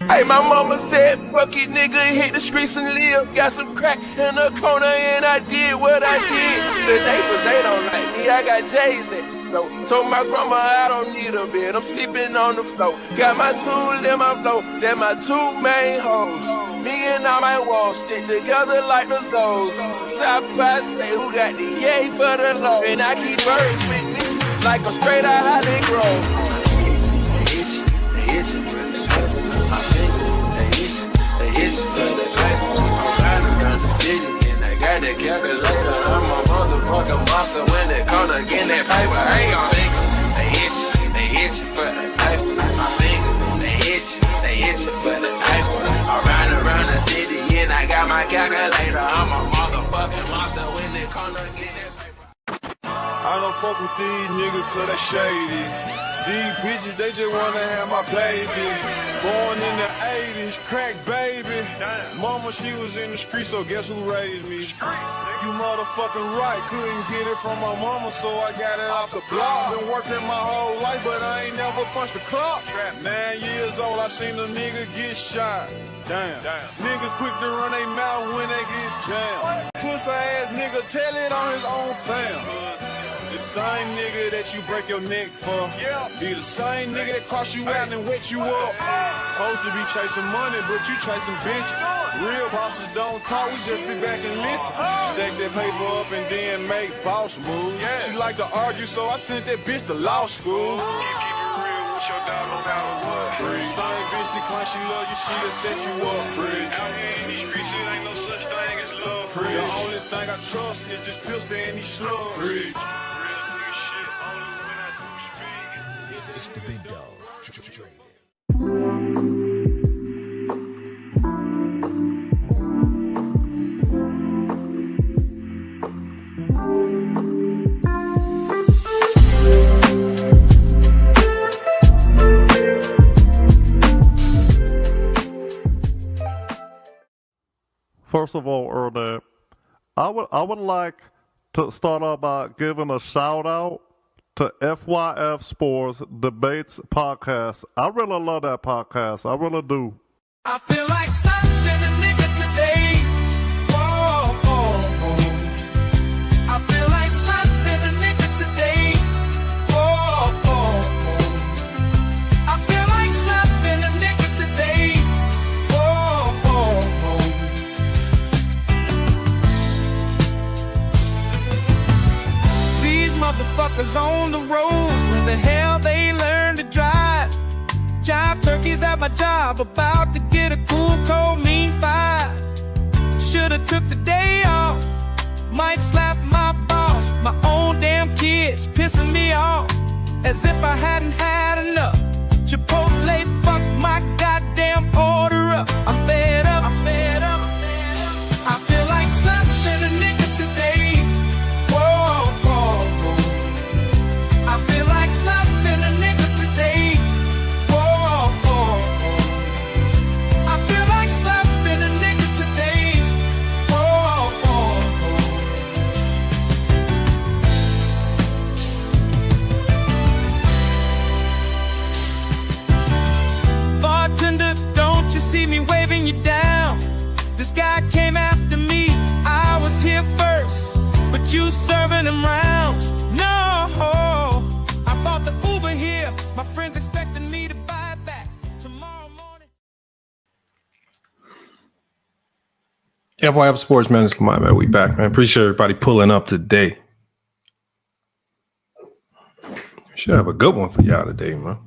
Hey, my mama said, fuck it, nigga, hit the streets and live. Got some crack in the corner and I did what I did. The neighbors, they don't like me, I got J's in. So, told my grandma I don't need a bed, I'm sleeping on the floor. Got my tool in my flow, they're my two main hoes. Me and all my walls stick together like the Zoes. Stop by, say who got the yay for the low. And I keep birds with me, like a straight out Holly Grove. They itch for the smoke. My fingers, they itch for the paper. I'm riding around the city and I got that calculator. I'm a motherfucking monster when they come to get that paper. Hey, my fingers, they itch for the paper. My fingers, they itch for the paper. I'm riding around the city and I got my calculator. I'm a motherfucking monster when they come to get that paper. I don't fuck with these niggas cause they shady. These bitches, they just wanna have my baby. Born in the 80s, crack baby. Mama, she was in the street, so guess who raised me? You motherfucking right, couldn't get it from my mama, so I got it off the block. Been working my whole life, but I ain't never punched the clock. 9 years old, I seen a nigga get shot. Damn. Niggas quick to run their mouth when they get jammed. Pussy ass nigga, tell it on his own fam. The same nigga that you break your neck for. Be the same nigga that cross you out and wet you up. Supposed to be chasing money, but you chasing bitches. Real bosses don't talk, we just sit back and listen. Stack that paper up and then make boss moves. She like to argue, so I sent that bitch to law school. Keep it real with your dog, no matter what. Same bitch decline, she love you, she done set you up. Out here in these streets, it ain't no such thing as love. The only thing I trust is this pistol and these slugs. It's the big dog. First of all, Ernest, I would like to start off by giving a shout out to FYF Sports Debates Podcast. I really love that podcast. I really do. I feel like slapping a nigga today. Oh, oh, oh. I feel like slapping a nigga today. Oh, oh, oh. I feel like slapping a nigga today. Oh, oh, oh. These motherfuckers on the road, where the hell they learn to drive. Jive turkeys at my job, about to get a cool, cold, mean five. Should've took the day off, might slap my boss. My own damn kids pissing me off, as if I hadn't had enough. Chipotle fucked my goddamn order up. I'm fed up, I'm fed up, I'm fed up. I feel like slapping a nigga today. Whoa, whoa, whoa. I feel like slapping a nigga today. Whoa, whoa, whoa. I feel like slapping a nigga today. Whoa, whoa, whoa. Bartender, don't you see me waving you down? This guy came after me, I was here first, but you serving him rounds. No, I bought the Uber here, my friends expecting me to buy it back tomorrow morning. FYF Sports, man, it's Lamont, man. We back, man. Appreciate everybody pulling up today. Should have a good one for y'all today, man.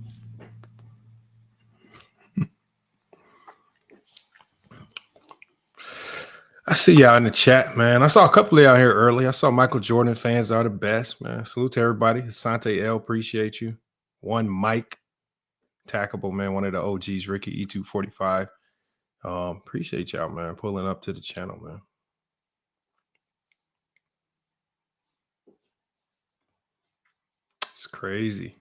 I see y'all in the chat, man. I saw a couple of y'all here early. I saw Michael Jordan fans are the best, man. Salute to everybody. Asante L, appreciate you. One Mike, Tackable, man. One of the OGs, Ricky E245. Appreciate y'all, man, pulling up to the channel, man. It's crazy.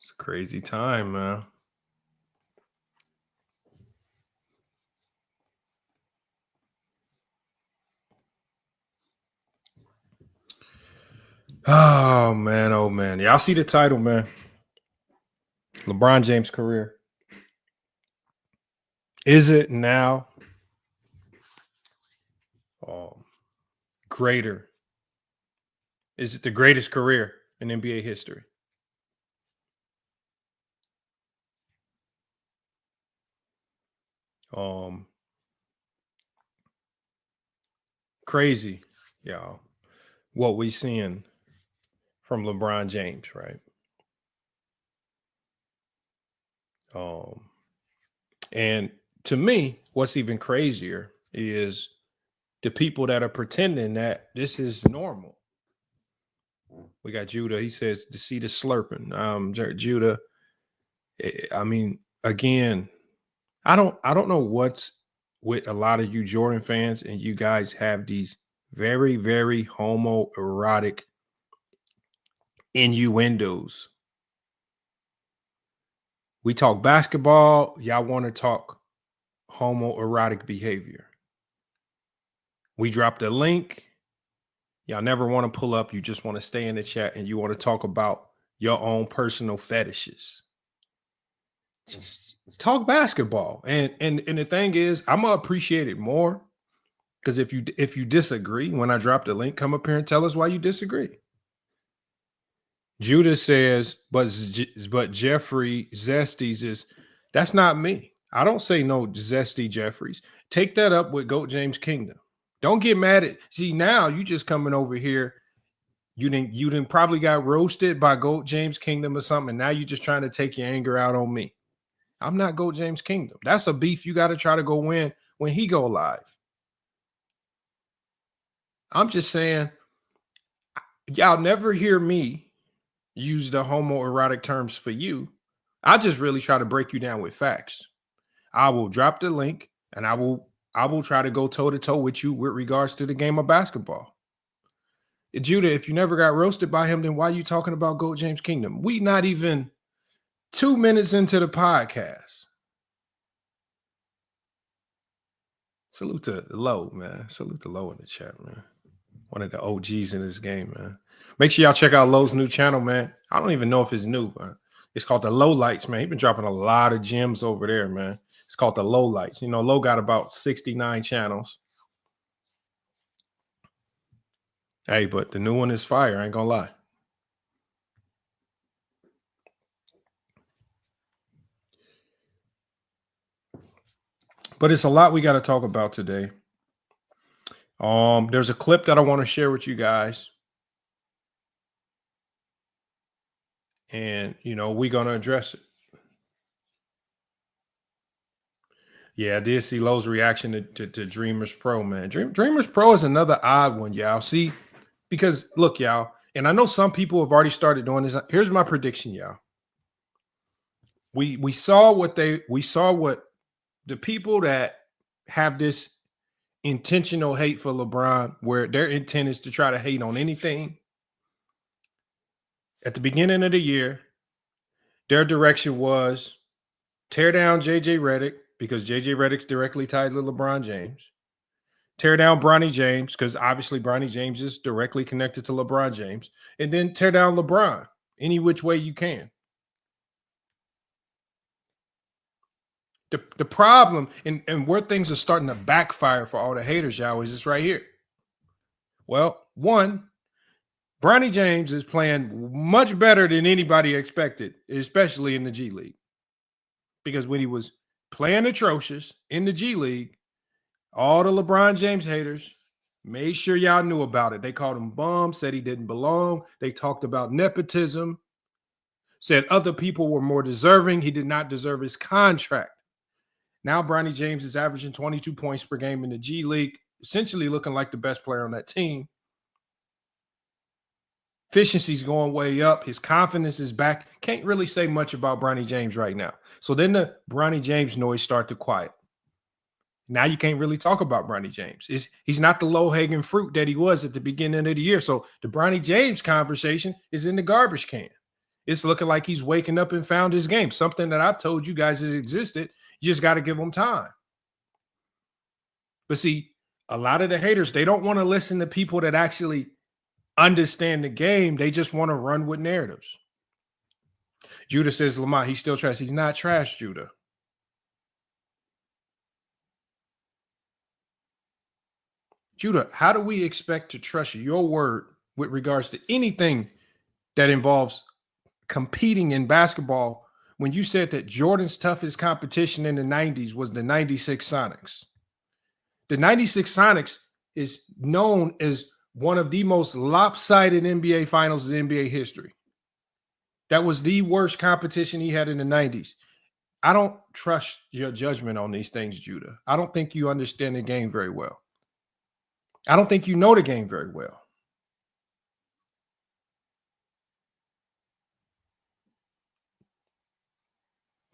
It's a crazy time, man. Oh man, oh man. Y'all see the title, man. LeBron James' career. Is it now greater? Is it the greatest career in NBA history? Crazy, y'all, what we seeing from LeBron James, right? And to me, what's even crazier is the people that are pretending that this is normal. We got Judah. He says to see the slurping. Judah. I mean, again, I don't know what's with a lot of you Jordan fans, and you guys have these very, very homoerotic innuendos. We talk basketball, y'all want to talk homoerotic behavior. We dropped a link. Y'all never want to pull up. You just want to stay in the chat and you want to talk about your own personal fetishes. Just talk basketball. And the thing is, I'm gonna appreciate it more because if you disagree, when I drop the link, come up here and tell us why you disagree. Judah says, but Jeffrey Zesties is, that's not me. I don't say no Zesty Jeffries. Take that up with Goat James Kingdom. Don't get mad at, see, now you just coming over here. You didn't probably got roasted by Goat James Kingdom or something. And now you're just trying to take your anger out on me. I'm not Goat James Kingdom. That's a beef you got to try to go win when he go live. I'm just saying, y'all never hear me use the homoerotic terms for you. I just really try to break you down with facts. I will drop the link and I will try to go toe to toe with you with regards to the game of basketball. Judah, if you never got roasted by him, then why are you talking about Goat James Kingdom? We not even 2 minutes into the podcast. Salute to Low, man. Salute to Low in the chat, man. One of the OGs in this game, man. Make sure y'all check out Low's new channel, man. I don't even know if it's new, man. It's called the Low Lights, man. He's been dropping a lot of gems over there, man. It's called the Low Lights. You know, Low got about 69 channels. Hey, but the new one is fire. I ain't gonna lie. But it's a lot we got to talk about today. There's a clip that I want to share with you guys. And, you know, we're going to address it. Yeah, I did see Lowe's reaction to Dreamers Pro, man. Dreamers Pro is another odd one, y'all. See, because, look, y'all, and I know some people have already started doing this. Here's my prediction, y'all. We saw what the people that have this intentional hate for LeBron, where their intent is to try to hate on anything. At the beginning of the year, their direction was tear down JJ Redick because JJ Redick's directly tied to LeBron James. Tear down Bronny James because obviously Bronny James is directly connected to LeBron James. And then tear down LeBron any which way you can. The problem and where things are starting to backfire for all the haters, y'all, is this right here. Well, one, Bronny James is playing much better than anybody expected, especially in the G League. Because when he was playing atrocious in the G League, all the LeBron James haters made sure y'all knew about it. They called him bum, said he didn't belong. They talked about nepotism, said other people were more deserving. He did not deserve his contract. Now Bronny James is averaging 22 points per game in the G League, essentially looking like the best player on that team. Efficiency's going way up. His confidence is back. Can't really say much about Bronny James right now. So then the Bronny James noise start to quiet. Now you can't really talk about Bronny James. He's not the low-hanging fruit that he was at the beginning of the year. So the Bronny James conversation is in the garbage can. It's looking like he's waking up and found his game, something that I've told you guys has existed. You just got to give him time. But see, a lot of the haters, they don't want to listen to people that actually understand the game. They just want to run with narratives. Judah says, Lamont, he's still trash. He's not trash, Judah. Judah, how do we expect to trust your word with regards to anything that involves competing in basketball when you said that Jordan's toughest competition in the 90s was the 96 Sonics? The 96 Sonics is known as one of the most lopsided NBA finals in NBA history. That was the worst competition he had in the 90s. I don't trust your judgment on these things, Judah. I don't think you understand the game very well. I don't think you know the game very well.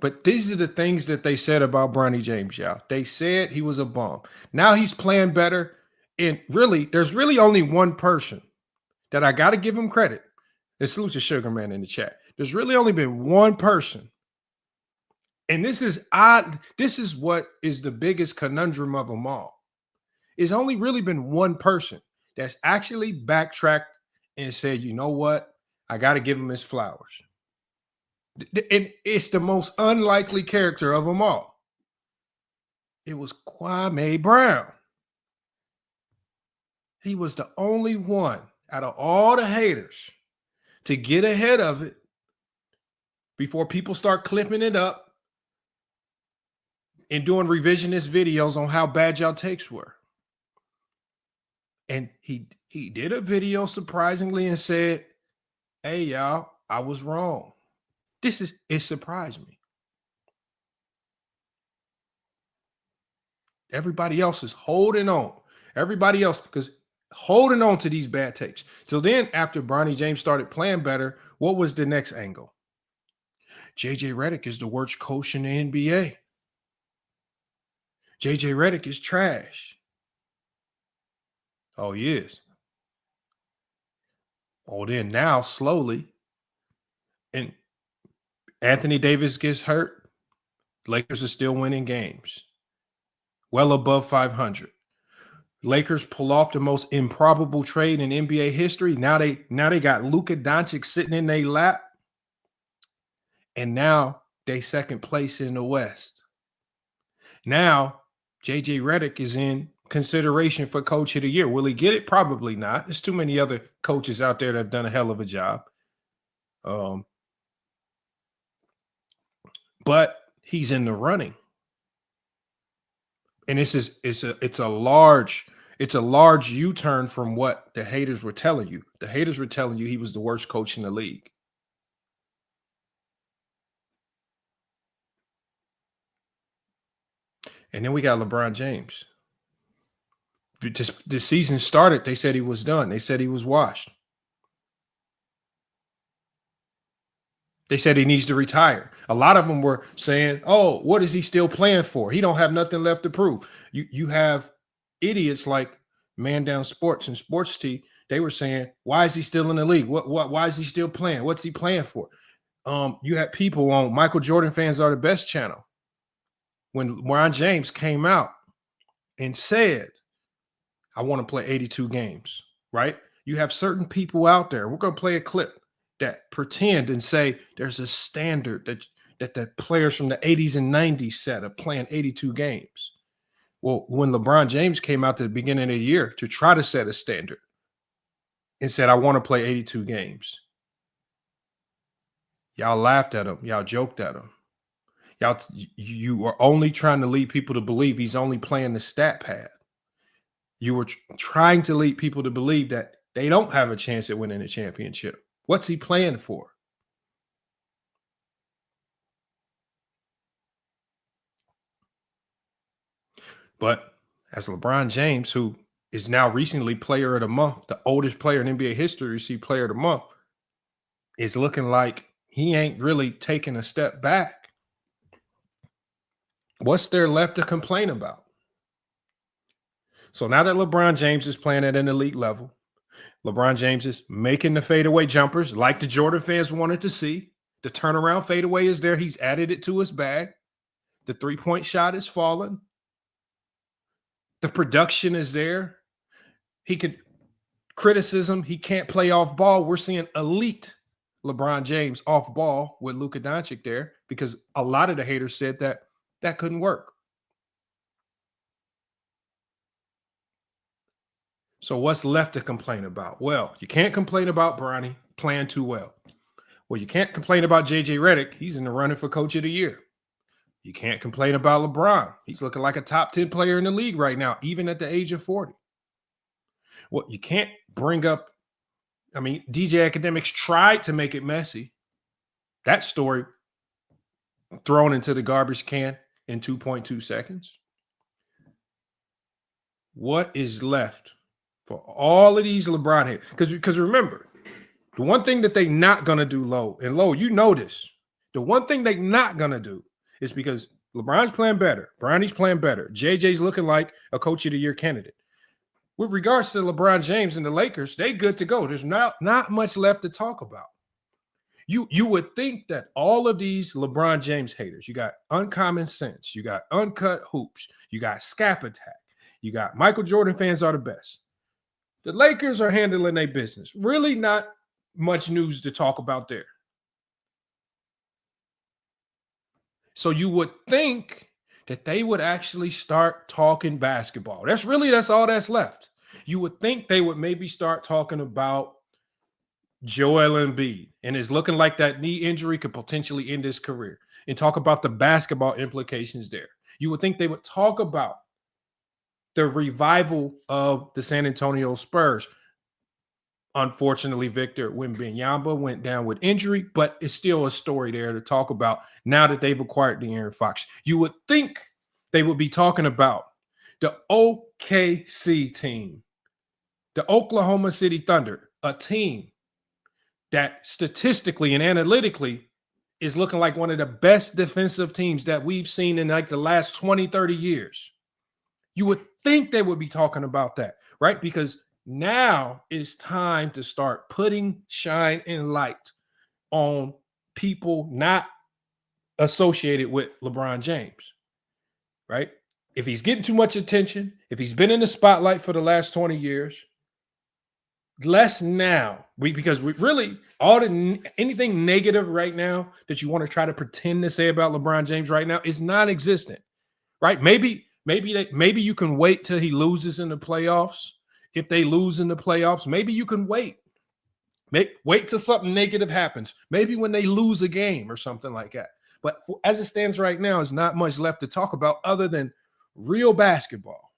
But these are the things that they said about Bronny James, y'all. They said he was a bum. Now he's playing better. And really, there's really only one person that I got to give him credit. And salute to Sugar Man in the chat. There's really only been one person. And this is odd. This is what is the biggest conundrum of them all. It's only really been one person that's actually backtracked and said, you know what? I got to give him his flowers. And it's the most unlikely character of them all. It was Kwame Brown. He was the only one out of all the haters to get ahead of it before people start clipping it up and doing revisionist videos on how bad y'all takes were. And he did a video surprisingly and said, hey, y'all, I was wrong. It surprised me. Everybody else is holding on. Everybody else, because holding on to these bad takes. So then after Bronny James started playing better, what was the next angle? JJ Redick is the worst coach in the NBA. JJ Redick is trash. Oh, he is. Oh, then now slowly, and Anthony Davis gets hurt. Lakers are still winning games. Well above 500. Lakers pull off the most improbable trade in NBA history. Now they got Luka Doncic sitting in their lap. And now they second place in the West. Now JJ Redick is in consideration for coach of the year. Will he get it? Probably not. There's too many other coaches out there that have done a hell of a job. But he's in the running. And it's a large U-turn from what the haters were telling you. The haters were telling you he was the worst coach in the league. And then we got LeBron James. Just the season started, they said he was done. They said he was washed. They said he needs to retire. A lot of them were saying, oh, what is he still playing for? He don't have nothing left to prove. You have idiots like Man Down Sports and Sports Tea. They were saying, why is he still in the league? Why is he still playing? What's he playing for? You had people on Michael Jordan Fans Are the Best channel when LeBron James came out and said, I want to play 82 games, right? You have certain people out there. We're going to play a clip that pretend and say there's a standard that the players from the 80s and 90s set of playing 82 games. Well, when LeBron James came out at the beginning of the year to try to set a standard and said, I want to play 82 games, y'all laughed at him. Y'all joked at him. You are only trying to lead people to believe he's only playing the stat pad. You were trying to lead people to believe that they don't have a chance at winning a championship. What's he playing for? But as LeBron James, who is now recently Player of the Month, the oldest player in NBA history to receive Player of the Month, is looking like he ain't really taking a step back. What's there left to complain about? So now that LeBron James is playing at an elite level, LeBron James is making the fadeaway jumpers like the Jordan fans wanted to see. The turnaround fadeaway is there. He's added it to his bag. The three-point shot is falling. The production is there. He can't play off ball. We're seeing elite LeBron James off ball with Luka Doncic there, because a lot of the haters said that couldn't work. So what's left to complain about? Well, you can't complain about Bronny playing too well. Well, you can't complain about JJ Redick. He's in the running for Coach of the Year. You can't complain about LeBron. He's looking like a top 10 player in the league right now, even at the age of 40. Well, you can't bring up, DJ Academics tried to make it messy. That story thrown into the garbage can in 2.2 seconds. What is left for all of these LeBron haters? Because remember, the one thing that they not going to do, Lo, you know this. The one thing they not going to do is, because LeBron's playing better, Bronny's playing better, JJ's looking like a Coach of the Year candidate. With regards to LeBron James and the Lakers, they good to go. There's not much left to talk about. You would think that all of these LeBron James haters, you got Uncommon Sense, you got Uncut Hoops, you got Skap Attack, you got Michael Jordan fans are the best. The Lakers are handling their business. Really not much news to talk about there. So you would think that they would actually start talking basketball. That's all that's left. You would think they would maybe start talking about Joel Embiid, and it's looking like that knee injury could potentially end his career, and talk about the basketball implications there. You would think they would talk about the revival of the San Antonio Spurs. Unfortunately, Victor Wembanyama went down with injury, but it's still a story there to talk about now that they've acquired De'Aaron Fox. You would think they would be talking about the OKC team, the Oklahoma City Thunder, a team that statistically and analytically is looking like one of the best defensive teams that we've seen in like the last 20, 30 years. You would think they would be talking about that, right? Because now it's time to start putting shine and light on people not associated with LeBron James, right? If he's getting too much attention, if he's been in the spotlight for the last 20 years, less now. Because we really, anything negative right now that you want to try to pretend to say about LeBron James right now is non-existent, right? Maybe you can wait till he loses in the playoffs. If they lose in the playoffs, maybe you can wait. Wait till something negative happens. Maybe when they lose a game or something like that. But as it stands right now, there's not much left to talk about other than real basketball.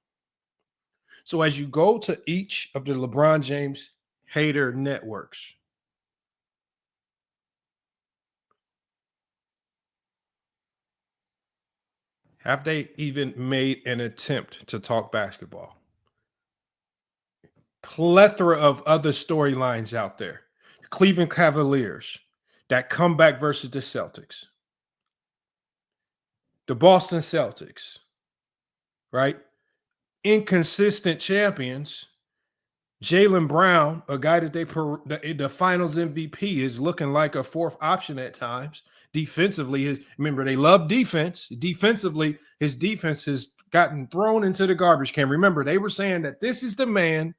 So as you go to each of the LeBron James hater networks, have they even made an attempt to talk basketball? Plethora of other storylines out there. Cleveland Cavaliers, that comeback versus the Celtics. The Boston Celtics, right? Inconsistent champions. Jaylen Brown, a guy that the finals MVP, is looking like a fourth option at times. Defensively, remember, they love defense. Defensively, his defense has gotten thrown into the garbage can. Remember, they were saying that this is the man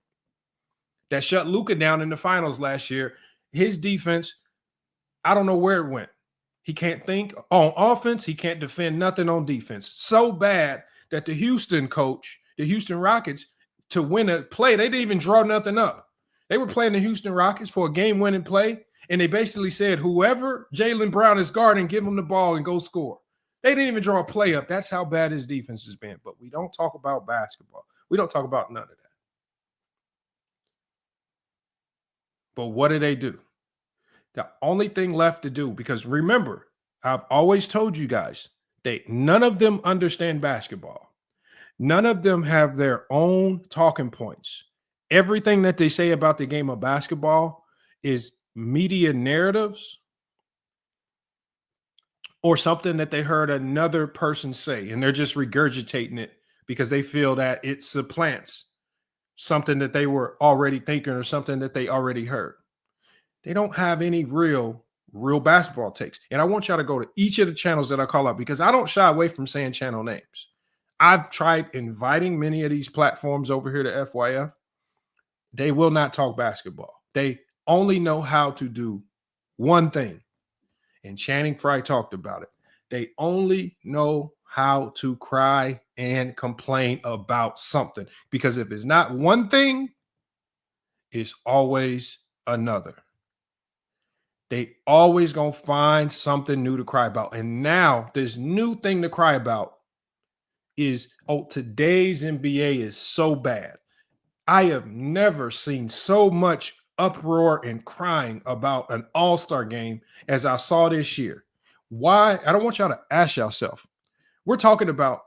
that shut Luka down in the finals last year. His defense, I don't know where it went. He can't think on offense. He can't defend nothing on defense. So bad that the Houston coach, the Houston Rockets, to win a play, they didn't even draw nothing up. They were playing the Houston Rockets for a game-winning play, and they basically said, whoever Jaylen Brown is guarding, give him the ball and go score. They didn't even draw a play up. That's how bad his defense has been. But we don't talk about basketball. We don't talk about none of that. But what do? The only thing left to do, because remember, I've always told you guys, none of them understand basketball. None of them have their own talking points. Everything that they say about the game of basketball is media narratives or something that they heard another person say, and they're just regurgitating it because they feel that it supplants something that they were already thinking or something that they already heard. They don't have any real basketball takes. And I want y'all to go to each of the channels that I call out, because I don't shy away from saying channel names. I've tried inviting many of these platforms over here to FYF. They will not talk basketball. They only know how to do one thing. And Channing Frye talked about it. They only know how to cry and complain about something. Because if it's not one thing, it's always another. They always gonna find something new to cry about. And now this new thing to cry about is, oh, today's NBA is so bad. I have never seen so much uproar and crying about an all-star game as I saw this year. Why? I don't want y'all to ask yourself. We're talking about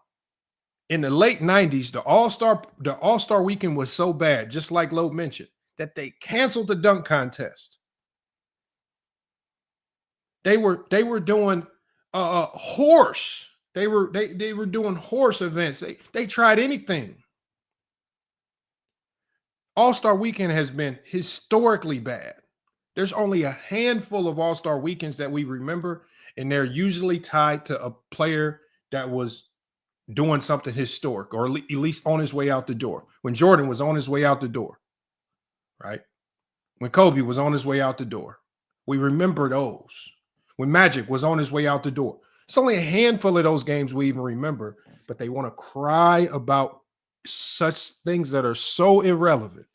in the late 90s, the all-star weekend was so bad, just like Lo mentioned, that they canceled the dunk contest. They were doing horse. They were doing horse events. They tried anything. All-Star Weekend has been historically bad. There's only a handful of All-Star Weekends that we remember, and they're usually tied to a player that was doing something historic, or at least on his way out the door. When Jordan was on his way out the door, right? When Kobe was on his way out the door. We remember those. When Magic was on his way out the door. It's only a handful of those games we even remember, but they want to cry about such things that are so irrelevant,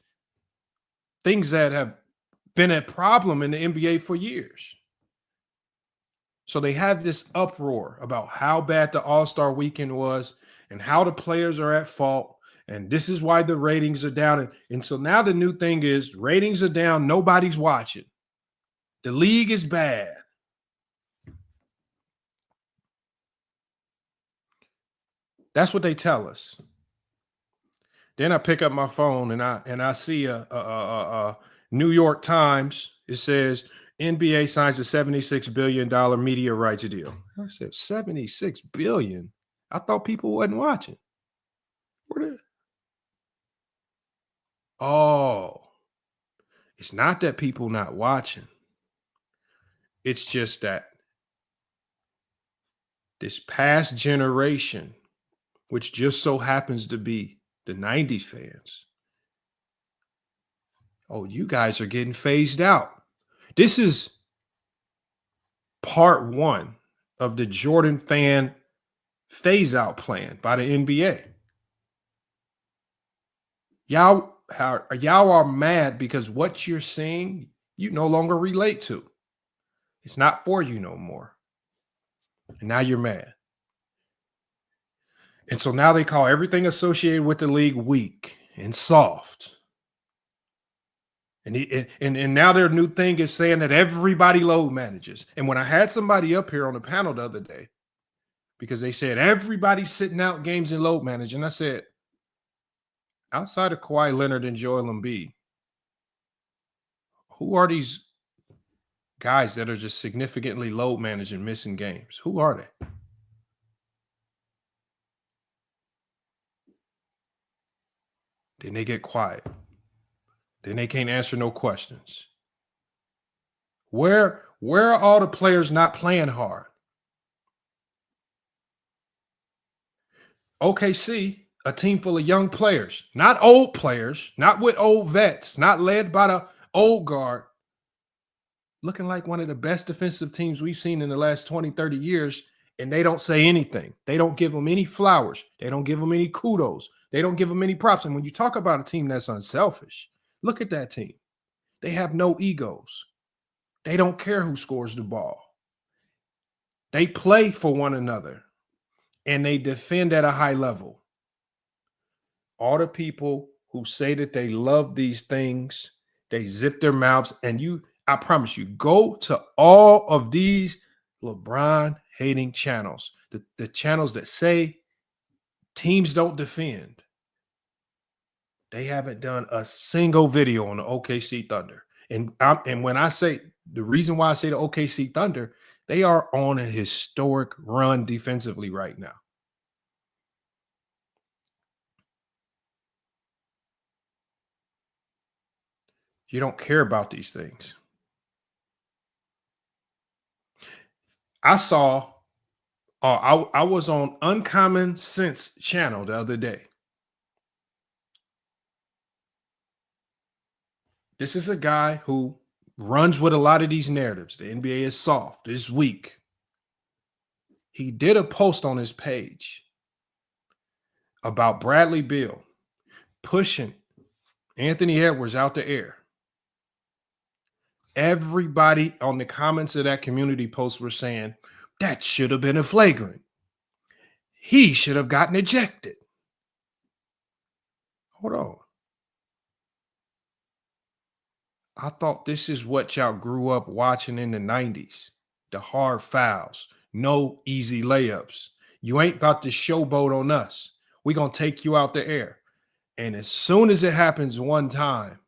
things that have been a problem in the NBA for years. So they have this uproar about how bad the All-Star Weekend was and how the players are at fault, and this is why the ratings are down. And so now the new thing is ratings are down, nobody's watching. The league is bad. That's what they tell us. Then I pick up my phone and I see a New York Times. It says NBA signs a $76 billion media rights deal. I said, $76 billion? I thought people wasn't watching. Oh, it's not that people not watching. It's just that this past generation, which just so happens to be the 90s fans, oh, you guys are getting phased out. This is part one of the Jordan fan phase out plan by the NBA. Y'all are mad because what you're seeing, you no longer relate to. It's not for you no more. And now you're mad. And so now they call everything associated with the league weak and soft. And now their new thing is saying that everybody load manages. And when I had somebody up here on the panel the other day, because they said everybody's sitting out games and load managing, I said, outside of Kawhi Leonard and Joel Embiid, who are these guys that are just significantly load managing, missing games? Who are they? Then they get quiet. Then they can't answer no questions. Where are all the players not playing hard? OKC, a team full of young players, not old players, not with old vets, not led by the old guard, looking like one of the best defensive teams we've seen in the last 20, 30 years, and they don't say anything. They don't give them any flowers. They don't give them any kudos. They don't give them any props. And when you talk about a team that's unselfish, look at that team. They have no egos. They don't care who scores the ball. They play for one another, and they defend at a high level. All the people who say that they love these things, they zip their mouths. And I promise you, go to all of these LeBron hating channels, the channels that say teams don't defend. They haven't done a single video on the OKC Thunder. And when I say, the reason why I say the OKC Thunder, they are on a historic run defensively right now. You don't care about these things. I saw, I was on Uncommon Sense channel the other day. This is a guy who runs with a lot of these narratives. The NBA is soft, it's weak. He did a post on his page about Bradley Beal pushing Anthony Edwards out the air. Everybody on the comments of that community post were saying, that should have been a flagrant. He should have gotten ejected. Hold on. I thought this is what y'all grew up watching in the 90s. The hard fouls, no easy layups. You ain't about to showboat on us. We're going to take you out the air. And as soon as it happens one time,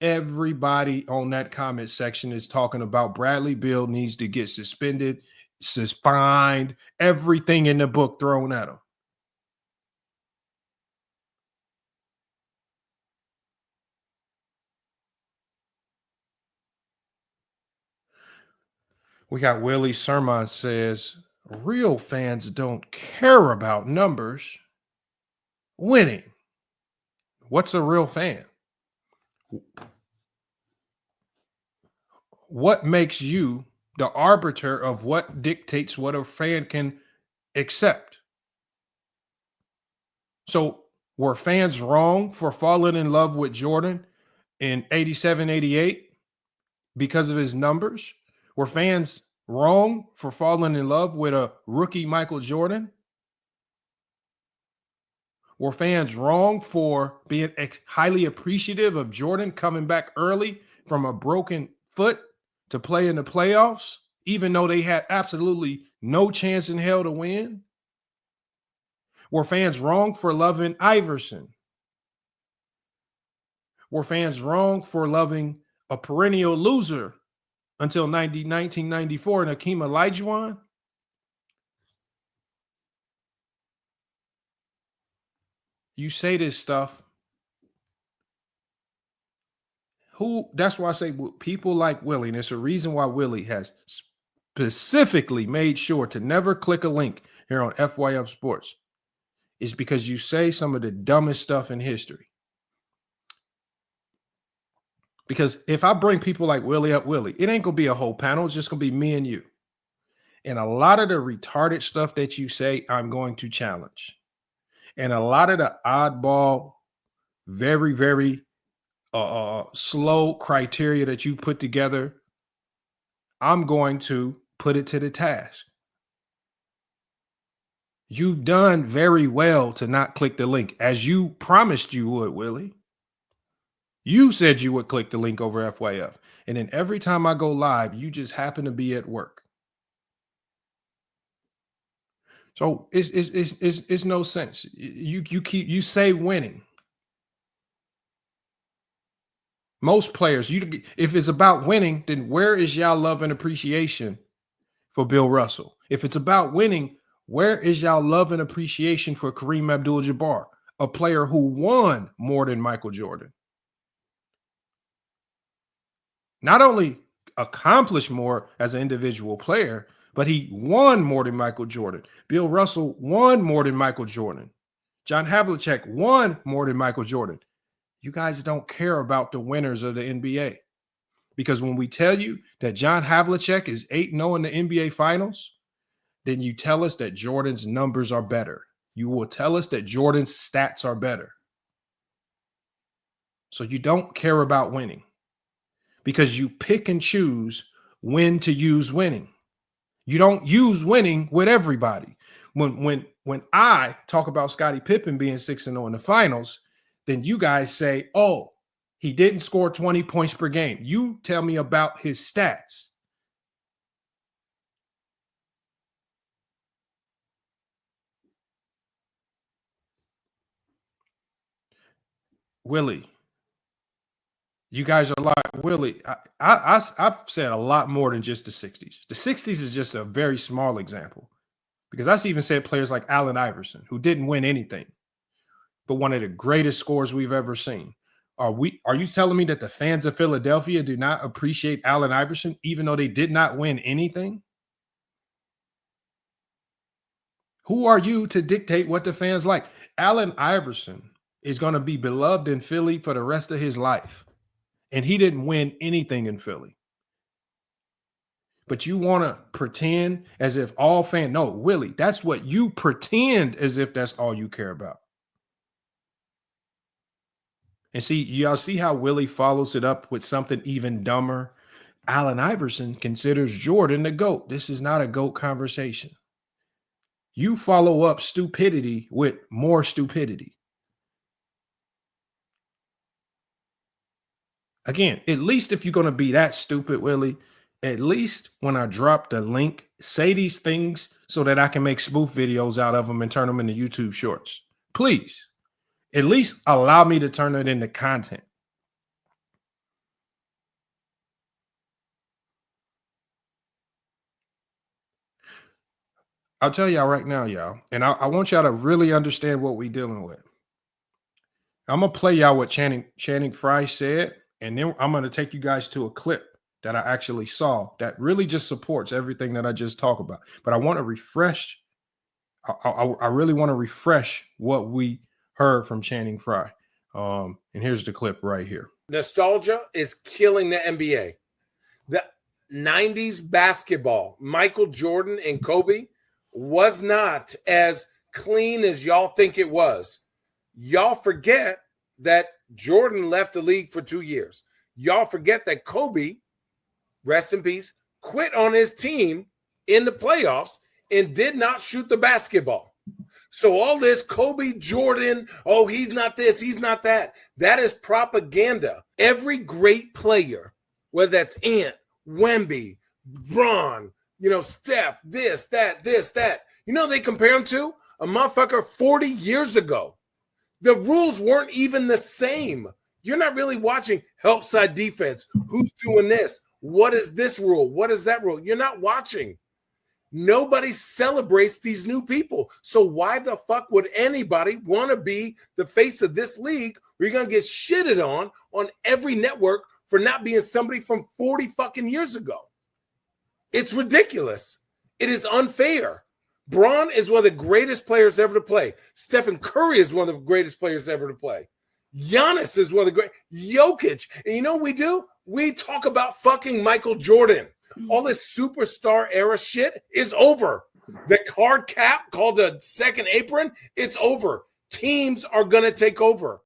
everybody on that comment section is talking about Bradley Beal needs to get suspended, fined, everything in the book thrown at him. We got Willie Sermon says, real fans don't care about numbers. Winning. What's a real fan? What makes you the arbiter of what dictates what a fan can accept? So were fans wrong for falling in love with Jordan in 87, 88 because of his numbers? Were fans wrong for falling in love with a rookie Michael Jordan? Were fans wrong for being highly appreciative of Jordan coming back early from a broken foot to play in the playoffs, even though they had absolutely no chance in hell to win? Were fans wrong for loving Iverson? Were fans wrong for loving a perennial loser until 1994 and Hakeem Olajuwon? You say this stuff. That's why I say people like Willie, and it's a reason why Willie has specifically made sure to never click a link here on FYF Sports, is because you say some of the dumbest stuff in history. Because if I bring people like Willie up, Willie, it ain't going to be a whole panel. It's just going to be me and you. And a lot of the retarded stuff that you say, I'm going to challenge. And a lot of the oddball, very, very slow criteria that you put together, I'm going to put it to the task. You've done very well to not click the link, as you promised you would, Willie. You said you would click the link over FYF. And then every time I go live, you just happen to be at work. So it's no sense. You say winning. Most players, if it's about winning, then where is y'all love and appreciation for Bill Russell? If it's about winning, where is y'all love and appreciation for Kareem Abdul-Jabbar, a player who won more than Michael Jordan? Not only accomplished more as an individual player, but he won more than Michael Jordan. Bill Russell won more than Michael Jordan. John Havlicek won more than Michael Jordan. You guys don't care about the winners of the NBA. Because when we tell you that John Havlicek is 8-0 in the NBA Finals, then you tell us that Jordan's numbers are better. You will tell us that Jordan's stats are better. So you don't care about winning because you pick and choose when to use winning. You don't use winning with everybody. When I talk about Scottie Pippen being 6-0 in the finals, then you guys say, oh, he didn't score 20 points per game. You tell me about his stats. Willie, you guys are like, Willie, I've said a lot more than just the 60s. The 60s is just a very small example because I've even said players like Allen Iverson, who didn't win anything, but one of the greatest scorers we've ever seen. Are you telling me that the fans of Philadelphia do not appreciate Allen Iverson, even though they did not win anything? Who are you to dictate what the fans like? Allen Iverson is going to be beloved in Philly for the rest of his life. and he didn't win anything in Philly. But you want to pretend as if all fans, no, Willie, that's what you pretend as if that's all you care about. And see, y'all see how Willie follows it up with something even dumber? Allen Iverson considers Jordan the GOAT. This is not a GOAT conversation. You follow up stupidity with more stupidity. Again, at least if you're going to be that stupid, Willie, at least when I drop the link, say these things so that I can make spoof videos out of them and turn them into YouTube shorts. Please, at least allow me to turn it into content. I'll tell y'all right now, y'all, and I want y'all to really understand what we're dealing with. I'm going to play y'all what Channing Frye said, and then I'm going to take you guys to a clip that I actually saw that really just supports everything that I just talked about. But I want to refresh. I really want to refresh what we heard from Channing Frye. And here's the clip right here. Nostalgia is killing the NBA. The 90s basketball, Michael Jordan and Kobe, was not as clean as y'all think it was. Y'all forget that Jordan left the league for 2 years. Y'all forget that Kobe, rest in peace, quit on his team in the playoffs and did not shoot the basketball. So all this Kobe, Jordan, oh, he's not this, he's not that. That is propaganda. Every great player, whether that's Ant, Wemby, Bron, Steph, this, that. They compare him to a motherfucker 40 years ago. The rules weren't even the same. You're not really watching help side defense. Who's doing this? What is this rule? What is that rule? You're not watching. Nobody celebrates these new people. So why the fuck would anybody want to be the face of this league where you're going to get shitted on every network for not being somebody from 40 fucking years ago? It's ridiculous. It is unfair. Bron is one of the greatest players ever to play. Stephen Curry is one of the greatest players ever to play. Giannis is one of the great. Jokic. And you know what we do? We talk about fucking Michael Jordan. All this superstar era shit is over. The card cap called a second apron, it's over. Teams are going to take over.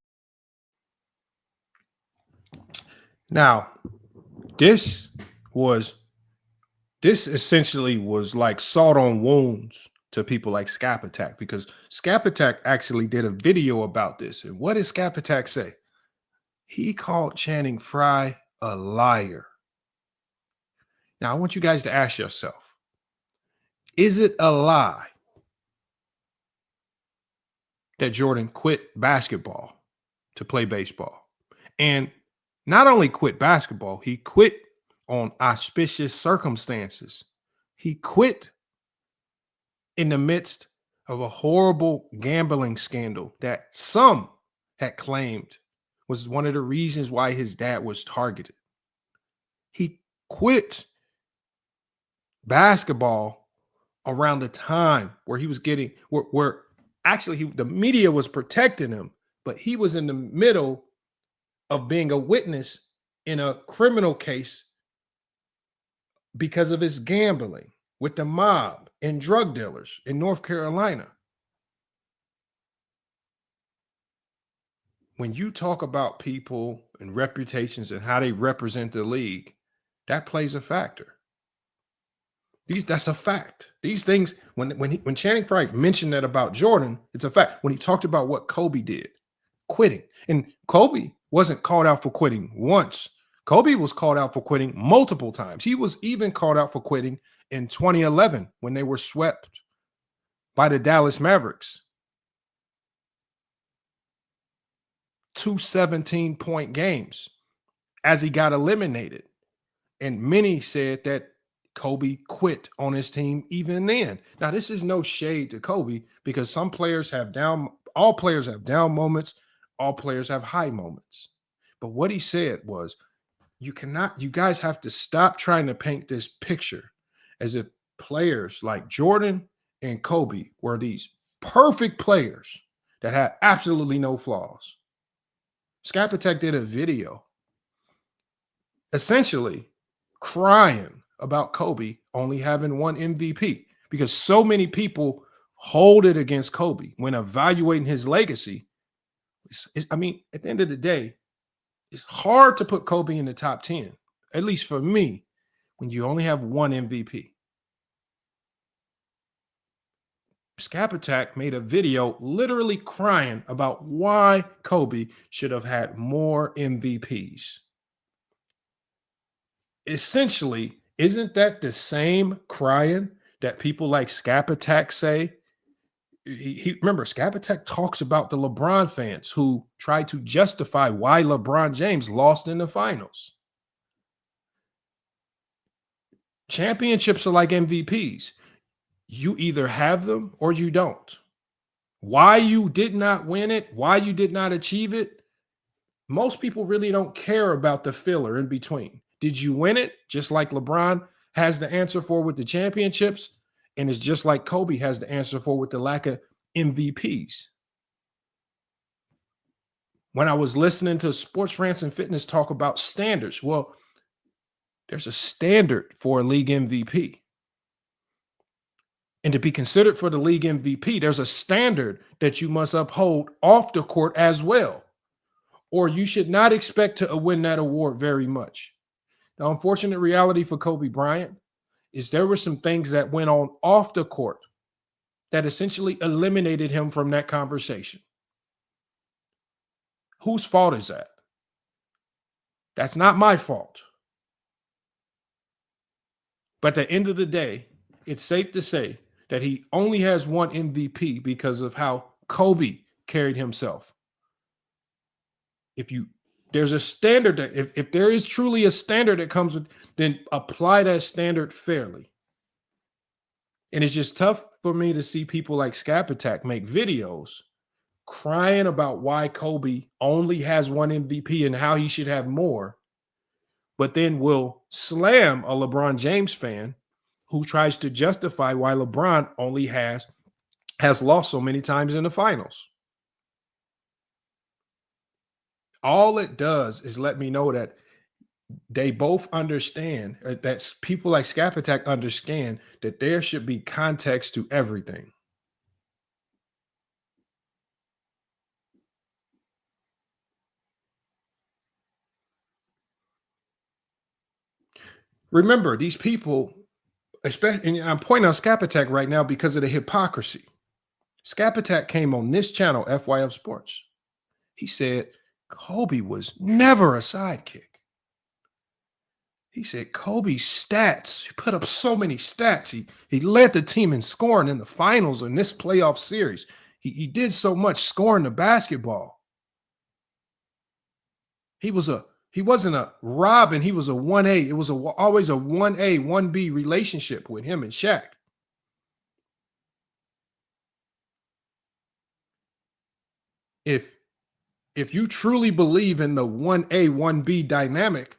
Now, this essentially was like salt on wounds to people like Skap Attack, because Skap Attack actually did a video about this. And what did Skap Attack say? He called Channing Frye a liar. Now, I want you guys to ask yourself, is it a lie that Jordan quit basketball to play baseball? And not only quit basketball, he quit on auspicious circumstances. He quit in the midst of a horrible gambling scandal that some had claimed was one of the reasons why his dad was targeted. He quit basketball around the time where he was getting, where actually the media was protecting him, but he was in the middle of being a witness in a criminal case because of his gambling with the mob and drug dealers in North Carolina. When you talk about people and reputations and how they represent the league, that plays a factor. That's a fact. These things, when Channing Frye mentioned that about Jordan, it's a fact. When he talked about what Kobe did, quitting. And Kobe wasn't called out for quitting once. Kobe was called out for quitting multiple times. He was even called out for quitting in 2011 when they were swept by the Dallas Mavericks. 2 17-point games as he got eliminated. And many said that Kobe quit on his team even then. Now, this is no shade to Kobe, because some players have all players have down moments, all players have high moments. But what he said was, you guys have to stop trying to paint this picture as if players like Jordan and Kobe were these perfect players that had absolutely no flaws. Skap Attack did a video essentially crying about Kobe only having one MVP because so many people hold it against Kobe when evaluating his legacy. I mean, at the end of the day, it's hard to put Kobe in the top 10, at least for me, when you only have one MVP. Skap Attack made a video literally crying about why Kobe should have had more MVPs. Essentially, isn't that the same crying that people like Skap Attack say? Remember, Skap Attack talks about the LeBron fans who try to justify why LeBron James lost in the finals. Championships are like MVPs. You either have them or you don't. Why you did not win it, why you did not achieve it, most people really don't care about the filler in between. Did you win it? Just like LeBron has the answer for with the championships, and it's just like Kobe has the answer for with the lack of MVPs. When I was listening to Sports Rants and Fitness talk about standards, well, there's a standard for a league MVP. And to be considered for the league MVP, there's a standard that you must uphold off the court as well, or you should not expect to win that award very much. The unfortunate reality for Kobe Bryant is there were some things that went on off the court that essentially eliminated him from that conversation. Whose fault is that? That's not my fault. But at the end of the day, it's safe to say that he only has one MVP because of how Kobe carried himself. There's a standard that if there is truly a standard that comes with, then apply that standard fairly. And it's just tough for me to see people like Skap Attack make videos crying about why Kobe only has one MVP and how he should have more, but then will slam a LeBron James fan who tries to justify why LeBron only has lost so many times in the finals. All it does is let me know that they both understand, that people like Skap Attack understand that there should be context to everything. Remember, these people, especially, and I'm pointing out Skap Attack right now because of the hypocrisy. Skap Attack came on this channel, FYF Sports. He said Kobe was never a sidekick. He said Kobe's stats, he put up so many stats. He led the team in scoring in the finals in this playoff series. He did so much scoring the basketball. He wasn't a Robin, he was a 1A. It was always a 1A, 1B relationship with him and Shaq. If you truly believe in the 1A, 1B dynamic,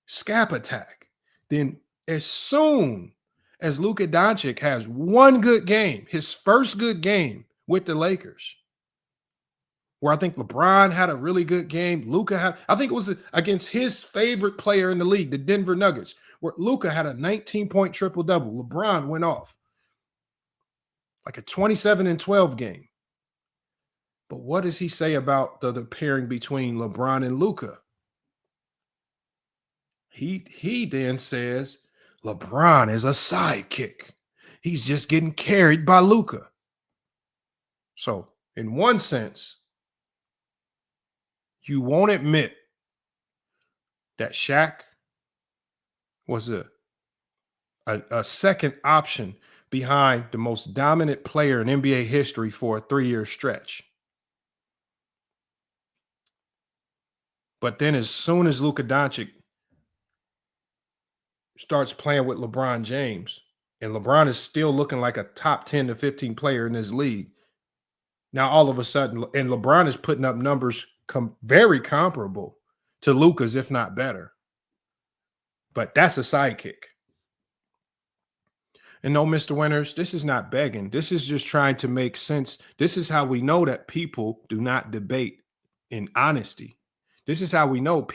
Skap Attack, then as soon as Luka Doncic has one good game, his first good game with the Lakers, where I think LeBron had a really good game, Luka had, I think it was against his favorite player in the league, the Denver Nuggets, where Luka had a 19-point triple-double. LeBron went off like a 27-12 game. But what does he say about the pairing between LeBron and Luka? He then says LeBron is a sidekick. He's just getting carried by Luka. So in one sense, you won't admit that Shaq was a second option behind the most dominant player in NBA history for a 3-year stretch. But then as soon as Luka Doncic starts playing with LeBron James, and LeBron is still looking like a top 10 to 15 player in this league, now all of a sudden, and LeBron is putting up numbers very comparable to Luka's, if not better. But that's a sidekick. And no, Mr. Winters, this is not begging. This is just trying to make sense. This is how we know that people do not debate in honesty. This is how we know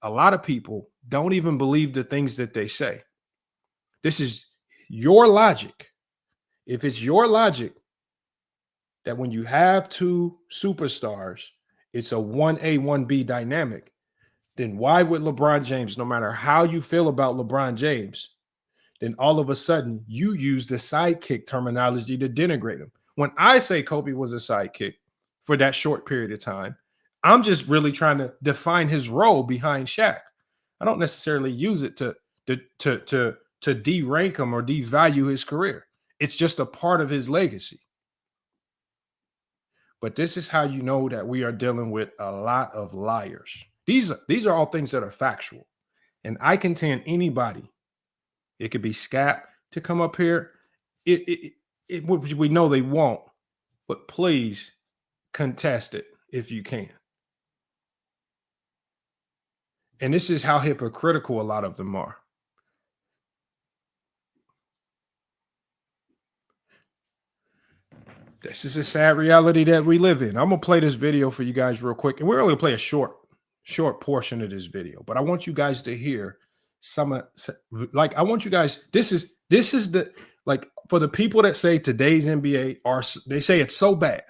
a lot of people don't even believe the things that they say. This is your logic. If it's your logic that when you have two superstars, it's a 1A, 1B dynamic, then why would LeBron James, no matter how you feel about LeBron James, then all of a sudden you use the sidekick terminology to denigrate him? When I say Kobe was a sidekick for that short period of time, I'm just really trying to define his role behind Shaq. I don't necessarily use it to de-rank him or devalue his career. It's just a part of his legacy. But this is how you know that we are dealing with a lot of liars. These are all things that are factual. And I contend anybody, it could be Skap to come up here. We know they won't, but please contest it if you can. And this is how hypocritical a lot of them are. This is a sad reality that we live in. I'm going to play this video for you guys real quick. And we're only going to play a short portion of this video. But I want you guys to hear I want you guys, this is the, like, for the people that say today's NBA they say it's so bad.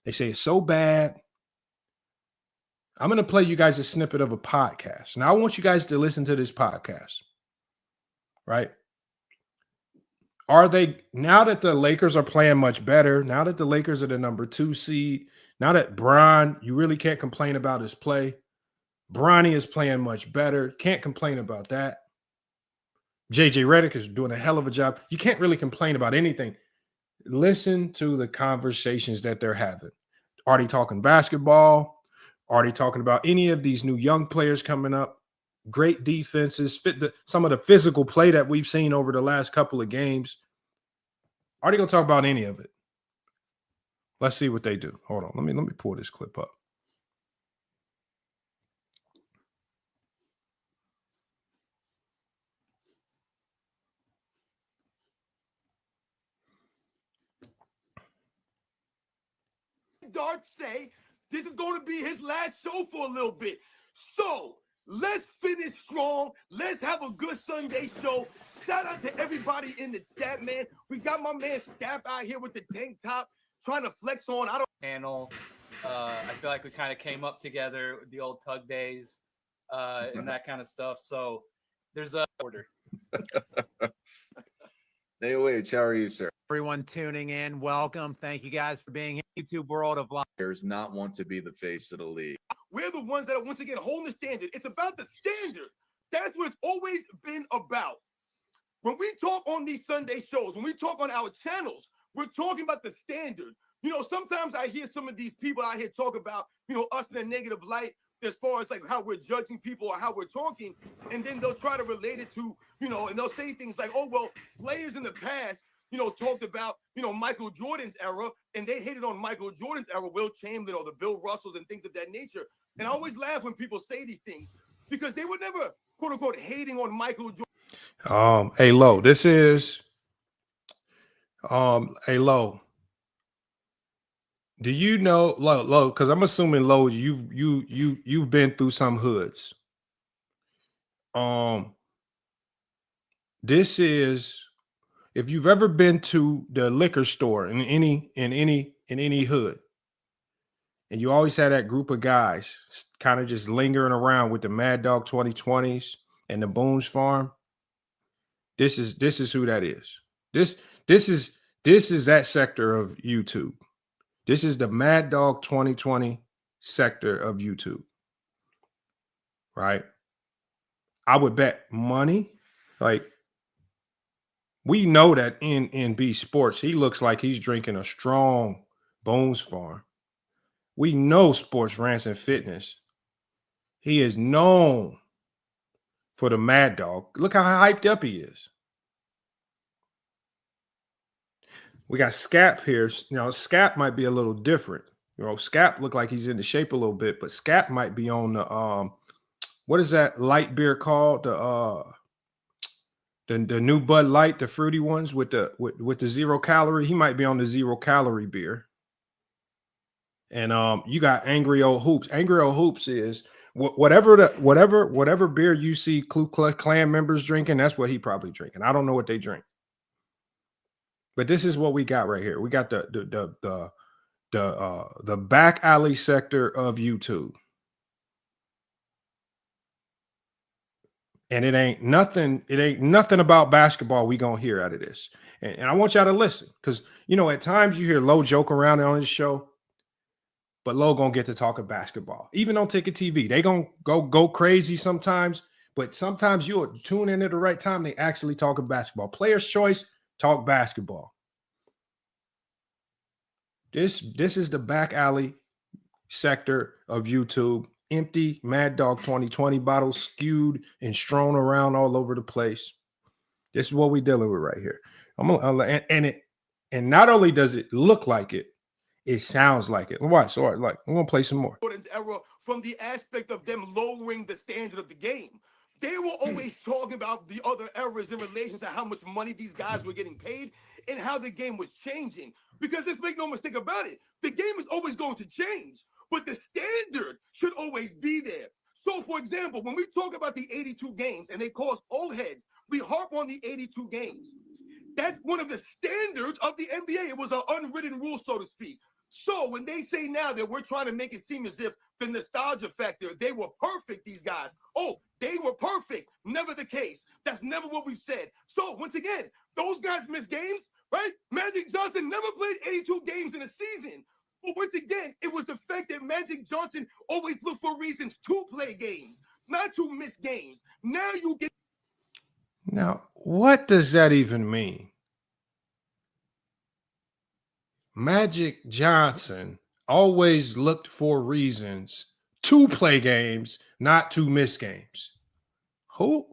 They say it's so bad. I'm going to play you guys a snippet of a podcast. Now, I want you guys to listen to this podcast, right? Are they, now that the Lakers are playing much better, now that the Lakers are the number 2 seed, now that Bron, you really can't complain about his play. Bronny is playing much better. Can't complain about that. JJ Redick is doing a hell of a job. You can't really complain about anything. Listen to the conversations that they're having. Are they talking basketball? Are they talking about any of these new young players coming up? Great defenses, some of the physical play that we've seen over the last couple of games. Are they going to talk about any of it? Let's see what they do. Hold on. Let me pull this clip up. Dart say this is going to be his last show for a little bit. So let's finish strong. Let's have a good Sunday show. Shout out to everybody in the chat, man. We got my man Skap out here with the tank top trying to flex on. Panel. I feel like we kind of came up together with the old Tug days and that kind of stuff. So there's a order. Hey, wait, how are you, sir? Everyone tuning in, welcome. Thank you guys for being here. YouTube world of life. Does not want to be the face of the league. We're the ones that are once again holding the standard. It's about the standard. That's what it's always been about. When we talk on these Sunday shows, when we talk on our channels, we're talking about the standard. You know, sometimes I hear some of these people out here talk about, you know, us in a negative light as far as like how we're judging people or how we're talking. And then they'll try to relate it to, you know, and they'll say things like, oh, well, players in the past, you know, talked about, you know, Michael Jordan's era, and they hated on Michael Jordan's era, Will Chamberlain or the Bill Russells and things of that nature. And I always laugh when people say these things because they were never, quote unquote, hating on Michael Jordan. Hey, Lo, this is, hey, Lo, do you know, Lo, because I'm assuming, Lo, you've been through some hoods. This is, if you've ever been to the liquor store in any hood, and you always had that group of guys kind of just lingering around with the Mad Dog 2020s and the Boone's Farm, this is who that is. This is that sector of YouTube. This is the Mad Dog 2020 sector of YouTube. Right? I would bet money, like, we know that in B Sports, he looks like he's drinking a strong Boone's Farm. We know Sports Rants and Fitness. He is known for the Mad Dog. Look how hyped up he is. We got Skap here. You know, Skap might be a little different. You know, Skap look like he's in the shape a little bit, but Skap might be on the what is that light beer called? The new Bud Light, the fruity ones with the 0 calorie. He might be on the 0 calorie beer. And you got Angry Old Hoops. Angry Old Hoops is Whatever beer you see Ku Klux Klan members drinking, that's what he probably drinking. I don't know what they drink, but this is what we got right here. We got the back alley sector of YouTube, and it ain't nothing. It ain't nothing about basketball we gonna hear out of this. And I want y'all to listen, because at times you hear Lo joke around on his show. But Lo gonna get to talking basketball. Even on Ticket TV, they gonna go crazy sometimes. But sometimes you'll tune in at the right time. They actually talking basketball. Player's choice, talk basketball. This is the back alley sector of YouTube. Empty Mad Dog 2020 bottles skewed and strewn around all over the place. This is what we dealing with right here. And not only does it look like it, it sounds like it. Watch, so I'm gonna play some more. Era from the aspect of them lowering the standard of the game. They were always talking about the other eras in relation to how much money these guys were getting paid and how the game was changing. Because let's make no mistake about it, the game is always going to change, but the standard should always be there. So, for example, when we talk about the 82 games and they cause old heads, we harp on the 82 games. That's one of the standards of the NBA. It was an unwritten rule, so to speak. So when they say now that we're trying to make it seem as if the nostalgia factor, they were perfect, these guys. Oh, they were perfect. Never the case. That's never what we've said. So once again, those guys miss games, right? Magic Johnson never played 82 games in a season. But once again, it was the fact that Magic Johnson always looked for reasons to play games, not to miss games. Now, what does that even mean? Magic Johnson always looked for reasons to play games, not to miss games. What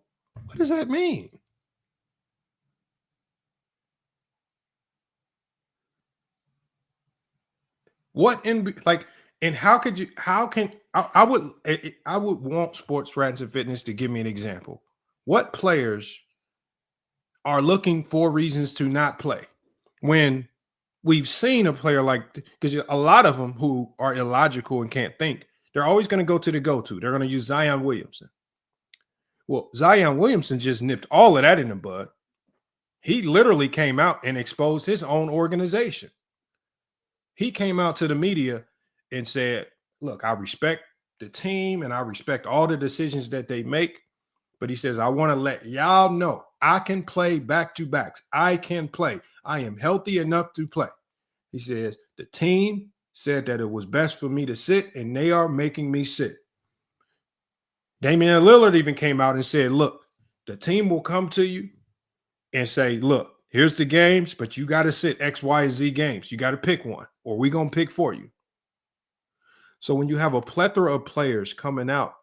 does that mean? I would want Sports Rants and Fitness to give me an example. What players are looking for reasons to not play when we've seen a player because a lot of them who are illogical and can't think, they're always going to go to the go-to. They're going to use Zion Williamson. Well, Zion Williamson just nipped all of that in the bud. He literally came out and exposed his own organization. He came out to the media and said, look, I respect the team and I respect all the decisions that they make. But he says, I want to let y'all know I can play back-to-backs. I can play. I am healthy enough to play. He says, the team said that it was best for me to sit, and they are making me sit. Damian Lillard even came out and said, look, the team will come to you and say, look, here's the games, but you got to sit X, Y, and Z games. You got to pick one, or we're going to pick for you. So when you have a plethora of players coming out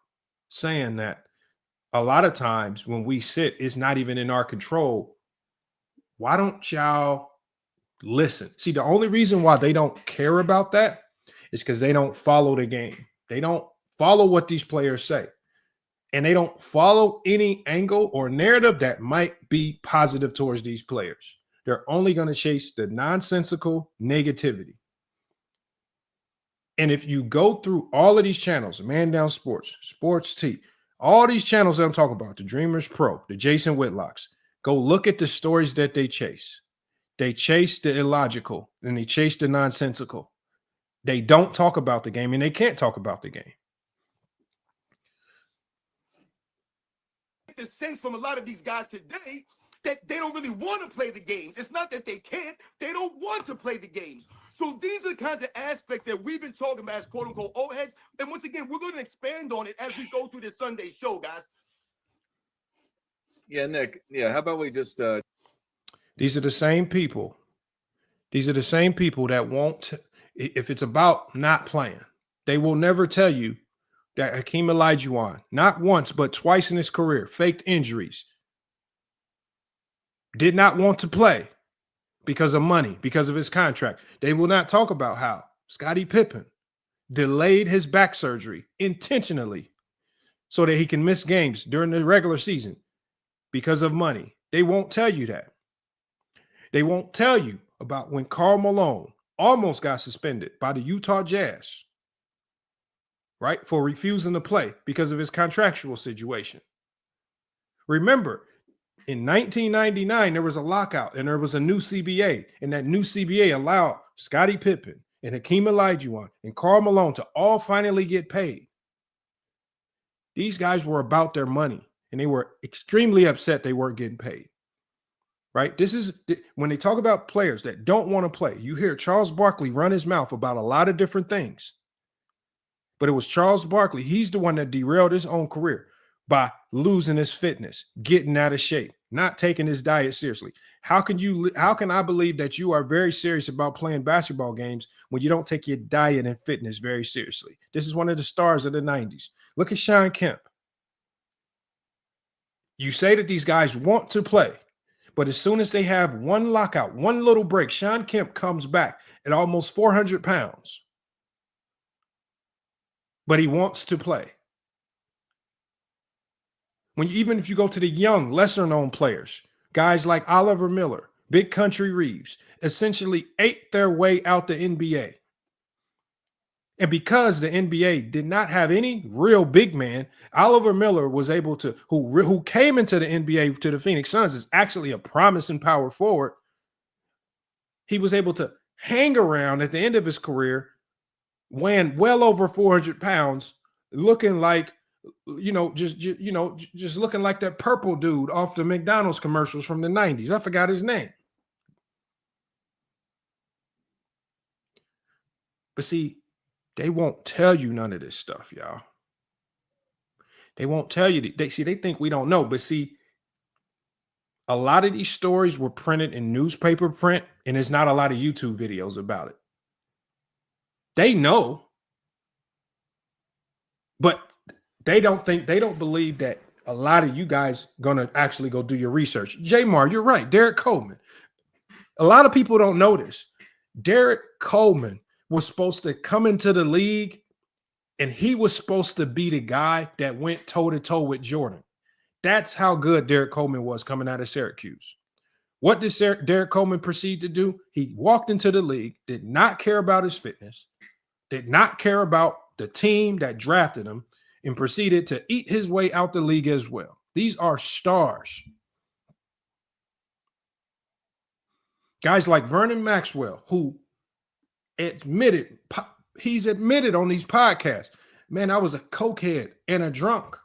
saying that, a lot of times when we sit, it's not even in our control. Why don't y'all listen? See, the only reason why they don't care about that is because they don't follow the game. They don't follow what these players say. And they don't follow any angle or narrative that might be positive towards these players. They're only going to chase the nonsensical negativity. And if you go through all of these channels, Man Down Sports, Sports T, all these channels that I'm talking about, the Dreamers Pro, the Jason Whitlocks, go look at the stories that they chase. They chase the illogical and they chase the nonsensical. They don't talk about the game and they can't talk about the game. The sense from a lot of these guys today that they don't really want to play the games. It's not that they can't, they don't want to play the games. So these are the kinds of aspects that we've been talking about as quote-unquote old heads. And once again, we're going to expand on it as we go through this Sunday show, guys. Yeah, Nick. Yeah, how about we just These are the same people. These are the same people that won't, if it's about not playing, they will never tell you that Hakeem Olajuwon, not once, but twice in his career, faked injuries, did not want to play because of money, because of his contract. They will not talk about how Scottie Pippen delayed his back surgery intentionally so that he can miss games during the regular season because of money. They won't tell you that. They won't tell you about when Karl Malone almost got suspended by the Utah Jazz, right, for refusing to play because of his contractual situation. Remember, in 1999, there was a lockout and there was a new CBA, and that new CBA allowed Scottie Pippen and Hakeem Olajuwon and Karl Malone to all finally get paid. These guys were about their money, and they were extremely upset they weren't getting paid, right? This is when they talk about players that don't want to play. You hear Charles Barkley run his mouth about a lot of different things, but it was Charles Barkley. He's the one that derailed his own career by losing his fitness, getting out of shape, not taking his diet seriously. How can I believe that you are very serious about playing basketball games when you don't take your diet and fitness very seriously? This is one of the stars of the 90s. Look at Shawn Kemp. You say that these guys want to play, but as soon as they have one lockout, one little break, Shawn Kemp comes back at almost 400 pounds. But he wants to play. Even if you go to the young, lesser-known players, guys like Oliver Miller, Big Country Reaves, essentially ate their way out the NBA. And because the NBA did not have any real big man, Oliver Miller was able to, who came into the NBA to the Phoenix Suns, is actually a promising power forward. He was able to hang around at the end of his career, weighing well over 400 pounds, looking like, just looking like that purple dude off the McDonald's commercials from the 90s. I forgot his name. But see, they won't tell you none of this stuff, y'all. They won't tell you. They think we don't know. But see, a lot of these stories were printed in newspaper print, and there's not a lot of YouTube videos about it. They know, but they don't believe that a lot of you guys gonna actually go do your research. Jamar, you're right. Derek Coleman. A lot of people don't know this. Derek Coleman was supposed to come into the league, and he was supposed to be the guy that went toe-to-toe with Jordan. That's how good Derek Coleman was coming out of Syracuse. What did Derek Coleman proceed to do? He walked into the league, did not care about his fitness, did not care about the team that drafted him, and proceeded to eat his way out the league as well. These are stars. Guys like Vernon Maxwell, who he's admitted on these podcasts, man, I was a cokehead and a drunk.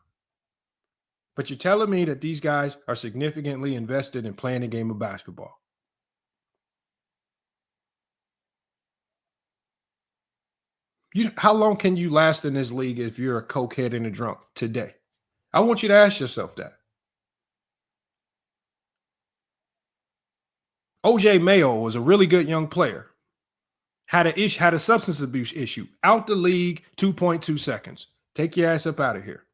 But you're telling me that these guys are significantly invested in playing the game of basketball. How long can you last in this league if you're a cokehead and a drunk today? I want you to ask yourself that. OJ Mayo was a really good young player. Had a substance abuse issue. Out the league, 2.2 seconds. Take your ass up out of here.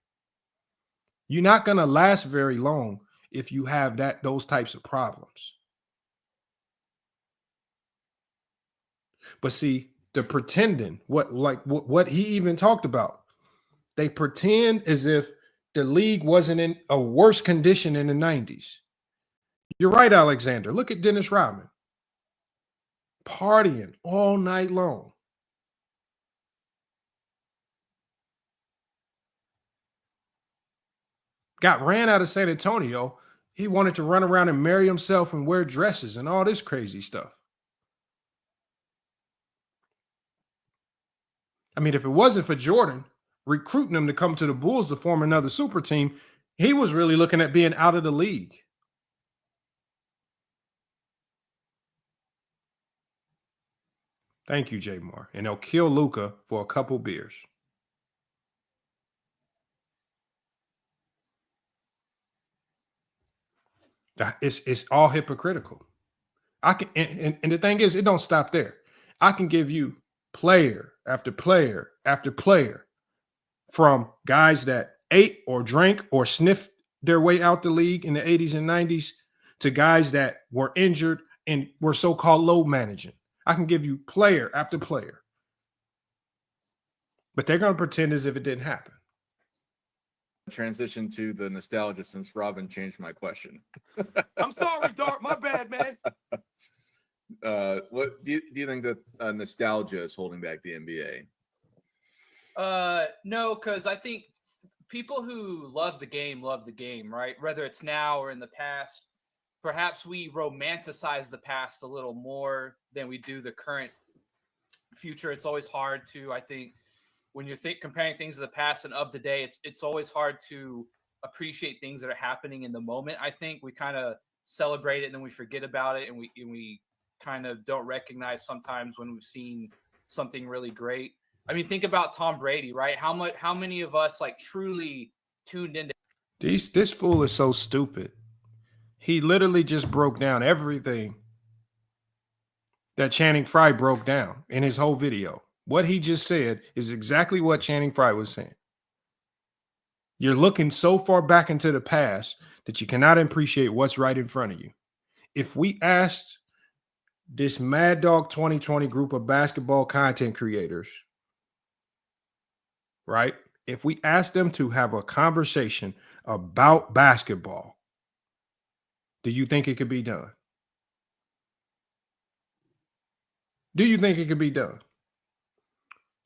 You're not going to last very long if you have those types of problems. But see, the pretending, what he even talked about, they pretend as if the league wasn't in a worse condition in the 90s. You're right, Alexander. Look at Dennis Rodman. Partying all night long. Got ran out of San Antonio. He wanted to run around and marry himself and wear dresses and all this crazy stuff. I mean, if it wasn't for Jordan recruiting him to come to the Bulls to form another super team, he was really looking at being out of the league. Thank you, Jay Moore. And they'll kill Luka for a couple beers. It's all hypocritical. And the thing is, it don't stop there. I can give you player after player after player from guys that ate or drank or sniffed their way out the league in the 80s and 90s to guys that were injured and were so-called load managing. I can give you player after player. But they're going to pretend as if it didn't happen. Transition to the nostalgia since Robin changed my question. I'm sorry, Dart. My bad, man. What do you think that nostalgia is holding back the NBA? No, because I think people who love the game, right? Whether it's now or in the past, perhaps we romanticize the past a little more than we do the current future. It's always hard to, I think, when you're comparing things to the past and of the day, it's always hard to appreciate things that are happening in the moment. I think we kind of celebrate it and then we forget about it, and we kind of don't recognize sometimes when we've seen something really great. I mean, think about Tom Brady, right? How many of us like truly tuned into This fool is so stupid. He literally just broke down everything that Channing Frye broke down in his whole video. What he just said is exactly what Channing Frye was saying. You're looking so far back into the past that you cannot appreciate what's right in front of you. If we asked this Mad Dog 2020 group of basketball content creators, right? If we asked them to have a conversation about basketball, do you think it could be done? Do you think it could be done?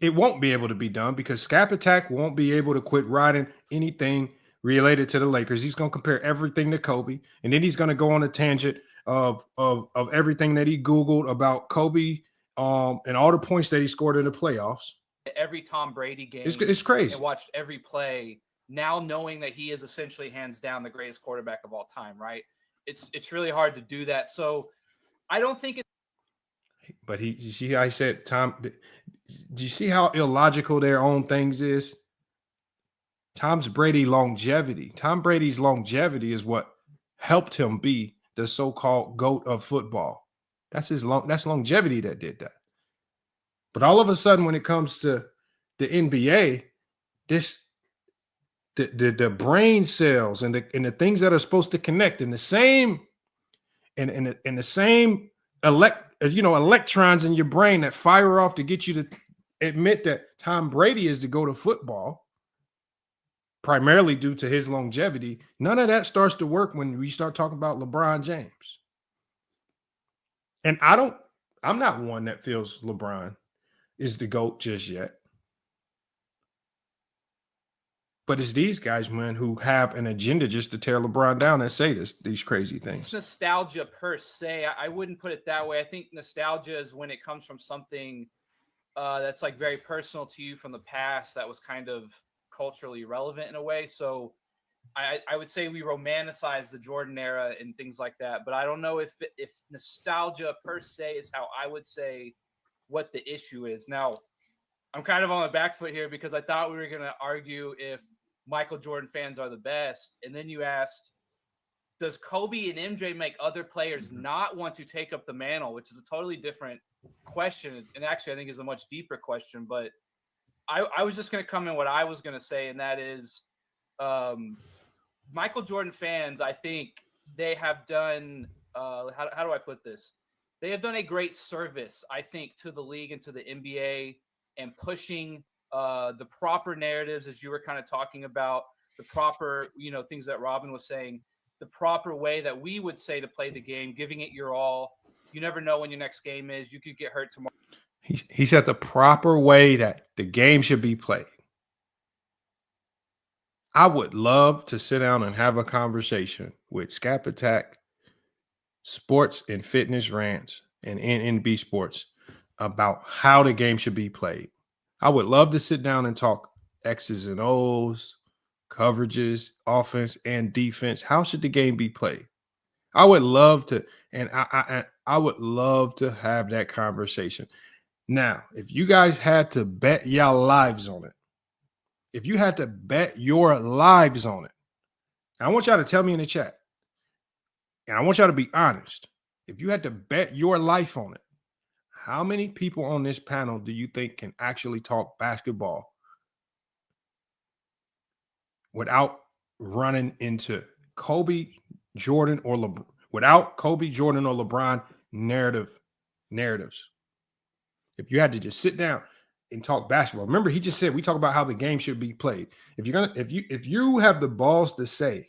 It won't be able to be done because Skap Attack won't be able to quit writing anything related to the Lakers. He's going to compare everything to Kobe, and then he's going to go on a tangent of everything that he Googled about Kobe and all the points that he scored in the playoffs. every Tom Brady game. It's crazy. And watched every play, now knowing that he is essentially hands down the greatest quarterback of all time, right? It's really hard to do that. So I don't think it's. But you see how I said, Tom, do you see how illogical their own things is? Tom Brady's longevity is what helped him be the so-called GOAT of football. That's longevity that did that. But all of a sudden, when it comes to the NBA, the brain cells and the things that are supposed to connect in the same electrons in your brain that fire off to get you to admit that Tom Brady is the GOAT of football, primarily due to his longevity. None of that starts to work when we start talking about LeBron James. And I'm not one that feels LeBron is the GOAT just yet. But it's these guys, man, who have an agenda just to tear LeBron down and say these crazy things. It's nostalgia per se. I wouldn't put it that way. I think nostalgia is when it comes from something that's like very personal to you from the past that was kind of culturally relevant in a way. So I would say we romanticize the Jordan era and things like that. But I don't know if nostalgia per se is how I would say what the issue is. Now, I'm kind of on the back foot here because I thought we were going to argue if Michael Jordan fans are the best. And then you asked, does Kobe and MJ make other players not want to take up the mantle, which is a totally different question. And actually, I think is a much deeper question. But I was just going to come in what I was going to say, and that is Michael Jordan fans, I think they have done, how do I put this? They have done a great service, I think, to the league and to the NBA and pushing the proper narratives, as you were kind of talking about, the proper, things that Robin was saying, the proper way that we would say to play the game, giving it your all. You never know when your next game is. You could get hurt tomorrow. He said the proper way that the game should be played. I would love to sit down and have a conversation with Skap Attack, Sports and Fitness Rants, and NNB Sports about how the game should be played. I would love to sit down and talk X's and O's, coverages, offense and defense. How should the game be played? I would love to, and I would love to have that conversation. Now, if you guys had to bet y'all lives on it, if you had to bet your lives on it, I want y'all to tell me in the chat, and I want y'all to be honest. If you had to bet your life on it, how many people on this panel do you think can actually talk basketball without running into Kobe, Jordan, or LeBron, without Kobe, Jordan, or LeBron narratives? If you had to just sit down and talk basketball, remember he just said we talk about how the game should be played. If you have the balls to say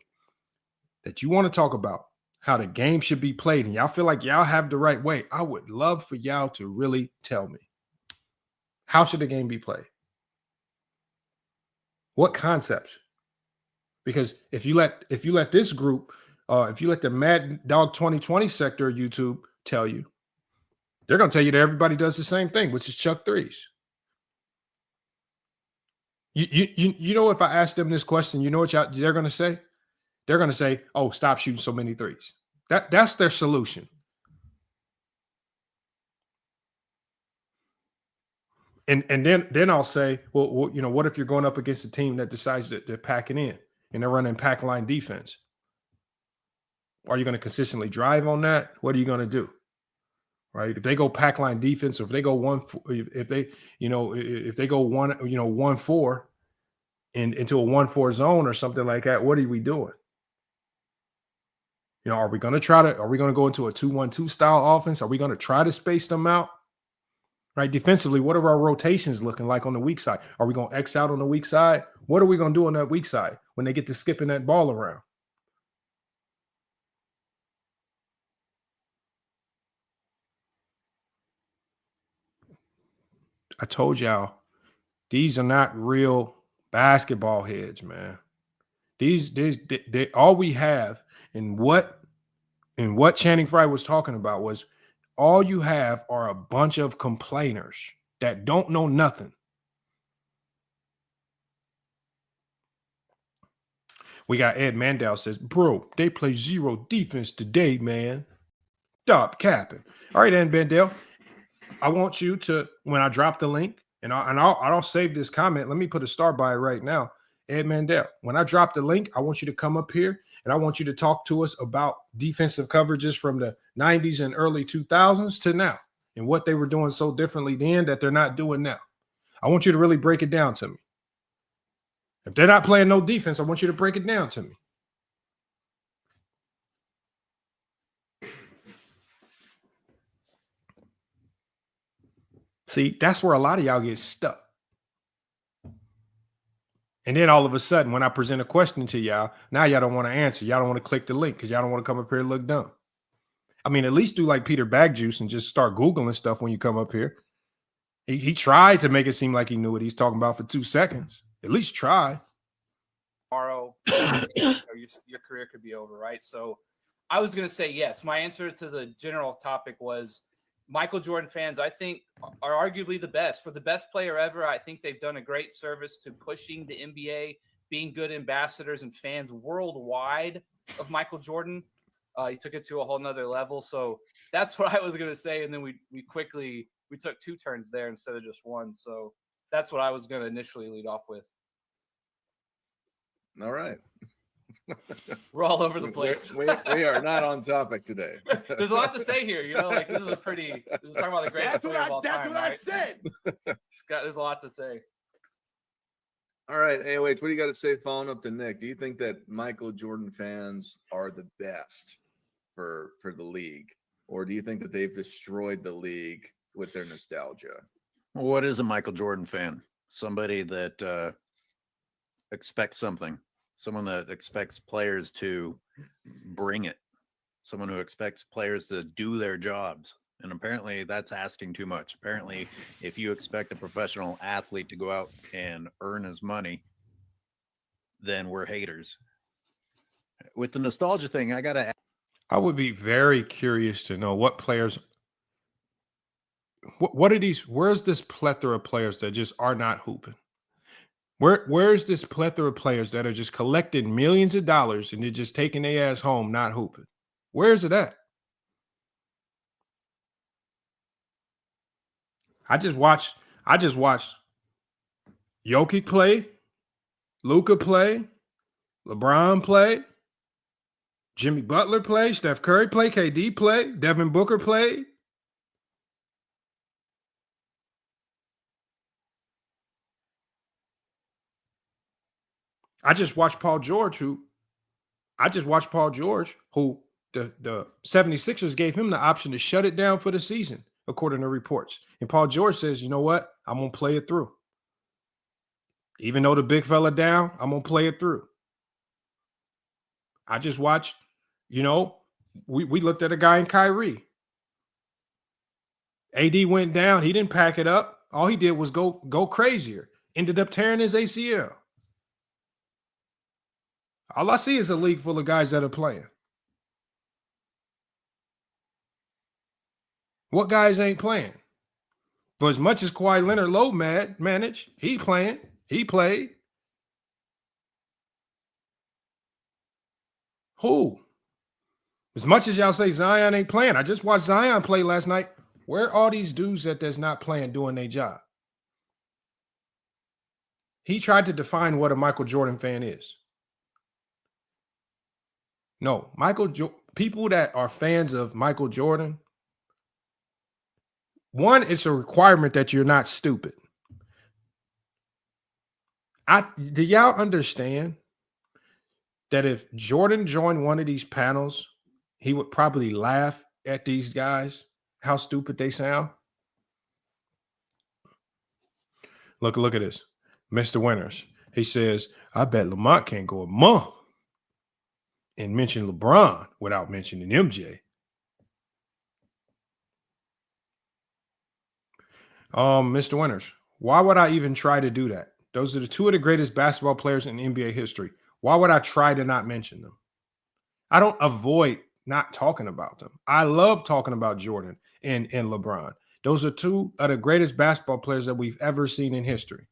that you want to talk about how the game should be played and y'all feel like y'all have the right way, I would love for y'all to really tell me, how should the game be played? What concepts? Because if you let this group, if you let the Mad Dog 2020 sector of YouTube tell you, they're going to tell you that everybody does the same thing, which is chuck threes. You know, if I ask them this question, you know what they're going to say? They're going to say, "Oh, stop shooting so many threes." That's their solution. And then I'll say, well, you know, what if you're going up against a team that decides that they're packing in and they're running pack line defense? Are you going to consistently drive on that? What are you going to do? Right? If they go pack line defense, or if they go 1-4 into a 1-4 zone or something like that, what are we doing? You know, are we going to go into a 2-1-2 style offense? Are we going to try to space them out? Right? Defensively, what are our rotations looking like on the weak side? Are we going to X out on the weak side? What are we going to do on that weak side when they get to skipping that ball around? I told y'all, these are not real basketball heads, man. They all we have, and what Channing Frye was talking about was, all you have are a bunch of complainers that don't know nothing. We got Ed Mandel says, "Bro, they play zero defense today, man. Stop capping." All right, Ed Mandel, I want you to, when I drop the link, and I'll save this comment. Let me put a star by it right now. Ed Mandel, when I drop the link, I want you to come up here and I want you to talk to us about defensive coverages from the 90s and early 2000s to now, and what they were doing so differently then that they're not doing now. I want you to really break it down to me. If they're not playing no defense, I want you to break it down to me. See, that's where a lot of y'all get stuck. And then all of a sudden, when I present a question to y'all, now y'all don't want to answer. Y'all don't want to click the link because y'all don't want to come up here and look dumb. I mean, at least do like Peter Bagjuice and just start Googling stuff when you come up here. He tried to make it seem like he knew what he's talking about for 2 seconds. At least try. Tomorrow, your career could be over, right? So I was going to say yes. My answer to the general topic was Michael Jordan fans, I think, are arguably the best. For the best player ever, I think they've done a great service to pushing the NBA, being good ambassadors and fans worldwide of Michael Jordan. He took it to a whole nother level. So that's what I was going to say. And then we took 2 turns there instead of just 1. So that's what I was going to initially lead off with. All right. We're all over the place. We are not on topic today. There's a lot to say here, you know. Like this is talking about the greatest player of all time. That's what I said. There's a lot to say. All right, AOH, what do you got to say following up to Nick? Do you think that Michael Jordan fans are the best for the league, or do you think that they've destroyed the league with their nostalgia? What is a Michael Jordan fan? Somebody that expects something. Someone that expects players to bring it. Someone who expects players to do their jobs. And apparently that's asking too much. Apparently, if you expect a professional athlete to go out and earn his money, then we're haters. With the nostalgia thing, I would be very curious to know what players, what are these, where's this plethora of players that just are not hooping? Where's this plethora of players that are just collecting millions of dollars and they're just taking their ass home, not hooping? Where's it at? I just watched Jokic play, Luka play, LeBron play, Jimmy Butler play, Steph Curry play, KD play, Devin Booker play. I just watched Paul George, who the 76ers gave him the option to shut it down for the season, according to reports. And Paul George says, you know what? I'm going to play it through. Even though the big fella down, I'm going to play it through. I just watched, we looked at a guy in Kyrie. AD went down. He didn't pack it up. All he did was go crazier. Ended up tearing his ACL. All I see is a league full of guys that are playing. What guys ain't playing? For as much as Kawhi Leonard low managed, he playing. He played. Who? As much as y'all say Zion ain't playing, I just watched Zion play last night. Where are these dudes that's not playing doing their job? He tried to define what a Michael Jordan fan is. No, people that are fans of Michael Jordan, one, it's a requirement that you're not stupid. Do y'all understand that if Jordan joined one of these panels, he would probably laugh at these guys, how stupid they sound? Look at this. Mr. Winters. He says, I bet Lamont can't go a month and mention LeBron without mentioning MJ. Mr. Winters, why would I even try to do that? Those are the two of the greatest basketball players in NBA history. Why would I try to not mention them? I don't avoid not talking about them. I love talking about Jordan and LeBron. Those are two of the greatest basketball players that we've ever seen in history.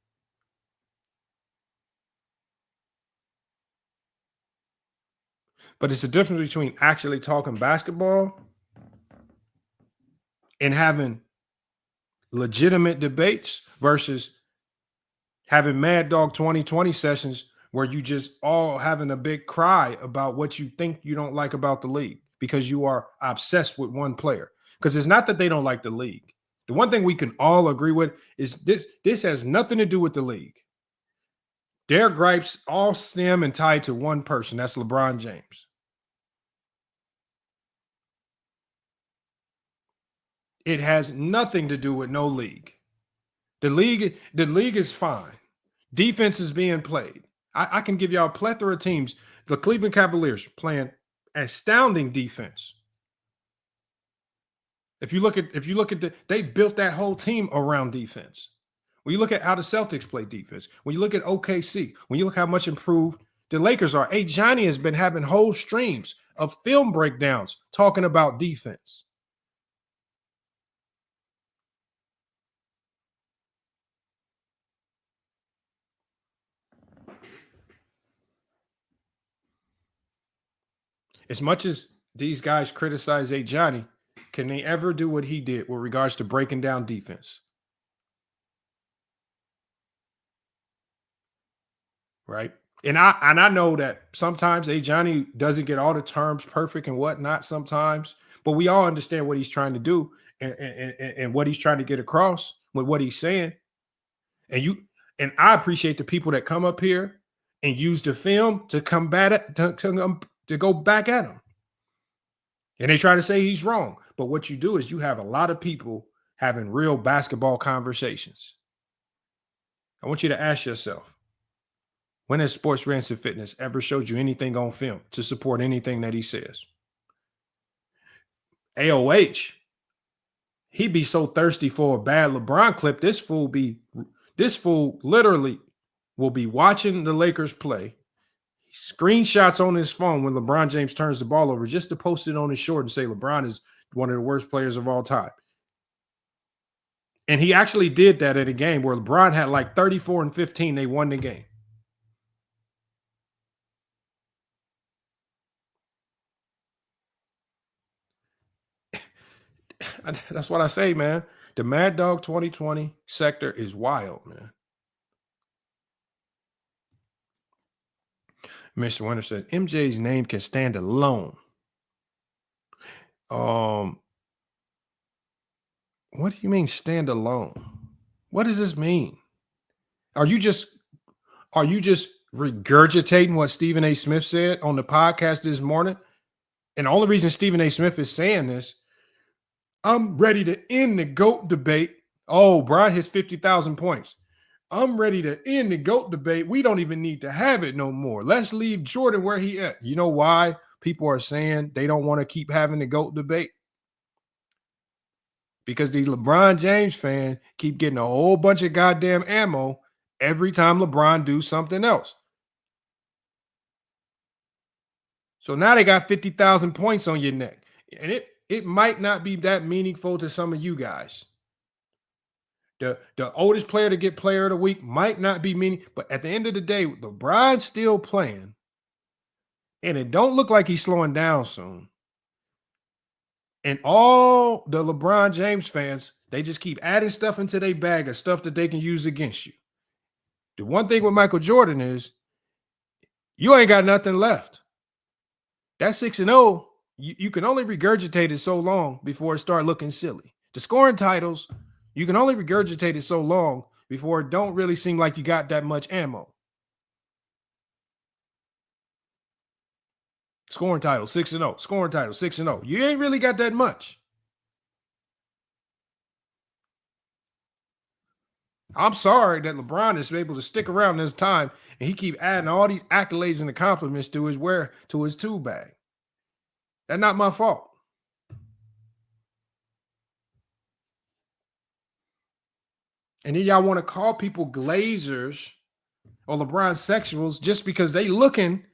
But it's the difference between actually talking basketball and having legitimate debates versus having Mad Dog 2020 sessions where you just all having a big cry about what you think you don't like about the league because you are obsessed with one player. Because it's not that they don't like the league. The one thing we can all agree with is this has nothing to do with the league. Their gripes all stem and tied to one person. That's LeBron James. It has nothing to do with no league. The league is fine. Defense is being played. I can give y'all a plethora of teams. The Cleveland Cavaliers playing astounding defense. If you look at they built that whole team around defense. When you look at how the Celtics play defense, when you look at OKC, when you look how much improved the Lakers are, Johnny has been having whole streams of film breakdowns talking about defense. As much as these guys criticize Johnny, can they ever do what he did with regards to breaking down defense? Right? And I know that sometimes Johnny doesn't get all the terms perfect and whatnot sometimes, but we all understand what he's trying to do and what he's trying to get across with what he's saying. And I appreciate the people that come up here and use the film to combat it, to go back at him. And they try to say he's wrong. But what you do is you have a lot of people having real basketball conversations. I want you to ask yourself, when has Sports Rants and Fitness ever showed you anything on film to support anything that he says? AOH, he'd be so thirsty for a bad LeBron clip. This fool literally will be watching the Lakers play. Screenshots on his phone when LeBron James turns the ball over just to post it on his short and say LeBron is one of the worst players of all time. And he actually did that at a game where LeBron had like 34 and 15. They won the game. That's what I say, man. The Mad Dog 2020 sector is wild, man. Mr. Winter said MJ's name can stand alone. What do you mean stand alone? What does this mean? Are you just regurgitating what Stephen A. Smith said on the podcast this morning? And the only reason Stephen A. Smith is saying this, I'm ready to end the GOAT debate. Oh, Bryant has 50,000 points. I'm ready to end the GOAT debate. We don't even need to have it no more. Let's leave Jordan where he at. You know why people are saying they don't want to keep having the GOAT debate? Because these LeBron James fans keep getting a whole bunch of goddamn ammo every time LeBron do something else. So now they got 50,000 points on your neck. And it might not be that meaningful to some of you guys. The oldest player to get player of the week might not be meaning, but at the end of the day, LeBron's still playing. And it don't look like he's slowing down soon. And all the LeBron James fans, they just keep adding stuff into their bag of stuff that they can use against you. The one thing with Michael Jordan is you ain't got nothing left. That 6-0, you can only regurgitate it so long before it start looking silly. The scoring titles, you can only regurgitate it so long before it don't really seem like you got that much ammo. Scoring title, 6-0. Scoring title, 6-0. You ain't really got that much. I'm sorry that LeBron is able to stick around this time and he keep adding all these accolades and accomplishments to his tool bag. That's not my fault. And then y'all want to call people Glazers or LeBron sexuals just because they looking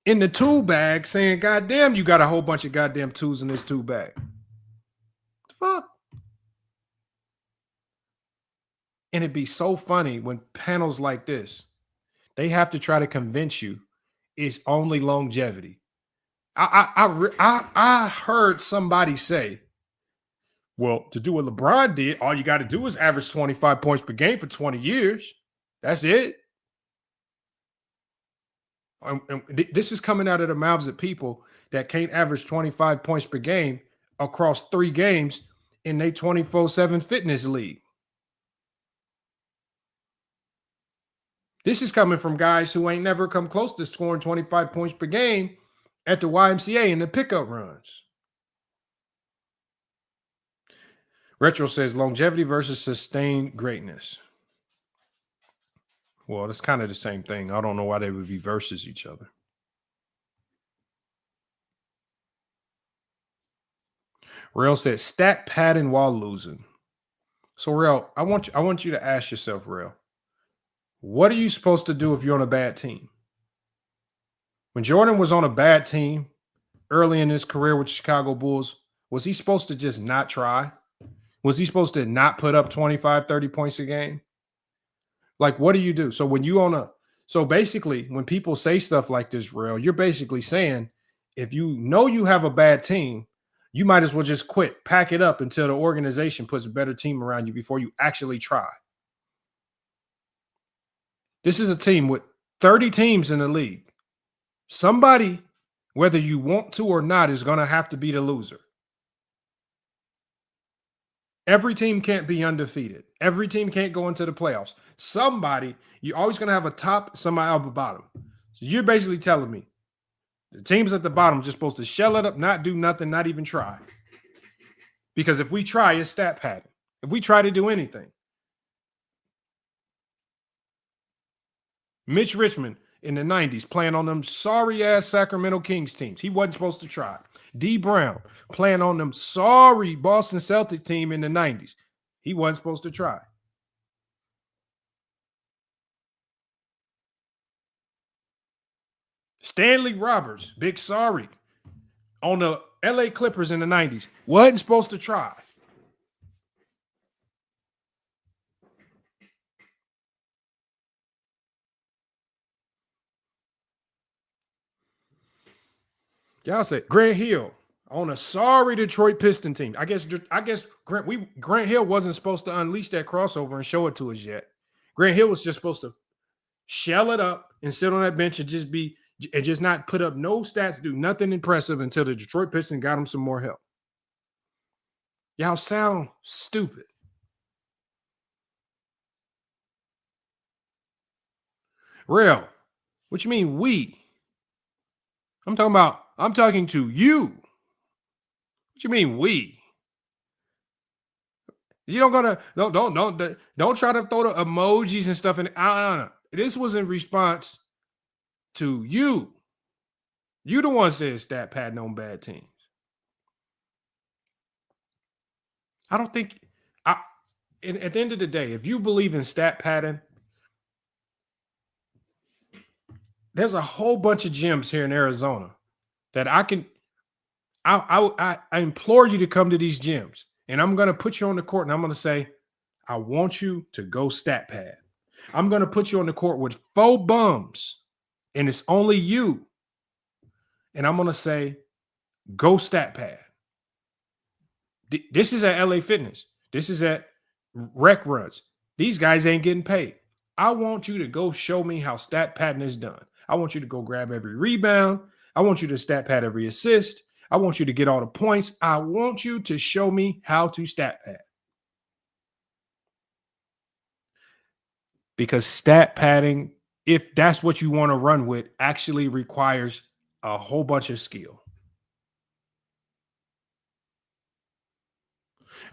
in the tool bag saying, God damn, you got a whole bunch of goddamn tools in this tool bag. What the fuck? And it'd be so funny when panels like this, they have to try to convince you it's only longevity. I heard somebody say, well, to do what LeBron did, all you got to do is average 25 points per game for 20 years. That's it. And this is coming out of the mouths of people that can't average 25 points per game across 3 games in their 24/7 fitness league. This is coming from guys who ain't never come close to scoring 25 points per game at the YMCA in the pickup runs. Retro says longevity versus sustained greatness. Well, that's kind of the same thing. I don't know why they would be versus each other. Rail said stat padding while losing. So Rail, I want you to ask yourself, Rail, what are you supposed to do if you're on a bad team? When Jordan was on a bad team early in his career with the Chicago Bulls, was he supposed to just not try? Was he supposed to not put up 25, 30 points a game? Like, what do you do? So so basically, when people say stuff like this, Rail, you're basically saying, if you know you have a bad team, you might as well just quit, pack it up until the organization puts a better team around you before you actually try. This is a team with 30 teams in the league. Somebody, whether you want to or not, is going to have to be the loser. Every team can't be undefeated. Every team can't go into the playoffs. Somebody, you're always going to have a top, somebody at the bottom. So you're basically telling me the teams at the bottom are just supposed to shell it up, not do nothing, not even try. Because if we try, it's stat padding. If we try to do anything. Mitch Richmond in the 90s playing on them sorry-ass Sacramento Kings teams. He wasn't supposed to try. D. Brown playing on them sorry Boston Celtics team in the 90s. He wasn't supposed to try. Stanley Roberts, big sorry, on the LA Clippers in the 90s. Wasn't supposed to try. Y'all said Grant Hill on a sorry Detroit Piston team. I guess Grant Hill wasn't supposed to unleash that crossover and show it to us yet. Grant Hill was just supposed to shell it up and sit on that bench and just not put up no stats, do nothing impressive until the Detroit Pistons got him some more help. Y'all sound stupid. Real, what you mean we? I'm talking to you. What you mean we? You don't try to throw the emojis and stuff in. No. This was in response to you. You the one said stat padding on bad teams. I don't think at the end of the day, if you believe in stat padding, there's a whole bunch of gyms here in Arizona that I implore you to come to these gyms, and I'm going to put you on the court, and I'm going to say, I want you to go stat pad. I'm going to put you on the court with 4 bums, and it's only you. And I'm going to say, go stat pad. This is at LA Fitness. This is at Rec Runs. These guys ain't getting paid. I want you to go show me how stat padding is done. I want you to go grab every rebound. I want you to stat pad every assist. I want you to get all the points. I want you to show me how to stat pad. Because stat padding, if that's what you want to run with, actually requires a whole bunch of skill.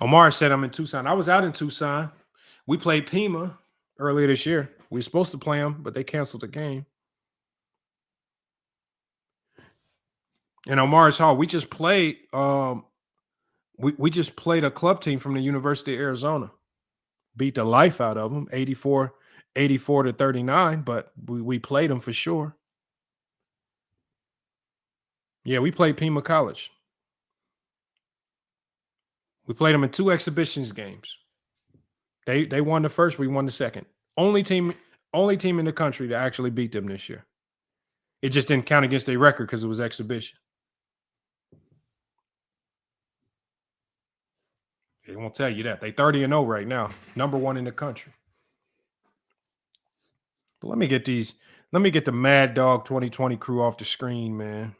Omar said, I'm in Tucson. I was out in Tucson. We played Pima earlier this year. We were supposed to play them, but they canceled the game. And Omar's Hall, we just played we just played a club team from the University of Arizona. Beat the life out of them, 84-39, but we played them for sure. Yeah, we played Pima College. We played them in 2 exhibitions games. They won the first, we won the second. Only team in the country to actually beat them this year. It just didn't count against their record because it was exhibition. They won't tell you that. They 30-0 right now, number 1 in the country. But let me get the Mad Dog 2020 crew off the screen, man.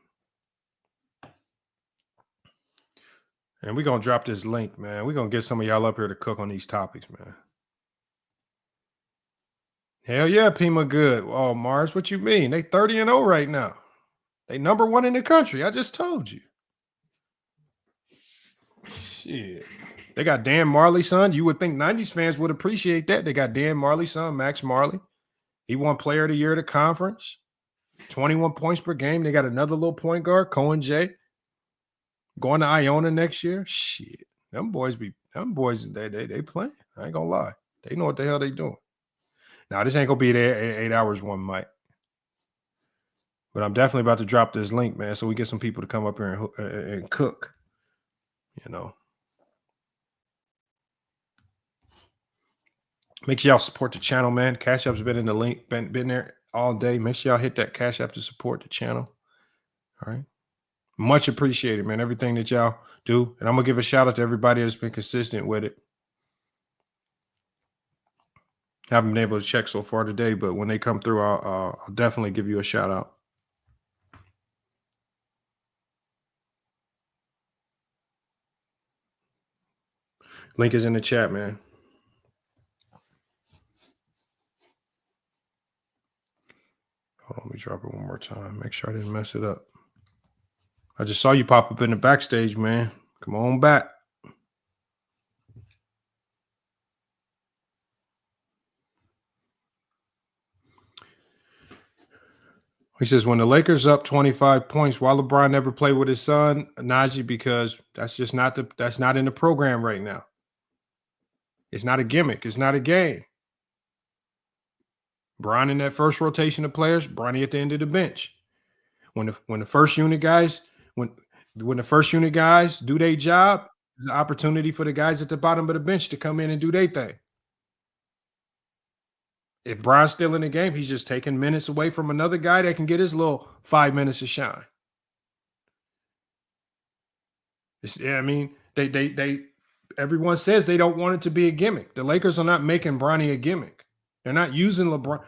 And we're going to drop this link, man. We're going to get some of y'all up here to cook on these topics, man. Hell yeah, Pima good. Oh, Mars, what you mean? They 30-0 right now. They number 1 in the country. I just told you. Shit. They got Dan Marley's son. You would think 90s fans would appreciate that. They got Dan Marley's son, Max Marley. He won Player of the Year at the conference. 21 points per game. They got another little point guard, Cohen J. Going to Iona next year. Shit. Them boys, they playing. I ain't gonna lie. They know what the hell they doing. Now, this ain't gonna be there 8 hours one mic. But I'm definitely about to drop this link, man, so we get some people to come up here and cook. You know. Make sure y'all support the channel, man. Cash App's been in the link, been there all day. Make sure y'all hit that Cash App to support the channel. All right. Much appreciated, man. Everything that y'all do. And I'm going to give a shout out to everybody that's been consistent with it. Haven't been able to check so far today, but when they come through, I'll definitely give you a shout out. Link is in the chat, man. Hold on, let me drop it one more time. Make sure I didn't mess it up. I just saw you pop up in the backstage, man. Come on back. He says, when the Lakers up 25 points, why LeBron never played with his son, Najee, because that's not in the program right now. It's not a gimmick. It's not a game. Bron in that first rotation of players, Bronny at the end of the bench. When the first unit guys, when the first unit guys do their job, there's an opportunity for the guys at the bottom of the bench to come in and do their thing. If Bron's still in the game, he's just taking minutes away from another guy that can get his little 5 minutes to shine. I mean, they everyone says they don't want it to be a gimmick. The Lakers are not making Bronny a gimmick. They're not using LeBron.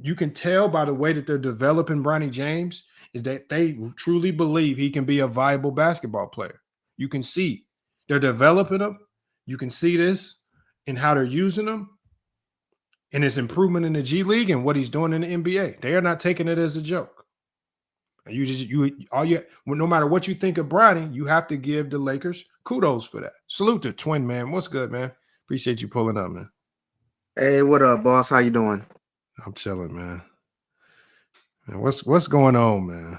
You can tell by the way that they're developing Bronny James is that they truly believe he can be a viable basketball player. You can see they're developing him. You can see this in how they're using him and his improvement in the G League and what he's doing in the NBA. They are not taking it as a joke. No matter what you think of Bronny, you have to give the Lakers kudos for that. Salute to Twin Man. What's good, man? Appreciate you pulling up, man. Hey, what up, boss? How you doing? I'm chilling, man. What's going on, man?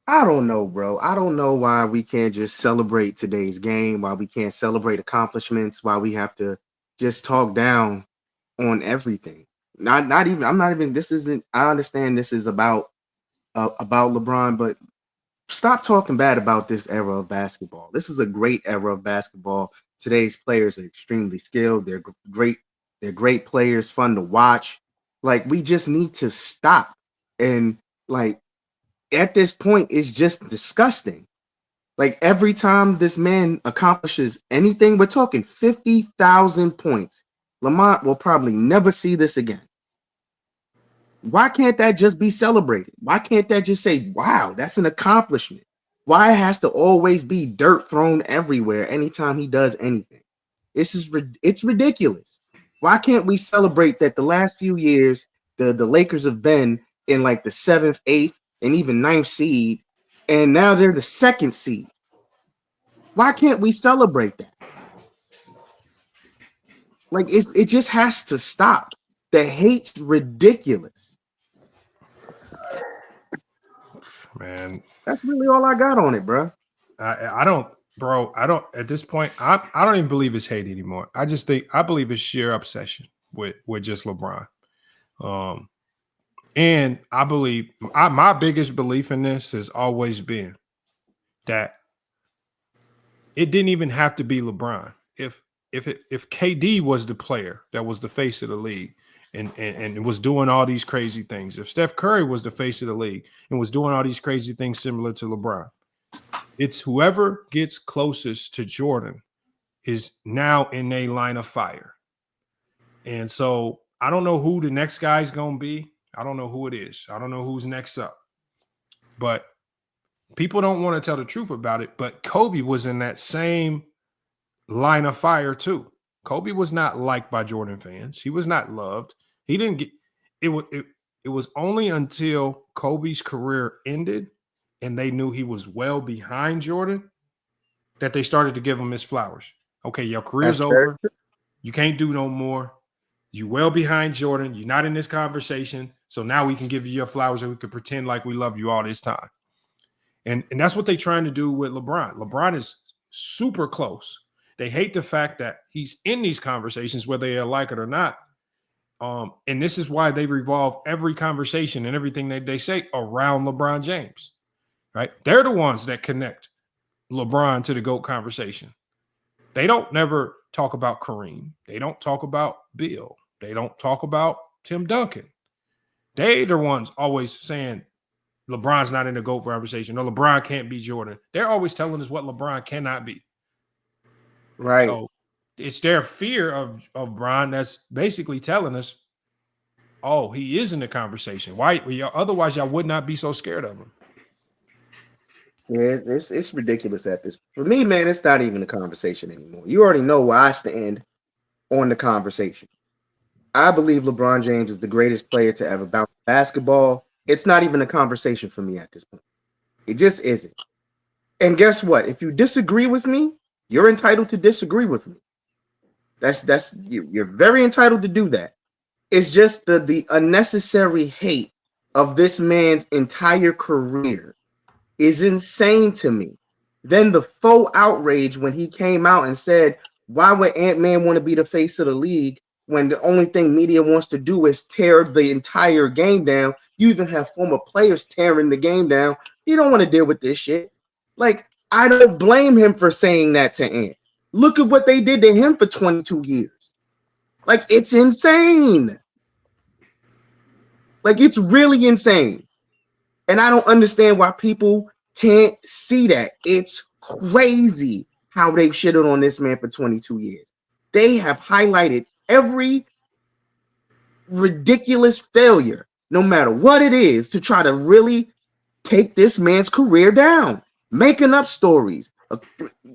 I don't know, bro. I don't know why we can't just celebrate today's game, why we can't celebrate accomplishments, why we have to just talk down on everything. I understand this is about LeBron, but stop talking bad about this era of basketball. This is a great era of basketball. Today's players are extremely skilled. They're great. They're great players, fun to watch. Like, we just need to stop. And like, at this point, it's just disgusting. Like, every time this man accomplishes anything, we're talking 50,000 points. Lamont will probably never see this again. Why can't that just be celebrated? Why can't that just say, wow, that's an accomplishment? Why it has to always be dirt thrown everywhere anytime he does anything? It's ridiculous. Why can't we celebrate that the last few years the Lakers have been in like the 7th, 8th, and even 9th seed, and now they're the 2nd seed? Why can't we celebrate that? Like, it just has to stop. The hate's ridiculous. Man, that's really all I got on it, bro. I don't at this point, I don't even believe it's hate anymore. I believe it's sheer obsession with just LeBron. And I believe my biggest belief in this has always been that it didn't even have to be LeBron. If KD was the player that was the face of the league and was doing all these crazy things, if Steph Curry was the face of the league and was doing all these crazy things similar to LeBron, it's whoever gets closest to Jordan is now in a line of fire. And so I don't know who the next guy's going to be. I don't know who it is. I don't know who's next up. But people don't want to tell the truth about it. But Kobe was in that same line of fire too. Kobe was not liked by Jordan fans. He was not loved. He didn't get it. It was only until Kobe's career ended and they knew he was well behind Jordan that they started to give him his flowers. Okay, your career's over. You can't do no more. You well behind Jordan. You're not in this conversation. So now we can give you your flowers and we can pretend like we love you all this time. And that's what they're trying to do with LeBron. LeBron is super close. They hate the fact that he's in these conversations, whether they like it or not. And this is why they revolve every conversation and everything that they say around LeBron James, right? They're the ones that connect LeBron to the GOAT conversation. They don't never talk about Kareem. They don't talk about Bill. They don't talk about Tim Duncan. They're the ones always saying LeBron's not in the GOAT conversation or LeBron can't be Jordan. They're always telling us what LeBron cannot be. Right. So it's their fear of Bron that's basically telling us, oh, he is in the conversation. Why? Otherwise, y'all would not be so scared of him. Yeah, it's ridiculous at this. For me, man, it's not even a conversation anymore. You already know where I stand on the conversation. I believe LeBron James is the greatest player to ever bounce basketball. It's not even a conversation for me at this point. It just isn't. And guess what? If you disagree with me, you're entitled to disagree with me. You're very entitled to do that. It's just the unnecessary hate of this man's entire career is insane to me. Then the faux outrage when he came out and said, why would Ant-Man want to be the face of the league when the only thing media wants to do is tear the entire game down? You even have former players tearing the game down. You don't want to deal with this shit. Like, I don't blame him for saying that to Ant. Look at what they did to him for 22 years. Like, it's insane. Like, it's really insane. And I don't understand why people can't see that. It's crazy how they've shitted on this man for 22 years. They have highlighted every ridiculous failure, no matter what it is, to try to really take this man's career down, making up stories,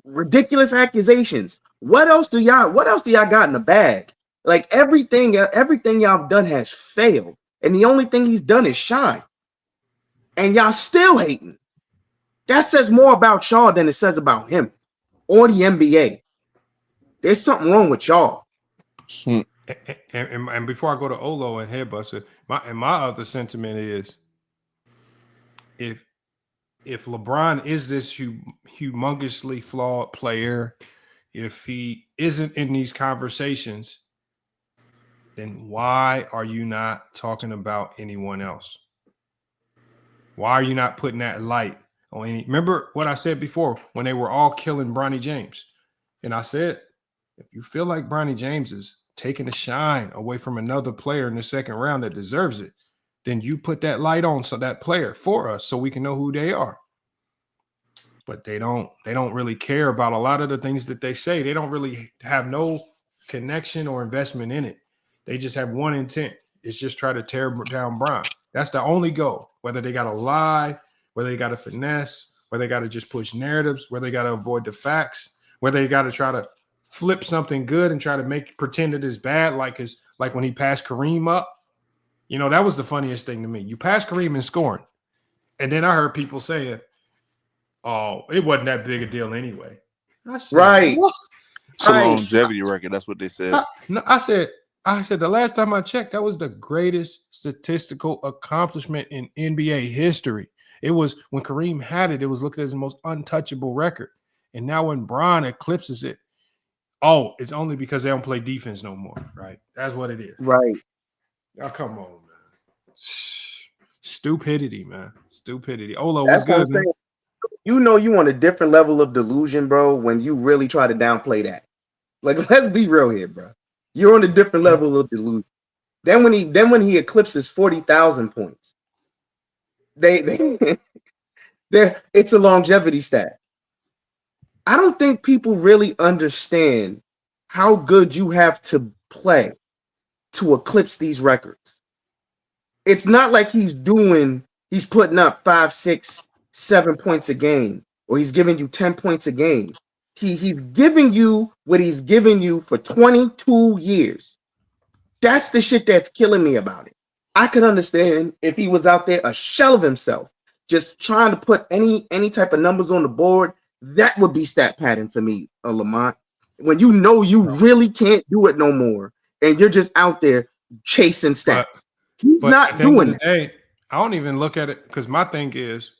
ridiculous accusations. What else do y'all got in the bag? Like, everything y'all done has failed, and the only thing he's done is shine. And y'all still hating. That says more about y'all than it says about him or the NBA. There's something wrong with y'all. And before I go to Olo and Headbuster, my other sentiment is if LeBron is this humongously flawed player, if he isn't in these conversations, then why are you not talking about anyone else? Why are you not putting that light Remember what I said before when they were all killing Bronny James. And I said, if you feel like Bronny James is taking the shine away from another player in the second round that deserves it, then you put that light on so that player for us so we can know who they are. But they don't really care about a lot of the things that they say. They don't really have no connection or investment in it. They just have one intent. It's just try to tear down Bron. That's the only goal. Whether they got to lie, whether they got to finesse, whether they got to just push narratives, whether they got to avoid the facts, whether they got to try to flip something good and try to pretend it is bad, like when he passed Kareem up. You know, that was the funniest thing to me. You passed Kareem in scoring. And then I heard people saying, oh, it wasn't that big a deal anyway. I said, right. What? It's a longevity record. That's what they said. I said the last time I checked, that was the greatest statistical accomplishment in NBA history. It was when Kareem had it, it was looked at as the most untouchable record. And now when Bron eclipses it, oh, it's only because they don't play defense no more, right? That's what it is. Right. Oh, come on, man. Stupidity, man. Stupidity. Olo, what's good, man? You know you on a different level of delusion, bro, when you really try to downplay that. Like, let's be real here, bro. You're on a different level of delusion. Then when he eclipses 40,000 points, it's a longevity stat. I don't think people really understand how good you have to play to eclipse these records. It's not like he's putting up 5, 6, 7 points a game, or he's giving you 10 points a game. He's giving you what he's giving you for 22 years. That's the shit that's killing me about it. I could understand if he was out there a shell of himself, just trying to put any type of numbers on the board. That would be stat padding for me, Lamont. When you know you really can't do it no more, and you're just out there chasing stats. He's not doing that. I don't even look at it because my thing is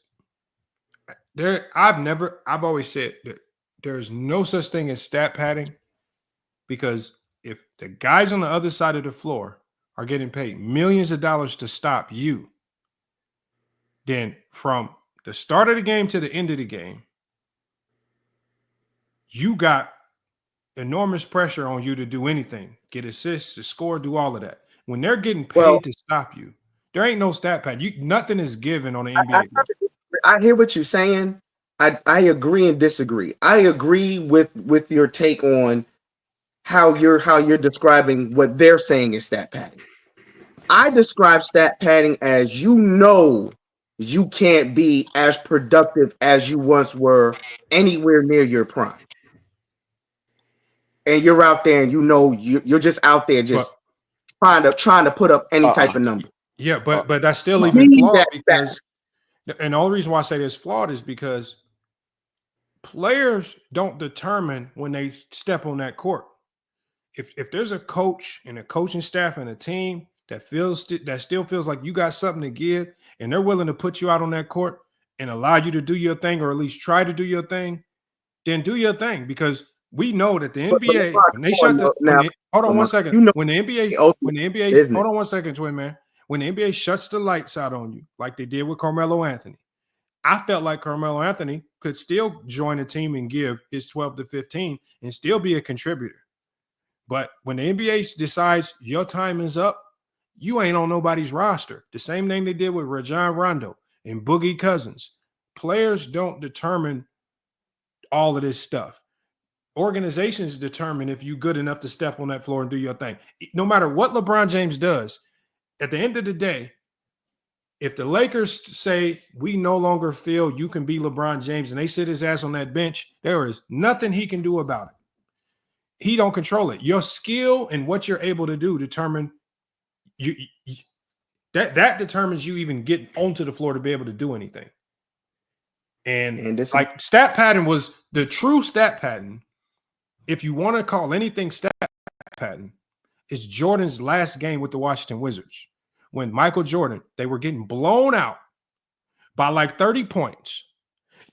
I've always said that there's no such thing as stat padding, because if the guys on the other side of the floor are getting paid millions of dollars to stop you, then from the start of the game to the end of the game, you got enormous pressure on you to do anything, get assists, to score, do all of that. When they're getting paid to stop you, there ain't no stat pad. Nothing is given on the NBA. I hear what you're saying. I agree and disagree. I agree with your take on how you're describing what they're saying is stat padding. I describe stat padding as, you know, you can't be as productive as you once were anywhere near your prime. And you're out there and you know you're just out there just trying to put up any type of number. Yeah, but that's still even flawed, because and the only reason why I say it's flawed is because players don't determine when they step on that court. If there's a coach and a coaching staff and a team that still feels like you got something to give, and they're willing to put you out on that court and allow you to do your thing, or at least try to do your thing, then do your thing. Because we know that the NBA, when they shut the hold on one second. When the NBA, hold on one second, twin man. When the NBA shuts the lights out on you, like they did with Carmelo Anthony, I felt like Carmelo Anthony could still join a team and give his 12 to 15 and still be a contributor. But when the NBA decides your time is up, you ain't on nobody's roster. The same thing they did with Rajon Rondo and Boogie Cousins. Players don't determine all of this stuff. Organizations determine if you're good enough to step on that floor and do your thing. No matter what LeBron James does, at the end of the day, if the Lakers say we no longer feel you can be LeBron James and they sit his ass on that bench, there is nothing he can do about it. He don't control it. Your skill and what you're able to do determine that determines you even get onto the floor to be able to do anything. And like stat pattern was the true stat pattern. If you want to call anything stat pattern, it's Jordan's last game with the Washington Wizards. When Michael Jordan, they were getting blown out by like 30 points.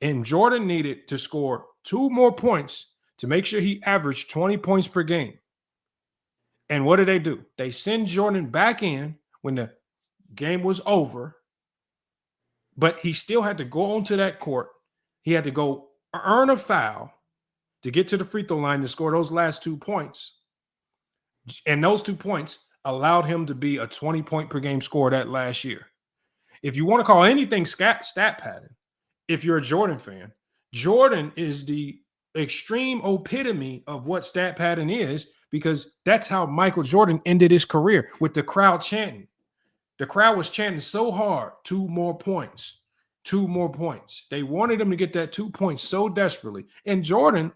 And Jordan needed to score 2 more points to make sure he averaged 20 points per game. And what did they do? They send Jordan back in when the game was over, but he still had to go onto that court. He had to go earn a foul to get to the free throw line to score those last 2 points. And those 2 points allowed him to be a 20-point per game scorer that last year. If you want to call anything stat pattern, if you're a Jordan fan, Jordan is the extreme epitome of what stat pattern is, because that's how Michael Jordan ended his career, with the crowd chanting. The crowd was chanting so hard, 2 more points, 2 more points. They wanted him to get that 2 points so desperately. And Jordan,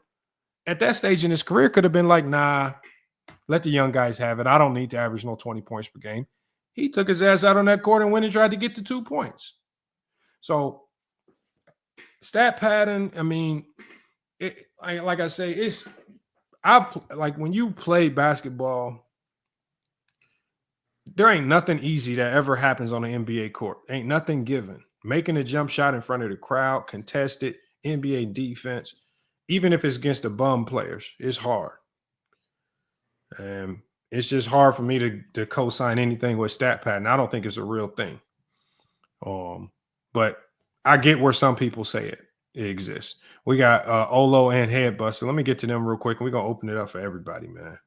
at that stage in his career, could have been like, nah, let the young guys have it. I don't need to average no 20 points per game. He took his ass out on that court and went and tried to get the 2 points. So stat pattern, I mean, like I say, like when you play basketball, there ain't nothing easy that ever happens on an NBA court. Ain't nothing given. Making a jump shot in front of the crowd, contested, NBA defense, even if it's against the bum players, it's hard. It's just hard for me to co-sign anything with stat pattern. I don't think it's a real thing. But I get where some people say it exists. We got Olo and Headbuster. Let me get to them real quick, and we're gonna open it up for everybody, man.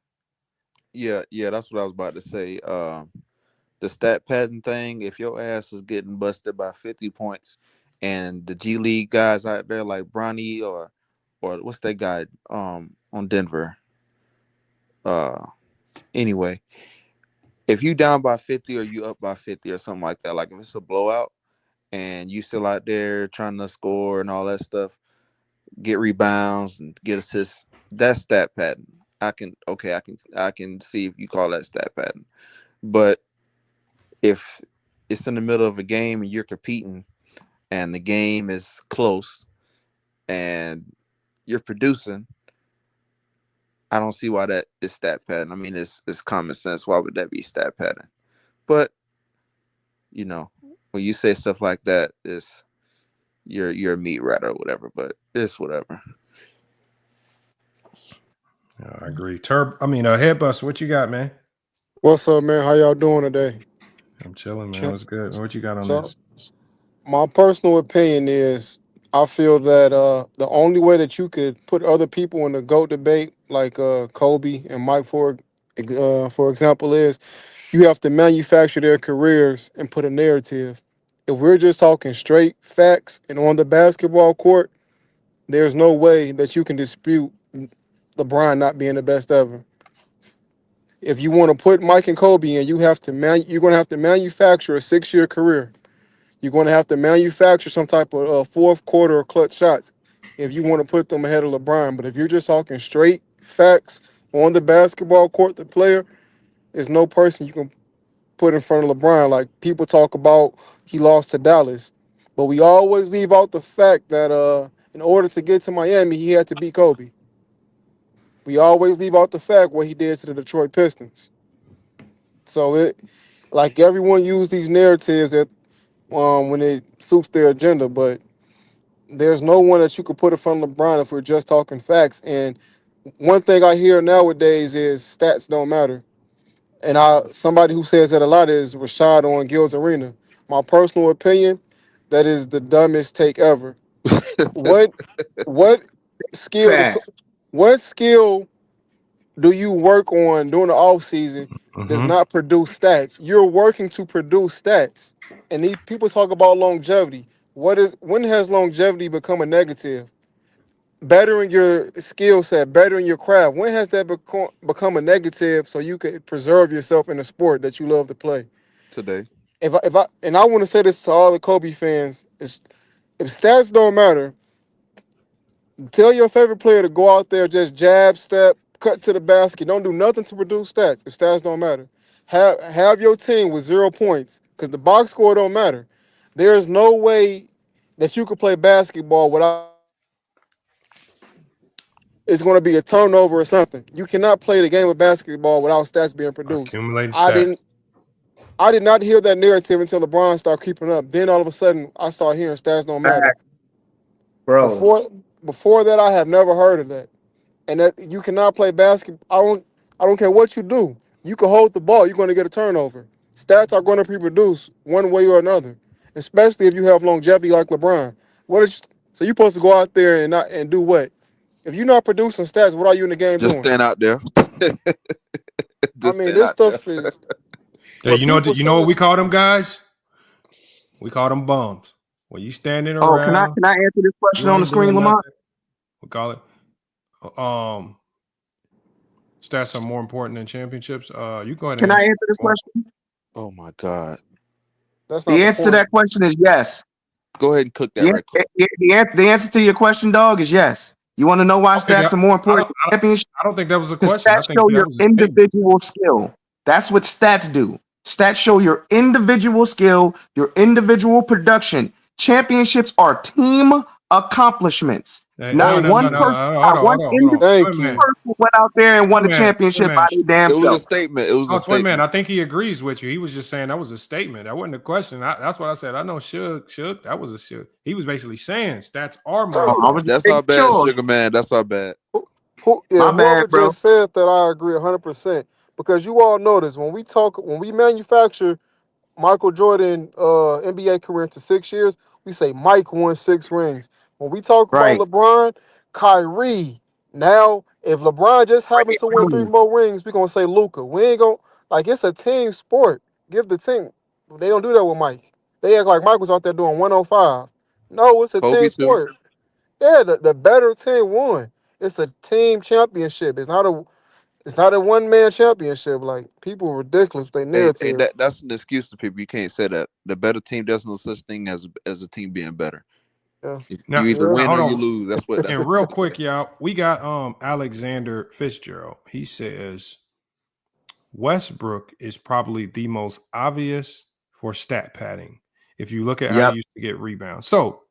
Yeah, that's what I was about to say. The stat pattern thing, if your ass is getting busted by 50 points and the G League guys out there like Bronny or what's that guy on Denver? Anyway, if you down by 50 or you up by 50 or something like that, like if it's a blowout and you still out there trying to score and all that stuff, get rebounds and get assists, that's stat pattern. I can see if you call that stat pattern. But if it's in the middle of a game and you're competing and the game is close and you're producing, I don't see why that is stat pattern. I mean, it's common sense. Why would that be stat pattern? But you know, when you say stuff like that, you're a meat rat or whatever. But it's whatever. I agree. Headbuster, what you got, man? What's up, man? How y'all doing today? I'm chilling, man. What's good? What you got on So, this? my personal opinion is I feel that the only way that you could put other people in the GOAT debate, like Kobe and Mike, for example, is you have to manufacture their careers and put a narrative. If we're just talking straight facts and on the basketball court, there's no way that you can dispute LeBron not being the best ever. If you want to put Mike and Kobe in, you're going to have to manufacture a 6-year career. You're going to have to manufacture some type of fourth quarter or clutch shots if you want to put them ahead of LeBron. But if you're just talking straight facts on the basketball court, the player, there's no person you can put in front of LeBron. Like people talk about he lost to Dallas, but we always leave out the fact that in order to get to Miami, he had to beat Kobe. We always leave out the fact what he did to the Detroit Pistons. So like everyone use these narratives that when it suits their agenda, but there's no one that you could put in front of LeBron if we're just talking facts. And one thing I hear nowadays is stats don't matter. And somebody who says that a lot is Rashad on Gils Arena. My personal opinion, that is the dumbest take ever. What skill Facts. what skill do you work on during the off season does not produce stats? You're working to produce stats. And these people talk about longevity. When has longevity become a negative? Bettering your skill set, bettering your craft. When has that become a negative so you can preserve yourself in a sport that you love to play? Today. If I want to say this to all the Kobe fans, if stats don't matter, tell your favorite player to go out there, just jab, step, cut to the basket. Don't do nothing to produce stats if stats don't matter. Have your team with 0 points because the box score don't matter. There's no way that you could play basketball without it's going to be a turnover or something. You cannot play the game of basketball without stats being produced. Accumulated stats. I did not hear that narrative until LeBron started creeping up. Then all of a sudden, I started hearing stats don't matter. Bro. Before that, I have never heard of that. And that you cannot play basketball. I don't care what you do. You can hold the ball. You're going to get a turnover. Stats are going to be produced one way or another. especially if you have longevity like LeBron. So you're supposed to go out there and do what? If you're not producing stats, what are you in the game Just doing? stand out there. I Just mean, stand this out there. stuff is. Hey, you know what we call them guys? We call them bums. When you standing Oh, around, can I answer this question you on the ain't screen, doing Lamont? nothing. We call it stats are more important than championships. You go ahead and Can I answer. answer this question? Oh my God. That's not The the answer to point. that question is yes. Go ahead and cook that right quick. The answer to your question, dog, is yes. You want to know why Okay, stats are more important than championship? I don't think that was a Because question. I stats think show that your was a statement. individual skill. That's what stats do. Stats show your individual skill, your individual production. Championships are team accomplishments. Hey, Not one person, not one individual Thank you. person went out there and won the Man, championship by their damn It was a self. statement. It was a Oh, Twin Man, statement. I think he agrees with you. He was just saying that was a statement. That wasn't a question. That's what I said. I know Suge. That was a Suge. He was basically saying stats are more important. That's our bad, Sugar Man. That's our bad. Whoever just said that, I agree 100%. Because you all notice when we manufacture Michael Jordan NBA career into 6 years, we say Mike won 6 rings. When we talk about LeBron, Kyrie. Now, if LeBron just happens to win 3 more rings, we're gonna say Luka. We ain't gonna it's a team sport. Give the team. They don't do that with Mike. They act like Mike was out there doing 105. No, it's a Kobe team too. sport. Yeah, the better team won. It's a team championship. It's not a one-man championship. Like, people are ridiculous with their narratives. That's an excuse to people. You can't say that. The better team does no such thing as a team being better. Yeah. You either win hold or on. you lose. That's what. And real quick, y'all, we got Alexander Fitzgerald. He says Westbrook is probably the most obvious for stat padding. If you look at how he used to get rebounds. So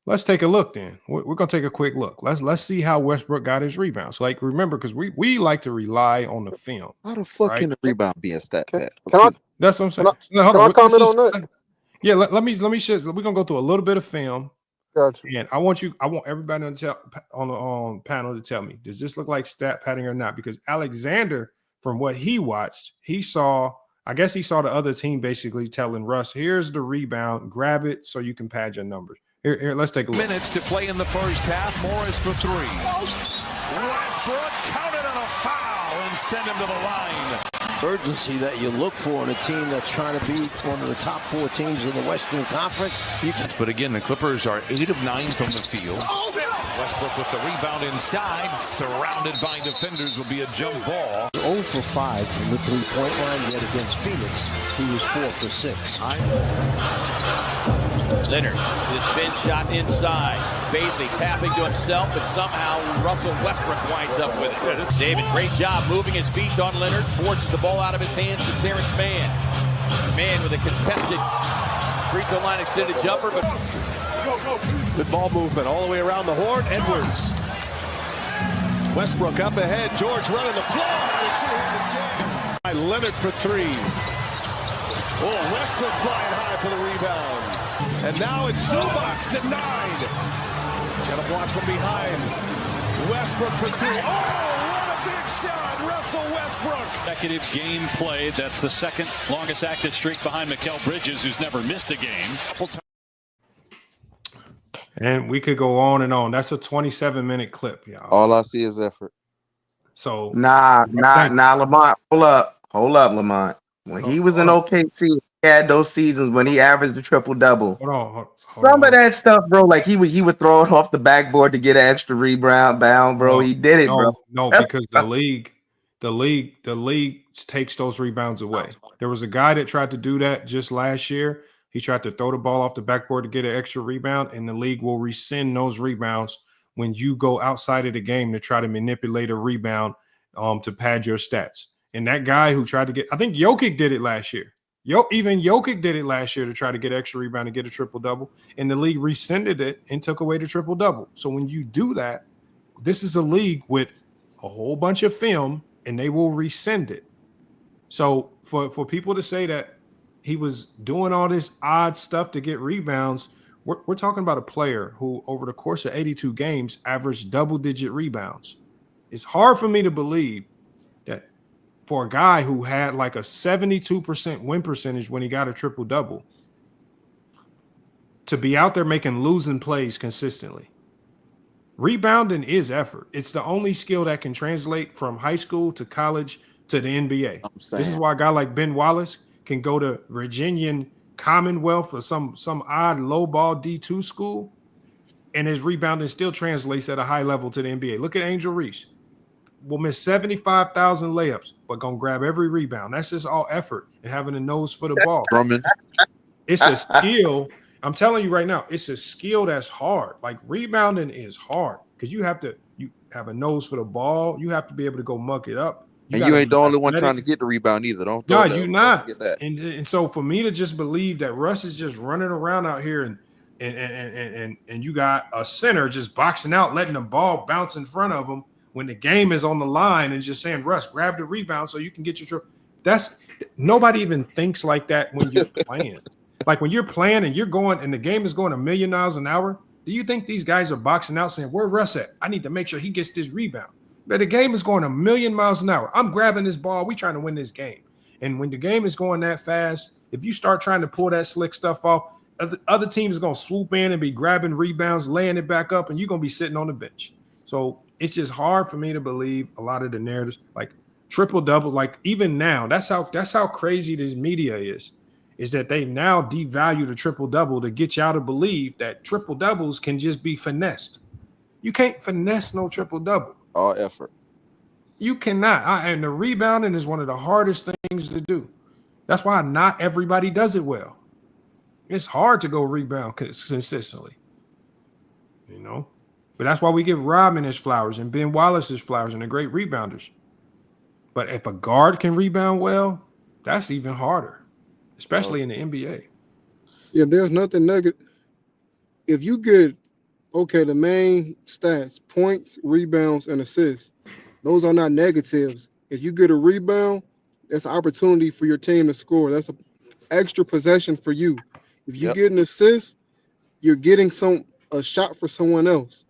let's take a look then. We're gonna take a quick look. Let's see how Westbrook got his rebounds. Like, remember, because we like to rely on the film. How the fuck can the rebound be a stat pad? That's what I'm saying. Can I comment on that? Yeah, let me share. We're gonna go through a little bit of film. Gotcha. And I want everybody on the panel to tell me, does this look like stat padding or not? Because Alexander, from what he watched, he saw the other team basically telling Russ, here's the rebound, grab it so you can pad your numbers. Here, let's take a look. Minutes to play in the first half. Morris for 3. Westbrook counted on a foul and send him to the line. Urgency that you look for in a team that's trying to be one of the top 4 teams in the Western Conference. But again, the Clippers are 8 of 9 from the field. Westbrook with the rebound inside, surrounded by defenders, will be a jump ball. 0 for 5 from the three-point line, yet against Phoenix, he was 4 for 6. Leonard, his spin shot inside. Bailey tapping to himself, but somehow Russell Westbrook winds up with it. David, great job moving his feet on Leonard, forces the ball out of his hands to Terrence Mann. Mann with a contested free throw line extended jumper, but Good ball movement all the way around the horn. Edwards. Westbrook up ahead. George running the floor. Leonard for 3. Oh, Westbrook flying high for the rebound. And now it's Zubac denied. Got a block from behind. Westbrook for 3. Oh, what a big shot. Russell Westbrook. Consecutive game played. That's the second longest active streak behind Mikal Bridges, who's never missed a game. And we could go on and on. That's a 27-minute clip, y'all. All I see is effort. So Nah, Lamont. Hold up, Lamont. When he was in OKC, he had those seasons when he averaged a triple-double. Hold on. Some of that stuff, bro, like he would throw it off the backboard to get an extra rebound, bro. He did it, bro. No, because the league takes those rebounds away. There was a guy that tried to do that just last year. He tried to throw the ball off the backboard to get an extra rebound, and the league will rescind those rebounds when you go outside of the game to try to manipulate a rebound to pad your stats. And that guy who tried to get, I think Jokic did it last year. Even Jokic did it last year to try to get extra rebound and get a triple-double, and the league rescinded it and took away the triple-double. So when you do that, this is a league with a whole bunch of film, and they will rescind it. So for people to say that he was doing all this odd stuff to get rebounds, we're talking about a player who over the course of 82 games averaged double-digit rebounds. It's hard for me to believe that for a guy who had like a 72% win percentage when he got a triple-double, to be out there making losing plays consistently. Rebounding is effort. It's the only skill that can translate from high school to college to the NBA. This is why a guy like Ben Wallace can go to Virginian Commonwealth or some odd low ball D2 school, and his rebounding still translates at a high level to the NBA. Look at Angel Reese. Will miss 75,000 layups, but gonna grab every rebound. That's just all effort and having a nose for the ball. Drummond. It's a skill. I'm telling you right now, it's a skill that's hard. Like rebounding is hard because you have a nose for the ball. You have to be able to go muck it up. And you ain't the only one trying to get the rebound either. Don't No, you're not. And so for me to just believe that Russ is just running around out here and you got a center just boxing out, letting the ball bounce in front of him when the game is on the line and just saying, Russ, grab the rebound so you can get your that's nobody even thinks like that when you're playing. Like when you're playing and you're going and the game is going 1,000,000 miles an hour, do you think these guys are boxing out saying, where Russ at? I need to make sure he gets this rebound. But the game is going 1,000,000 miles an hour. I'm grabbing this ball. We trying to win this game. And when the game is going that fast, if you start trying to pull that slick stuff off, other teams are going to swoop in and be grabbing rebounds, laying it back up, and you're going to be sitting on the bench. So it's just hard for me to believe a lot of the narratives, like triple-double, like even now, that's how crazy this media is that they now devalue the triple-double to get y'all to believe that triple-doubles can just be finessed. You can't finesse no triple-double. All effort. You cannot. And the rebounding is one of the hardest things to do. That's why not everybody does it well. It's hard to go rebound consistently, you know. But that's why we give Rodman his flowers and Ben Wallace his flowers and the great rebounders. But if a guard can rebound well, that's even harder, especially in the NBA. Yeah, there's nothing negative. If you get, the main stats, points, rebounds, and assists, those are not negatives. If you get a rebound, that's an opportunity for your team to score. That's an extra possession for you. If you get an assist, you're getting a shot for someone else.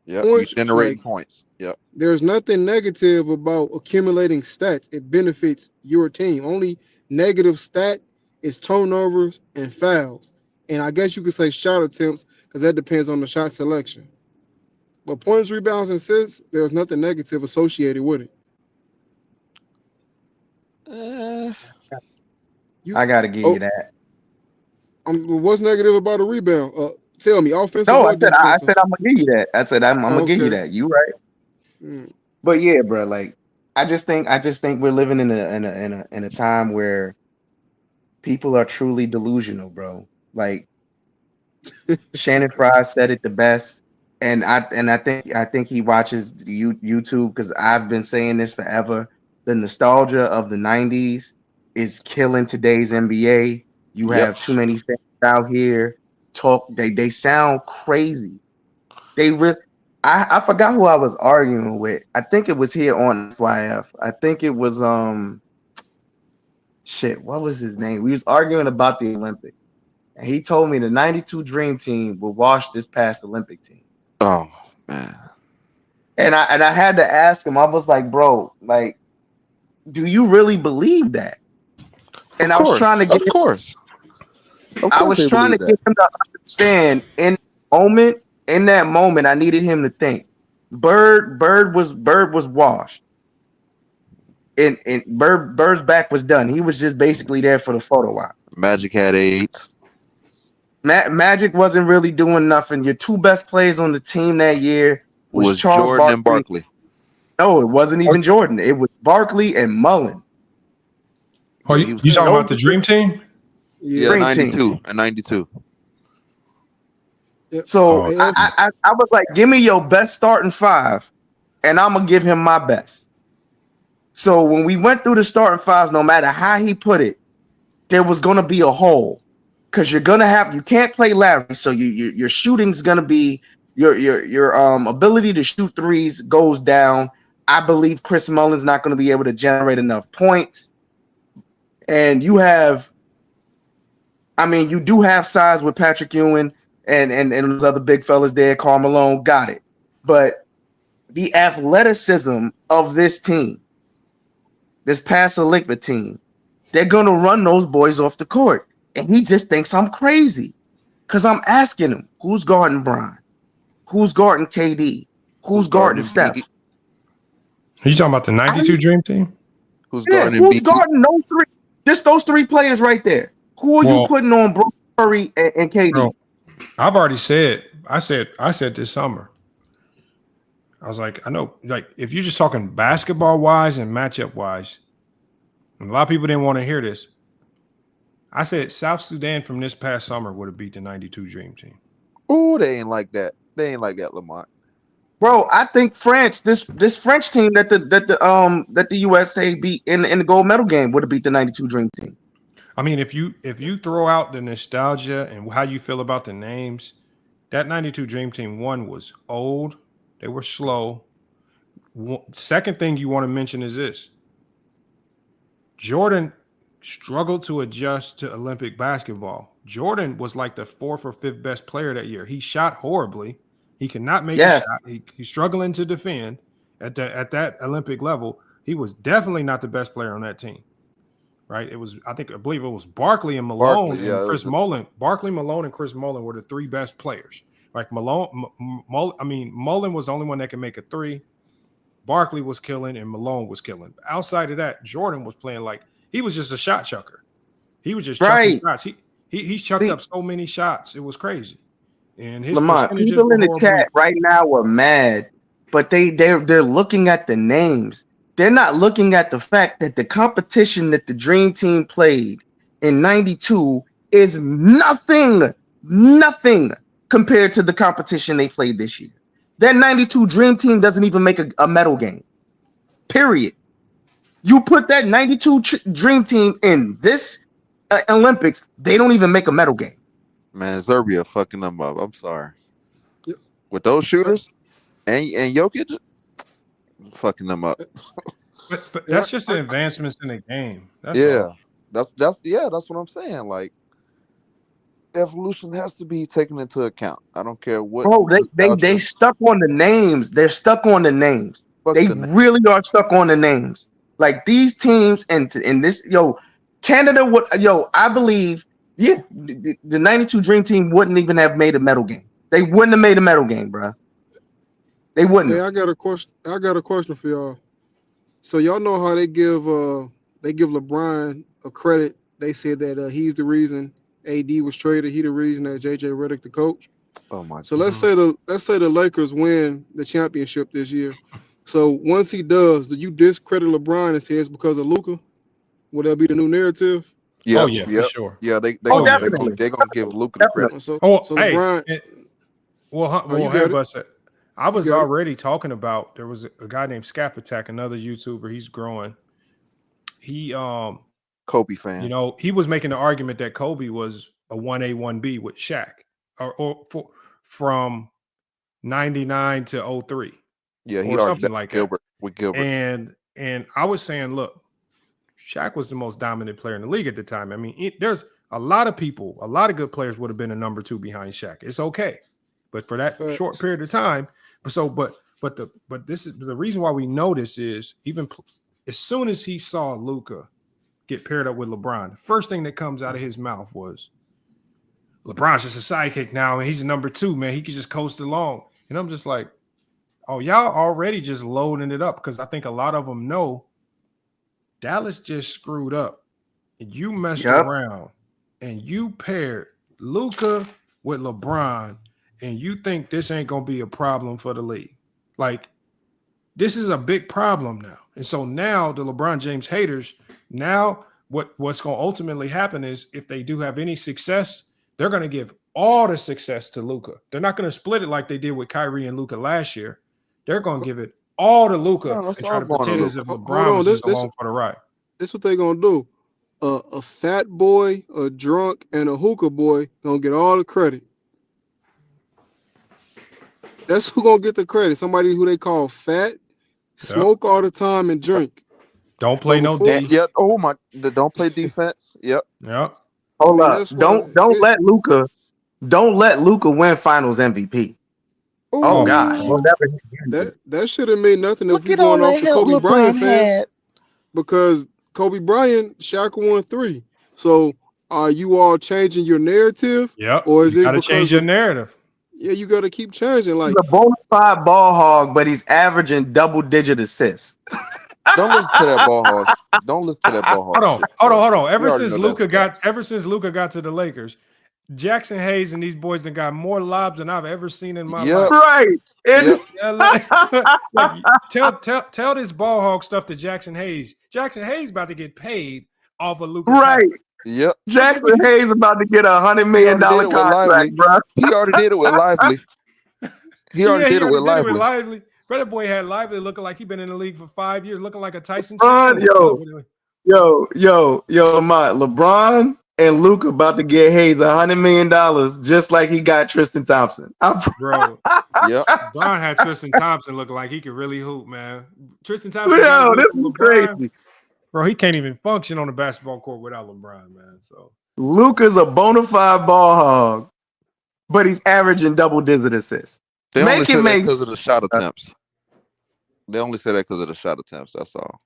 Yeah, you generate points. Yep. There's nothing negative about accumulating stats. It benefits your team. Only negative stat is turnovers and fouls. And I guess you could say shot attempts because that depends on the shot selection. But points, rebounds, and assists, there's nothing negative associated with it. I gotta give you that. What's negative about a rebound? Tell me, offensive. No, I said I'm gonna give you that. I said I'm gonna give you that. You right. But yeah, bro, like I just think we're living in a time where people are truly delusional, bro. Like Shannon Frye said it the best, and I think he watches YouTube because I've been saying this forever. The nostalgia of the '90s is killing today's NBA. You have too many fans out here they sound crazy. I forgot who I was arguing with. I think it was here on FYF. I think it was what was his name? We was arguing about the Olympics. And he told me the 92 Dream Team will wash this past Olympic team. Oh man. And I had to ask him, I was like, bro, like, do you really believe that? And I was trying to get I was trying to get him to understand in that moment, I needed him to think. Bird was washed. And Bird's back was done. He was just basically there for the photo op. Magic had AIDS. Magic wasn't really doing nothing. Your two best players on the team that year was Charles Jordan and Barkley. No, it wasn't even Jordan. It was Barkley and Mullen. Oh, you talking about the Dream Team? Yeah, 92. So I was like, give me your best starting five, and I'm gonna give him my best. So when we went through the starting fives, no matter how he put it, there was gonna be a hole. Because you can't play Larry, so your shooting's gonna be your ability to shoot threes goes down. I believe Chris Mullin's not gonna be able to generate enough points. And you do have size with Patrick Ewing and those other big fellas there. Karl Malone, got it. But the athleticism of this team, this past Olympic team, they're gonna run those boys off the court. And he just thinks I'm crazy Because I'm asking him, who's guarding Bron? Who's guarding KD? Who's guarding Steph? Are you talking about the 92 Dream Team? Who's guarding those three? Just those three players right there. Who are you putting on Brook, Curry, and KD? Bro, I've already said, I said this summer. I was like, I know, like, if you're just talking basketball-wise and matchup-wise, and a lot of people didn't want to hear this, I said South Sudan from this past summer would have beat the 92 Dream Team. Oh, they ain't like that. They ain't like that, Lamont. Bro, I think France, this French team that the USA beat in the gold medal game would have beat the 92 Dream Team. I mean, if you throw out the nostalgia and how you feel about the names, that 92 Dream Team, one was old, they were slow. Second thing you want to mention is this. Jordan struggled to adjust to Olympic basketball. Jordan was like the 4th or 5th best player that year. He shot horribly. He could not make a shot. He's struggling to defend at that Olympic level. He was definitely not the best player on that team. Right? I believe it was Barkley and Malone and Chris Mullin. Barkley, Malone, and Chris Mullin were the 3 best players. Like Mullen was the only one that could make a 3. Barkley was killing and Malone was killing. Outside of that, Jordan was playing like he was just a shot chucker. He was just chucking shots. He's chucked up so many shots. It was crazy. And his Lamont, people in the chat right now are mad, but they're looking at the names. They're not looking at the fact that the competition that the Dream Team played in 92 is nothing compared to the competition they played this year. That 92 Dream Team doesn't even make a medal game. Period. You put that 92 Dream Team in this Olympics, they don't even make a medal game. Man, Serbia fucking them up. I'm sorry. With those shooters and Jokic, fucking them up. But that's just the advancements in the game. That's that's what I'm saying. Like, evolution has to be taken into account. I don't care what. Oh, they stuck on the names. They're stuck on the names. They really are stuck on the names. Like these teams and this, Canada would, I believe, the 92 Dream Team wouldn't even have made a medal game. They wouldn't have made a medal game, bro. They wouldn't. Hey, I got a question for y'all. So y'all know how they give LeBron a credit. They said that he's the reason AD was traded. He the reason that JJ Redick the coach. Oh my! So let's say the Lakers win the championship this year. So once he does, do you discredit LeBron and say it's because of Luka? Will that be the new narrative? Yeah, for sure. Yeah, they're gonna give Luka the credit. So hey, LeBron. I was already talking about. There was a guy named Skap Attack, another YouTuber. He's growing. He Kobe fan. He was making the argument that Kobe was a 1A 1B with Shaq, from 99 to 03. Yeah, he or something like Gilbert that. With Gilbert. And I was saying, look, Shaq was the most dominant player in the league at the time. I mean, there's a lot of people, a lot of good players would have been a number 2 behind Shaq. It's okay, but for that short period of time. But this is the reason why we know this is even as soon as he saw Luka get paired up with LeBron, the first thing that comes out of his mouth was, LeBron's just a sidekick now, and he's a number 2, man. He can just coast along. And I'm just like, oh, y'all already just loading it up, because I think a lot of them know Dallas just screwed up. And you messed around and you paired Luka with LeBron, and you think this ain't going to be a problem for the league. Like, this is a big problem now. And so now the LeBron James haters, now what's going to ultimately happen is if they do have any success, they're going to give all the success to Luka. They're not going to split it like they did with Kyrie and Luka last year. They're going to give it all to Luka and try to pretend as if LeBron was just along for the ride. This is what they're going to do. A fat boy, a drunk, and a hookah boy going to get all the credit. That's who going to get the credit. Somebody who they call fat, smoke all the time, and drink. Don't play no D. Yep. Oh my! Don't play defense. Yep. Yep. Hold up. Don't let Luka win Finals MVP. Oh God. That should have made nothing if we're going off the Kobe Bryant fan. Because Kobe Bryant, Shaq won 3. So are you all changing your narrative? Yep. Or is You it got to because change your of, narrative. yeah, you got to keep changing. He's Like, a bona fide ball hog, but he's averaging double-digit assists. Don't listen to that ball hog. Don't listen to that ball hog shit. Hold on. We already know that's Ever since Luka got to the Lakers, Jackson Hayes and these boys have got more lobs than I've ever seen in my life. Right. Yep. Like, tell this ball hog stuff to Jackson Hayes. Jackson Hayes about to get paid off of Luka. Right. Yep. Jackson Hayes about to get $100 million contract, bro. He already did it with Lively. He already did it with Lively. Brother boy had Lively looking like he been in the league for 5 years, looking like a Tyson. Yo, Lamont, LeBron and Luka about to get Hayes $100 million, just like he got Tristan Thompson. Bro, yep. LeBron had Tristan Thompson looking like he could really hoop, man. Tristan Thompson, yo, this is crazy. Bro, he can't even function on the basketball court without LeBron, man. So Luka's a bona fide ball hog, but he's averaging double-digit assists. They only say that because of the shot attempts. They only say that because of the shot attempts. That's all.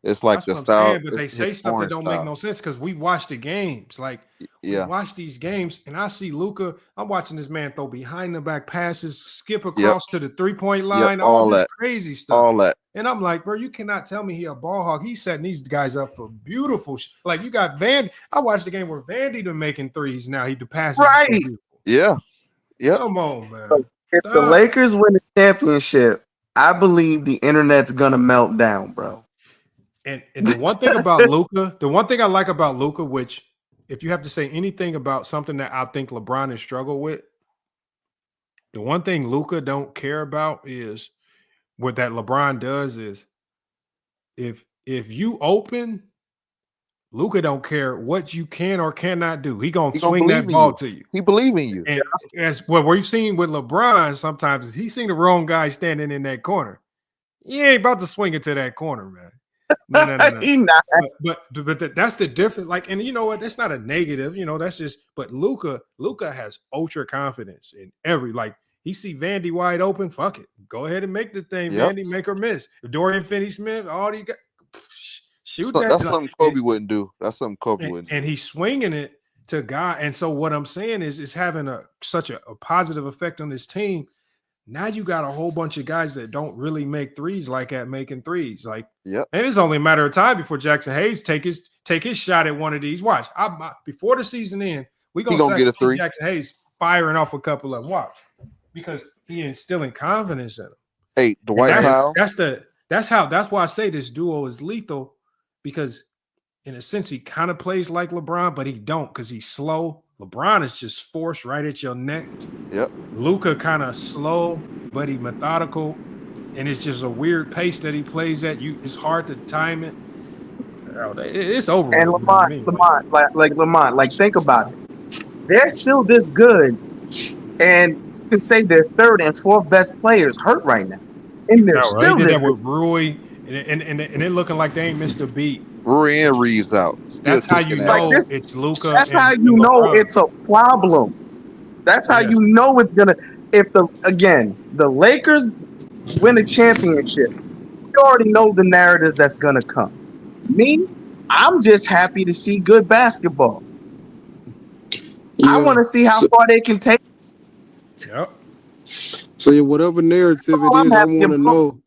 It's like the style. But they say stuff that don't make no sense because we watch the games. Like, we watch these games, and I see Luka. I'm watching this man throw behind the back passes, skip across to the 3-point line, all this crazy stuff. All that. And I'm like, bro, you cannot tell me he a ball hog. He's setting these guys up for beautiful. Like, you got Vandy. I watched the game where Vandy been making threes. Now he passes. Right. Yeah. Yeah. Come on, man. So if the Lakers win the championship, I believe the internet's gonna melt down, bro. And the one thing about Luka, the one thing I like about Luka, which if you have to say anything about something that I think LeBron has struggled with, the one thing Luka don't care about is what that LeBron does is if you open, Luka don't care what you can or cannot do. He gonna swing that ball to you. He believe in you. And as what we've seen with LeBron, sometimes he's seen the wrong guy standing in that corner. He ain't about to swing it to that corner, man. No. He not. But that's the difference. Like, and you know what? That's not a negative. You know, that's just. But Luka has ultra confidence in every. Like, he see Vandy wide open. Fuck it, go ahead and make the thing. Vandy, make or miss. Dorian Finney-Smith, all you got. Shoot that. That's something Kobe wouldn't do. That's something Kobe wouldn't do. And he's swinging it to God. And so what I'm saying is having such a positive effect on this team. Now you got a whole bunch of guys that don't really make threes like that making threes. Like, and it's only a matter of time before Jackson Hayes take his shot at one of these. Watch, before the season ends, we gonna get a three. Jackson Hayes firing off a couple of them. Watch, because he instilling confidence in him. Hey, Dwight Powell. That's why I say this duo is lethal, because in a sense he kind of plays like LeBron, but he don't because he's slow. LeBron is just forced right at your neck. Yep. Luka kind of slow, but he methodical, and it's just a weird pace that he plays at. It's hard to time it. It's over. And Lamont, think about it. They're still this good, and you can say their third and fourth best players hurt right now, and they're still this this with Rui, and they're looking like they ain't missed a beat. Rui and Reaves out. That's how you know it's Luka. That's how you know it's a problem. That's how you know it's gonna. If the Lakers win a championship, you already know the narrative that's gonna come. Me, I'm just happy to see good basketball. I want to see how far they can take. Yep. So whatever narrative it is, I want to know: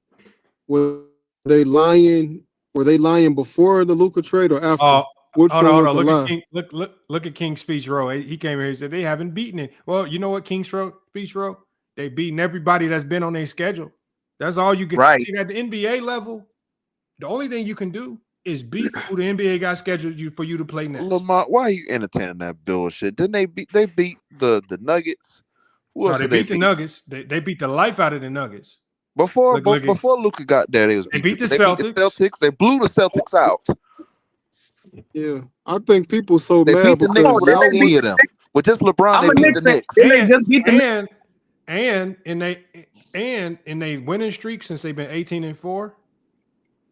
were they lying? Were they lying before the Luka trade or after? Hold on. Look at King's Speech Row. He came here and said they haven't beaten it. Well, you know what, King's Speech Row? They beaten everybody that's been on their schedule. That's all you can see at the NBA level. The only thing you can do is beat who the NBA got scheduled for you to play next. Lamont, why are you entertaining that bullshit? Didn't they beat the Nuggets? They beat the Nuggets. They beat the life out of the Nuggets. Before Luka got there, they beat the Celtics. They blew the Celtics out. Yeah, I think people so they mad beat the Knicks without any of them. With just LeBron, they beat the Knicks. And in they winning streak since they've been 18-4,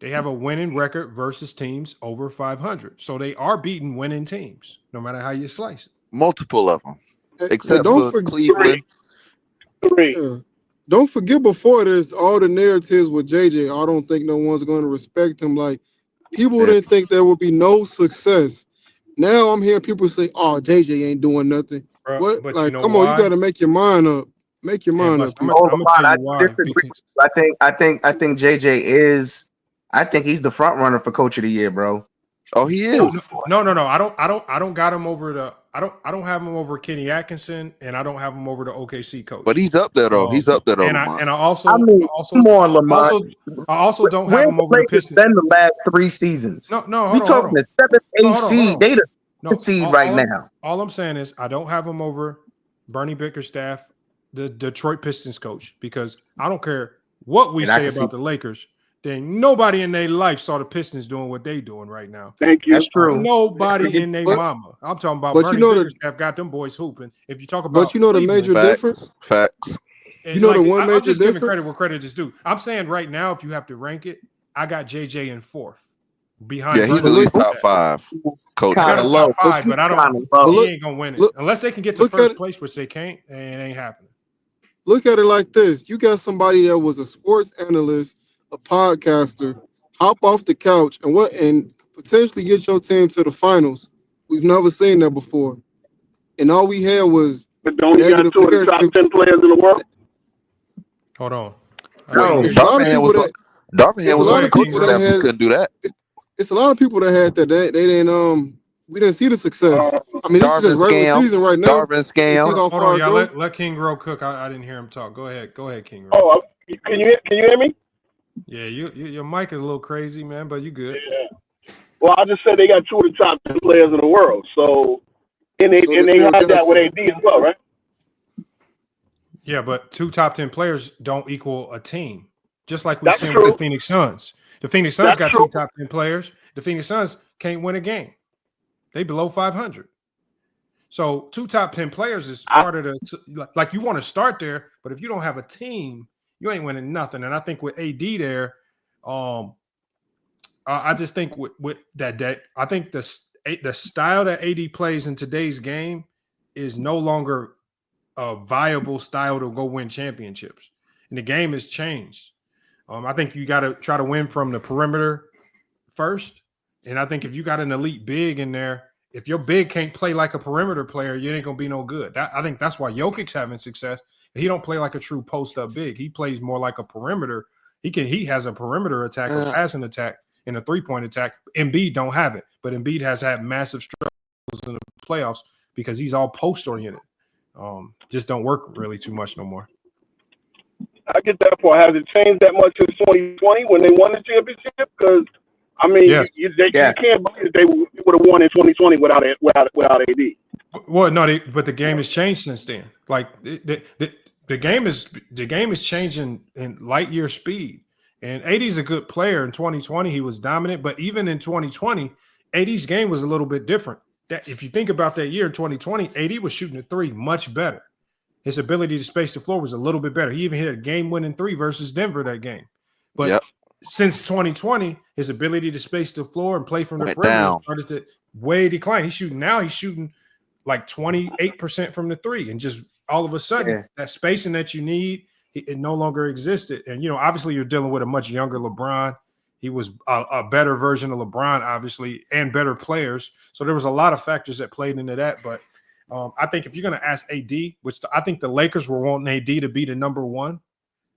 they have a winning record versus teams over 500. So they are beating winning teams, no matter how you slice it. Multiple of them, except for Cleveland. Yeah. Don't forget, before this, all the narratives with JJ, I don't think no one's going to respect him. Like, people didn't think there would be no success Now I'm hearing people say, "Oh, JJ ain't doing nothing." Bro, What? but Like, you know come on, you why? got to make your mind up. Make your mind up. I'm people. gonna tell you why. disagree. Because I think JJ is. I think he's the front runner for Coach of the Year, bro. Oh, he is. no. I don't got him over the. I don't have him over Kenny Atkinson, and I don't have him over the OKC coach. But he's up there though. He's up there though. And Lamont. I also, I mean, come on, Lamont. I also don't have Where him over the Pistons. Been the last 3 seasons. No, we talking the 7th, 8th seed. They the seed right all now. All I'm saying is I don't have him over Bernie Bickerstaff, the Detroit Pistons coach, because I don't care what we say about the Lakers. Then nobody in their life saw the Pistons doing what they doing right now. Thank you. That's true. Nobody in their mama. I'm talking about Bernie Bickerstaff got them boys hooping. If you talk about, but you know the major difference. Facts. And you know the one major I'm just difference. giving credit where credit is due. I'm saying right now, if you have to rank it, I got JJ in 4th. Behind he's at least top 5. Coach, I got him top 5, but I don't. He ain't gonna win it unless they can get to first place, which they can't, and it ain't happening. Look at it like this: you got somebody that was a sports analyst, a podcaster, hop off the couch and potentially get your team to the finals. We've never seen that before, and all we had was. But don't you got 2 of the top 10 players in the world? Hold on. No, Darvin was on the coaching staff. He couldn't do that. It's a lot of people that had that. They didn't. We didn't see the success. I mean, this is just regular season right now. Darvin scam. Hold on, y'all. Let King Grow cook. I didn't hear him talk. Go ahead, King Grow. Oh, can you hear me? Yeah, your mic is a little crazy, man, but you good. Yeah. Well, I just said they got 2 of the top 10 players in the world. So, and they had that with AD as well, right? Yeah, but 2 top 10 players don't equal a team. Just like we've seen with the Phoenix Suns. The Phoenix Suns got 2 top 10 players. The Phoenix Suns can't win a game. They below 500. So 2 top 10 players is part of the like you want to start there, but if you don't have a team, you ain't winning nothing. And I think with AD there, I just think with that I think the style that AD plays in today's game is no longer a viable style to go win championships. And the game has changed. I think you got to try to win from the perimeter first. And I think if you got an elite big in there, if your big can't play like a perimeter player, you ain't going to be no good. I think that's why Jokic's having success. He don't play like a true post-up big. He plays more like a perimeter. He has a perimeter attack, a passing attack, and a three-point attack. Embiid don't have it. But Embiid has had massive struggles in the playoffs because he's all post-oriented. Just don't work really too much no more. I get that part. Has it changed that much in 2020 when they won the championship? Because I mean, you can't believe they would have won in 2020 without AD. Well, no, but the game has changed since then. Like the game is changing in light year speed. And AD's a good player. In 2020, he was dominant. But even in 2020, AD's game was a little bit different. That if you think about that year, 2020, AD was shooting a 3 much better. His ability to space the floor was a little bit better. He even hit a game-winning 3 versus Denver that game. But since 2020, his ability to space the floor and play from the perimeter started to way decline. He's shooting like 28% from the 3, and just all of a sudden, that spacing that you need, it no longer existed. And obviously, you're dealing with a much younger LeBron. He was a better version of LeBron, obviously, and better players. So there was a lot of factors that played into that, but. I think if you're going to ask AD, which I think the Lakers were wanting AD to be the number 1.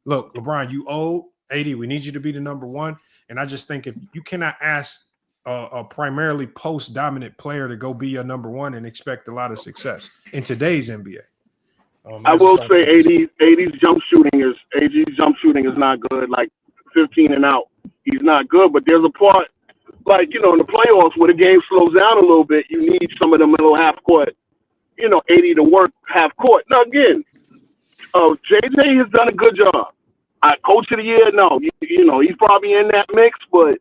Look, LeBron, you owe AD. We need you to be the number 1. And I just think if you cannot ask a primarily post-dominant player to go be your number 1 and expect a lot of success in today's NBA. I will say AD's jump shooting is not good. Like 15 and out, he's not good. But there's a part, like in the playoffs where the game slows down a little bit. You need some of the middle half court. 80 to work half court. Now, again, JJ has done a good job. Coach of the year, no. He's probably in that mix, but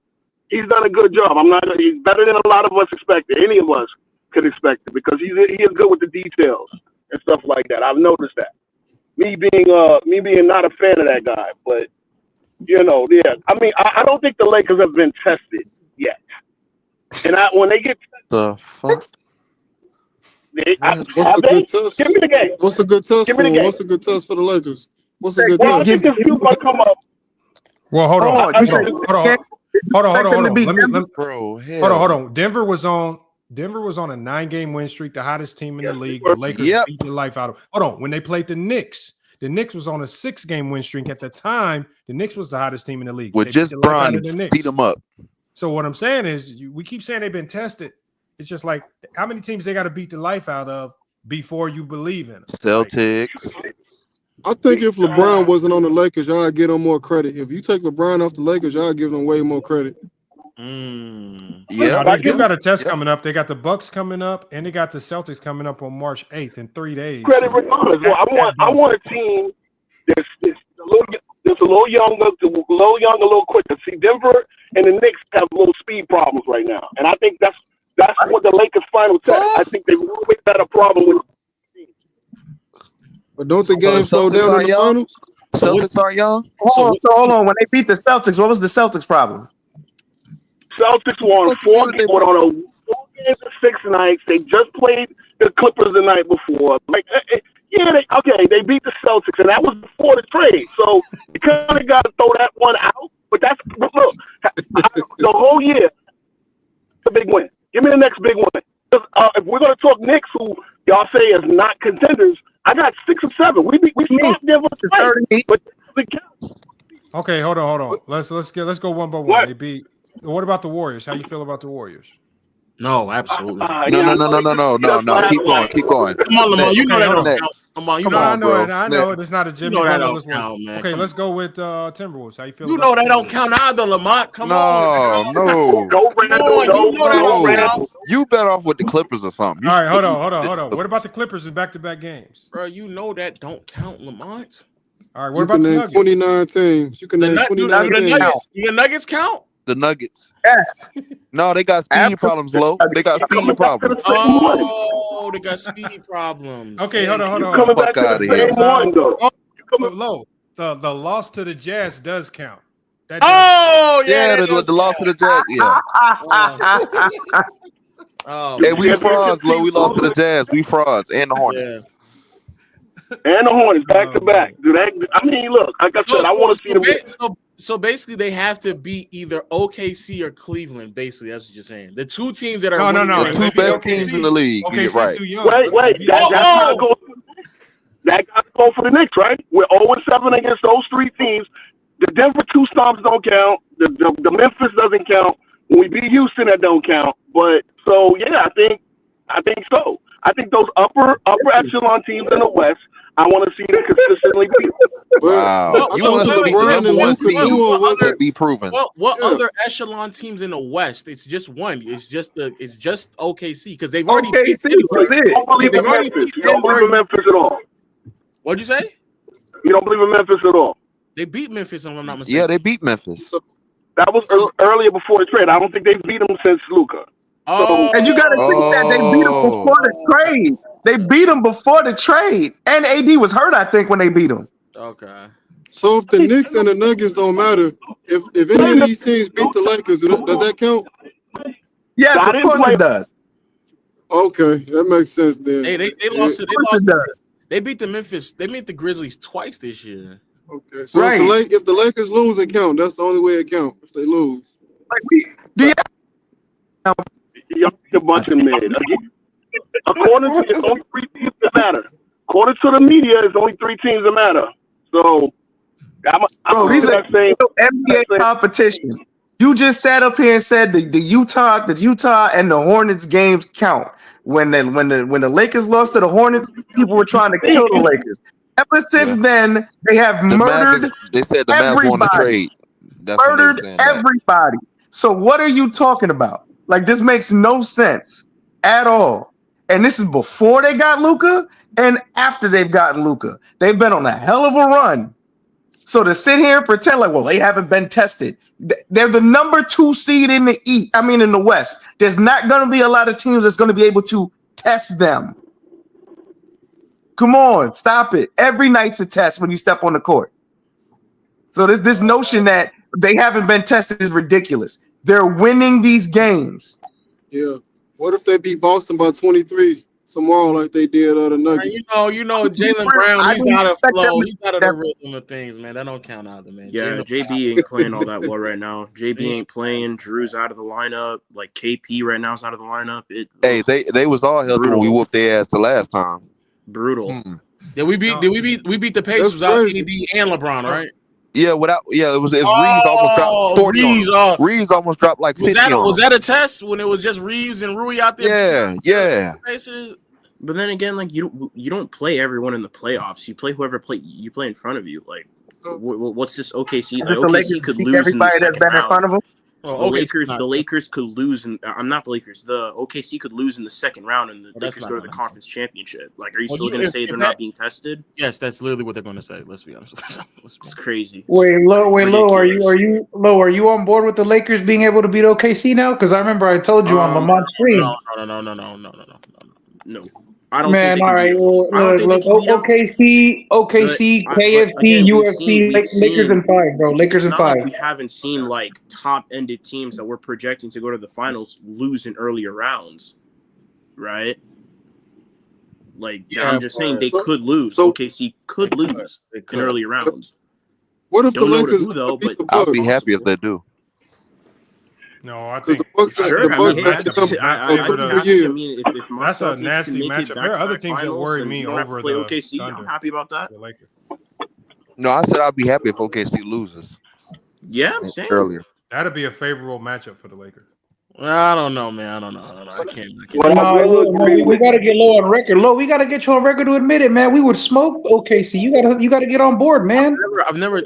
he's done a good job. He's better than a lot of us expected. Any of us could expect it because he is good with the details and stuff like that. I've noticed that. Me being not a fan of that guy, but, I mean, I don't think the Lakers have been tested yet. And when they get the fuck? What's a good test? Give me the game. What's a good test for? What's a good test for the Lakers? What's a good test? I think the few might come up. Well, hold on. Hold on. Let me, Bro, hold on. Denver was on Denver was on a 9-game win streak, the hottest team in the league. The Lakers beat the life out of. Hold on, when they played the Knicks was on a 6-game win streak at the time. The Knicks was the hottest team in the league. With just Bron beat them up. So what I'm saying is, we keep saying they've been tested. It's just like how many teams they got to beat the life out of before you believe in them. Celtics. I think if LeBron wasn't on the Lakers, y'all give him more credit. If you take LeBron off the Lakers, y'all give them way more credit. Yeah, they got a test coming up. They got the Bucks coming up, and they got the Celtics coming up on March 8th in 3 days. Credit regardless. I want a team that's a little younger, a little quicker. See, Denver and the Knicks have little speed problems right now, and I think that's what the Lakers' final test. I think they've always had a problem with. But don't the game slow down in the finals? Celtics are young. Hold on. When they beat the Celtics, what was the Celtics' problem? Celtics won 4 games on a 4 games in 6 nights. They just played the Clippers the night before. They beat the Celtics, and that was before the trade. So you kind of got to throw that one out. But look, the whole year, a big win. Give me the next big win. If we're going to talk Knicks, who y'all say is not contenders, I got 6 or 7. We smacked Denver twice, but Okay, hold on. Let's go one by one. What? They beat. What about the Warriors? How you feel about the Warriors? No, absolutely. No. Keep going. Come on, Lamar. You know that don't next. count. Come on, I know it. It's not a Jimmy. You know that Butler. don't count, man. Okay, let's go with Timberwolves. How you feel? You about know that don't count either, Lamont. Come on. No. You bet off with the Clippers or something. All right, hold on. What about the Clippers in back-to-back games? Bro, you know that don't count, Lamont. All right, what about the Nuggets? 29 teams. You can name 29 teams. The Nuggets count? The Nuggets. Yes. No, they got speed problems, Lo. They got speed problems. Oh, they got speed problems. Okay, hold on. Fuck out of here. Low. The loss to the Jazz does count. The loss to the Jazz. Yeah. Hey, we frauds, Lo. We lost to the Jazz. We frauds and the Hornets. And the Hornets back to back. Look, like I said, I want to see them. So basically, they have to beat either OKC or Cleveland. Basically, that's what you're saying. The two teams that are no. The two best teams in the league. OKC Right. Wait. That got to go for the Knicks, right? We're 0-7 against those 3 teams. The Denver 2 stomps don't count. The Memphis doesn't count. When we beat Houston, that don't count. But so I think so. I think those upper echelon teams in the West, I want to see them consistently beat. Wow. You want us to be number 1 seed? Be proven. What other echelon teams in the West? It's just one. It's just OKC because they've already beat You don't believe in Memphis at all. What'd you say? You don't believe in Memphis at all. They beat Memphis, if I'm not mistaken. Yeah, they beat Memphis. That was earlier before the trade. I don't think they beat them since Luka. And you got to think that they beat them before the trade. They beat them before the trade. And AD was hurt, I think, when they beat him. Okay. So if the Knicks and the Nuggets don't matter, if any of these teams beat the Lakers, does that count? Yes, of course it does. Okay, that makes sense then. Hey, they lost. They beat the Memphis. They beat the Grizzlies twice this year. Okay, so if the Lakers lose, it count. That's the only way it count. If they lose, You're a bunch of men. According to it's only 3 teams that matter. According to the media, it's only 3 teams that matter. So, these are NBA competition. You just sat up here and said the Utah and the Hornets games count. When the Lakers lost to the Hornets, people were trying to kill the Lakers. Ever since then, they have murdered. They said the Mavs won the trade. Murdered everybody. So what are you talking about? Like, this makes no sense at all. And this is before they got Luka and after they've gotten Luka. They've been on a hell of a run. So to sit here and pretend like, well, they haven't been tested. They're the number 2 seed in the West. There's not going to be a lot of teams that's going to be able to test them. Come on, stop it. Every night's a test when you step on the court. So this notion that they haven't been tested is ridiculous. They're winning these games. Yeah. What if they beat Boston by 23? tomorrow like they did other Nuggets. You know, Jaylen Brown, he's out of flow. He's out of the rhythm of things, man. That don't count either, man. Yeah, JB ain't playing all that well right now. JB ain't playing. Drew's out of the lineup. Like KP right now is out of the lineup. Hey, they was all healthy when we whooped their ass the last time. Brutal. Yeah, we beat the Pacers without AD and LeBron, right? Yeah, it was Reaves almost dropped 40 on him. Reaves almost dropped like 50 on him. Was that a test when it was just Reaves and Rui out there? Yeah. But then again, like you don't play everyone in the playoffs. You play whoever you play in front of you. Like, what's this OKC? Like, OKC could lose everybody that's been in front of them. The Lakers could lose, and I'm not the Lakers. The OKC could lose in the second round, and the Lakers go to the conference championship. Like, are you still going to say they're not being tested? Yes, that's literally what they're going to say. Let's be honest. It's crazy. Wait, Lo, are you on board with the Lakers being able to beat OKC now? Because I remember I told you on Lamont's stream. No. I don't. Man, think all right. Look, OKC, KFC, UFC, Lakers in 5, bro. Lakers in 5. Like we haven't seen like top-ended teams that we're projecting to go to the finals lose in earlier rounds, right? Like I'm just saying they could lose. OKC could lose in earlier rounds. What if Don't the know Lakers who though? But I'll be happy if they do. No, I think that's a nasty matchup. There are other teams that worry me over the OKC. Thunder. I'm happy about that. No, I said I'd be happy if OKC loses. Yeah, I'm saying earlier. That'd be a favorable matchup for the Lakers. I don't know, man. I don't know. I can't. We gotta get Low on record. Low, we gotta get you on record to admit it, man. We would smoke OKC. You gotta get on board, man. I'm not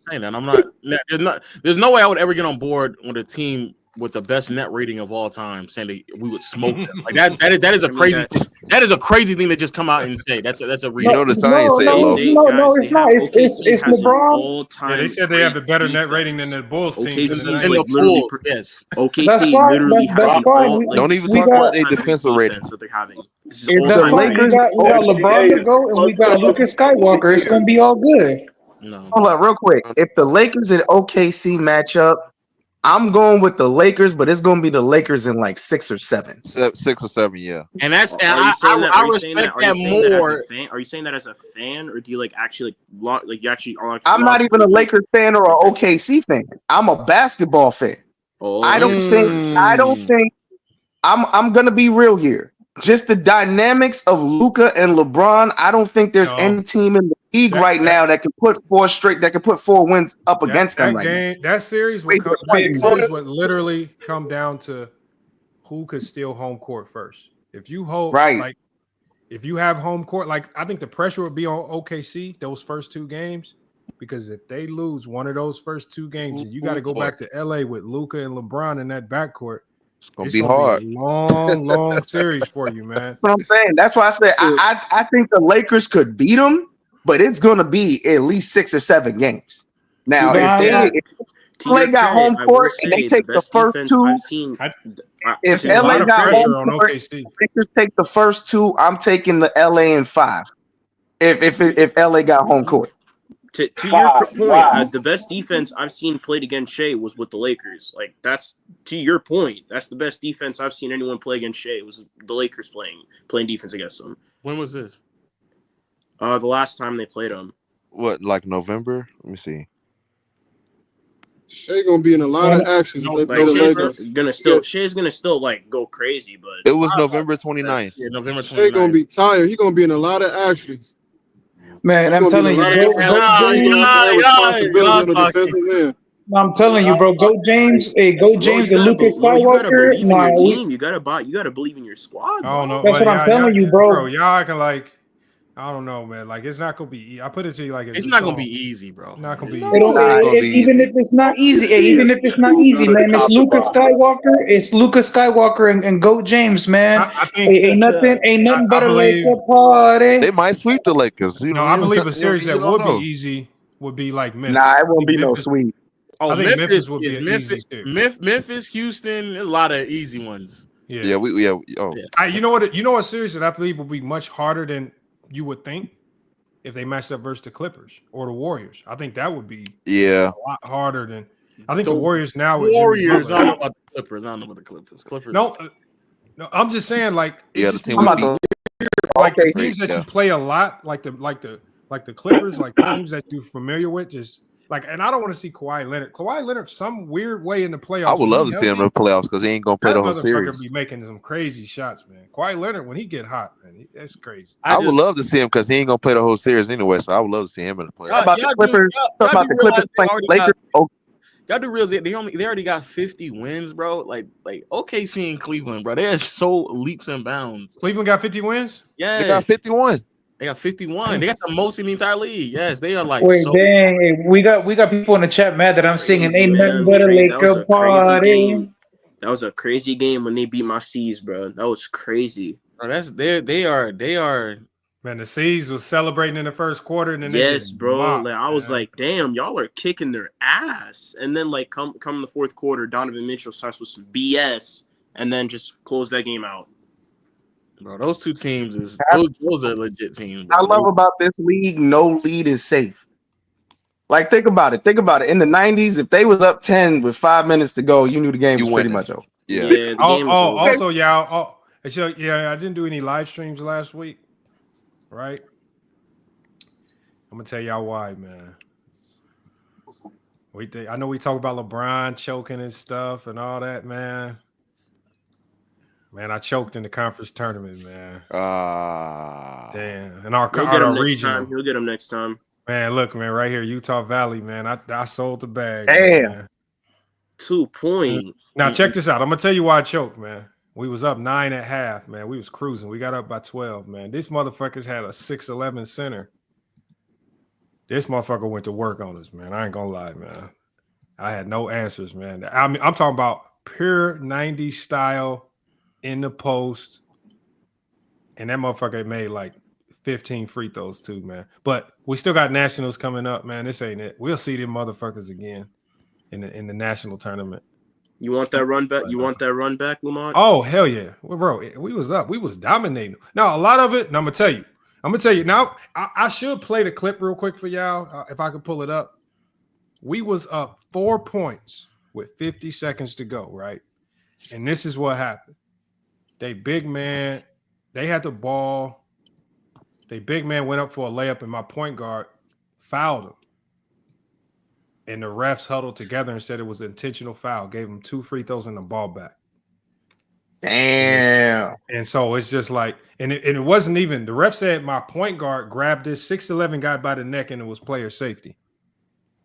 saying that. I'm not. There's no way I would ever get on board with a team with the best net rating of all time, saying that we would smoke them. Like that is a crazy. That is a crazy thing to just come out and say. That's a real. No, it's not. It's LeBron. Yeah, they said they have a better net rating than the Bulls team. Yes. OKC literally has an all. Don't even talk about their defensive rating that they're having. We got LeBron to go, and we got Luka Skywalker. It's gonna be all good. Hold on, real quick. If the Lakers and OKC match up, I'm going with the Lakers, but it's going to be the Lakers in like 6 or 7. 6 or 7, yeah. And I respect that more. Are you saying that as a fan, or do you like actually you actually are? I'm not even a Lakers fan or an OKC fan. I'm a basketball fan. I don't think I'm going to be real here. Just the dynamics of Luka and LeBron. I don't think there's any team in the league right now that can put 4 wins up against them right now. That series would literally come down to who could steal home court first. If you hold if you have home court, like I think the pressure would be on OKC those first 2 games, because if they lose one of those first 2 games, and you got to go back to LA with Luka and LeBron in that backcourt. It's gonna be hard. Be a long series for you, man. That's what I'm saying. That's why I said I think the Lakers could beat them, but it's going to be at least 6 or 7 games. Now, if LA got home court and they take the first 2, if LA got home court, Lakers take the first 2. I'm taking the LA in 5. If LA got home court. To your point, the best defense I've seen played against Shea was with the Lakers. Like, that's to your point. That's the best defense I've seen anyone play against Shea. Was the Lakers playing defense against them. When was this? The last time they played them. What, like November? Let me see. Shea gonna be in a lot of actions. Shea's gonna still like go crazy, but it was November 29th. Yeah, November 29th. Shea gonna be tired. He gonna be in a lot of actions. Man, I'm telling you, I'm telling you, bro. Go James. Hey, go James and Luka Skywalker. You gotta believe in your squad. I don't know. That's what I'm telling you, bro. Y'all acting like, I don't know, man. Like, it's not gonna be. I put it to you like it's not gonna be easy, bro. Not gonna be easy. Even if it's not easy, man. It's Luka Skywalker. It's Luka Skywalker and Goat James, man. I think ain't nothing better like a party. They might sweep the Lakers. I believe a series that would be easy would be like Memphis. Nah, it won't be no sweep. I think Memphis would be Memphis, Houston, a lot of easy ones. You know what? You know a series that I believe will be much harder than you would think if they matched up versus the Clippers or the Warriors. I think that would be a lot harder than. I think the Warriors now. Warriors. I don't know about the Clippers. No, No, I'm just saying, like, Yeah, it's the just team weird, would be like the okay, teams that yeah. you play a lot, like the Clippers, like teams that you're familiar with, just like. And I don't want to see Kawhi Leonard. Kawhi Leonard, some weird way in the playoffs. I would when love he to see him in healthy, the playoffs because he ain't gonna play that the whole motherfucker series. be making some crazy shots, man. Kawhi Leonard, when he get hot, man, that's crazy. I would love to see him because he ain't gonna play the whole series anyway. So I would love to see him in the playoffs. About the Clippers. Talk about the Clippers playing Lakers. Y'all do realize they already got 50 wins, bro. Like OKC and Cleveland, bro. They're so leaps and bounds. Cleveland got 50 wins? Yeah. They got 51. They got 51. They got the most in the entire league. Yes, they are like Wait, so. dang! Hey, we got people in the chat mad that I'm singing Crazy, "Ain't Nothing man. But a That was Laker a crazy Party." game. That was a crazy game when they beat my C's, bro. That was crazy. Bro, they are. Man, the C's was celebrating in the first quarter, and then Yes, they bro. mopped, Like I was man. like, damn, y'all are kicking their ass. And then like come the fourth quarter, Donovan Mitchell starts with some BS and then just close that game out. Bro, those two teams those are legit teams. I Bro. love about this league, no lead is safe. Like, think about it. In the 90s, if they was up 10 with 5 minutes to go, you knew the game was pretty much over. Yeah, the game was over. Also, y'all. Yeah, I didn't do any live streams last week, right? I'm gonna tell y'all why, man. I know we talk about LeBron choking and stuff and all that, man. Man, I choked in the conference tournament, man. Damn. And our He'll get him next regional. time. He'll get him next time. Man, look, man, right here, Utah Valley, man. I sold the bag. Damn. Man. 2 points. Now check this out. I'm gonna tell you why I choked, man. We was up 9 at half, man. We was cruising. We got up by 12, man. These motherfuckers had a 6'11" center. This motherfucker went to work on us, man. I ain't gonna lie, man. I had no answers, man. I mean, I'm talking about pure 90s style in the post. And that motherfucker made like 15 free throws too, man. But we still got nationals coming up, man. This ain't it. We'll see them motherfuckers again in the national tournament. You want that run back? You want that run back, Lamont? Oh, hell yeah. Well, bro, we was up. We was dominating. Now, a lot of it, and I'm going to tell you. Now, I should play the clip real quick for y'all, if I could pull it up. We was up 4 points with 50 seconds to go, right? And this is what happened. They had the ball. They big man went up for a layup, and my point guard fouled him. And the refs huddled together and said it was an intentional foul. Gave him 2 free throws and the ball back. Damn. And so it's just like, and it wasn't even, the ref said my point guard grabbed this 6'11" guy by the neck and it was player safety.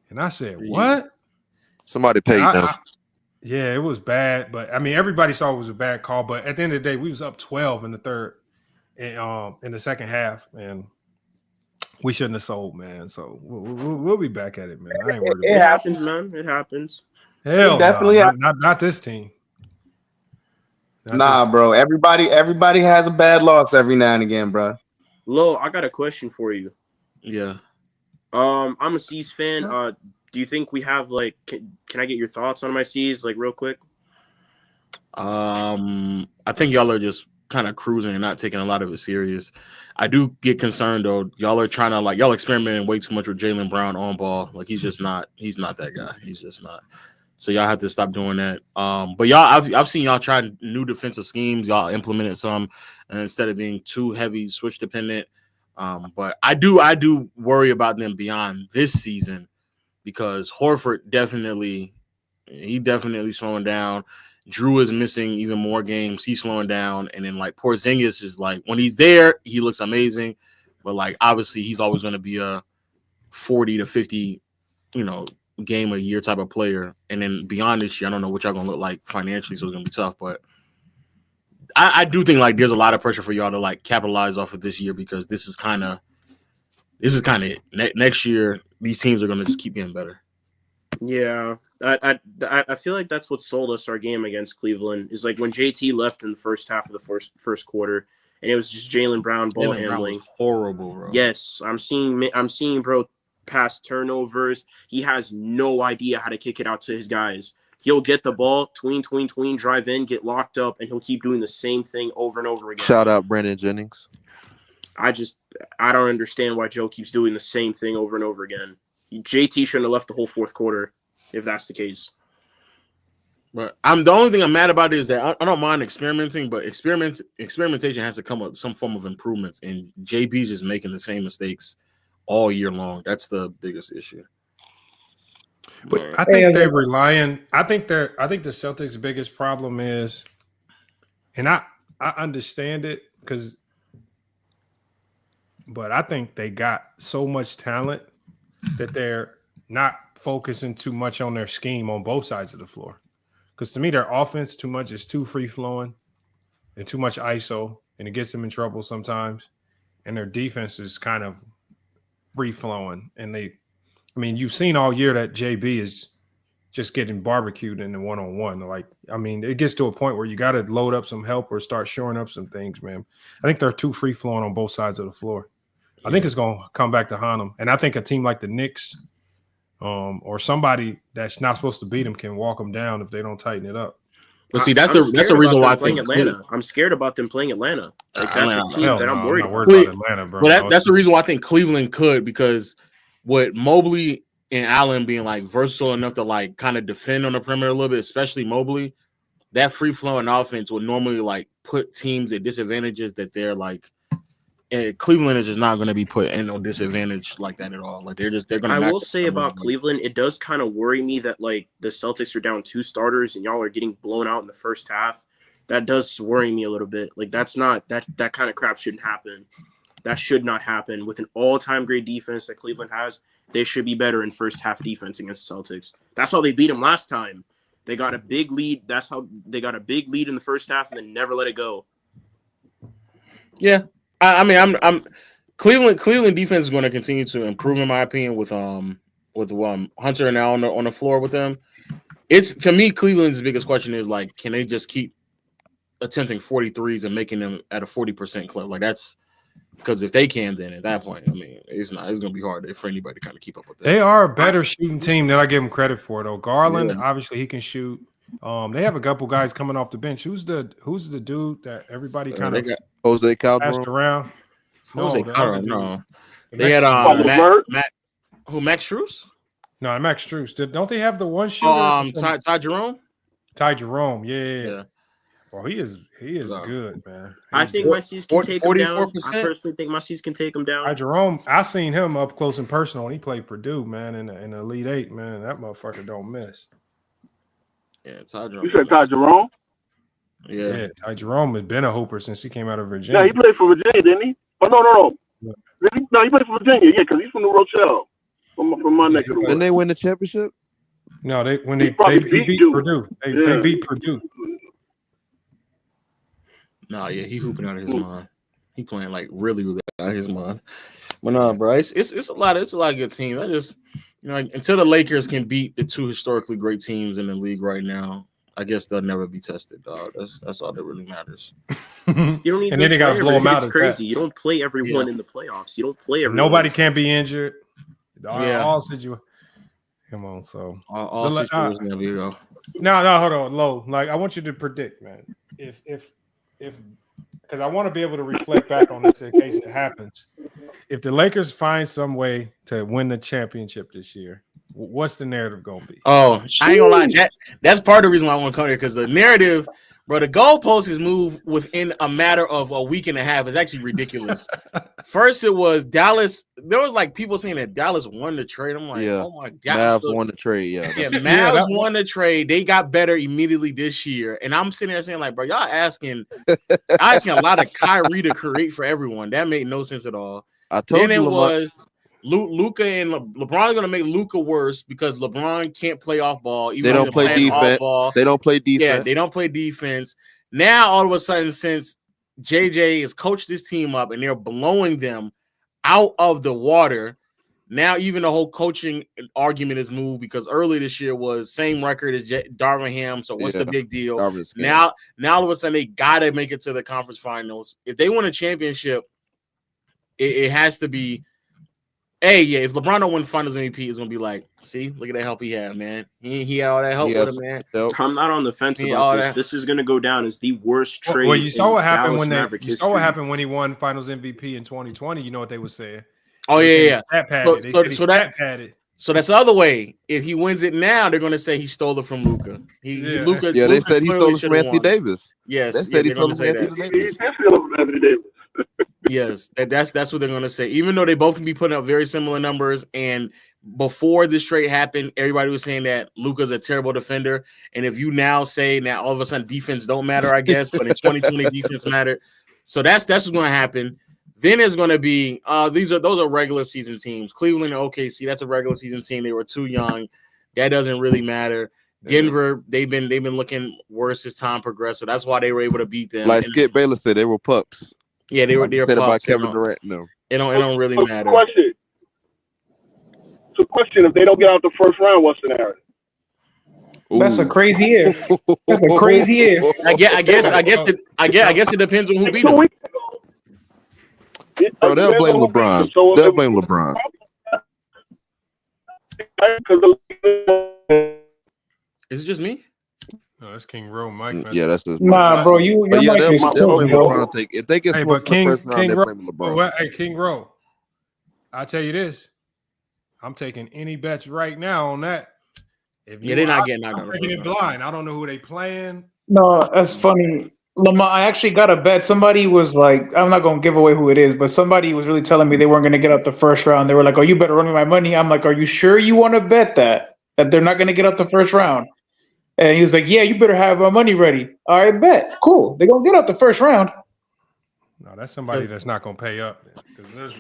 And I said, what? Somebody paid them. Yeah, it was bad. But I mean, everybody saw it was a bad call. But at the end of the day, we was up 12 in the third, and in the second half. And we shouldn't have sold, man. So we'll be back at it, man. I ain't worried about It happens, man. It happens. Hell, definitely not this team. Nah, bro. Everybody has a bad loss every now and again, bro. Lo, I got a question for you. Yeah. I'm a C's fan. Do you think we have like? Can I get your thoughts on my C's, like real quick? I think y'all are just kind of cruising and not taking a lot of it serious. I do get concerned though. Y'all are trying to y'all experimenting way too much with Jaylen Brown on ball. Like he's not that guy. He's just not. So y'all have to stop doing that. But y'all, I've seen y'all try new defensive schemes. Y'all implemented some, and instead of being too heavy switch dependent. But I do worry about them beyond this season because Horford definitely slowing down. Drew is missing even more games. He's slowing down, and then like Porzingis is like when he's there, he looks amazing, but like obviously he's always going to be a 40 to 50, game a year type of player. And then beyond this year, I don't know what y'all gonna look like financially, so it's gonna be tough. But I do think like there's a lot of pressure for y'all to like capitalize off of this year because this is kind of it. Next year, these teams are gonna just keep getting better. Yeah, I feel like that's what sold us our game against Cleveland is like when JT left in the first half of the first quarter, and it was just Jaylen Brown ball handling. Was horrible, bro. Yes, I'm seeing bro past turnovers. He has no idea how to kick it out to his guys. He'll get the ball, tween, drive in, get locked up, and he'll keep doing the same thing over and over again. Shout out Brandon Jennings. I don't understand why Joe keeps doing the same thing over and over again. JT shouldn't have left the whole fourth quarter if that's the case. But the only thing I'm mad about is that I don't mind experimenting, but experimentation has to come with some form of improvements. And JB's just making the same mistakes all year long. That's the biggest issue. But I think they're relying. I think the Celtics' biggest problem is, and I understand it but I think they got so much talent that they're not focusing too much on their scheme on both sides of the floor. Because to me, their offense is too free flowing and too much ISO, and it gets them in trouble sometimes. And their defense is kind of free flowing. And you've seen all year that JB is just getting barbecued in the one-on-one. It gets to a point where you got to load up some help or start shoring up some things, man. I think they're too free flowing on both sides of the floor. I think it's going to come back to haunt them. And I think a team like the Knicks or somebody that's not supposed to beat them can walk them down if they don't tighten it up. But see, that's the reason why I think Atlanta. I'm scared about them playing Atlanta. That's a team that I'm worried about. Atlanta, bro. But that's the reason why I think Cleveland could, because with Mobley and Allen being versatile enough to kind of defend on the perimeter a little bit, especially Mobley, that free flowing offense would normally put teams at disadvantages that they're Cleveland is just not going to be put in no disadvantage like that at all. They're going to. I will say about Cleveland, it does kind of worry me that the Celtics are down 2 starters and y'all are getting blown out in the first half. That does worry me a little bit. That's not that kind of crap shouldn't happen. That should not happen. With an all-time great defense that Cleveland has, they should be better in first half defense against the Celtics. That's how they beat them last time. They got a big lead. That's how they got a big lead in the first half and then never let it go. Yeah. I'm Cleveland defense is going to continue to improve, in my opinion, with Hunter and Al on the floor with them. It's, to me, Cleveland's biggest question is can they just keep attempting 43s and making them at a 40% clip? That's because if they can, then at that point, it's going to be hard for anybody to kind of keep up with that. They are a better shooting team than I give them credit for, though. Garland, obviously, he can shoot. They have a couple guys coming off the bench. Who's the dude that everybody kind of Jose passed around? No. They had Max Strus? No, Max Strus. Don't they have the one shooter? Ty Jerome? Ty Jerome, yeah. Well, he is good, man. I think Messi can take him down. I personally think Messi can take him down. Ty Jerome, I seen him up close and personal when he played Purdue, man, in the Elite Eight, man. That motherfucker don't miss. Yeah, Ty Jerome. You said Ty Jerome? Yeah, Ty Jerome has been a hooper since he came out of Virginia. Yeah, he played for Virginia, didn't he? Oh, no. No, he played for Virginia, yeah, because he's from the Rochelle, from my neck of the woods. Didn't they win the championship? No, he beat Purdue. They beat Purdue. No, yeah, he hooping out of his mind. He playing really out of his mind. But no, bro, it's a lot of good teams. I just until the Lakers can beat the 2 historically great teams in the league right now, I guess they'll never be tested, dog. That's all that really matters. You don't even. And then they got to blow them out. It's crazy. You don't play everyone in the playoffs. You don't play everyone. Nobody can be injured. All situations. Come on, so all situations never go. No, hold on, Lo. I want you to predict, man. If because I want to be able to reflect back on this in case it happens. If the Lakers find some way to win the championship this year, what's the narrative going to be? Oh, I ain't gonna lie. That's part of the reason why I want to come here, because the narrative, bro, the goalpost has moved within a matter of a week and a half. It's actually ridiculous. First, it was Dallas. There was people saying that Dallas won the trade. I'm like, oh my god, Mavs won the trade. Yeah, Mavs won the trade. They got better immediately this year, and I'm sitting there saying bro, y'all asking a lot of Kyrie to create for everyone. That made no sense at all. I told then you, it was Luka and LeBron are going to make Luka worse because LeBron can't play off ball. Even they don't play defense. They don't play defense. Yeah, they don't play defense. Now, all of a sudden, since JJ has coached this team up and they're blowing them out of the water, now even the whole coaching argument is moved, because earlier this year was same record as Darvin Ham. So what's the big deal? Now all of a sudden they got to make it to the conference finals. If they win a championship, it has to be. Hey, yeah, if LeBron don't win Finals MVP, it's gonna be see, look at that help he had, man. He had all that help with him, man. I'm not on the fence about this. This is gonna go down as the worst trade. Well, you saw what happened what happened when he won Finals MVP in 2020. You know what they were saying? Oh yeah. Stat padded. So that's the other way. If he wins it now, they're going to say he stole it from Luka. Luka. Yeah, they said he stole it from Anthony Davis. Yes, they said he stole it from Anthony Davis. Yes, that's what they're going to say. Even though they both can be putting up very similar numbers, and before this trade happened, everybody was saying that Luka's a terrible defender. And if you now say now all of a sudden defense don't matter, I guess, but in 2020 defense mattered. So that's what's going to happen. Then it's going to be those are regular season teams. Cleveland and OKC, that's a regular season team. They were too young. That doesn't really matter. Denver, they've been looking worse as time progressed. So that's why they were able to beat them. Like Skip Bayless said, they were pups. Yeah, they were said pups. about Kevin Durant. No, it don't really matter. Question: if they don't get out the first round, what's the narrative? That's a crazy if. That's a crazy if. I guess it depends on who beat them. Oh, they'll blame LeBron. They'll blame LeBron. Is it just me? No, that's King Rowe, Mike. Yeah, that's the nah, bro. Your mic is they'll blame cool, LeBron. If they get swept in the first round, they'll blame LeBron. Well, hey, King Rowe, I'll tell you this. I'm taking any bets right now on that. They're not getting out. I'm taking it blind. I don't know who they playing. No, that's funny. Lamar, I actually got a bet. Somebody was like, I'm not going to give away who it is, but somebody was really telling me they weren't going to get out the first round. They were like, oh, you better run me my money. I'm like, are you sure you want to bet that they're not going to get out the first round? And he was like, yeah, you better have my money ready. All right, bet. Cool. They're going to get out the first round. No, that's somebody that's not going to pay up because there's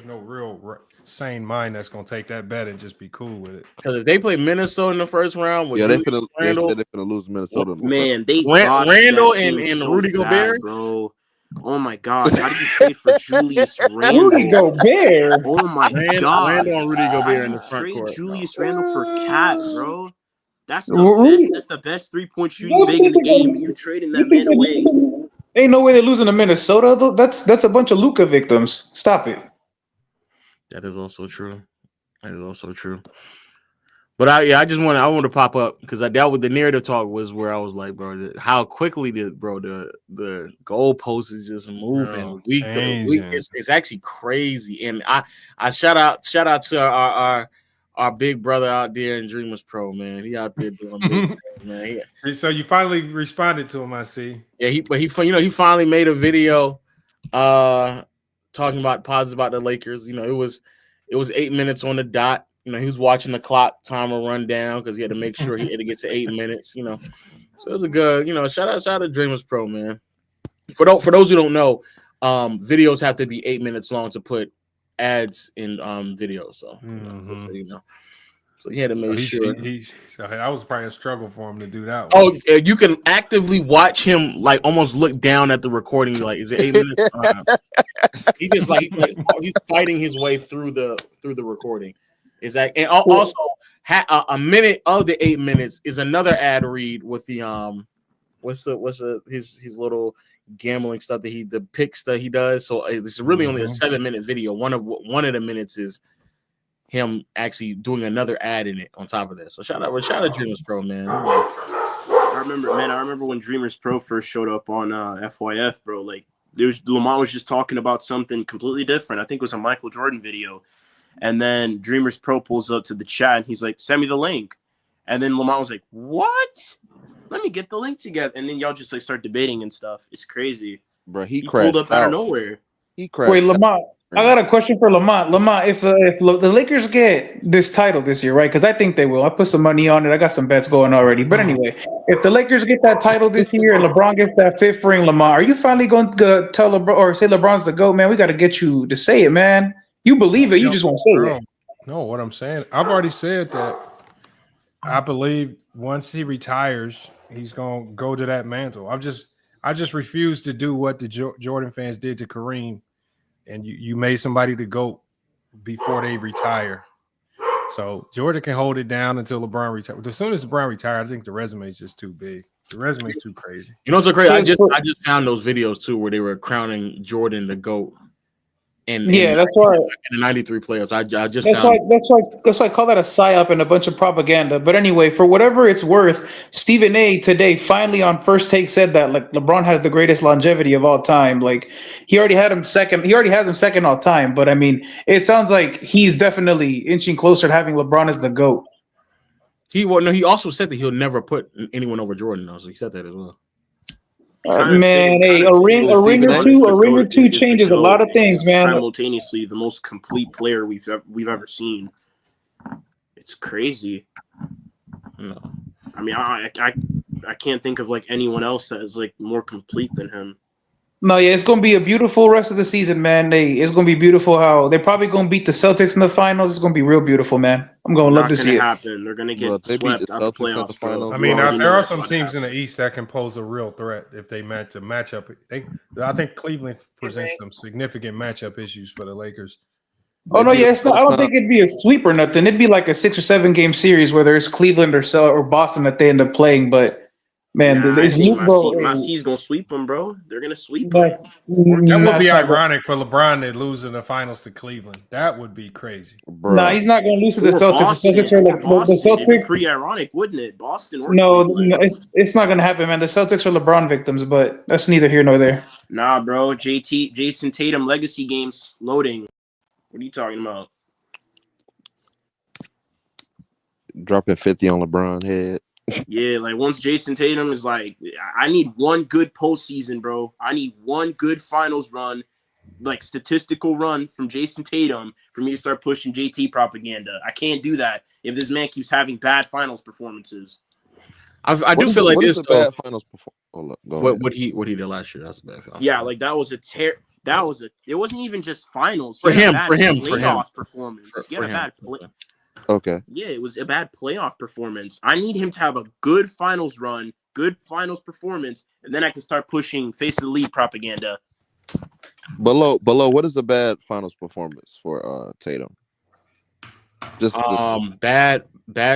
no real sane mind that's going to take that bet and just be cool with it. Because if they play Minnesota in the first round, with they're finna lose Minnesota. Man, they Randall and Rudy Gobert, bro. Oh my God! How did you trade for Julius Randle? Rudy Gobert. Oh my God! Randall and Rudy Gobert in the front court. Julius Randle for Cat, bro. That's the best 3-point shooting big in the game. You're trading that man away. Ain't no way they're losing to Minnesota. Though. That's a bunch of Luka victims. Stop it. That is also true. But I want to pop up because I dealt with the narrative talk was where I was like, bro, how quickly the goalpost is just moving week to week. It's actually crazy. And I shout out to our big brother out there in Dreamers Pro, man. He out there doing big things, man. So you finally responded to him, I see. Yeah, he finally made a video talking about positive about the Lakers. It was 8 minutes on the dot. He was watching the clock timer run down because he had to make sure he had to get to 8 minutes. So it was a good, shout out to Dreamers Pro, man. For those who don't know, videos have to be 8 minutes long to put ads in videos. So so he had to make sure. So that was probably a struggle for him to do that. Oh, you can actively watch him like almost look down at the recording. Like, is it 8 minutes? He just he's fighting his way through the recording. Is that and also a minute of the 8 minutes is another ad read with the his little gambling stuff that the picks that he does. So it's really only a 7-minute video. One of the minutes is him actually doing another ad in it on top of that. So shout out Dreamers Pro, man. I remember when Dreamers Pro first showed up on FYF, bro. Like Lamont was just talking about something completely different. I think it was a Michael Jordan video. And then Dreamers Pro pulls up to the chat and he's like, send me the link. And then Lamont was like, what? Let me get the link together. And then y'all just start debating and stuff. It's crazy. Bro, he pulled up out of nowhere. He crashed. Wait, Lamont. I got a question for Lamont. Lamont, if the Lakers get this title this year, right? Because I think they will. I put some money on it. I got some bets going already. But anyway, if the Lakers get that title this year and LeBron gets that 5th ring, Lamont, are you finally going to tell LeBron or say LeBron's the GOAT, man? We got to get you to say it, man. You believe it. You just won't say it. No, what I'm saying, I've already said that I believe once he retires, he's going to go to that mantle. I just refuse to do what the Jordan fans did to Kareem. And you made somebody the GOAT before they retire. So Jordan can hold it down until LeBron retires. As soon as LeBron retires, I think the resume is just too big. The resume is too crazy. You know what's so crazy? I just found those videos too where they were crowning Jordan the GOAT. in that's why in the '93 playoffs. I just that's found why I call that a psyop and a bunch of propaganda. But anyway, for whatever it's worth, Stephen A. today finally on First Take said that like LeBron has the greatest longevity of all time. Like he already had him second. He already has him second all time. But I mean, it sounds like he's definitely inching closer to having LeBron as the GOAT. he also said that he'll never put anyone over Jordan. Though, so he said that as well. Man, hey, a ring or two changes a lot of things, man. Simultaneously, the most complete player we've ever seen. It's crazy. No. I mean, I can't think of like anyone else that is like more complete than him. No, yeah, it's gonna be a beautiful rest of the season, man. It's gonna be beautiful how they're probably gonna beat the Celtics in the finals. It's gonna be real beautiful, man. I'm gonna love to see it. Happen. They're gonna get swept out the playoffs, bro. I mean, there are some teams in the East that can pose a real threat if they match up. I think Cleveland presents some significant matchup issues for the Lakers. Oh no, yeah, it's not. I don't think it'd be a sweep or nothing. It'd be like a 6 or 7 game series, whether it's Cleveland or Boston that they end up playing. But man, I think Massey's gonna sweep them, bro. They're gonna sweep them. That would be ironic for LeBron to lose in the finals to Cleveland. That would be crazy. Nah, he's not gonna lose to the Or Celtics. Boston, The Celtics are like Boston. the Celtics. It'd be pretty ironic, wouldn't it? Boston or No, Cleveland. it's not gonna happen, man. The Celtics are LeBron victims, but that's neither here nor there. Nah, bro. Jason Tatum legacy games loading. What are you talking about? Dropping 50 on LeBron's head. Yeah, like once Jason Tatum is like, I need one good postseason, bro. I need one good finals run, like statistical run from Jason Tatum for me to start pushing JT propaganda. I can't do that if this man keeps having bad finals performances. I do feel like this bad finals performance. What he did last year. That's a bad finals. Yeah, like that was a it wasn't even just finals. For him. Performance. He had a bad play. Okay. Yeah, it was a bad playoff performance. I need him to have a good finals run, good finals performance, and then I can start pushing face of the league propaganda. Below, what is the bad finals performance for Tatum? Just bad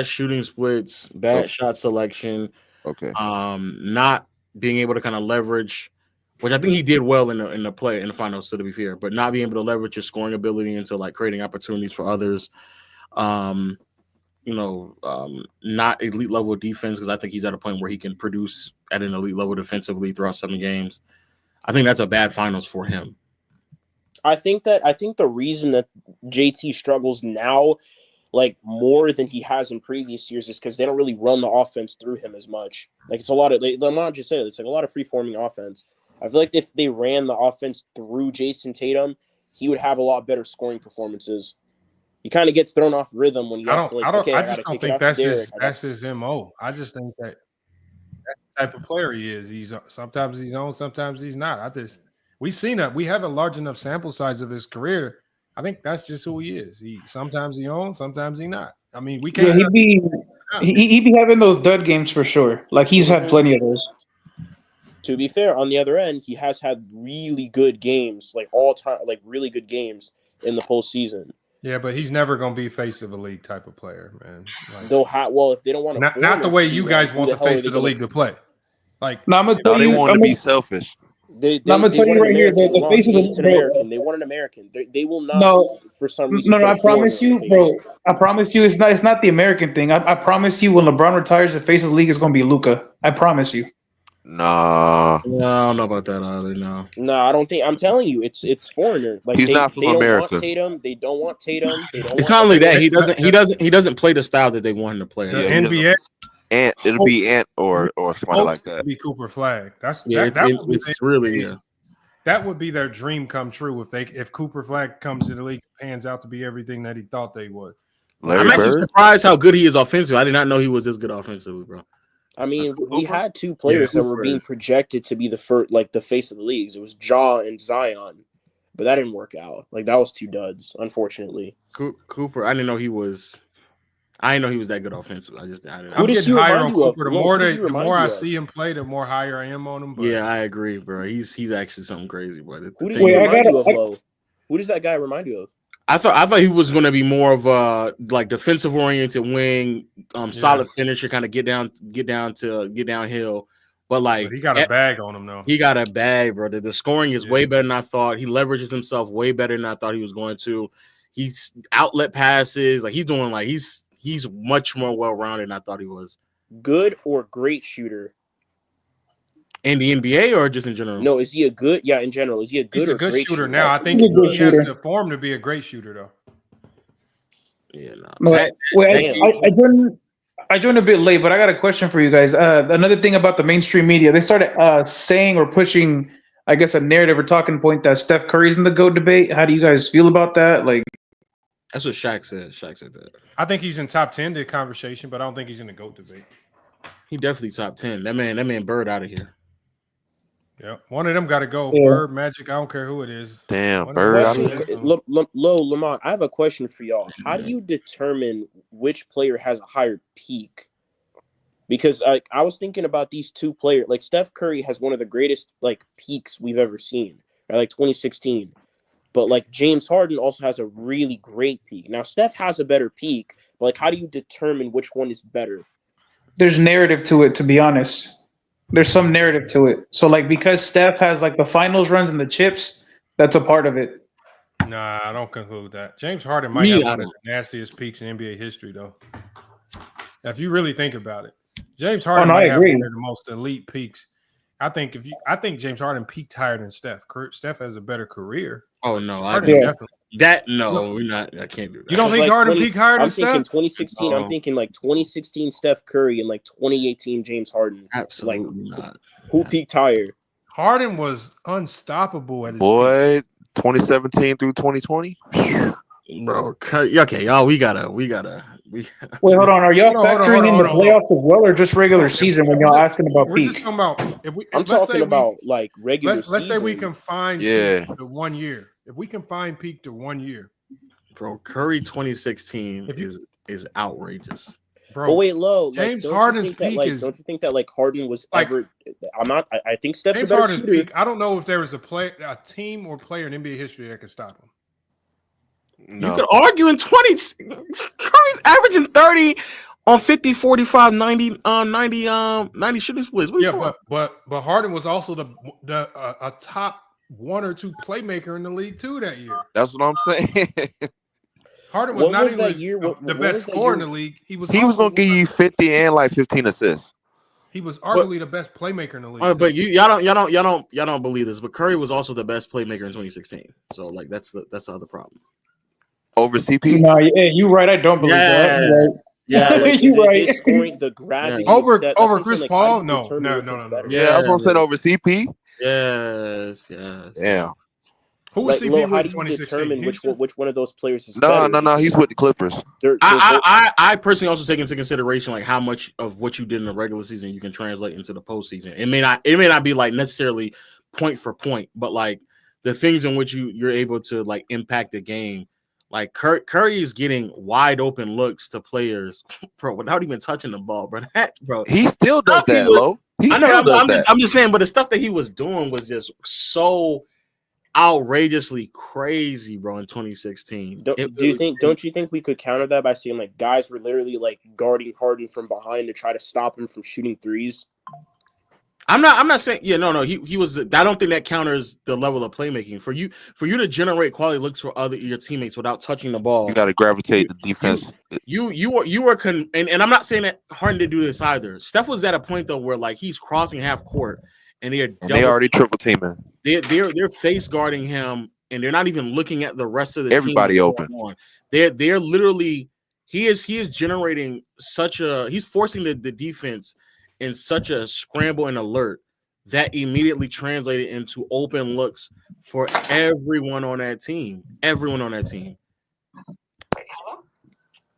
shooting splits, bad shot selection. Okay. Not being able to kind of leverage, which I think he did well in the finals, to be fair, but not being able to leverage his scoring ability into like creating opportunities for others. Not elite level defense, because I think he's at a point where he can produce at an elite level defensively throughout 7 games. I think that's a bad finals for him. I think the reason that JT struggles now, like more than he has in previous years, is because they don't really run the offense through him as much. Like it's a lot of, I'm not just saying, it's like a lot of free forming offense. I feel like if they ran the offense through Jason Tatum, he would have a lot better scoring performances. He kind of gets thrown off rhythm when he has to, like, I just don't think that's his MO. I just think that that's the type of player he is. Sometimes he's on, sometimes he's not. We've seen that. We have a large enough sample size of his career. I think that's just who he is. Sometimes he on, sometimes he not. I mean, we can't. Yeah, he'd be having those dud games for sure. Like he's had plenty of those. To be fair, on the other end, he has had really good games, like all time, like really good games in the postseason. Yeah, but he's never going to be face of the league type of player, man. Like, if they don't want to, not the way you guys want the face of the league to play. Like, no, I'm gonna tell they want to be selfish. I'm gonna tell you right here, the face of the American. They want an American. They will not. No, for some reason. No, I promise you, bro. I promise you, it's not the American thing. I promise you, when LeBron retires, the face of the league is going to be Luka. I promise you. Nah. No, I don't know about that either. No, I don't think. I'm telling you, it's foreigner. Like he's not from America. They don't want Tatum. It's not only that he doesn't play the style that they want him to play. The NBA. It'll be Ant or somebody like that. It'll be Cooper Flag. That would be their dream come true if Cooper Flag comes to the league, pans out to be everything that he thought they would. I'm actually surprised how good he is offensively. I did not know he was this good offensively, bro. I mean, we had 2 players that were being projected to be the first, like the face of the leagues. It was Ja and Zion, but that didn't work out. Like that was 2 duds, unfortunately. Cooper, I didn't know he was that good offensively. I'm getting higher on Cooper. The more I see him play, the more higher I am on him. But yeah, I agree, bro. He's actually something crazy, bro. Who does he remind you of, though? Who does that guy remind you of? I thought he was going to be more of a like defensive oriented wing, solid finisher, kind of get downhill, But he got a bag on him though. He got a bag, bro. The scoring is way better than I thought. He leverages himself way better than I thought he was going to. He's outlet passes, he's doing he's much more well-rounded than I thought he was. Good or great shooter? In the NBA or just in general? No, is he a good? Yeah, in general, is he a good? He's a or good great shooter now. I think he has to form to be a great shooter though. Yeah, no. I joined a bit late, but I got a question for you guys. Another thing about the mainstream media, they started saying or pushing, I guess, a narrative or talking point that Steph Curry's in the GOAT debate. How do you guys feel about that? That's what Shaq said. Shaq said that. I think he's in top 10 the conversation, but I don't think he's in the GOAT debate. He definitely top 10. That man Bird out of here. Yeah, one of them got to go. Yeah. Bird, Magic, I don't care who it is. Damn, Bird. Lamont, I have a question for y'all. How do you determine which player has a higher peak? Because I was thinking about these two players. Steph Curry has one of the greatest peaks we've ever seen, right? 2016. But James Harden also has a really great peak. Now Steph has a better peak, but how do you determine which one is better? There's narrative to it, to be honest. There's some narrative to it. So because Steph has the finals runs and the chips, that's a part of it. Nah, I don't conclude that. James Harden might have one of the nastiest peaks in NBA history, though. If you really think about it, James Harden might have one of the most elite peaks. I think James Harden peaked higher than Steph. Steph has a better career. Oh no, definitely. We're not. I can't do that. You don't think Harden peaked higher than Steph? I'm thinking 2016. I'm thinking 2016 Steph Curry and 2018 James Harden. Absolutely not. Who peaked higher? Harden was unstoppable at his peak. 2017 through 2020. Bro, okay, y'all. We gotta. Wait, hold on. Are y'all factoring in the playoffs as well, or just regular season when y'all asking about peak? We're just talking about. I'm talking about regular season. Let's say we can find peak to 1 year. If we can find peak to 1 year, bro, Curry 2016 is outrageous. Bro, but wait, low. James Harden's peak is. Don't you think that Harden was ever? I'm not. I think Steph's James a better Harden's shooter. peak. I don't know if there was a team or player in NBA history that could stop him. No. You could argue in 20. Curry's averaging 30 on 50, 45, 90 shooting splits. But Harden was also a top 1 or 2 playmaker in the league too that year. That's what I'm saying. Harden was not even the best scorer in the league. He was going to give you 50 and 15 assists. He was arguably the best playmaker in the league. But y'all don't believe this. But Curry was also the best playmaker in 2016. So that's the other problem. Over CP? No, yeah, you're right. I don't believe that. Yeah, you're right. Scoring the gravity over Chris Paul? No. Yeah, I was going to say over CP. Yes. Yeah. Who was CP? How do you determine which one of those players is better? No. He's with the Clippers. I personally also take into consideration how much of what you did in the regular season you can translate into the postseason. It may not be necessarily point for point, but the things in which you're able to impact the game. Curry is getting wide open looks to players, bro, without even touching the ball, bro. He still does that, Lo. I know. I'm just saying, but the stuff that he was doing was just so outrageously crazy, bro. In 2016, don't you think we could counter that by saying guys were literally guarding Harden from behind to try to stop him from shooting threes? I'm not saying he was. I don't think that counters the level of playmaking for you to generate quality looks for your teammates without touching the ball. You got to gravitate the defense. And I'm not saying that Harden didn't do this either. Steph was at a point though where he's crossing half court and they already triple teaming. They're face guarding him and they're not even looking at the rest of the everybody team open. They're literally he is generating he's forcing the defense in such a scramble and alert that immediately translated into open looks for everyone on that team.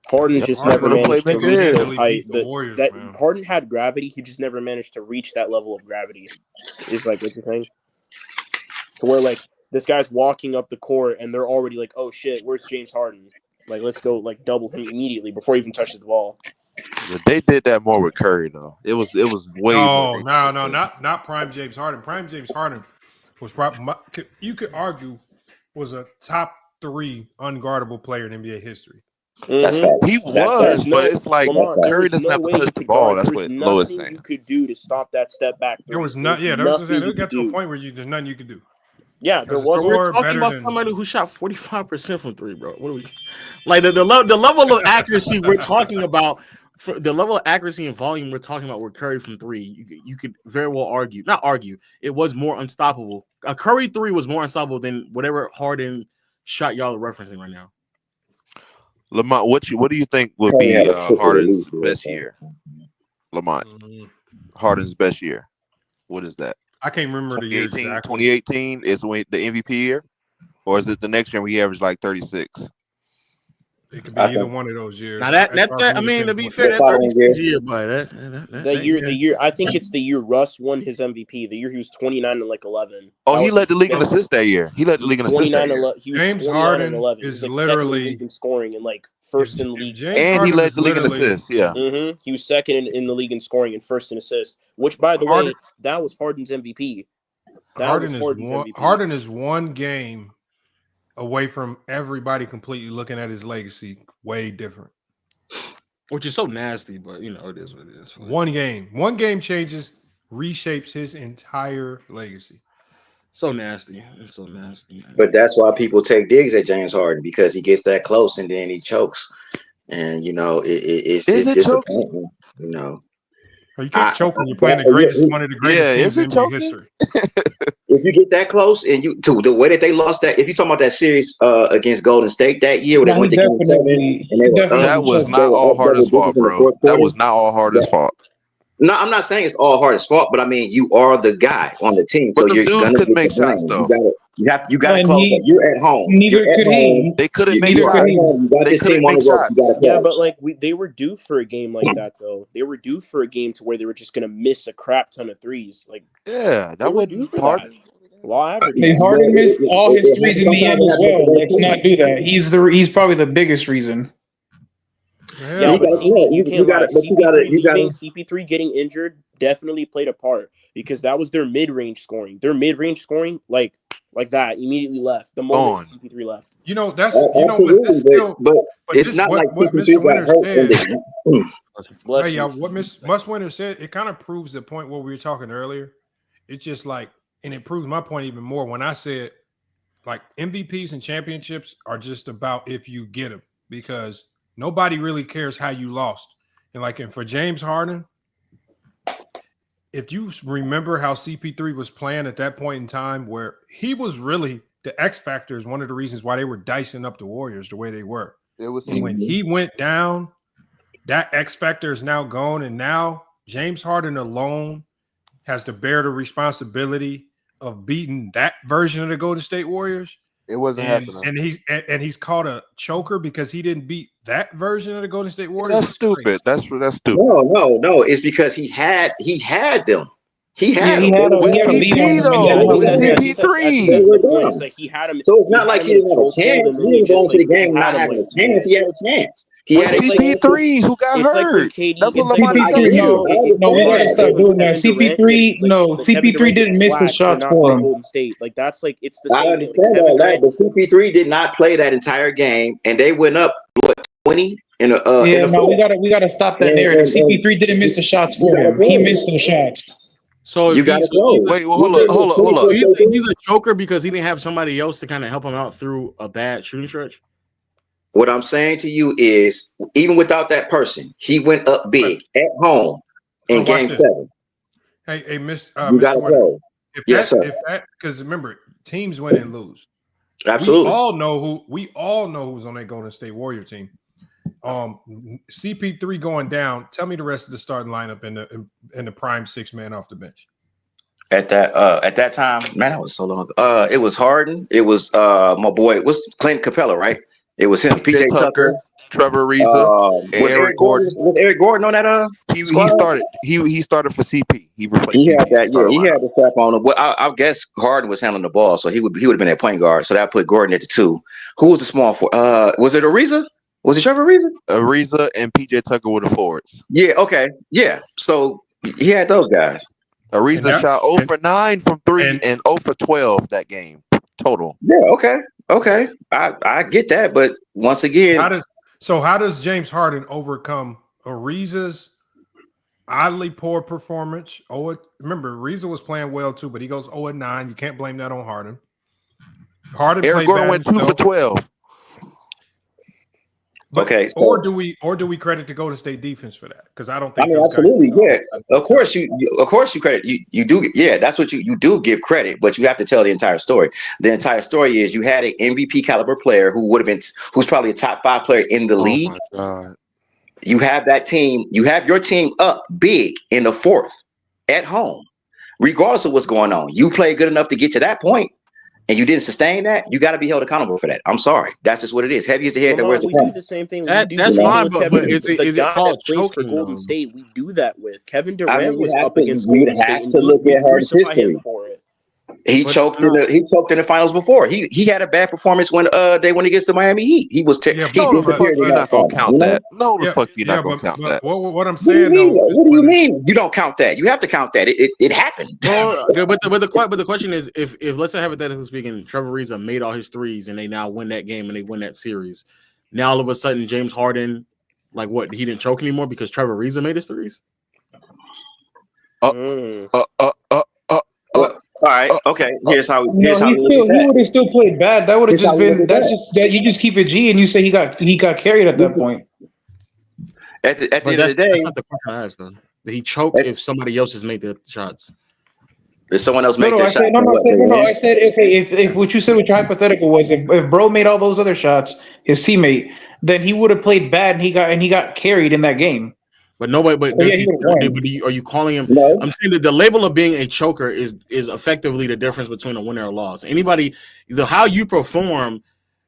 Harden just never managed to reach those height. Harden had gravity. He just never managed to reach that level of gravity. Is what you're saying? To where this guy's walking up the court and they're already oh shit, where's James Harden? Let's go double him immediately before he even touches the ball. But they did that more with Curry though. It was way more. No, not prime James Harden. Prime James Harden was probably, you could argue, was a top 3 unguardable player in NBA history. That's fact. He was, but it's like Curry doesn't have to touch the ball. That's what Lois Nothing saying. you could do to stop that step back three. There was not. Yeah, there was. It got to a point where there's nothing you could do. Yeah, there was. We're talking about somebody who shot 45% from three, bro. What are we like? The level of accuracy we're talking about, for the level of accuracy and volume we're talking about with Curry from three, you could very well argue, not argue, it was more unstoppable. A Curry three was more unstoppable than whatever Harden shot y'all are referencing right now. Lamont, what do you think would be Harden's best year? Lamont, Harden's best year. What is that? I can't remember the year exactly. 2018 is when the MVP year, or is it the next year we averaged like 36? It could be either one of those years. Now that I mean, to be fair, that 36 year, but the year I think it's the year Russ won his MVP. The year he was 29 and like 11. Oh, he led the league in assists that year. He led the league in assists that year. James Harden is literally in scoring and like first in league, and he led the league in assists. Yeah, he was second in the league in scoring and first in assists. Which, by the way, that was Harden's MVP. Harden is one game away from everybody completely looking at his legacy way different, which is so nasty, but you know it is what it is. One game changes, reshapes his entire legacy. So nasty. It's so nasty, man. But that's why people take digs at James Harden, because he gets that close and then he chokes, and you know it's disappointing. You know, you can't choke when you're playing the greatest, one of the greatest teams in NBA history. If you get that close, and you to the way that they lost that, if you talking about that series against Golden State that year, where they went to Game 7, and they were, that was not all Harden's fault, bro. That was not all Harden's fault. No, I'm not saying it's all Harden's fault, but I mean you are the guy on the team, so you're gonna couldn't make shots though. You got to close. You're at home. Neither could he. They couldn't make shots. They couldn't make shots. Yeah, but like they were due for a game like that though. They were due for a game to where they were just gonna miss a crap ton of threes. Like that would do for Harden. Harden missed all his threes in the end as well. Let's not do that. He's probably the biggest reason. Yeah, but you can't lie. CP3 getting injured definitely played a part, because that was their mid-range scoring. Their mid-range scoring, like that, immediately left the moment CP3 left. You know, that's but it's not like CP3 got hurt. Hey, y'all, what Mus Winter said, it kind of proves the point what we were talking earlier. It's just like, and it proves my point even more when I said, like, MVPs and championships are just about if you get them, because nobody really cares how you lost. And for James Harden, if you remember how CP3 was playing at that point in time, where he was really the X factor, is one of the reasons why they were dicing up the Warriors the way they were. And when he went down, that X factor is now gone, and now James Harden alone has to bear the responsibility of beating that version of the Golden State Warriors. It wasn't happening. And he's called a choker because he didn't beat that version of the Golden State Warriors. That's stupid. That's stupid. No. It's because he had them. He had them. It's like he had him. So it's not like he didn't have a chance. He didn't go into the game not having a chance. He had a chance. He had CP3 who got hurt. That's what CP3. No, we gotta stop doing that. CP3 didn't miss the shots for him. Golden State, like that's like it's the same. I understand all that, but CP3 did not play that entire game, and they went up 20 in a. We gotta stop that narrative. CP3 didn't miss the shots for him. He missed the shots. So you got to go. Wait, hold up. He's a choker because he didn't have somebody else to kind of help him out through a bad shooting stretch. What I'm saying to you is, even without that person, he went up big at home in Game 7. Hey, Miss. You got to go. Yes, sir. Because remember, teams win and lose. Absolutely. We all know who's on that Golden State Warrior team. CP3 going down. Tell me the rest of the starting lineup in the prime 6-man off the bench. At that time, man, that was so long ago. It was Harden. It was my boy. It was Clint Capella, right? It was him. PJ Tucker, Trevor Reaves, was Eric Gordon. Was Eric Gordon on that? He started. He started for CP. He replaced. He had that. Yeah, he had the strap on him. Well, I guess Harden was handling the ball, so he would have been at point guard. So that put Gordon at the 2. Who was the small for? Was it Ariza? Was it Trevor Ariza? Ariza and PJ Tucker were the forwards. Yeah. Okay. Yeah. So he had those guys. Ariza shot 0 for 9 from 3 and 0 for 12 that game total. Yeah. Okay. I get that, but once again, So how does James Harden overcome Ariza's oddly poor performance? Remember, Ariza was playing well too, but he goes 0-9. You can't blame that on Harden. Harden Eric played Gordon bad went 2 for himself. 12. But, okay, so, or do we credit the Golden State defense for that? Because I don't think. I mean, absolutely, yeah. Of course, you credit you do. Yeah, that's what you do give credit, but you have to tell the entire story. The entire story is you had an MVP caliber player who's probably a top 5 player in the league. My God. You have that team. You have your team up big in the 4th at home, regardless of what's going on. You play good enough to get to that point, and you didn't sustain that. You got to be held accountable for that. I'm sorry, that's just what it is. Heavy is the head that wears the we crown. do the same thing. That's fine, but is it called choking? For Golden State, we do that with Kevin I Durant mean, was up you against would Golden State, have and to look we at Harden's crucify history. him for it. He choked in the finals before. He had a bad performance when they went against the Miami Heat. He was he disappeared. You're not gonna count that. No, the fuck you're not gonna count but that. What I'm saying though, what do you mean you don't count that? You have to count that. It happened. Well, but the question is, if let's say hypothetically speaking, Trevor Ariza made all his threes and they now win that game and they win that series, now all of a sudden James Harden, like what, he didn't choke anymore because Trevor Ariza made his threes? All right. Okay. Here's how. He would have still played bad. That would have just been. That's just that you just keep it G and you say he got carried at that point. At the end of the day, that's not the question I asked though. Did he choke if somebody else has made the shots? If someone else made their shot, I said okay. If what you said with your hypothetical was if bro made all those other shots, his teammate, then he would have played bad and he got carried in that game. But nobody. But, are you calling him? No. I'm saying that the label of being a choker is effectively the difference between a winner or loss. Anybody, how you perform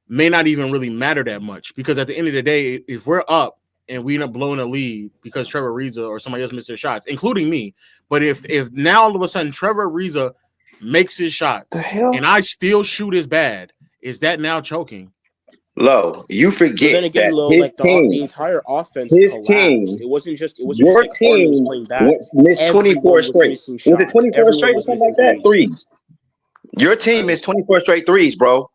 may not even really matter that much because at the end of the day, if we're up and we end up blowing a lead because Trevor Ariza or somebody else missed their shots, including me. But if now all of a sudden Trevor Ariza makes his shot and I still shoot as bad, is that now choking? Low, you forget then again, that Low, his like team, the entire offense his collapsed. team, It wasn't just your team was playing bad. missed 24 straight. Was it 24 straight or was something like that? Threes. Your team missed 24 straight threes, bro.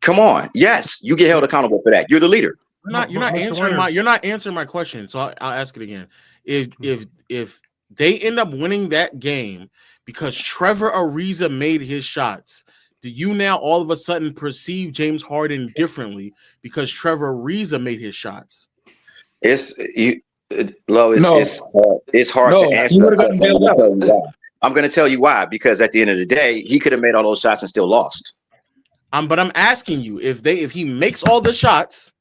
Come on. Yes, you get held accountable for that. You're the leader. You're not answering my question. So I'll ask it again. If they end up winning that game because Trevor Ariza made his shots, do you now all of a sudden perceive James Harden differently because Trevor Ariza made his shots? It's hard to answer. I'm going to tell you why. Because at the end of the day, he could have made all those shots and still lost. But I'm asking you, if he makes all the shots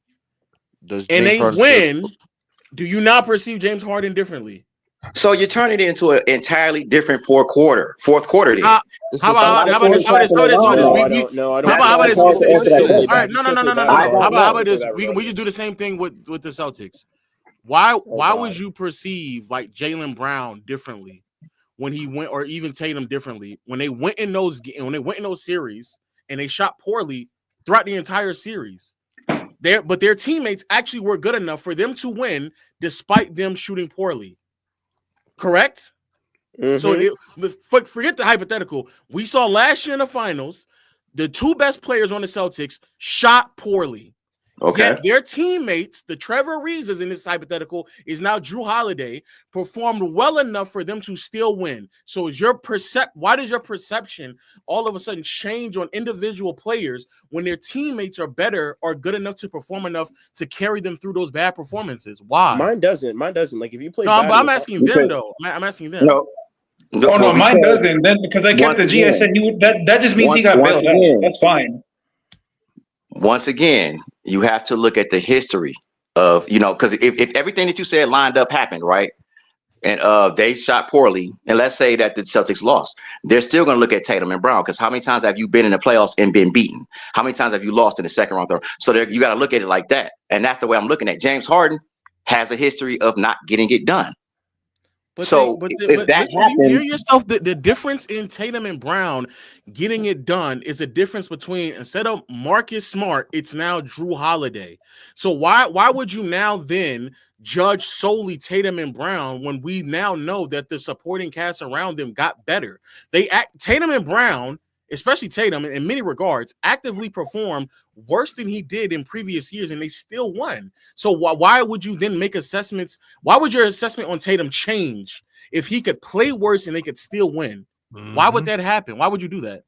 and they Harden win, do you now perceive James Harden differently? So you're turning it into an entirely different fourth quarter. How about this? We just do the same thing with the Celtics. Why would you perceive like Jaylen Brown differently when he went, or even Tatum differently when they went in those series and they shot poorly throughout the entire series? But their teammates actually were good enough for them to win despite them shooting poorly. Correct? Mm-hmm. So forget the hypothetical. We saw last year in the finals, the two best players on the Celtics shot poorly. Okay. Yet their teammates, the Trevor Reaves in this hypothetical, is now Drew Holiday, performed well enough for them to still win. So why does your perception all of a sudden change on individual players when their teammates are better or good enough to perform enough to carry them through those bad performances? Why? Mine doesn't. Like if you play, but I'm asking them though. I'm asking them. No, mine doesn't. Then because I kept the G, I said that just means he got bailed out. That's fine. Once again, you have to look at the history of, because if everything that you said lined up happened, right? And they shot poorly, and let's say that the Celtics lost, they're still going to look at Tatum and Brown, because how many times have you been in the playoffs and been beaten? How many times have you lost in the second round, third? So you got to look at it like that. And that's the way I'm looking at James Harden has a history of not getting it done. If that happens, you hear yourself, the difference in Tatum and Brown getting it done is a difference between, instead of Marcus Smart, it's now Drew Holiday. So why would you now then judge solely Tatum and Brown when we now know that the supporting cast around them got better? Tatum and Brown especially Tatum, in many regards, actively performed worse than he did in previous years, and they still won. So why would you then make assessments? Why would your assessment on Tatum change if he could play worse and they could still win? Why would that happen? Why would you do that?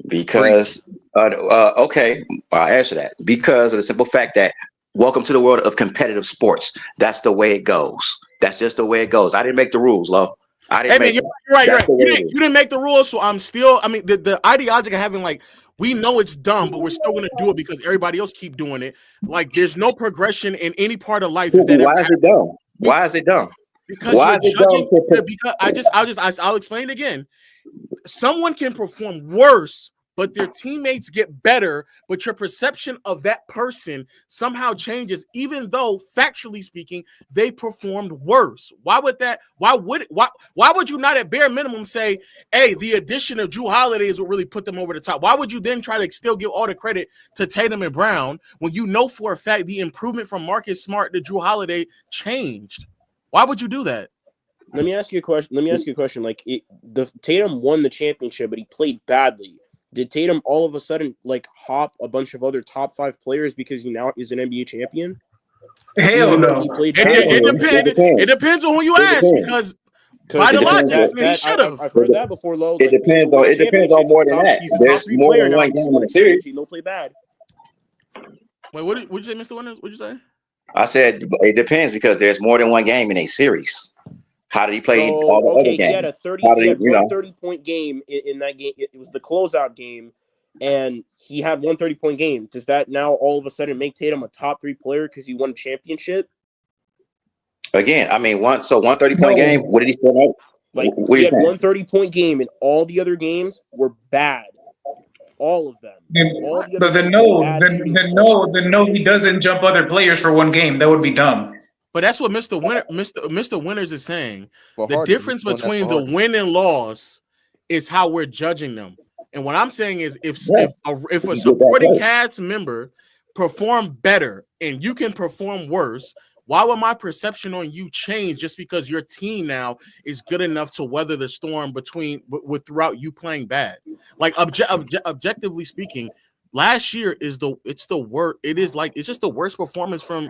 Because okay, I'll answer that. Because of the simple fact that welcome to the world of competitive sports. That's the way it goes. That's just the way it goes. I didn't make the rules, Lo. I didn't make you're right. You didn't make the rules, so I'm still. I mean, the ideology of having like, we know it's dumb, but we're still going to do it because everybody else keep doing it. Like, there's no progression in any part of life. Why is it dumb? Why is it dumb? Because why you're judging. Because I'll explain it again. Someone can perform worse, but their teammates get better, but your perception of that person somehow changes, even though factually speaking, they performed worse. Why would you not at bare minimum say, hey, the addition of Jrue Holiday is what really put them over the top? Why would you then try to still give all the credit to Tatum and Brown when you know for a fact the improvement from Marcus Smart to Jrue Holiday changed? Why would you do that? Let me ask you a question. Like, the Tatum won the championship, but he played badly. Did Tatum all of a sudden like hop a bunch of other top 5 players because he now is an NBA champion? Hell no. It depends on who you ask, because by the logic, he should have. I've heard that before, Lo. It depends on more than that. There's more than one game in the series. He don't play bad. Wait, what did you say, Mr. Winters? What'd you say? I said it depends because there's more than one game in a series. How did he play all the other games? He had a 30-point game in that game. It was the closeout game, and he had 1 30-point game. Does that now all of a sudden make Tatum a top 3 player because he won a championship? Again, I mean, 1 30-point game. What did he still know? Like, he had 1 30-point game, and all the other games were bad. All of them. Then no, he doesn't jump other players for one game. That would be dumb. But that's what Mr. Winters is saying. The difference between the win and loss is how we're judging them. And what I'm saying is, if a supporting cast member perform better and you can perform worse, why would my perception on you change just because your team now is good enough to weather the storm throughout you playing bad? Like, objectively speaking, last year it's just the worst performance from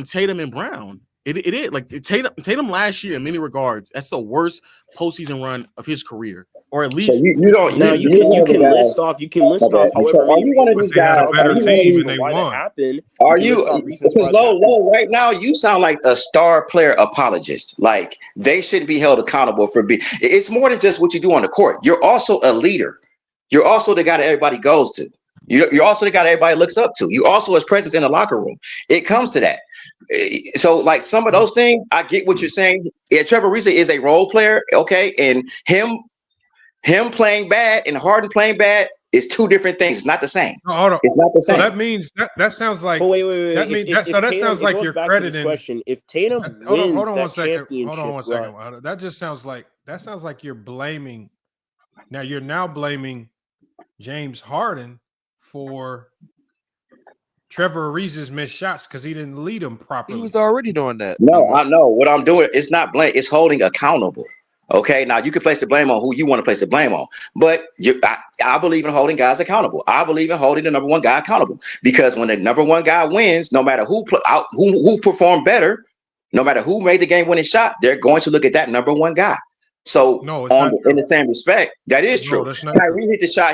Tatum and Brown. It is like Tatum last year in many regards. That's the worst postseason run of his career, or at least. So you can list off. You can list off. However, are you one of these guys? Are you? Because low right now, you sound like a star player apologist. Like, they shouldn't be held accountable for being. It's more than just what you do on the court. You're also a leader. You're also the guy that everybody goes to. You're also the guy that everybody looks up to. You also has presence in the locker room. It comes to that. So, like, some of those things, I get what you're saying. Yeah, Trevor Reaves is a role player, okay, and him playing bad and Harden playing bad is 2 different things. It's not the same. No, hold on. It's not the same. So that means that sounds like. But wait. That sounds like you're crediting. Question: If Tatum Hold wins on that 1 second. championship, Hold on 1 second. That just sounds like you're blaming. Now you're blaming James Harden for Trevor Reaves' missed shots because he didn't lead them properly. He was already doing that. No, I know what I'm doing. It's not blame. It's holding accountable. Okay, now you can place the blame on who you want to place the blame on, but I believe in holding guys accountable. I believe in holding the number 1 guy accountable, because when the number 1 guy wins, no matter who performed better, no matter who made the game-winning shot, they're going to look at that number 1 guy. So, in the same respect, that is true. Kyrie hit the shot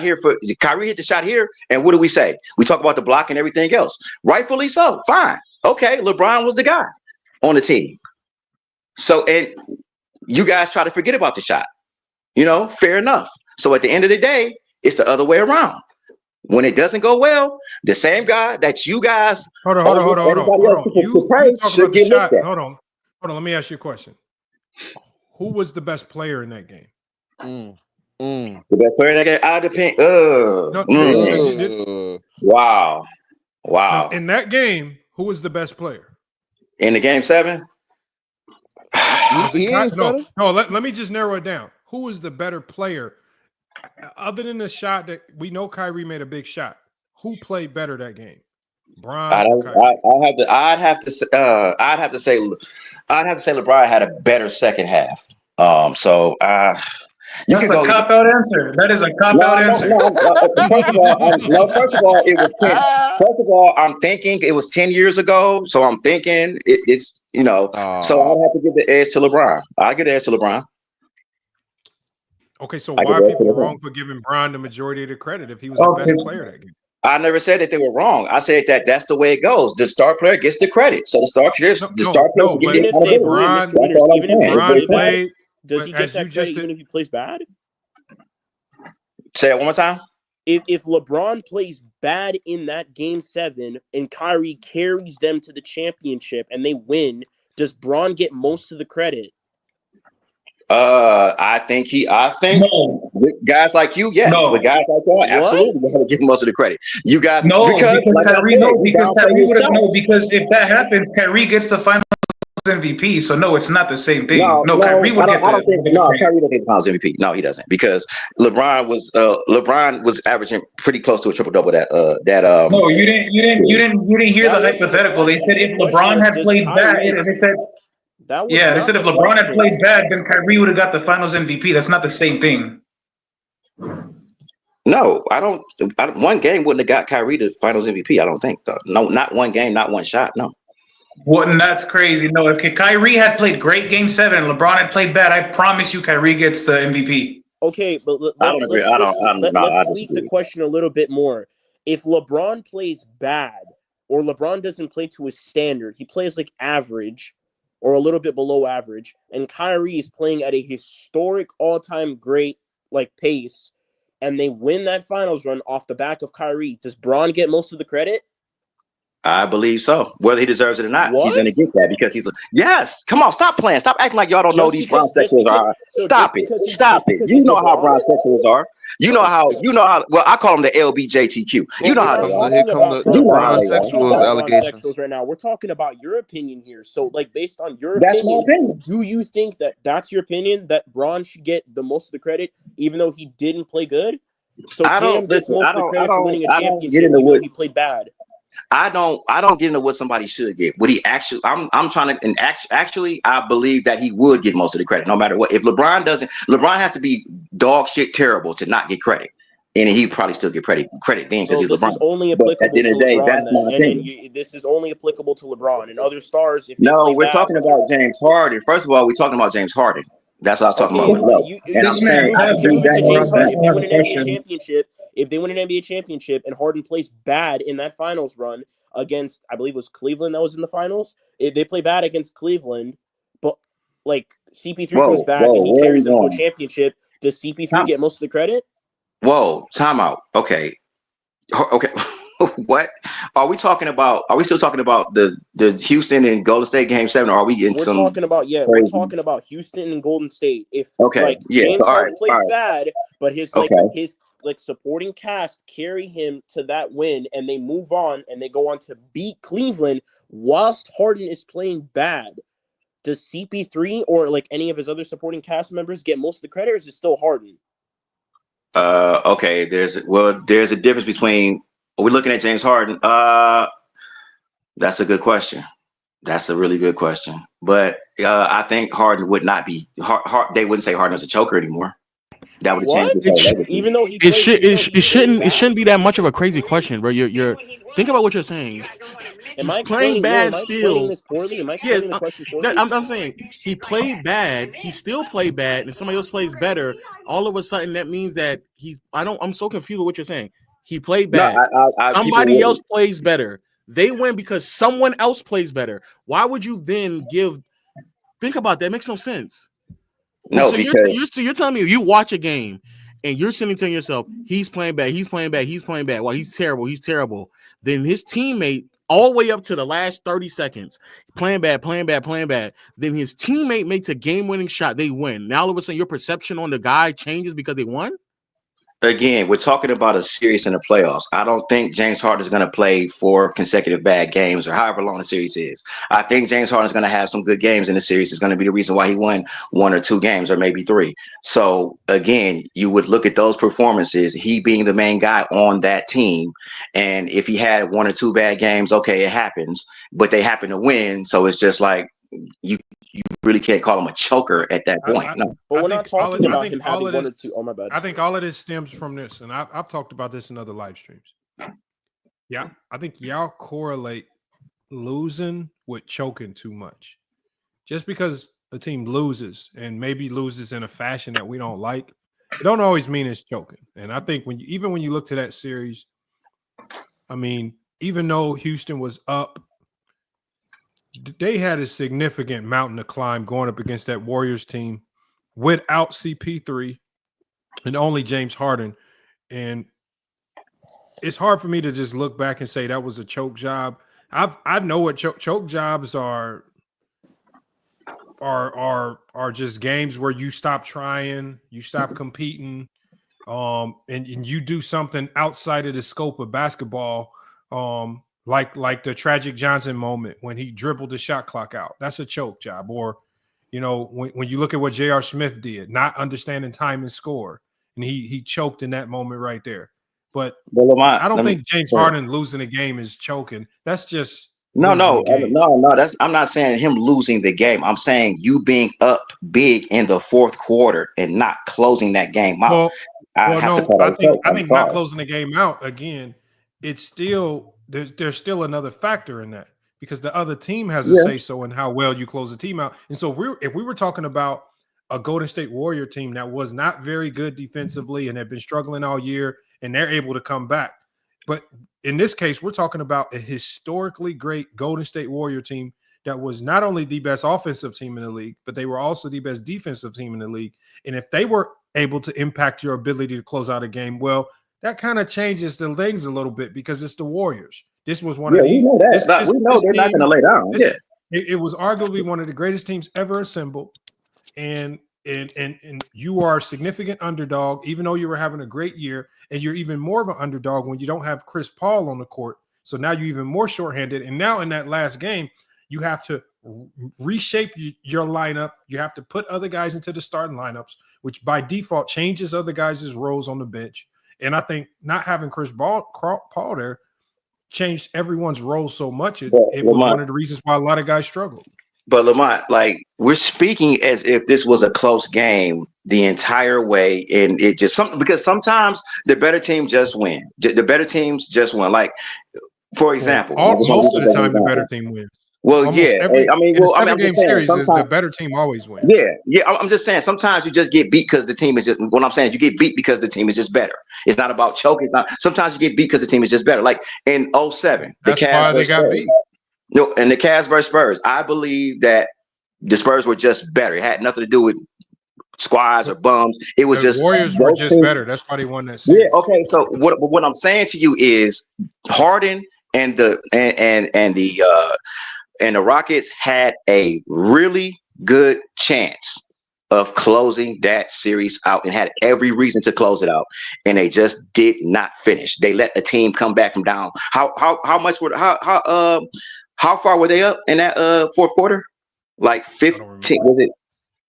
here, and what do we say? We talk about the block and everything else. Rightfully so. Fine. Okay, LeBron was the guy on the team. So, and you guys try to forget about the shot. Fair enough. So at the end of the day, it's the other way around. When it doesn't go well, the same guy that you guys hold on. Let me ask you a question. Who was the best player in that game? The best player in that game? I depend. Wow. Now, in that game, who was the best player? In the game 7? Let me just narrow it down. Who was the better player? Other than the shot that we know Kyrie made a big shot, who played better that game? Bryant. I'd have to say LeBron had a better second half. You That's can a go. cop out answer. That is a cop out answer. First of all, it was 10. First of all, I'm thinking it was 10 years ago, so I'm thinking it's so I'd have to give the edge to LeBron. I give the edge to LeBron. Okay, so why are people wrong for giving Bron the majority of the credit if he was the best player that game? I never said that they were wrong. I said that that's the way it goes. The star player gets the credit. So the star player get the accountability. Does he get that credit even if he plays bad? Say it one more time. If LeBron plays bad in that game 7 and Kyrie carries them to the championship and they win, does Bron get most of the credit? I think with guys like you, yes. No. With guys like that, absolutely, we're gonna give most of the credit. You guys, because if that happens, Kyrie gets the Finals MVP. So no, it's not the same thing. Kyrie would get Kyrie doesn't get the Finals MVP. No, he doesn't, because LeBron was averaging pretty close to a triple double. No, you didn't hear the hypothetical. They said if LeBron had played bad, they said if LeBron had played bad, then Kyrie would have got the Finals MVP. That's not the same thing. No, I don't. One game wouldn't have got Kyrie the Finals MVP. I don't think. Though. No, not one game, not one shot. No. What? That's crazy. No, if Kyrie had played great game 7 and LeBron had played bad, I promise you, Kyrie gets the MVP. Okay, but let's tweak the question a little bit more. If LeBron plays bad, or LeBron doesn't play to his standard, he plays like average or a little bit below average, and Kyrie is playing at a historic all-time great pace, and they win that finals run off the back of Kyrie, does Bron get most of the credit? I believe so. Whether he deserves it or not, he's going to get that because yes. Come on, stop playing. Stop acting like y'all don't know these Bron-sexuals are. Stop it. You know how Bron-sexuals are. You know how. Well, I call them the LBJTQ. You know how they are. Here come the Bron-sexuals allegations right now. We're talking about your opinion here. So, based on your opinion, do you think that's your opinion, that Bron should get the most of the credit, even though he didn't play good? So Cam gets most of the credit for winning a championship, even though he played bad. I don't get into what somebody should get. Would he actually? I'm trying to, and actually, I believe that he would get most of the credit, no matter what. If LeBron doesn't, LeBron has to be dog shit terrible to not get credit, and he probably still get credit then because he's LeBron. Only applicable at the end of the day, that's my opinion. This is only applicable to LeBron and other stars. We're talking about James Harden. First of all, we're talking about James Harden. That's what I was talking about. If they win an NBA championship and Harden plays bad in that finals run against, I believe it was Cleveland that was in the finals, if they play bad against Cleveland, but CP3 comes back and he carries them to a championship, does CP3 get most of the credit? Whoa, time out. Okay. What are we talking about? Are we still talking about the Houston and Golden State game 7? Or are we in We're talking about Houston and Golden State. If James Harden plays bad, but his supporting cast carry him to that win, and they move on and they go on to beat Cleveland whilst Harden is playing bad, does CP3 or any of his other supporting cast members get most of the credit, or is it still Harden? Okay, there's a difference between. Are we looking at James Harden? That's a good question. That's a really good question. But I think Harden would not be. They wouldn't say Harden is a choker anymore. That would change. Even though he shouldn't be that much of a crazy question, bro. You're think about what you're saying. He's playing bad still. I'm saying he played bad. He still played bad, and somebody else plays better. All of a sudden, that means that I'm so confused with what you're saying. He played bad. Somebody else plays better. They win because someone else plays better. Why would you then give? Think about that. It makes no sense. No, so because you're telling me you watch a game and you're sitting telling yourself he's playing bad. Well, he's terrible. Then his teammate all the way up to the last 30 seconds playing bad. Then his teammate makes a game-winning shot. They win. Now all of a sudden your perception on the guy changes because they won. Again, we're talking about a series in the playoffs. I don't think James Harden is going to play 4 consecutive bad games or however long the series is. I think James Harden is going to have some good games in the series. It's going to be the reason why he won 1 or 2 games or maybe 3. So again, you would look at those performances, he being the main guy on that team. And if he had 1 or 2 bad games, okay, it happens, but they happen to win. So it's just like you really can't call him a choker at that point. No. But we're not talking about him all having of one this, or two. Oh, my bad. I think all of this stems from this, and I've talked about this in other live streams. Yeah, I think y'all correlate losing with choking too much. Just because a team loses and maybe loses in a fashion that we don't like, it don't always mean it's choking. And I think when you look to that series, I mean, even though Houston was up, they had a significant mountain to climb going up against that Warriors team without CP3 and only James Harden. And it's hard for me to just look back and say that was a choke job. I know what choke jobs are just games where you stop trying, you stop competing, and you do something outside of the scope of basketball, like the tragic Johnson moment when he dribbled the shot clock out. That's a choke job. Or, when you look at what J.R. Smith did, not understanding time and score, and he choked in that moment right there. But I don't think James Harden losing a game is choking. That's just No. I'm not saying him losing the game. I'm saying you being up big in the fourth quarter and not closing that game out. I think not closing the game out again. It's still there's still another factor in that because the other team has a say so in how well you close the team out. And so if we were talking about a Golden State Warrior team that was not very good defensively and had been struggling all year, and they're able to come back, but in this case, we're talking about a historically great Golden State Warrior team that was not only the best offensive team in the league, but they were also the best defensive team in the league. And if they were able to impact your ability to close out a game, well, that kind of changes the things a little bit because it's the Warriors. This was one of the we know that. We know they're not going to lay down. It was arguably one of the greatest teams ever assembled. And you are a significant underdog, even though you were having a great year, and you're even more of an underdog when you don't have Chris Paul on the court. So now you're even more shorthanded. And now in that last game, you have to reshape your lineup. You have to put other guys into the starting lineups, which by default changes other guys' roles on the bench. And I think not having Chris Paul there changed everyone's role so much. It was one of the reasons why a lot of guys struggled. But Lamont, we're speaking as if this was a close game the entire way, and it just because sometimes the better team just win. The better teams just win. Like, for example, most of the time the better team wins. Well, I'm just saying, the better team always wins. Yeah. I'm just saying sometimes you just get beat because the team is just. What I'm saying is you get beat because the team is just better. It's not about choking. Sometimes you get beat because the team is just better. Like in 2007, that's why they got beat. No, and the Cavs versus Spurs, I believe that the Spurs were just better. It had nothing to do with squads or bums. It was just Warriors were just better. That's why they won that series. Yeah. Okay. So what I'm saying to you is Harden and the Rockets had a really good chance of closing that series out and had every reason to close it out, and they just did not finish. They let the team come back from down. How far were they up in that fourth quarter? Like 15, was it?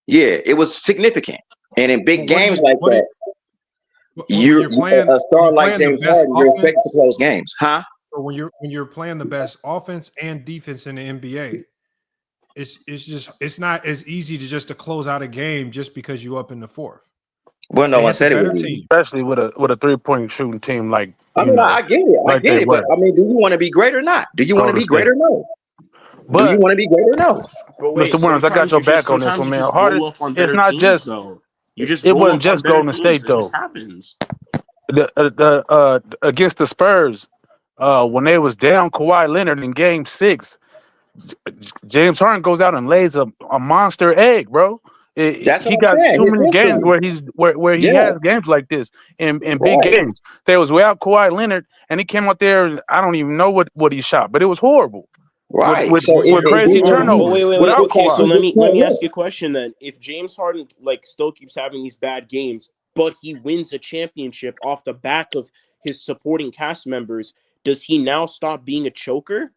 Yeah, it was significant. And in big games like that, you're playing a star like James Harden, you're expected to close games, huh? When you're playing the best offense and defense in the NBA, it's not as easy to close out a game just because you up in the fourth. Well, no, I said it was easy. Especially with a 3-point shooting team like. I get it, but I mean, do you want to be great or not? Do you want to be great or no? But, do you want to be great or no? Mr. Williams, I got your back on this one, man. Harden, it's not just. It wasn't just Golden State though. Happens. Against the Spurs, when they was down Kawhi Leonard in Game 6, James Harden goes out and lays a monster egg, bro. He got too many games where he has games like this in big games. There was without Kawhi Leonard, and he came out there and I don't even know what he shot, but it was horrible. Right. With crazy turnovers. Wait. Without Okay, Kawhi. so let me ask you a question then. If James Harden still keeps having these bad games, but he wins a championship off the back of his supporting cast members, does he now stop being a choker?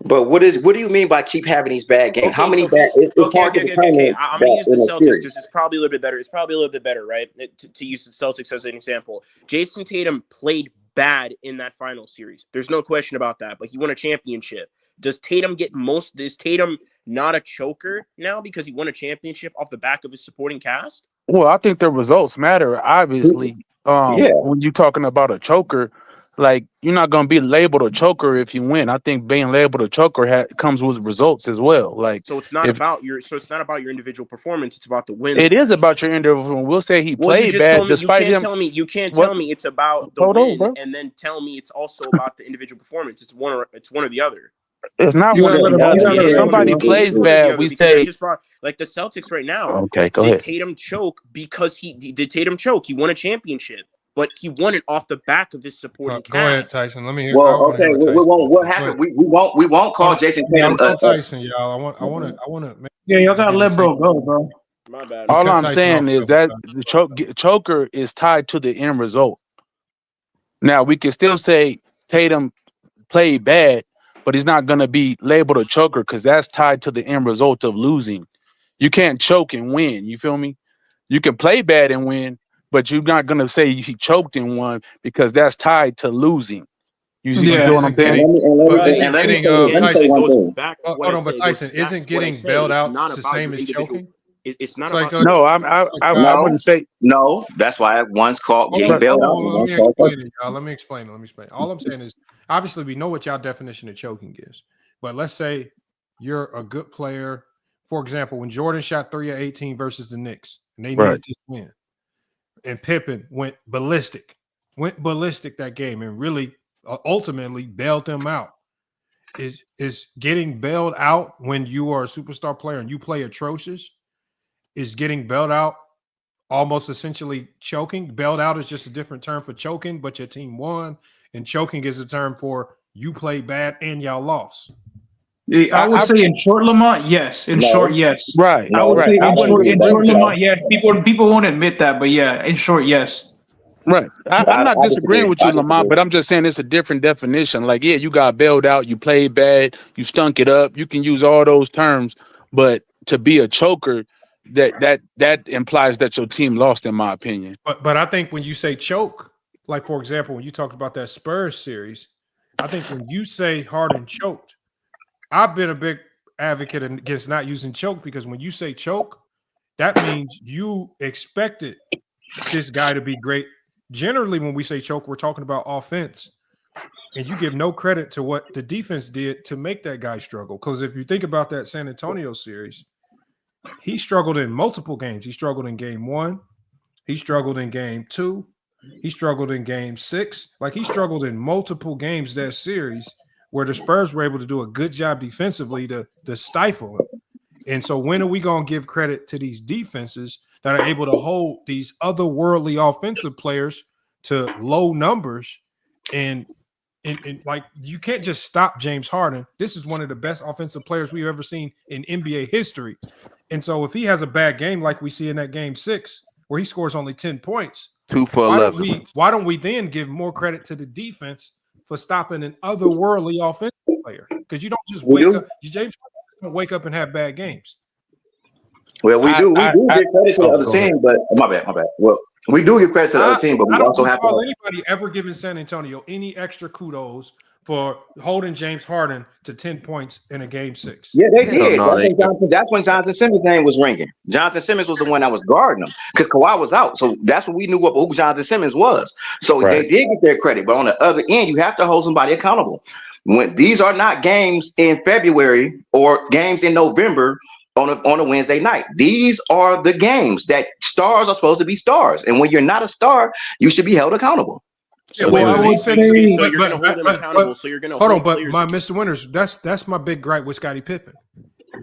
But what do you mean by keep having these bad games? How many bad? It's hard to determine. I'm gonna use the Celtics because it's probably a little bit better. It's probably a little bit better, right? To use the Celtics as an example, Jason Tatum played bad in that final series. There's no question about that. But he won a championship. Does Tatum get most? Is Tatum not a choker now because he won a championship off the back of his supporting cast? Well, I think the results matter. Obviously, when you're talking about a choker, like you're not gonna be labeled a choker if you win. I think being labeled a choker comes with results as well. Like, so it's not about your individual performance. It's about the wins. It is about your individual. We'll say he played you bad told me, despite him. You can't tell me it's about the win and then tell me it's also about the individual performance. It's one or the other. It's not one or the other. If somebody plays bad, we say like the Celtics right now. Okay, go ahead. Tatum choke because did Tatum choke? He won a championship, but he won it off the back of his supporting cast. Go ahead, Tyson. Let me hear. Well, okay. What happened? We won't call Jason Tatum. Tyson, y'all. I want to. Yeah, y'all gotta let bro go, bro. My bad. All I'm saying is that the choker is tied to the end result. Now we can still say Tatum played bad, but he's not going to be labeled a choker because that's tied to the end result of losing. You can't choke and win. You feel me? You can play bad and win, but you're not going to say he choked and won because that's tied to losing. You know what I'm saying? Let me say one thing. Hold on, but Tyson, isn't getting bailed out the same as choking? It's not like about. No, I wouldn't say. No, that's why one's called getting bailed out. Let me explain. All I'm saying is, obviously, we know what y'all definition of choking is. But let's say you're a good player. For example, when Jordan shot 3 of 18 versus the Knicks, and they needed to win, and Pippen went ballistic that game, and really ultimately bailed them out. Is getting bailed out when you are a superstar player and you play atrocious? Is getting bailed out almost essentially choking? Bailed out is just a different term for choking, but your team won, and choking is a term for you played bad and y'all lost. I would say in short, Lamont, yes. In short, yes. Right. I would say in short, Lamont, yes. People won't admit that, but yeah, in short, yes. Right. I'm not disagreeing with you, Lamont, but I'm just saying it's a different definition. Like, yeah, you got bailed out, you played bad, you stunk it up. You can use all those terms, but to be a choker, that implies that your team lost, in my opinion. But I think when you say choke, like for example, when you talked about that Spurs series, I think when you say Harden choked, I've been a big advocate against not using choke because when you say choke, that means you expected this guy to be great. Generally, when we say choke, we're talking about offense, and you give no credit to what the defense did to make that guy struggle. Because if you think about that San Antonio series, he struggled in multiple games. He struggled in game 1. He struggled in game 2. He struggled in game 6. Like he struggled in multiple games that series where the Spurs were able to do a good job defensively to stifle him. And so when are we going to give credit to these defenses that are able to hold these otherworldly offensive players to low numbers? And like you can't just stop James Harden. This is one of the best offensive players we've ever seen in NBA history. And so if he has a bad game like we see in that game 6 where he scores only 10 points, 2 for 11. Why don't we then give more credit to the defense for stopping an otherworldly offensive player? Because you don't just wake up. James Harden doesn't wake up and have bad games. Well, we do give credit to the other team, but my bad. Well, we do give credit to the other team, but we also have to. Anybody ever given San Antonio any extra kudos for holding James Harden to 10 points in a game 6? Yeah, they did. That's when Jonathan Simmons' name was ringing. Jonathan Simmons was the one that was guarding him because Kawhi was out. So that's when we knew who Jonathan Simmons was. So they did get their credit. But on the other end, you have to hold somebody accountable. When these are not games in February or games in November on a Wednesday night. These are the games that stars are supposed to be stars. And when you're not a star, you should be held accountable. So, so you're going to hold them accountable. So you're going to hold on. But my Mr. Winters, that's my big gripe with Scottie Pippen.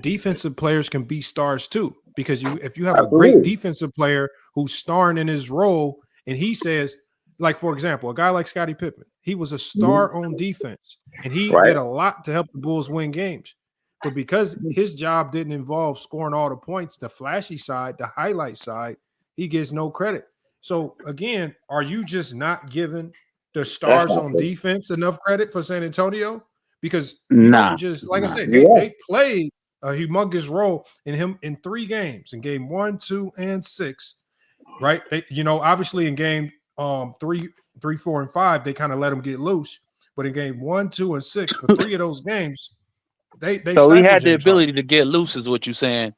Defensive players can be stars too, because if you have a great defensive player who's starring in his role, and he says, like for example, a guy like Scottie Pippen, he was a star on defense, and he did a lot to help the Bulls win games. But because his job didn't involve scoring all the points, the flashy side, the highlight side, he gets no credit. So again, are you just not giving the stars on defense enough credit for San Antonio? Because you don't just, like I said, they played a humongous role in him in 3 games, in game 1, 2, and 6, right? They, obviously in game 3, 4, and 5, they kind of let him get loose. But in game 1, 2, and 6, for 3 of those games, They so he had the James ability to get loose, is what you're saying.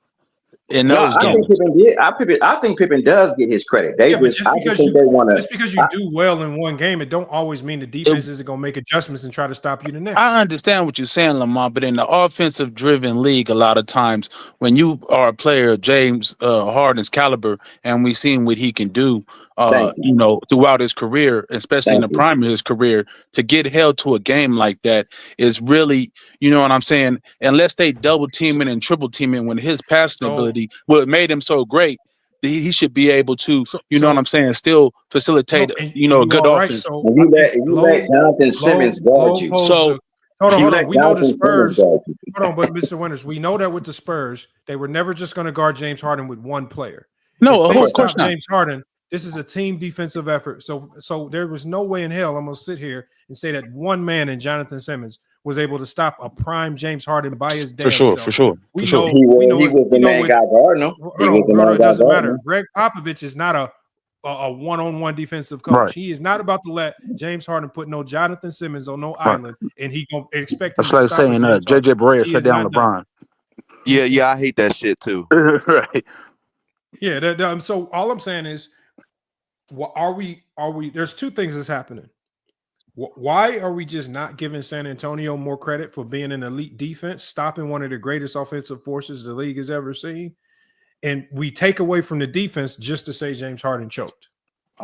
In No, those I think games. Pippen did. I think Pippen does get his credit. They Yeah, but just, I just think they want just because you do well in one game, it don't always mean the defense isn't going to make adjustments and try to stop you the next. I understand what you're saying, Lamar, but in the offensive-driven league, a lot of times when you are a player of James Harden's caliber, and we've seen what he can do, you know, throughout his career, especially in the prime of his career, to get held to a game like that is really, you know what I'm saying? Unless they double teaming and triple teaming, when his passing ability, what made him so great, he should be able to, you know what I'm saying, still facilitate, you know, a good offense. So you let Jonathan Simmons guard you. So hold You on. let We know the Jonathan Simmons Spurs. guard you. Hold on, but Mr. Winters, we know that with the Spurs, they were never just going to guard James Harden with one player. No, if of course stop not. James Harden, this is a team defensive effort. So there was no way in hell I'm going to sit here and say that one man in Jonathan Simmons was able to stop a prime James Harden by his damn self. For sure. We He know was the main guy guarding him. He was the main it guy doesn't guarding matter. him. Greg Popovich is not a one-on-one defensive coach. Right. He is not about to let James Harden put no Jonathan Simmons on no island, and he gonna expect him That's to like stop saying James JJ Harden. Barea He shut is down not done. LeBron. Yeah, I hate that shit too. Right. Yeah. So all I'm saying is, are we? There's two things that's happening. Why are we just not giving San Antonio more credit for being an elite defense, stopping one of the greatest offensive forces the league has ever seen? And we take away from the defense just to say James Harden choked.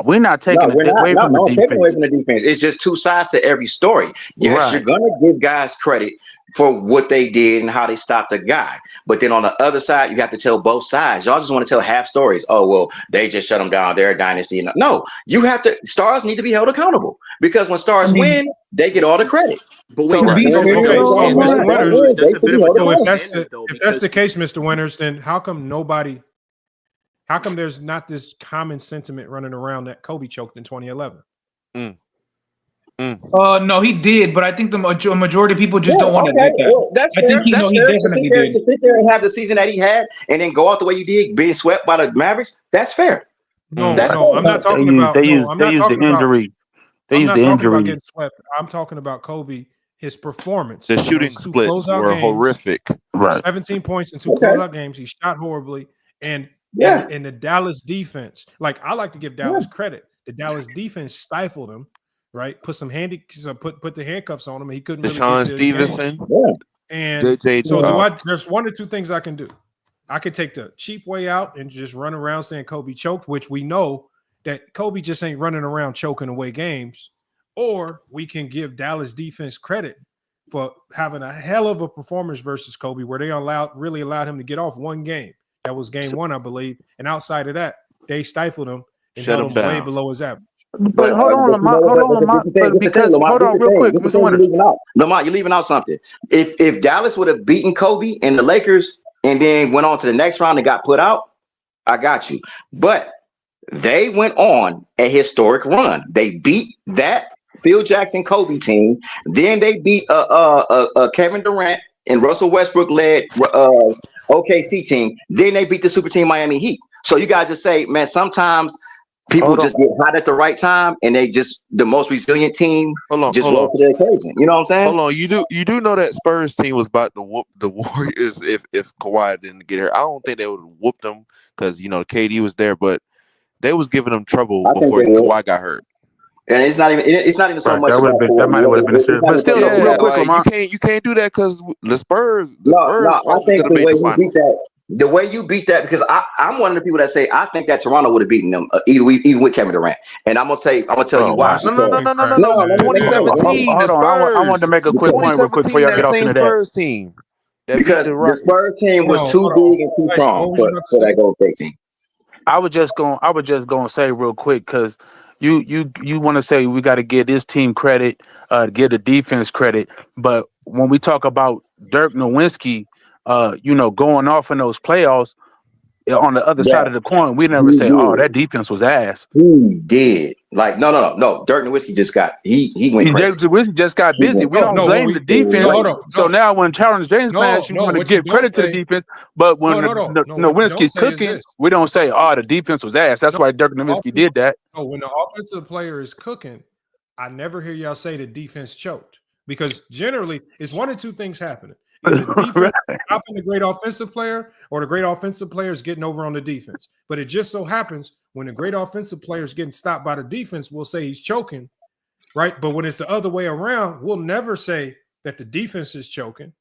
We're not taking No, we're not. away from the Taking away defense. from the defense. It's just two sides to every story. Yes, Right. you're gonna give guys credit for what they did and how they stopped a guy, but then on the other side, you have to tell both sides. Y'all just want to tell half stories. Oh well, they just shut them down. They're a dynasty. No, you have to. Stars need to be held accountable because when stars win, they get all the credit. But So wait, when Mr. Winters, they should be held accountable. if that's the case, Mr. Winters, then how come there's not this common sentiment running around that Kobe choked in 2011? No, he did, but I think the majority of people just don't want to admit that. Well, that's I fair. think he That's he fair. definitely did. To sit there and have the season that he had, and then go out the way you did, being swept by the Mavericks. That's fair. No, That's no, fair. I'm not talking about. They No, use I'm the not talking about injury. They I'm use not the talking about injury. getting swept. I'm talking about Kobe, his performance. The in shooting those two splits closeout were games, horrific. Right. 17 points in two closeout games. He shot horribly, and the Dallas defense. Like I like to give Dallas credit. The Dallas defense stifled him. Right, put the handcuffs on him. And he couldn't really Deshaun get to his game. Stevenson. And JJ, so there's one or two things I can do. I could take the cheap way out and just run around saying Kobe choked, which we know that Kobe just ain't running around choking away games. Or we can give Dallas defense credit for having a hell of a performance versus Kobe, where they really allowed him to get off one game. That was game one, I believe. And outside of that, they stifled him and Shut held him him way down. below his average. But hold on, Lamont. Because hold on, real quick, Mr. Winters. Lamont, you're leaving out something. If Dallas would have beaten Kobe and the Lakers and then went on to the next round and got put out, I got you. But they went on a historic run. They beat that Phil Jackson Kobe team. Then they beat Kevin Durant and Russell Westbrook led OKC team. Then they beat the super team Miami Heat. So you guys just say, man, sometimes people just get hot at the right time, and they just the most resilient team rose to the occasion. You know what I'm saying? Hold on, you do know that Spurs team was about to whoop the Warriors if Kawhi didn't get here. I don't think they would have whooped them because KD was there, but they was giving them trouble before Kawhi got hurt. And it's not even so much. That might have been a serious. But still, real quick, Lamont. You can't do that because the Spurs. No, I think the way you beat that. The way you beat that, because I'm one of the people that say I think that Toronto would have beaten them even with Kevin Durant, and I'm gonna tell you why. No. 2017. Hold on, I wanted to make a quick point real quick before y'all get off into that. Spurs team. Because the Spurs team was too big and too strong for that Golden State team. I was just gonna say real quick because you want to say we got to give this team credit, give the defense credit, but when we talk about Dirk Nowitzki, going off in those playoffs, on the other side of the coin, we never say, "Oh, that defense was ass." He did. Like no. Dirk Nowitzki just got he went crazy. Dirk Nowitzki just got busy. We don't blame the defense. So now when Terrence James plays, you want to give credit to the defense, but when Nowitzki's cooking, we don't say, "Oh, the defense was ass." That's why Dirk Nowitzki did that. No, when the offensive player is cooking, I never hear y'all say the defense choked because generally it's one or two things happening. is the defense stopping the great offensive player or the great offensive player is getting over on the defense. But it just so happens when the great offensive player is getting stopped by the defense, we'll say he's choking, right? But when it's the other way around, we'll never say that the defense is choking.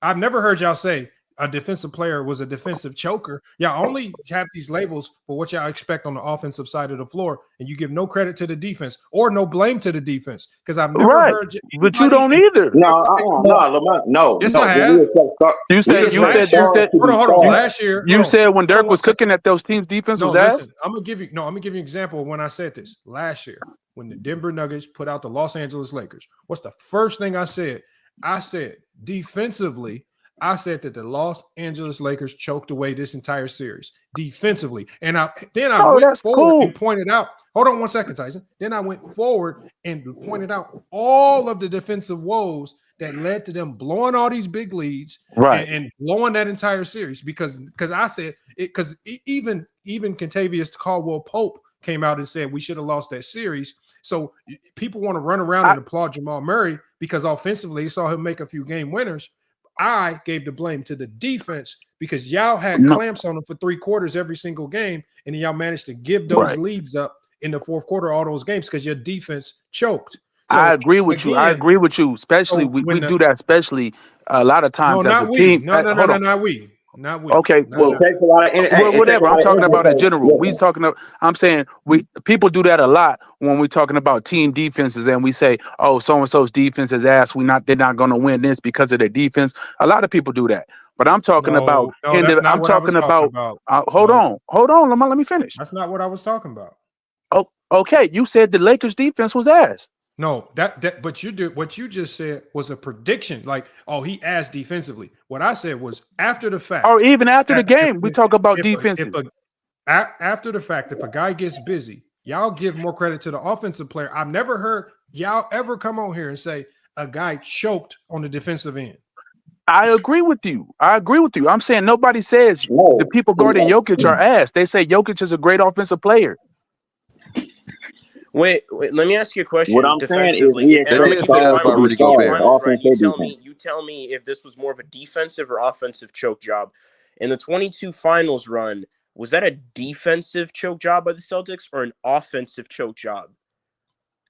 I've never heard y'all say a defensive player was a defensive choker. Y'all only have these labels for what y'all expect on the offensive side of the floor, and you give no credit to the defense or no blame to the defense because I've never heard. But you don't either. No, Lamont, no. Yes, no, I have. You said. Hold on. Last year, you said when Dirk was cooking at those teams' defense was ass. Listen, I'm gonna give you an example of when I said this last year when the Denver Nuggets put out the Los Angeles Lakers. What's the first thing I said? I said defensively. I said that the Los Angeles Lakers choked away this entire series defensively. And I went forward and pointed out, hold on one second, Tyson. Then I went forward and pointed out all of the defensive woes that led to them blowing all these big leads and blowing that entire series because I said it because even Kentavious Caldwell-Pope came out and said we should have lost that series. So people want to run around and applaud Jamal Murray because offensively they saw him make a few game winners. I gave the blame to the defense because y'all had clamps on them for 3 quarters every single game, and then y'all managed to give those leads up in the fourth quarter all those games because your defense choked. So, I agree with you. I agree with you. Especially we do that. Especially a lot of times as a team. Not we. Okay, well, whatever. I'm talking about in general. I'm saying people do that a lot when we're talking about team defenses, and we say, "Oh, so and so's defense is ass. They're not going to win this because of their defense." A lot of people do that, but I'm talking about. Hold on, Lamar. Let me finish. That's not what I was talking about. Oh, okay. You said the Lakers' defense was ass. No, but what you just said was a prediction. Like, oh, he asked defensively. What I said was after the fact. Or even after the game, we talk about defensive. After the fact, if a guy gets busy, y'all give more credit to the offensive player. I've never heard y'all ever come on here and say a guy choked on the defensive end. I agree with you. I'm saying nobody says the people guarding Jokic are ass. They say Jokic is a great offensive player. Wait, let me ask you a question. What I'm saying is you tell me if this was more of a defensive or offensive choke job. In the 22 finals run, was that a defensive choke job by the Celtics or an offensive choke job?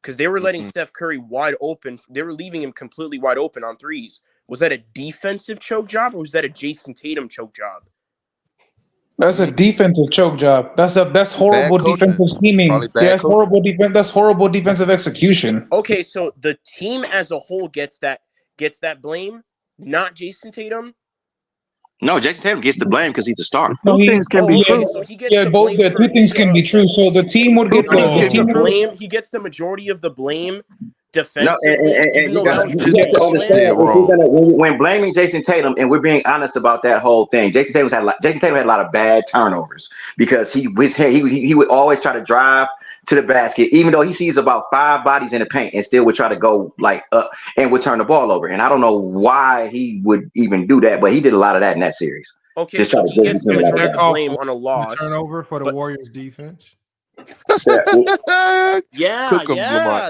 Because they were letting Steph Curry wide open. They were leaving him completely wide open on threes. Was that a defensive choke job or was that a Jason Tatum choke job? That's a defensive choke job. That's horrible defensive scheming. That's horrible defense. That's horrible defensive execution. Okay, so the team as a whole gets that blame, not Jason Tatum. No, Jason Tatum gets the blame because he's a star. Two things can be true. So two things can be true. So the team would get the blame. He gets the majority of the blame. Defensively, when blaming Jason Tatum, and we're being honest about that whole thing, Jason Tatum had a lot of bad turnovers because he would always try to drive to the basket, even though he sees about 5 bodies in the paint and still would try to go like up and would turn the ball over. And I don't know why he would even do that, but he did a lot of that in that series. Okay, so he gets the blame on a loss. Turnover for the Warriors defense. Yeah,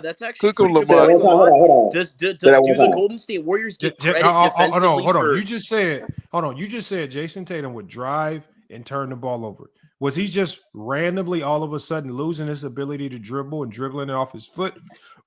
that's actually pretty good. Hold on. Do the Golden State Warriors get credit defensively? Hold on. You just said Jason Tatum would drive and turn the ball over. Was he just randomly all of a sudden losing his ability to dribble and dribbling it off his foot?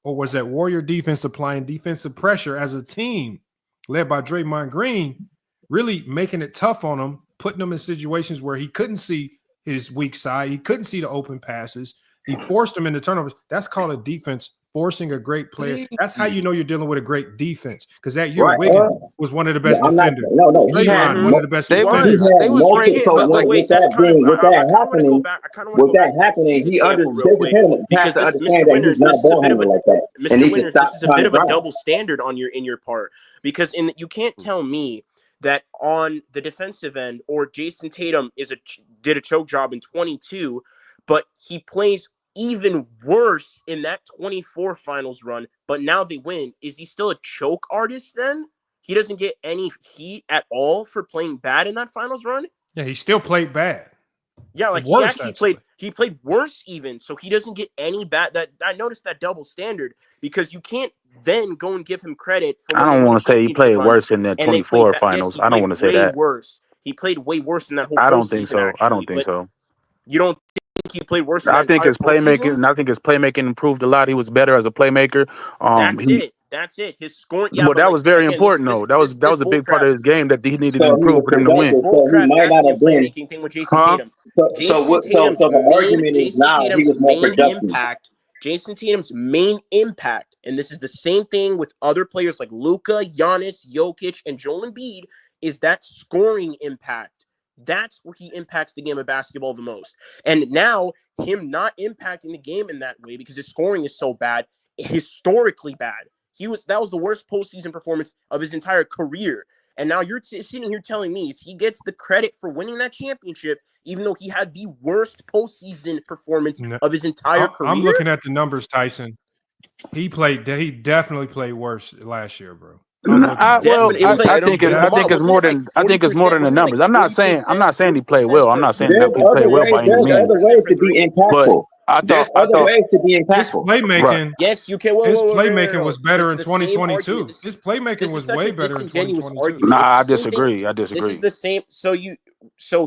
Or was that Warrior defense applying defensive pressure as a team led by Draymond Green, really making it tough on him, putting him in situations where he couldn't see his weak side. He couldn't see the open passes. He forced him into turnovers. That's called a defense forcing a great player. That's how you know you're dealing with a great defense. Because that year, Wiggins was one of the best defenders. Draymond, one of the best defenders. With that happening, he has to understand that he's not ball handling like that. And this is a bit of a double standard in your part. Because you can't tell me that on the defensive end, or Jason Tatum did a choke job in 22, but he plays even worse in that 24 finals run, but now they win. Is he still a choke artist then? He doesn't get any heat at all for playing bad in that finals run? Yeah, he still played bad. Yeah, like he played worse even, so he doesn't get any bad. That I noticed that double standard because you can't then go and give him credit for I when they don't won want the to say he championship played run worse in the and they played 24 Yes, finals. he I don't played want to say way that. worse. He played way worse than that whole I don't think postseason, so. I actually. don't think But so. you don't think he played worse than I that think entire his playmaking. postseason? I think his playmaking improved a lot. He was better as a playmaker. That's it. That's it. His scoring, yeah, Well, but that like was very again, important though. That was a big part of his game that he needed to So he improve was for them to this win. productive. So he bullcrap might not passing and have been. playmaking thing with Jason Huh? Tatum. So the argument is now he was more productive. Jason Tatum's main impact, and this is the same thing with other players like Luka, Giannis, Jokic, and Joel Embiid, is that scoring impact. That's where he impacts the game of basketball the most. And now, him not impacting the game in that way because his scoring is so bad, historically bad. That was the worst postseason performance of his entire career. And now you're sitting here telling me he gets the credit for winning that championship, even though he had the worst postseason performance of his entire career. I'm looking at the numbers, Tyson. He definitely played worse last year, bro. I think it's more than the numbers. I'm not saying he played well. I'm not saying that he played well by any means. There's other ways to be impactful. There's other ways to be impactful. Playmaking. Yes, you can. His playmaking was better in 2022. His playmaking was way better in 2022. Nah, I disagree. This is the same. So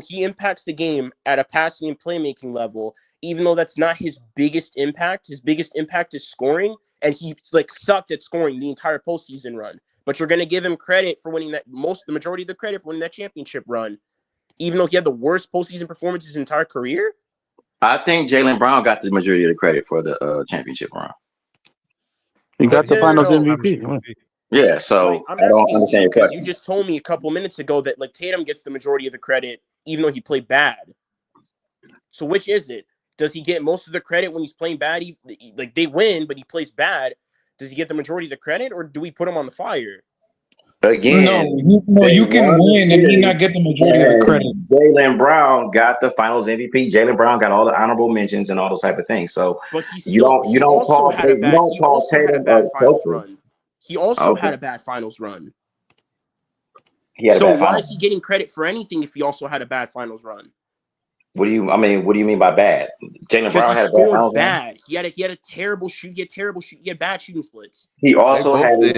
he impacts the game at a passing and playmaking level, even though that's not his biggest impact. His biggest impact is scoring, and he sucked at scoring the entire postseason run. But you're going to give him credit for winning the majority of the credit for winning that championship run, even though he had the worst postseason performance his entire career. I think Jaylen Brown got the majority of the credit for the championship run. He got the Finals MVP. Yeah, so I'm I don't asking understand your because question. you just told me a couple minutes ago that Tatum gets the majority of the credit, even though he played bad. So which is it? Does he get most of the credit when he's playing bad? They win, but he plays bad. Does he get the majority of the credit, or do we put him on the fire? Again, you can win and he not get the majority of the credit. Jaylen Brown got the Finals MVP. Jaylen Brown got all the honorable mentions and all those type of things. So but you don't call Tatum a finals run. He also had a bad finals run. So why is he getting credit for anything if he also had a bad finals run? What do you mean by bad? Jaylen Brown had a bad finals run. He had a terrible shoot. He had bad shooting splits. He also had bad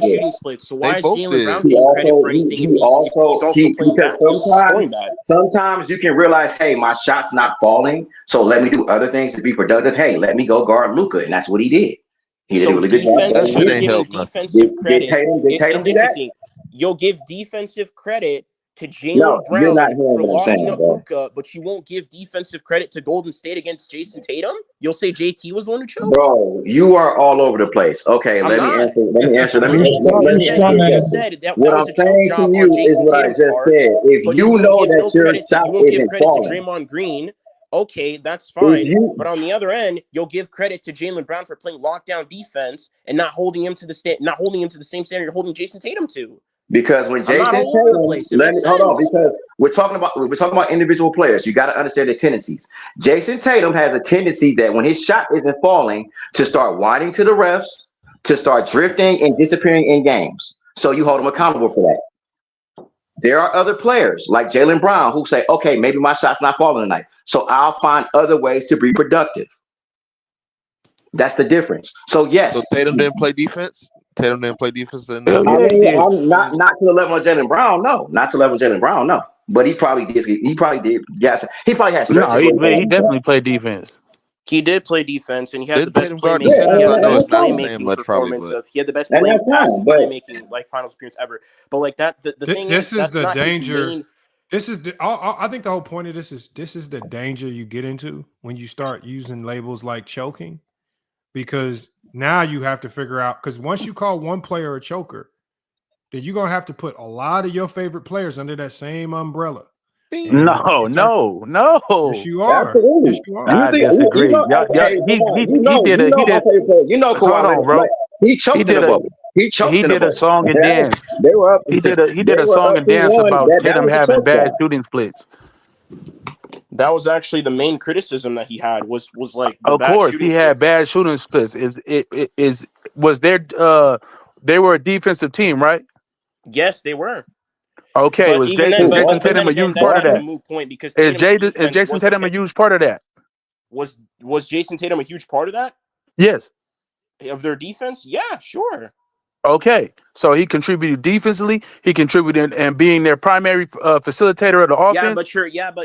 shooting splits. So why is Jaylen Brown getting credit for anything if he's also playing bad? Sometimes you can realize, hey, my shot's not falling, so let me do other things to be productive. Hey, let me go guard Luka, and that's what he did. He did a really good job. That shit ain't help nothing. Credit. Did Tatum do that? You'll give defensive credit to Jaylen Brown for locking up Luka, but you won't give defensive credit to Golden State against Jason Tatum? You'll say JT was the one who choked? Bro, you are all over the place. Okay, let me answer. What I'm saying to you is what I just said. If you know that your shot isn't falling, to Draymond Green, okay, that's fine. But on the other end, you'll give credit to Jaylen Brown for playing lockdown defense and not holding him to the same standard you're holding Jason Tatum to. Because when Jason Tatum, hold on, because we're talking about individual players. You got to understand the tendencies. Jason Tatum has a tendency that when his shot isn't falling, to start whining to the refs, to start drifting and disappearing in games. So you hold him accountable for that. There are other players like Jaylen Brown who say, okay, maybe my shot's not falling tonight, so I'll find other ways to be productive. That's the difference. So yes, so Tatum didn't play defense. Tatum didn't play defense. I'm not to the level of Jaylen Brown. No, not to the level of Jaylen Brown. No, but he probably did. Yes, he probably had stretches. No, he definitely played defense. He did play defense, and he had the best playmaking performance. He had the best playmaking finals appearance ever. But the thing is, this is the danger. This is I think the whole point of this is the danger you get into when you start using labels like choking, because now you have to figure out, because once you call one player a choker, then you're gonna have to put a lot of your favorite players under that same umbrella. No. Yes, you are. Absolutely. Yes, you are. I disagree. You know, Kawhi, bro. He choked in the bubble. He did a song and dance. They were up. He did a song and dance about Tatum having bad shooting splits. That was actually the main criticism that he had was like. Of course, he had bad shooting splits. They were a defensive team, right? Yes, they were. Okay, was Jason Tatum a huge part of that? Is Jason Tatum a huge part of that? Was Jason Tatum a huge part of that? Yes. of their defense? Yeah, sure. Okay, so he contributed defensively. He contributed and being their primary facilitator of the offense. But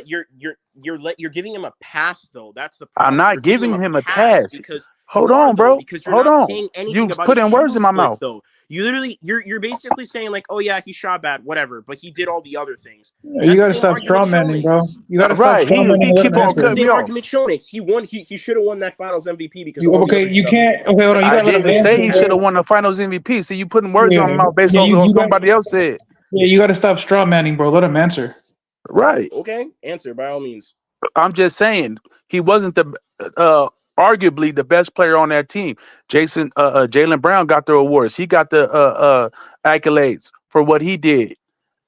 you're giving him a pass though. That's the I'm problem. not giving him a pass. Because Hold on, bro. Because you're Hold not on. saying anything You about putting his words in my shooting mouth. splits, though. You literally you're basically saying like, oh yeah, he shot bad, whatever, but he did all the other things. You got to stop strawmanning, bro. You got to stop Right. strawmanning. He keep on cutting me off. Argument show makes he won. He should have won that Finals MVP because You, of all the okay, other you stuff. can't. Okay, hold on. You I got to let him didn't say he answer, should bro. have won the Finals MVP. See, you putting words in my mouth based Yeah, on you what got- somebody else said. Yeah, you got to stop strawmanning, bro. Let him answer. Right. Okay, answer by all means. I'm just saying he wasn't the arguably the best player on that team. Jaylen Brown got the awards. He got the accolades for what he did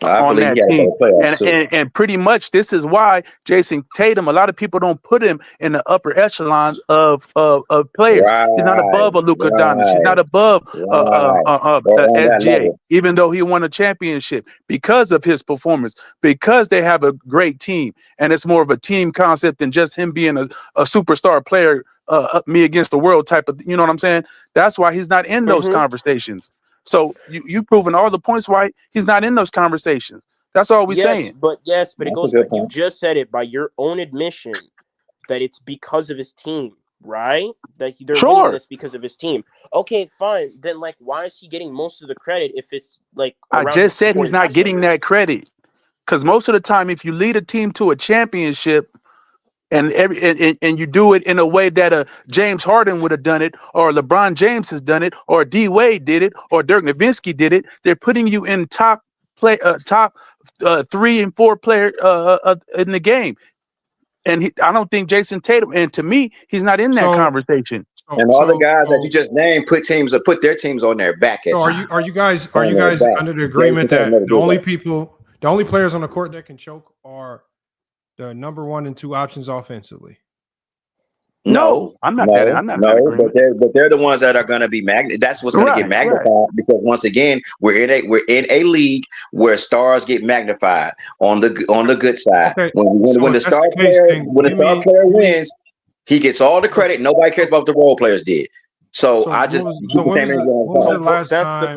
on believe that he had a team. better playoff, too. And pretty much this is why Jason Tatum, a lot of people don't put him in the upper echelons of players. He's not above a Luka Doncic. He's not above SGA, level. even though he won a championship because of his performance, because they have a great team. And it's more of a team concept than just him being a superstar player, me against the world type of, you know what I'm saying? That's why he's not in those conversations. So you proven all the points why he's not in those conversations. That's all we're saying. But it goes back. You just said it by your own admission that it's because of his team, right? That they're winning this because of his team. Okay, fine. Then like, why is he getting most of the credit if it's like? I just said he's not getting that credit because most of the time, if you lead a team to a championship, and you do it in a way that James Harden would have done it, or LeBron James has done it, or D Wade did it, or Dirk Nowitzki did it. They're putting you in top 3 and 4 player in the game. And I don't think Jason Tatum. And to me, he's not in that conversation. And all the guys that you just named put their teams on their back. So are you guys under the agreement that the only players on the court that can choke are the number 1 and 2 options offensively? No, I'm not. But they're the ones that are going to be That's what's going to get magnified because once again, we're in a league where stars get magnified on the good side. Okay. When the star player wins, he gets all the credit. Nobody cares about what the role players did. So I just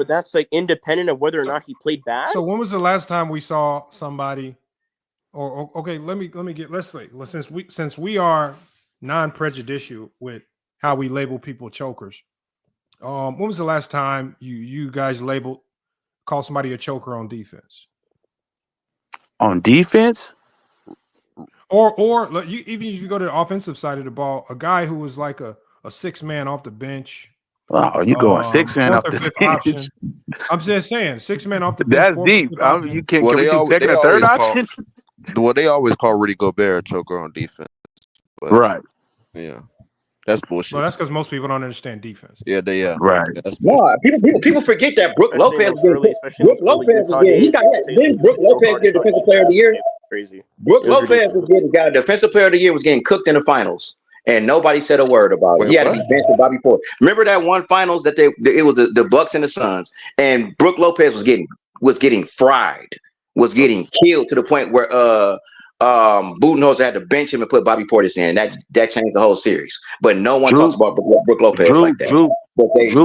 that's like independent of whether or not he played bad. So when was the last time we saw somebody? Or okay, let's say since we are non-prejudicial with how we label people chokers. When was the last time you guys call somebody a choker on defense? On defense? Or even if you go to the offensive side of the ball, a guy who was like a 6-man off the bench. Oh, you going 6-man off the bench? I'm just saying 6-man off the bench. That's deep. You can't do second or third option. Well, they always call Rudy Gobert a choker on defense. But, right. Yeah. That's bullshit. Well, that's because most people don't understand defense. Yeah, right. Yeah, people forget that Brook Lopez was getting Brook Lopez get defensive player of the year. Crazy. Brook Lopez got defensive player of the year, was getting cooked in the finals, and nobody said a word about it. He had to be benched for Bobby Portis. Remember that one finals that it was the Bucks and the Suns, and Brook Lopez was getting fried, was getting killed to the point where Budenholzer had to bench him and put Bobby Portis in. That changed the whole series. But no one talks about Brook Lopez like that. Drew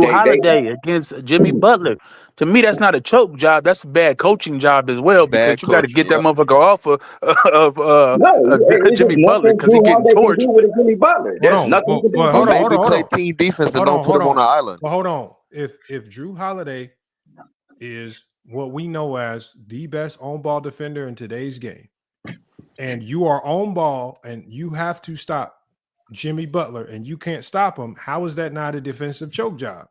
Holiday against Jimmy Butler. To me, that's not a choke job. That's a bad coaching job as well because you got to get that motherfucker off of Jimmy Butler because he's getting torched. Jimmy Butler. There's nothing. Hold on. Play team defense and don't put him on the island. Well, hold on. If Drew Holiday is what we know as the best on-ball defender in today's game, and you are on ball and you have to stop Jimmy Butler and you can't stop him, how is that not a defensive choke job?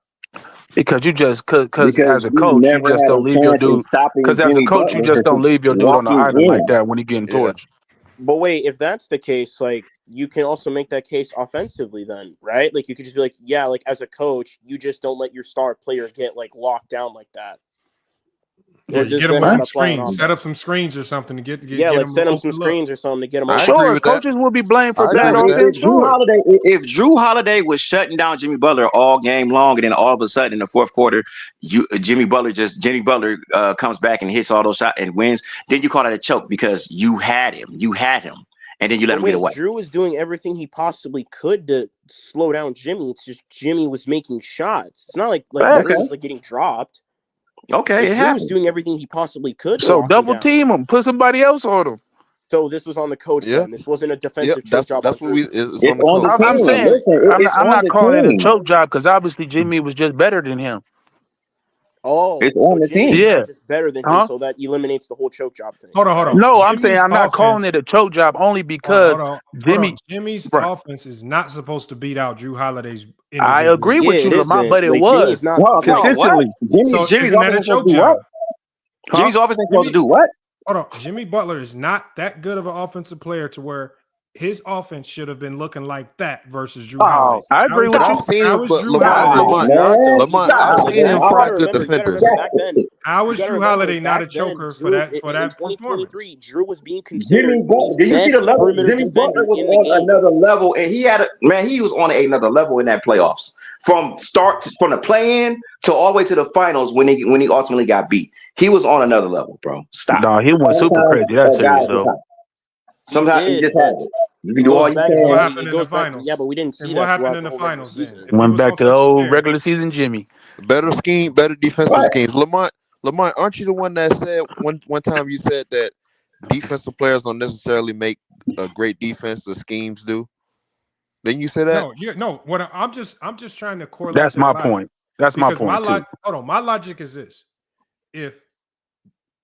Because you just because as a coach you just don't leave your dude. Because as a coach you just don't leave your dude on the island like that when he's getting torched. But wait, if that's the case, like you can also make that case offensively, then, right? Like you could just be like, yeah, like as a coach, you just don't let your star player get like locked down like that. Yeah, you get him with some screens, set up some screens or something to get set him some screens or something to get him. Sure, coaches will be blamed for bad offense. If Drew Holiday was shutting down Jimmy Butler all game long, and then all of a sudden in the fourth quarter, Jimmy Butler comes back and hits all those shots and wins, then you call that a choke because you had him. and then you let him get away. Drew was doing everything he possibly could to slow down Jimmy. It's just Jimmy was making shots. It's not like Drew was like getting dropped. Okay, Drew was doing everything he possibly could. So double team him, put somebody else on him. So this was on the coach. Then this wasn't a defensive choke job. That's what we. It's on the I'm team. saying Listen, I'm not calling it a choke job because obviously Jimmy was just better than him. Oh, it's on the team. Yeah, just better than him, so that eliminates the whole choke job thing. Hold on. No, I'm saying I'm not calling it a choke job only because Jimmy's offense is not supposed to beat out Drew Holiday's. I agree with you, Lamont, but it was consistently. Jimmy's offense supposed to do what? Jimmy's offense supposed to do what? Hold on, Jimmy Butler is not that good of an offensive player to where his offense should have been looking like that versus Drew Holiday. I agree with you. I've seen him, but Lamont, I've seen him fight good defenders. How is Drew Holiday not a choker for that performance? Drew was being considered. Jimmy Butler, did you see the level? Jimmy Butler was on another level, and he was on another level in that playoffs. From the play-in to all the way to the finals when he ultimately got beat. He was on another level, bro. Stop. No, he went super crazy. That's serious, though. Sometimes he just had it. You can do all you can. What happened in the finals? Yeah, but we didn't see what happened in the finals. Went back to the old regular season Jimmy. Better scheme, better defensive schemes. Lamont, aren't you the one that said one time you said that defensive players don't necessarily make a great defense? The schemes do. Didn't you say that? No. What I'm just trying to correlate. That's my point. That's my point too. Hold on. My logic is this: if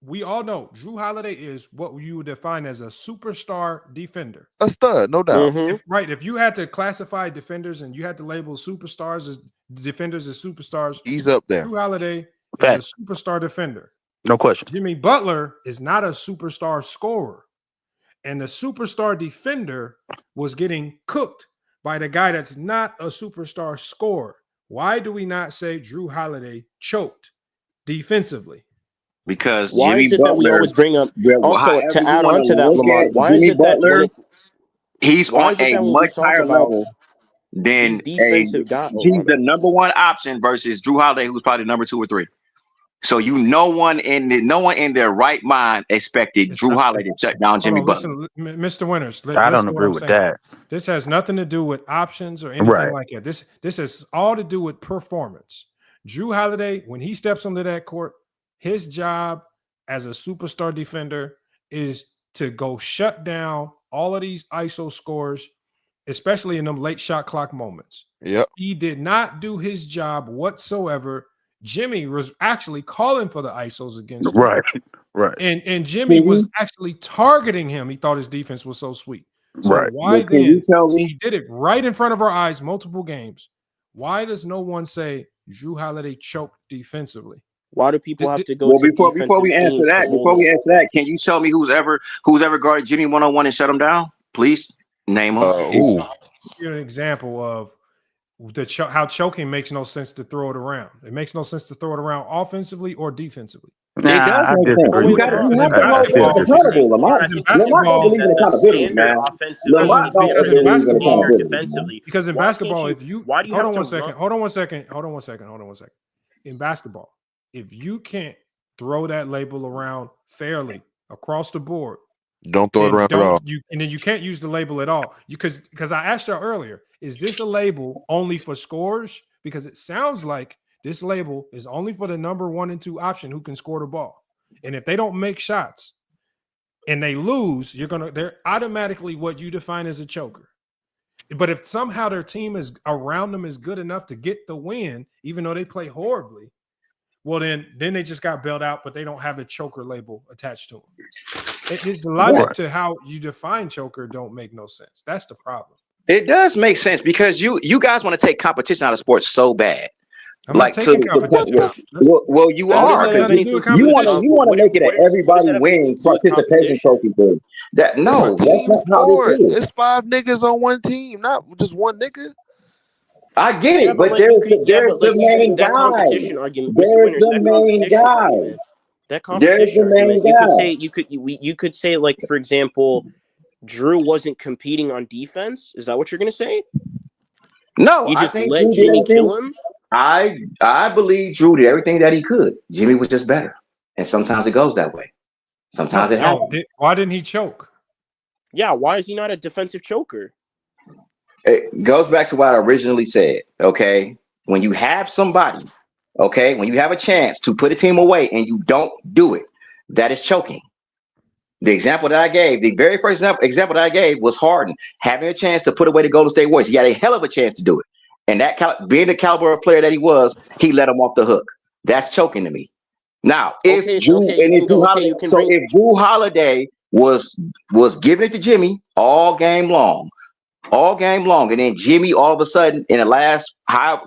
we all know Drew Holiday is what you would define as a superstar defender, a stud, no doubt. If you had to classify defenders and you had to label superstars as defenders as superstars, he's up there. Drew Holiday is a superstar defender, no question. Jimmy Butler is not a superstar scorer, and the superstar defender was getting cooked by the guy that's not a superstar scorer. Why do we not say Drew Holiday choked defensively? Because why Jimmy is it Butler, that we always bring up? Also, to add on to that, Lamont, why Jimmy is it that Butler, he's on a much higher level than he's the number one option versus Drew Holiday, who's probably number 2 or 3. So no one in their right mind expected Drew Holiday to shut down Jimmy Butler. Listen, Mr. Winters, I don't agree with that. This has nothing to do with options or anything like that. This has all to do with performance. Drew Holiday, when he steps onto that court, his job as a superstar defender is to go shut down all of these ISO scores, especially in them late shot clock moments. Yep. He did not do his job whatsoever. Jimmy was actually calling for the ISOs against him. Right. And Jimmy was actually targeting him. He thought his defense was so sweet. So why then? He did it right in front of our eyes, multiple games. Why does no one say Drew Holiday choked defensively? Why do people have to go? Before we answer that, can you tell me who's ever guarded Jimmy 1-on-1 and shut him down? Please name him. Give an example of how choking makes no sense to throw it around. It makes no sense to throw it around offensively or defensively. It does make sense. You have to hold accountable, Lamont. Lamont don't believe in accountability, man. Lamont don't believe in accountability. Because in basketball, hold on one second. In basketball, if you can't throw that label around fairly across the board, don't throw it around at all. And then you can't use the label at all. Because I asked you earlier, is this a label only for scores? Because it sounds like this label is only for the number 1 and 2 option who can score the ball. And if they don't make shots and they lose, they're automatically what you define as a choker. But if somehow their team is around them is good enough to get the win, even though they play horribly, well, then they just got bailed out, but they don't have a choker label attached to them. It's the logic to how you define choker don't make no sense. That's the problem. It does make sense because you guys want to take competition out of sports so bad. I'm not taking competition. Well, you are. You want to make it an everybody wins participation trophy thing. That's not how it is. It's 5 niggas on one team, not just one nigga. I get it, but there's the main guy. Competition argument, there's the main guy. That competition argument, you could say, like, for example, Drew wasn't competing on defense. Is that what you're going to say? No, you just let Jimmy kill him. I believe Drew did everything that he could. Jimmy was just better, and sometimes it goes that way. Sometimes it happens. Why didn't he choke? Yeah, why is he not a defensive choker? It goes back to what I originally said. Okay, when you have somebody, okay, when you have a chance to put a team away and you don't do it, that is choking. The example that I gave, the very first example that I gave was Harden having a chance to put away the Golden State Warriors. He had a hell of a chance to do it, and that being the caliber of player that he was, he let him off the hook. That's choking to me. Now, if Drew Holiday was giving it to Jimmy all game long, and then Jimmy all of a sudden in the last 5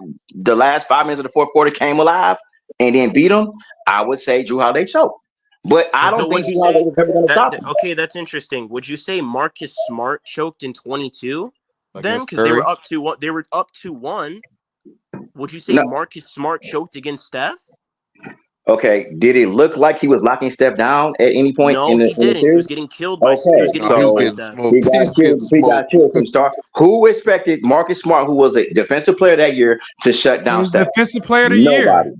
minutes of the fourth quarter came alive and then beat him, I would say Drew Holiday choked. But I don't think Drew Holiday was ever going to stop him. Okay, that's interesting. Would you say Marcus Smart choked in 22 then? Because they were up to one. They were up to 1. Would you say Marcus Smart choked against Steph? Okay, did it look like he was locking Steph down at any point? No, he didn't. He was getting killed by Steph. He got killed from start. Who expected Marcus Smart, who was a defensive player that year, to shut down Steph? Defensive player of the year.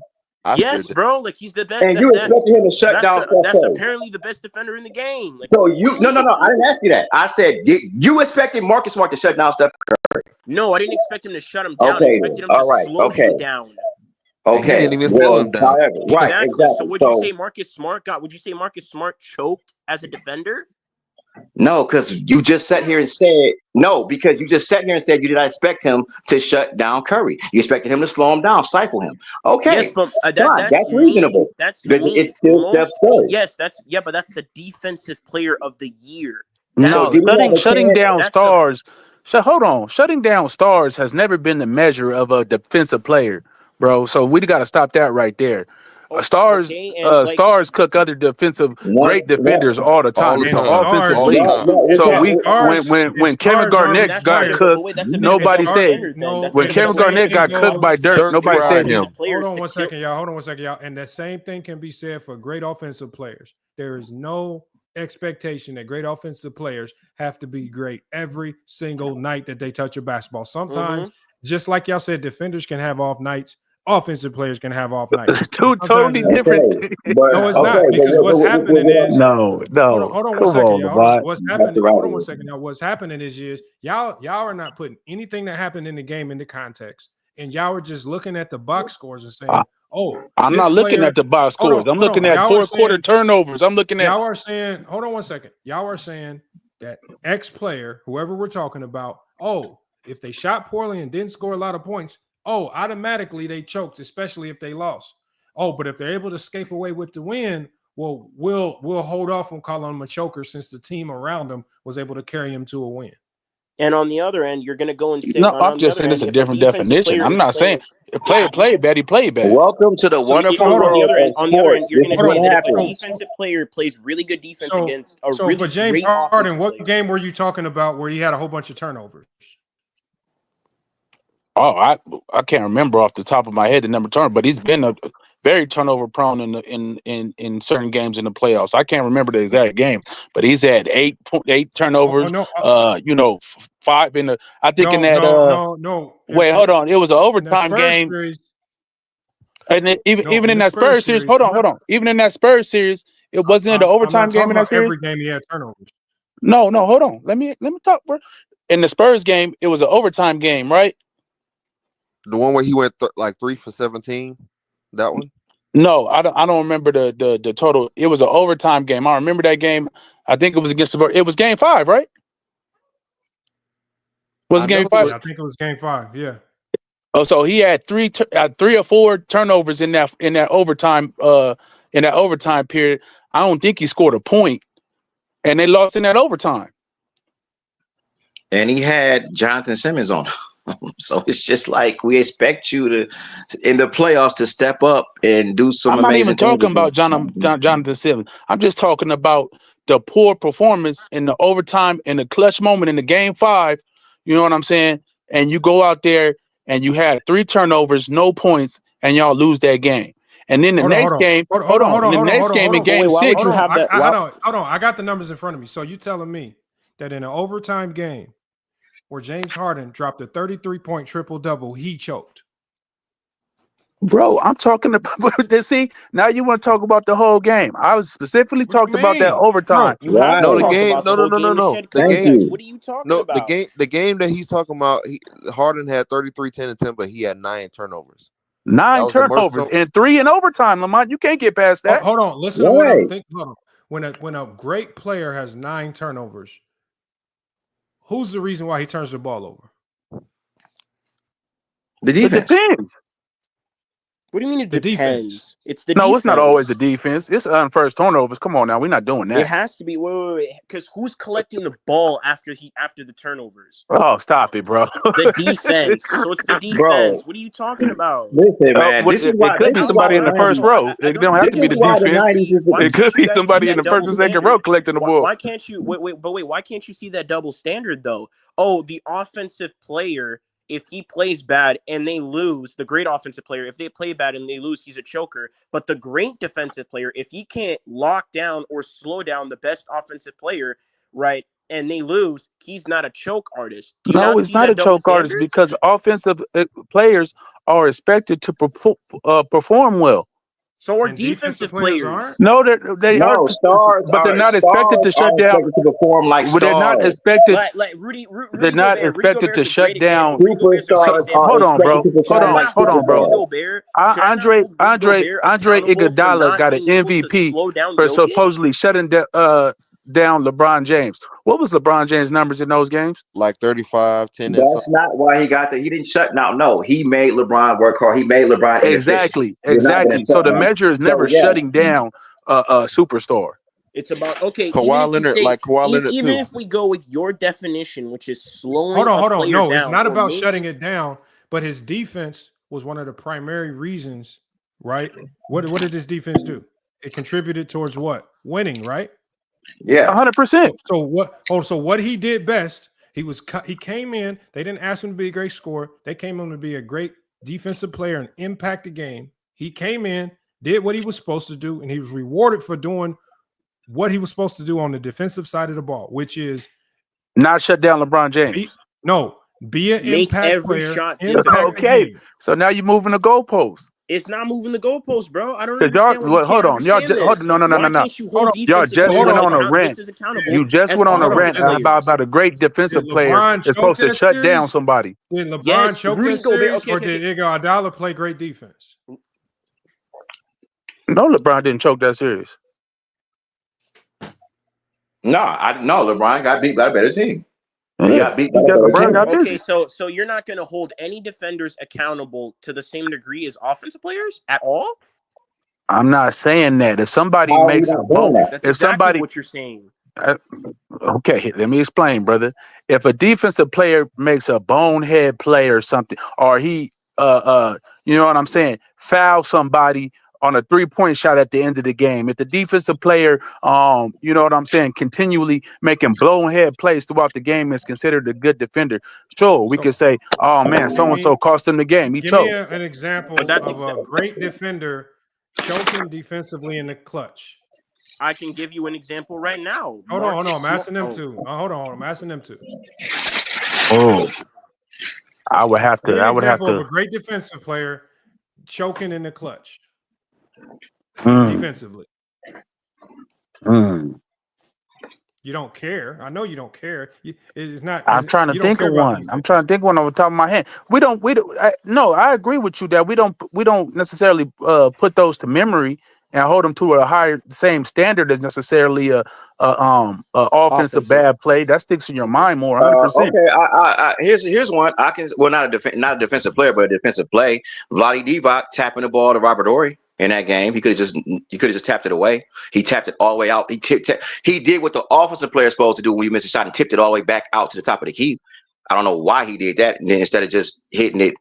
Yes, bro. Like he's the best. And you expected him to shut down Steph? That's apparently the best defender in the game. Like, so you no. I didn't ask you that. I said, did you expected Marcus Smart to shut down Steph Curry? No, I didn't expect him to shut him down. I expected him to slow him down. Okay, he didn't even slow him down. Right, exactly. So would you say Marcus Smart choked as a defender? No, because you just sat here and said no. Because you just sat here and said you did not expect him to shut down Curry. You expected him to slow him down, stifle him. Okay, yes, but that's reasonable. That's it's still Steph Curry. Yes, but that's the defensive player of the year. No, shutting down stars. Shutting down stars has never been the measure of a defensive player, bro. So we got to stop that right there. Stars cook other great defenders all the time. Offensively. So when Kevin Garnett got cooked, nobody said. When Kevin Garnett got cooked by Dirk, nobody said him. Hold on one second, y'all. And that same thing can be said for great offensive players. There is no expectation that great offensive players have to be great every single night that they touch a basketball. Sometimes, just like y'all said, defenders can have off nights. Offensive players can have off nights. Two totally different. No, it's not, because what's happening is no. Hold on one second, y'all. What's happening? Hold on one second, y'all. What's happening is y'all are not putting anything that happened in the game into context, and y'all are just looking at the box scores and saying, "Oh, I'm not looking at the box scores. I'm looking at fourth quarter turnovers. I'm looking at." Y'all are saying, hold on one second. Y'all are saying that X player, whoever we're talking about, if they shot poorly and didn't score a lot of points, automatically they choked, especially if they lost. But if they're able to escape away with the win, well, we'll hold off on calling them a choker since the team around them was able to carry him to a win. And on the other end, you're going to go and say, no, I'm just saying it's a different definition. I'm not saying play bad, he played bad. Welcome to the wonderful world of sports. On the other end, you're going to say that if a defensive player plays really good defense against a really for James great Harden, what game were you talking about where he had a whole bunch of turnovers? I can't remember off the top of my head the number of turnovers, but he's been a very turnover prone in certain games in the playoffs. I can't remember the exact game, but he's had eight turnovers. 5 in the. I think in that. No. Wait, hold on. It was an overtime game. And even in that Spurs series, hold on. Even in that Spurs series, it wasn't an overtime game in that series. Every game he had turnovers. No, hold on. Let me talk, bro. In the Spurs game, it was an overtime game, right? The one where he went 3 for 17, that one. No, I don't remember the total. It was an overtime game. I remember that game. I think it was against the. It was game 5, right? Was it game 5? I think it was game 5. Yeah. Oh, so he had 3 or 4 turnovers in that overtime period. I don't think he scored a point, and they lost in that overtime. And he had Jonathan Simmons on. So it's just like we expect you to, in the playoffs, to step up and do some amazing things. I'm not even talking about Jonathan Simmons. I'm just talking about the poor performance in the overtime, in the clutch moment in the game 5. You know what I'm saying? And you go out there and you had 3 turnovers, no points, and y'all lose that game. And then the next game, in game 6. Hold on. I got the numbers in front of me. So you telling me that in an overtime game where James Harden dropped a 33-point triple-double, he choked? Bro, I'm talking about this. See, now you want to talk about the whole game. I was specifically talking about that overtime. You have No, to the talk game. about the whole game to shed context. What are you talking about? The game that he's talking about. Harden had 33, 10, and 10, but he had 9 turnovers. 9 turnovers and 3 in overtime, Lamont. You can't get past that. Hold on, listen to what I'm thinking. Hold on. When a great player has 9 turnovers, who's the reason why he turns the ball over? The defense. It depends. What do you mean it depends? It's the No, defense. it's not always the defense. It's unforced turnovers. Come on now, we're not doing that. It has to be. Wait. Because who's collecting the ball after the turnovers? Oh, stop it, bro. The defense. So it's the defense. Bro. What are you talking about? Listen, man, this is why it could be somebody in the first row. It don't have to be the defense. It could be somebody in the first and second row collecting the ball. Why can't you wait? Why can't you see that double standard though? Oh, the offensive player, if he plays bad and they lose, the great offensive player, if they play bad and they lose, he's a choker. But the great defensive player, if he can't lock down or slow down the best offensive player, right, and they lose, he's not a choke artist. No, it's not a choke artist because offensive players are expected to perform well. So are defensive players. No, they are, but they're not expected to shut down. To perform like But they're not expected. Like Rudy They're not expected to shut down. Superstars Hold on, bro. Hold on, bro. Andre Iguodala got an MVP for supposedly shutting down LeBron James. What was LeBron James' numbers in those games? Like 35, 10. That's not why he got there. He didn't shut down. No, he made LeBron work hard. He made LeBron exactly. So the measure is never shutting down a superstar. It's about Kawhi Leonard, even too. if we go with your definition, which is slowing. Hold on. No, down it's not about making... shutting it down, but his defense was one of the primary reasons, right? What did his defense do? It contributed towards what? Winning, right? Yeah, 100%. So what? So what he did best, he came in. They didn't ask him to be a great scorer. They came in to be a great defensive player and impact the game. He came in, did what he was supposed to do, and he was rewarded for doing what he was supposed to do on the defensive side of the ball, which is not shut down LeBron James. Be an impact every player. Shot okay, so now you're moving the goalposts. It's not moving the goalposts, bro. I don't understand. Hold on. Y'all just no. Y'all just went on a rant. You just went on a rant about a great defensive player is supposed to shut down somebody. Did LeBron choke that series, or did Iguodala play great defense? No, LeBron didn't choke that series. No, LeBron got beat by a better team. Okay, so you're not going to hold any defenders accountable to the same degree as offensive players at all? I'm not saying that. If somebody makes a bone, that's exactly what you're saying. Okay, let me explain, brother. If a defensive player makes a bonehead play or something, or he, you know what I'm saying, foul somebody on a 3-point shot at the end of the game. If the defensive player, you know what I'm saying, continually making blown-head plays throughout the game is considered a good defender, sure, we could say, oh, man, so-and-so cost him the game. He choked. Give me an example of a great defender choking defensively in the clutch. I can give you an example right now. Hold on. I'm asking them to. Hold on. I'm asking them to. Oh, I would have to. Of a great defensive player choking in the clutch. Defensively. You don't care. I know you don't care. It's not. I'm trying to think of one. I'm trying to think one off the top of my head. We don't. No, I agree with you that we don't necessarily put those to memory and hold them to a higher same standard as necessarily a offensive bad play. That sticks in your mind more. 100%. Okay, here's one. I can not a defensive player, but a defensive play. Vlade Divac tapping the ball to Robert Horry in that game. He could have just tapped it away. He tapped it all the way out. He did what the offensive player is supposed to do when you miss a shot and tipped it all the way back out to the top of the key. I don't know why he did that. And then instead of just hitting it,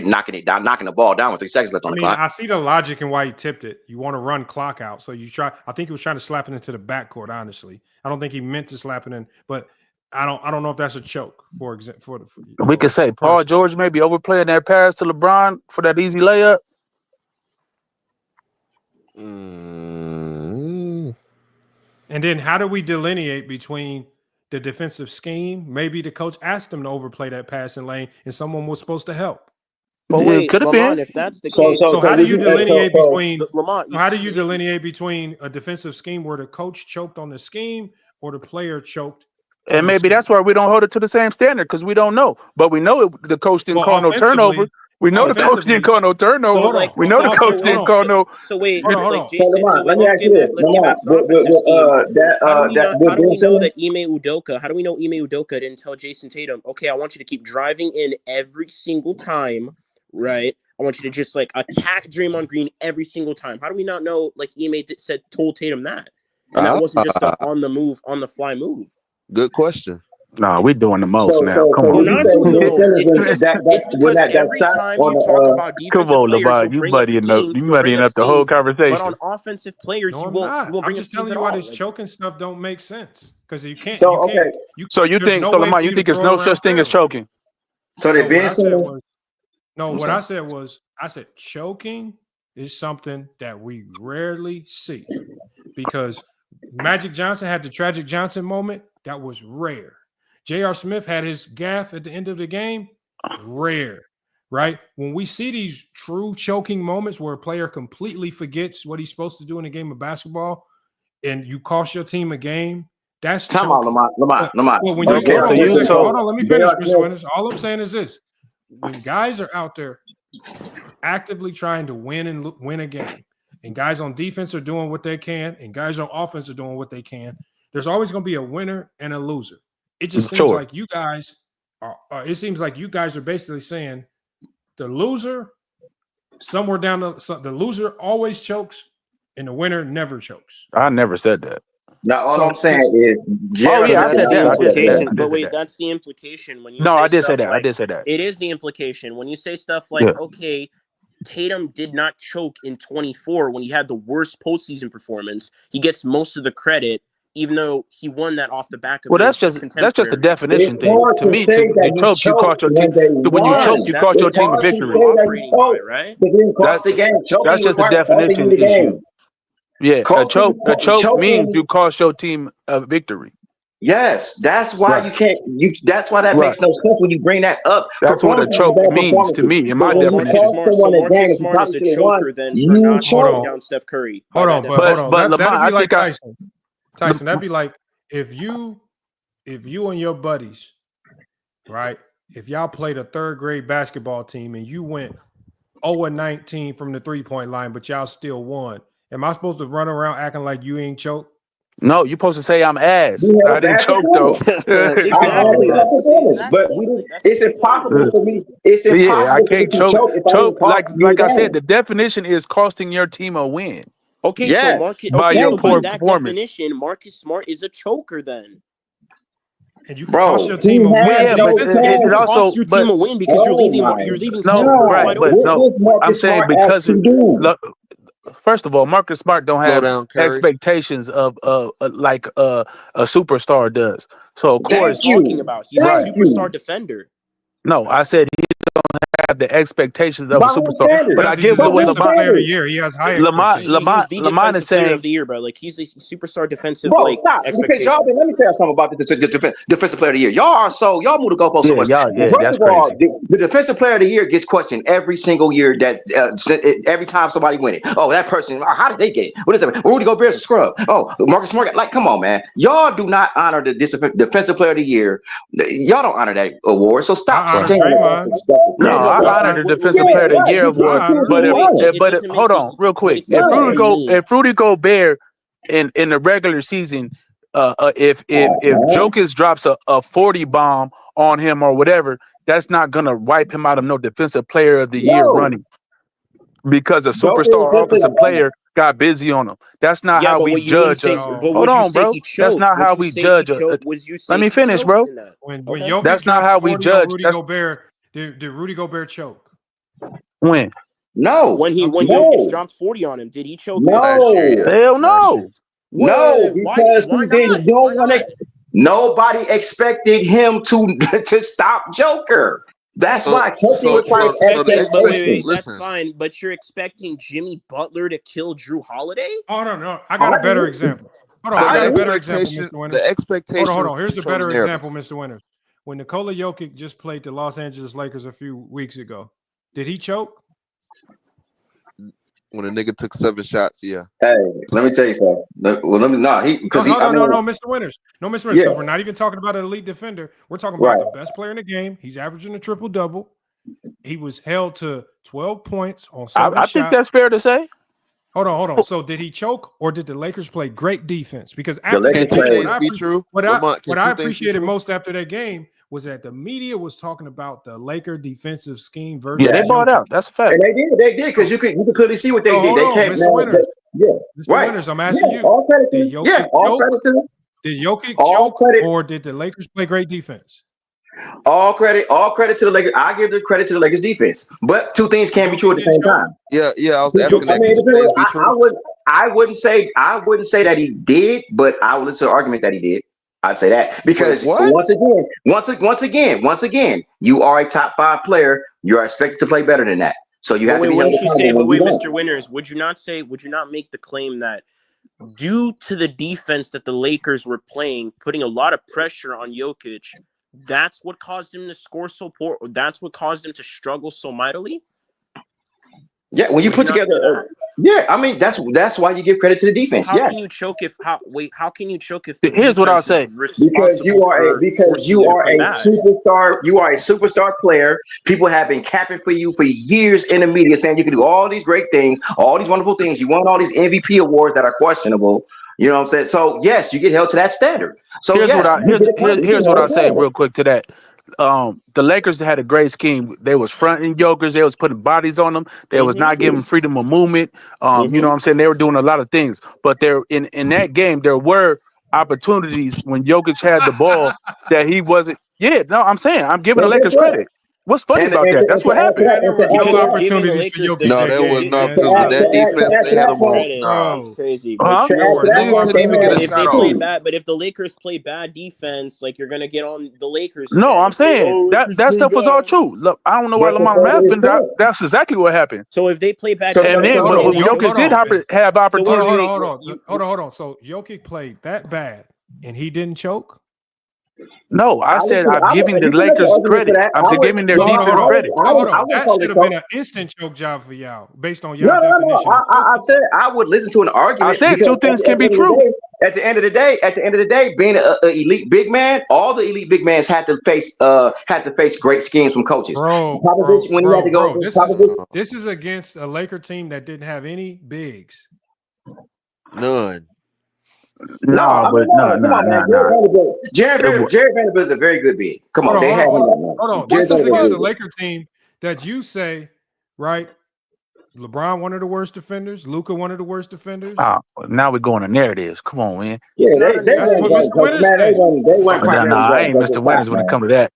knocking it down, knocking the ball down with 3 seconds left on the clock. I see the logic in why he tipped it. You want to run clock out. So you try. I think he was trying to slap it into the backcourt, honestly. I don't think he meant to slap it in, but I don't know if that's a choke, for example. We could say Paul George maybe overplaying that pass to LeBron for that easy layup. And then how do we delineate between the defensive scheme? Maybe the coach asked him to overplay that passing lane and someone was supposed to help. But wait, could have Lamont, been. if that's the So case, how do you delineate between Lamont? how do you delineate between a defensive scheme where the coach choked on the scheme or the player choked? And maybe that's why we don't hold it to the same standard because we don't know. But we know the coach didn't call no turnover. We know the coach didn't call no turnover. We know the coach didn't call no. So wait, hold on. like Jason. So wait, let's get back to the offensive scheme. How do we know that Ime Udoka? How do we know Ime Udoka didn't tell Jason Tatum, okay, I want you to keep driving in every single time, right? I want you to just like attack Draymond Green every single time. How do we not know like Ime told Tatum that, and that wasn't just an on the move, on the fly move? Good question. Nah, we're doing the most now. Come We're on. not doing the most. It's because every time you talk about defensive players, you bring up schemes, you muddying up the whole conversation. But on offensive players, you won't bring up just telling schemes you at why all. this choking stuff don't make sense because you can't. So you there's think, no so way Lamont, for you to think it's throw no it such around thing as fairly. choking? So they been what I said was choking is something that we rarely see because Magic Johnson had the Tragic Johnson moment. That was rare. J.R. Smith had his gaff at the end of the game. Rare, right? When we see these true choking moments where a player completely forgets what he's supposed to do in a game of basketball and you cost your team a game, that's choking. Lamont. Well, when you hold on, let me finish, Mr. Winters. All I'm saying is this. When guys are out there actively trying to win a game, and guys on defense are doing what they can, and guys on offense are doing what they can, there's always going to be a winner and a loser. It just seems like you guys are. It seems like you guys are basically saying the loser somewhere down the loser always chokes, and the winner never chokes. I never said that. Now all I'm saying is, I said that. But wait, that's the implication when you. No, say I did say stuff that. like, I did say that. It is the implication when you say stuff like, okay, Tatum did not choke in 24 when he had the worst postseason performance. He gets most of the credit, even though he won that off the back of. Well, that's just a definition thing. To me, to choke, you caught your team. When you choke, you caught your team a victory. Right? That's just a definition issue. Yeah, a choke means you cost your team a victory. Yes, that's why you can't. That's why that makes no sense when you bring that up. That's what a choke means to me in my definition. So Marcus Smart is a choker then for not shutting down Steph Curry. Hold on. But that'd be like Tyson. Tyson, that'd be like if you and your buddies, right? If y'all played a third grade basketball team and you went 0-19 from the 3-point line, but y'all still won. Am I supposed to run around acting like you ain't choked? No, you're supposed to say I'm ass. I didn't choke though. But it's impossible for me. It's impossible. Yeah, I can't choke. Like I said, the definition is costing your team a win. Okay, so by that definition, Marcus Smart is a choker then. And you can cost your team a win. Yeah, but it also your team a win because you're leaving. Right, but no. I'm saying because first of all, Marcus Smart don't have expectations of like a superstar does. So of course, talking about he's a superstar defender. No, I said he don't have the expectations of a superstar. But I give it what Lamont. Player of the year. He has high Lamont is saying player of the year, bro. Like he's a superstar defensive. Stop. Because y'all, let me tell you something about the defensive player of the year. Y'all move the goalpost so much. That's crazy. The defensive player of the year gets questioned every single year. That every time somebody win it. Oh, that person. How did they get it? What is that? Rudy Gobert's a scrub. Oh, Marcus Smart. Like, come on, man. Y'all do not honor the defensive player of the year. Y'all don't honor that award. So stop. No, I honor the defensive player of the year award. But hold on, real quick. If Rudy Gobert in the regular season, if Jokic drops a 40 bomb on him or whatever, that's not gonna wipe him out of no defensive player of the year running because a superstar offensive player got busy on him. That's not how we judge. Hold on, bro. That's not how we judge. Let me finish, bro. That's not how we judge. Rudy Gobert. Did Rudy Gobert choke? When? No. When Jokic dropped 40 on him, did he choke? No. Hell no. No, because he didn't. Nobody expected him to stop Joker. That's why choking requires expectation. That's fine, but you're expecting Jimmy Butler to kill Drew Holiday? Oh no! I got a better example. Hold on, I got a better example, Mr. Winters. The expectation. Hold on. Here's a better example, Mr. Winters. When Nikola Jokic just played the Los Angeles Lakers a few weeks ago, Did he choke? When a nigga took 7 shots, yeah. Hey, let me tell you something. No, Mr. Winters. No, Mr. Winters, Yeah. because we're not even talking about an elite defender. We're talking about Right. the best player in the game. He's averaging a triple-double. He was held to 12 points on 7 I shots. think that's fair to say. Hold on. So did he choke or did the Lakers play great defense? Because after Can that 2 game, things be true? what Lamont, can I 2 things be appreciated true? most after that game was that the media was talking about the Laker defensive scheme versus Yeah, they bought out. That's a fact. And they did, because you could clearly see what they did. hold They on, came, Mr. Winters. yeah, Mr. right. Winters, I'm asking you. All credit to Did them. Jokic All choke? credit to them. Did Jokic All choke credit. or did the Lakers play great defense? All credit to the Lakers. I give the credit to the Lakers defense. But 2 things can't be true at the same time. Yeah, I was asking that. Can 2 things be true? I wouldn't say that he did, but I would listen to the argument that he did. I'd say that because once again, you are a top 5 player. You are expected to play better than that. So you have to be held accountable. Wait, Mr. Winters, would you not make the claim that due to the defense that the Lakers were playing, putting a lot of pressure on Jokic, that's what caused him to score so poor, or that's what caused him to struggle so mightily? Yeah, when you put together, I mean that's why you give credit to the defense. So how can you choke if the Here's what I'll say. Because you are a superstar. You are a superstar player. People have been capping for you for years in the media, saying you can do all these great things, all these wonderful things. You won all these MVP awards that are questionable. You know what I'm saying? So yes, you get held to that standard. So here's what I'll say real real quick to that. The Lakers had a great scheme. They was fronting Jokers. They was putting bodies on them. They was not giving freedom of movement. You know what I'm saying? They were doing a lot of things. But there in that game, there were opportunities when Jokic had the ball that he wasn't. Yeah, no, I'm saying I'm giving the Lakers credit. What's funny about that? That's what happened. There were no opportunities for Jokic. No, there was no opportunity. That defense, they had them on. That's crazy. Huh? But if the Lakers play bad defense, like you're gonna get on the Lakers. No, I'm saying that stuff was all true. Look, I don't know why Lamar happened. That's exactly what happened. So if they play bad, and then when Jokic did have opportunity, hold on. So Jokic played that bad, and he didn't choke. No, I said I'm giving the Lakers credit. I'm giving their defense credit. That should have been an instant choke job for y'all, based on your definition. No. I said I would listen to an argument. I said 2 things can be true. At the end of the day, being an elite big man, all the elite big men had to face great schemes from coaches. This is against a Laker team that didn't have any bigs. None. No. Jared Vanderbilt is a very good big. Come on, hold on. This is against a Laker team that you say, right? LeBron, one of the worst defenders. Luka, one of the worst defenders. Oh, now we're going to narratives. Come on, man. Yeah, that's what Mr. Winters said. I ain't Mr. Winters when it comes to that.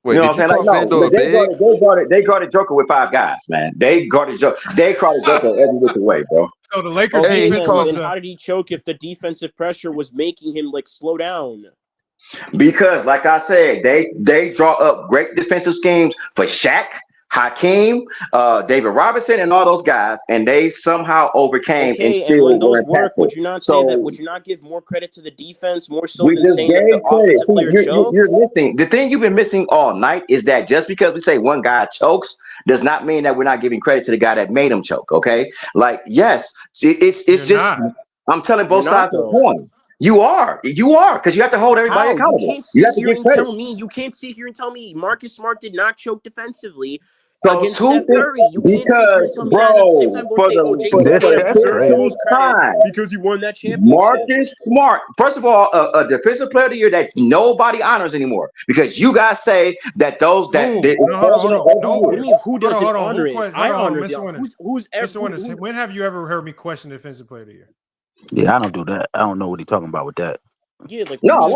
Wait, you know what I'm saying? Like, no, they guarded Joker with 5 guys, man. They guarded Joker every which way, bro. So the Lakers defense was how did he choke if the defensive pressure was making him like slow down? Because, like I said, they draw up great defensive schemes for Shaq, Hakeem, David Robinson, and all those guys, and they somehow overcame. And when those work, would you not say that? Would you not give more credit to the defense more so than saying that the offensive player choked? You're missing the thing you've been missing all night is that just because we say one guy chokes does not mean that we're not giving credit to the guy that made him choke. Okay, like yes, it's just I'm telling both sides of the coin. You are because you have to hold everybody accountable. You can't sit here and tell me. You can't sit here and tell me Marcus Smart did not choke defensively. So against Steph Curry, you because, can't tell me that at the same time. Because you won that championship. Marcus Smart, first of all, a defensive player of the year that nobody honors anymore because you guys say that those that what do you mean? Who doesn't honor it? I honor it. Who's Mr. Winters? When have you ever heard me question defensive player of the year? Yeah, I don't do that. I don't know what he's talking about with that. Yeah, like no.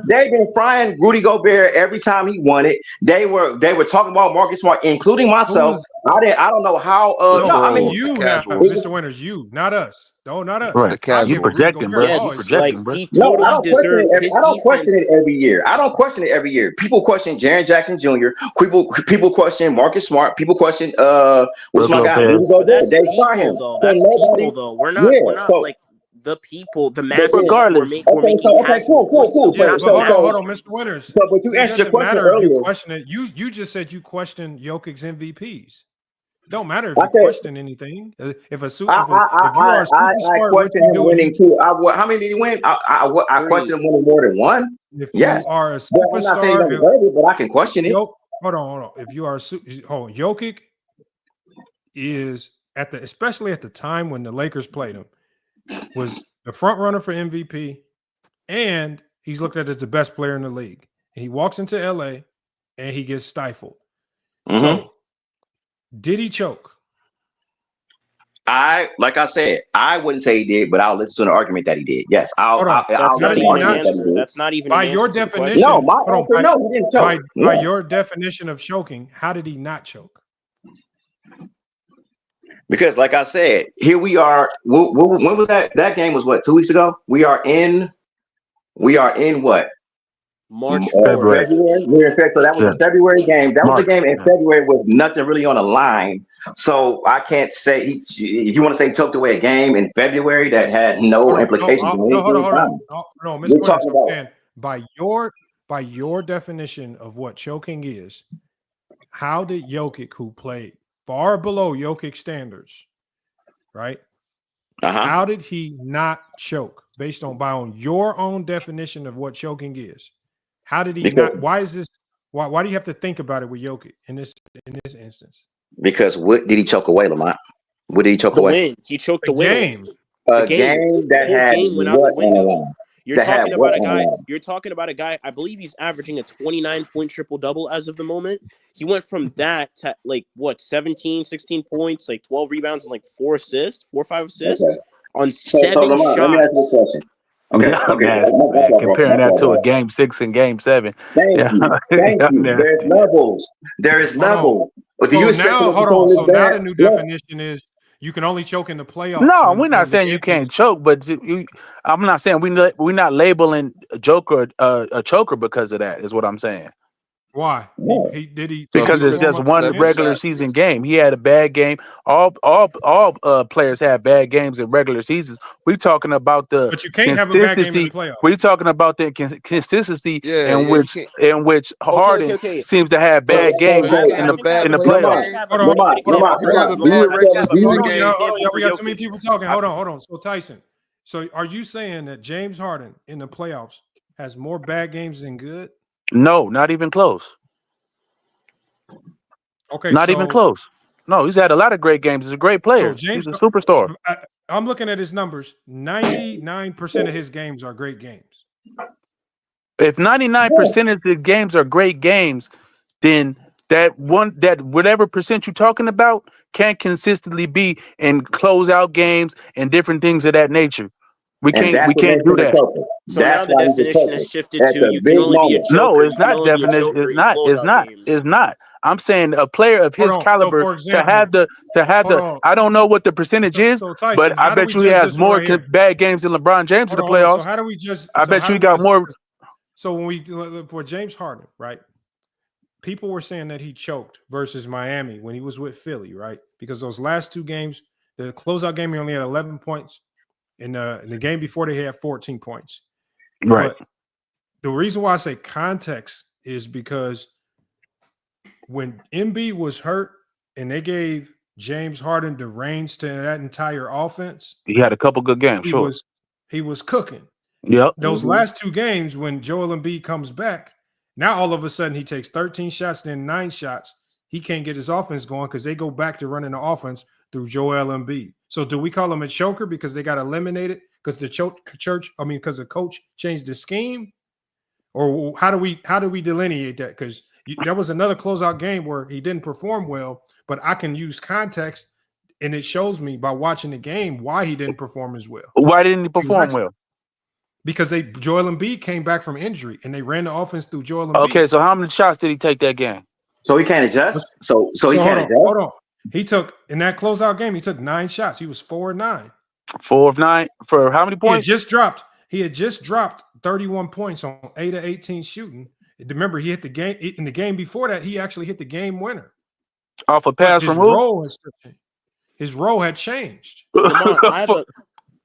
They've been frying Rudy Gobert every time he won it. They were talking about Marcus Smart, including myself. I don't know how. You have Mr. Winters, you, not us. No, not us. Right. You projecting, bro. You projecting, bro. No, I don't question it every year. I don't question it every year. People question Jaren Jackson Jr. People question Marcus Smart. People question what's my guy? That's people though. We're not like the people, the masses who are, regardless, who are making casual points. Yeah, but So, hold on, Mr. Winters. So, but you It answered your doesn't question matter if you earlier. question it. You just said you question Jokic's MVPs. It don't matter if I you said- question anything. If a su- if, a, if you I are a superstar, what question you him do, winning too. How many did he win? I question him winning more than one. if Yes. you are a But I'm not saying superstar, he's unworthy, but I can question it. Hold on. If you are Jokic is especially at the time when the Lakers played him, was the front runner for MVP, and he's looked at as the best player in the league. And he walks into LA and he gets stifled. Mm-hmm. So, did he choke? Like I said, I wouldn't say he did, but I'll listen to an argument that he did. Yes, I'll That's not listen to even an an argument that he answer. did. That's not even By an your answer to the definition, question. No, my answer, no, he didn't choke. By No. your definition of choking, how did he not choke? Because, like I said, here we are. When was that? That game was what, 2 weeks ago? We are in what? March February. We're in February. So that was a February game. That was a game in February with nothing really on the line. So I can't say if you want to say he choked away a game in February that had no implications. Hold on. No, Mr. Winters, I'm saying, by your definition of what choking is, how did Jokic, who played far below Jokic standards, right? How did he not choke based on your own definition of what choking is? How did he not? Why is this? Why do you have to think about it with Jokic in this instance? Because what did he choke away, Lamont? What did he choke away? Win. He choked the win. A game that had went out the window. You're talking about a guy. on You're talking about a guy. I believe he's averaging a 29-point triple-double as of the moment. He went from that to 17, 16 points, 12 rebounds, and 4 assists, 4 or 5 assists on 7 Lamont, shots. let me ask you a question. Okay. Comparing that to a game 6 and game 7. Thank you. There's levels. There's levels. So now, hold on. So now the new definition is you can only choke in the playoffs. No, we're not saying you can't choke, but I'm not saying we're not labeling a joker a choker because of that. Is what I'm saying. Why? Did he? Because it's just one regular season game. He had a bad game. All players have bad games in regular seasons. We're talking about the but you can't have a bad game in the playoffs. We're talking about the consistency in which Harden seems to have bad games in the playoffs. We got too many people talking. Hold on. So Tyson, so are you saying that James Harden in the playoffs has more bad games than good? No, not even close. Okay, not even close. No, he's had a lot of great games. He's a great player. He's a superstar. I'm looking at his numbers. 99% of his games are great games. If 99% of the games are great games, then that whatever percent you're talking about can't consistently be in closeout games and different things of that nature. We can't do that. So now the definition has shifted to you can only be a joker. No, it's not definition. It's not. I'm saying a player of his caliber to have the I don't know what the percentage is, Tyson, but I bet you he has more bad games than LeBron James in the playoffs. So how do we just? I bet you he got more. So when for James Harden, right? People were saying that he choked versus Miami when he was with Philly, right? Because those last 2 games, the closeout game, he only had 11 points. In the game before, they had 14 points. Right. But the reason why I say context is because when Embiid was hurt and they gave James Harden the reins to that entire offense, he had a couple good games. He was cooking. Yep. Those last 2 games, when Joel Embiid comes back, now all of a sudden he takes 13 shots, then 9 shots. He can't get his offense going because they go back to running the offense through Joel Embiid. So do we call him a choker because they got eliminated because because the coach changed the scheme? Or how do we delineate that? Because there was another closeout game where he didn't perform well, but I can use context and it shows me by watching the game why he didn't perform as well. Why didn't he perform well? Because Joel Embiid came back from injury and they ran the offense through Joel Embiid. Okay, so how many shots did he take that game? So he can't adjust. So he can't adjust. Hold on. He took in that closeout game. He took 9 shots. He was 4 of 9. 4 of 9 for how many points? He had just dropped 31 points on 8 of 18 shooting. Remember, he hit the game in the game before that. He actually hit the game winner off a pass from who? His role had changed. Lamont,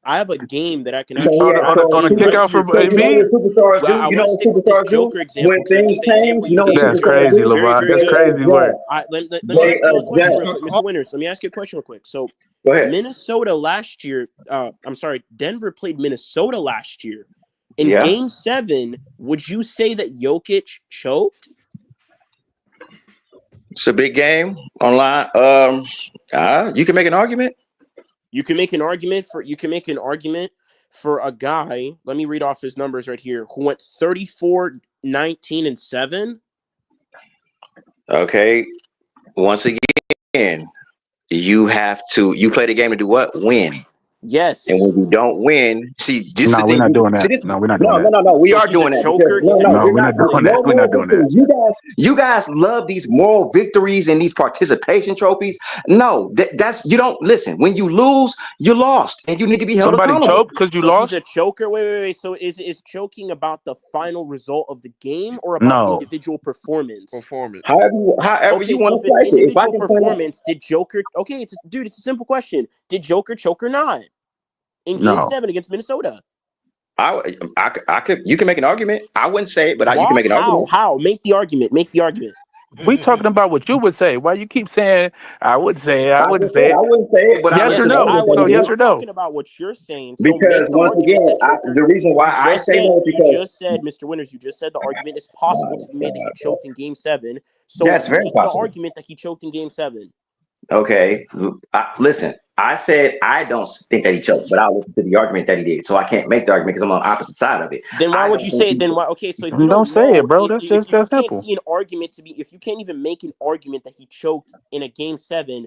I have a game that I can So actually on a kick out for Embiid. Superstars do. I You want know to stick what with this superstars do Joker example when because I things think the change. example You know what That's superstars crazy, do? LeBron. That's They crazy work. adjust. Let me They ask you a question real adjust. quick, Mr. Winters. Let me ask you a question real quick. So, Go ahead. Minnesota last year, I'm sorry, Denver played Minnesota last year. In Yeah. Game 7, would you say that Jokic choked? It's a big game online. You can make an argument. You can make an argument for a guy. Let me read off his numbers right here. Who went 34, 19, and 7. Okay. Once again, you play the game to do what? Win. Yes. And when you don't win, see, this No, is the we're not thing. doing See, that. this, No, we're not doing that. no. We So are he's a doing that. choker? Because, No, we're we're not doing that. no We're not more doing that. victories. You guys love these moral victories and these participation trophies. No, that's you don't listen. When you lose, you lost, and you need to be held Somebody accountable. choked because you So lost? he's a choker. Wait. So is choking about the final result of the game or about No. individual performance? However you So want if to it's say it. If I individual can find out, performance, did Joker? Okay, it's a simple question. Did Joker choke or not in Game No. 7 against Minnesota? I could. You can make an argument. I wouldn't say it, but you can make an argument. How? Make the argument. Make the argument. We talking about what you would say. Why you keep saying I would say it, I wouldn't just said say it? I wouldn't say it, but yes I or no? So yes or I'm no? talking about what you're saying. So Because make the once argument again, that Joker. the reason why I say no is You because just said, Mr. Winters, you just said the argument is possible to be made that he choked in Game 7. So That's very make possible. the argument that he choked in Game 7. Okay, listen. I said I don't think that he choked, but I'll listen to the argument that he did. So I can't make the argument because I'm on the opposite side of it. Then why would you say it? Then why? Okay, so if you Don't say know, it, bro. That's just that if you can't simple. see an argument to be, if you can't even make an argument that he choked in a Game 7,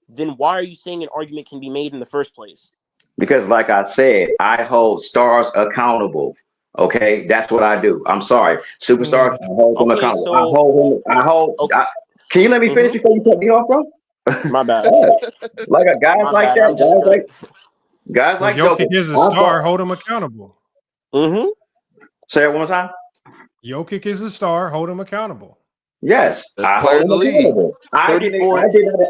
then why are you saying an argument can be made in the first place? Because, like I said, I hold stars accountable. Okay, that's what I do. I'm sorry, superstars. I hold them accountable. Can you let me finish before you cut me off, bro? My bad. Like guys like that, guys like Jokic Joker. is a star. Hold him accountable. Mm-hmm. Say it one more time. Jokic is a star. Hold him accountable. Yes, That's I player hold in the him league. accountable.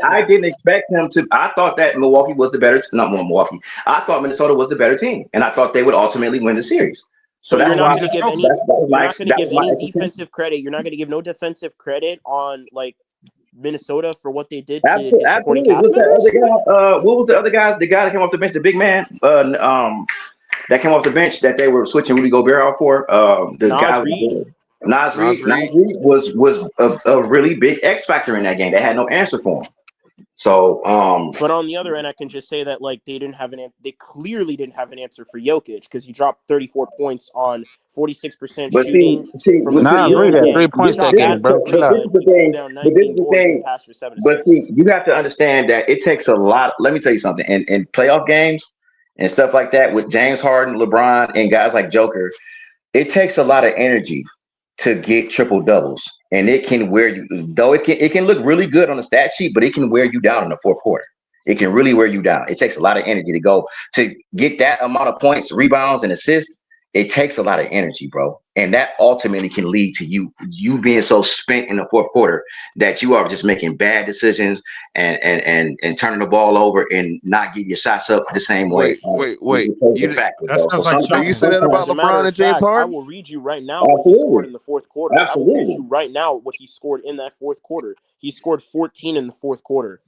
I didn't expect him to. I thought that Milwaukee was the better. Not more Milwaukee. I thought Minnesota was the better team, and I thought they would ultimately win the series. So that's you're not why going to give any. You're not going to give any defensive credit. You're not going to give no defensive credit on like Minnesota for what they did to his supporting cast members. What was the other guys? The guy that came off the bench, the big man, that came off the bench that they were switching Rudy Gobert out for. The guy, Nas Reed was a really big X factor in that game. They had no answer for him. So, but on the other end, I can just say that like they clearly didn't have an answer for Jokic because he dropped 34 points on 46% shooting from the field. That 3-point stacking, bro. Chill out. This is the thing. But see, you have to understand that it takes a lot. Let me tell you something. In playoff games and stuff like that, with James Harden, LeBron, and guys like Joker, it takes a lot of energy to get triple doubles, and it can wear you. Though it can look really good on the stat sheet, but it can wear you down in the fourth quarter. It can really wear you down. It takes a lot of energy to get that amount of points, rebounds, and assists. It takes a lot of energy, bro, and that ultimately can lead to you being so spent in the fourth quarter that you are just making bad decisions and turning the ball over and not getting your shots up the same way. Wait. You say that about LeBron and James Harden? I will read you right now what he scored in the fourth quarter. I will read you right now what he scored in that fourth quarter. He scored 14 in the fourth quarter.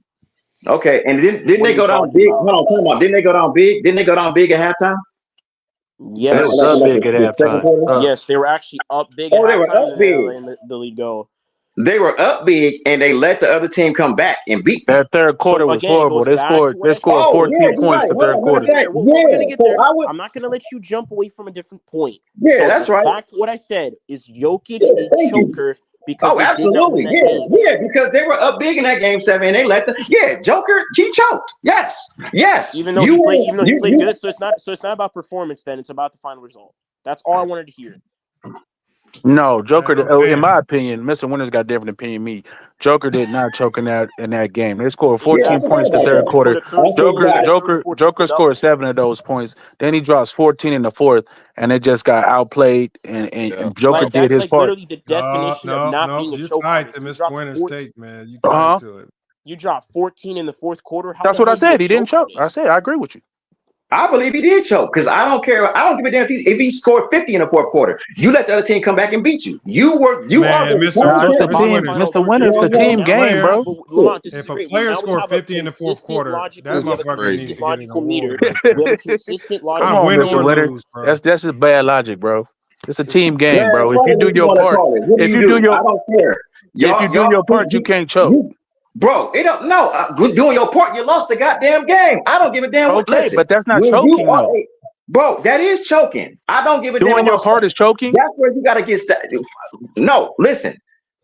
Okay, and didn't they go down big? Hold on, Didn't they go down big? Didn't they go down big at halftime? Yes, they were up big at halftime. Yes, they were actually up big at halftime. They were up big. And the lead go. They were up big, and they let the other team come back and beat them. That third quarter was horrible. They scored 14 points the third quarter. We're gonna get there. I'm not gonna let you jump away from a different point. Yeah, that's right. Back to what I said is Jokic a choker because absolutely, because they were up big in that game 7, and they let the Joker he choked. Yes. Even though he played good, so it's not about performance. Then it's about the final result. That's all I wanted to hear. No, Joker. In my opinion, Mr. Winters got a different opinion. Me, Joker did not choke in that game. They scored 14 points the third quarter. Joker scored 7 of those points. Then he drops 14 in the fourth, and it just got outplayed. And Joker did his part. Literally the definition of not being a choker. Tied to Mr. Winters' take, man. You tied to it. You dropped 14 in the fourth quarter. That's what I said. He didn't choke. I said I agree with you. I believe he did choke because I don't care. I don't give a damn if he scored 50 in the fourth quarter. You let the other team come back and beat you. You are Mr. Winner, it's a team game, bro. Lamont, this If is a great. player Now we scored have 50 in the fourth quarter, that motherfucker needs to get an logical meter. award right there. We have a consistent Come logical on, win Mr. or Winner. lose, bro. That's just bad logic, bro. It's a team game, Man, bro. If call you it do what you your want to part, call it. What if do you you do do? your, I don't care. if you do your part, you can't choke. Bro, it don't no doing your part. You lost the goddamn game. I don't give a damn. Okay, Listen, but that's not when choking, you are though. bro, that is choking. I don't give a damn Doing your about part is choking. That's where you got to get started. No, listen.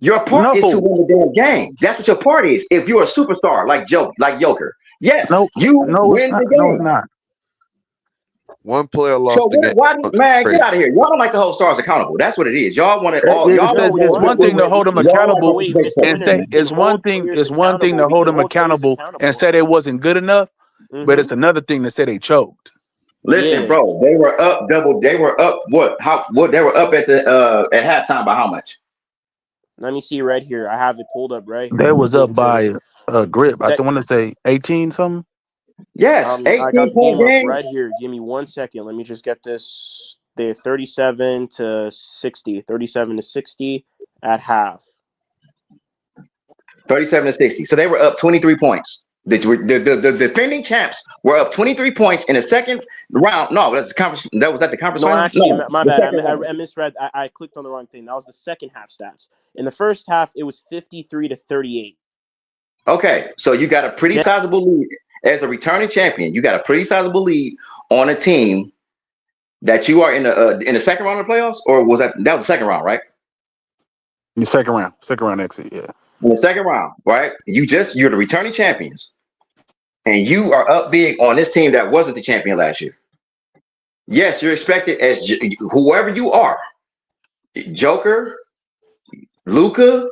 Your part is to win the damn game. That's what your part is. If you're a superstar like Joker, yes, you it's win not. the No, it's game. not. One player So lost the game. why, man, Crazy. get out of here. Y'all don't like to hold stars accountable. That's what it is. Y'all want to all. It's one thing to hold them accountable and say It's one thing to hold them accountable and say they wasn't good enough, but it's another thing to say they choked. Listen, bro, they were up double. They were up what? They were up at the at halftime by how much? Let me see right here. I have it pulled up right here. They was up by a grip. I want to say 18 something. Yes, I got the game up right here. Give me 1 second. Let me just get this. They're 37 to 60 at half. 37 to 60. So they were up 23 points. The defending champs were up 23 points in the second round. No, that's the conference. That was at the conference. No, final? actually, No, my the bad. second round. I misread. I clicked on the wrong thing. That was the second half stats. In the first half, it was 53 to 38. Okay, so you got a pretty sizable lead as a returning champion. You got a pretty sizable lead on a team that you are in the second round of the playoffs, or was that was the second round, right? In the second round exit, yeah. In the second round, right? You're the returning champions, and you are up big on this team that wasn't the champion last year. Yes, you're expected as whoever you are, Joker, Luka,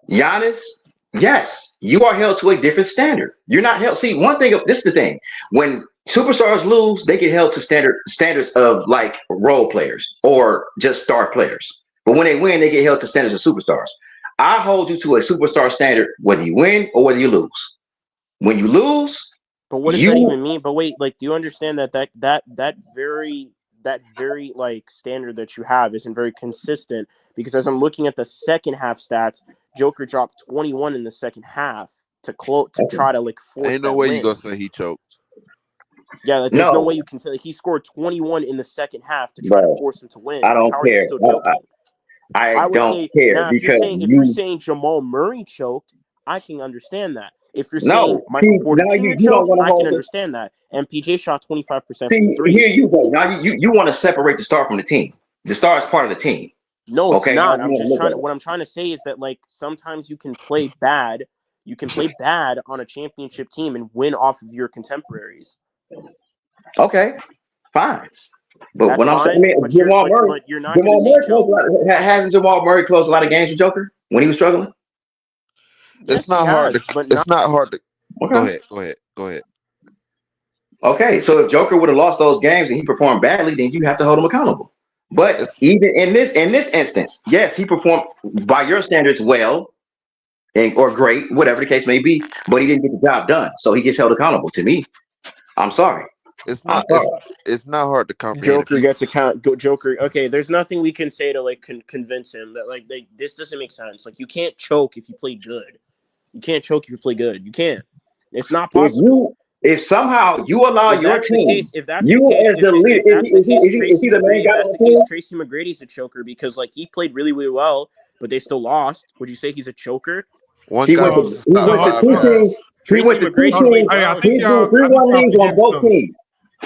Giannis. Yes, you are held to a different standard. You're not held. See, one thing. This is the thing. When superstars lose, they get held to standards of like role players or just star players. But when they win, they get held to standards of superstars. I hold you to a superstar standard, whether you win or whether you lose. When you lose, but what does that even mean? But wait, like, do you understand that very like standard that you have isn't very consistent? Because as I'm looking at the second half stats, Joker dropped 21 in the second half to try to like force. Ain't no way you gonna say he choked. Yeah, like, there's no way you can say he scored 21 in the second half to try to force him to win. I don't How are you care. still choking? I would don't say, care now, because if you're saying Jamal Murray choked, I can understand that. If you're saying No, Michael Porter now Jr. you don't choked, want to I can hold understand that. And PJ shot 25% from See, three. here you go. Now you want to separate the star from the team. The star is part of the team. No, it's okay? not. Now I'm you just wanna trying to. look What I'm trying to say is that, like, sometimes you can play bad. You can play bad on a championship team and win off of your contemporaries. at it. Okay, fine. But That's when I'm fine, saying but Jamal Murray, you're not going to say choke. hasn't Jamal Murray closed a lot of games with Joker when he was struggling? Yes, It's not he hard has, to. but It's not hard to. Okay. Go ahead. Okay, so if Joker would have lost those games and he performed badly, then you have to hold him accountable. But even in this instance, yes, he performed by your standards well, or great, whatever the case may be. But he didn't get the job done, so he gets held accountable. To me, I'm sorry. It's not. It's not hard to comprehend. Joker gets Joker. Okay, there's nothing we can say to like convince him that like this doesn't make sense. Like, you can't choke if you play good. You can't choke if you play good. You can't. It's not possible. If somehow you allow your team, if that's the case, Tracy McGrady's a choker because like he played really, really well, but they still lost. Would you say he's a choker? One He guy went to two teams. He threw 3-1 leads on both teams.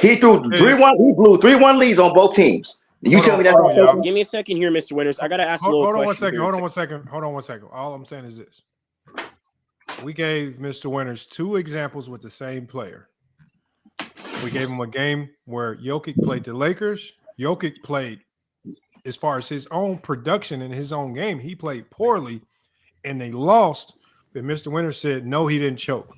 He threw 3-1. He blew 3-1 leads on both teams. You tell me that's not choking? Give me a second here, Mr. Winters. I gotta ask a little question. Hold on one second. All I'm saying is this. We gave Mr. Winters 2 examples with the same player. We gave him a game where Jokic played the Lakers. Jokic played, as far as his own production in his own game, he played poorly, and they lost. But Mr. Winters said, no, he didn't choke.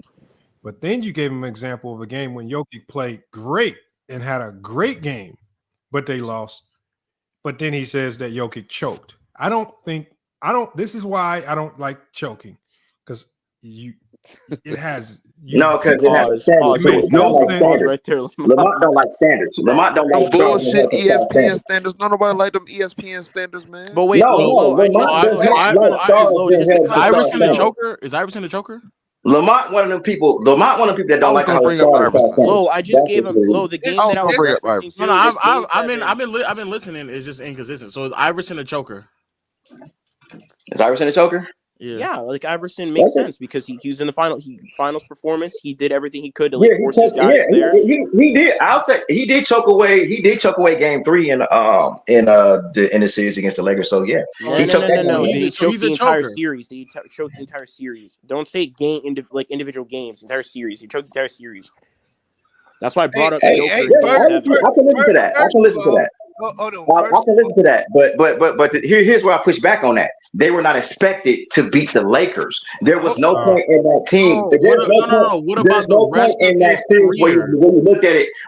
But then you gave him an example of a game when Jokic played great and had a great game, but they lost. But then he says that Jokic choked. This is why I don't like choking, because No, because it has a standard. Pause. Don't like standards. Right there. Lamont don't like standards. Lamont don't Them like bullshit ESPN standards. No, nobody like them ESPN standards, man. But wait, Lo, Lamont does not like stars. Is Iverson a choker? Is Iverson a choker? Lamont one of them people. Lamont one of them people that don't like how bring up Iverson. Lo, I just gave him the game that I was referencing to. I've been listening. It's just inconsistent. So is Iverson a choker? Is Iverson a choker? Yeah, like Iverson makes sense because he was in the finals performance. He did everything he could to force his guys there. He did. I'll say he did choke away. He did choke away Game 3 in the series against the Lakers. So yeah, No. He choked the entire series. He choked the entire series. Don't say individual games. Entire series. He choked the entire series. That's why I brought up Joker. I can listen to that. I can listen to that. I can listen to that, but here's where I push back on that. They were not expected to beat the Lakers. There was no point in that team. What about the rest of his career?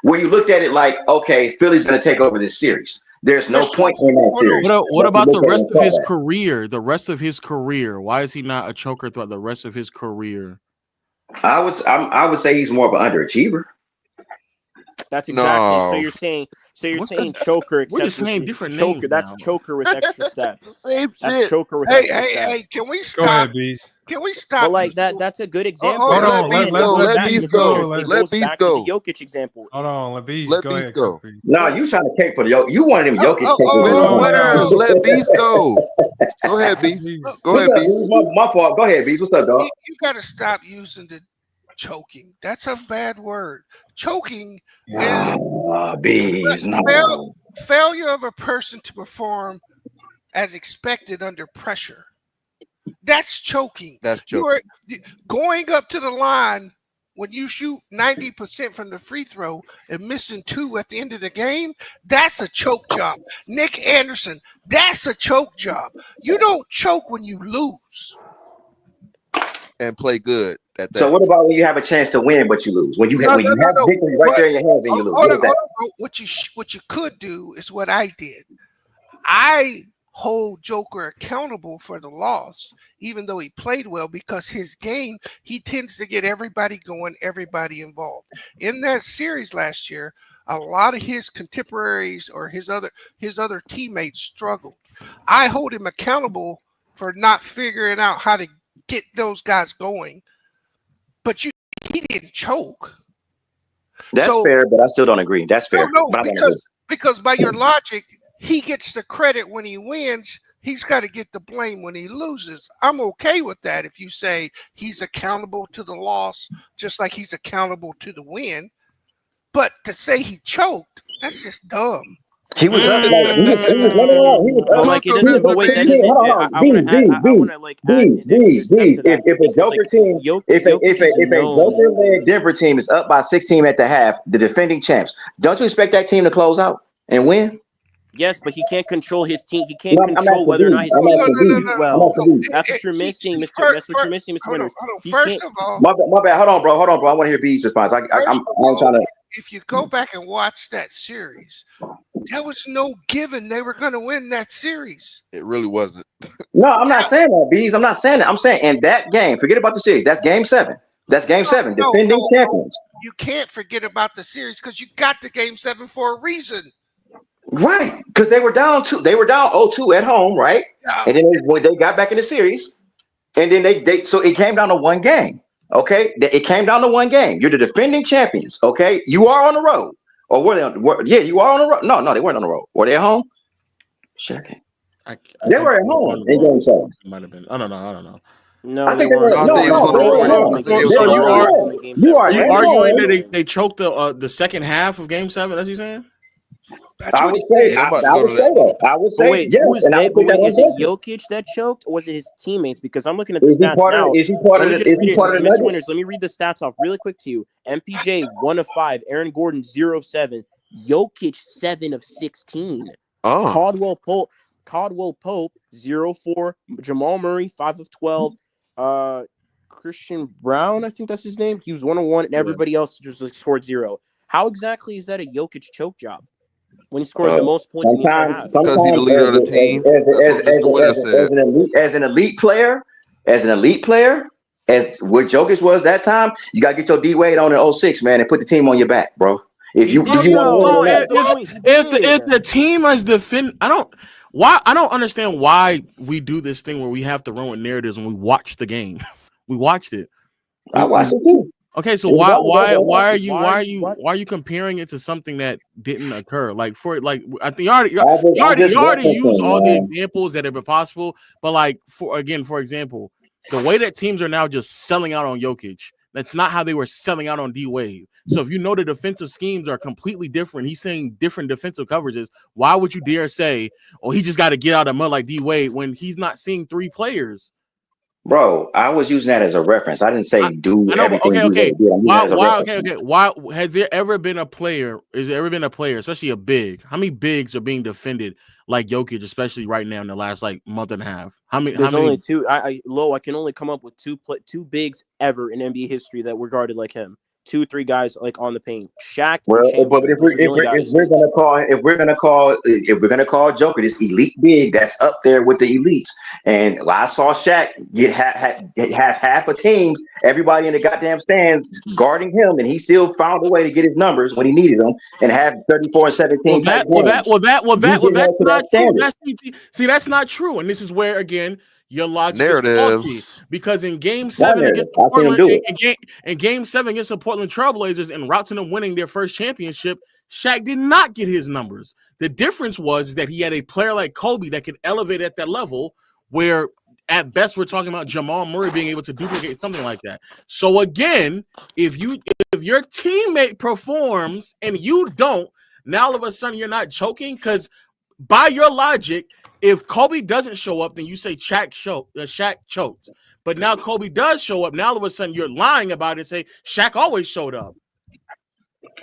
When you looked at it like, okay, Philly's going to take over this series. There's no point in that series. What about the rest of his career? The rest of his career. Why is he not a choker throughout the rest of his career? I would say he's more of an underachiever. That's exactly. So you're saying choker. We're just saying different choker. names. That's now. choker with extra steps. Same that's shit. Choker with extra steps. Hey, can we stop? Go ahead, Bees. Can we stop? But like that's a good example. Hold on, let Bees go. Let Bees go. The Jokic example. Hold on, let Bees go. No, you trying to cake for the you wanted him Jokic. Winners, let Bees go. Go ahead, Bees. Go ahead, Bees. My fault. Go ahead, Bees. What's up, dog? You got to stop using the choking. That's a bad word. Choking is Bees. Failure of a person to perform as expected under pressure. That's choking. That's choking. You are going up to the line when you shoot 90% from the free throw and missing 2 at the end of the game. That's a choke job. Nick Anderson, that's a choke job. You don't choke when you lose. And play good at that. So what about when you have a chance to win but you lose? When you have victory right there in your hands and you lose. What you could do is what I did. I hold Joker accountable for the loss, even though he played well, because his game, he tends to get everybody going, everybody involved. In that series last year, a lot of his contemporaries or his other teammates struggled. I hold him accountable for not figuring out how to get those guys going, but he didn't choke. That's fair, but I still don't agree. That's fair. No, because by your logic, he gets the credit when he wins. He's got to get the blame when he loses. I'm okay with that if you say he's accountable to the loss, just like he's accountable to the win. But to say he choked, that's just dumb. He was up. He was running around. He was up. Like it doesn't. But wait, that doesn't. I want to like. If a Joker team, if a Joker-led Denver team is up by 16 at the half, the defending champs, don't you expect that team to close out and win? Yes, but he can't control his team. He can't control whether or not his team can do well. That's what you're missing, Mr. That's what you're missing, Mr. Winters. First of all, my bad. Hold on, bro. I want to hear B's response. I'm trying to. If you go back and watch that series, there was no given they were going to win that series. It really wasn't. No, I'm not saying that, B's. I'm not saying that. I'm saying in that game, forget about the series. That's Game 7. That's Game 7. Defending champions. You can't forget about the series because you got the Game 7 for a reason. Right, because they were down 2. They were down 0-2 at home, right? Yeah. And then they got back in the series, and then they so it came down to one game. Okay, it came down to one game. You're the defending champions. Okay, you are on the road, or were they? Yeah, you are on the road. No, they weren't on the road. Were they at home? Sure. They were at home in Game 7. Might have been. I don't know. No, I think they were. You are arguing that they choked the second half of Game 7. That's what you're saying? I would say that. I would say wait, yes. Is it Jokic that choked, or was it his teammates? Because I'm looking at the stats now. Is he part of the Mr. Winters, let me read the stats off really quick to you. MPJ 1 of 5, Aaron Gordon 0 of 7, Jokic 7 of 16. Caldwell Pope 0 4, Jamal Murray 5 of 12, Christian Brown, I think that's his name. He was 1 of 1, and everybody else just scored 0. How exactly is that a Jokic choke job? When he scored the most points in the entire half. Because he's the leader of the team. As an elite player, as what Jokic was that time, you gotta get your D Wade on in 06, man, and put the team on your back, bro. If you want to if the team is I don't understand why we do this thing where we have to run with narratives when we watch the game. We watched it. I watched it too. Okay, so why are you comparing it to something that didn't occur? Like I think you already used all the examples that have been possible, but like for example, the way that teams are now just selling out on Jokic, that's not how they were selling out on D Wade. So if you know the defensive schemes are completely different, he's saying different defensive coverages. Why would you dare say, "Oh, he just got to get out of mud like D Wade" when he's not seeing three players? Bro, I was using that as a reference. I didn't say do everything. Okay. Why has there ever been a player? Has there ever been a player, especially a big? How many bigs are being defended like Jokic, especially right now in the last like month and a half? How many? There's only two. I can only come up with two bigs ever in NBA history that were guarded like him. 2-3 guys like on the paint. Shaq. Well, but if we're gonna call Joker this elite big, that's up there with the elites. And I saw Shaq get half of teams, everybody in the goddamn stands guarding him, and he still found a way to get his numbers when he needed them, and have 34 and 17. That's not true. That's not true. And this is where again your logic is faulty, because in Game 7 against the Portland Trailblazers, en route to them winning their first championship, Shaq did not get his numbers. The difference was that he had a player like Kobe that could elevate at that level, where at best we're talking about Jamal Murray being able to duplicate something like that. So again, if your teammate performs and you don't, now all of a sudden you're not choking, because by your logic, if Kobe doesn't show up, then you say Shaq choked. But now Kobe does show up. Now all of a sudden you're lying about it and say Shaq always showed up.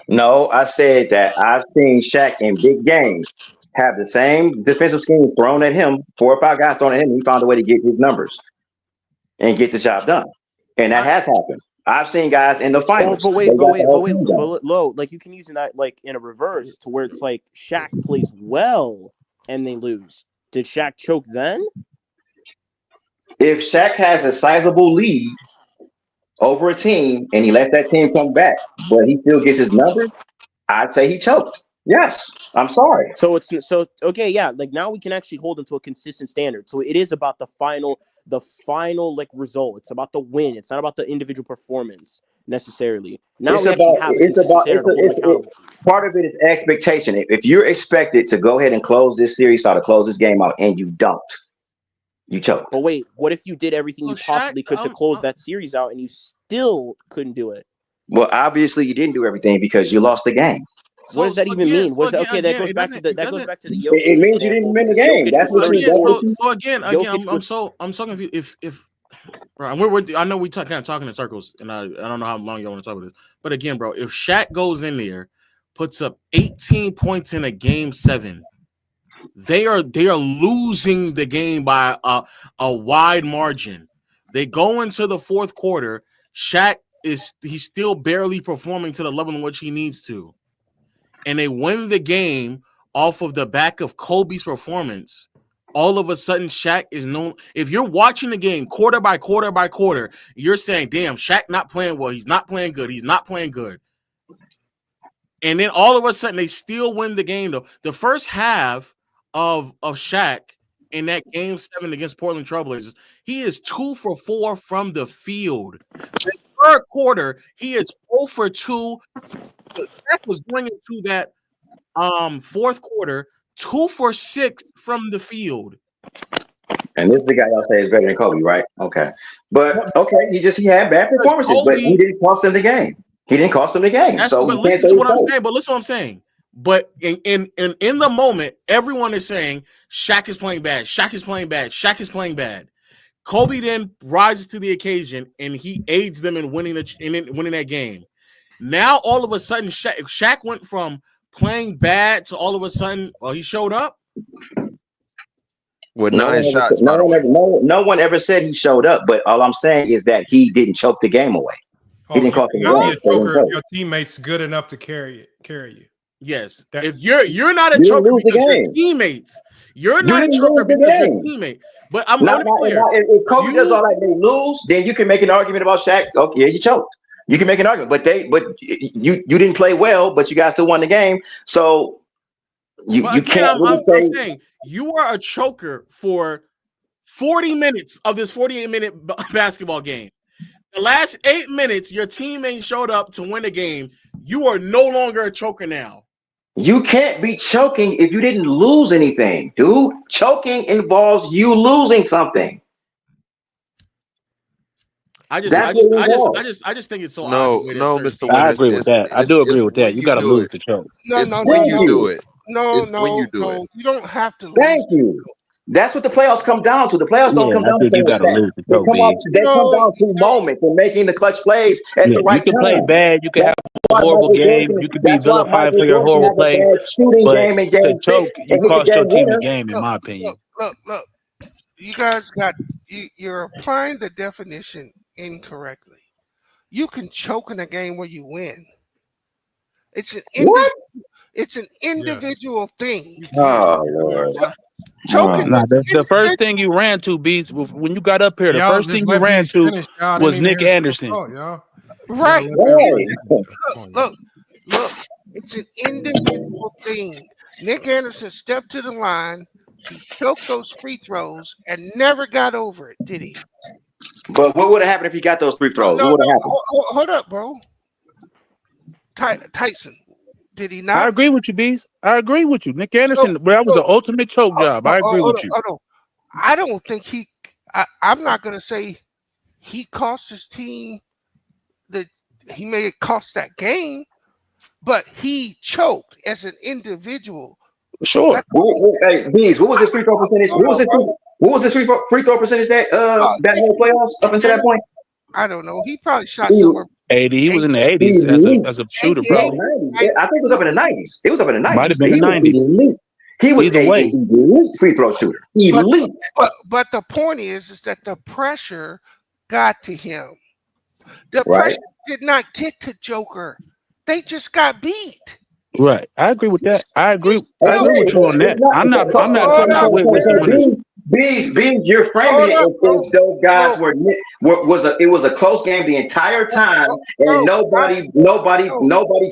No, I said that I've seen Shaq in big games have the same defensive scheme thrown at him, 4 or 5 guys thrown at him, and he found a way to get his numbers and get the job done. And that has happened. I've seen guys in the finals. But wait, low. Like you can use that like in a reverse to where it's like Shaq plays well and they lose. Did Shaq choke then? If Shaq has a sizable lead over a team and he lets that team come back, but he still gets his number, I'd say he choked. Yes, I'm sorry. So okay, yeah. Like now we can actually hold him to a consistent standard. So it is about the final like result. It's about the win. It's not about the individual performance necessarily. Now part of it is expectation. If you're expected to go ahead and close this series or to close this game out and you don't, you choke. But wait, what if you did everything you possibly could to close that series out and you still couldn't do it? Well, obviously you didn't do everything because you lost the game. What does that even mean? That goes back to the Jokic. It means you didn't win the game. That's what I'm so confused. Bro, I know we kind of talking in circles, and I don't know how long y'all want to talk about this. But again, bro, if Shaq goes in there, puts up 18 points in a Game 7, they are losing the game by a wide margin. They go into the fourth quarter. Shaq he's still barely performing to the level in which he needs to, and they win the game off of the back of Kobe's performance. All of a sudden, Shaq is known. If you're watching the game quarter by quarter by quarter, you're saying, damn, Shaq not playing well. He's not playing good. He's not playing good. And then all of a sudden, they still win the game, though. The first half of Shaq in that Game 7 against Portland Trailblazers, he is 2 for 4 from the field. The third quarter, he is 0 for 2. Shaq was going into that fourth quarter 2 for 6 from the field. And this is the guy y'all say is better than Kobe, right? Okay. But okay, he had bad performances, but he didn't cost them the game. So listen to what I'm saying. But listen to what I'm saying. But in the moment, everyone is saying Shaq is playing bad. Shaq is playing bad. Shaq is playing bad. Kobe then rises to the occasion and he aids them in winning that game. Now all of a sudden, Shaq went from playing bad to all of a sudden, he showed up with 9 shots. No one ever said he showed up, but all I'm saying is that he didn't choke the game away. He didn't cost the game. Your teammates good enough to carry you. Yes. If you're not a You didn't choker lose the because your game. teammates, you're You not a didn't choker lose the because your game. teammate. But I'm Not, going to be clear. if Kobe does all that, they lose. Then you can make an argument about Shaq. Okay, yeah, you choked. You can make an argument, but you didn't play well, but you guys still won the game. So you can't really say. I'm saying you are a choker for 40 minutes of this 48-minute basketball game. The last 8 minutes, your teammate showed up to win the game. You are no longer a choker now. You can't be choking if you didn't lose anything, dude. Choking involves you losing something. I just think it's so odd. No, Mr. I Winner. agree with that. I do agree with that. You got to lose to choke. No, when you do it. No, It's when you do it. you don't have to lose. Thank you. That's what the playoffs come down to. The playoffs don't come down to you got to lose to choke. They come down to moments and making the clutch plays at the right you can time. play bad. You can have a horrible game. You can be vilified for your horrible play. But to choke, you cost your team the game, in my opinion. Look. You guys you're applying the definition incorrectly. You can choke in a game where you win. It's an individual thing. Oh Lord. Choking. The first thing you ran to, Beats, when you got up here, the first thing you ran to was Nick Anderson. Right. Look. It's an individual thing. Nick Anderson stepped to the line, he choked those free throws, and never got over it, did he? But what would have happened if he got those free throws? What would have happened? Hold up, bro. Tyson, did he not? I agree with you, Beats. I agree with you. Nick Anderson, that was an ultimate choke job. I agree with you. I don't think I'm not going to say he cost his team he may have cost that game, but he choked as an individual. Sure. Hey, Bees, what was his free throw percentage? What was his free throw percentage that whole playoffs up until that point? I don't know. He probably shot somewhere. 80. He was in the 80s as a shooter, probably. I think it was up in the 90s. It was up in the 90s. Might have been the 90s. He was either way. Elite free throw shooter. Elite. But the point is that the pressure got to him. The pressure did not get to Joker. They just got beat. Right. I agree with that. I agree with you on that. I'm not with Bees, you're framing it as those guys it was a close game the entire time, and nobody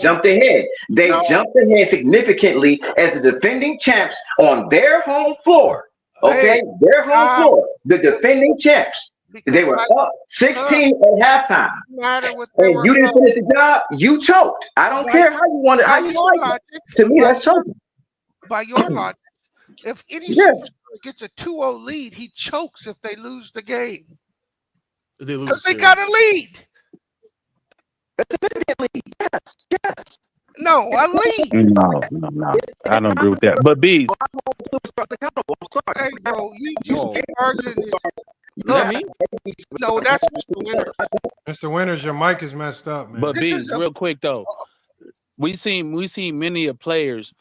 jumped ahead. They jumped ahead significantly as the defending champs on their home floor. Okay, their home floor, the defending champs. They were up 16 at halftime. And you didn't finish the job, you choked. I don't care how you want it, how you slice it. To me, that's choking. By your logic, if any superstar gets a 2-0 lead, he chokes if they lose the game. Because they got a lead. That's a significant lead. Yes. No, a lead. No. I don't agree with that. But Bees. Hey, bro, you just keep arguing this. Look, no, that's Mr. Winters. Mr. Winters, your mic is messed up, man. But Bees, real quick though, we seen many of players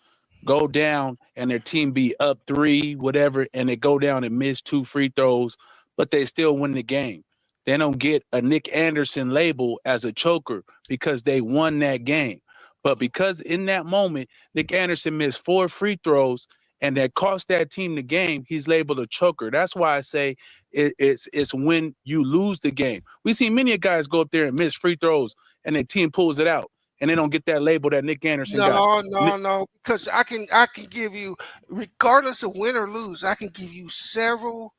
go down and their team be up 3, whatever, and they go down and miss 2 free throws, but they still win the game. They don't get a Nick Anderson label as a choker because they won that game. But because in that moment, Nick Anderson missed 4 free throws and that cost that team the game, he's labeled a choker. That's why I say it's when you lose the game. We see many guys go up there and miss free throws and their team pulls it out and they don't get that label that Nick Anderson got. No, because I can give you, regardless of win or lose, I can give you several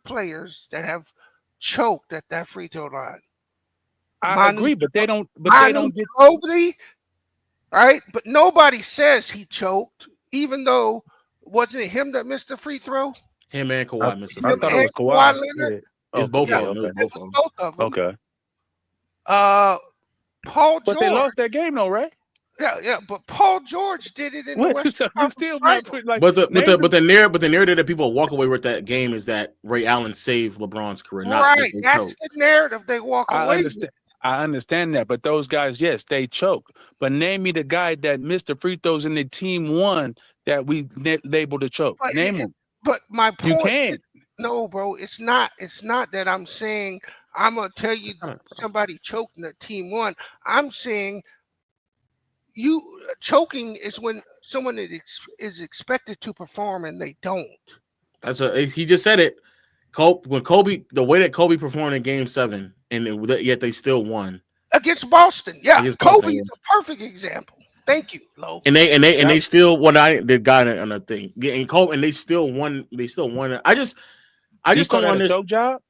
players that have choked at that free throw line. I agree, but they don't get nobody, right? But nobody says he choked, even though wasn't it him that missed the free throw? Him and Kawhi missed I thought it was Kawhi. Leonard? It's both of them. Both of them. Okay. Paul George. But they lost that game though, right? Yeah, but Paul George did it in the Western still but the narrative that people walk away with that game is that Ray Allen saved LeBron's career. Right, that's the narrative they walk away with. I understand that, but those guys, yes, they choked. But name me the guy that missed the free throws and the team won that we labeled a choke. Name him. But my point, you can. No, bro, it's not that I'm saying I'm gonna tell you somebody choked and the team won. I'm saying choking is when someone is expected to perform and they don't. He just said it. The way that Kobe performed in Game 7, and yet they still won against Boston. Yeah, against Kobe Boston. is a perfect example. Thank you, Lo. And they still they got it on a thing. And Kobe and they still won. They still won it. I just don't understand. Choke job?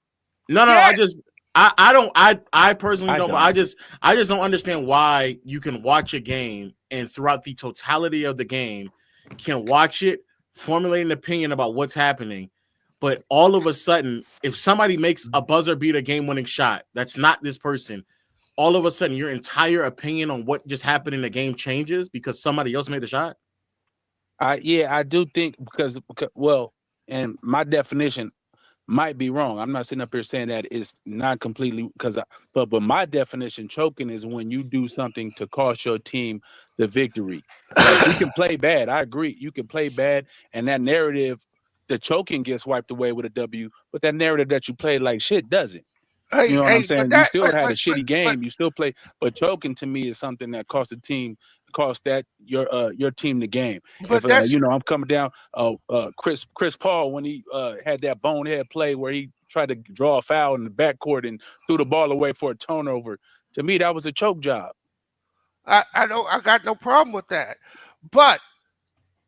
No. Yes. I personally don't. But I just don't understand why you can watch a game and throughout the totality of the game can watch it, formulate an opinion about what's happening. But all of a sudden, if somebody makes a buzzer beater game-winning shot, that's not this person. All of a sudden, your entire opinion on what just happened in the game changes because somebody else made a shot. I do think because and my definition might be wrong. I'm not sitting up here saying that it's not completely but my definition choking is when you do something to cost your team the victory. Like you can play bad. I agree. You can play bad, and that narrative. The choking gets wiped away with a W, but that narrative that you played like shit doesn't. You know what I'm saying? You still had a shitty game. You still play, but choking to me is something that cost your team the game. But If I'm coming down, Chris Paul when he had that bonehead play where he tried to draw a foul in the backcourt and threw the ball away for a turnover. To me, that was a choke job. I got no problem with that, but.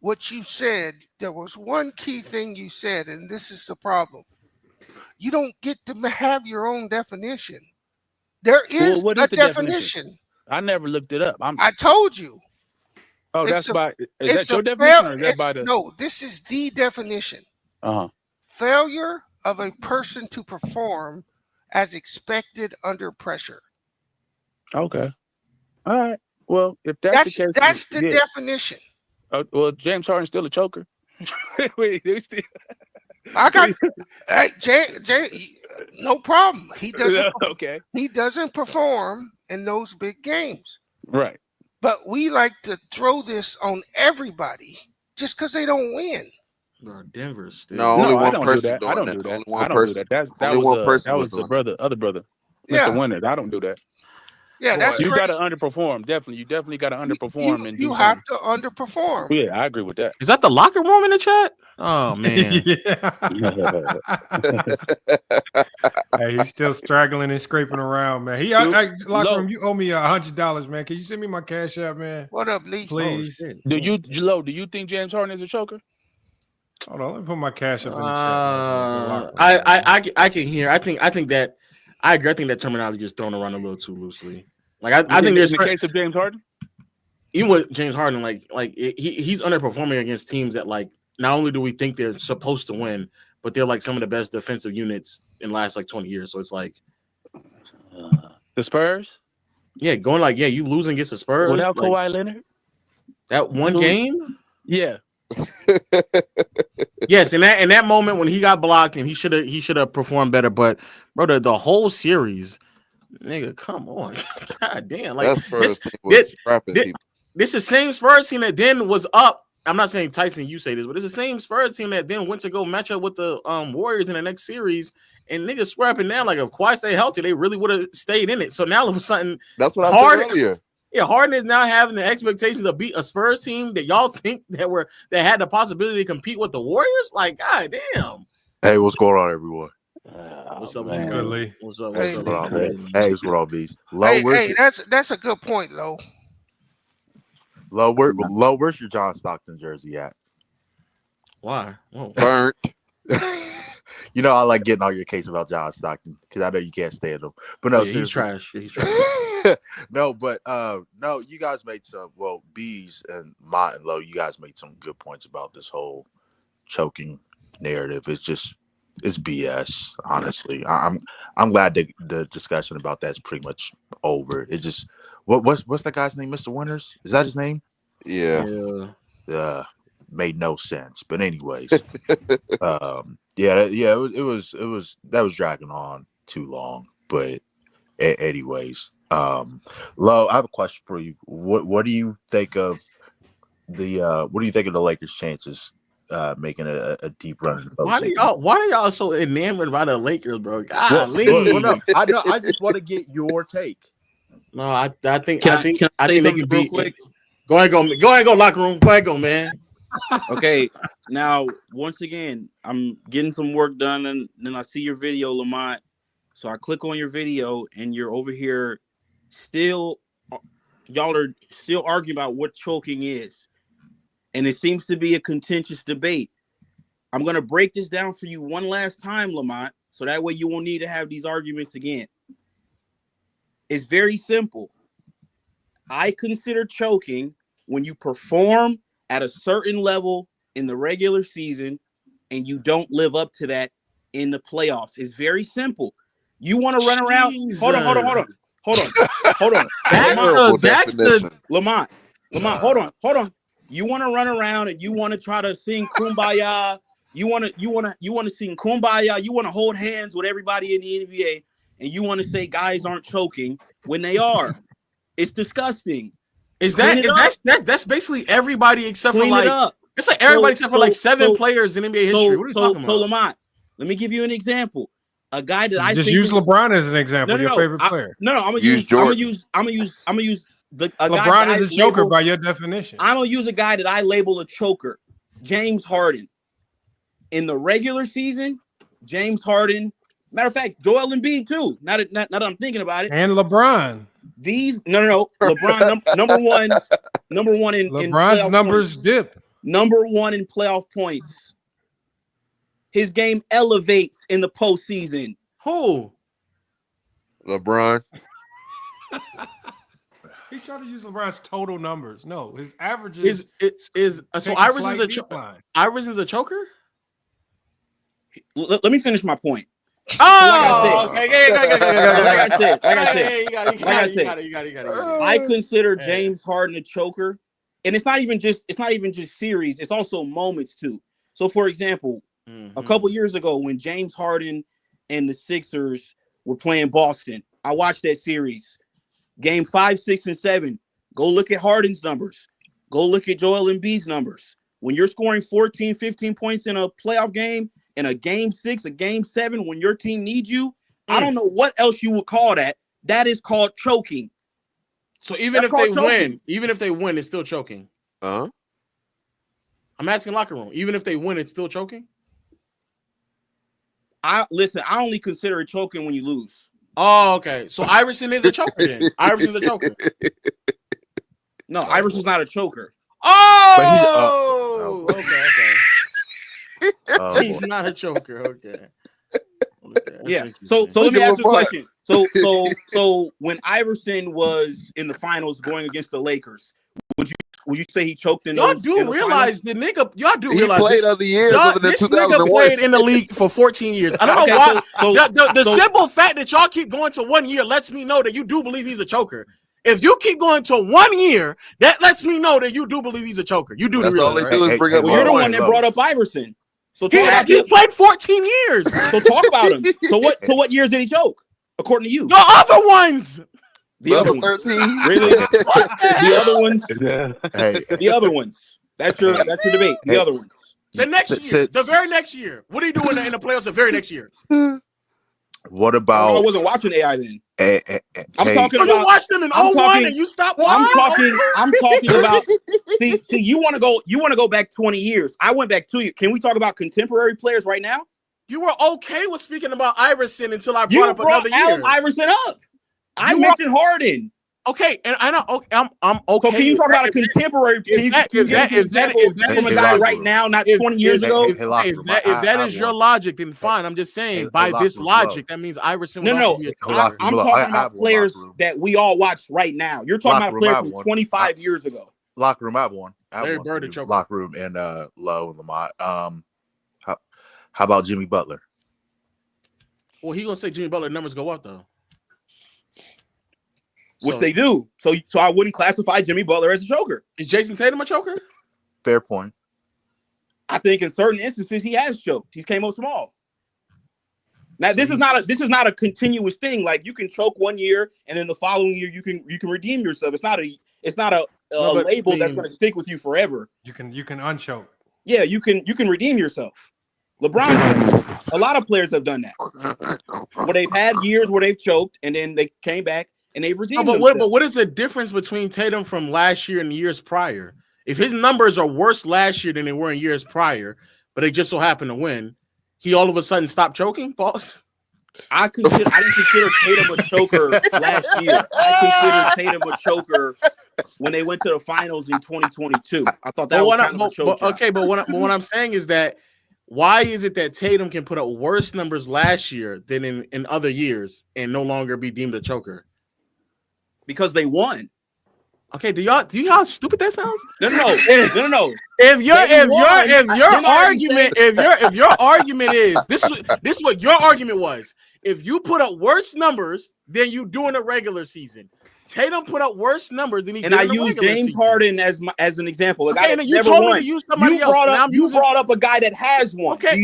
What you said, there was one key thing you said, and this is the problem. You don't get to have your own definition. There is what a is the definition. I never looked it up. I told you. Oh, is that your definition or is that by the... No, this is the definition. Failure of a person to perform as expected under pressure. Okay. All right. Well, if that's the case... That's the definition. Well, James Harden's still a choker. I got Jay, no problem. He doesn't. Okay. He doesn't perform in those big games. Right. But we like to throw this on everybody just because they don't win. Denver's still. No, only one person do that. I don't do that. Only one I don't person. do that. That was the other brother, Mr. Winner. I don't do that. Yeah, that's you crazy. got to underperform. Definitely, you definitely got to underperform. You have to underperform. Yeah, I agree with that. Is that the locker room in the chat? Oh man, Hey, he's still straggling and scraping around, man. Locker room, you owe me $100, man. Can you send me my cash app, man? What up, Lee? Please. Do you think James Harden is a choker? Hold on, let me put my cash up in the chat. I can hear. I think that I agree. I think that terminology is thrown around a little too loosely. Like I think there's in the case of James Harden. Even with James Harden, he's underperforming against teams that not only do we think they're supposed to win, but they're some of the best defensive units in the last 20 years. So it's the Spurs. Yeah, you losing against the Spurs without Kawhi Leonard. That one game. Yeah. Yes, in that moment when he got blocked and he should have performed better. But brother, the whole series, nigga, come on, god damn, this is the same Spurs team that then was up. I'm not saying Tyson, you say this, but it's the same Spurs team that then went to go match up with the Warriors in the next series, and niggas swapping now if Kawhi stayed healthy, they really would have stayed in it. So now all of a sudden, that's what I said earlier. Yeah, Harden is now having the expectations to beat a Spurs team that y'all think that had the possibility to compete with the Warriors. God damn. Hey, what's going on, everyone? What's up, man? Good, Lee. What's up? Hey, what's going on, Beast? That's a good point, Lo. Lo, where's your John Stockton jersey at? Why? Whoa. Burnt. You know, I like getting all your case about John Stockton because I know you can't stand him. But no, he's trash. He's trash. No, you guys made some. Well, Bees and Mott and Lo, you guys made some good points about this whole choking narrative. It's BS. Honestly, I'm glad the discussion about that's pretty much over. It just what's that guy's name? Mr. Winters? Is that his name? Yeah. Made no sense. But anyways, it was that was dragging on too long. But anyways, Lo, I have a question for you. What do you think of the Lakers' chances making a deep run? Why are y'all so enamored by the Lakers, bro? Golly. No, I just want to get your take. No, I think Can I they say can real beat. quick? Go ahead, go locker room. Go ahead, go, man. Okay, now once again, I'm getting some work done, and then I see your video, Lamont. So I click on your video, and you're over here still. Y'all are still arguing about what choking is, and it seems to be a contentious debate. I'm gonna break this down for you one last time, Lamont, so that way you won't need to have these arguments again. It's very simple. I consider choking when you perform at a certain level in the regular season and you don't live up to that in the playoffs. It's very simple. You want to run around. Hold on. That's the Lamont, hold on. You want to run around and you want to try to sing Kumbaya. You want to sing Kumbaya. You want to hold hands with everybody in the NBA, and you want to say guys aren't choking when they are. It's disgusting. That's basically everybody except for like it's like everybody except for like seven players in NBA history. What are you talking about? So Lamont, let me give you an example. A guy that I just think use LeBron as an example. Your favorite player. I'm gonna use the LeBron is a choker by your definition. I'm gonna use a guy that I label a choker, James Harden. In the regular season, James Harden. Matter of fact, Joel Embiid too. Now that I'm thinking about it, and LeBron. No. LeBron number one in LeBron's numbers points. dip. Number one in playoff points. His game elevates in the postseason. Who? LeBron. He's trying to use LeBron's total numbers. No, his averages so Iverson's a choker? Let me finish my point. Oh, okay. Like I said, I I consider James Harden a choker, and it's not even just series. It's also moments too. So, for example, a couple years ago when James Harden and the Sixers were playing Boston, I watched that series. Game 5, 6, and 7. Go look at Harden's numbers. Go look at Joel Embiid's numbers. When you're scoring 14, 15 points in a playoff game, in a game 6, a game 7, when your team needs you, I don't know what else you would call that. That is called choking. So even if they win, it's still choking. Uh-huh. I'm asking locker room. Even if they win, it's still choking. I only consider it choking when you lose. Oh, okay. So Iverson is a choker then. Iverson's a choker. No, Iverson's not a choker. Oh, okay. He's not a choker. Okay. Yeah. So let me ask you a question. So when Iverson was in the finals going against the Lakers, would you say he choked in? Y'all do realize the nigga. Y'all do realize he played other years. This nigga played in the league for 14 years. I don't know why. The simple fact that y'all keep going to 1 year lets me know that you do believe he's a choker. If you keep going to 1 year, that lets me know that you do believe he's a choker. You do. That's all they do is bring up. Well, you're the one that brought up Iverson. So he played 14 years. So talk about him. So what years did he choke? According to you, the other ones. The other 13, really? The other ones. The other ones. That's your debate. The other ones. The next year, the very next year. What are you doing in the playoffs the very next year? What about? I wasn't watching AI then. I'm talking about. You watched them in 01 and you stopped watching. I'm talking about. See, you want to go back 20 years. I went back 2 years. Can we talk about contemporary players right now? You were okay with speaking about Iverson until I brought up another year. Allen Iverson up. I mentioned Harden. Okay, and I know I'm okay. So can you talk about a contemporary? Can you give an example from a guy right now, not 20 years ago? If that is your logic, then fine. I'm just saying by this logic, that means Iverson. No. I'm talking about players that we all watch right now. You're talking about a player from 25 years ago. Locker room, I have one. Locker room and Lowe and Lamont. How about Jimmy Butler? Well, he gonna say Jimmy Butler numbers go up though. Which they do. So I wouldn't classify Jimmy Butler as a choker. Is Jason Tatum a choker? Fair point. I think in certain instances he has choked. He's came up small. Now this is not a continuous thing. Like you can choke 1 year and then the following year you can redeem yourself. It's not a label that's going to stick with you forever. You can unchoke. Yeah, you can redeem yourself. LeBron, a lot of players have done that. Where they've had years where they've choked and then they came back and they've redeemed but themselves. what is the difference between Tatum from last year and years prior? If his numbers are worse last year than they were in years prior, but they just so happen to win, he all of a sudden stopped choking, boss? I didn't consider Tatum a choker last year. I considered Tatum a choker when they went to the finals in 2022. I thought that was kind of a choke job. Okay, but what I'm saying is that why is it that Tatum can put up worse numbers last year than in other years and no longer be deemed a choker? Because they won. Okay, do y'all how stupid that sounds? No. If your argument is this is what your argument was. If you put up worse numbers than you do in a regular season, Tatum put up worse numbers than he did in a regular season. And I use James Harden as an example. Okay, and you told me to use somebody else. You brought up a guy that has one. Okay. Do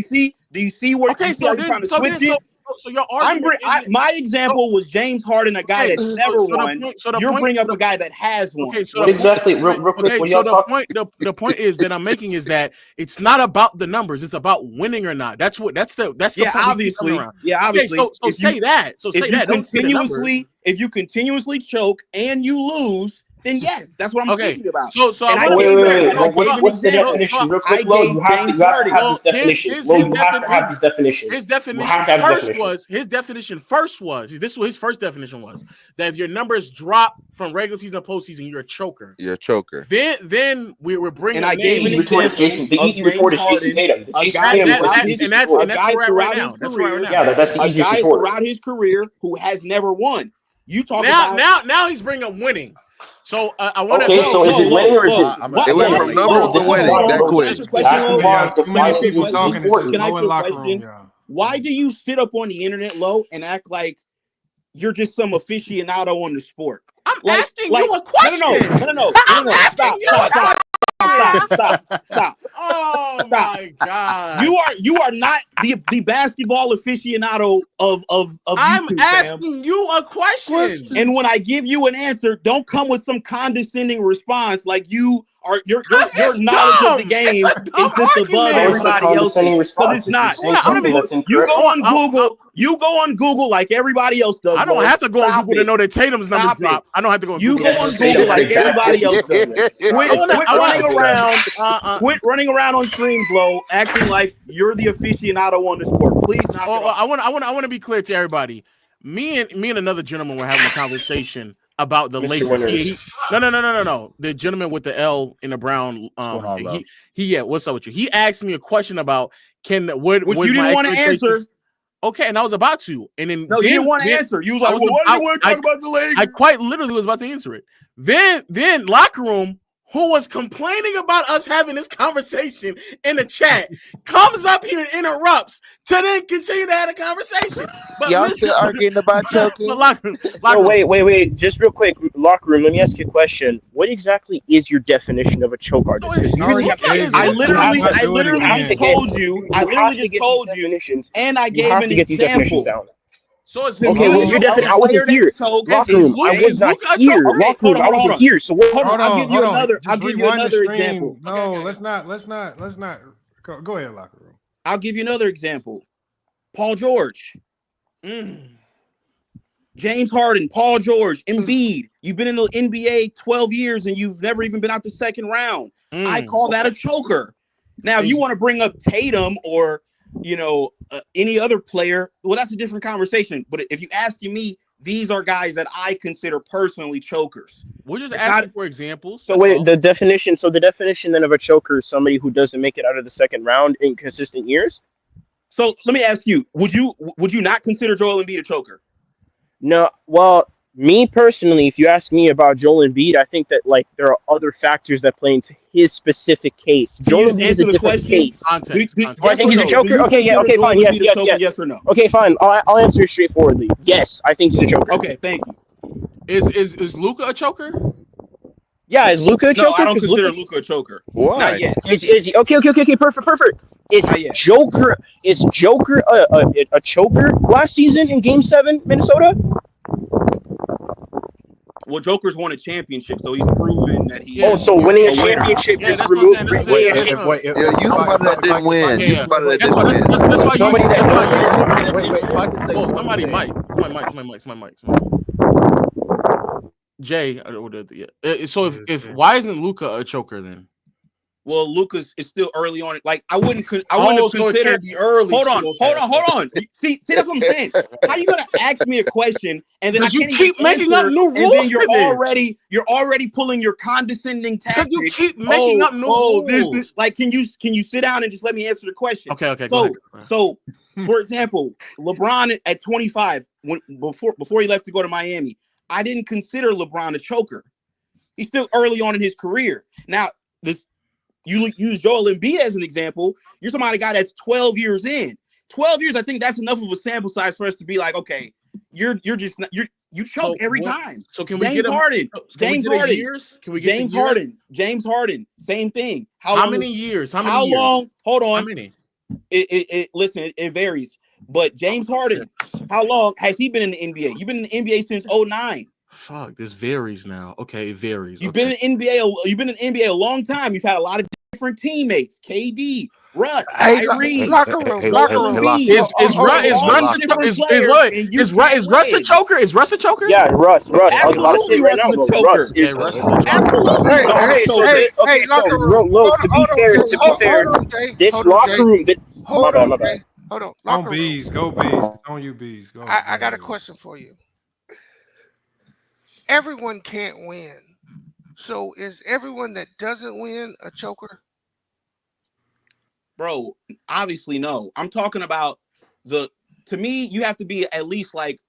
you see where you're trying to switch it? So your argument my example was James Harden, a guy that's never won. You're bringing up a guy that has one. Okay, so what exactly? Real quick, what y'all talking? The point is that I'm making is that it's not about the numbers; it's about winning or not. That's the point obviously. Yeah, obviously. Okay, so say that. So say that. If you continuously choke and you lose, then yes, that's what I'm speaking about. What's the definition? Real quick, Lo, you have to have this definition. Lo, you have to have this definition. His definition first was this is what his first definition was, that if your numbers drop from regular season to postseason, you're a choker. You're a choker. Then we're bringing. And I gave an example. The easy retort is Jason Tatum. And that's where we're at now. That's where we're at now. Yeah, that's the easiest retort. A guy retort. throughout his career who has never won. You talk about now he's bringing winning. So I want to. Okay, so is it winning or is it? It went from numbers to winning that quick. Why do you sit up on the internet, Lo, and act like you're just some aficionado on the sport? I'm asking you a question. No. I'm asking you a question. Stop. Oh my God. You are not the basketball aficionado of I'm YouTube, asking you a question. And when I give you an answer, don't come with some condescending response like your knowledge of the game is just above everybody else's. But it's not. You go on Google like everybody else does. I don't have to go on Google to know that Tatum's numbers drop. I don't have to go on Google. You go on Google like everybody else does. Quit running around on streams, Lo, acting like you're the aficionado on the sport. Please knock it off. I want to be clear to everybody. Me and another gentleman were having a conversation about the Lakers. No. The gentleman with the L in the brown. What's up with you? He asked me a question about which you didn't want to answer. Okay, and I was about to, and then you didn't want to answer. You was like, "Well, why do you want to talk about the Lakers?" I quite literally was about to answer it. Then locker room, who was complaining about us having this conversation in the chat, comes up here and interrupts to then continue to have a conversation. But y'all still arguing about choking? Wait. Just real quick, locker room. Let me ask you a question. What exactly is your definition of a choke artist? I literally just told you, and I gave an example. So it's okay. Well, your definition. I wasn't here. Locker room. I was not here. Locker room. I wasn't here. So what? I'll give you another example. No, let's not. Go ahead, locker room. I'll give you another example. Paul George, James Harden, Paul George, Embiid. You've been in the NBA 12 years and you've never even been out the second round. I call that a choker. Now, if you want to bring up Tatum or any other player, well, that's a different conversation. But if you're asking me, these are guys that I consider personally chokers. We're just asking for examples. So wait, the definition then of a choker is somebody who doesn't make it out of the second round in consistent years. So let me ask you, would you not consider Joel Embiid a choker? No, well, me personally, if you ask me about Joel Embiid, I think that there are other factors that play into his specific case. Joel Embiid is a different case. I think he's a choker. Okay, fine. Yes. Or no? Okay, fine. I'll answer straightforwardly. Yes, I think he's a choker. Okay, thank you. Is Luka a choker? Yeah, is Luka a choker? No, I don't consider Luka a choker. Why? Not yet. Is he? Okay. Perfect. Is Joker a choker last season in Game 7, Minnesota? Well, Joker's won a championship, so he's proven that he. Oh, so winning a championship is removed. You somebody that didn't win. You somebody that didn't win. That's why somebody mic. Jay. So if why isn't Luka a choker then? Well, Luka's is still early on. Like I wouldn't have considered. Early. Hold on. See, that's what I'm saying. How you gonna ask me a question and then you keep making up new rules? And then you're already pulling your condescending tactic. You keep making up new rules. This like can you sit down and just let me answer the question? Okay. So for example, LeBron at 25 before he left to go to Miami, I didn't consider LeBron a choker. He's still early on in his career. Now you use Joel Embiid as an example. You're somebody guy that's 12 years in. 12 years, I think that's enough of a sample size for us to be like, okay, you choke every time. So can we James get Harden? James Harden. Years? Can we get James Harden? James Harden, same thing. How many years? How long? Hold on. How many? Listen, it varies. But James Harden, how long has he been in the NBA? You've been in the NBA since 2009. Fuck, this varies now. Okay, it varies. You've been in the NBA. You've been in the NBA a long time. You've had a lot of different teammates. KD, Russ, Kyrie, locker room. Is Russ a choker? Is Russ a choker? Yeah, Russ. Absolutely, right now, Russ is absolutely. Hey, locker room. To be fair, this locker room. Hold on. On bees, go bees. On you bees. Go. I got a question for you. Everyone can't win. So is everyone that doesn't win a choker? Bro, obviously no. I'm talking about to me, you have to be at least like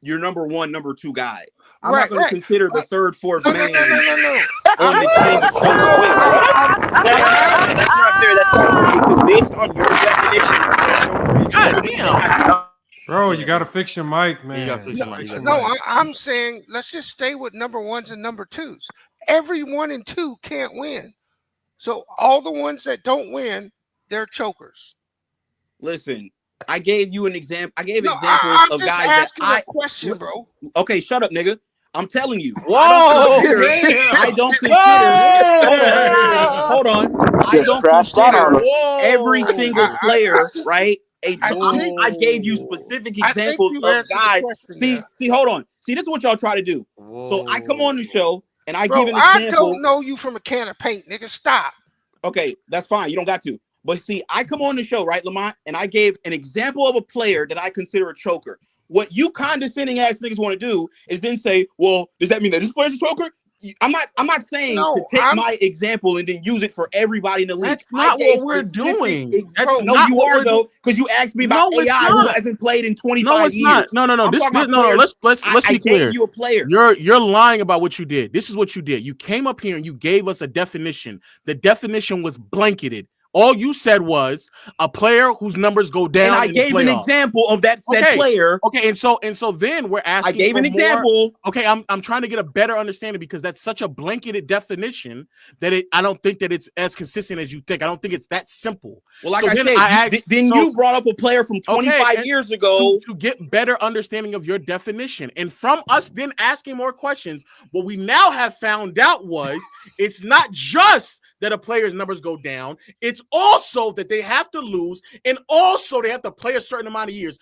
your number one, number two guy. I'm not going to consider the third, fourth man. No. That's not fair. That's not fair because based on your definition, bro, you got to fix your mic, man. I'm saying let's just stay with number ones and number twos. Every 1 and 2 can't win. So all the ones that don't win, they're chokers. Listen, I gave you an example. I gave examples of guys that a question, bro. Okay, shut up, nigga. I'm telling you. Whoa! I don't consider. Hold on. I don't consider every single player, right? I gave you specific examples of guys. See, hold on. See, this is what y'all try to do. So I come on the show and I give an example. I don't know you from a can of paint, nigga. Stop. Okay, that's fine. You don't got to. But see, I come on the show, right, Lamont, and I gave an example of a player that I consider a choker. What you condescending ass niggas want to do is then say, well, does that mean that this player's a choker? I'm not saying to take my example and then use it for everybody in the league. That's not what we're doing. You are though, because you asked me about AI who hasn't played in 25 years. No. Let's be clear. You a player. You're lying about what you did. This is what you did. You came up here and you gave us a definition. The definition was blanketed. All you said was a player whose numbers go down. And I gave an example of that said player. Okay, and so then we're asking. I gave an example. Okay, I'm trying to get a better understanding because that's such a blanketed definition that I don't think that it's as consistent as you think. I don't think it's that simple. Well, like I said, you brought up a player from 25 years ago to get better understanding of your definition, and from us then asking more questions. What we now have found out was it's not just that a player's numbers go down. It's also that they have to lose, and also they have to play a certain amount of years.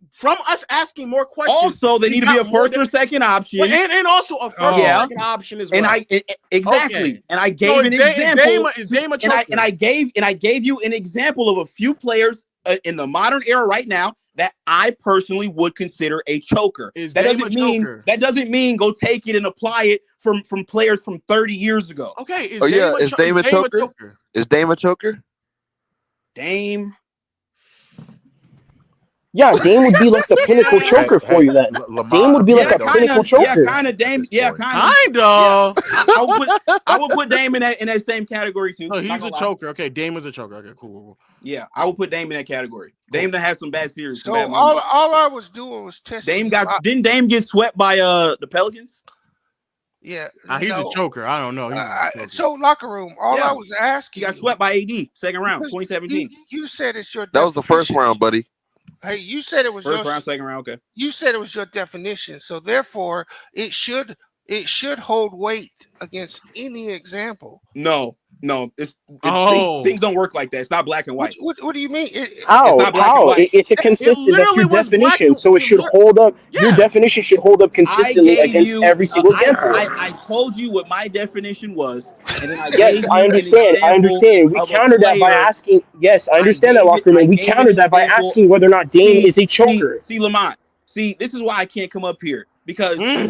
From us asking more questions. Also, they need to be a first or second option, and also a first or second option as well. And and I gave an example. And I gave you an example of a few players in the modern era right now that I personally would consider a choker. That doesn't mean go take it and apply it from players from 30 years ago. Okay. Is Dame a choker? Is Dame a choker? Dame. Yeah, Dame would be like the pinnacle choker for you then. Dame would be like a pinnacle choker. Yeah, kind of. Dame. Yeah, kind of. Yeah. I would put Dame in that same category too. No, he's a choker. Okay, Dame is a choker. Okay, cool. Yeah, I would put Dame in that category. Dame that has some bad series. So all I was doing was testing. Didn't Dame get swept by the Pelicans? Yeah, he's a choker. I don't know. So locker room. I was asking. He got swept by AD second round, 2017. You said it's your. That was the first round, buddy. Hey, you said it was first round, second round. Okay. You said it was your definition, so therefore it should it should hold weight against any example. No, things don't work like that. It's not black and white. What do you mean? How? It's not black and white. It's a consistent. That's your definition. So it should hold up. Yeah. Your definition should hold up consistently against every single example. I told you what my definition was, and then I yes, I understand. I understand. We countered that by asking. Yes, I understand that, Lockerman. We countered that by asking whether or not Dame is a choker. See, Lamont. See, this is why I can't come up here. Because you have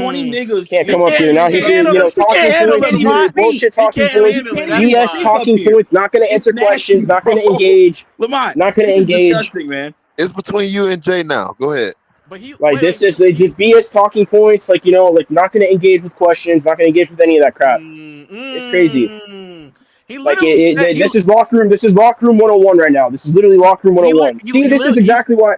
20 niggas. Can't come up here now. He's talking points, bullshit talking points, BS talking points. Not going to answer questions. Not going to engage. Lamont, not going to engage. Man. It's between you and Jay now. Go ahead. But this is just BS talking points. Like not going to engage with questions. Not going to engage with any of that crap. It's crazy. This is locker room. This is locker room 101 right now. This is literally locker room 101. See, this is exactly why.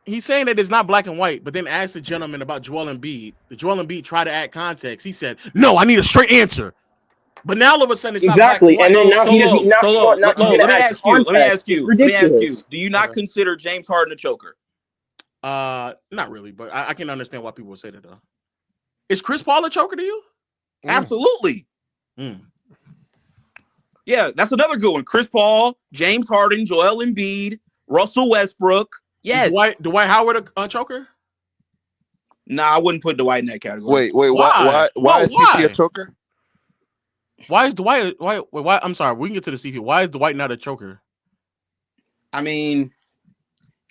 He's saying that it's not black and white, but then asked the gentleman about Joel Embiid. The Joel Embiid tried to add context. He said, "No, I need a straight answer." But now all of a sudden it's exactly. not black and then now he doesn't. Let me ask you. Do you not consider James Harden a choker? Not really, but I can understand why people would say that though. Is Chris Paul a choker to you? Absolutely. Yeah, that's another good one. Chris Paul, James Harden, Joel Embiid, Russell Westbrook. Yes. Dwight Howard a choker? Nah, I wouldn't put Dwight in that category. Wait, why is CP a choker? Why is Dwight? Why? I'm sorry, we can get to the CP. Why is Dwight not a choker? I mean,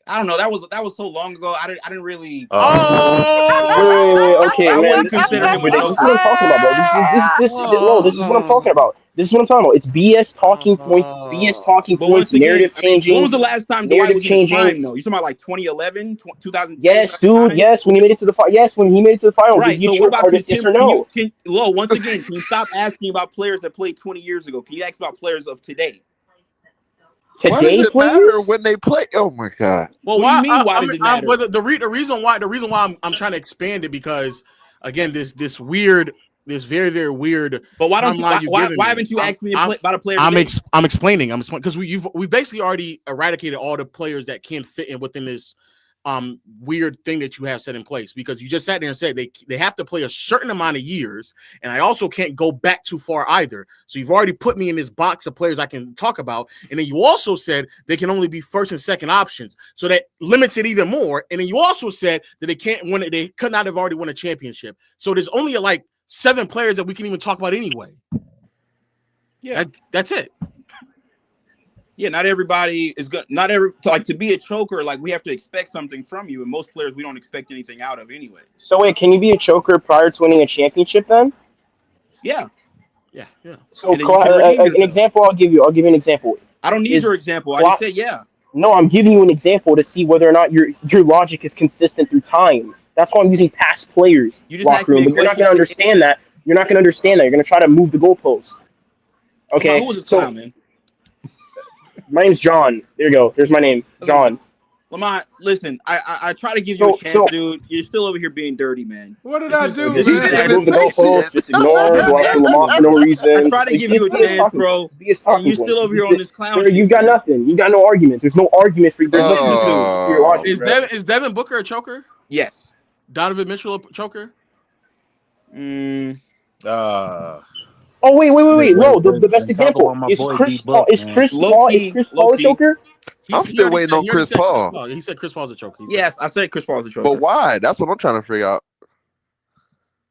I don't know. That was so long ago. I didn't really. Okay, I man. wouldn't consider him a This is what I'm talking about, bro. This is what I'm talking about. This is what I'm talking about. It's BS talking points. It's BS talking points. Narrative changing. When was the last time Dwight was in his prime, though? You talking about like 2011, 2010? Yes, dude. Yes, when he made it to the final. Yes, when he made it to the final. Right. So what about yes or no? Once again, can you stop asking about players that played 20 years ago? Can you ask about players of today? Why does it matter when they play? Oh my god! Well, why does it matter? The reason why I'm trying to expand it because again, this very very weird. But why haven't you asked me about a player? I'm explaining because we've basically already eradicated all the players that can fit in within this weird thing that you have set in place because you just sat there and said they have to play a certain amount of years, and I also can't go back too far either. So you've already put me in this box of players I can talk about, and then you also said they can only be first and second options, so that limits it even more. And then you also said that they can't win it; they could not have already won a championship. So there's only like 7 players that we can even talk about anyway. Yeah, that's it. Yeah, not everybody is good. To be a choker, like we have to expect something from you, and most players we don't expect anything out of anyway. So wait, can you be a choker prior to winning a championship then? Yeah. So an example I'll give you an example. I don't need your example. I just said yeah. No, I'm giving you an example to see whether or not your logic is consistent through time. That's why I'm using past players. You just locker room, but you're not going to understand that. You're not going to understand that. You're going to try to move the goalposts. Okay. Who was the time, man? My name's John. There you go. There's my name, John. Lamont, listen, I try to give you a chance, dude. You're still over here being dirty, man. What did I do? Just move the goalposts. Just ignore. Go after Lamont for no reason. I try to give you a chance, bro. And you're still over here on this clown shit. You got nothing. You got no argument. There's no argument for you. There's nothing to do. Your logic, is Devin Booker a choker? Yes. Donovan Mitchell a choker? Oh wait! No, the best example is Chris Paul. Is Chris Paul a choker? I'm still waiting on Chris Paul. He said Chris Paul's a choker. Yes, I said Chris Paul's a choker. But why? That's what I'm trying to figure out.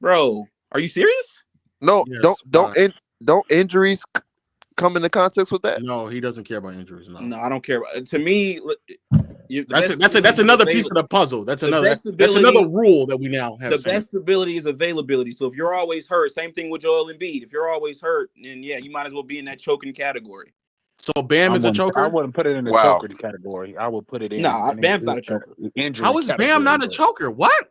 Bro, are you serious? No, don't injuries come into context with that? No, he doesn't care about injuries. No, I don't care. To me, that's another piece of the puzzle. That's another rule that we now have. The best ability is availability. So if you're always hurt, same thing with Joel Embiid. If you're always hurt, then yeah, you might as well be in that choking category. So Bam is a choker? I wouldn't put it in the choker category. I would put it in. Bam's not a choker. How is Bam not a choker? What?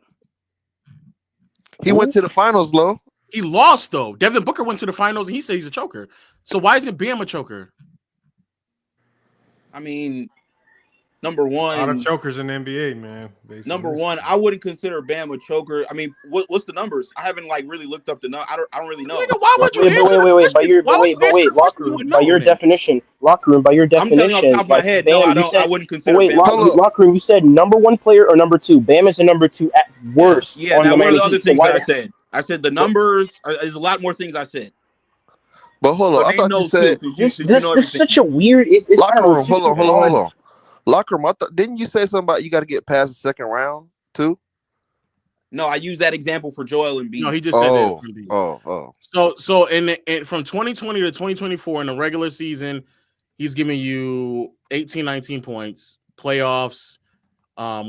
He went to the finals, Lo. He lost though. Devin Booker went to the finals and he said he's a choker. So why isn't Bam a choker? I mean, number one, a lot of chokers in the NBA, man. Basically. Number one, I wouldn't consider Bam a choker. I mean, what's the numbers? I haven't really looked up the number. I don't really know. Why would you wait. Locker room. By your definition. I'm telling you off the top of my head. Bam, no, I wouldn't consider. Bam. Locker room. You said number one player or number two. Bam is a number two at worst. Yeah. Now what are the other things that I said? I said the numbers. There's a lot more things I said. But hold on, I thought you said this is such a weird. Locker room. Hold on. Locker room. Didn't you say something about you got to get past the second round too? No, I use that example for Joel Embiid. No, he just said that. So from 2020 to 2024 in the regular season, he's giving you 18, 19 points. Playoffs,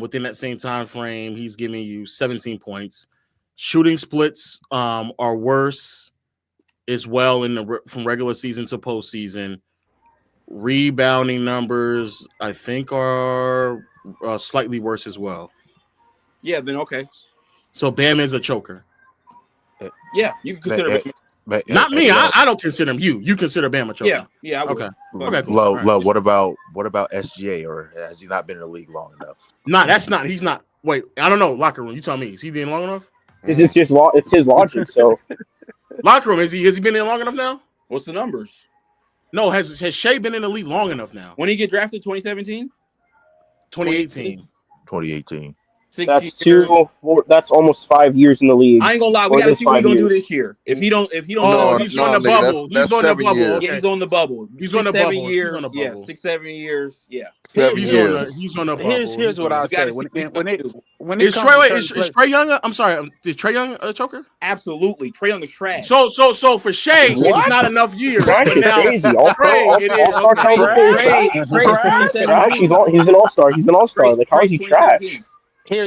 within that same time frame, he's giving you 17 points. Shooting splits are worse as well from regular season to postseason. Rebounding numbers, I think, are slightly worse as well. Yeah, then okay. So Bam is a choker. Yeah, you can consider Bam. Not me. I don't consider him. You consider Bam a choker. Yeah, I would. Okay. Low. What about SGA, or has he not been in the league long enough? Nah, that's not. He's not. Wait, I don't know. Locker room. You tell me. Is he been long enough? It's his logic. So locker room. Has he been in long enough now? What's the numbers? No, has Shea been in the league long enough now? When he get drafted, 2017? 2018. 2018. that's that's almost 5 years in the league. I ain't gonna lie, we gotta see what he's gonna do this year. If he don't, he's on the bubble. He's on the bubble. Yeah, he's on the bubble. He's on the bubble. 7 years. Yeah, 6, 7 years. Yeah. He's on the bubble. Here's what I say. When is Trae Young? I'm sorry. Is Trae Young a choker? Absolutely. Trae Young is trash. So for Shea, it's not enough years. Trash is crazy. All-star He's an all-star. He's an all-star. Like, how is he trash? No.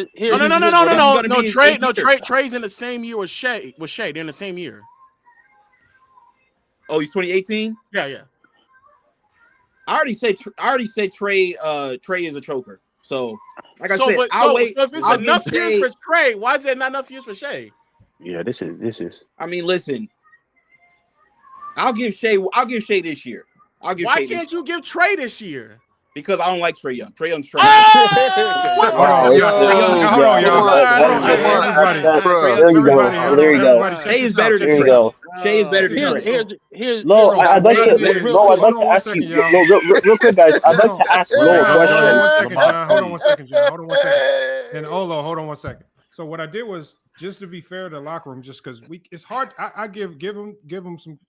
Trey's in the same year with Shea. They're in the same year. Oh, he's 2018. Yeah. I already said Trae is a choker. So, like I said, I'll wait. So if it's enough years for Trae, why is there not enough years for Shea? Yeah, this is. I mean, listen. I'll give Shea this year. Why can't you give Trae this year? Because I don't like Trae Young. Trae Young's trash. There you go. Shea is better than Trae. Shea is better than Trae. I'd like to ask you, real quick, guys. I'd like to ask Lo a question. Hold on one second, John. And Olo, hold on one second. So what I did was, just to be fair to the locker room, just because it's hard. I give them some.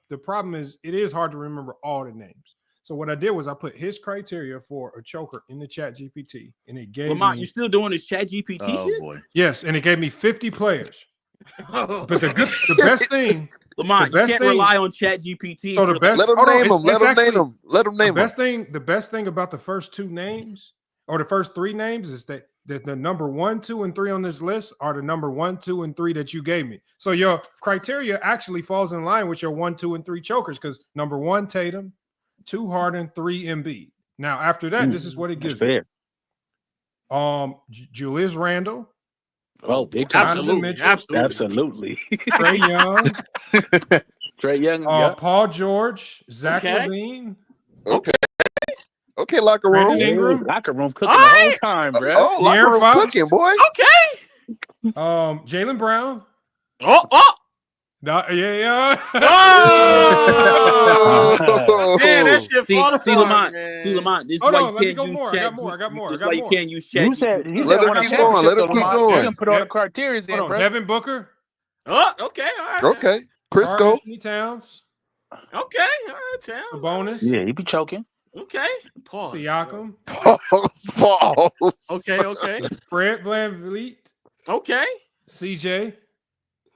The problem is, it is hard to remember all the names. So what I did was I put his criteria for a choker in the Chat GPT, and it gave Lamont, me. You still doing this Chat GPT shit? Boy. Yes, and it gave me 50 players. But the best thing, Lamont, you can't rely on Chat GPT. So the best, let them name them. Let them name them. The best thing about the first two names, or the first three names, is that the number 1, 2, and 3 on this list are the number 1, 2, and 3 that you gave me. So your criteria actually falls in line with your 1, 2, and 3 chokers, because number 1, Tatum, 2, Harden, 3, Embiid. Now after that, this is what it gives me. Julius Randle. Oh, big time. Absolutely. Trae Young. Trae Young. Paul George. Zach LaVine. Okay, locker room. Locker room cooking the whole time, bro. Oh, locker room cooking, boy. Okay. Jaylen Brown. Yeah. Man, that shit fall apart. See, Lamont. This is why you can't use Chat. I got more. This is why you can't use Chat. You said let him keep going. Let him keep going. You can put all the criteria in, bro. Devin Booker. Oh, okay, all right. Okay, Crisco. Towns. Okay, all right, Towns. A bonus. Yeah, he be choking. Okay. Pause. Siakam. Pause. Okay. Fred VanVleet. Okay. CJ.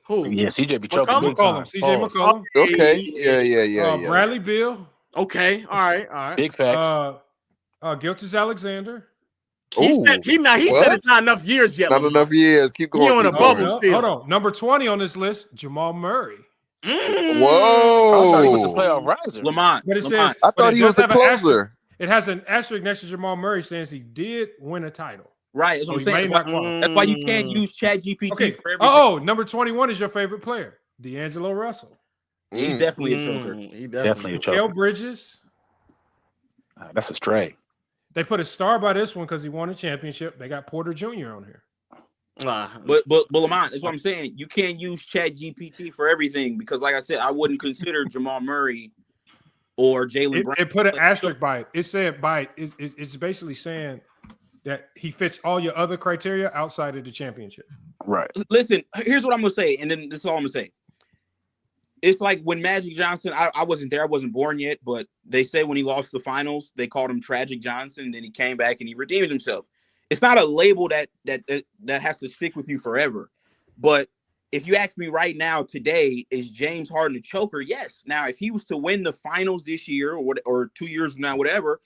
Who? Yeah, CJ be choking. CJ McCollum. Okay. Yeah. Bradley Beal. Okay. All right. Big facts. Gilbert Alexander. He said it's not enough years yet. Not enough years. Keep going. He on a bubble still. Hold on. Number 20 on this list, Jamal Murray. Whoa! I thought he was a playoff riser. Lamont. But it says, I thought he was the closer. It has an asterisk next to Jamal Murray saying he did win a title. Right. That's what I'm saying. That's why you can't use Chat GPT for everything. Number 21 is your favorite player, D'Angelo Russell. He's definitely a choker. Definitely a choker. Mikal Bridges. That's a stray. They put a star by this one because he won a championship. They got Porter Jr. on here. But Lamont, that's what I'm saying. You can't use Chat GPT for everything because, like I said, I wouldn't consider Jamal Murray or Jaylen Brown. It put an asterisk by it. It said it's basically saying that he fits all your other criteria outside of the championship. Right. Listen, here's what I'm gonna say, and then this is all I'm gonna say. It's like when Magic Johnson, I wasn't there, I wasn't born yet, but they say when he lost the finals, they called him Tragic Johnson, and then he came back and he redeemed himself. It's not a label that has to stick with you forever. But if you ask me right now, today, is James Harden a choker? Yes. Now, if he was to win the finals this year or 2 years from now, whatever,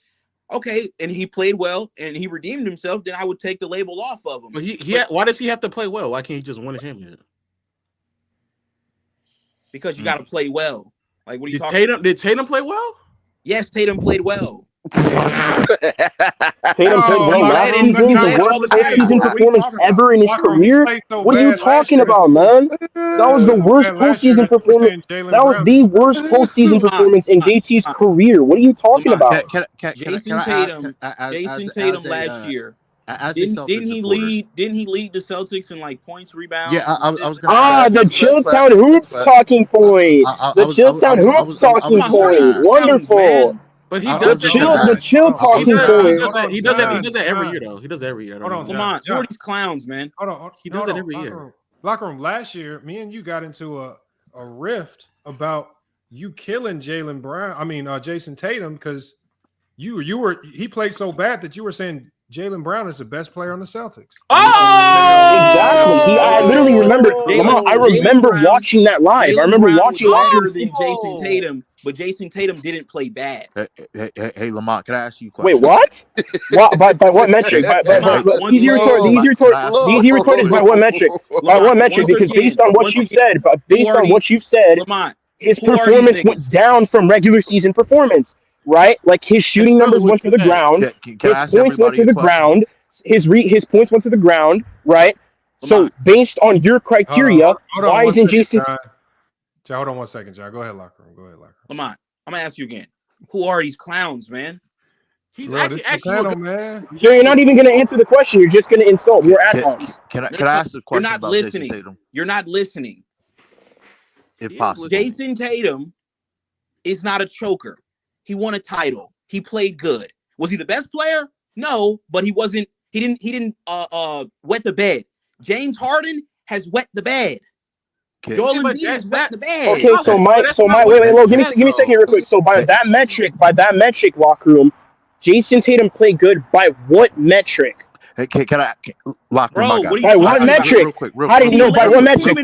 okay, and he played well and he redeemed himself, then I would take the label off of him. But why does he have to play well? Why can't he just win a championship? Because you got to play well. Like, what are you talking Tatum, about? Did Tatum play well? Yes, Tatum played well. Tatum played well last season, the worst postseason performance ever in his career. What are you talking about, man? That was the worst postseason performance. That was the worst postseason performance in JT's career. What are you talking about? Jason Tatum last year. Didn't he lead the Celtics in like points, rebounds? Yeah, I was gonna the Chilltown Hoops talking point. The Chilltown Hoops talking point. Wonderful. But he does the chill talking point. He does that every year though. He does that every year. Hold on, come on, who are these clowns, man? Hold on. He does it every year. Locker room. Last year, me and you got into a rift about you killing Jason Tatum because he played so bad that you were saying Jaylen Brown is the best player on the Celtics. Exactly. I literally remember. I remember watching that live. I remember watching better than Jason Tatum, but Jason Tatum didn't play bad. Hey, Lamont, can I ask you a question? Wait, what? By what metric? Easy retort is by what metric? By what metric? Because based on what you said, his performance went down from regular season performance. Right, like his shooting numbers went to the ground. His points went to the ground. His points went to the ground. Right. So based on your criteria, why isn't Jason? John, hold on 1 second, John. Go ahead, locker room. Lamont, I'm gonna ask you again. Who are these clowns, man? He's actually asking, man. So you're not even gonna answer the question. You're just gonna insult. You're ad-homs. Can I ask a question? You're not about listening. Jason Tatum? You're not listening. If possible, Jason Tatum is not a choker. He won a title. He played good. Was he the best player? No, but he wasn't. He didn't wet the bed. James Harden has wet the bed. Joel Embiid has wet the bed. Okay, so Mike, wait, give me a second real quick. So by that metric, locker room, Jason Tatum played good by what metric? Hey, can I lock room? Bro, by what metric? How do you know by what metric?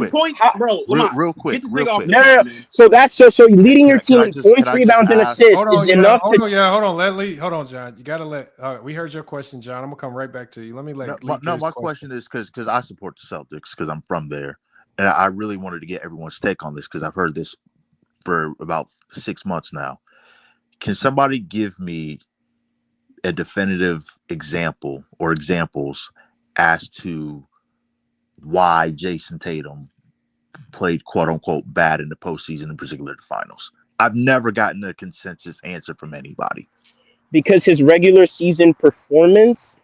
Real quick. No. So that's so leading your team in points, rebounds, and assists is enough. Hold on, John. You gotta let. We heard your question, John. I'm gonna come right back to you. Let me let. My question is because I support the Celtics because I'm from there, and I really wanted to get everyone's take on this because I've heard this for about 6 months now. Can somebody give me a definitive example or examples as to why Jason Tatum played quote unquote bad in the postseason, in particular the finals? I've never gotten a consensus answer from anybody. Because his regular season performance,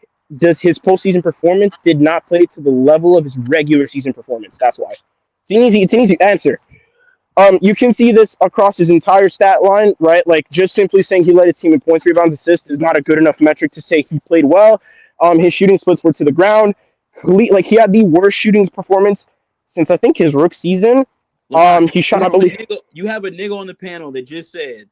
his postseason performance did not play to the level of his regular season performance. That's why. It's an easy answer. You can see this across his entire stat line, right? Like just simply saying he led his team in points, rebounds, assists is not a good enough metric to say he played well. His shooting splits were to the ground. Like he had the worst shooting performance since I think his rook season. He shot, I believe. You have a nigga on the panel that just said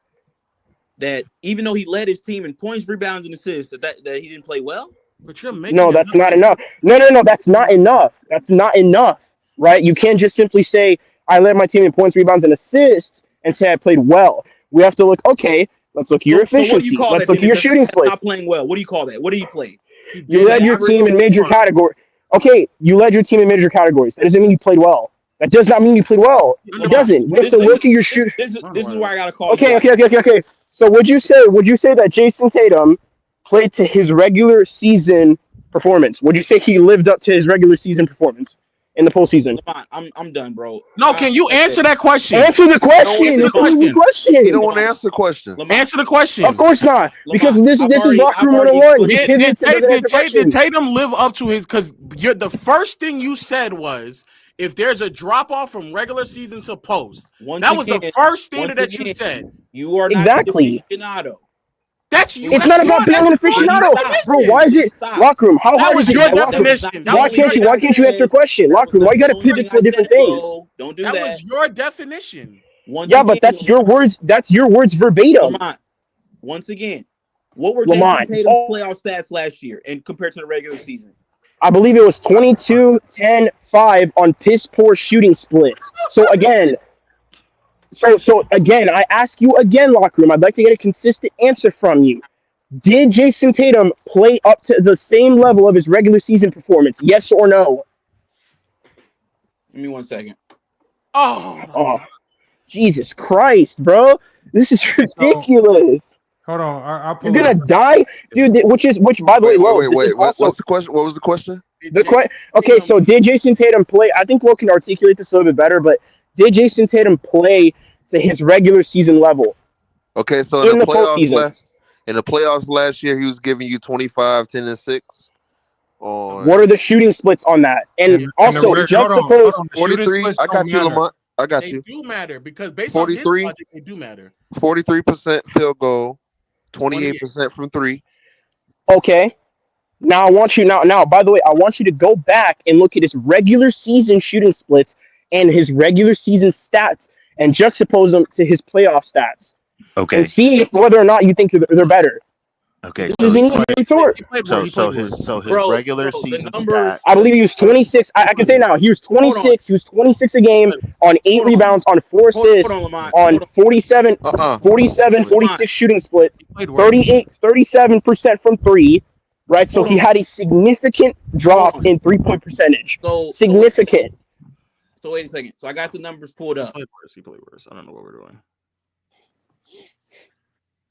that even though he led his team in points, rebounds, and assists, that he didn't play well. But you're making that's not enough. No, that's not enough. That's not enough, right? You can't just simply say I led my team in points, rebounds, and assists and say I played well. We have to look, okay, let's look at your efficiency. Let's look at your shooting splits. Not playing well. What do you call that? What do you play? You led your team in major categories. Okay, you led your team in major categories. That doesn't mean you played well. That does not mean you played well. It doesn't. We have to look at your shooting. This is where I got to call. Okay. So would you say that Jason Tatum played to his regular season performance? Would you say he lived up to his regular season performance in the postseason? I'm done, bro. No, can you answer that question? Answer the question. It's an easy question. You don't want to answer the question. Answer the question. Of course not, because this is locker room 101. Did Tatum live up to his? Because the first thing you said was, if there's a drop off from regular season to post, that was the first standard that you said. You are not exactly. aficionado. That's you. It's not about being an aficionado, bro. Why is it locker room? How hard is it? Your definition. Why can't you answer the question? Locker room. Why you got to pivot to different things? Don't do that. That was your definition. Yeah, but that's your words. That's your words verbatim. Lamont, once again, what were Jason Tatum's playoff stats last year and compared to the regular season? I believe it was 22, 10, 5 on piss poor shooting splits. So again, I ask you again, locker room. I'd like to get a consistent answer from you. Did Jason Tatum play up to the same level of his regular season performance? Yes or no? Give me 1 second. Oh, Jesus Christ, bro! This is ridiculous. Hold on, I'll pull You're gonna die, dude. Which by the way, wait. What's the question? What was the question? Okay, so did Jason Tatum play? I think Will can articulate this a little bit better, but did Jason Tatum play to his regular season level? Okay, so in the playoffs last year, he was giving you 25, 10, and 6. What are the shooting splits on that? And also, just suppose 43. I got you, Lamont. I got you. They do matter because based on this logic, they do matter. 43% field goal, 28% from 3. Okay. Now I want you now. By the way, I want you to go back and look at his regular season shooting splits and his regular season stats and juxtapose them to his playoff stats. Okay. And see whether or not you think they're better. Okay. This is an easy retort. So his regular season stats. I believe he was 26. I can say now he was 26. He was 26 a game on 8 rebounds, on 4 assists, on 47, 46 shooting splits, 37% from 3. Right, so he had a significant drop in 3-point percentage. Significant. So wait a second. So I got the numbers pulled up. He played worse. I don't know what we're doing.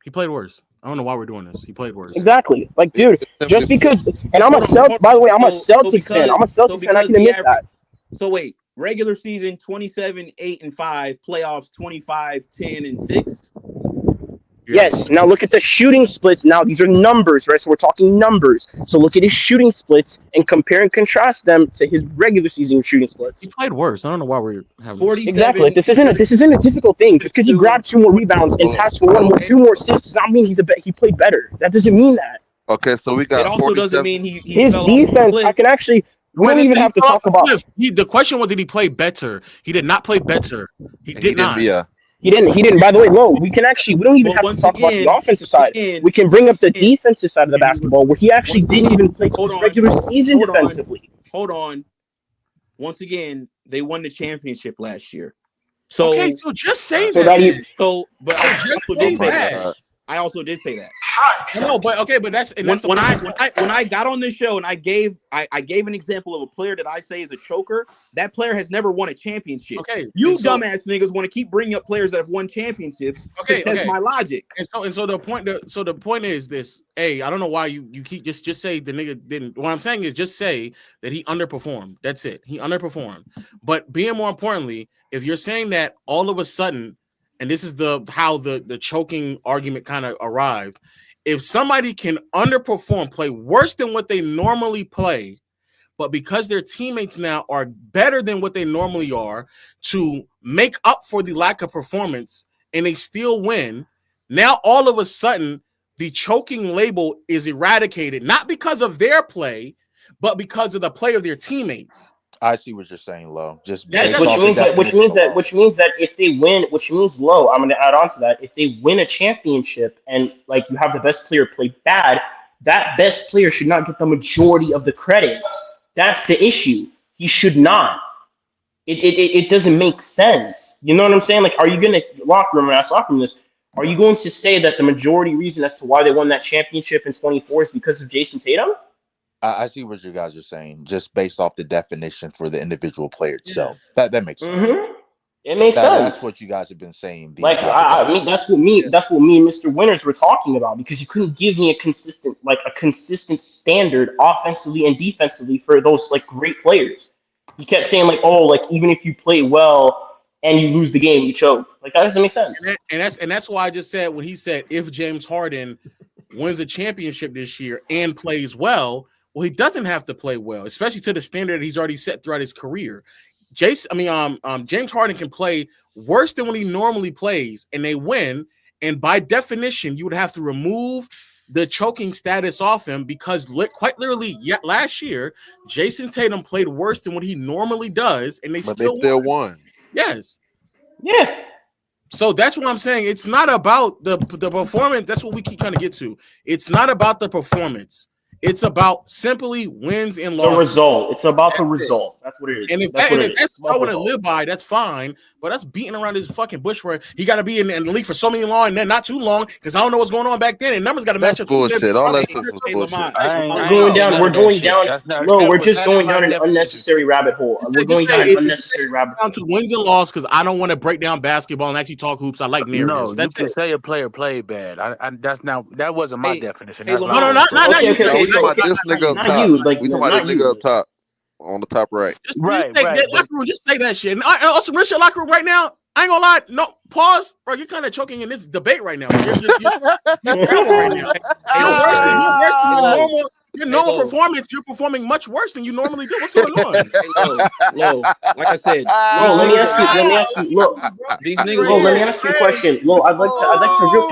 He played worse. I don't know why we're doing this. He played worse. Exactly. Like, dude, just because, and I'm a Celtics. By the way, I'm a Celtics fan. I'm a Celtics fan. I can admit that. So wait, regular season 27, 8, and 5, playoffs 25, 10, and 6. Yes. Now look at the shooting splits. Now these are numbers, right? So we're talking numbers. So look at his shooting splits and compare and contrast them to his regular season shooting splits. He played worse. I don't know why we're having 47. Exactly. This isn't a difficult thing. Just because he grabbed 2 more rebounds and passed for 2 more assists does not mean he played better. That doesn't mean that. Okay, so we got. It also doesn't mean he his defense. I can actually. We don't even have to talk about. The question was, did he play better? He did not play better. He did not. He didn't. By the way, we don't even have to talk about the offensive side. We can bring up the defensive side of the basketball where he actually didn't even play his regular season defensively. Hold on. Once again, they won the championship last year. So okay, so just say that. I also did say that. No, but okay, but that's when I got on this show and I gave an example of a player that I say is a choker. That player has never won a championship. Okay, dumbass niggas want to keep bringing up players that have won championships. Okay, to test my logic. And so the point is this. Hey, I don't know why you keep just say the nigga didn't. What I'm saying is just say that he underperformed. That's it. He underperformed. But being more importantly, if you're saying that all of a sudden. And this is how the choking argument kind of arrived. If somebody can underperform, play worse than what they normally play, but because their teammates now are better than what they normally are to make up for the lack of performance and they still win, now all of a sudden the choking label is eradicated, not because of their play, but because of the play of their teammates. I see what you're saying, Lo. Just which means that if they win, which means Lo, I'm going to add on to that. If they win a championship and like you have the best player play bad, that best player should not get the majority of the credit. That's the issue. He should not. It doesn't make sense. You know what I'm saying? Like, are you going to locker room this? Are you going to say that the majority reason as to why they won that championship in 24 is because of Jason Tatum? I see what you guys are saying, just based off the definition for the individual player itself. That makes sense. Mm-hmm. It makes sense. That's what you guys have been saying. Like I mean, that's what me and Mr. Winners were talking about, because you couldn't give me a consistent standard offensively and defensively for those like great players. You kept saying like, oh, like even if you play well and you lose the game, you choke. Like that doesn't make sense. And that's why I just said when he said if James Harden wins a championship this year and plays well. Well, he doesn't have to play well, especially to the standard he's already set throughout his career. James Harden can play worse than when he normally plays, and they win. And by definition, you would have to remove the choking status off him because quite literally, last year, Jason Tatum played worse than what he normally does, and they still won. Yes. Yeah. So that's what I'm saying. It's not about the performance. That's what we keep trying to get to. It's not about the performance. It's about simply wins and losses. The result. It's about the result. That's what it is. And if that's what I want to live by, that's fine. But that's beating around this fucking bush where he got to be in the league for so many long and then not too long because I don't know what's going on back then. And numbers got to match up. Bullshit. All that stuff was bullshit. We're going down. No, we're just going down an unnecessary rabbit hole. We're going down an unnecessary rabbit hole. Down to wins and losses because I don't want to break down basketball and actually talk hoops. I like narratives. No, that's you can say a player played bad. that wasn't my definition. No, not you. This nigga up top. We talking about the nigga up top on the top right. Just say that shit. And also, real shit locker room right now. I ain't gonna lie. No, pause, bro. You're kind of choking in this debate right now. You're right now. Your normal performance, you're performing much worse than you normally do. What's going on? Low. Like I said, let me ask you. Look, these niggas. Let me ask you a question. Lo, I'd like to real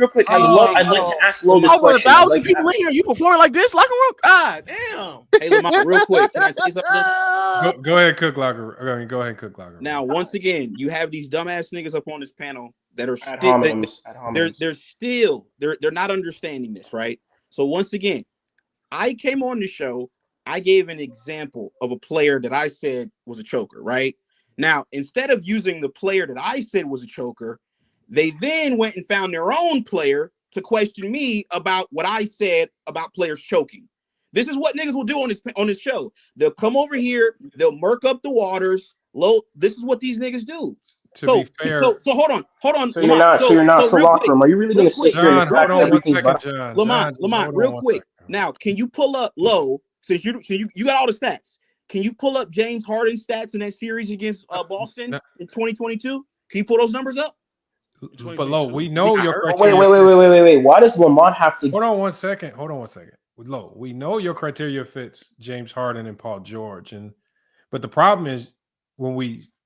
quick. I'd like to ask Lo this over question. 1,000 people in here. You performing like this? Locker room? God damn. Hey, Lamont, real quick. Can I say something? Go ahead, Cook Locker. Go ahead, Cook Locker. Now, once again, you have these dumbass niggas up on this panel that are they're not understanding this, right? So once again, I came on the show. I gave an example of a player that I said was a choker, right? Now, instead of using the player that I said was a choker, they then went and found their own player to question me about what I said about players choking. This is what niggas will do on this show. They'll come over here, they'll murk up the waters. This is what these niggas do. To be fair, so hold on. So you're not for locker room. Are you really going to sit here and hold on one second, John? Lamont, real quick. Now, can you pull up Low? Since you got all the stats, can you pull up James Harden's stats in that series against Boston in 2022? Can you pull those numbers up? But Lo, we know your criteria. Wait. Why does Lamont have to? Hold on one second. Lo, we know your criteria fits James Harden and Paul George, but the problem is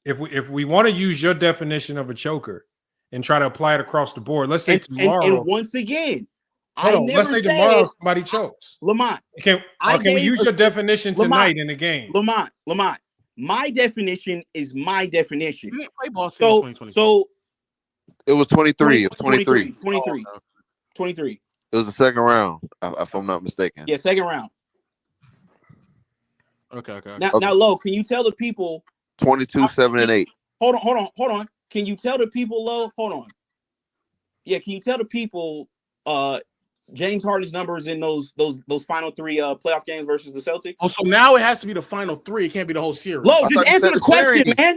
if we want to use your definition of a choker and try to apply it across the board, let's say tomorrow. And once again. Let's say tomorrow somebody chokes. Lamont, can we use your definition tonight in the game? Lamont, my definition is my definition. You didn't play Boston in 2020. So it was 23. It was 23. 23. It was the second round, if I'm not mistaken. Yeah, second round. Okay. Now, Lo, can you tell the people 22, 7, and 8. Hold on. Can you tell the people, Lo? Hold on. Yeah, can you tell the people James Harden's numbers in those final three playoff games versus the Celtics? Oh, so now it has to be the final three. It can't be the whole series. Lo, just answer the question, man.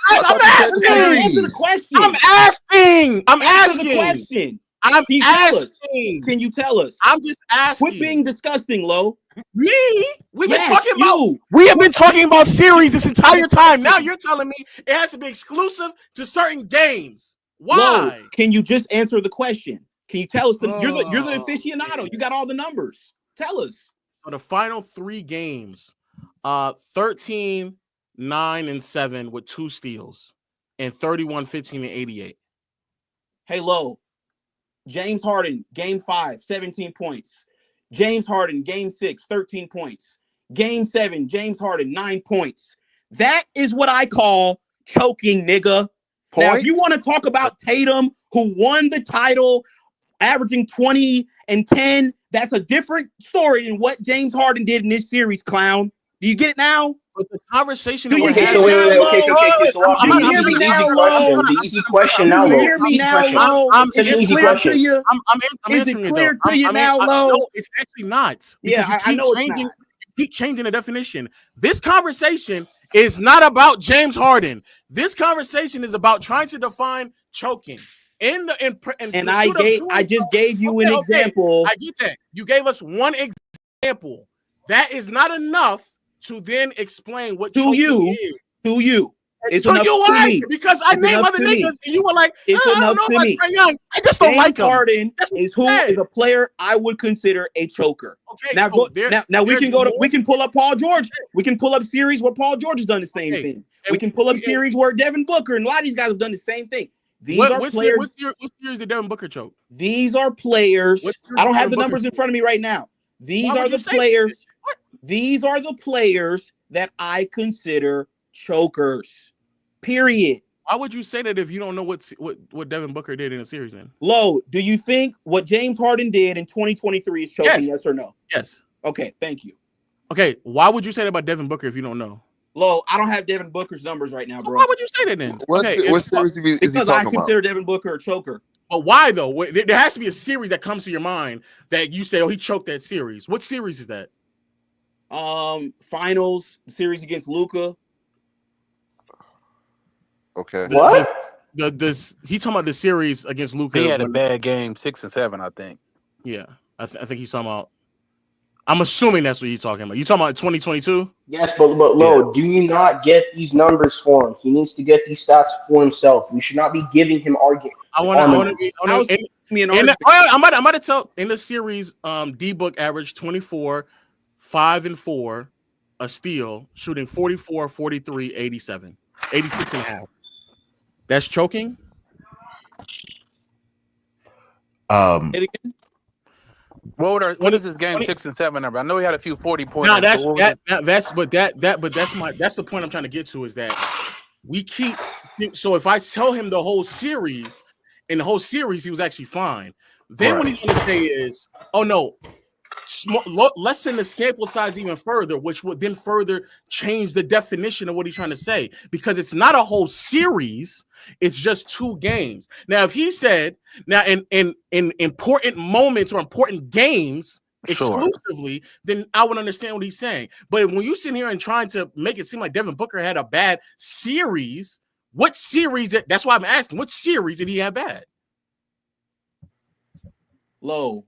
I'm asking. Answer the question. I'm asking. Answer the question. I'm asking. Can you tell us? I'm just asking. Quit being disgusting, Lo. Me? We have been talking about series this entire time. Now you're telling me it has to be exclusive to certain games. Why? Lo, can you just answer the question? Can you tell us? You're the aficionado. You got all the numbers. Tell us. So the final three games, 13, 9, and 7 with 2 steals, and 31, 15, and 88. Hey, Lo. James Harden, game 5, 17 points. James Harden, game 6, 13 points. Game 7, James Harden, 9 points. That is what I call choking, nigga. Points? Now, if you want to talk about Tatum, who won the title, averaging 20 and 10, that's a different story than what James Harden did in this series, clown. Do you get it now? But the conversation. Okay. So the easy question now, Lo. Hear me now, Lo. Is it clear to you? Is it clear to you now, Lo? It's actually not. Yeah, I know it's not. You keep changing the definition. This conversation is not about James Harden. This conversation is about trying to define choking. I just gave you an example. I get that. You gave us one example. That is not enough to then explain what choking is. To you. It's enough to me. Because I named other niggas and you were like, it's enough to me. I just don't like him. Harden is a player I would consider a choker. Okay. Now we can pull up Paul George. We can pull up series where Paul George has done the same thing. We can pull up series where Devin Booker and a lot of these guys have done the same thing. What series did Devin Booker choke? These are players. I don't have the numbers in front of me right now. These are the players. These are the players that I consider chokers. Period. Why would you say that if you don't know what Devin Booker did in a series? Then, Lo, do you think what James Harden did in 2023 is choking? Yes or no? Yes. Okay, thank you. Okay, why would you say that about Devin Booker if you don't know? Lo, I don't have Devin Booker's numbers right now, bro. Why would you say that then? What series is he because I talking consider about? Devin Booker a choker. But why though? There has to be a series that comes to your mind that you say, "Oh, he choked that series." What series is that? Finals series against Luka. Okay. What? He talking about the series against Luka. He had a bad game, 6 and 7, I think. Yeah, I think he's talking about. I'm assuming that's what he's talking about. You talking about 2022? Yes, but Lo, do you not get these numbers for him? He needs to get these stats for himself. We should not be giving him argument. I'm about to tell in the series, D-Book averaged 24, 5 and 4, a steal, shooting 44, 43, 87, 86 and a half. That's choking. What is this game 6 and 7 number? I know he had a few 40 points. No, that's the point I'm trying to get to is that we keep. So if I tell him the whole series, in the whole series he was actually fine. Then what he's going to say is, oh no, lessen the sample size even further, which would then further change the definition of what he's trying to say, because it's not a whole series, it's just 2 games. Now, if he said in important moments or important games exclusively, then I would understand what he's saying. But when you sit here and trying to make it seem like Devin Booker had a bad series, what series? That's why I'm asking, what series did he have bad? Lo,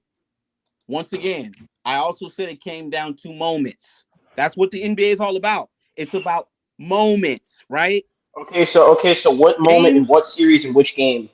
once again, I also said it came down to moments. That's what the NBA is all about. It's about moments, right? Okay, so what moment in what series in which game?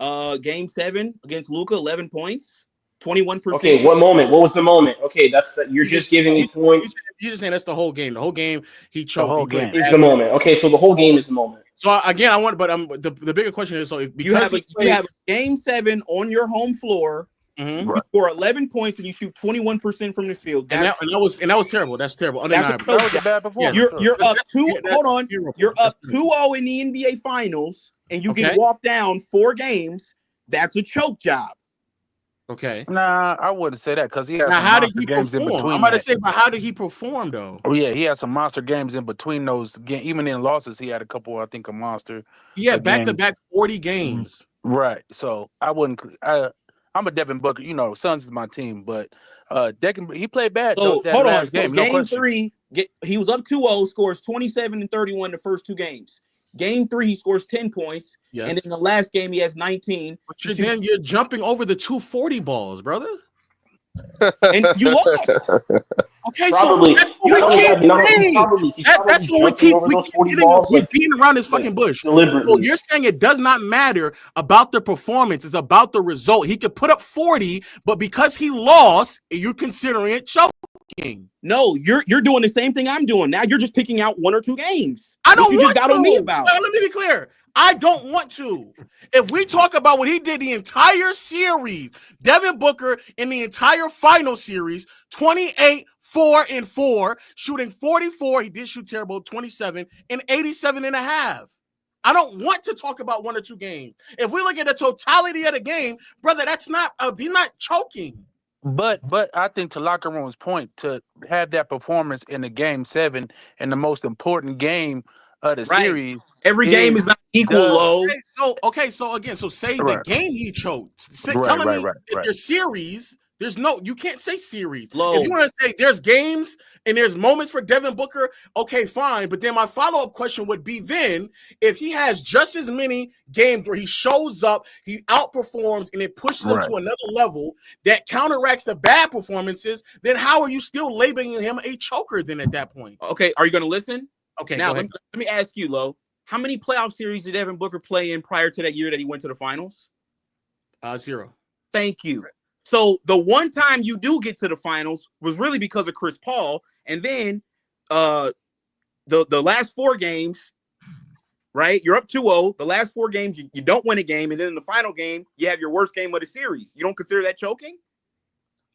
Game 7 against Luka, 11 points, 21%. Okay, what moment? What was the moment? Okay, you're just giving me points. You're just saying that's the whole game. The whole game he choked. The whole game is the moment. Okay, so the whole game is the moment. So again, I want, but the bigger question is, so if you have game 7 on your home floor, you score 11 points and you shoot 21% from the field. And that was terrible. That's terrible. That was a bad performance. You're up 2. Hold on. You're up 2-0 in the NBA Finals, and you get walked down 4 games. That's a choke job. Okay. Nah, I wouldn't say that because he had how did he games perform? in between. I'm about to say, but how did he perform though? Oh yeah, he had some monster games in between those. Even in losses, he had a couple. I think a monster. Yeah, back-to-back 40 games. Right. So I wouldn't. I'm a Devin Booker. You know, Suns is my team, but he played bad. So that hold on. last game, Game 3, he was up 2-0, scores 27 and 31 the first 2 games. Game 3, he scores 10 points. Yes. And in the last game, he has 19. But you're jumping over the 240 balls, brother. And you lost. Okay, probably. So that's what we keep beating around this fucking bush. So you're saying it does not matter about the performance, it's about the result. He could put up 40, but because he lost, you're considering it choking. No, you're doing the same thing I'm doing. Now you're just picking out 1 or 2 games. I don't you want just got to. On me about. Let me be clear. I don't want to. If we talk about what he did the entire series, Devin Booker in the entire final series, 28, 4 and 4, shooting 44. He did shoot terrible, 27 and 87 and a half. I don't want to talk about 1 or 2 games. If we look at the totality of the game, brother, that's not he's not choking. But I think to Locker Room's point, to have that performance in the game 7 in the most important game of the series. Every game is not equal, Low. So say the game he choked. Tell me if your series, you can't say series. Low. If you want to say there's games and there's moments for Devin Booker, okay, fine. But then my follow-up question would be then, if he has just as many games where he shows up, he outperforms, and it pushes him to another level that counteracts the bad performances, then how are you still labeling him a choker then at that point? Okay, are you going to listen? Okay, now let me ask you, Lo. How many playoff series did Devin Booker play in prior to that year that he went to the finals? 0. Thank you. So the one time you do get to the finals was really because of Chris Paul, and then the last 4 games, right? You're up 2-0. The last 4 games, you don't win a game. And then in the final game, you have your worst game of the series. You don't consider that choking?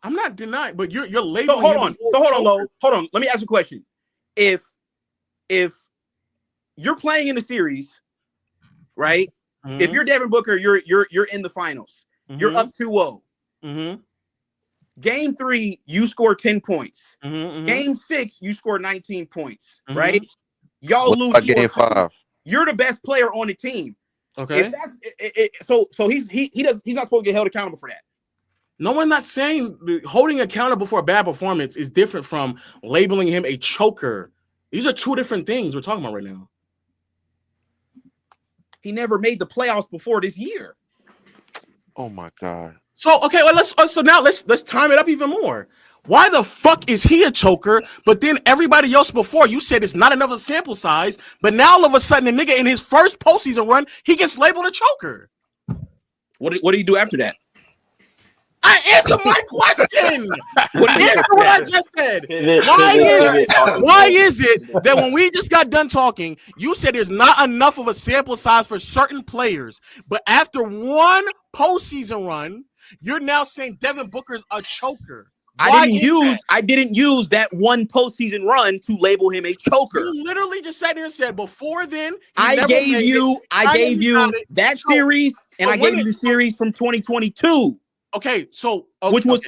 I'm not denying, but you're labeling. So hold on. Lo. Hold on. Let me ask you a question. If you're playing in the series, right? Mm-hmm. If you're Devin Booker, you're in the finals. Mm-hmm. You're up 2-0. Mm-hmm. Game 3, you score 10 points. Mm-hmm. Game 6, you score 19 points, mm-hmm. right? Y'all lose game 5. You're the best player on the team. Okay. If that's so he's not supposed to get held accountable for that. No, we're not saying holding accountable for a bad performance is different from labeling him a choker. These are 2 different things we're talking about right now. He never made the playoffs before this year. Oh my God. So okay, well let's time it up even more. Why the fuck is he a choker? But then everybody else before you said it's not enough of a sample size, but now all of a sudden the nigga in his first postseason run, he gets labeled a choker. What do you do after that? I answered my question. Answer what I just said. Why is it that when we just got done talking, you said there's not enough of a sample size for certain players, but after one postseason run, you're now saying Devin Booker's a choker? I didn't use that one postseason run to label him a choker. You literally just sat there and said before then. I gave you that series, and I gave you the series from 2022. Okay, so which was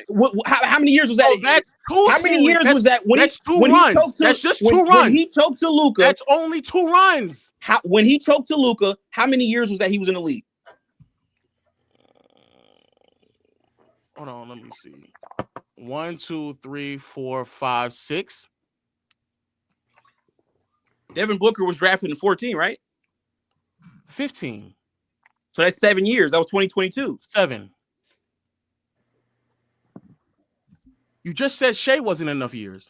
how many years was that? That's 2 how many years was that? That's 2 runs. That's just 2 runs. When he choked to Luka, that's only 2 runs. When he choked to Luka, how many years was that he was in the league? Hold on, let me see. 1, 2, 3, 4, 5, 6. Devin Booker was drafted in 14, right? 15. So that's 7 years. That was 2022. 7. You just said Shea wasn't enough years.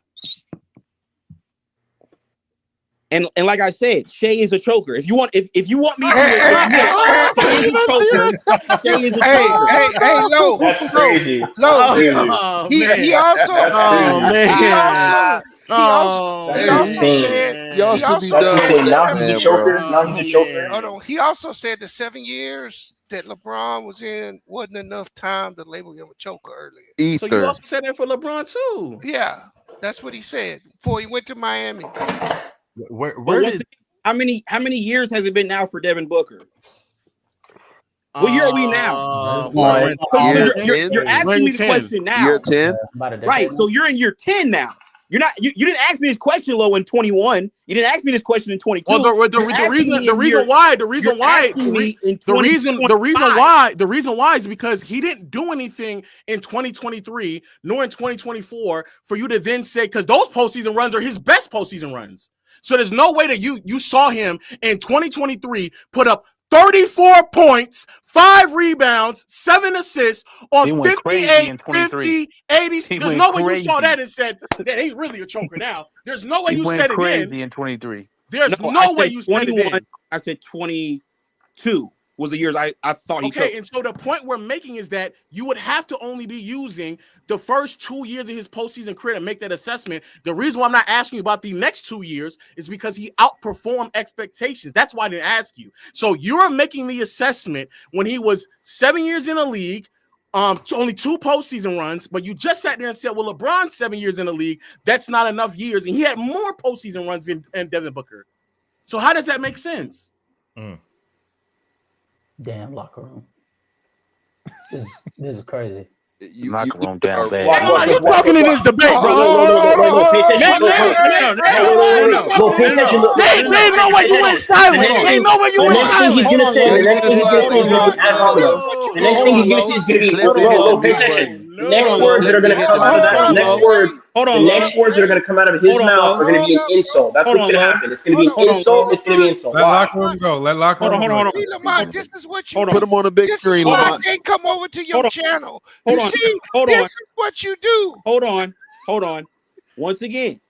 And like I said, Shea is a choker. If you want me to admit Shea is a choker, Shea is a choker. Hey, Lo. That's crazy. Lo. He also said the 7 years that LeBron was in wasn't enough time to label him a choker earlier. So you also said that for LeBron too. Yeah, that's what he said before he went to Miami. How many years has it been now for Devin Booker? What year are we now? You're asking me the question now. Year 10. Right. So you're in year 10 now. You didn't ask me this question, Lo, in 21. You didn't ask me this question in 22. Well, the reason why is because he didn't do anything in 2023 nor in 2024 for you to then say, because those postseason runs are his best postseason runs. So there's no way that you saw him in 2023 put up 34 points, 5 rebounds, 7 assists on 58, 50, 80. There's no way you saw that and said, that ain't really a choker now. There's no way you said it crazy in 23. There's no way you said it in. I said 22 was the years I thought he Okay, and so the point we're making is that you would have to only be using the first 2 years of his postseason career to make that assessment. The reason why I'm not asking you about the next 2 years is because he outperformed expectations. That's why I didn't ask you. So you're making the assessment when he was 7 years in the league, only 2 postseason runs, but you just sat there and said, well, LeBron's 7 years in the league, that's not enough years, and he had more postseason runs than Devin Booker. So how does that make sense? Damn locker room. This is crazy. Locker room down bad. You're talking in this debate, bro. Ain't no way you went silent. Ain't no way you went silent. The next thing he's gonna say is gonna be, pay attention. The next words that are gonna come out of that, the next words that are gonna come out of his mouth are gonna be an insult. That's what's gonna happen. It's gonna be an insult. It's gonna be an insult. Let locker room go. Let locker room go. Lamont, this is what you Put him on the big screen, Lamont. I can't come over to your channel. This is what you do. Hold on. Once again,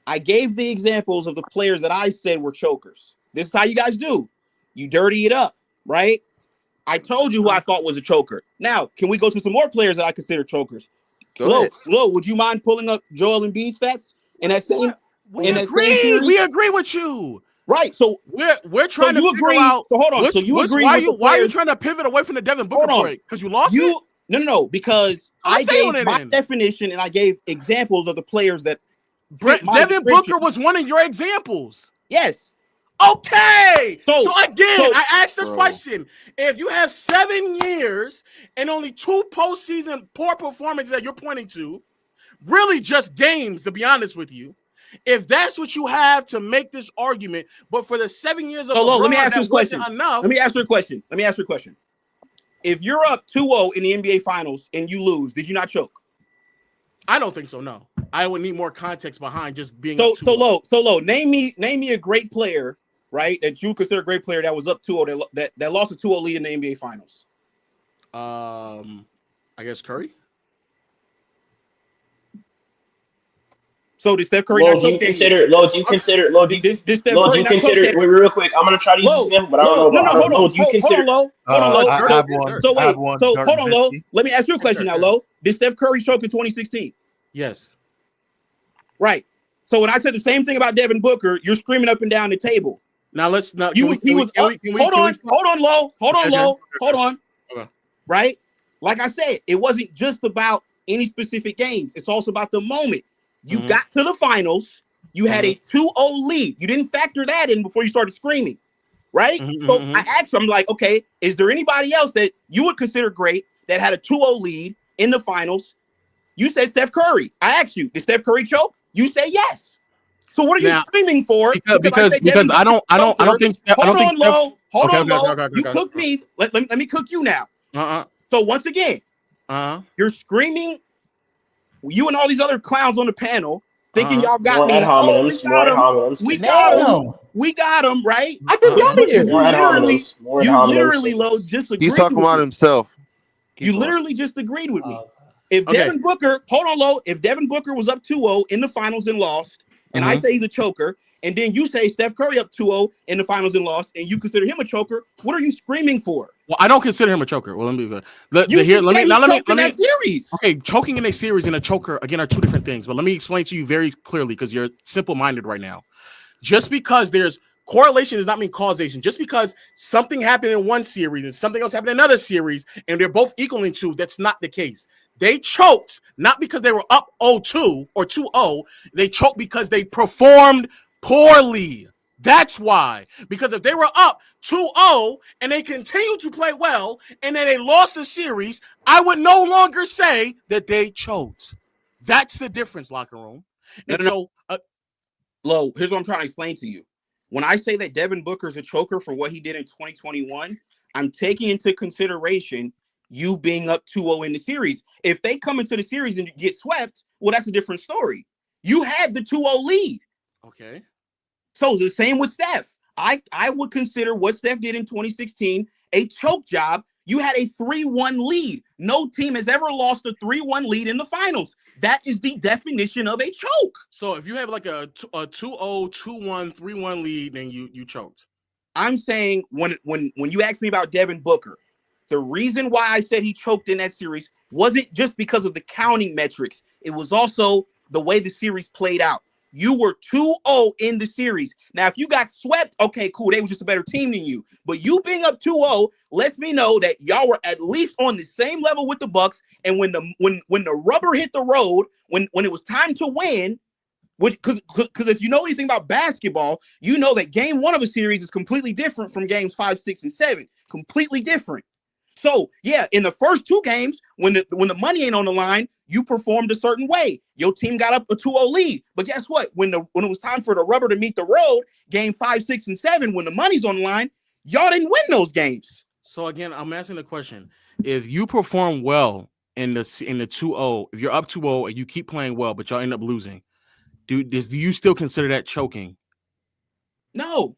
I gave the examples of the players that I said were chokers. This is how you guys do. You dirty it up, right? I told you who I thought was a choker. Now, can we go to some more players that I consider chokers? Lo, would you mind pulling up Joel Embiid stats in that same? We agree with you. Right. So we're trying to figure out. So hold on. So you agree? Why are you trying to pivot away from the Devin Booker break? Because you lost it? No. Because I gave my definition and I gave examples of the players that. Devin Booker was one of your examples. Yes. Okay. So again, I asked the question: if you have 7 years and only 2 postseason poor performances that you're pointing to, really just games, to be honest with you, if that's what you have to make this argument, but for the 7 years of LeBron, let me ask you a question. Enough. Let me ask you a question. If you're up 2-0 in the NBA Finals and you lose, did you not choke? I don't think so. No, I would need more context behind just being so low. Name me a great player, right? That you consider a great player that was up 2-0 that lost a 2-0 lead in the NBA Finals. I guess Curry. So did Steph Curry not choke? Do you consider? Wait, real quick. I'm gonna try to use this example, but I don't know. Hold on, do you consider? Hold on, Lo. Let me ask you a question now, Lo. Did Steph Curry choke in 2016? Yes. Right. So when I said the same thing about Devin Booker, you're screaming up and down the table. Now let's not. Hold on. Okay. Right. Like I said, it wasn't just about any specific games. It's also about the moment. You got to the finals. You had a 2-0 lead. You didn't factor that in before you started screaming, right? So I asked him, like, okay, is there anybody else that you would consider great that had a 2-0 lead in the finals? You said Steph Curry. I asked you, did Steph Curry choke? You say yes. So what are you screaming for? Because I don't think. Hold on, Lo. You cook me. Let me cook you now. So once again, you're screaming. You and all these other clowns on the panel thinking y'all got me. We got him, right? I just got here. You literally, Lo, just agreed. He's talking about himself. You literally just agreed with me. If Devin Booker, hold on, Lo. If Devin Booker was up 2-0 in the finals and lost, and I say he's a choker, and then you say Steph Curry up 2-0 in the finals and lost, and you consider him a choker, what are you screaming for? Well, I don't consider him a choker. Well, let me series. Okay, choking in a series and a choker again are two different things. But let me explain to you very clearly because you're simple-minded right now. Just because there's correlation does not mean causation. Just because something happened in one series and something else happened in another series, and they're both equal in 2, that's not the case. They choked not because they were up 0-2 or 2-0. They choked because they performed poorly. That's why. Because if they were up 2-0 and they continued to play well and then they lost the series, I would no longer say that they choked. That's the difference, locker room. Lo, here's what I'm trying to explain to you. When I say that Devin Booker's a choker for what he did in 2021, I'm taking into consideration you being up 2-0 in the series. If they come into the series and get swept, well, that's a different story. You had the 2-0 lead. Okay. So the same with Steph. I would consider what Steph did in 2016 a choke job. You had a 3-1 lead. No team has ever lost a 3-1 lead in the finals. That is the definition of a choke. So if you have like a 2-0, 2-1, 3-1 lead, then you choked. I'm saying when you asked me about Devin Booker, the reason why I said he choked in that series wasn't just because of the counting metrics. It was also the way the series played out. You were 2-0 in the series. Now, if you got swept, okay, cool. They were just a better team than you. But you being up 2-0 lets me know that y'all were at least on the same level with the Bucks. And when the rubber hit the road, when it was time to win, because if you know anything about basketball, you know that game 1 of a series is completely different from games 5, 6, and 7. Completely different. So, yeah, in the first 2 games, when the money ain't on the line, you performed a certain way. Your team got up a 2-0 lead. But guess what? When it was time for the rubber to meet the road, game 5, 6, and 7, when the money's on the line, y'all didn't win those games. So, again, I'm asking the question. If you perform well in the 2-0, if you're up 2-0 and you keep playing well, but y'all end up losing, do you still consider that choking? No.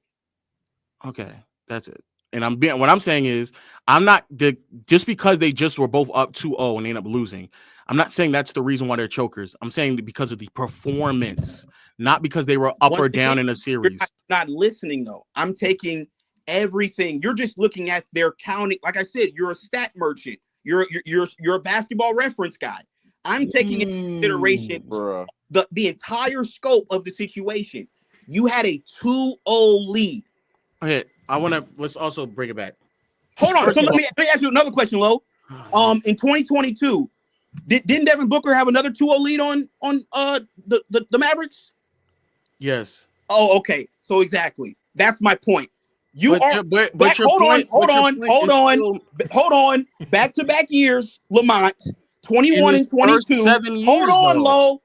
Okay, that's it. And what I'm saying is, I'm not just because they just were both up 2-0 and they end up losing. I'm not saying that's the reason why they're chokers. I'm saying because of the performance, not because they were up or down in a series. You're not listening though. I'm taking everything. You're just looking at their counting. Like I said, you're a stat merchant. You're a basketball reference guy. I'm taking into consideration the entire scope of the situation. you had a 2-0 lead. Okay, let's also bring it back. Hold on. So let me ask you another question, Lo. In 2022, didn't Devin Booker have another 2-0 lead on the Mavericks? Yes. Oh, okay. So exactly. That's my point. Hold on. Back-to-back years, Lamont, 21 and 22. 7 years, Hold on, Lo.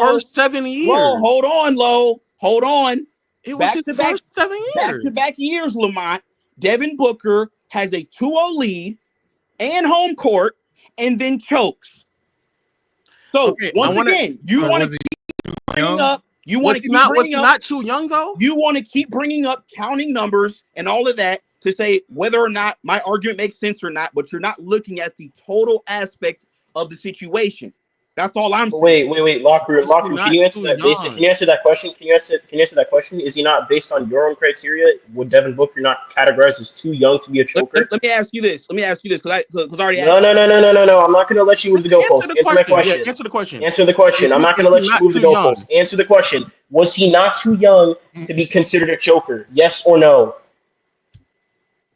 First 7 years. Lo, hold on. It was his first 7 years. Back-to-back years, Lamont. Devin Booker has a 2-0 lead and home court and then chokes. So once again, you want to keep bringing up. You want to keep bringing up. Was he not too young though? You want to keep bringing up counting numbers and all of that to say whether or not my argument makes sense or not, but you're not looking at the total aspect of the situation. That's all I'm saying. Wait, Lockroom, can you answer that? Can you answer that question? Can you answer that question? Is he not, based on your own criteria, would Devin Booker not categorize as too young to be a choker? Let me ask you this. because I already asked. No. I'm not going to let you move the goalpost. Answer my question. Answer the question. Answer the question. I'm not going to let you move the goalpost. Answer the question. Was he not too young to be considered a choker? Yes or no?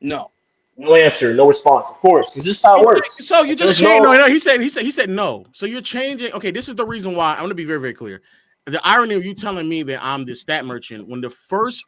No. No answer, no response. Of course, because this is how it works. So you just changed. No, he said no. So you're changing. Okay, this is the reason why. I'm going to be very, very clear. The irony of you telling me that I'm the stat merchant when the first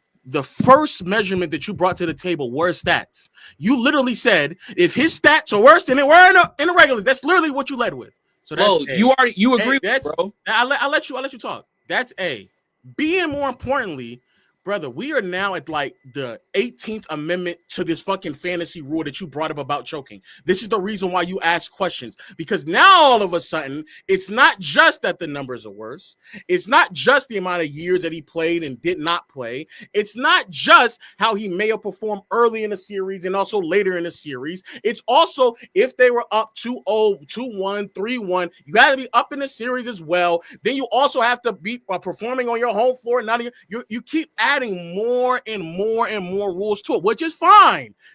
measurement that you brought to the table were stats. You literally said if his stats are worse than it were in the regulars. That's literally what you led with. So that's you agree, bro. I'll let you talk. That's A. B, and more importantly, brother, we are now at like the 18th amendment to this fucking fantasy rule that you brought up about choking. This is the reason why you ask questions, because now all of a sudden it's not just that the numbers are worse. It's not just the amount of years that he played and did not play. It's not just how he may have performed early in the series and also later in the series. It's also if they were up 2-0, 2-1, 3-1, you got to be up in the series as well. Then you also have to be performing on your home floor. You keep adding more and more and more rules to it, which is fine.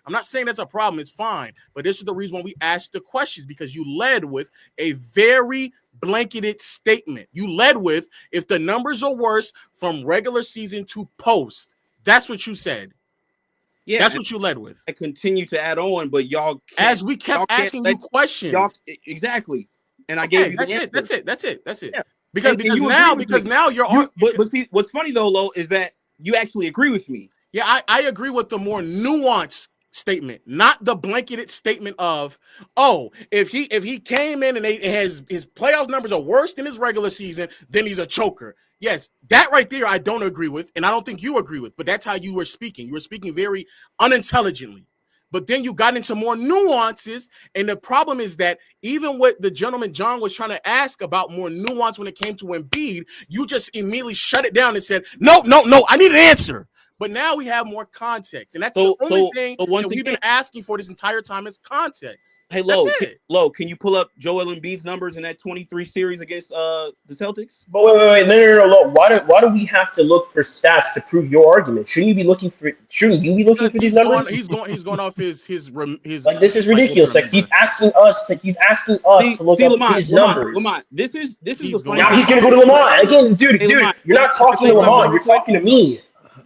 I'm not saying that's a problem. It's fine. But this is the reason why we asked the questions, because you led with a very blanketed statement. You led with if the numbers are worse from regular season to post. That's what you said. Yeah, that's what you led with. I continue to add on, but y'all as we kept asking you questions. Exactly. And I gave you the answer. That's it. Yeah. Because now you're but see, what's funny though, Lo, is that you actually agree with me. Yeah, I agree with the more nuanced statement, not the blanketed statement of, oh, if he came in and his playoff numbers are worse than his regular season, then he's a choker. Yes, that right there I don't agree with, and I don't think you agree with, but that's how you were speaking. You were speaking very unintelligently. But then you got into more nuances, and the problem is that even what the gentleman John was trying to ask about more nuance when it came to Embiid, you just immediately shut it down and said, no, I need an answer. But now we have more context, and that's the only thing that we've been asking for this entire time is context. Hey, Lo, can you pull up Joel Embiid's numbers in that 23 series against the Celtics? But wait, no, Lo. Why do we have to look for stats to prove your argument? Shouldn't you be looking for these numbers? He's going off his like, this is ridiculous. Like he's asking us to look up his numbers. Lamont, this is the funny. Now he's gonna go to Lamont again, dude. You're not talking to Lamont. You're talking to me.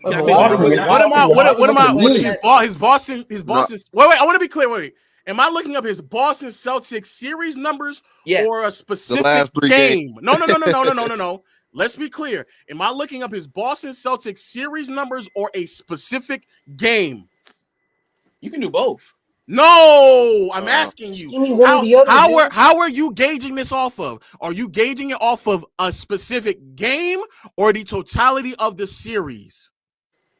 What am I? His Boston. Wait. I want to be clear. Wait. Am I looking up his Boston Celtics series numbers or a specific game? No. Let's be clear. Am I looking up his Boston Celtics series numbers or a specific game? You can do both. No, I'm asking you. How are you gauging this off of? Are you gauging it off of a specific game or the totality of the series?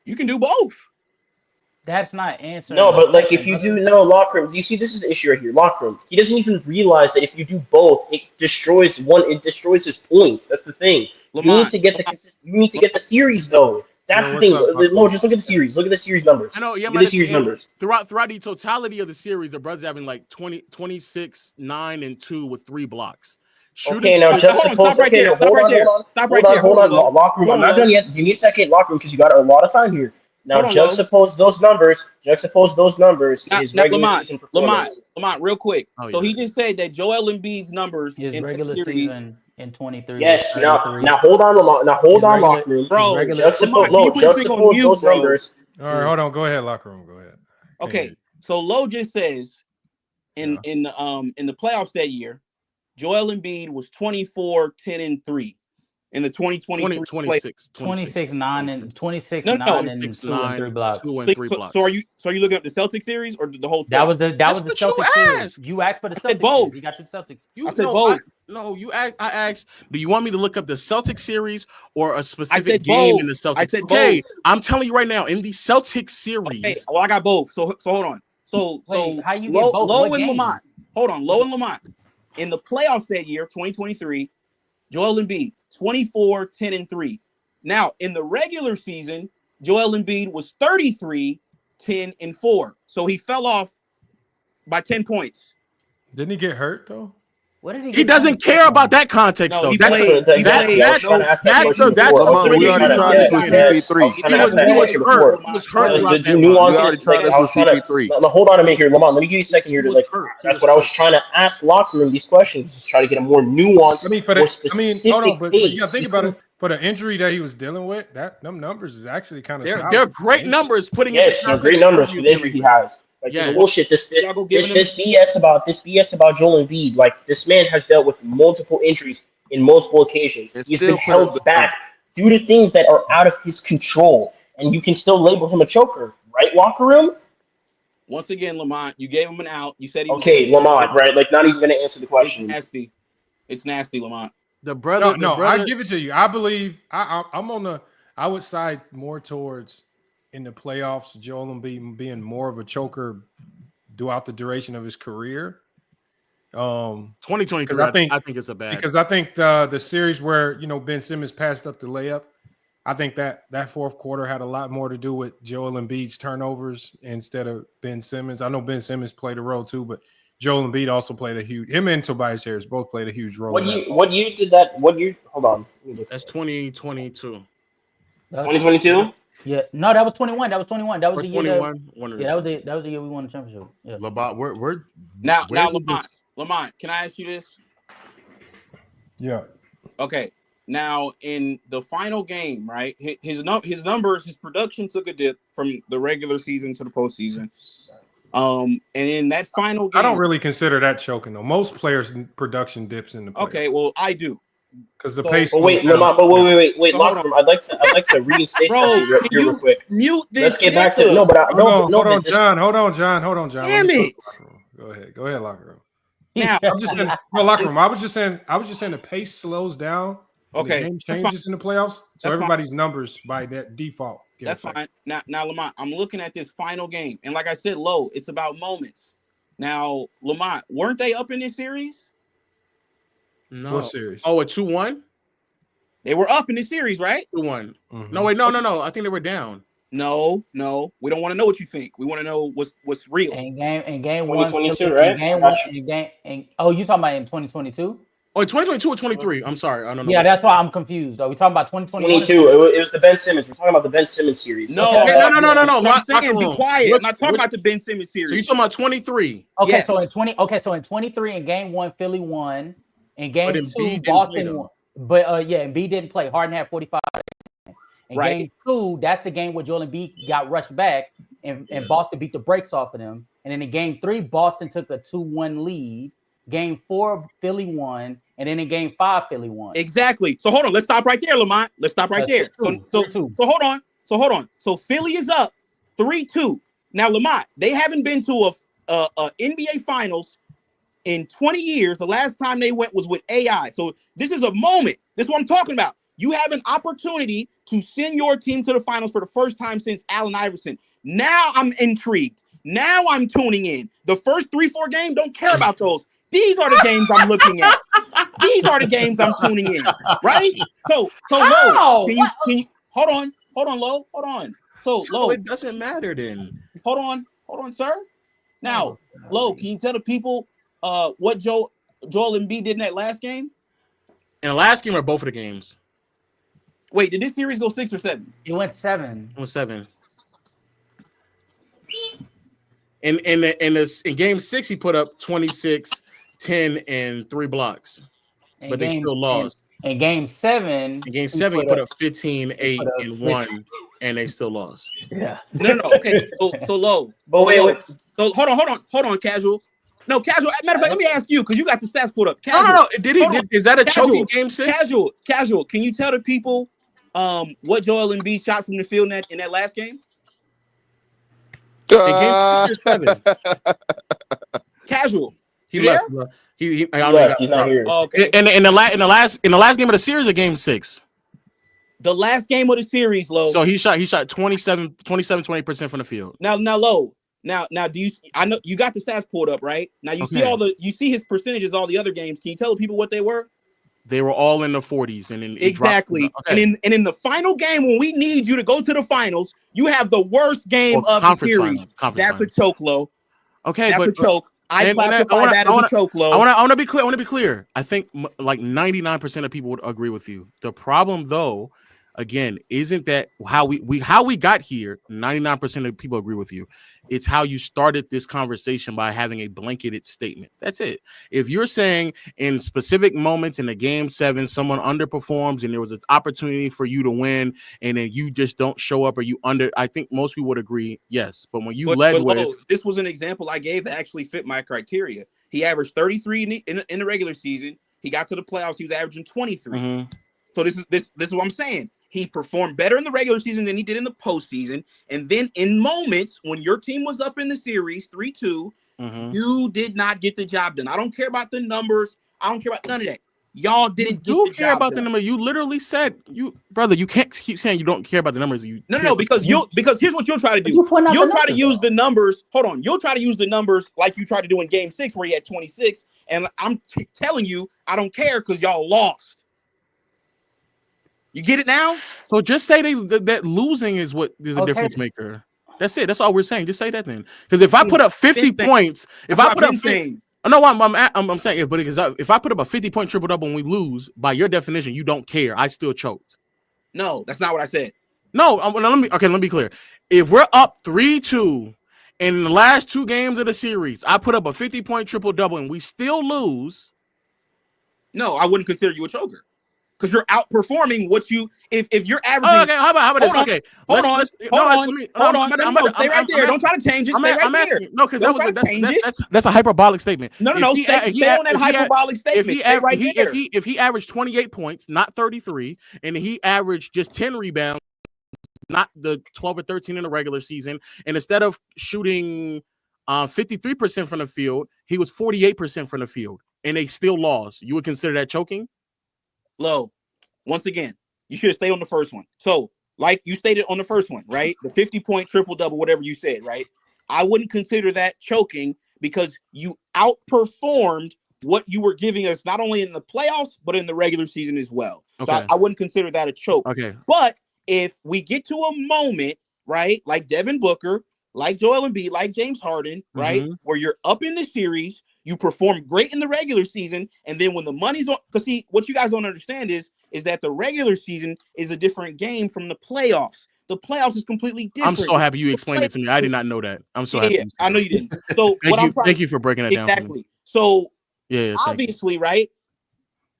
You can do both. That's not answering. No, but like if you do Lockeroom, do you see this is the issue right here? Lockeroom. He doesn't even realize that if you do both, it destroys his points. That's the thing. You need to get the series though. That's the thing. No, just look at the series. Look at the series numbers. I know, yeah, look at the series numbers. Throughout the totality of the series, the Brothers having like 26, 9, and 2 with 3 blocks. Okay, now stop right there. Hold on. Lockeroom, I'm not done yet. Give me a second, Lockeroom, because you got a lot of time here. Now, juxtapose those numbers to his regular season performance. Lamont, real quick. He just said that Joel Embiid's numbers his in regular the series season in 23. Yes. Now hold on, Lamont. Now hold on, locker room. Bro, Juxtapose those numbers. All right, hold on. Go ahead, locker room. Go ahead. Okay, so Lo just says in the playoffs that year, Joel Embiid was 24, 10, and 3 in the 2023 26, 9, and 26, No, 9, and 2 and 3 blocks. So are you looking at the Celtics series or the whole? That was the what Celtics you series. asked. You asked for the Celtics. both. You got your Celtics. I said both. I asked, do you want me to look up the Celtics series or a specific said game both. in the Celtics? I said okay, both. I'm telling you right now, in the Celtics series. Okay, well, I got both. So hold on. So how you get both? Low What and game? Lamont. Hold on, Low and Lamont. In the playoffs that year, 2023, Joel Embiid, 24, 10, and 3. Now, in the regular season, Joel Embiid was 33, 10, and 4. So he fell off by 10 points. Didn't he get hurt though? What did He doesn't care about that context, though. He That's played. He was hurt. Hold on a minute here, Lamont. Let me give you a second here to that's what I was trying to ask locker room these questions to try to get a more nuanced, more specific hold on, but you gotta case. think about it. For the injury that he was dealing with, them numbers is actually kind of they're great numbers. Putting they're great numbers for the injury he has. Like bullshit. This BS about Joel Embiid. Like this man has dealt with multiple injuries in multiple occasions. He's been held back due to things that are out of his control, and you can still label him a choker, right? Locker room. Once again, Lamont, you gave him an out. You said he was Lamont, right? Like not even gonna answer the question. It's nasty, Lamont. I give it to you. I believe I'm on the. I would side more towards in the playoffs, Joel Embiid being more of a choker throughout the duration of his career. 2023, I think it's a bad because I think the series where Ben Simmons passed up the layup, I think that fourth quarter had a lot more to do with Joel Embiid's turnovers instead of Ben Simmons. I know Ben Simmons played a role too, but Joel Embiid also played a huge. Him and Tobias Harris both played a huge role. What year did that? What year? Hold on. That's 2022. 2022. Yeah, no, that was 21. That was 21. That was the year. 21. That was the year we won the championship. Yeah. Lamont, now Lamont, can I ask you this? Yeah. Okay. Now in the final game, right? His numbers, his production took a dip from the regular season to the postseason. And in that final game, I don't really consider that choking though. Most players' production dips in the playoffs. Okay, well, I do. Because the pace. Wait, Lamont, wait. Locker room. I'd like to reinstate something here real quick. Mute this. Let's get back to Hold on, John. Damn it. Go ahead, locker room. Now I'm just saying, locker room. I was just saying the pace slows down. Okay, the game changes in the playoffs, so everybody's numbers by that default. That's fine. Now, Lamont, I'm looking at this final game, and like I said, Low, it's about moments. Now, Lamont, weren't they up in this series? No. What series? Oh, a 2-1? They were up in this series, right? 2-1. Mm-hmm. No, wait, no. I think they were down. No. We don't want to know what you think. We want to know what's real. In game 2022, right? You talking about in 2022? Oh, 2022 or 23? I'm sorry, I don't know. Yeah, that's why I'm confused. Are we talking about 2021? 22. It was the Ben Simmons. We're talking about the Ben Simmons series. No. I'm saying be quiet. I'm not talking about the Ben Simmons series. So you talking about 23? Okay, yes. so in 23 in game 1, Philly won. In game 2, Boston won. But Embiid didn't play. Harden had 45. In game 2, that's the game where Joel Embiid got rushed back and Boston beat the brakes off of them. And then in game 3, Boston took a 2-1 lead. Game 4, Philly won, and then in game 5, Philly won. Exactly. So hold on. Let's stop right there, Lamont. Let's stop right there. So hold on. So Philly is up 3-2. Now, Lamont, they haven't been to a NBA Finals in 20 years. The last time they went was with AI. So this is a moment. This is what I'm talking about. You have an opportunity to send your team to the finals for the first time since Allen Iverson. Now I'm intrigued. Now I'm tuning in. The first 3-4 games, don't care about those. These are the games I'm looking at. These are the games I'm tuning in, right? So Lo, can you hold on, Lo, hold on. So Lo, it doesn't matter then. Hold on, sir. Now, Lo, can you tell the people what Joel Embiid did in that last game? In the last game or both of the games? Wait, did this series go 6 or 7? It went 7. It was 7. In game 6, he put up 26, 10, and 3 blocks. but they still lost. In game 7, he put up 15, 8, and 1, and they still lost. Yeah. No. Okay. So low. But wait. So hold on, casual. No, casual. Matter of fact, let me ask you because you got the stats pulled up. Casual. No. Is that a choking game 6? Casual. Can you tell the people what Joel Embiid shot from the field in that last game? In game 6 or 7. Casual. He you left. there? He's not here. Oh, okay. In the last game of the series or game 6? The last game of the series, low. So he shot 20% from the field. Now low. Now do you? I know you got the stats pulled up, right? Now you see his percentages all the other games. Can you tell the people what they were? They were all in the 40s, and then exactly. And in the final game when we need you to go to the finals, you have the worst game of the series. That's a choke, low. Okay, that's a choke. I classify that as a choke, low. I want to be clear. I want to be clear. I think like 99% of people would agree with you. The problem, though, again, isn't that how we got here. 99% of people agree with you. It's how you started this conversation by having a blanketed statement. That's it. If you're saying in specific moments in the game 7, someone underperforms and there was an opportunity for you to win, and then you just don't show up, or I think most people would agree, yes. But when you this was an example I gave that actually fit my criteria. He averaged 33 in the regular season. He got to the playoffs. He was averaging 23. Mm-hmm. So this is what I'm saying. He performed better in the regular season than he did in the postseason. And then in moments when your team was up in the series 3-2, you did not get the job done. I don't care about the numbers. I don't care about none of that. Y'all didn't get the job care about done. the number. You literally said, brother, you can't keep saying you don't care about the numbers. Because here's what you'll try to do. You'll try to use the numbers. Hold on. You'll try to use the numbers like you tried to do in game 6 where he had 26. And I'm telling you, I don't care because y'all lost. You get it now? So just say that losing is what is a difference maker. That's it. That's all we're saying. Just say that then. Because if I put up 50 points, if I put up 50, I'm saying, but if I put up a 50-point triple double and we lose, by your definition, you don't care. I still choked. No, that's not what I said. No, let me be clear. If we're up 3-2 in the last 2 games of the series, I put up a 50-point triple double and we still lose. No, I wouldn't consider you a choker. Because you're outperforming what you if you're averaging. Oh, okay, how about this? Okay, hold on. Stay right there. Don't try to change it. Stay right there. No, because that's a hyperbolic statement. No. Stay on that hyperbolic statement. If he averaged 28 points, not 33, and he averaged just 10 rebounds, not the 12 or 13 in the regular season, and instead of shooting 53% from the field, he was 48% from the field, and they still lost. You would consider that choking? Low. Once again, you should have stayed on the first one. So, like you stated on the first one, right? The 50-point triple double, whatever you said, right? I wouldn't consider that choking because you outperformed what you were giving us, not only in the playoffs, but in the regular season as well. Okay. So I wouldn't consider that a choke. Okay. But if we get to a moment, right, like Devin Booker, like Joel Embiid, like James Harden, right, where you're up in the series, you perform great in the regular season, and then when the money's on, because see, what you guys don't understand is that the regular season is a different game from the playoffs. The playoffs is completely different. I'm so happy you explained it to me. I did not know that. I'm so happy. Yeah, I know you didn't. So thank you for breaking that down. Exactly. So yeah, obviously, right?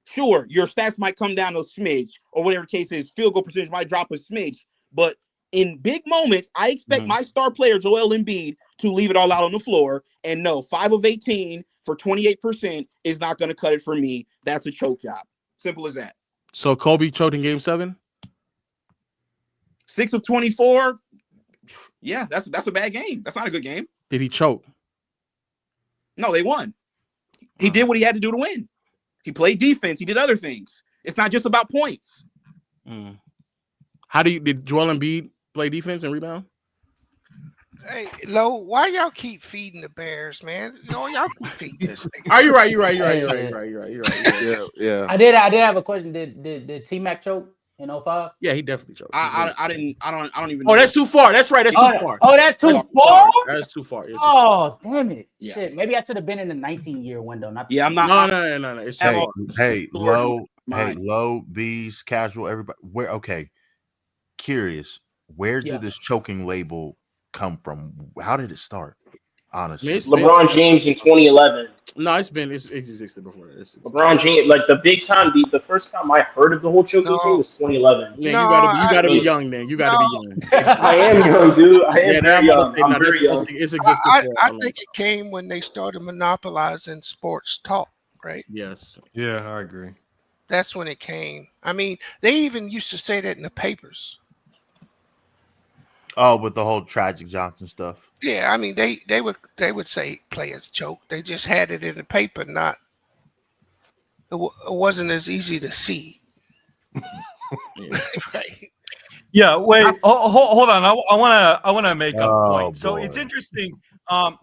Sure, your stats might come down a smidge, or whatever the case is, field goal percentage might drop a smidge, but in big moments, I expect my star player, Joel Embiid, to leave it all out on the floor. And no, 5 of 18 for 28% is not going to cut it for me. That's a choke job. Simple as that. So Kobe choked in game 7? 6 of 24. Yeah, that's a bad game. That's not a good game. Did he choke? No, they won. He did what he had to do to win. He played defense. He did other things. It's not just about points. Did Joel Embiid play defense and rebound? Hey, Lo, why y'all keep feeding the Bears, man? Y'all keep feeding this thing. Are you right? You're right. Yeah. I did have a question. Did T-Mac choke in 05? Yeah, he definitely choked. I don't even know. Oh, that's too far. That's right. That's too far. Oh, that's too far? That's too far. Oh, damn it. Yeah. Shit. Maybe I should have been in the 19-year window. I'm not. No. It's too far. Hey, low, B's, casual, everybody. Okay. Curious, where did this choking label come from? How did it start? Honestly, LeBron James in 2011. No, it's existed before that. LeBron James, like the big time, the first time I heard of the whole choking thing was 2011. Yeah, you gotta be young, man. You gotta be young. I am young, dude. I am very young. I'm very young. It's existed. I think it came when they started monopolizing sports talk, right? Yes. Yeah, I agree. That's when it came. I mean, they even used to say that in the papers. Oh, with the whole Tragic Johnson stuff. Yeah, I mean, they would say players choke. They just had it in the paper. Not it wasn't as easy to see. Right. Yeah. Wait. Hold on. I wanna make a point. So it's interesting.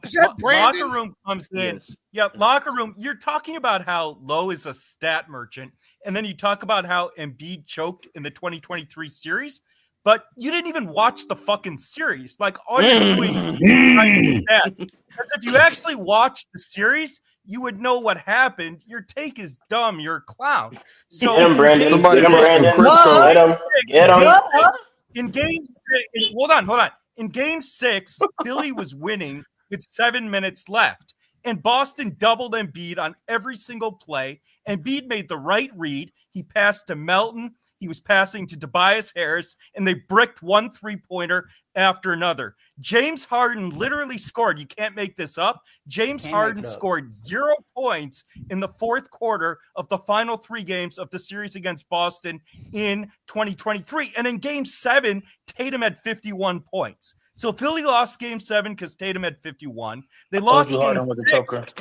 Is that Brandon? Locker room comes in. Yes. Yeah, locker room. You're talking about how Lowe is a stat merchant, and then you talk about how Embiid choked in the 2023 series. But you didn't even watch the fucking series. Like, all you're doing is trying to do that. Because if you actually watched the series, you would know what happened. Your take is dumb. You're a clown. So Get him, Brandon. Get him, Brandon. Get him. In game six, hold on. In game 6, Philly was winning with 7 minutes left. And Boston doubled Embiid on every single play. Embiid made the right read. He passed to Melton. He was passing to Tobias Harris, and they bricked one 3-pointer after another. James Harden literally scored. You can't make this up. James Harden scored 0 points in the fourth quarter of the final 3 games of the series against Boston in 2023. And in game 7, Tatum had 51 points. So Philly lost game 7 because Tatum had 51. They lost game 6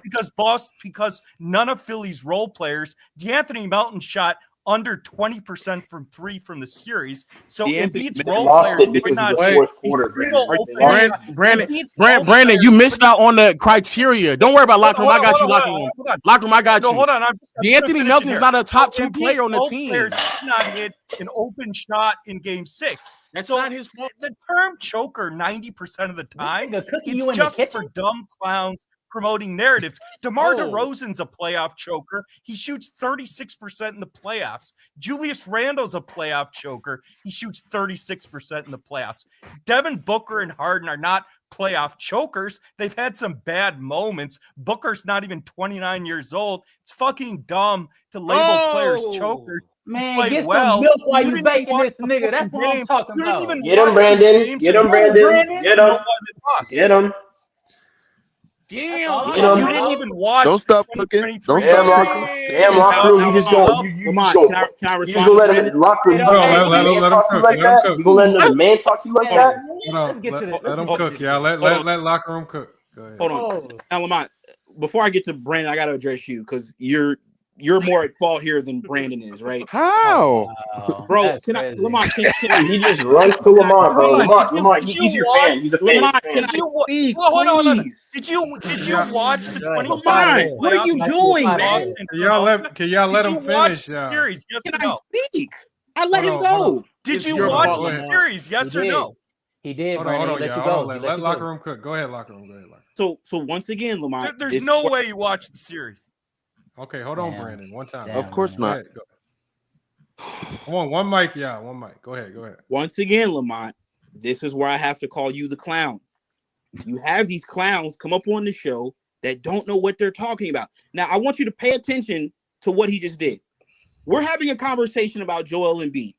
because none of Philly's role players, DeAnthony Melton shot under 20% from 3 from the series. So Embiid's role players could not. Brandon, you missed out on the criteria. Don't worry about locker room. I got you. Locker room. Locker room, I got you. Hold on. DeAnthony Melton is not a top 10 player on the team. Players did not hit an open shot in game 6. That's not his fault. The term choker 90% of the time, it's just for dumb clowns promoting narratives. DeMar DeRozan's a playoff choker. He shoots 36% in the playoffs. Julius Randle's a playoff choker. He shoots 36% in the playoffs. Devin Booker and Harden are not playoff chokers. They've had some bad moments. Booker's not even 29 years old. It's fucking dumb to label players chokers. Man, get some milk while you baking this nigga. That's what I'm talking about. Get him, Brandon. Get him, Brandon. Get him. Get him. Damn, you didn't even watch. Don't stop cooking. Don't stop cooking. Damn, locker room. You just go. You just go let him locker room. Let him cook. Like that? You gonna let another man talk to you like that? Let him cook. Yeah, let locker room cook. Go ahead. Hold on, now, Lamont. Before I get to Brandon, I gotta address you because you're more at fault here than Brandon is, right? How? Bro, Lamont, he just runs to Lamont, bro. Lamont, he's your fan. He's a fan. Lamont, can I speak, hold on. Did you watch the 25? What are you doing, man? Can y'all let him finish? Series? Yes can I speak? I let him go. Did you watch the series? Yes or no? He did. Hold on, let locker room cook. Go ahead, locker room. Go ahead, locker room. So once again, Lamont, there's no way you watched the series. Okay, hold on, Brandon. One time. Of course not. Come on, one mic. Yeah, one mic. Go ahead. Once again, Lamont, this is where I have to call you the clown. You have these clowns come up on the show that don't know what they're talking about. Now, I want you to pay attention to what he just did. We're having a conversation about Joel Embiid.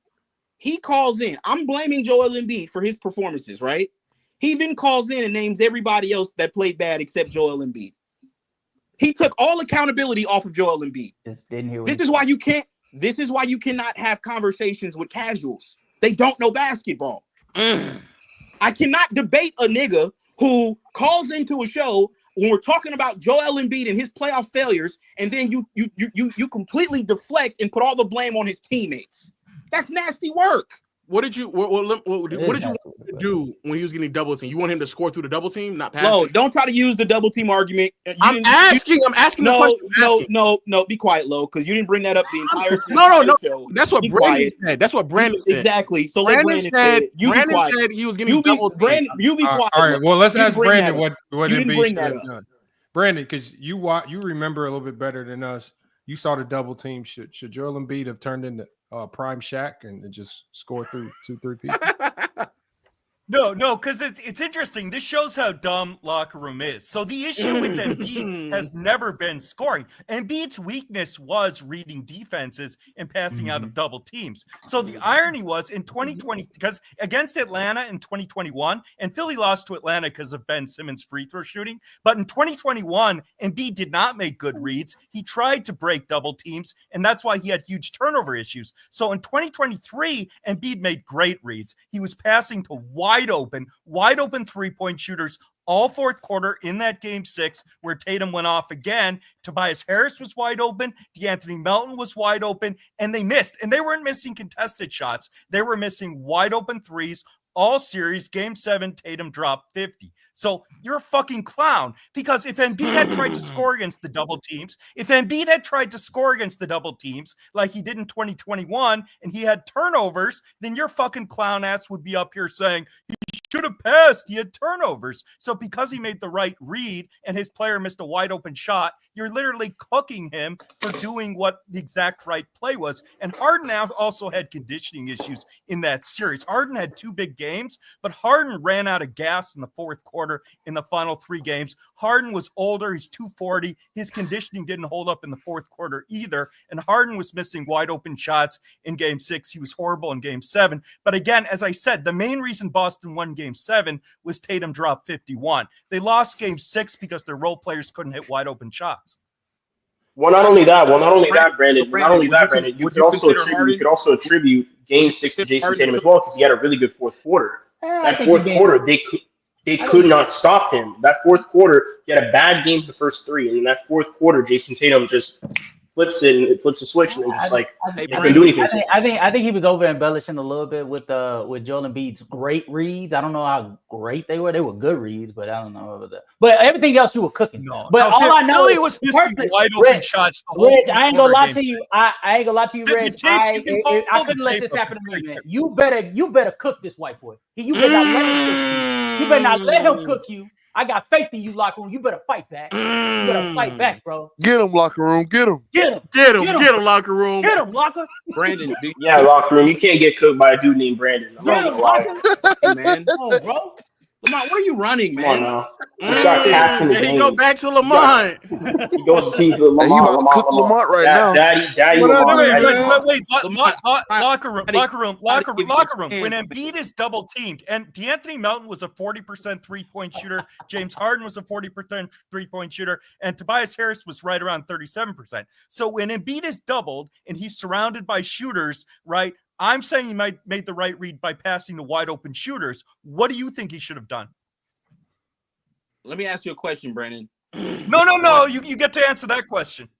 He calls in. I'm blaming Joel Embiid for his performances, right? He then calls in and names everybody else that played bad except Joel Embiid. He took all accountability off of Joel Embiid. This is why you cannot have conversations with casuals. They don't know basketball. I cannot debate a nigga who calls into a show when we're talking about Joel Embiid and his playoff failures, and then you completely deflect and put all the blame on his teammates. That's nasty work. What did you do when he was getting double team? You want him to score through the double team, not pass? No, don't try to use the double team argument. I'm asking. No. Be quiet, Lo, because you didn't bring that up the entire. No. Show. That's what Brandon said. That's what Brandon said. Exactly. So Brandon said he was getting double team. You be quiet. All right. Well, let's ask Brandon what Embiid has done. Brandon, because you remember a little bit better than us. You saw the double team. Should Joel Embiid have turned into prime Shaq and just score through 2-3 people? No, because it's interesting. This shows how dumb locker room is. So the issue with Embiid has never been scoring. Embiid's weakness was reading defenses and passing out of double teams. So the irony was in 2020, because against Atlanta in 2021, and Philly lost to Atlanta because of Ben Simmons' free throw shooting. But in 2021, Embiid did not make good reads. He tried to break double teams, and that's why he had huge turnover issues. So in 2023, Embiid made great reads. He was passing to wide open three-point shooters all fourth quarter in that game 6 where Tatum went off again. Tobias Harris was wide open. DeAnthony Melton was wide open, and they missed. And they weren't missing contested shots. They were missing wide open threes all series. Game 7, Tatum dropped 50. So you're a fucking clown, because if Embiid had tried to score against the double teams, like he did in 2021 and he had turnovers, then your fucking clown ass would be up here saying he should have passed. He had turnovers. So because he made the right read and his player missed a wide open shot, you're literally cooking him for doing what the exact right play was. And Harden now also had conditioning issues in that series. Harden had 2 big games, but Harden ran out of gas in the fourth quarter in the final 3 games. Harden was older. He's 240. His conditioning didn't hold up in the fourth quarter either. And Harden was missing wide open shots in game 6. He was horrible in game 7. But again, as I said, the main reason Boston won game 7 was Tatum dropped 51. They lost game 6 because their role players couldn't hit wide open shots. Well, not only that, Brandon. You could also attribute game 6 to Jason Tatum as well, because he had a really good fourth quarter. That fourth quarter, they could not stop him. That fourth quarter, he had a bad game the first 3, and in that fourth quarter, Jason Tatum just flips the switch and just they couldn't do anything. I think he was over embellishing a little bit with Joel Embiid's great reads. I don't know how great they were. They were good reads, but I don't know about that. But everything else you were cooking. All I know is was missing wide open shots. Reg, I ain't gonna lie to you. I ain't gonna lie to you, Reg. I couldn't let this happen to me, man. You better cook this white boy. You better not let him cook you. You better not let him cook you. I got faith in you, locker room. You better fight back. You better fight back, bro. Get him, locker room. Get him. Get him, locker room. Get him, locker. Brandon. Locker room. You can't get cooked by a dude named Brandon. Get him, locker. Hey, man. Oh, bro. Lamont, where are you running, man? Come on now. He got cats in the game. He go back to Lamont. He goes to Lamont. He about to cook Lamont right now. Daddy. Wait. Locker room. When Embiid is double teamed, and DeAnthony Melton was a 40% 3-point shooter, James Harden was a 40% 3-point shooter, and Tobias Harris was right around 37%. So when Embiid is doubled and he's surrounded by shooters, right? I'm saying he made the right read by passing to wide open shooters. What do you think he should have done? Let me ask you a question, Brandon. No. You get to answer that question.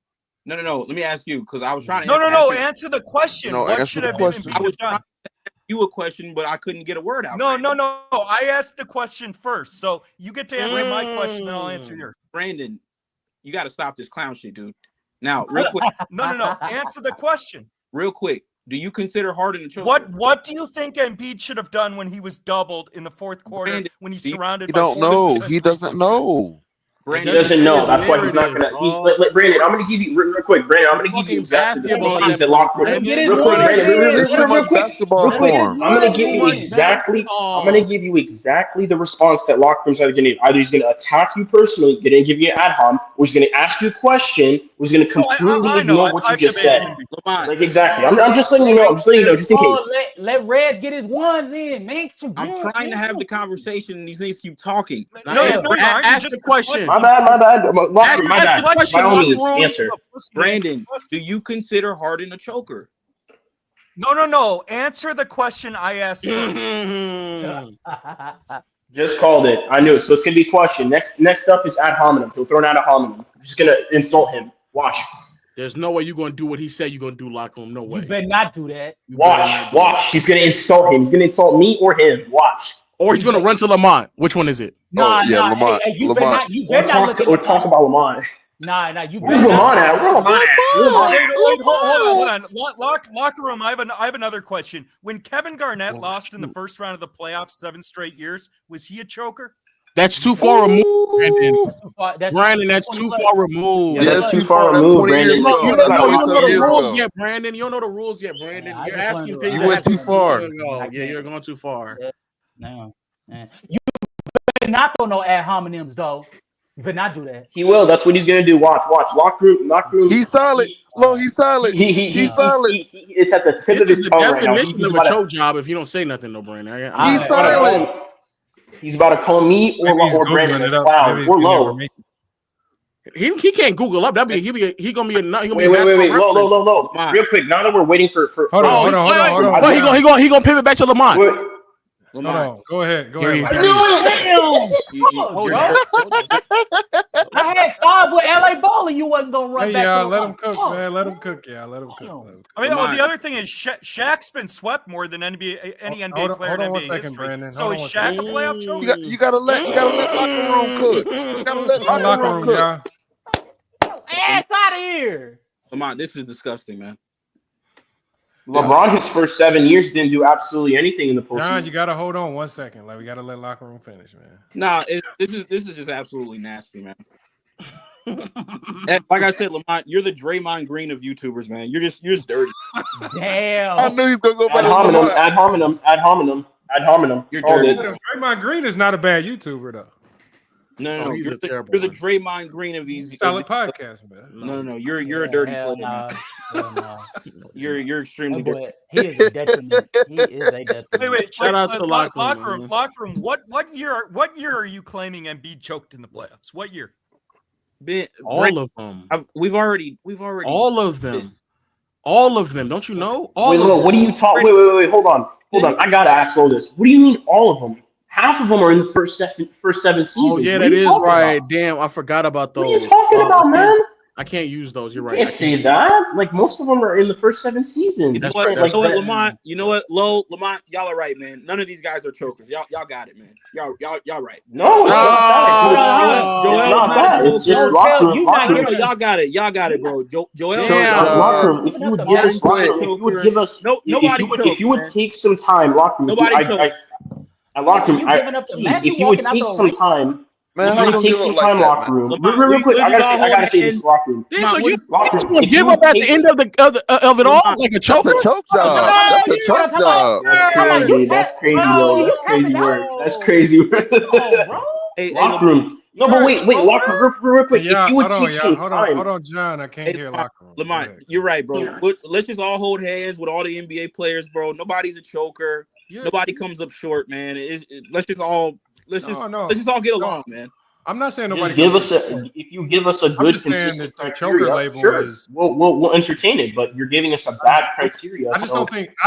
No. Let me ask you, because I was trying to. No. Answer the question. What should have been? I was trying to ask you a question, but I couldn't get a word out. No. I asked the question first, so you get to answer my question, and I'll answer yours. Brandon, you got to stop this clown shit, dude. Now, real quick. No. Answer the question. Real quick. Do you consider Harden a choker? What do you think Embiid should have done when he was doubled in the fourth quarter, Brandon, when he's surrounded? He don't know. He doesn't know. Brandon doesn't know. That's why he's not gonna. Brandon, I'm gonna give you real quick. Brandon, I'm gonna give you exactly the things that locked room. Real quick, Brandon. I'm gonna give you exactly. I'm gonna give you exactly the response that locker rooms are gonna give. Either he's gonna attack you personally, gonna give you an ad hom, or he's gonna ask you a question, or he's gonna completely ignore what you just said. Like exactly. I'm just letting you know. I'm just letting you know, just in case. Let Reg get his ones in, man. I'm trying to have the conversation, and these things keep talking. Ask the question. My bad. By all means, answer. Brandon, do you consider Harden a choker? No. Answer the question I asked. Just called it. I knew it. So it's gonna be a question. Next up is ad hominem. He'll throw an ad hominem. I'm just gonna insult him. Watch. There's no way you're gonna do what he said you're gonna do, locker room. No way. You better not do that. Watch. He's gonna insult him. He's gonna insult me or him. Watch. Or he's gonna run to Lamont. Which one is it? Lamont. You better not talk about Lamont. Nah. You better not. Hold on. Locker room. I have another question. When Kevin Garnett lost in the first round of the playoffs 7 straight years, was he a choker? That's too far removed, Brandon. That's too far removed. Yeah, that's too far removed, Brandon. You don't know the rules yet, Brandon. You don't know the rules yet, Brandon. You're asking things. You went too far. Yeah, you're going too far. No. You better not throw no ad hominems though. You better not do that. He will. That's what he's gonna do. Watch. Locker room. He's solid. He's solid. He's solid. It's at the tip This of is his the tongue right now. definition of a choke job if you don't say nothing, no brainer. He's silent. He's about to call me or Brandon a clown. We're low. He can't Google up. He gonna be a Wait. Low. Real quick. Now that we're waiting for hold on. He gonna pivot back to Lamont. Hold on. Go ahead. I had 5 with LA Bowling. You wasn't gonna run back. Yeah, let him cook, man. Let him cook. Yeah, let him cook. I mean, the other thing is Shaq's been swept more than any NBA player in NBA history. Brandon. So is Shaq a playoff choker? You gotta let locker room cook. You gotta let locker room cook. Ass out of here. Lamont, this is disgusting, man. LeBron, his first 7 years, didn't do absolutely anything in the postseason. Nah, you gotta hold on 1 second. Like we gotta let locker room finish, man. Nah, this is just absolutely nasty, man. And like I said, Lamont, you're the Draymond Green of YouTubers, man. You're just dirty. Damn. I knew he's gonna go by ad hominem. You're dirty. Draymond Green is not a bad YouTuber though. No, you're the Draymond Green of these solid podcast, man. No, you're a dirty player, man. You're extremely dirty. He is a detriment. Wait. Shout out to locker room. What year are you claiming Embiid choked in the playoffs? What year? All of them. We've already. All of them. All of them. Don't you know? What do you talk? Wait. Hold on. I gotta ask all this. What do you mean all of them? Half of them are in the first 7 seasons. Oh yeah, that is right. About? Damn, I forgot about those. What are you talking about, man? I can't use those. You're right. You can't say that. Like most of them are in the first 7 seasons. You know what, Lamont? You know what, Lamont? Y'all are right, man. None of these guys are chokers. Y'all got it, man. Y'all right. No, it's just locker room. Y'all got it, bro. Joel. Locker room. If you would give us, if you would take some time, locker room. Nobody. I locked him. If you would take some time, locker room. Real quick, I gotta say this, locker room. So you give up at the end of it all like a choker? That's a choke job. That's a choke job. That's crazy, bro. That's crazy word. Locker room. No, but wait, locker room. Real quick. If you would take some time. Hold on, John. I can't hear locker room. Lamont, you're right, bro. Let's just all hold hands with all the NBA players, bro. Nobody's a choker. Nobody comes up short, man. Let's just all get along, man. I'm not saying nobody. If you give us a good consistent criteria, sure, we'll entertain it. But you're giving us a bad criteria. I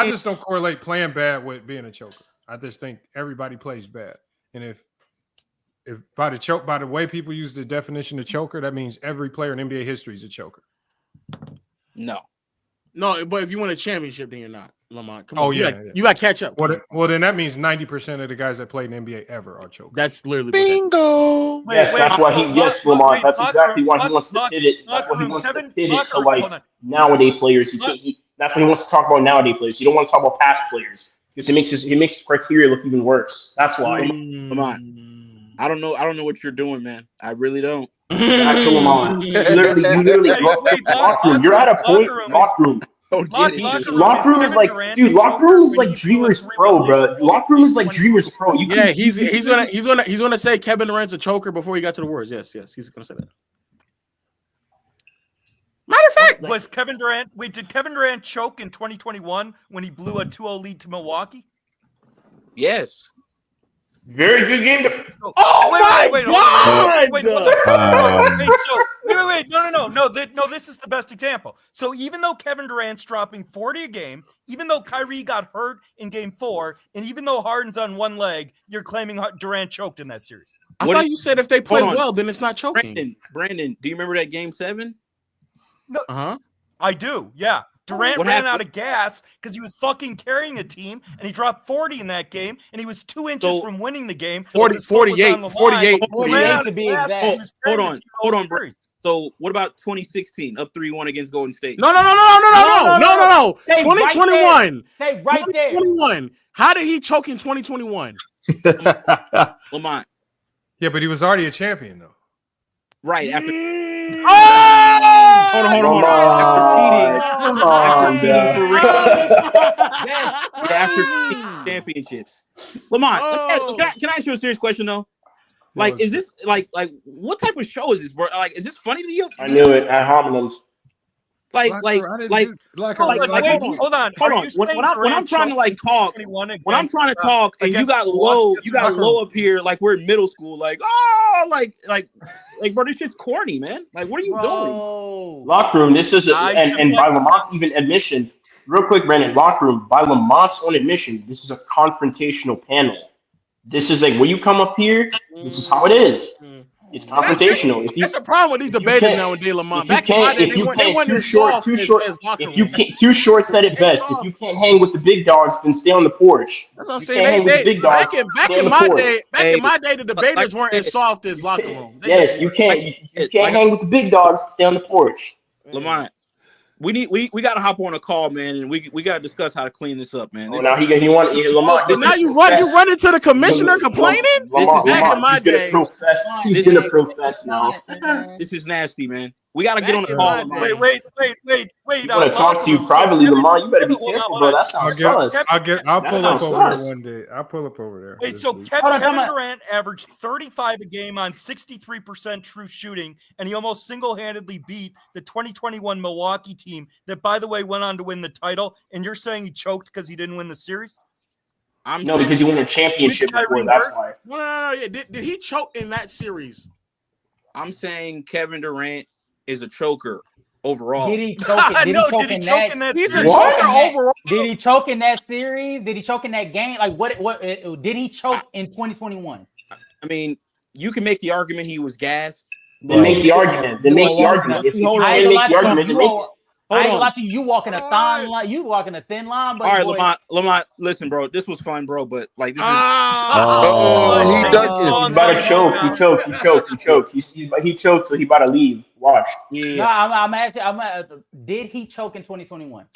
just don't correlate playing bad with being a choker. I just think everybody plays bad, and if by the way people use the definition of choker, that means every player in NBA history is a choker. No, but if you win a championship, then you're not. Lamont, come on. Oh, yeah. You got to catch up. Well, then that means 90% of the guys that played in the NBA ever are chokers. That's literally bingo. That's why Lamont. That's exactly why he wants to pivot. That's why he wants to pivot to like nowadays players. That's what he wants to talk about nowadays players. You don't want to talk about past players because it makes his criteria look even worse. That's why. Lamont, I don't know what you're doing, man. I really don't. That's Lamont. You literally locker room. You're at a point. Locker room. Locker room is like, dude. Locker room is like Dreamers Pro, bro. Locker room is like Dreamers Pro. He's gonna say Kevin Durant's a choker before he got to the Warriors. Yes, he's gonna say that. Matter of fact, was Kevin Durant? Wait, did Kevin Durant choke in 2021 when he blew a 2-0 lead to Milwaukee? Yes. Very good game. Wait, no. This is the best example. So even though Kevin Durant's dropping 40 a game, even though Kyrie got hurt in Game 4, and even though Harden's on one leg, you're claiming Durant choked in that series. I thought you said if they play well, then it's not choking. Brandon, do you remember that Game 7? No. I do. Yeah. Durant ran out of gas because he was fucking carrying a team, and he dropped 40 in that game, and he was 2 inches from winning the game. 48 to be exact. Hold on, bro. So what about 2016, up 3-1 against Golden State? No. 2021. Stay right there. 2021. How did he choke in 2021? Lamont. Yeah, but he was already a champion, though. Right after. Hold on. championships. Lamont, can I ask you a serious question though? Like, is this like what type of show is this, bro? Like, is this funny to you? I knew it. Ad hominems. Hold on. When I'm trying to like talk, when I'm trying to talk, and you got low up here, like we're in middle school, like bro, this shit's corny, man. Like, what are you doing? Locker room. This is and by Lamont's even admission, real quick, Brandon. Locker room. By Lamont's own admission, this is a confrontational panel. This is like when you come up here. This is how it is. It's confrontational. That's a problem with these debaters nowadays, Lamont. Back in my day, they weren't too short. If you can't, too short said it best. If you can't hang with the big dogs, then stay on the porch. That's what I'm saying. Back in my day, the debaters weren't as soft as locker room. Yes, you can't hang with the big dogs. Stay on the porch. Lamont, we got to hop on a call, man, and we got to discuss how to clean this up, man. Oh, now he want Lamont. Now you run into the commissioner complaining. Back in my day, he's gonna profess now. This is nasty, man. We got to get on the call. Wait. I want to talk to you privately, Lamont. You better be careful, bro. That sounds sus. I'll pull up over there one day. I'll pull up over there. Wait, so Kevin Durant averaged 35 a game on 63% true shooting, and he almost single-handedly beat the 2021 Milwaukee team that, by the way, went on to win the title. And you're saying he choked because he didn't win the series? No, because he won a championship before. That's why. No. Did he choke in that series? I'm saying Kevin Durant is a choker overall. Did he choke? Did he choke in that? He's a choker overall. Did he choke in that series? Did he choke in that game? Like what? Did he choke in 2021? I mean, you can make the argument he was gassed. Then make the argument. If you can't make the argument, then make it. I ain't watching you walking a thin line. You walking a thin line. But all right, Lamont, listen, bro. This was fun, bro. But like, this is... he does it. He's about to choke. He choked. He choked, so he about to leave. Watch. Yeah. No, I'm asking. Did he choke in 2021?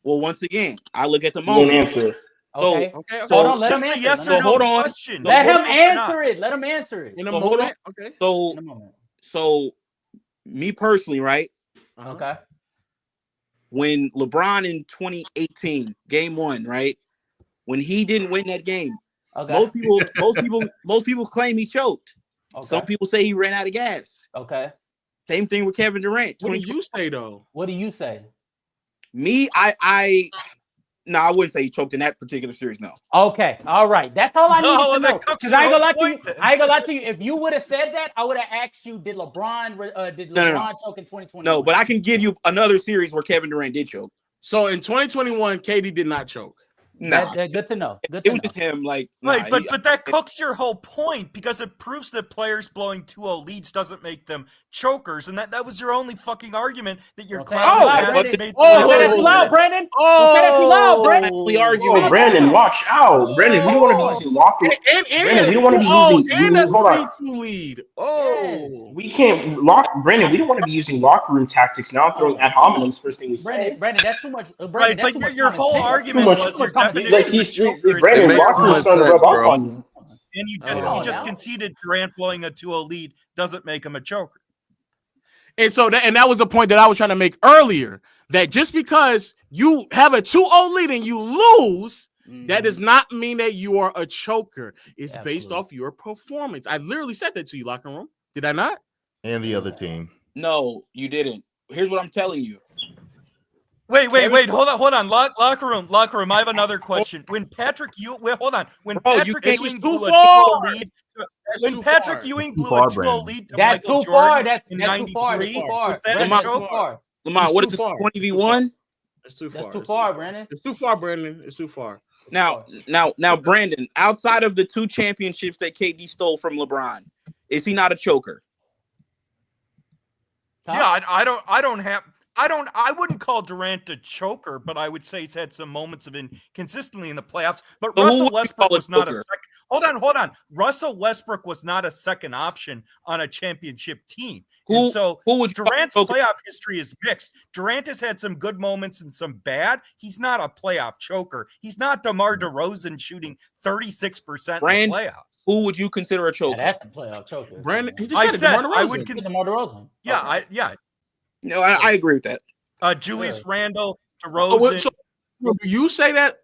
Well, once again, I look at the moment. Answer. Okay. So hold on. Let him answer. Yes or no hold on. question. Let him answer it. Let him answer it. In a moment. Okay. So, me personally, right? Okay. When LeBron in 2018, game 1, right? When he didn't win that game, most people claim he choked. Okay. Some people say he ran out of gas. Okay. Same thing with Kevin Durant. What do you say though? What do you say? Me, I wouldn't say he choked in that particular series. No. Okay. All right. That's all I need to know. Because I ain't gonna lie to you. I ain't gonna lie to you. If you would have said that, I would have asked you, did LeBron choke in 2020? No, but I can give you another series where Kevin Durant did choke. So in 2021, KD did not choke. No, good to know. It was just him, like right, but that cooks your whole point because it proves that players blowing 2-0 leads doesn't make them chokers, and that was your only fucking argument that your class Brandon. Brandon. Oh, Brandon, watch out, Brandon. We don't want to be using locker. Brandon, we don't want to be using. Hold on. Lead. We can't lock Brandon. We don't want to be using locker room tactics now. Throwing ad hominems first thing we say. Brandon, that's too much. Right, but your whole argument was your like Brandon Lockman's trying to rub off on you. And you just conceded Durant blowing a 2-0 lead doesn't make him a choker. And so that was the point that I was trying to make earlier. That just because you have a 2-0 lead and you lose, that does not mean that you are a choker. It's based off your performance. I literally said that to you, locker room. Did I not? And the other team. No, you didn't. Here's what I'm telling you. Wait. Hold on. Locker room. I have another question. When Patrick Ewing blew a 2-0 lead, when Patrick Ewing blew a 2-0 lead to Michael Jordan in '93, was that a choke? Lamont, what is this, 20v1? That's too far. That's too far, Brandon. It's too far, Brandon. It's too far. Now, Brandon, outside of the 2 championships that KD stole from LeBron, is he not a choker? Yeah, I wouldn't call Durant a choker, but I would say he's had some moments of inconsistency in the playoffs. But Russell Westbrook was not a second. Hold on. Russell Westbrook was not a second option on a championship team. Durant's playoff history is mixed. Durant has had some good moments and some bad. He's not a playoff choker. He's not DeMar DeRozan shooting 36% in the playoffs. Who would you consider a choker? That's a playoff choker. Brandon, I would consider DeMar DeRozan. Yeah. No, I agree with that. Julius Randle, DeRozan. So, do you say that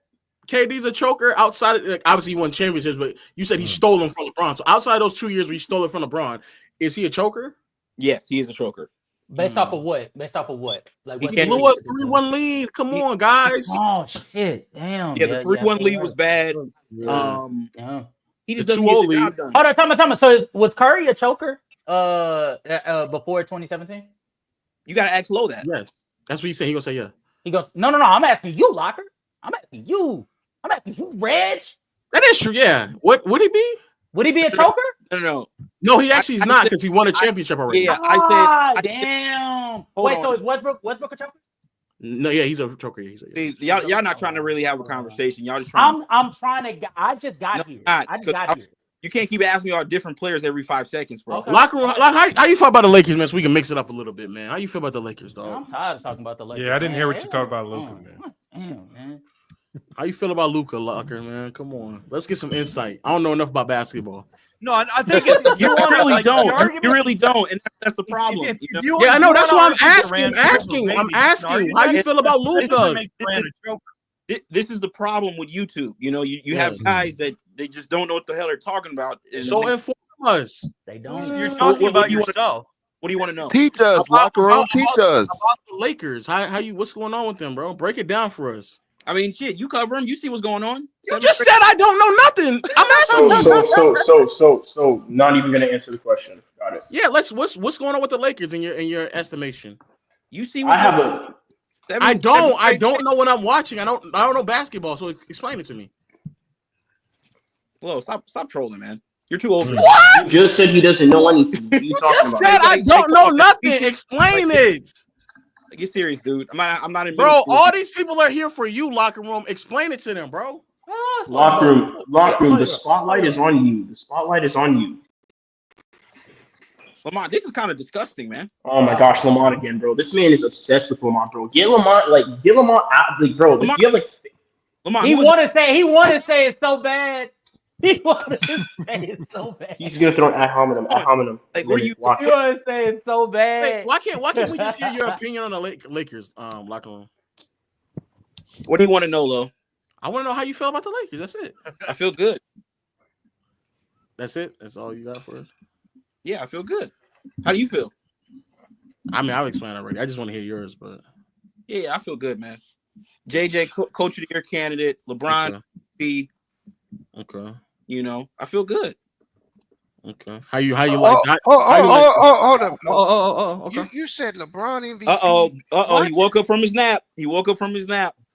KD's a choker outside of, like, obviously he won championships, but you said he stole them from LeBron. So outside of those 2 years where he stole it from LeBron, is he a choker? Yes, he is a choker. Based off of what? Based off of what? Like He blew a 3-1 lead. Come on, guys. Oh shit! Damn. Yeah, the 3-1 lead was bad. He just doesn't get the job done. Hold on, tell me. So was Curry a choker before 2017? You got to ask Low that. Yes, that's what he said. He gonna say yeah. He goes, no. I'm asking you, Locker. I'm asking you, Reg. That is true. Yeah. What would he be? Would he be a choker? No, he actually is not because he won a championship already. Yeah, damn. Wait, so is Westbrook a choker? No, yeah, he's a choker. See, y'all not trying to really have a conversation. Y'all just trying. I'm trying to. I just got here. Here. You can't keep asking me about different players every 5 seconds, bro. Okay. Locker room. How you feel about the Lakers, man? So we can mix it up a little bit, man. How you feel about the Lakers, dog? I'm tired of talking about the Lakers. Yeah, I didn't hear what you thought about Luka, man. Damn, man. How you feel about Luka, Locker, man? Come on, let's get some insight. I don't know enough about basketball. No, I think if you really don't. You really don't, and that's the problem. Yeah, I know. That's why I'm asking. I'm asking. How you feel about Luka? This is the problem with YouTube. You know, you have guys that they just don't know what the hell they're talking about. So inform us. They don't. You're talking about yourself. What do you want to know? Teach us, Locker Room. Teach us about the Lakers. How you? What's going on with them, bro? Break it down for us. I mean, shit. You cover them. You see what's going on. You just said I don't know nothing. I'm asking. So not even gonna answer the question. Got it. Yeah, what's going on with the Lakers in your estimation? You see, I don't know what I'm watching. I don't know basketball. So explain it to me. Well, stop trolling, man. You're too old. What? You just said he doesn't know anything. What are you talking just about? said I don't know nothing. Explain it. Get serious, dude. I'm not in. Bro, all these people are here for you, Locker Room. Explain it to them, bro. Locker room. The spotlight is on you. The spotlight is on you. Lamont, this is kind of disgusting, man. Oh my gosh, Lamont again, bro. This man is obsessed with Lamont, bro. Get Lamont out, like, bro. Lamont, you have like. Lamont, he want to say it so bad. He wanted to say it so bad. He's gonna throw an ad hominem. Like, what are you? You want to say it so bad. Wait, why can't we just hear your opinion on the Lakers? Locker Room. What do you want to know, Lo? I want to know how you feel about the Lakers. That's it. I feel good. That's it. That's all you got for us. Yeah, I feel good. How do you feel? I mean, I've explained already. I just want to hear yours, but yeah, I feel good, man. JJ, Coach of the Year candidate. LeBron, B. Okay. You know, I feel good. Okay. How you like that? Hold up. Okay. You said LeBron MVP. Uh-oh. He woke up from his nap.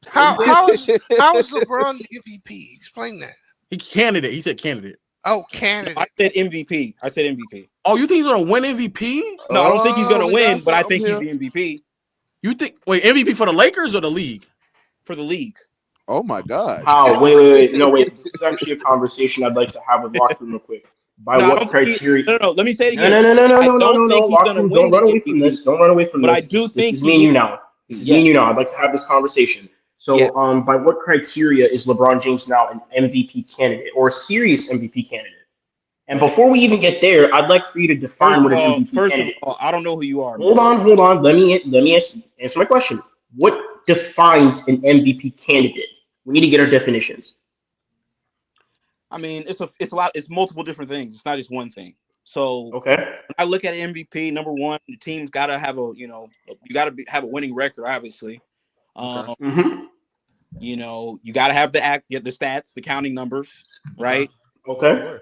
How is LeBron the MVP? Explain that. He candidate. He said candidate. Oh, candidate. I said MVP. Oh, you think he's gonna win MVP? No, I don't think he's gonna win, but I think he's the MVP. You think? Wait, MVP for the Lakers or the league? For the league. Oh my God! Oh, wait. No, wait. This is actually a conversation I'd like to have with Locker Room real quick. By what criteria? No. Let me say it again. No. Don't run away from this. Don't run away from this. But I do think this is me and you now. I'd like to have this conversation. So, by what criteria is LeBron James now an MVP candidate or a serious MVP candidate? And before we even get there, I'd like for you to define what an MVP candidate is. I don't know who you are. Hold on. Let me answer my question. What defines an MVP candidate? We need to get our definitions. I mean, it's a lot. It's multiple different things. It's not just one thing. So, okay. When I look at MVP, number one, the team's got to have have a winning record, obviously. You know, you got to have the stats, the counting numbers, right? Okay.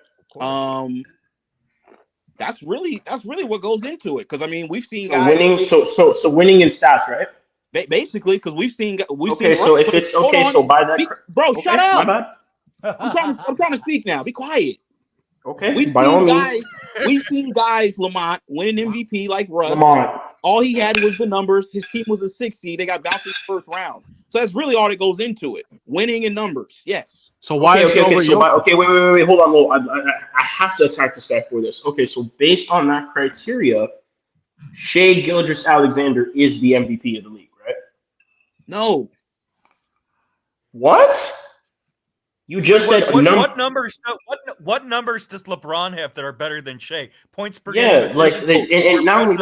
That's really what goes into it. Because I mean, we've seen guys winning. So winning in stats, right? Basically, because we've seen. So if it's okay, so by that, bro, okay, shut up. My bad. I'm trying to speak now. Be quiet. Okay. We've seen guys, Lamont, win an MVP like Russ. Lamont. All he had was the numbers. His team was a 6 seed. They got bounced in the first round. So that's really all that goes into it. Winning and numbers. Yes. So why is wait, hold on. I have to attack this guy for this. Okay, so based on that criteria, Shai Gilgeous-Alexander is the MVP of the league, right? No. What? You just said what numbers? What numbers does LeBron have that are better than Shai? Points per game. Yeah, and not only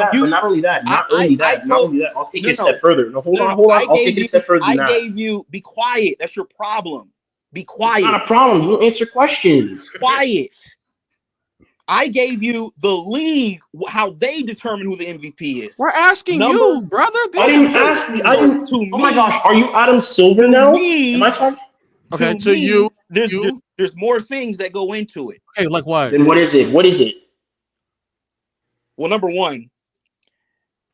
that. I'll take it a step further. Hold on. I'll take it a step further. I gave you. Be quiet. That's your problem. Be quiet. It's not a problem. You don't answer questions. Quiet. I gave you the league, how they determine who the MVP is. We're asking you, brother. I didn't ask you. Oh my gosh, are you Adam Silver now? Am I talking? Okay, to you. There's more things that go into it. Okay, like what? Then what is it? What is it? Well, number one,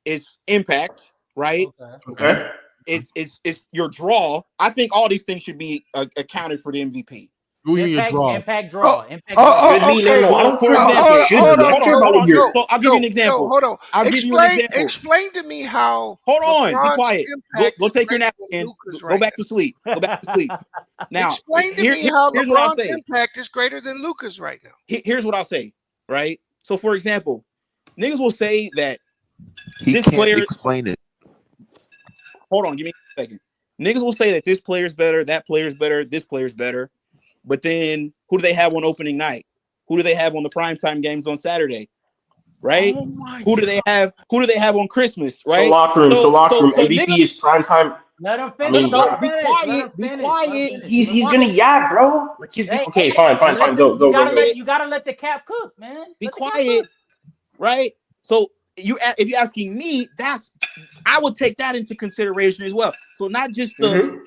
it's impact, right? Okay. It's your draw. I think all these things should be accounted for the MVP. Impact draw. Impact draw. So I'll give you an example. Hold on. I'll give you an example. Explain to me how. Hold on. Be LeBron's quiet. Go take your napkin. Go back to sleep. Go back to sleep. Now, explain to me how here's what I'll LeBron's say. impact is greater than Luka's right now. Here's what I'll say. Right. So, for example, niggas will say that He this can't player. explain it. Hold on. Give me a second. Niggas will say that this player's better, that player's better, this player's better. But then who do they have on opening night? Who do they have on the primetime games on Saturday? Right? Who do they have? Who do they have on Christmas? Right? The locker room. MVP is prime time. Let him finish. Be quiet. Be quiet. He's gonna yap, bro. Like okay, fine. Go. You gotta let the cap cook, man. Be quiet. Right? So if you're asking me, I would take that into consideration as well. So not just the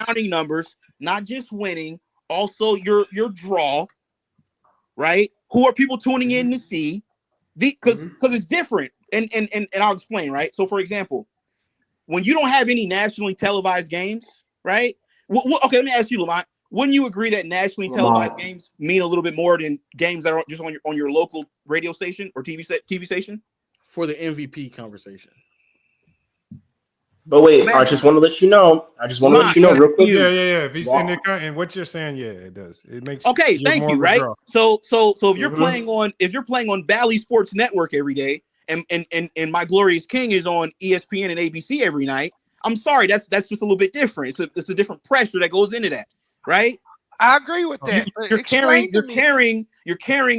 counting numbers, not just winning, also your draw, right? Who are people tuning in to see? Because it's different, and I'll explain, right? So for example, when you don't have any nationally televised games, right? Okay, let me ask you, Lamont. Wouldn't you agree that nationally televised games mean a little bit more than games that are just on your local radio station or TV station? For the MVP conversation. But wait, I just want to let you know. Real quick. Yeah. If he's in there, and what you're saying, yeah, it does. It makes okay. Thank you. Right. So if you're playing on Bally Sports Network every day, and My Glorious King is on ESPN and ABC every night, I'm sorry, that's just a little bit different. It's a different pressure that goes into that, right? I agree with that. You're carrying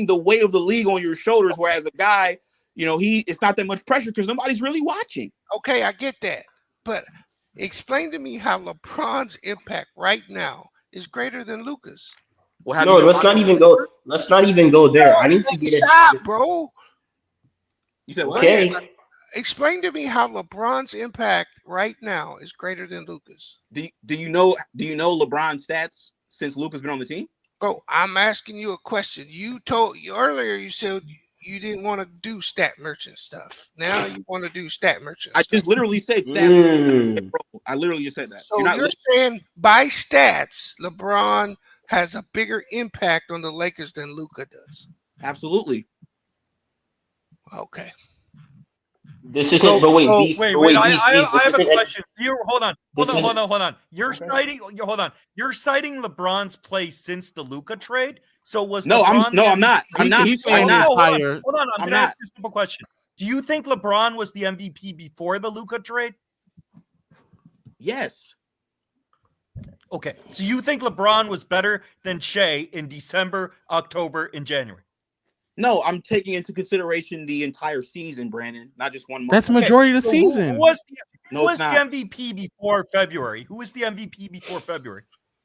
the weight of the league on your shoulders, whereas a guy, it's not that much pressure because nobody's really watching. Okay, I get that. But explain to me how LeBron's impact right now is greater than Luka's. No, let's not even go. Let's not even go there. I need to get it. Stop, bro. You said what? Okay. Explain to me how LeBron's impact right now is greater than Luka's. Do you know LeBron's stats since Luka's been on the team? Bro, I'm asking you a question. You earlier you said you didn't want to do stat merchant stuff. Now you want to do stat merchant. I just literally said stat merchant. Bro, I literally just said that. So you're saying by stats, LeBron has a bigger impact on the Lakers than Luka does. Absolutely. Okay. This isn't. But wait, I have a question. Hold on. You're citing LeBron's play since the Luka trade. So was no? I'm not. I'm not. Hold on. I'm gonna ask you a simple question. Do you think LeBron was the MVP before the Luka trade? Yes. Okay. So you think LeBron was better than Shea in December, October, and January? No, I'm taking into consideration the entire season, Brandon, not just 1 month. That's majority of the season. Who was the MVP before February? Who was the MVP before February?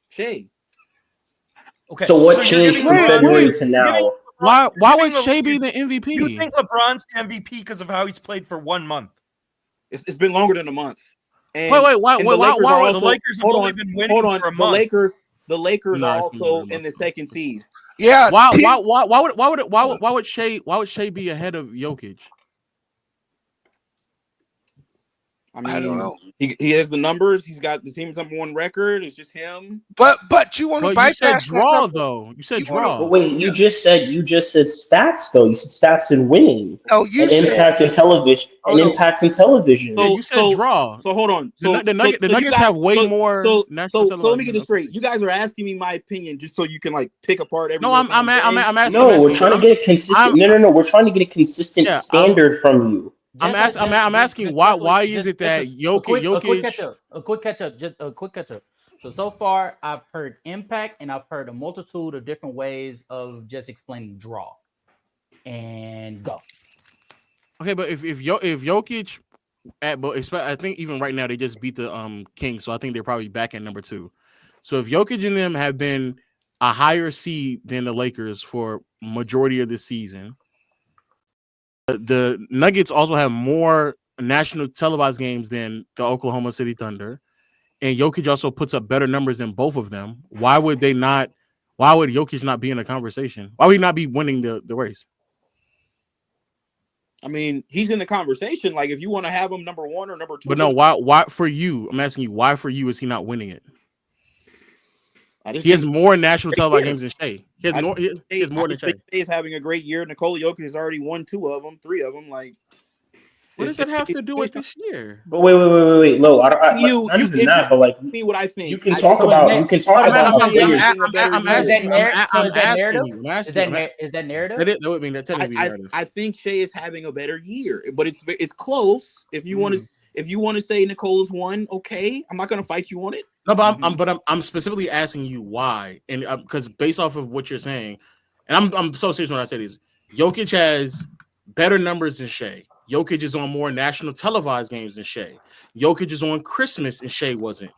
Shea. Okay. So what changed from February to now? Why would Shea be the MVP? You think LeBron's the MVP because of how he's played for 1 month? It's been longer than a month. And, wait, why the Lakers have only been winning for a month? The Lakers are also in the second seed. Yeah. Why would Shea be ahead of Jokic? I don't know. He has the numbers. He's got the team's #1 record. It's just him. But you want to bypass draw though. You said draw. But wait, you just said stats though. You said stats and winning. Oh, you said impact in television. television. So, you said draw. So hold on. The Nuggets have way more. So let me get this straight. You guys are asking me my opinion just so you can pick apart everything. No, I'm asking. No, we're trying to get a consistent. No. We're trying to get a consistent standard from you. I'm asking why is it that Jokic? A quick catch up. So far, I've heard impact and I've heard a multitude of different ways of just explaining draw. And go. Okay, but if Jokic, I think even right now they just beat the Kings, so I think they're probably back at number 2. So if Jokic and them have been a higher seed than the Lakers for majority of the season, the Nuggets also have more national televised games than the Oklahoma City Thunder, and Jokic also puts up better numbers than both of them. Why would they not? Why would Jokic not be in the conversation? Why would he not be winning the race? I mean, he's in the conversation. Like, if you want to have him number 1 or number 2, But no, why for you? I'm asking you, why for you is he not winning it? He has more national televised games than Shea. He has more than Shea. Shea is having a great year. Nikola Jokic has already won 2 of them, 3 of them. Like, what does that have to do with this year? But wait, Lo. Not even that, but like, see what I think. You can talk about. I'm asking. Is that narrative? That would mean that technically narrative. I think Shea is having a better year, but it's close. If you want to say Nicola's won, okay, I'm not going to fight you on it. No, but I'm specifically asking you why, and because based off of what you're saying, and I'm so serious when I say this, Jokic has better numbers than Shea. Jokic is on more national televised games than Shea. Jokic is on Christmas and Shea wasn't.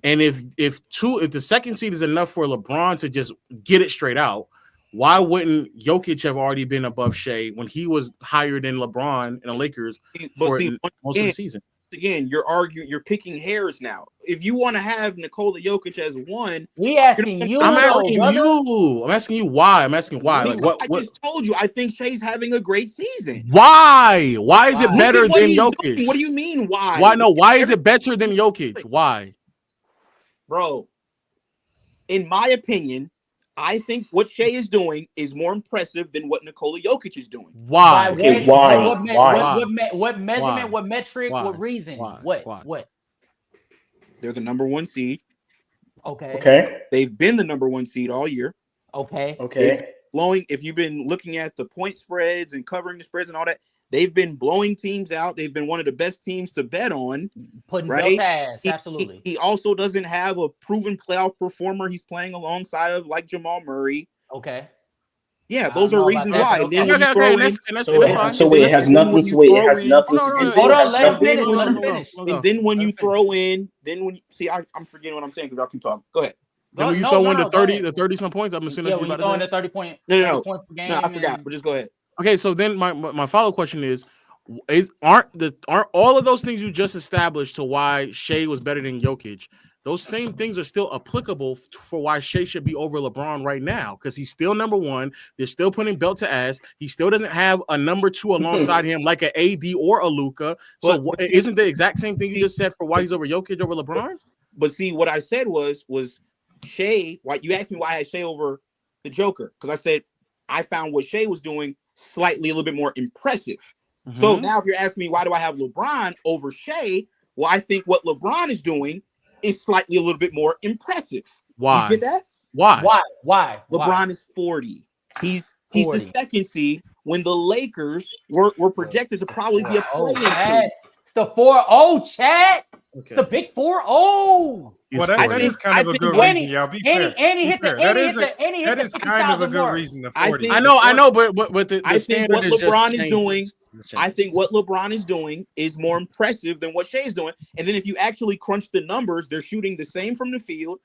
And if the second seed is enough for LeBron to just get it straight out, why wouldn't Jokic have already been above Shea when he was higher than LeBron and the Lakers most of the season? Again, you're picking hairs now. If you want to have Nikola Jokic as 1, we asking you. I'm asking you. I'm asking you why. I'm asking why. Like what? I just told you. I think Shea's having a great season. Why? Why is it better than Jokic? Doing. What do you mean? Why? Why? No. Why is it better than Jokic? Why? Bro, in my opinion, I think what Shea is doing is more impressive than what Nikola Jokic is doing. Why? Okay, why? What measurement? What metric? What reason? What? They're the number 1 seed. Okay. They've been the number 1 seed all year. Okay. Blowing. If you've been looking at the point spreads and covering the spreads and all that, they've been blowing teams out. They've been one of the best teams to bet on. Putting right? Pass, absolutely. He also doesn't have a proven playoff performer he's playing alongside of like Jamal Murray. Okay. Yeah, those are reasons why. And then when you throw in, so it has nothing to it. It has nothing to do. Hold on, let him finish. And then when you throw in, I'm forgetting what I'm saying because y'all keep talking. Go ahead. When you throw in the 30 some points, I'm assuming. Yeah, when you throw in the 30 point. No, points per game. No, I forgot. But just go ahead. Okay, so then my follow-up question is aren't all of those things you just established to why Shea was better than Jokic? Those same things are still applicable for why Shea should be over LeBron right now because he's still number 1. They're still putting belt to ass. He still doesn't have a number 2 alongside him like an AD or a Luka. So isn't the exact same thing you just said for why he's over Jokic over LeBron? But see, what I said was Shea. Why you asked me why I had Shea over the Joker? Because I said I found what Shea was doing slightly a little bit more impressive. Mm-hmm. So now if you're asking me why do I have LeBron over Shea? Well, I think what LeBron is doing is slightly a little bit more impressive. Why? You get that? Why? LeBron is 40. He's 40. The second seed when the Lakers were projected to probably be a play-in team. It's the 4-0, Chad. Okay. It's the big 4-0. Well, that is kind of a good reason, y'all. Be fair. That is kind of a good reason. The 40. I know, but the I think standard what LeBron is doing. I think what LeBron is doing is more impressive than what Shea is doing. And then if you actually crunch the numbers, they're shooting the same from the field.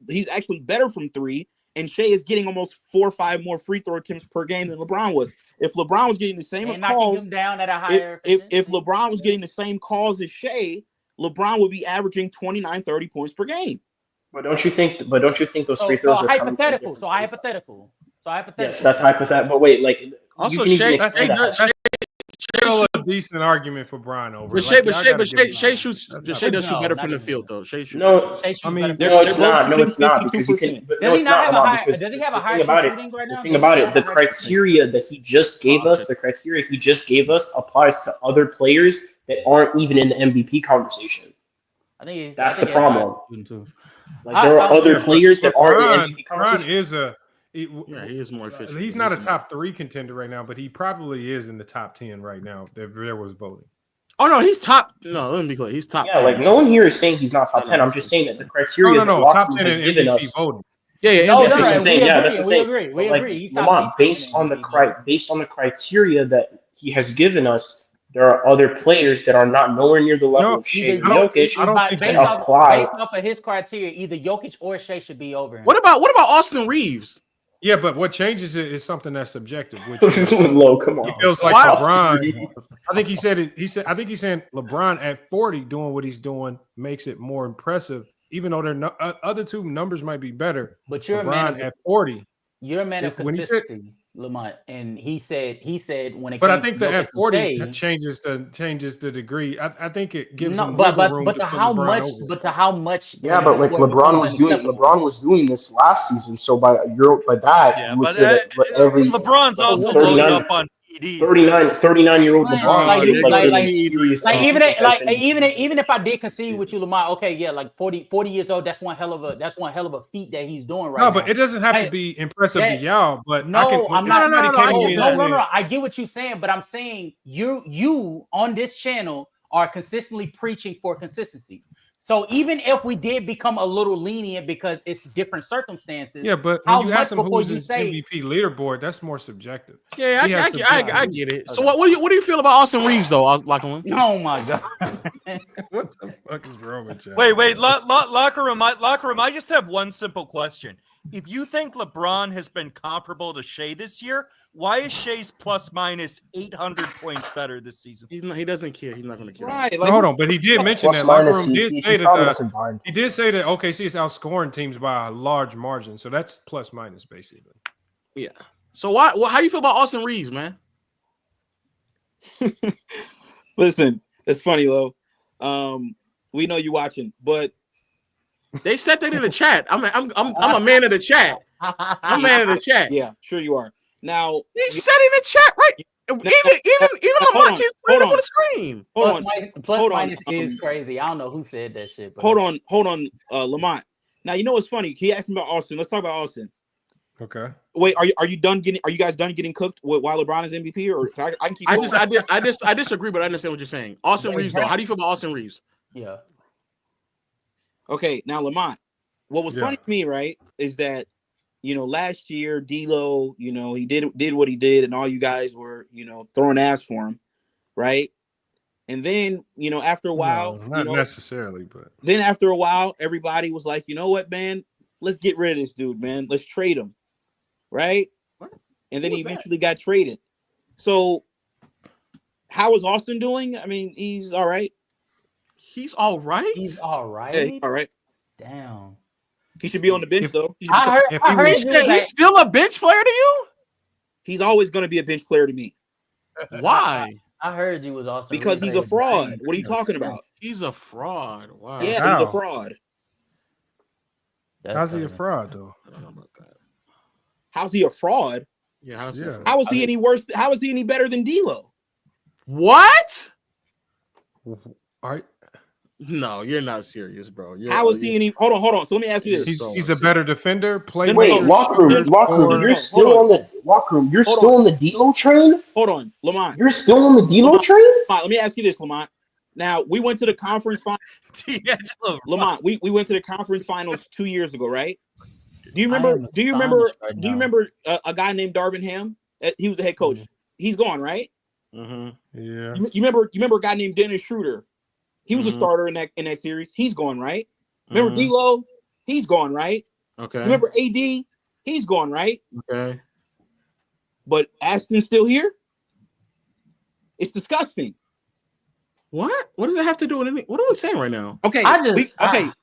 He's actually better from 3, and Shea is getting almost 4 or 5 more free throw attempts per game than LeBron was. If LeBron was getting the same calls, down at a higher if LeBron was getting the same calls as Shea, LeBron would be averaging 29, 30 points per game. But don't you think those free throws are hypothetical? So hypothetical. Yes, that's hypothetical. But wait, like also Shea still a decent argument for Brian over. But Shea does shoot better from the field though. Shea shoots. No, I mean, no, it's not. No, it's not because you can. Does he have a higher shooting right now? The thing about it, the criteria that he just gave us, applies to other players that aren't even in the MVP conversation. I think that's the problem. Like there are other players that aren't in the MVP conversation. He is more efficient. He's not a top 3 contender right now, but he probably is in the top 10 right now. If there was voting. Oh no, he's top. No, let me be clear. He's top. Yeah, 10. like no one here is saying he's not top 10. I'm just saying that the criteria that top 10 has given us. Voting. That's the thing. We agree. We agree. Lamont, based on the criteria that he has given us, there are other players that are not nowhere near the level of Shea and Jokic Based off of his criteria, either Jokic or Shea should be over him. What about Austin Reaves? Yeah, but what changes it is something that's subjective. Which low, come on. He feels like LeBron. I think he said it. I think he's saying LeBron at 40 doing what he's doing makes it more impressive, even though their other two numbers might be better. But you're LeBron a man at 40. You're a man of consistency, Lamont, and he said when it. But I think the at 40 changes the degree. I think it gives him room. But to how much? Over. But to how much? Yeah, but like LeBron was doing this last season. So by that, you would say that every LeBron's also loaded up on 39-year-old LeBron. Even if I did concede with you, Lamont, okay, yeah, like 40 years old. That's one hell of a feat that he's doing right now. No, but it doesn't have to be impressive to y'all. But no, I'm not. No. I get what you're saying, but I'm saying you on this channel are consistently preaching for consistency. So even if we did become a little lenient because it's different circumstances, yeah. But when you ask him who's his MVP leaderboard, that's more subjective. Yeah, I get it. So what do you feel about Austin Reaves though? Oh my god, what the fuck is wrong with you? Wait, locker room. I just have one simple question. If you think LeBron has been comparable to Shea this year, why is Shea's plus minus 800 points better this season? He doesn't care. He's not going to care. Right. Hold on, but he did mention that locker room did say that he did say that OKC is outscoring teams by a large margin, so that's plus minus basically. Yeah. So how you feel about Austin Reaves, man? Listen, it's funny, Lo. We know you watching, but they said that in the chat. I'm a man of the chat. I'm a man of the chat. Yeah, sure you are. Now he said in the chat, right? Even Lamont is putting up on the screen. Plus minus is crazy. I don't know who said that shit. But hold on, Lamont. Now you know what's funny. He asked me about Austin. Let's talk about Austin. Okay. Wait, are you guys done getting cooked while LeBron is MVP? Or I can keep going? I disagree, but I understand what you're saying. Austin Reaves, though. How do you feel about Austin Reaves? Yeah. Okay, now Lamont. What was funny to me, right, is that last year D'Lo, he did what he did, and all you guys were throwing ass for him, right? And then after a while, not necessarily, but then after a while, everybody was like, you know what, man, let's get rid of this dude, man. Let's trade him, right? And then he eventually got traded. So, how is Austin doing? I mean, he's all right. He's all right. He's all right. Yeah, he's all right. Damn. He should be on the bench though. He's still a bench player to you? He's always going to be a bench player to me. Why? I heard you was Austin because he's a fraud. What are you talking about? He's a fraud. Wow. Yeah, he's a fraud. How's he a fraud though? I don't know about that. How's he a fraud? Yeah, how's he? How is he any worse? How is he any better than D'Lo? What? All right. No, you're not serious, bro. How is he any? Hold on. So let me ask you this: He's a better defender. Wait, locker room. You're still on the locker room. You're still on the D'Lo train. Hold on, Lamont. You're still on the D'Lo train. Let me ask you this, Lamont. Now we went to the conference final. Lamont, we went to the conference finals 2 years ago, right? Do you remember? Do you remember a guy named Darvin Ham? He was the head coach. He's gone, right? Mm-hmm. Yeah. You remember a guy named Dennis Schroeder? He was a starter in that series. He's gone, right? Remember D'Lo? He's gone, right? Okay. Remember AD? He's gone, right? Okay. But Aston's still here? It's disgusting. What? What does it have to do with anything? What are we saying right now? Okay.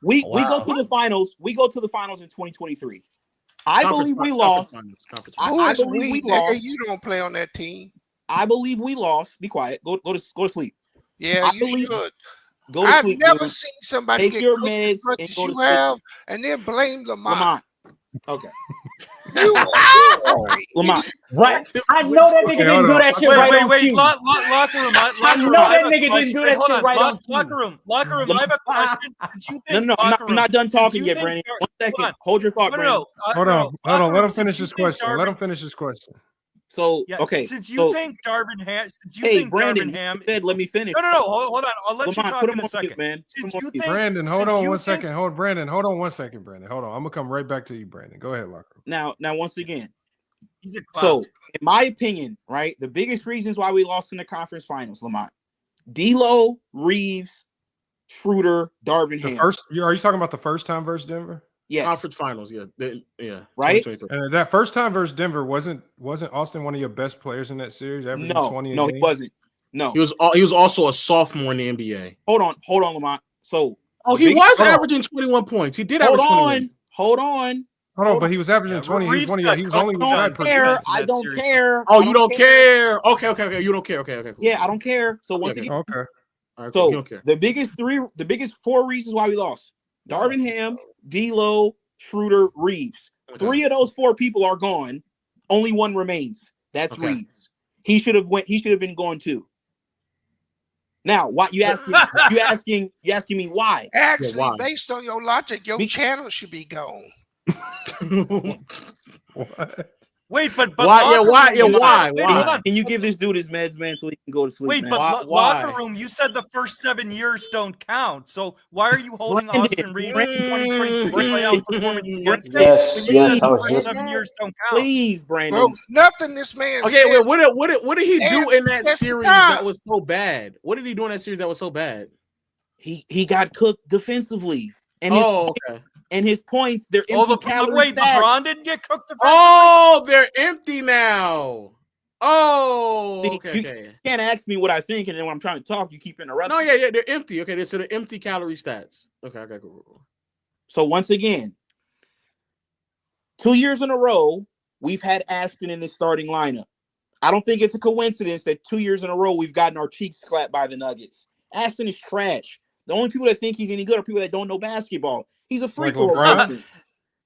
We go to the finals. We go to the finals in 2023. I believe we lost. I believe we lost. You don't play on that team. I believe we lost. Be quiet. Go to sleep. Yeah, you should. I've never seen somebody take your meds as much and as go to you sleep. have, and then blame Lamont. Okay. Lamont. Right. I know that nigga didn't do that shit right on cue. Locker room. I know that nigga didn't do that shit right on cue. Locker room. I have a question. Did you think No, I'm not done talking yet, Brandon. 1 second. Hold your thought, Brandon. Hold on. Let him finish his question. So, okay. Since you think Darvin Ham, Brandon, Darvin Ham, let me finish. No. Hold on. I'll let you talk in a second, man. Brandon, hold on 1 second. Hold on 1 second, Brandon. Hold on. I'm gonna come right back to you, Brandon. Go ahead, Locker. Now, once again, he's a clown. So, in my opinion, right, the biggest reasons why we lost in the conference finals, Lamont, D'Lo, Reaves, Schroeder, Darvin Ham. Are you talking about the first time versus Denver? Yes. Conference finals, yeah. Right? And that first time versus Denver wasn't Austin one of your best players in that series, averaging 20 a game? He wasn't. No. He was also a sophomore in the NBA. Hold on, Lamont. So he was averaging 21 points. He did average 21. Hold on, but he was averaging 20. He was only I don't care. Oh, you don't care. Okay. You don't care. Okay, cool. Yeah, I don't care. So once again, okay. All right, so don't care. the biggest 4 reasons why we lost: Darvin Ham, D'Lo, Schroeder, Reaves. 3 of those 4 people are gone. Only 1 remains. That's Reaves. He should have been gone too. Now, what you asking me why? Actually, why? based on your logic, your channel should be gone. What? Wait, but why? Why? Hold on. Can you give this dude his meds, man, so he can go to sleep? Wait, man? but locker room, you said the first 7 years don't count. So why are you holding Austin Reaves in 2023 playoff performance against him? Yes, The first 7 years don't count. Please, Brandon. Bro, nothing this man Okay, said. wait, what did he do in that series that was so bad? What did he do in that series that was so bad? He got cooked defensively. And his points, they're empty calorie wait, stats. LeBron didn't get cooked defensively? Oh, they're empty now. Oh, okay. You can't ask me what I think, and then when I'm trying to talk, you keep interrupting. No, yeah, they're empty. Okay, so they're empty calorie stats. Okay, cool. So once again, 2 years in a row, we've had Ashton in the starting lineup. I don't think it's a coincidence that 2 years in a row we've gotten our cheeks clapped by the Nuggets. Ashton is trash. The only people that think he's any good are people that don't know basketball. He's a freak merchant.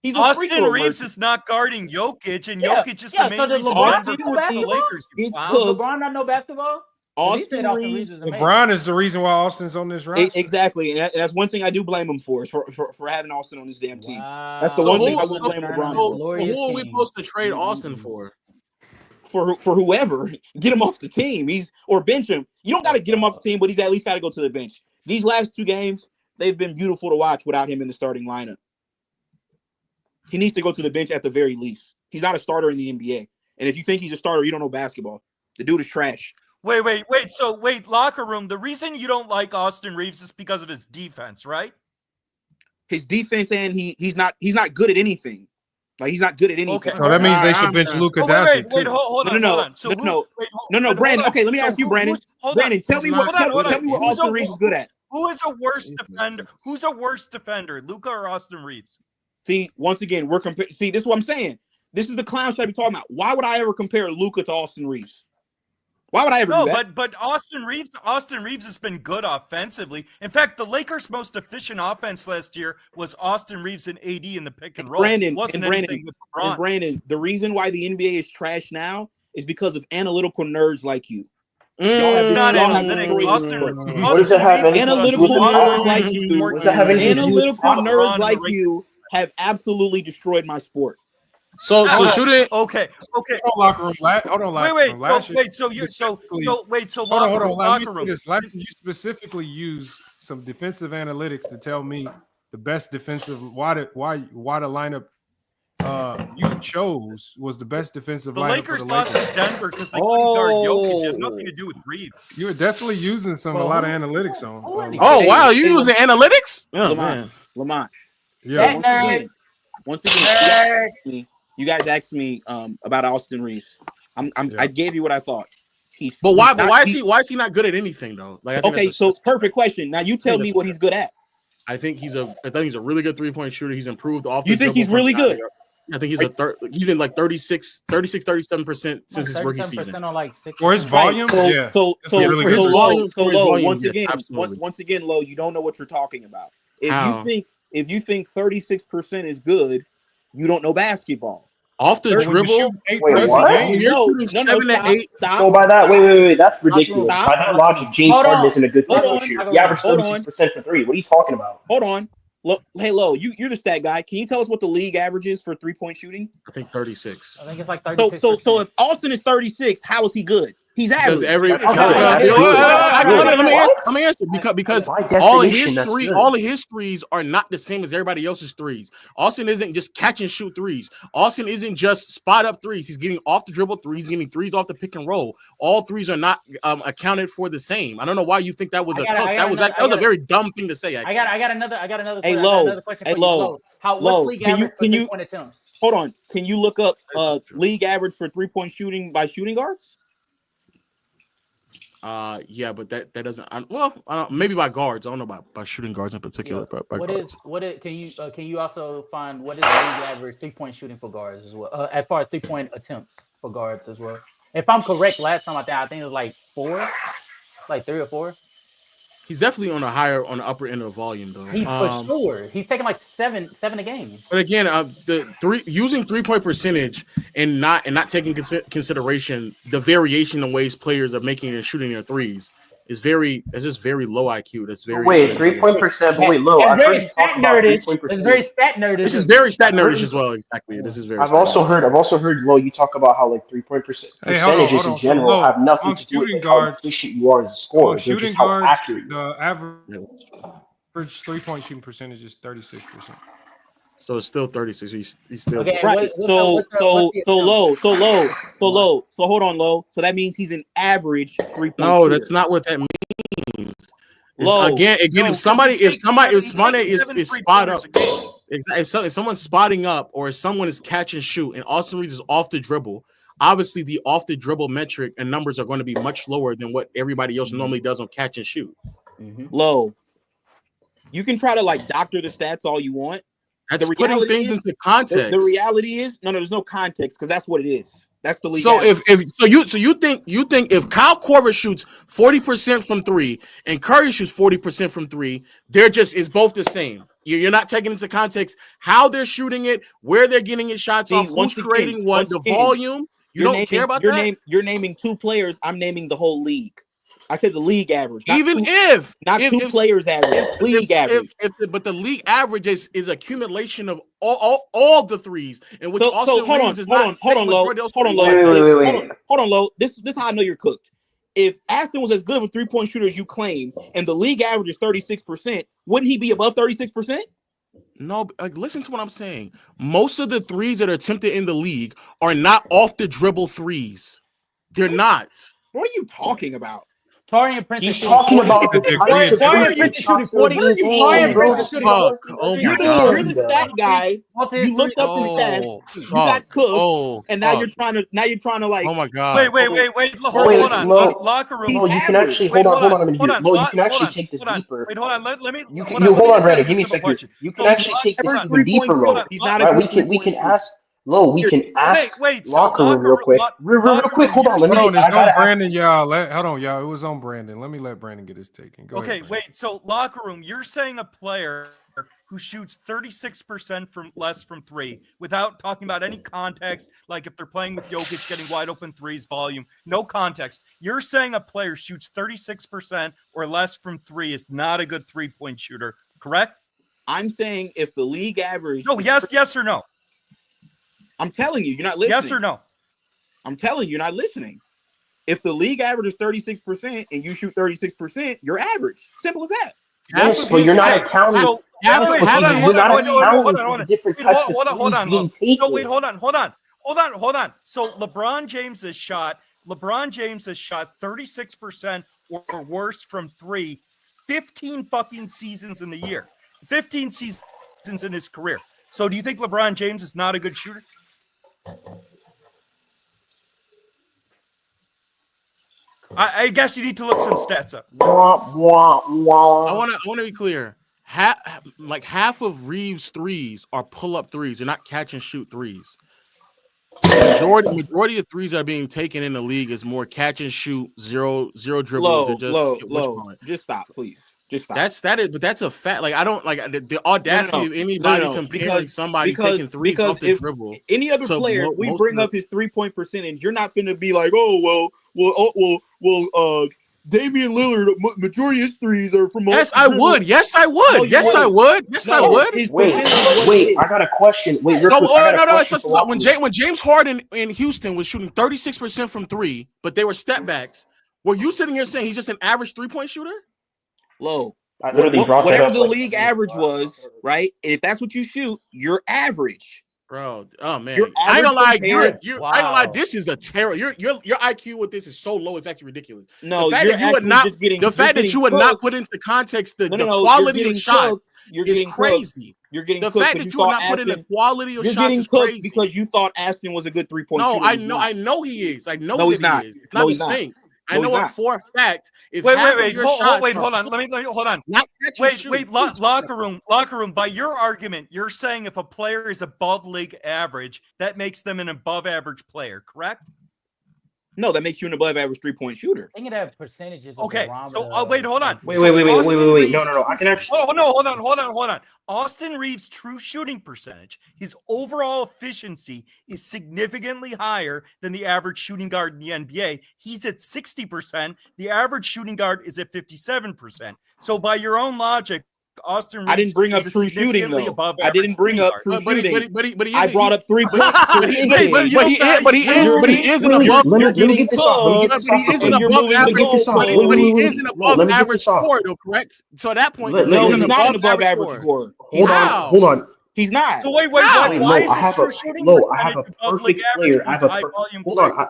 He's a Austin Reaves is not guarding Jokic, and Jokic is the main reason Denver cooked the Lakers. LeBron not know basketball? LeBron is the reason why Austin's on this roster. Exactly, and that's one thing I do blame him for having Austin on his damn team. That's the one thing I would blame LeBron for. Who are we supposed to trade Austin for? For whoever, get him off the team. Or bench him. You don't got to get him off the team, but he's at least got to go to the bench. These last 2 games, they've been beautiful to watch without him in the starting lineup. He needs to go to the bench at the very least. He's not a starter in the NBA. And if you think he's a starter, you don't know basketball. The dude is trash. Wait. So, locker room, the reason you don't like Austin Reaves is because of his defense, right? His defense, and he's not good at anything. Like, he's not good at anything. Okay. So that means they should bench Luka Doncic. Wait, hold on. No, Brandon. Okay, let me ask you, Brandon. Brandon, tell me what Austin Reaves is good at. Who is a worse defender? Who's a worse defender, Luka or Austin Reaves? See, once again, we're comparing. See, this is what I'm saying. This is the clown shit I be talking about. Why would I ever compare Luka to Austin Reaves? Why would I ever do that? But Austin Reaves has been good offensively. In fact, the Lakers' most efficient offense last year was Austin Reaves and AD in the pick and roll. Brandon, the reason why the NBA is trash now is because of analytical nerds like you. It's not analytics. What does that have analytical nerds like you? Analytical nerds like you have absolutely destroyed my sport. So shoot it. Okay. Locker room. Hold on. Wait. So locker room. You specifically use some defensive analytics to tell me the best defensive. Why the lineup you chose was the best defensive lineup. Lakers lost to Denver because they couldn't guard Jokic. It had nothing to do with Reaves. You were definitely using a lot of analytics on. Wow, you using analytics? Lamont. Yeah. Once again, you guys asked me about Austin Reaves. I gave you what I thought. But why is he not good at anything though? Like, so perfect question. Now you tell me what he's good at. I think he's a really good 3-point shooter. He's improved off. You think he's really good? I think he's he's been like 37% since his rookie season. For his volume, so low. Once again, low. You don't know what you're talking about. If you think 36% is good, you don't know basketball. Off the dribble. Wait, what? Stop. Go by that. Wait. That's ridiculous. By that logic, James Harden isn't a good 3-point shooter. He averaged 36% for 3. What are you talking about? Hold on. Look, hey, Lo, you're the stat guy. Can you tell us what the league averages for 3-point shooting? I think 36. I think it's like 36. So if Austin is 36, how is he good? He's average. Let me answer because all of his threes are not the same as everybody else's threes. Austin isn't just catch and shoot threes. Austin isn't just spot up threes. He's getting off the dribble threes, he's getting threes off the pick and roll. All threes are not accounted for the same. I don't know why you think that was that was a very dumb thing to say. Actually. I got another. Hey, another question for you. Low. What's league average for 3-point attempts? Hold on. Can you look up league average for 3-point shooting by shooting guards? Yeah, but that doesn't. Maybe by guards. I don't know about shooting guards in particular. Yeah. But can you also find what is the league average 3-point shooting for guards as well? As far as 3-point attempts for guards as well. If I'm correct, last time I think it was like 4, like 3 or 4. He's definitely on the upper end of the volume, though. He's for sure. He's taking like seven a game. But again, using 3-point percentage and not taking consideration the variation in ways players are making and shooting their threes is just very low IQ. That's very 3-point percent. But wait, low. It's very stat nerdish. It's very stat nerdish. This is very stat nerdish as well. Exactly. This is very. I've also heard. Low. You talk about how like 3-point percentages in general have nothing to do with how efficient you are as a scorer. They're just how accurate. The average 3-point shooting percentage is 36%. So it's still 36. He's still right. So low. So hold on, low. So that means he's an average 3-point. No, shooter. that's not what that means. Low. Again, if somebody is spot up, if someone's spotting up or if someone is catch and shoot, and Austin Reaves is off the dribble, obviously the off the dribble metric and numbers are going to be much lower than what everybody else normally does on catch and shoot. Low. You can try to like doctor the stats all you want. That's putting things into context. The reality is, no, there's no context because that's what it is. That's the league. So you think if Kyle Korver shoots 40% from 3 and Curry shoots 40% from 3, it's both the same. You're not taking into context how they're shooting it, where they're getting it shots off, who's creating what, the volume. You don't care about that. You're naming 2 players. I'm naming the whole league. I said the league average. Not two players average. League average. But the league average is accumulation of all the threes. And which also hold on, low. This is how I know you're cooked. If Aston was as good of a 3-point shooter as you claim, and the league average is 36%, wouldn't he be above 36%? No, listen to what I'm saying. Most of the threes that are attempted in the league are not off the dribble threes. They're not. What are you talking about? Taurean Prince. He's talking about the Taurean Prince shooting 40. Taurean Prince shooting 40. You're the stat guy. You looked up his stats. You got cooked, and now you're trying to like. Oh my god! Wait. Hold on. Locker room. You can actually hold on a minute. You can actually take this deeper. Wait, hold on. Let me. Hold on, Brandon. Give me a second. You can actually take this even deeper, Ro. We can ask. Low, we can ask locker room real quick. Real quick, hold on. It's on Brandon, y'all. Hold on, y'all. It was on Brandon. Let me let Brandon get his take. Go ahead. Wait. So locker room, you're saying a player who shoots 36% from less from 3 without talking about any context, like if they're playing with Jokic getting wide open threes, volume, no context. You're saying a player shoots 36% or less from 3 is not a good 3-point shooter, correct? I'm saying if the league average. No, yes or no. I'm telling you, you're not listening. Yes or no? I'm telling you, you're not listening. If the league average is 36% and you shoot 36%, you're average. Simple as that. Yes, but you're not accounting. Hold on. So LeBron James has shot 36% or worse from 3, 15 fucking seasons in the year. 15 seasons in his career. So do you think LeBron James is not a good shooter? I guess you need to look some stats up. I want to be clear. Half of Reaves' threes are pull-up threes. They're not catch and shoot threes. Majority of threes that are being taken in the league is more catch and shoot, zero dribbles. Low. Just stop, please. Just stop. But that's a fact. Like I don't like the audacity of anybody comparing somebody taking threes off the dribble. Any other player, if we bring up his 3-point percentage, you're not finna be like, Damian Lillard, majority of his threes are from. Yes, I would. Yes, I would. Yes, I would. Yes, I would. Wait, I got a question. Wait, real quick, I got a question for when James Harden in Houston was shooting 36% from three, but they were step backs, were you sitting here saying he's just an average 3-point shooter? Low. I literally brought that Whatever up, the like, league average was, right? If that's what you shoot, you're average. Bro, oh man, You're I ain't gonna lie, compared- I ain't gonna lie. This is a terror. Your IQ with this is so low, it's actually ridiculous. No, the fact you're that you would actually not, just getting- the fact you're that you would getting not cooked. put into context the No, quality you're of shot You're is getting crazy. Cooked. You're getting the cooked fact because that you would not put in the Aston- quality of You're shots getting is cooked crazy. because you thought Aston was a good 3-point No, shooter. I He's know, not. I know he is. I know No, he's that not. he is. It's No, not he's the not. thing. I No, know he's it not. for a fact. If Wait, half wait, of your hold shots on. Let me hold on. Not catch and shoot. Wait, locker room. By your argument, you're saying if a player is above league average, that makes them an above average player, correct? No, that makes you an above average 3-point shooter. Think of that percentages. Okay, so wait, hold on. Wait. So No, Austin no. Reeves' I can actually. Hold on. Austin Reeves' true shooting percentage, his overall efficiency is significantly higher than the average shooting guard in the NBA. He's at 60%. The average shooting guard is at 57%. So by your own logic, Austin Reeves I didn't bring up is true shooting significantly though. above I didn't bring up average true shooting shooting. But he I brought up 3-point percentage. But he is an above. Let me get this off. But he is an above average. But he is an above average scorer, though. Correct. So at that point, No, he's not an above average scorer. Hold on. He's not. So wait. Why is his true shooting I have a percentage above league perfect average? player. I have a High volume hold player? on.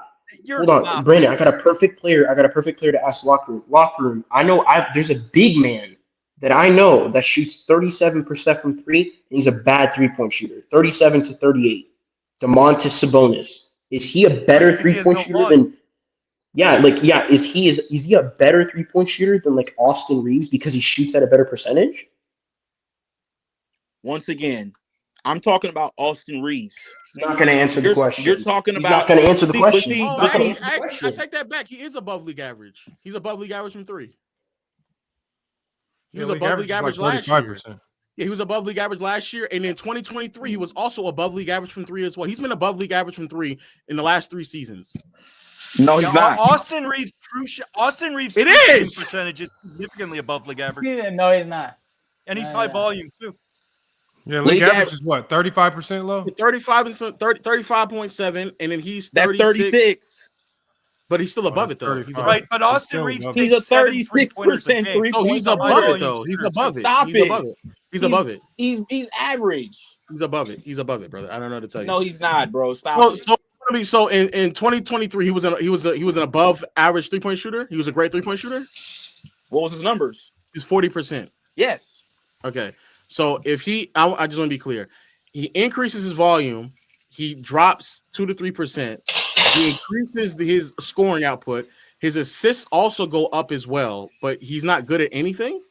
Hold on, Brandon. I got a perfect player. To ask locker room. I know. There's a big man that I know that shoots 37% from three. And he's a bad 3-point shooter. 37 to 38. Domantas Sabonis. Is he a better 3-point shooter than? Is he a better 3-point shooter than like Austin Reeves because he shoots at a better percentage? Once again, I'm talking about Austin Reeves. Not going to answer the question. You're talking He's about. not going to answer the question. I take that back. He is above league average. He's above league average from three. He was above league average last year. Yeah, he was above league average last year, and in 2023, he was also above league average from three as well. He's been above league average from three in the last 3 seasons. No, he's not. Austin Reeves' It is percentage is significantly above league average. Yeah, no, he's not. And he's high volume too. Yeah, league average is what, 35% low? 35.7, and then he's 36. That's 36. But he's still above it though. He's right, but Austin Reeves, he's a 36% 3-point. Oh, he's above it though. He's above it. Stop He's it. above it. He's above it. He's average. He's above it. He's above it, brother. I don't know what to tell you. No, he's not, bro. Stop it. So in 2023, he was an above average 3-point shooter. He was a great 3-point shooter. What was his numbers? He's 40%. Yes. Okay. So if I just want to be clear, he increases his volume, he drops 2 to 3%. He increases his scoring output. His assists also go up as well, but he's not good at anything.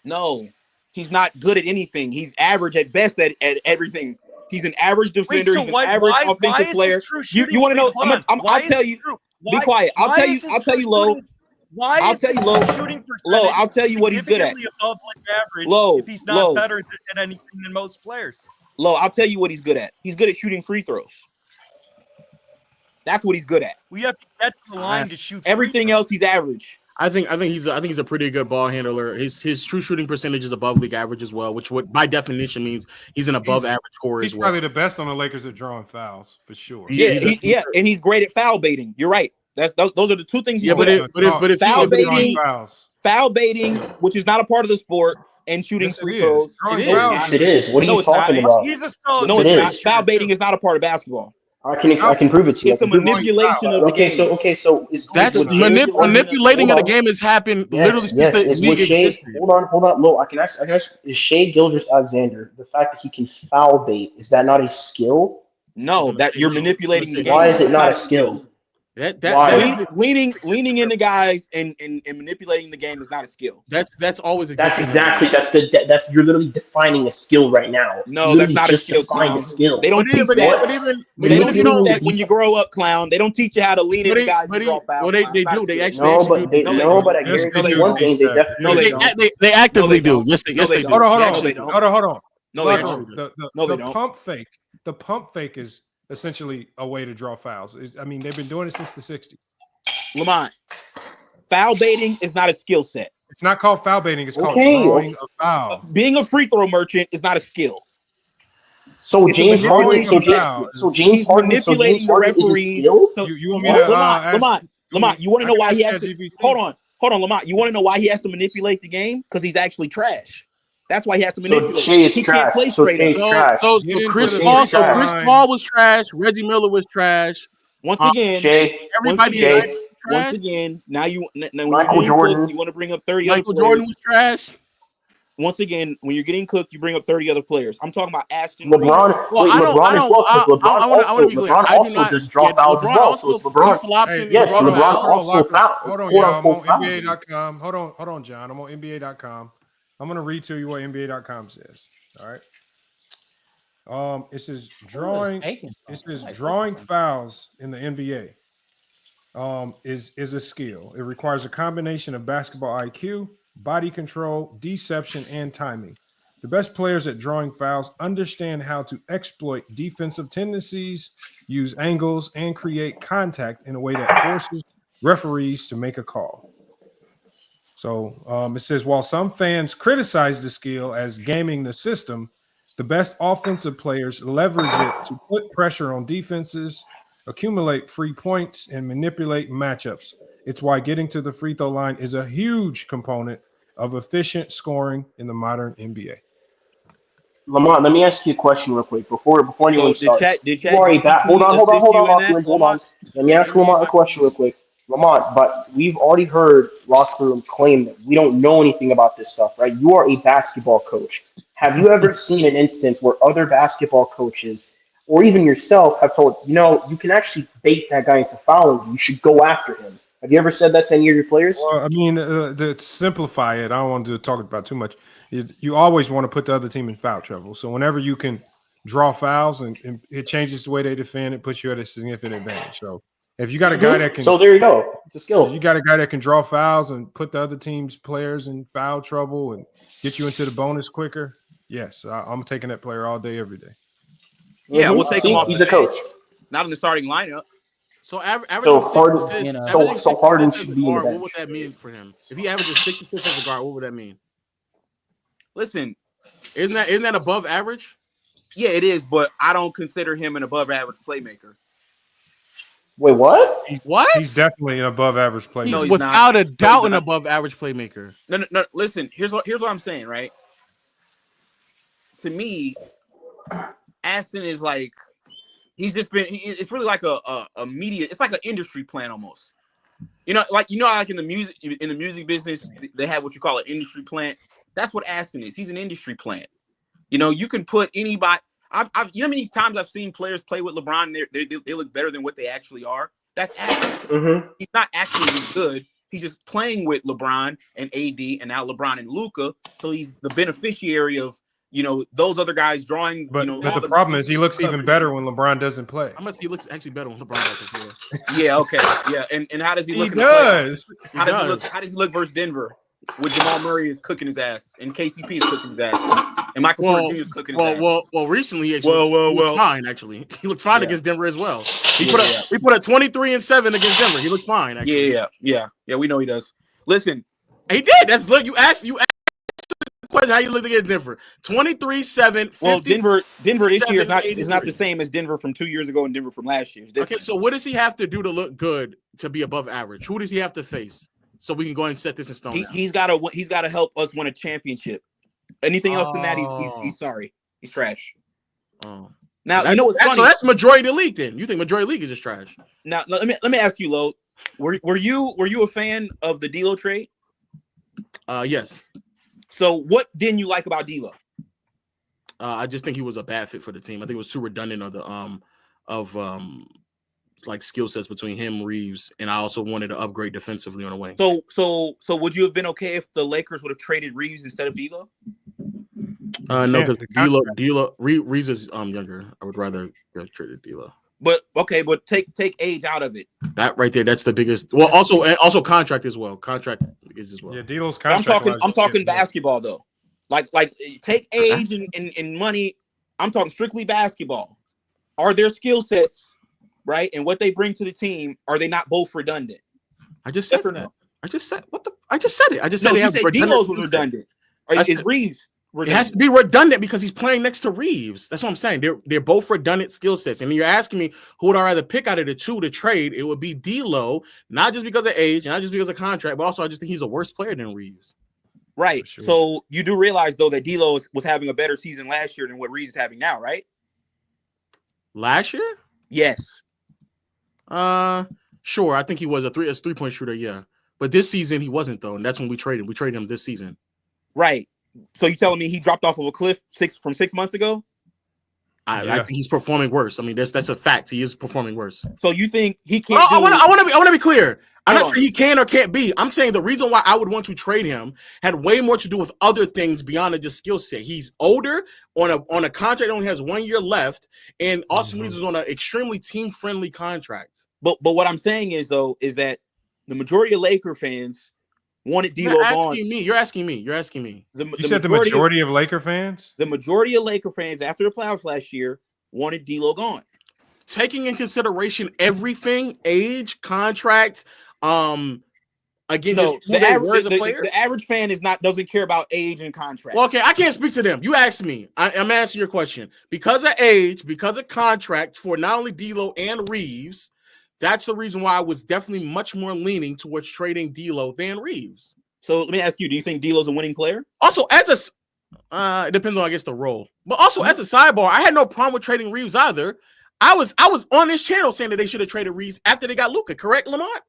No, he's not good at anything. He's average at best at everything. He's an average defender. He's an average offensive player. You want to know? I'll tell you. Be quiet. I'll tell you, Low. Why is his shooting percentage Low? I'll tell you what he's good at. Above league average, Low, if he's not better at anything than most players. Low, I'll tell you what he's good at. He's good at shooting free throws. That's what he's good at. We have to get to the line to shoot. Everything else, he's average. I think he's a pretty good ball handler. His true shooting percentage is above league average as well, which by definition means he's an above average scorer as well. He's probably the best on the Lakers at drawing fouls for sure. Yeah, and he's great at foul baiting. You're right. Those are the two things. Yeah, but if foul baiting, which is not a part of the sport, and shooting free throws. It is. What are you talking about? He's a solid. No, it's not. Foul baiting is not a part of basketball. I can prove it to you. It's a manipulation of the game. That's manipulating of the game has happened literally since the league existed. Hold on. Look, I can ask. Is Shai Gilgeous-Alexander, the fact that he can foul bait, is that not a skill? No, that you're manipulating the game. Why is it not a skill? Leaning into guys and manipulating the game is not a skill. That's always that's you're literally defining a skill right now. No, that's not a skill. They don't teach that. They don't teach that when you grow up, clown. They don't teach you how to lean into guys and draw fouls. Well, they do. They actually but I guarantee you one thing. They definitely they actively do. Yes, they do. Hold on. No, they don't. The pump fake. The pump fake is essentially a way to draw fouls. I mean, they've been doing it since the 60s. Lamont, Foul baiting is not a skill set. It's not called foul baiting. It's called drawing a foul. Being a free throw merchant is not a skill. So James Harden, He's manipulating the referees. So you want me to Lamont, you want to know why he has to? Hold on, Lamont. You want to know why he has to manipulate the game? Because he's actually trash. That's why he has to manipulate. He can't play straight up. So Chris Paul was trash. Reggie Miller was trash. Once again, everybody. Once again, now Michael Jordan. You want to bring up 30 Michael other players. Jordan was trash. Once again, when you're getting cooked, you bring up 30 other players. I'm talking about Ashton. LeBron. Well, LeBron also just dropped fouls as well. So it's LeBron. Yes, LeBron also fouled. Hold on, y'all. I'm on NBA.com. Hold on, John. I'm on NBA.com. I'm going to read to you what NBA.com says. All right. It says drawing fouls in the NBA is a skill. It requires a combination of basketball IQ, body control, deception, and timing. The best players at drawing fouls understand how to exploit defensive tendencies, use angles, and create contact in a way that forces referees to make a call. So it says, while some fans criticize the skill as gaming the system, the best offensive players leverage it to put pressure on defenses, accumulate free points, and manipulate matchups. It's why getting to the free throw line is a huge component of efficient scoring in the modern NBA. Lamont, let me ask you a question real quick before anyone starts. Hold on. Let me ask Lamont a question real quick. Lamont, but we've already heard locker room claim that we don't know anything about this stuff, right? You are a basketball coach. Have you ever seen an instance where other basketball coaches or even yourself have told, you can actually bait that guy into fouling. You should go after him. Have you ever said that to any of your players? Well, I mean, to simplify it, I don't want to talk about too much. You always want to put the other team in foul trouble. So whenever you can draw fouls and it changes the way they defend, it puts you at a significant advantage. So if you got a guy that can, so there you go, it's a skill. If you got a guy that can draw fouls and put the other team's players in foul trouble and get you into the bonus quicker, yes, I'm taking that player all day, every day. Yeah, we'll take him off. He's a coach, not in the starting lineup. So Harden should be in the bench. What would that mean for him? If he averages 66 as a guard, what would that mean? Listen, isn't that above average? Yeah, it is, but I don't consider him an above average playmaker. Wait, what? He's definitely an above average playmaker. He's without a doubt an above average playmaker. No. Listen, here's what I'm saying, right? To me, Aston is like it's really like a media. It's like an industry plan almost. Like in the music business, they have what you call an industry plant. That's what Aston is. He's an industry plant. You can put anybody. I've how many times I've seen players play with LeBron. They look better than what they actually are. That's Aston. Mm-hmm. He's not actually good. He's just playing with LeBron and AD, and now LeBron and Luka. So he's the beneficiary of those other guys drawing. But the problem is he looks even better when LeBron doesn't play. I must say he looks actually better when LeBron doesn't play. Yeah. Okay. Yeah. And how does he look? He does. How does he look versus Denver? With Jamal Murray is cooking his ass, and KCP is cooking his ass, and Michael Porter Jr. is cooking his ass. Well, recently, actually, he looked fine. Actually, he looked fine against Denver as well. He put a 23-7 against Denver. He looked fine. Actually. Yeah. We know he does. Listen, he did. That's look. You asked the question how you looked against Denver. 23-7. Well, Denver this year is not the same as Denver from 2 years ago and Denver from last year. Okay, so what does he have to do to look good to be above average? Who does he have to face? So we can go ahead and set this in stone. He's got to help us win a championship. Anything else than that, he's sorry. He's trash. Oh. Now you know what's funny. So that's majority of the league. Then you think majority of the league is just trash? Now let me ask you, Lo. Were you a fan of the D'Lo trade? Yes. So what didn't you like about D'Lo? I just think he was a bad fit for the team. I think it was too redundant of like skill sets between him, Reaves, and I also wanted to upgrade defensively on the wing. So would you have been okay if the Lakers would have traded Reaves instead of D'Lo? No, because Reaves is younger. I would rather have traded D'Lo. But take age out of it. That right there, that's the biggest. Well, also contract as well. Contract is as well. Yeah, D'Lo's contract. I'm talking basketball though. Like take age and money. I'm talking strictly basketball. Are their skill sets right, and what they bring to the team, are they not both redundant? I just said that. I just said it. I just said No, they you have said redundant D'Lo's was skill set. redundant. Is Reaves redundant? It has to be redundant because he's playing next to Reaves. That's what I'm saying. They're both redundant skill sets. And you're asking me who would I rather pick out of the two to trade? It would be D'Lo, not just because of age, not just because of contract, but also I just think he's a worse player than Reaves. Right. Sure. So you do realize though that D'Lo was having a better season last year than what Reaves is having now, right? Last year? Yes. Sure. I think he was a 3-point shooter. Yeah, but this season he wasn't though, and that's when we traded. We traded him this season. Right. So you telling me he dropped off of a cliff 6 months ago? I think he's performing worse. I mean, that's a fact. He is performing worse. So you think he can't? I want to be clear. I'm not saying he can or can't be. I'm saying the reason why I would want to trade him had way more to do with other things beyond just skill set. He's older on a contract, only has 1 year left, and Austin Reaves is on an extremely team friendly contract. But what I'm saying is though is that the majority of Laker fans wanted D'Lo gone. You're asking me. You said the majority of Laker fans? The majority of Laker fans after the playoffs last year wanted D'Lo gone. Taking in consideration everything, age, contract, again, no, the average fan doesn't care about age and contract. Well, okay, I can't speak to them. You asked me. I'm answering your question. Because of age, because of contract for not only D'Lo and Reaves, that's the reason why I was definitely much more leaning towards trading D'Lo than Reaves. So let me ask you: do you think D'Lo's a winning player? Also, it depends on I guess the role, but also as a sidebar, I had no problem with trading Reaves either. I was on this channel saying that they should have traded Reaves after they got Luka. Correct, Lamont?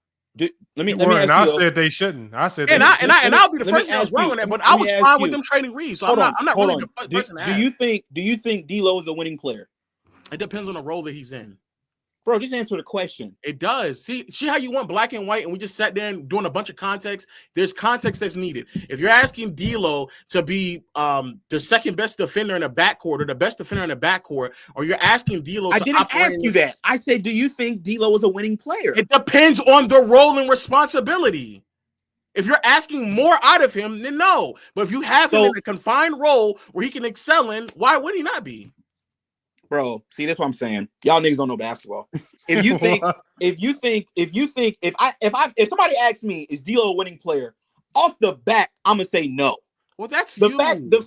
Let me ask you. Said they shouldn't. I said, and I'll be the first to wrong on that. But I was fine with them trading Reaves. So I'm not really the person to ask. Do you think D'Lo is a winning player? It depends on the role that he's in. Bro, just answer the question. It does. See how you want black and white, and we just sat there and doing a bunch of context. There's context that's needed. If you're asking D'Lo to be the second best defender in the backcourt or the best defender in the backcourt, or you're asking D'Lo, I didn't ask you that. I said, do you think D'Lo is a winning player? It depends on the role and responsibility. If you're asking more out of him, then no. But if you have him in a confined role where he can excel in, why would he not be? Bro, see, that's what I'm saying. Y'all niggas don't know basketball. If somebody asks me, is D'Lo a winning player? Off the bat, I'm gonna say no. Well, that's the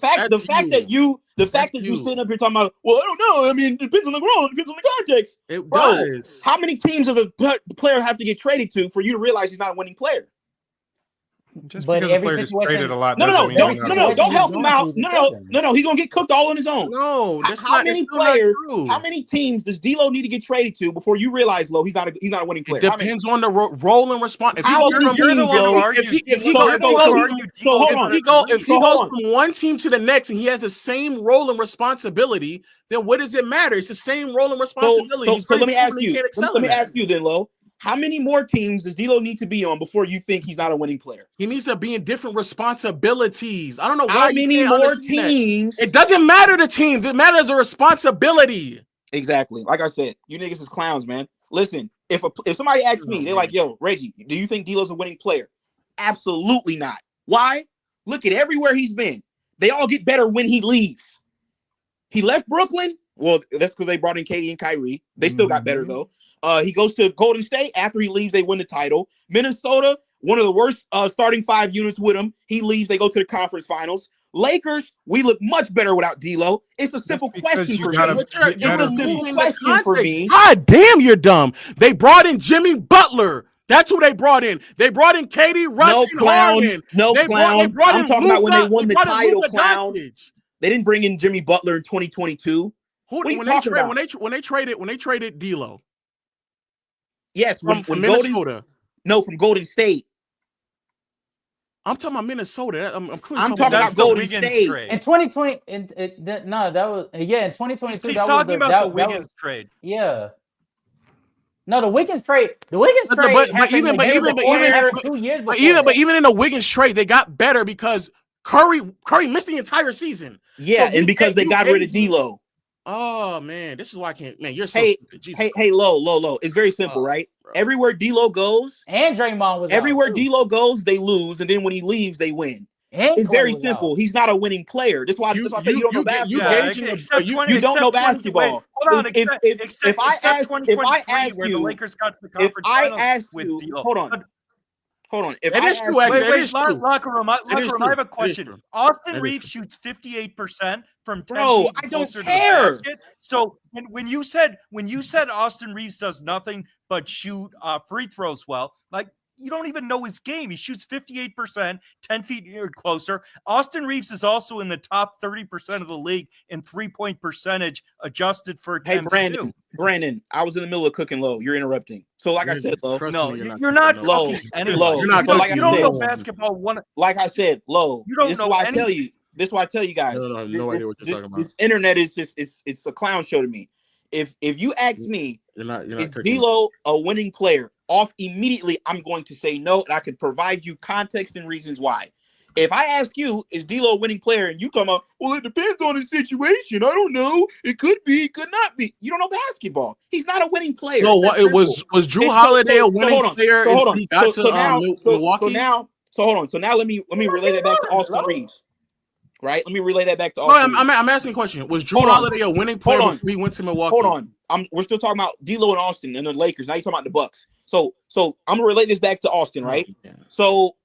fact that you sitting up here talking about, well, I don't know. I mean, it depends on the role, it depends on the context. It does. How many teams does a player have to get traded to for you to realize he's not a winning player? Just because a player gets traded a lot. Don't help him out. No. He's gonna get cooked all on his own. No, that's how many players? How many teams does D'Lo need to get traded to before you realize, Lo, he's not a winning player? It depends on the role and response. If he goes from one team to the next and he has the same role and responsibility, then what does it matter? It's the same role and responsibility. So let me ask you then, Lo. How many more teams does D'Lo need to be on before you think he's not a winning player? He needs to be in different responsibilities. I don't know how many more teams. It doesn't matter the teams. It matters the responsibility. Exactly. Like I said, you niggas is clowns, man. Listen, if somebody asks me, they're like, "Yo, Reggie, do you think D'Lo's a winning player?" Absolutely not. Why? Look at everywhere he's been. They all get better when he leaves. He left Brooklyn. Well, that's because they brought in KD and Kyrie. They still got better though. He goes to Golden State. After he leaves, they win the title. Minnesota, one of the worst starting 5 units with him. He leaves. They go to the conference finals. Lakers, we look much better without D'Lo. It's a simple question for me. God damn, you're dumb. They brought in Jimmy Butler. That's who they brought in. They brought in KD, Russ, and Harden. I'm talking about when they won the title, clown. They didn't bring in Jimmy Butler in 2022. When they traded D'Lo. Yes, from Minnesota. From Golden State. I'm talking about Minnesota. I'm talking about Golden State. In 2020, in 2022. He's talking about the Wiggins trade. Yeah. No, the Wiggins trade. The Wiggins trade. But even in the Wiggins trade, they got better because Curry missed the entire season. Yeah, so and because they got rid of D'Lo. Oh man, this is why I can't. Man, you're so stupid. Hey, low. It's very simple, right? Bro. Everywhere D'Lo goes, and Draymond was everywhere D'Lo goes, they lose, and then when he leaves, they win. And it's very simple. He's not a winning player. That's why I say you don't know basketball. You don't know basketball. Hold on. If I ask you, hold Hold on. If it is true, actually. It is true. Locker room, I have a question. Austin Reaves shoots 58% from 10 feet I don't closer to the care. basket. So when you said Austin Reaves does nothing but shoot free throws well, like you don't even know his game. He shoots 58%, 10 feet or closer. Austin Reaves is also in the top 30% of the league in 3-point percentage adjusted for attempts too. Brandon, I was in the middle of cooking low. You're interrupting. So like I said, low. No, you're not low. Anyway. Low. You don't know basketball. Like I said, low. You don't this know is why anything. I tell you. This is why I tell you guys. I have no idea what you're talking about. This internet is just it's a clown show to me. If you ask me, you're not is D'Lo a winning player? Off immediately, I'm going to say no, and I could provide you context and reasons why. If I ask you, is D'Lo a winning player, and you come up, well, it depends on the situation. I don't know. It could be, it could not be. You don't know basketball. He's not a winning player. So what? It was Drew Holiday a winning player? So hold on. Milwaukee. So hold on. So now let me relay that back to Austin Reaves. Right? Let me relay that back to Austin. No, I'm asking a question. Was Drew Holiday a winning player before he went to Milwaukee? Hold on. We're still talking about D'Lo and Austin and the Lakers. Now you're talking about the Bucks. So I'm gonna relate this back to Austin, right? Yeah. So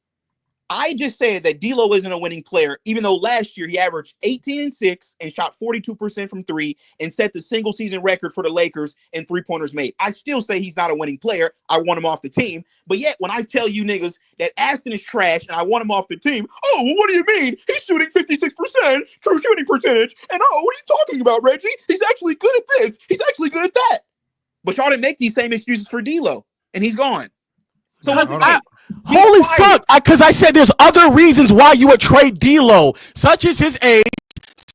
I just said that D'Lo isn't a winning player, even though last year he averaged 18 and 6 and shot 42% from three and set the single season record for the Lakers in 3-pointers made. I still say he's not a winning player. I want him off the team. But yet when I tell you niggas that Aston is trash and I want him off the team, oh, well, what do you mean? He's shooting 56% true shooting percentage. And oh, what are you talking about, Reggie? He's actually good at this. He's actually good at that. But y'all didn't make these same excuses for D'Lo, and he's gone. So holy fuck! Because I said there's other reasons why you would trade D'Lo, such as his age,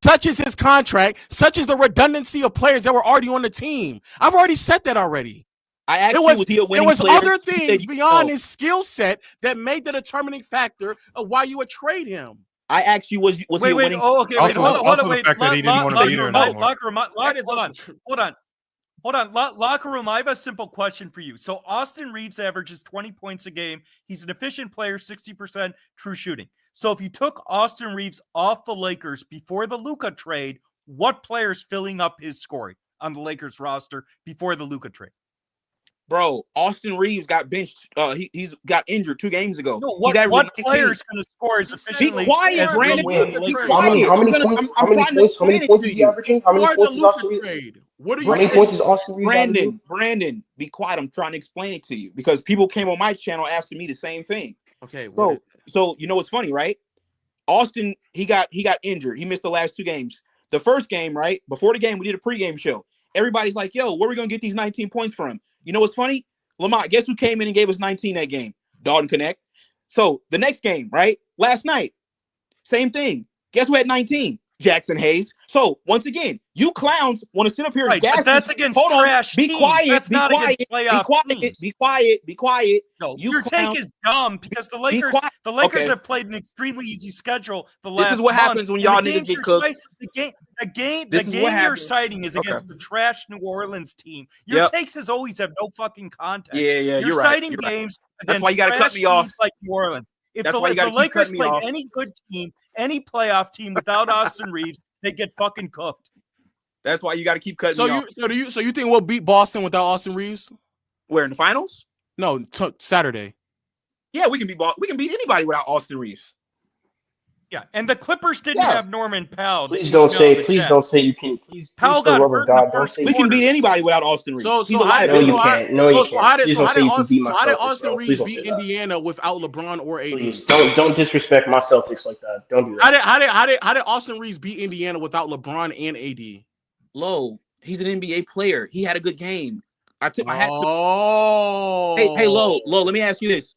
such as his contract, such as the redundancy of players that were already on the team. I've already said that already. There was other things beyond his skill set that made the determining factor of why you would trade him. I asked you, was he a winning? Oh, okay. Wait, hold on. Wait. Hold on. Locker room, I have a simple question for you. So Austin Reaves averages 20 points a game. He's an efficient player, 60% true shooting. So if you took Austin Reaves off the Lakers before the Luka trade, what player's filling up his scoring on the Lakers roster before the Luka trade? Bro, Austin Reaves got benched. He's got injured 2 games ago. No, what player's going to score as efficiently? Be quiet, Brandon. How many points is he averaging? How many points is Austin Reaves? How many points is Austin Reaves? Brandon, be quiet. I'm trying to explain it to you because people came on my channel asking me the same thing. Okay. So you know what's funny, right? Austin, he got injured. He missed the last 2 games. The first game, right? Before the game, we did a pregame show. Everybody's like, yo, where are we going to get these 19 points from? You know what's funny? Lamont, guess who came in and gave us 19 that game? Dalton Connect. So the next game, right? Last night, same thing. Guess who had 19? Jackson Hayes. So once again, you clowns want to sit up here and gas. That's against trash teams. Be quiet. No, your take is dumb because the Lakers have played an extremely easy schedule the last This is what happens when y'all niggas get cooked. The game you're citing is against the trash New Orleans team. Your takes as always have no fucking context. Yeah, you're citing games That's why you got to cut me off. Like New Orleans. If the Lakers played any good team, any playoff team without Austin Reaves, they get fucking cooked. That's why you got to keep cutting me off. So you think we'll beat Boston without Austin Reaves? Where in the finals? No, Saturday. Yeah, we can beat anybody without Austin Reaves. Yeah, and the Clippers didn't have Norman Powell. Please don't say you can. Powell got hurt in the first We can beat anybody without Austin Reaves. So no, you can't. No, you can't. How did Austin Reaves beat Indiana without LeBron or AD? Please don't disrespect my Celtics like that. Don't do that. How did Austin Reaves beat Indiana without LeBron and AD? Low, he's an NBA player. He had a good game. I had to. Hey, Low. Let me ask you this.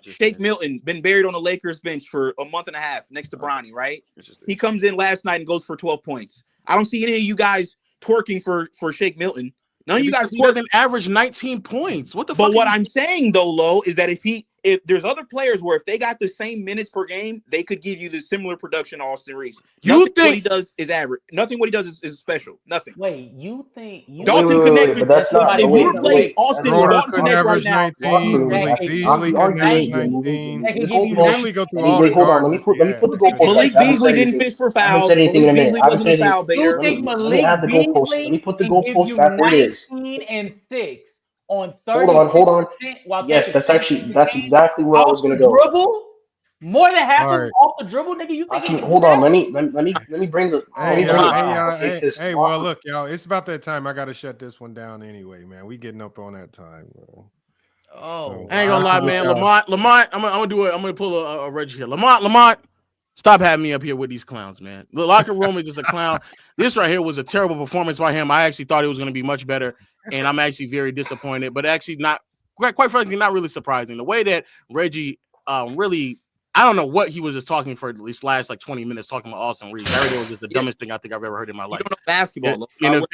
Shake Milton been buried on the Lakers bench for a month and a half next to Bronny, right? He comes in last night and goes for 12 points. I don't see any of you guys twerking for Shake Milton. None of you guys doesn't average 19 points. What the fuck? But what I'm saying though, Low, is that if there's other players where if they got the same minutes per game, they could give you the similar production to Austin Reaves. What he does is average. Nothing what he does is special. Nothing. Wait, you think Dalton Connect? But that's not. If you replace Austin with Dalton Connect right now, hold on. Let me put the goalpost. Malik Beasley didn't fish for fouls. Malik Beasley wasn't a foul baiter. Let me add the goalpost. Let me put the goalpost back where it is. 19 and 6 on 30. Hold on. While Yes, that's exactly where I was going to go. Dribble? More than half of them right. off the dribble, nigga. You think he can hold do on? that? Let me bring the. Hey, well, look, y'all. It's about that time. I got to shut this one down anyway, man. We getting up on that time, bro. Oh, I ain't gonna lie, man. Lamont, I'm gonna do it. I'm gonna pull a Reggie here. Lamont, stop having me up here with these clowns, man. The locker room is just a clown. This right here was a terrible performance by him. I actually thought it was gonna be much better, and I'm actually very disappointed. But actually, not quite frankly, not really surprising. The way that Reggie really. I don't know what he was just talking for at least last like 20 minutes talking about Austin Reaves. That was just the dumbest thing I think I've ever heard in my life. You don't know basketball.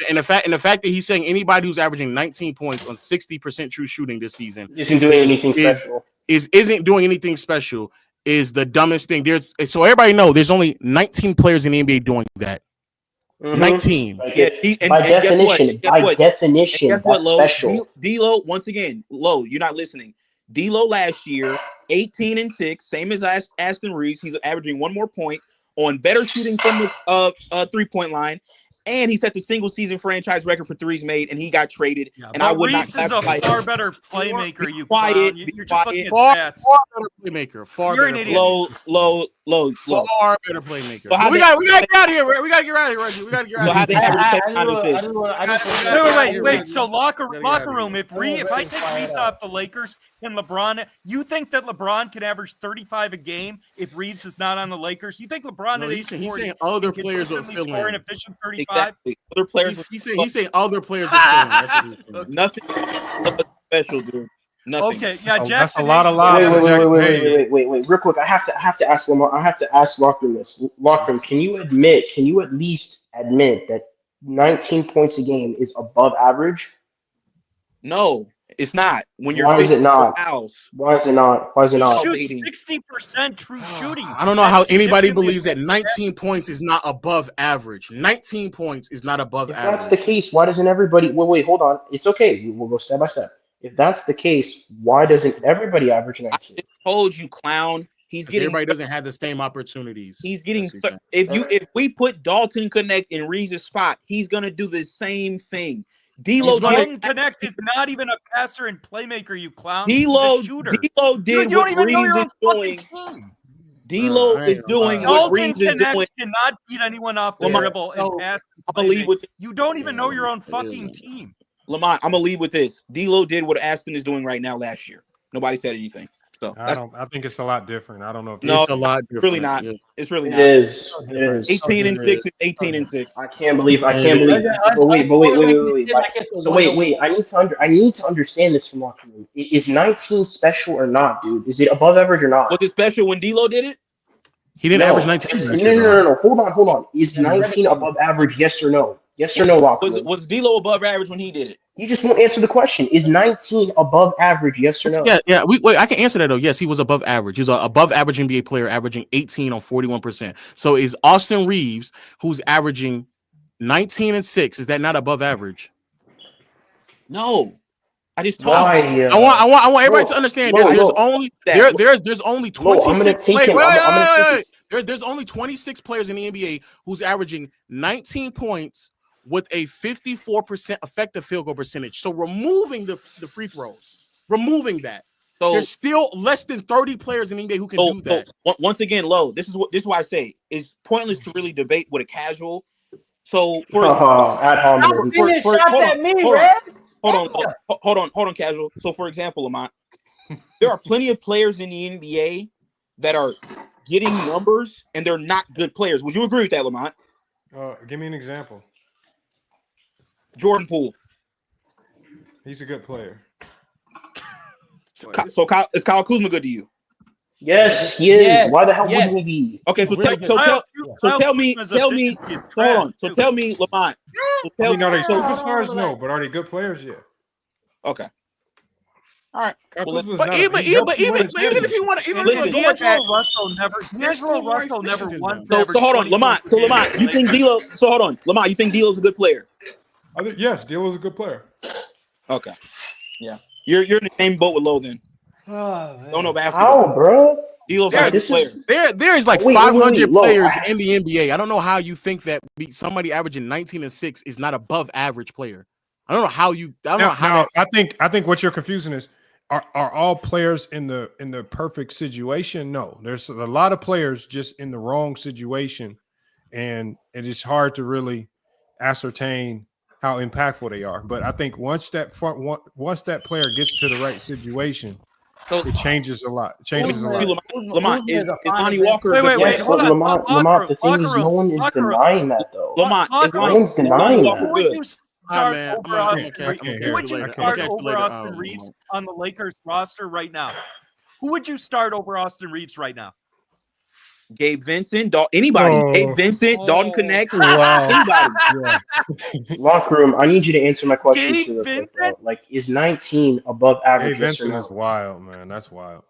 And the fact that he's saying anybody who's averaging 19 points on 60% true shooting this season isn't doing anything special. Isn't doing anything special is the dumbest thing. So everybody know there's only 19 players in the NBA doing that. 19. By definition, guess what, that's Lo? special. D-Lo, once again, Lo, you're not listening. D-Lo last year, 18-6, same as Aston Reaves. He's averaging 1 more point on better shooting from the 3-point line. And he set the single season franchise record for threes made, and he got traded. Yeah, and I would Reaves not is a classify far better playmaker. Be You quiet, clown. be You're just looking at far stats. better playmaker. Far You're better. an idiot. Low. Far better playmaker. So we got to get out of here. We got to get out of here, Reggie. We got to get out of here. Wait. So locker room. If I take Reaves off the Lakers and LeBron, you think that LeBron can average 35 a game if Reaves is not on the Lakers? You think LeBron at age 40 he's saying other can players will consistently fill score in. an efficient 35? Exactly. Other players. He's saying other players will fill in. That's what he's saying. Nothing special, dude. Nothing. Okay, yeah, Jackson. That's a lot of lies. Wait. Real quick, I have to ask one more. I have to ask Lockroom this. Lockroom, can you at least admit that 19 points a game is above average? No, it's not. Why is it not? Why is it not? Shoots 60% true shooting. I don't know how anybody believes that 19 points is not above average. 19 points is not above average. If that's the case, why doesn't everybody? Wait, hold on. It's okay. We'll go step by step. If that's the case, why doesn't everybody average 19? I just told you, clown. Everybody doesn't have the same opportunities. He's getting if we put Dalton Connect in Reeves' spot, he's gonna do the same thing. Dalton Connect is not even a passer and playmaker, you clown. D-Lo did what Reeves is doing. D-Lo is doing what Reeves is doing. Cannot beat anyone off the dribble and pass. You don't even know your own fucking team. Lamont, I'm gonna leave with this. D-Lo did what Aston is doing right now last year. Nobody said anything. So I think it's a lot different. I don't know if it's a lot different. Really not. It's really not. It is. 18-6 is 18-6. I can't believe. But wait. So wait. I need to understand this from Locker Room. Is 19 special or not, dude? Is it above average or not? Was it special when D-Lo did it? He didn't average 19. No. Hold on. Is 19 above average? Yes or no? Yes or no, Locker Room? Was D-Lo above average when he did it? You just won't answer the question. Is 19 above average? Yes or no? Yeah. Wait, I can answer that though. Yes, he was above average. He was an above average NBA player, averaging 18 on 41%. So is Austin Reaves, who's averaging 19-6, is that not above average? No. I just told you. I want everybody to understand. There's only 26 players. There's only 26 players in the NBA who's averaging 19 points with a 54% effective field goal percentage. So removing the free throws, removing that. So there's still less than 30 players in the NBA who can do that. Once again, Lo, this is why I say it's pointless to really debate with a casual. So for hold on, casual. So for example, Lamont, there are plenty of players in the NBA that are getting numbers and they're not good players. Would you agree with that, Lamont? Give me an example. Jordan Poole. He's a good player. So is Kyle Kuzma good to you? Yes, he is. Yes, why the hell wouldn't he be? Okay, so tell me, Lamont. So tell me, are they superstars? No, but are they good players? Yeah. Okay. All right. But even if you want to, D'Angelo Russell never won. So hold on, Lamont. So Lamont, you think D'Lo? So hold on, Lamont. You think D'Lo's a good player? I think yes, D'Lo's a good player. Okay. Yeah. You're in the same boat with Lo then. Don't know How, basketball. bro? D'Lo's a good player. There is like 500 players in the NBA. I don't know how you think that somebody averaging 19-6 is not above average player. I don't know how you. I don't know how. Now, I think what you're confusing is are all players in the perfect situation? No, there's a lot of players just in the wrong situation, and it is hard to really ascertain how impactful they are. But I think once that player gets to the right situation, it changes a lot. It changes a lot. Lamont, is Lonnie Walker? Yes, but Lamont, the thing is, no one is denying that, though. Lamont, no one's denying that. Who would you start over Austin Reaves on the Lakers roster right now? Who would you start over Austin Reaves right now? Gabe Vincent, anybody. Gabe Vincent, Dalton Connect. Wow. Anybody. Locker room, I need you to answer my question real quick, bro. Like, is 19 above average? Hey, Vincent is wild, man. That's wild.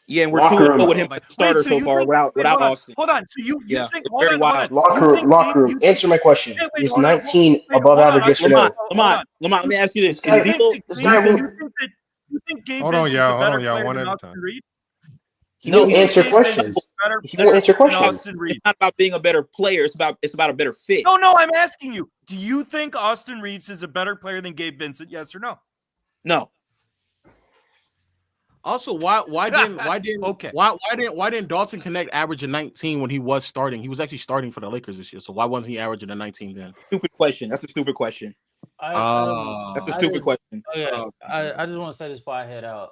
Yeah, and we're too with him starter so far without Austin. Hold on. So you think very wild. Locker room, answer my question. Is 19 above average? Yes or no? Lamont, let me ask you this. You think Gabe Vincent's a better player than Austin Reaves? He won't answer questions. He won't answer questions. It's not about being a better player. It's about a better fit. No, I'm asking you. Do you think Austin Reaves is a better player than Gabe Vincent? Yes or no? No. Also, why didn't Dalton Connect average a 19 when he was starting? He was actually starting for the Lakers this year. So why wasn't he averaging a 19 then? Stupid question. That's a stupid question. That's a stupid question. I just want to say this before I head out.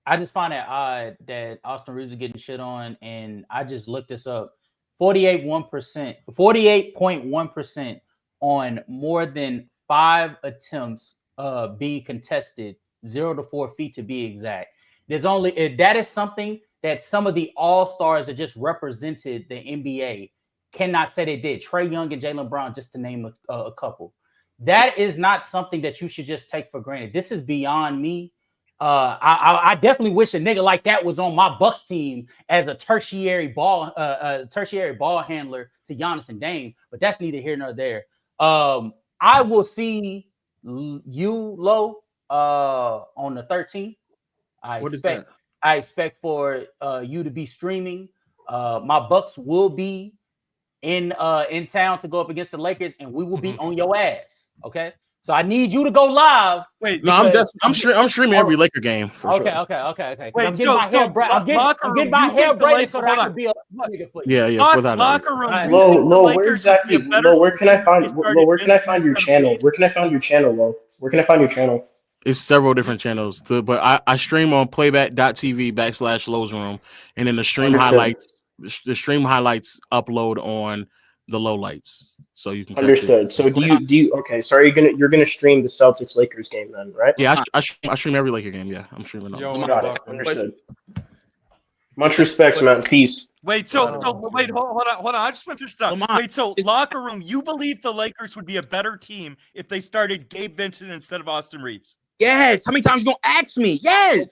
I just find it odd that Austin Reaves is getting shit on, and I just looked this up. 48.1% on more than 5 attempts being contested, 0 to 4 feet to be exact. That is something that some of the all-stars that just represented the NBA cannot say they did. Trae Young and Jaylen Brown, just to name a couple. That is not something that you should just take for granted. This is beyond me. I definitely wish a nigga like that was on my Bucks team as a tertiary ball handler to Giannis and Dame, but that's neither here nor there. I will see you, Lo, on the 13th. I expect for you to be streaming. My Bucks will be in town to go up against the Lakers, and we will be on your ass. Okay. So I need you to go live. Wait, no, I'm streaming every Laker game for sure. Okay. Wait, I'm getting my hair braided so that I can be a nigga for you. Yeah. Locker room. Lo, where exactly? Lo, where can I find your channel? Where can I find your channel, Lo? Where can I find your channel? It's several different channels, but I stream on playback.tv/Lowe's Room, and then the stream highlights upload on the lowlights, so you can understood. So do you okay? So you're gonna stream the Celtics Lakers game then, right? Yeah, I stream every Laker game. Yeah, I'm streaming. Got it. Understood. Much respect, man. Peace. Wait, hold on. I just want to finish that. Wait, so locker room, you believe the Lakers would be a better team if they started Gabe Vincent instead of Austin Reaves? Yes. How many times you gonna ask me? Yes. Okay.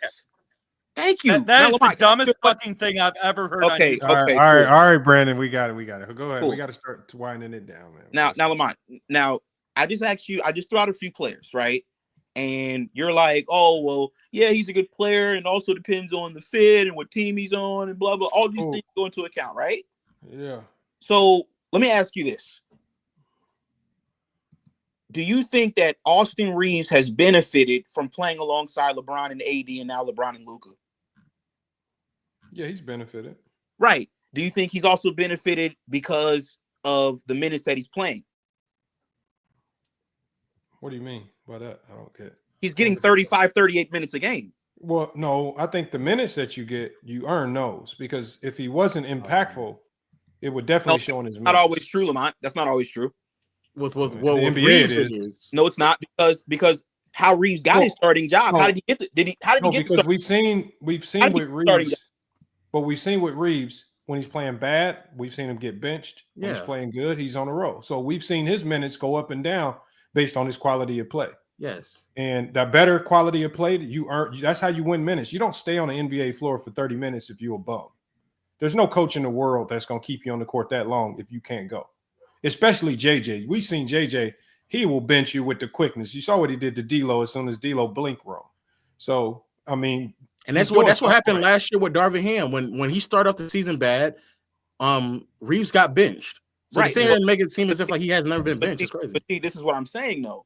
Thank you. That is the dumbest fucking thing I've ever heard. Okay. All right, Brandon. We got it. Go ahead. Cool. We got to start winding it down, man. Now, Lamont. Now, I just asked you. I just threw out a few players, right? And you're like, oh, well, yeah, he's a good player, and also depends on the fit and what team he's on, and blah blah. All these things go into account, right? Yeah. So let me ask you this: do you think that Austin Reaves has benefited from playing alongside LeBron and AD, and now LeBron and Luka? Yeah, he's benefited. Right. Do you think he's also benefited because of the minutes that he's playing? What do you mean by that? I don't get it. He's getting 35, 38 minutes a game. Well, no, I think the minutes that you get, you earn those, because if he wasn't impactful, it would definitely show in his minutes. Not always true, Lamont. That's not always true. With NBA Reaves, it is. No, it's not, because how Reaves got his starting job. How did he get because we've seen with Reaves. But we've seen with Reaves, when he's playing bad, we've seen him get benched. When he's playing good, he's on a roll. So we've seen his minutes go up and down based on his quality of play. Yes. And the better quality of play that you earn, that's how you win minutes. You don't stay on the NBA floor for 30 minutes if you're a bum. There's no coach in the world that's going to keep you on the court that long if you can't go. Especially JJ. We've seen JJ, he will bench you with the quickness. You saw what he did to D'Lo as soon as D'Lo blinked wrong. So, I mean, and that's what happened last year with Darvin Ham. When he started off the season bad, Reaves got benched. So to sit here and make it seem as if like he has never been benched is crazy. But see, this is what I'm saying though.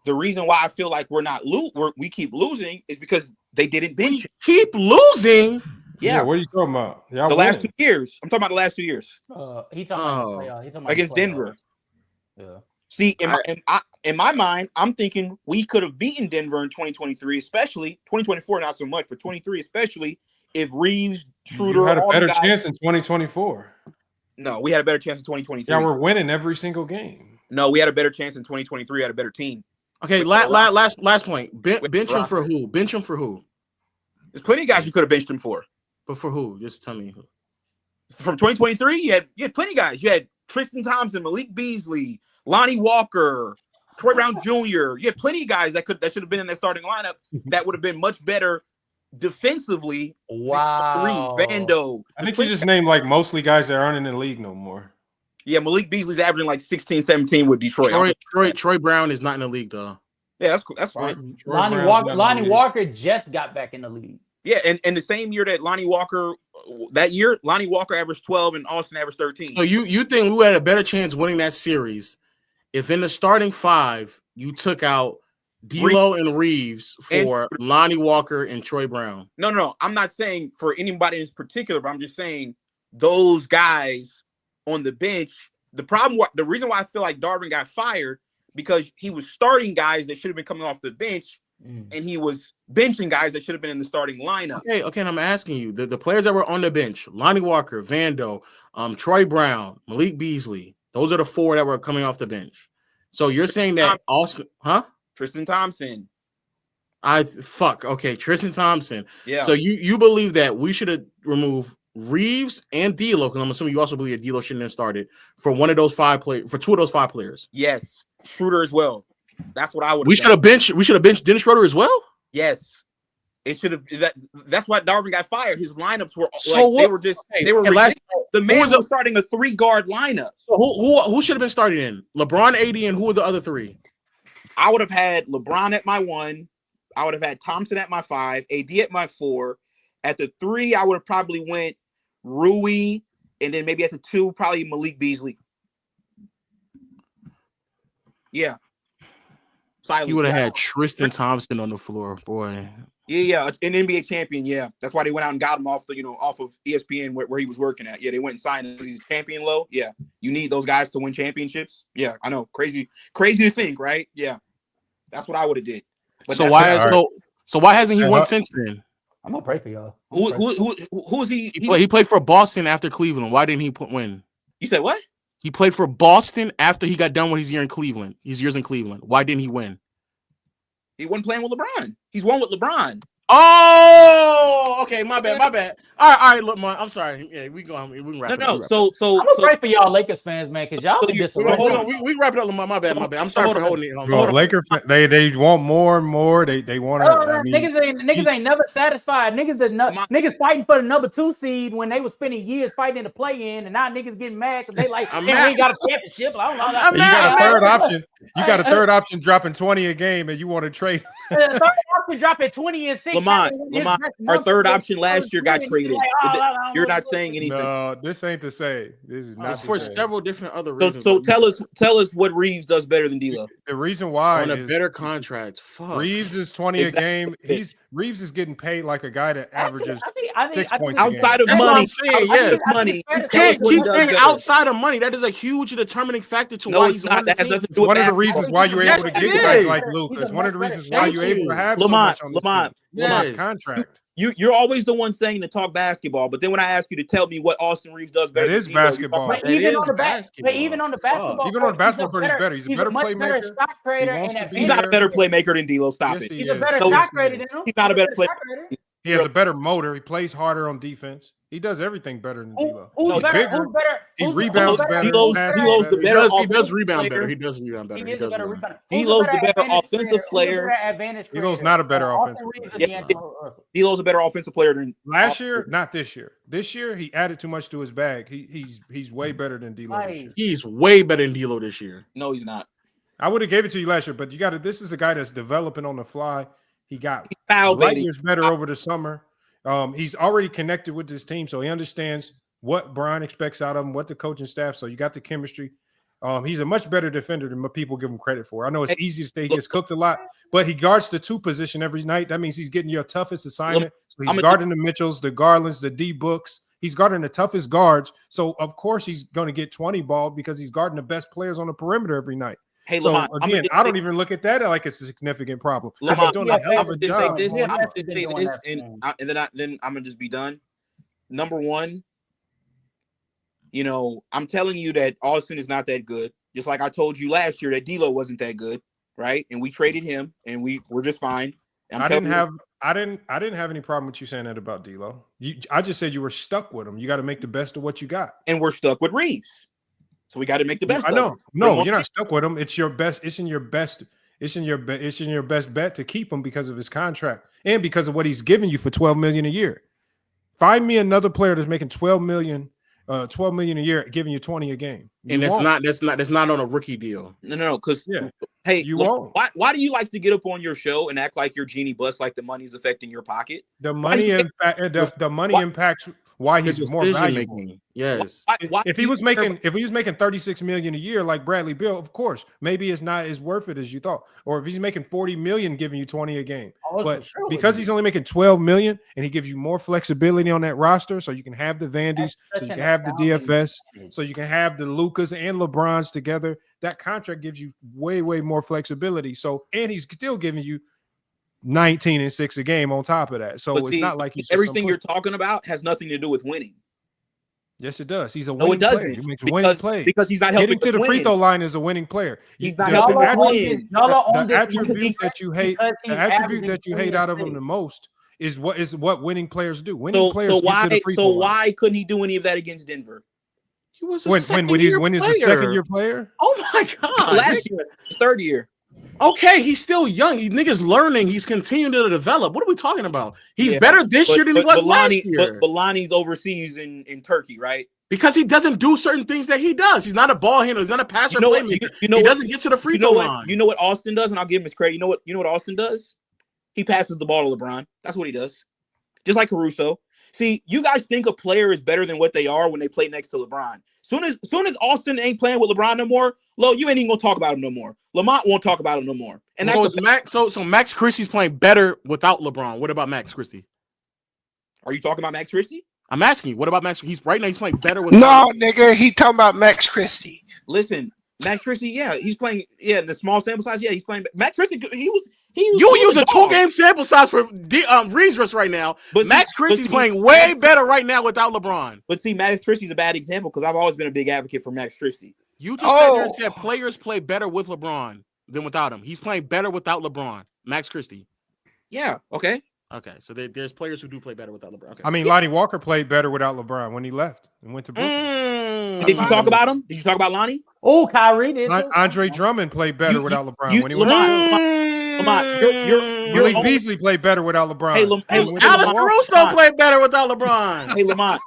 the reason why I feel like we keep losing is because they didn't bench him. Keep losing. Yeah, what are you talking about? Y'all the last winning. 2 years. I'm talking about the last 2 years. He talking about the playoff. He talking about against the playoff. Denver. Yeah. See, in my mind, I'm thinking we could have beaten Denver in 2023, especially 2024, not so much, but 23, especially if Reaves, Schroeder, You had a all better the guys, chance in 2024. No, we had a better chance in 2023. Yeah, we're winning every single game. No, we had a better chance in 2023. We had a better team. Okay, last point. Bench him for who? Bench him for who? There's plenty of guys you could have benched him for. But for who? Just tell me who. From 2023, you had plenty of guys. You had Tristan Thompson, Malik Beasley, Lonnie Walker, Troy Brown Jr. You had plenty of guys that should have been in that starting lineup that would have been much better defensively. Wow. Vando. I think you just named like mostly guys that aren't in the league no more. Yeah, Malik Beasley's averaging like 16, 17 with Detroit. Troy Brown is not in the league though. Yeah, that's fine. Lonnie Walker just got back in the league. Yeah, and the same year that Lonnie Walker averaged 12 and Austin averaged 13. So you think we had a better chance winning that series if in the starting five you took out D'Lo and Reaves for Lonnie Walker and Troy Brown? No. I'm not saying for anybody in particular, but I'm just saying those guys on the bench. The reason why I feel like Darvin got fired because he was starting guys that should have been coming off the bench, and he was benching guys that should have been in the starting lineup. Okay, and I'm asking you, the players that were on the bench, Lonnie Walker, Vando, Troy Brown, Malik Beasley, those are the four that were coming off the bench. So you're saying that Austin, Tristan Thompson. Tristan Thompson. Yeah. So you believe that we should have removed Reaves and D'Lo, because I'm assuming you also believe that D'Lo shouldn't have started for two of those five players. Yes, Schroeder as well. That's what I would. We should have benched Dennis Schroeder as well. Yes, it should have. That's why Darvin got fired. His lineups were the man was starting a 3-guard lineup. So who should have been starting in? LeBron, AD, and who are the other three? I would have had LeBron at my 1. I would have had Thompson at my 5, AD at my 4. At the 3, I would have probably went Rui, and then maybe at the 2, probably Malik Beasley. Yeah. Silence. You would have had Tristan Thompson on the floor, boy. Yeah, an NBA champion. Yeah, that's why they went out and got him off of ESPN where he was working at. Yeah, they went and signed him because he's a champion low. Yeah, you need those guys to win championships. Yeah, I know, crazy to think, right? Yeah, that's what I would have did. But so why hasn't he won since then? I'm gonna pray for y'all. Who is he? He played for Boston after Cleveland. Why didn't he win? You said what? He played for Boston after he got done with his years in Cleveland. Why didn't he win? He wasn't playing with LeBron. He's won with LeBron. Oh, okay. My bad. All right. Look, man, I'm sorry. Yeah, we can wrap it up. So I'm gonna pray for y'all Lakers fans, man, because y'all hold on. We wrap it up. My bad. I'm sorry for holding it. Bro, Lakers, they want more and more. They want to. Niggas ain't never satisfied. Niggas fighting for the number 2 seed when they was spending years fighting in the play-in, and now niggas getting mad because they like we ain't got a championship. I don't know. You got a third option. You got a third option dropping 20 a game, and you want to trade. Third option dropping 20 and 6. Lamont, our third option last year got traded. You're not saying anything. No, this ain't the same. This is not it's for several different other reasons. So tell us what Reaves does better than D'Lo. The reason why on a better contract. Fuck. Reaves is 20 a game. Reaves is getting paid like a guy that averages 6 points outside of That's money. What I'm saying, yeah, money. You can't keep saying outside of money. That is a huge determining factor to why he's on the team. It's one of the reasons why you're able to get guys like Luka. It's one of the reasons why you're able to have so much on this contract. You're always the one saying to talk basketball, but then when I ask you to tell me what Austin Reaves does better, that is basketball. But even on the basketball, court, he's better. He's a better playmaker. He's not a better playmaker than D'Lo. Stop it. He's a better shot creator than him. He's not a better player. He has a better motor. He plays harder on defense. He does everything better than D'Lo. Who's better? He rebounds better. D'Lo's the better. He does rebound better. He does rebound better. He is a better rebounder. D'Lo's the better offensive player. D'Lo's not a better offensive player. D'Lo's a better offensive player than last year. Not this year. This year he added too much to his bag. He's way better than D'Lo this year. He's way better than D'Lo this year. No, he's not. I would have gave it to you last year, but you got to. This is a guy that's developing on the fly. He got light years better over the summer. He's already connected with this team, so he understands what Bryant expects out of him, what the coaching staff. So you got the chemistry. He's a much better defender than people give him credit for. I know it's easy to say he gets cooked a lot, but he guards the 2 position every night. That means he's getting your toughest assignment. So he's guarding the Mitchells, the Garlands, the D Books. He's guarding the toughest guards. So of course he's going to get 20 ball because he's guarding the best players on the perimeter every night. Hey, so Lamont, again, I don't even look at that like it's a significant problem. He's doing a hell of a job. And then I'm gonna just be done. Number one, I'm telling you that Austin is not that good. Just like I told you last year that D'Lo wasn't that good, right? And we traded him, and we're just fine. I didn't have any problem with you saying that about D'Lo. I just said you were stuck with him. You got to make the best of what you got, and we're stuck with Reaves, so we got to make the best. I know. No, you're not stuck with him. It's your best. It's in your best bet to keep him because of his contract and because of what he's giving you for $12 million a year. Find me another player that's making $12 million a year, giving you 20 a game. And that's not on a rookie deal. No, because hey, you won't. Why do you like to get up on your show and act like you're Genie Bus, like the money's affecting your pocket? The money impacts why he's more valuable. Yes. If he was making $36 million a year like Bradley Beal, of course, maybe it's not as worth it as you thought. Or if he's making $40 million, giving you 20 a game. But because he's only making $12 million and he gives you more flexibility on that roster, so you can have the Vandys, so you can have the DFS, so you can have the Lukas and LeBrons together. That contract gives you way, way more flexibility. So, and he's still giving you 19 and 6 a game on top of that. So it's not like he's everything you're talking about has nothing to do with winning. Yes, it does. He's a winning player. He makes winning plays. Because he's not helping. Getting to the free throw line is a winning player. He's not helping us win. The attribute that you hate, out of him the most is what winning players do. Winning players get to the free throw line. Why couldn't he do any of that against Denver? He was when he's a second-year player. Oh my God! Last year, third year. Okay, he's still young. Nigga's learning. He's continuing to develop. What are we talking about? He's better this year than he was last year. But Lonnie's overseas in Turkey, right? Because he doesn't do certain things that he does. He's not a ball handler. He's not a passer playmaker. He doesn't get to the free throw line. You know what Austin does, and I'll give him his credit. You know what Austin does? He passes the ball to LeBron. That's what he does. Just like Caruso. See, you guys think a player is better than what they are when they play next to LeBron. Soon as Austin ain't playing with LeBron no more, you ain't even gonna talk about him no more. Lamont won't talk about him no more. And so Max Christie's playing better without LeBron. What about Max Christie? Are you talking about Max Christie? I'm asking you. What about Max? He's playing better with. No, nigga, he talking about Max Christie. Listen, Max Christie, he's playing. The small sample size. He's playing. Max Christie, he was. You use a 2-game sample size for Reaves right now. But Max Christie's playing way better right now without LeBron. But see, Max Christie's a bad example because I've always been a big advocate for Max Christie. You just said players play better with LeBron than without him. He's playing better without LeBron. Max Christie. Yeah. Okay. Okay. So there's players who do play better without LeBron. Okay. I mean, Lonnie Walker played better without LeBron when he left and went to Brooklyn. Did you talk about him? Did you talk about Lonnie? Oh, Kyrie did. Andre Drummond played better without LeBron when he went to Lamont, Beasley played better without LeBron. Alex Caruso played better without LeBron. Hey, Lamont.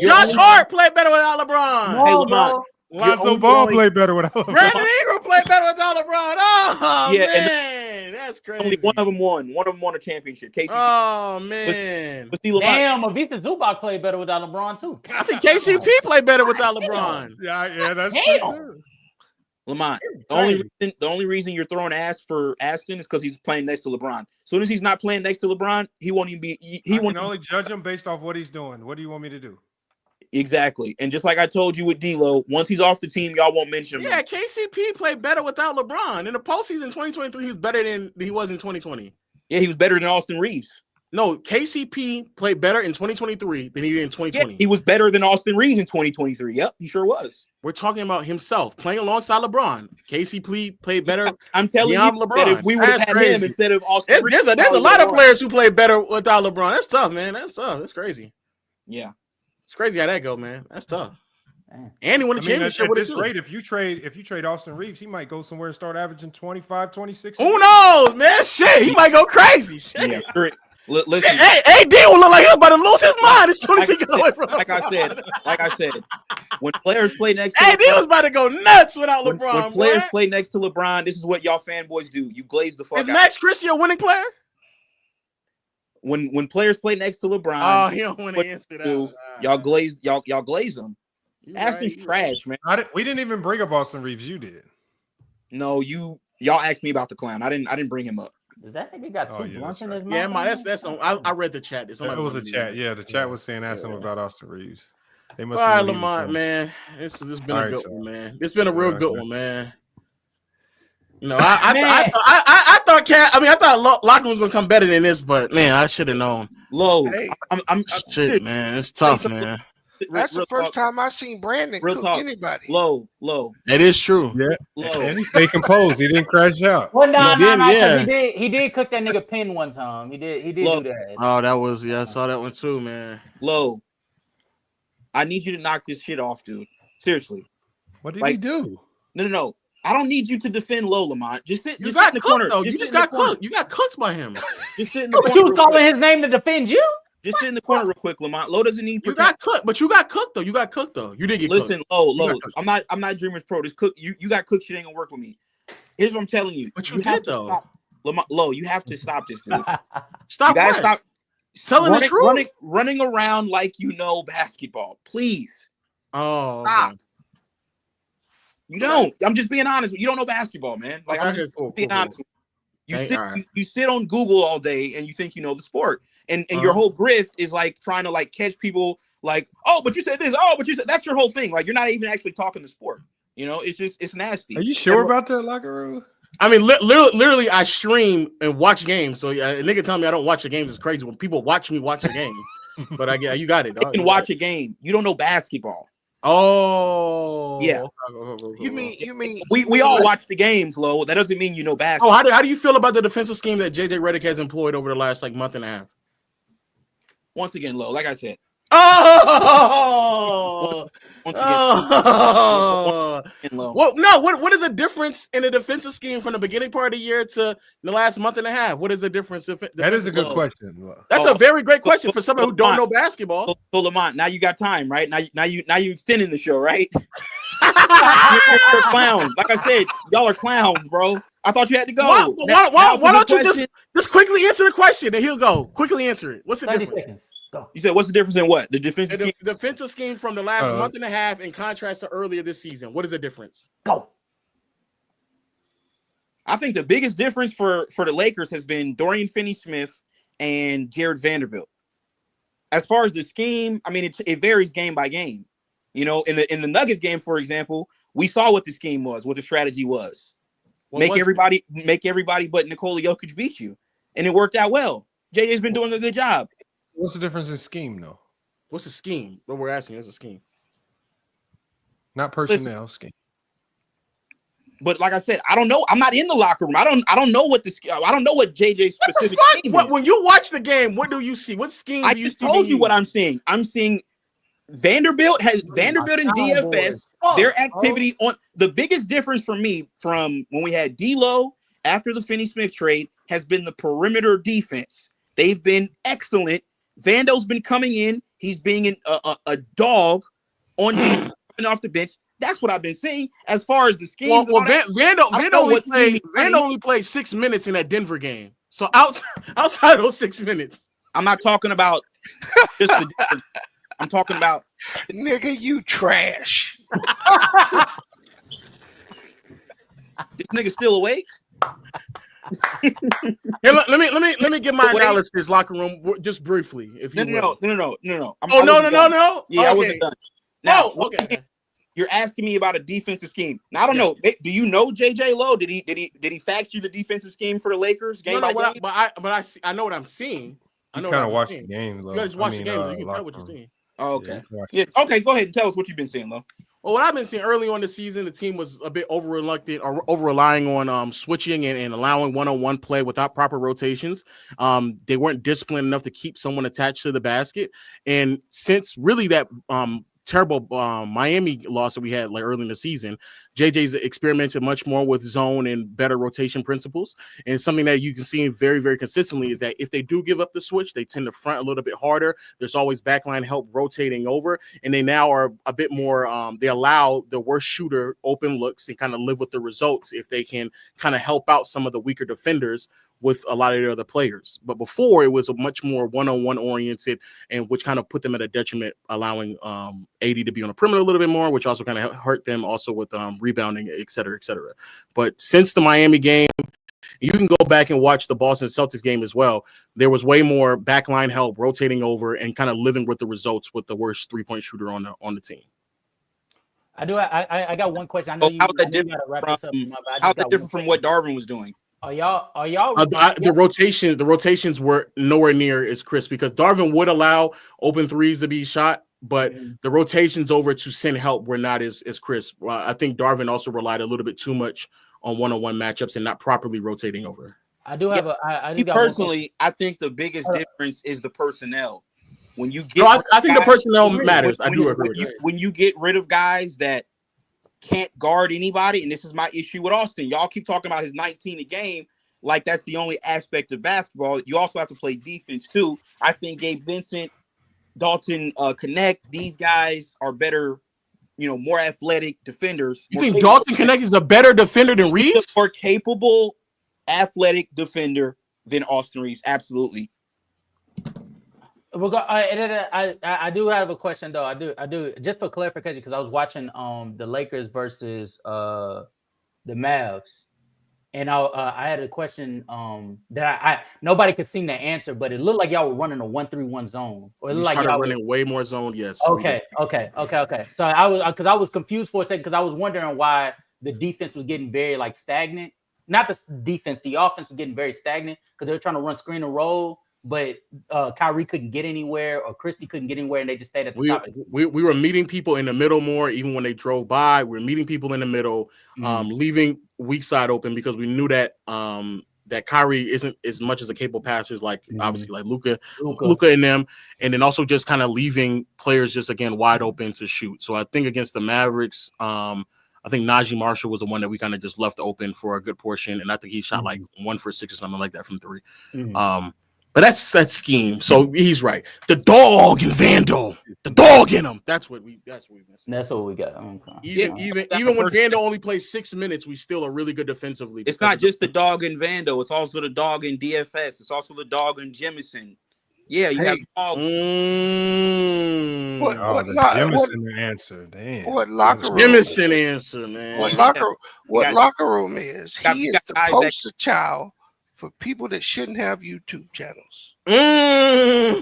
Josh Hart played better without LeBron. Hey, Lamont. Lonzo Ball played better without LeBron. Brandon Ingram played better without LeBron. Oh, man. That's crazy. Only one of them won a championship. KCP. Oh, man. But see, Lamont, Avisa Zubac played better without LeBron, too. I think KCP played better without LeBron. Yeah, that's true, too. Lamont, the only reason you're throwing ass for Aston is because he's playing next to LeBron. As soon as he's not playing next to LeBron, he won't even be. He won't only judge him based off what he's doing. What do you want me to do? Exactly, and just like I told you with D'Lo, once he's off the team, y'all won't mention him. Yeah, KCP played better without LeBron. In the postseason 2023, he was better than he was in 2020. Yeah, he was better than Austin Reaves. No, KCP played better in 2023 than he did in 2020. Yeah, he was better than Austin Reaves in 2023. Yep, he sure was. We're talking about himself playing alongside LeBron. KCP played better. I'm telling you LeBron. that if we would have had him instead of Austin Reaves, there's a lot of players who play better without LeBron. That's tough, man. That's tough. That's crazy. Yeah, it's crazy how that go, man. That's tough. And he won a championship with it too. Great. If you trade Austin Reaves, he might go somewhere and start averaging 25, 26. Who knows, man? Shit, he might go crazy. Shit. Yeah, great. Listen, AD will look like he's about to lose his mind as soon as he gets away from like I said, when players play next to AD was about to go nuts without LeBron. When players play next to LeBron, this is what y'all fanboys do. You glaze the fuck out. Is Max Christie a winning player? When players play next to LeBron, he don't want to answer that. Y'all glaze them. Aston's trash, man. We didn't even bring up Austin Reaves. You did. No, y'all asked me about the clown. I didn't bring him up. Does that nigga got two blunts in his mouth? Yeah, that's on. I read the chat. It was a chat. Yeah, the chat was saying ask him about Austin Reaves. They must. All right, Lamont, man. This has been a good one, man. It's been a real good one, man. You know, I thought I thought Locke was gonna come better than this, but man, I should have known. Low, I'm shit, man. It's tough, man. That's the first time I seen Brandon cook anybody. Low. It is true. Yeah. And he stayed composed. He didn't crash out. Well, no. He did cook that nigga pin one time. He did do that. Oh, that was I saw that one too, man. Low. I need you to knock this shit off, dude. Seriously. What did he do? No. I don't need you to defend Low, Lamont. Just sit in the cooked, corner. though. You just got cooked. You got cooked by him. Just sit in the corner. But you was calling his name to defend you? Just sit in the corner real quick, Lamont. Low doesn't need You got cooked, but you got cooked though. You got cooked though. You didn't get Listen, cooked. Low. I'm not Dreamers Pro. This cook you got cooked shit ain't gonna work with me. Here's what I'm telling you. But you did though. Stop. Lamont, Low, you have to stop this, dude. Stop. You gotta stop telling the truth. Running around like you know basketball. Please. Oh, stop. Okay. You don't. I'm just being honest. You don't know basketball, man. Like I'm just being honest. You sit on Google all day and you think you know the sport, and your whole grift is like trying to like catch people like, oh, but you said this, oh, but you said that's your whole thing. Like you're not even actually talking the sport. You know, it's nasty. Are you sure about that, locker room? I mean, literally, I stream and watch games. So a nigga tell me I don't watch the games is crazy. When people watch me watch the game, but you got it. You can watch a game. You don't know basketball. Oh, yeah. You mean we all watch the games, Lo. That doesn't mean you know basketball. Oh, how do you feel about the defensive scheme that JJ Redick has employed over the last month and a half? Once again, Lo, like I said. Oh, well, no. What is the difference in the defensive scheme from the beginning part of the year to the last month and a half? What is the difference? That is a good question. That's a very great question for someone who don't know basketball. So Lamont, now you got time, right? Now you extending the show, right? You're clowns. Like I said, y'all are clowns, bro. I thought you had to go. Why don't you just quickly answer the question and he'll go. Quickly answer it. What's the difference? Seconds. Go. You said what's the difference in what? The defensive scheme? The defensive scheme from the last month and a half in contrast to earlier this season. What is the difference? Go. I think the biggest difference for the Lakers has been Dorian Finney-Smith and Jared Vanderbilt. As far as the scheme, I mean, it varies game by game. You know, in the Nuggets game, for example, we saw what the scheme was, what the strategy was. Make everybody but Nikola Jokic beat you. And it worked out well. JJ's been doing a good job. What's the difference in scheme, though? What's the scheme? What we're asking is a scheme. Not personnel scheme. But like I said, I don't know. I'm not in the locker room. I don't know what JJ's specific scheme is. When you watch the game, what do you see? What scheme do you see? I told you what I'm seeing. I'm seeing Vanderbilt and DFS, their activity on the biggest difference for me from when we had D-Lo after the Finney-Smith trade has been the perimeter defense. They've been excellent. Vando's been coming in. He's being a dog on defense, coming off the bench. That's what I've been seeing. As far as the schemes, Vando only played 6 minutes in that Denver game. So outside those 6 minutes, I'm not talking about just the difference. I'm talking about nigga, you trash. This nigga still awake? Hey, let me give my analysis, locker room, just briefly. If you no. No. Yeah, okay. I wasn't done. Now, okay. You're asking me about a defensive scheme. Now, I don't know. Do you know JJ Lowe? Did he fax you the defensive scheme for the Lakers game by game? But I know what I'm seeing. I know. Kind of watch the games. You guys watch the game. You can tell what you're seeing. Oh, okay. Yeah. Okay. Go ahead and tell us what you've been seeing, Lo. Well, what I've been seeing early on the season, the team was a bit over-reluctant or over-relying on switching and allowing one-on-one play without proper rotations. They weren't disciplined enough to keep someone attached to the basket. And since really that terrible Miami loss that we had early in the season, JJ's experimented much more with zone and better rotation principles. And something that you can see very, very consistently is that if they do give up the switch, they tend to front a little bit harder. There's always backline help rotating over. And they now are a bit more, they allow the worst shooter open looks and kind of live with the results if they can kind of help out some of the weaker defenders with a lot of their other players. But before, it was a much more one-on-one oriented, and which kind of put them at a detriment, allowing AD to be on the perimeter a little bit more, which also kind of hurt them also with rebounding, et cetera, et cetera. But since the Miami game, you can go back and watch the Boston Celtics game as well. There was way more backline help, rotating over, and kind of living with the results with the worst three-point shooter on the team. I do. I got one question. I know you. How's that I know you gotta wrap this up. How's that different from what Darvin was doing? Are y'all? The rotations were nowhere near as crisp, because Darvin would allow open threes to be shot, but the rotations over to send help were not as crisp. I think Darvin also relied a little bit too much on one-on-one matchups and not properly rotating over. I do have personally, I think the biggest difference is the personnel. When you get, I think the personnel matters. I do agree with that. When you get rid of guys that can't guard anybody, and this is my issue with Austin. Y'all keep talking about his 19 a game like that's the only aspect of basketball. You also have to play defense too. I think Gabe Vincent, Dalton Connect, these guys are better, more athletic defenders. You think Dalton Connect is a better defender than Reaves? He's a more capable, athletic defender than Austin Reaves. Absolutely. I do have a question though. I do just for clarification, because I was watching the Lakers versus the Mavs, and I had a question that I nobody could seem to answer, but it looked like y'all were running a 1-3-1 zone, or it We looked like started y'all running way more zone. Yes. Okay. So I was confused for a second, because I was wondering why the defense was getting very stagnant. Not the defense, the offense was getting very stagnant, because they were trying to run screen and roll. But Kyrie couldn't get anywhere, or Christie couldn't get anywhere, and they just stayed at the top. We were meeting people in the middle more, even when they drove by. We were meeting people in the middle, leaving weak side open, because we knew that that Kyrie isn't as much as a capable passer, obviously like Luka and them, and then also just kind of leaving players just again wide open to shoot. So I think against the Mavericks, I think Najee Marshall was the one that we kind of just left open for a good portion, and I think he shot like 1 for 6 or something like that from 3. But that's scheme. So he's right. The dog in Vando, the dog in him. That's what we miss. That's what we got. Okay. Even when Vando only plays 6 minutes, we still are really good defensively. It's not just the dog in Vando. It's also the dog in DFS. It's also the dog in Jemison. Yeah, you have dogs. Jemison answer. Damn. What locker room? Jemison answer, man. What locker room is? He is the poster child for people that shouldn't have YouTube channels. Hey,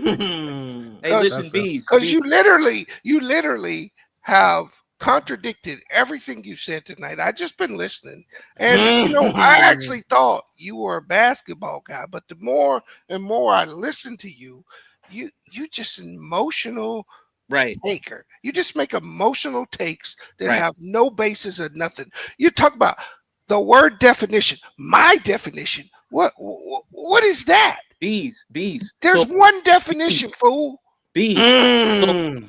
listen, Bees. Because you literally have contradicted everything you said tonight. I just been listening, and I actually thought you were a basketball guy, but the more and more I listen to you, you just an emotional taker. You just make emotional takes that have no basis of nothing. You talk about the word definition, my definition. What is that? Bees. There's one definition, fool. Bees.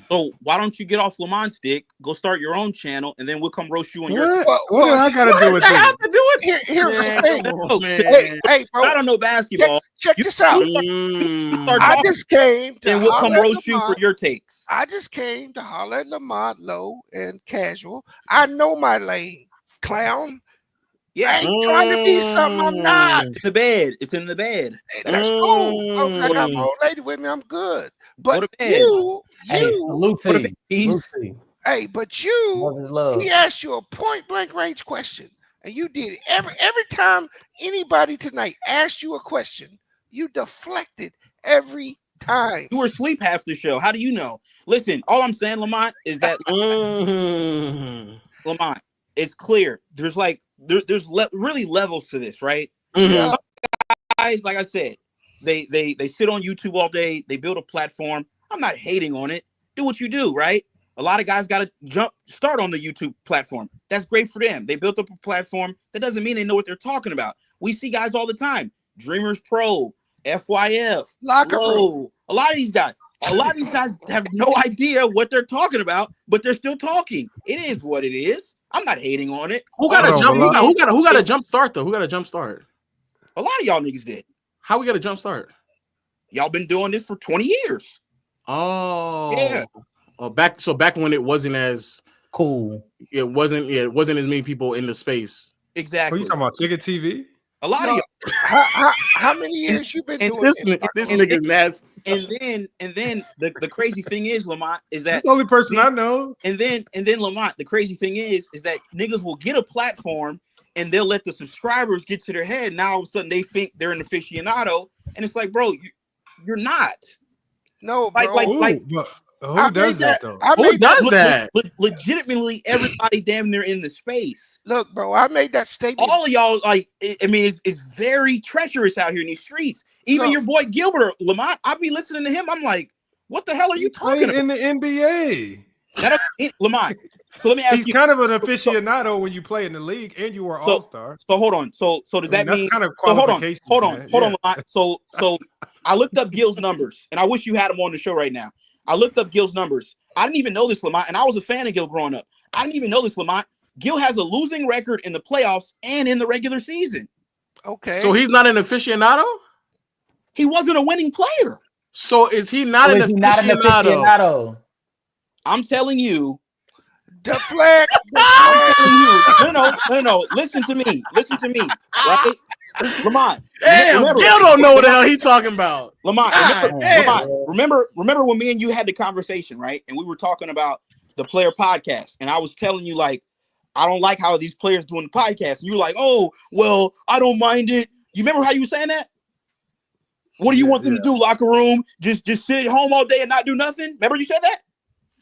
So why don't you get off Lamont's stick, go start your own channel, and then we'll come roast you on your. What do I got to do with this? Here's the thing. Hey, bro. I don't know basketball. Check this out. I just came to and we'll come roast you for your takes. I just came to holler at Lamont, low and casual. I know my lane, clown. Yeah, I ain't trying to be something I'm not. It's in the bed. It's in the bed. That's cool. I got my old lady with me. I'm good. But you, hey, but you, he asked you a point blank range question, and you did every time anybody tonight asked you a question, you deflected every time. You were asleep half the show. How do you know? Listen, all I'm saying, Lamont, is that Lamont, it's clear. There's really levels to this, right? Yeah. Guys, like I said, they sit on YouTube all day. They build a platform. I'm not hating on it. Do what you do, right? A lot of guys got to start on the YouTube platform. That's great for them. They built up a platform. That doesn't mean they know what they're talking about. We see guys all the time. Dreamers Pro, FYF, Locker Room. A lot of these guys have no idea what they're talking about, but they're still talking. It is what it is. I'm not hating on it. Who got a jump start though? Who got a jump start? A lot of y'all niggas did. How we got a jump start? Y'all been doing this for 20 years. Oh, yeah. Back when it wasn't as cool. It wasn't as many people in the space. Exactly. What are you talking about? Ticket TV? A lot of y'all. How many years you been doing this nigga's nasty. And then the crazy thing is, Lamont, is that That's the only person I know. And then Lamont, the crazy thing is that niggas will get a platform and they'll let the subscribers get to their head. Now all of a sudden they think they're an aficionado, and it's like, bro, you're not. No, bro. Who does that though? Who does that? Legitimately, everybody damn near in the space. Look, bro, I made that statement. All of y'all, like, I mean, it's very treacherous out here in these streets. Even your boy Gilbert, Lamont, I be listening to him. I'm like, what the hell are you talking about? In the NBA. Lamont. So let me ask you. He's kind of an aficionado when you play in the league, and you are all-star. So hold on. So does that mean? Kind of hold on, qualification, hold on, Lamont. So I looked up Gil's numbers, and I wish you had him on the show right now. I looked up Gil's numbers. I didn't even know this, Lamont, and I was a fan of Gil growing up. I didn't even know this, Lamont. Gil has a losing record in the playoffs and in the regular season. Okay. So he's not an aficionado? He wasn't a winning player. So is he not an aficionado? I'm telling you. Deflect. I'm telling you. No. Listen to me. Right? Lamont. Damn, Gil don't know what the hell he talking about. Lamont, remember when me and you had the conversation, right? And we were talking about the player podcast, and I was telling you, like, I don't like how these players doing the podcast. And you were like, oh, well, I don't mind it. You remember how you were saying that? What do you want them to do? Locker room? Just sit at home all day and not do nothing? Remember you said that?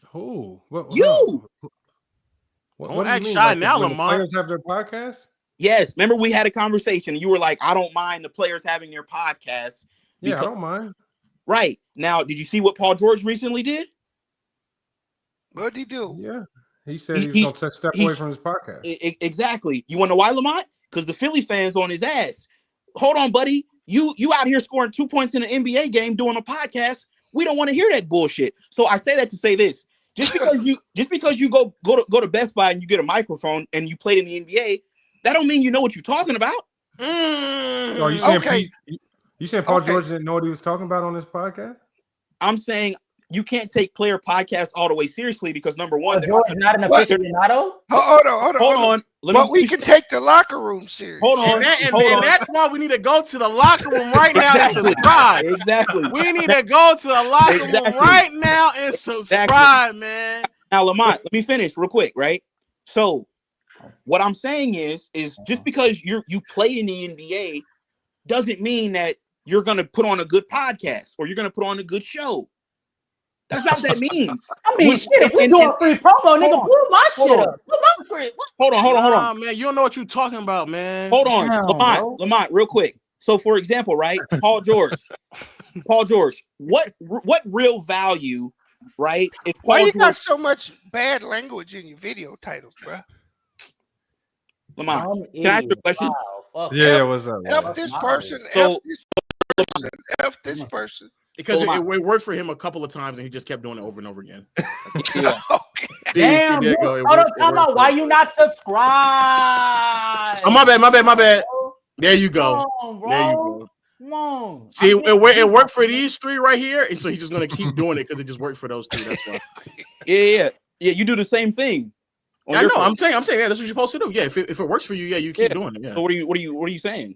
Who? What do you mean? Shy like now, when Lamont. Players have their podcast. Yes. Remember we had a conversation. And you were like, I don't mind the players having their podcasts. Yeah, I don't mind. Right. Now, did you see what Paul George recently did? What did he do? Yeah. He said he was going to step away from his podcast. Exactly. You want to know why, Lamont? Because the Philly fans on his ass. Hold on, buddy. You out here scoring 2 points in an NBA game doing a podcast. We don't want to hear that bullshit. So I say that to say this. Just because you go to Best Buy and you get a microphone and you played in the NBA, that don't mean you know what you're talking about. Oh, you saying you saying Paul George didn't know what he was talking about on this podcast? I'm saying you can't take player podcasts all the way seriously because number one, George not an aficionado. Hold on. But we can take the locker room serious. Hold on. And that's why we need to go to the locker room right now and subscribe. Exactly. We need to go to the locker room right now and subscribe, man. Now, Lamont, let me finish real quick, right? So what I'm saying is just because you play in the NBA doesn't mean that you're going to put on a good podcast or you're going to put on a good show. That's not what that means. I mean, if we doing free promo, nigga, pull my shit up. Hold on. Man, you don't know what you're talking about, man. Hold on, Lamont, real quick. So, for example, right, Paul George, what real value, right? Is Paul Why you George? got so much bad language in your video titles, bro? Lamont, can I ask you a question? Yeah, what's up? F this person. F this person. Because it worked for him a couple of times and he just kept doing it over and over again. Damn, hold on, come on. Why you not subscribed? Oh, my bad. There you go. There you go. Come on. See, it worked for these three right here, and so he's just gonna keep doing it because it just worked for those two. That's why. Yeah. You do the same thing. I know. I'm saying, yeah, that's what you're supposed to do. Yeah, if it works for you, yeah, you keep doing it. Yeah. So what are you saying?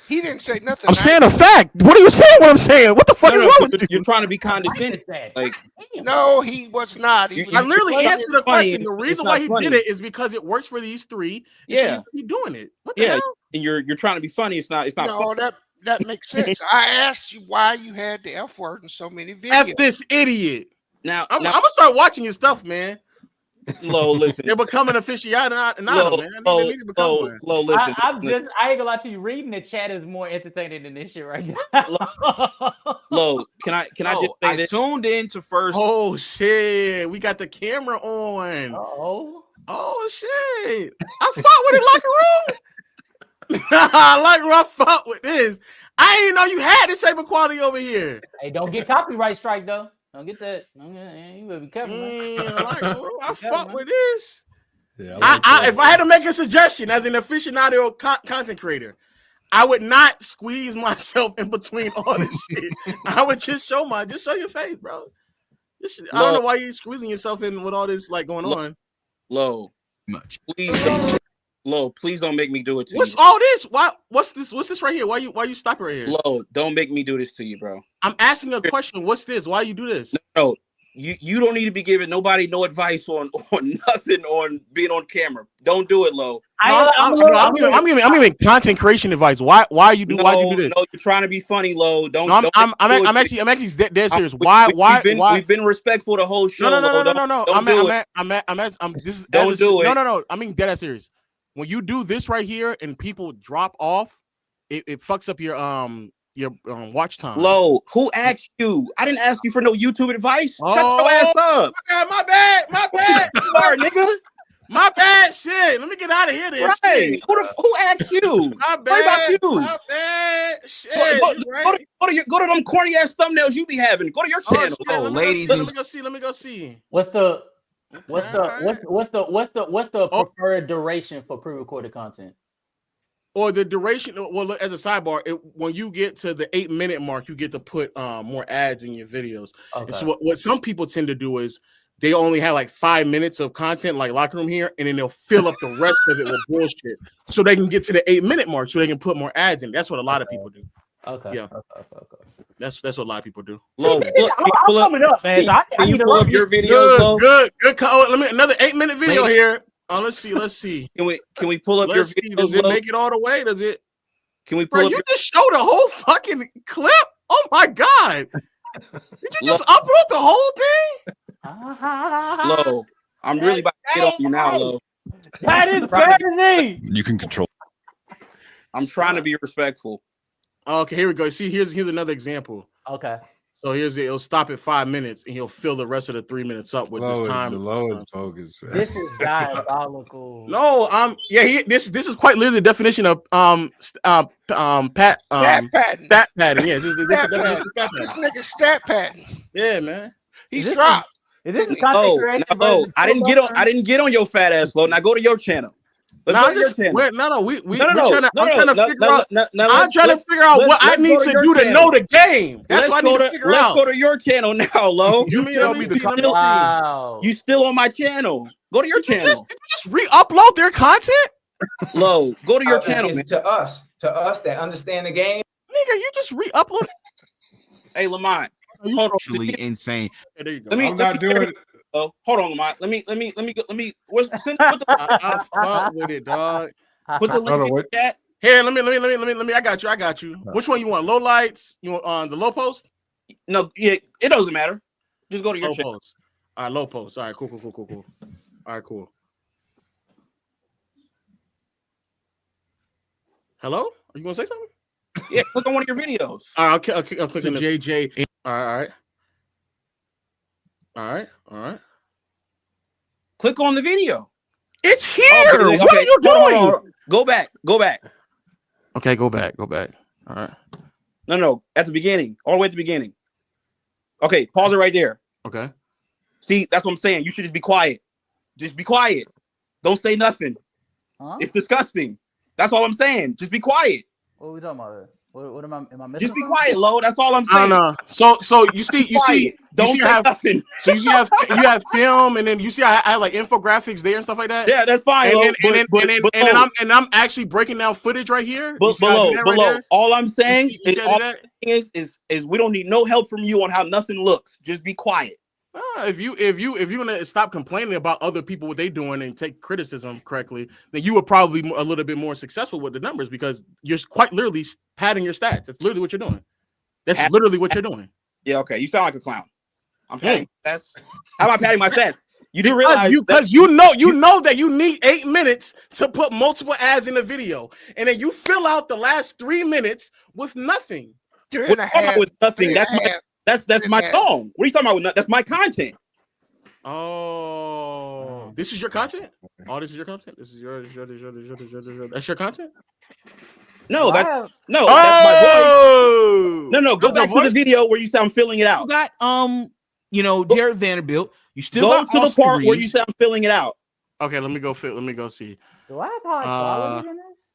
He didn't say nothing. I'm saying a fact. What are you saying? What I'm saying? What the fuck is wrong with you? You're trying to be condescending. Like, no, he was not. I literally answered the question. The reason why he did it is because it works for these three. Yeah, so he's doing it. What the hell? And you're trying to be funny. It's not. No, funny. that makes sense. I asked you why you had the F word in so many videos. F this idiot. Now I'm gonna start watching your stuff, man. Low, listen. They're becoming aficionado, man. Low, listen. I ain't gonna lie to you. Reading the chat is more entertaining than this shit right now. Low, can I just say this? Tuned in to first. Oh shit, we got the camera on. Oh shit, I fought with it locker room. I fought with this. I didn't know you had this type of quality over here. Hey, don't get copyright strike though. Don't get that. You better be careful, man. I fuck with this. Yeah, if I had to make a suggestion as an aficionado content creator, I would not squeeze myself in between all this shit. I would just show your face, bro. I don't know why you're squeezing yourself in with all this like going on. Low. Much. Please Lo, please don't make me do it to What's you. all this? What's this? What's this right here? Why you stop right here? Lo, don't make me do this to you, bro. I'm asking a question. What's this? Why you do this? No, you don't need to be giving nobody no advice on nothing on being on camera. Don't do it, Lo. No, I'm giving content creation advice. Why you do this? No, you're trying to be funny, Lo. I'm actually dead serious. We've been respectful the whole show. No. Don't do it. Don't do it. No. I mean, dead serious. When you do this right here and people drop off, it fucks up your watch time. Lo, who asked you? I didn't ask you for no YouTube advice. Shut your ass up. My bad. Sorry, nigga. My bad. Shit. Let me get out of here. Then. Right. Who asked you? My bad. Worry about you. My bad. Shit. Go to them corny ass thumbnails you be having. Go to your channel. Let me go see. What's the preferred duration for pre-recorded content? Or the duration? Well, as a sidebar, when you get to the 8-minute mark, you get to put more ads in your videos. Okay. And so what some people tend to do is they only have like 5 minutes of content, like Locker Room here, and then they'll fill up the rest of it with bullshit, so they can get to the 8-minute mark, so they can put more ads in. That's what a lot of people do. Okay. Yeah. Okay. That's what a lot of people do. I'm coming up, man. Can you pull up your videos? Good. Let me another 8-minute video here. Let's see. Can we pull up your videos? Does it make it all the way? Does it? Can we pull up? You just showed the whole fucking clip. Oh my god! Did you just upload the whole thing? Lo, I'm really about to get on you now, Lo. That is crazy. You can control. I'm trying to be respectful. Okay, here we go. See, here's another example. Okay. So it'll stop at 5 minutes, and he'll fill the rest of the 3 minutes up with this time. The low is bogus. Man. This is diabolical. No, this is quite literally the definition of stat padding. Yeah, this nigga stat padding. Yeah, man. He's dropped. Is this content creation? No, I didn't get on your fat ass, Flo. Now go to your channel. I'm trying to figure out what I need to do to know the game. That's what I need to figure out. Let's go to your channel now, Lo. Wow. You still on my channel. Go to your channel. Did you just re-upload their content? Lo, go to your channel, man. To us that understand the game. Nigga, you just re-upload. Hey, Lamont. Actually insane. Hey, there you go. I'm not doing it. Oh, hold on, Lamont. Let me. I fuck with it, dog. Put the link in the chat. Here, let me. I got you. Which one you want? Low lights? You want the low post? No, yeah, it doesn't matter. Just go to your channel. Post. All right, low post. All right, cool. All right, cool. Hello? Are you gonna say something? Yeah, click on one of your videos. All right, I'll click on JJ. All right. Click on the video. It's here. What are you doing? Hold on. Go back. Okay, go back. All right. No. At the beginning. All the way at the beginning. Okay, pause it right there. Okay. See, that's what I'm saying. You should just be quiet. Just be quiet. Don't say nothing. Huh? It's disgusting. That's all I'm saying. Just be quiet. What are we talking about? What am I missing? Just be quiet, Lo. That's all I'm saying. No. So you see, don't say nothing. So you have film, and then you see I like infographics there and stuff like that. Yeah, that's fine. And I'm actually breaking down footage right here. Below. All I'm saying is we don't need no help from you on how nothing looks. Just be quiet. If you want to stop complaining about other people what they doing and take criticism correctly, then you would probably be a little bit more successful with the numbers because you're quite literally padding your stats. That's literally what you're doing. That's literally what you're doing. Yeah, okay. You sound like a clown. I'm padding my stats. How am I padding my stats? You do realize because you know that you need 8 minutes to put multiple ads in a video, and then you fill out the last 3 minutes with nothing. With nothing. That's my song. What are you talking about? That's my content. Oh, this is your content? Oh, this is your content? This is your that's your content? No, that's my voice. No, go back to the video where you sound filling it out. You got Jared Vanderbilt. You still go got to the part where you sound filling it out. Okay, let me go see. Do I have high quality in this?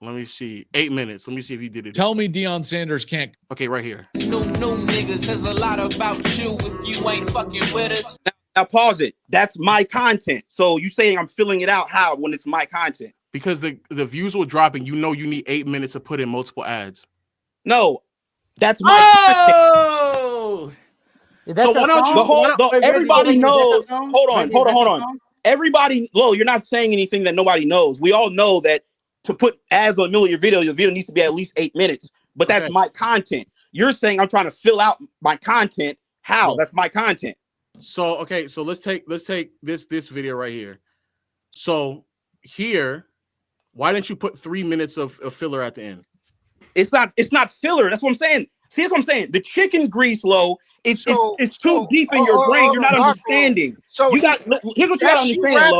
Let me see. 8 minutes. Let me see if you did it. Tell me Deion Sanders can't. Okay, right here. No niggas says a lot about you if you ain't fucking with us. Now pause it. That's my content. So you saying I'm filling it out how when it's my content? Because the views will drop, and you know you need 8 minutes to put in multiple ads. No, that's my oh. So why don't you? everybody knows? Hold on. Everybody, you're not saying anything that nobody knows. We all know that to put ads on the middle of your video needs to be at least 8 minutes. But that's my content. You're saying I'm trying to fill out my content. How? Yeah. That's my content. So okay, so let's take this video right here. So here, why didn't you put 3 minutes of filler at the end? It's not filler. That's what I'm saying. See, that's what I'm saying. The chicken grease, it's too deep in your brain. You're not understanding. So here's what you gotta understand,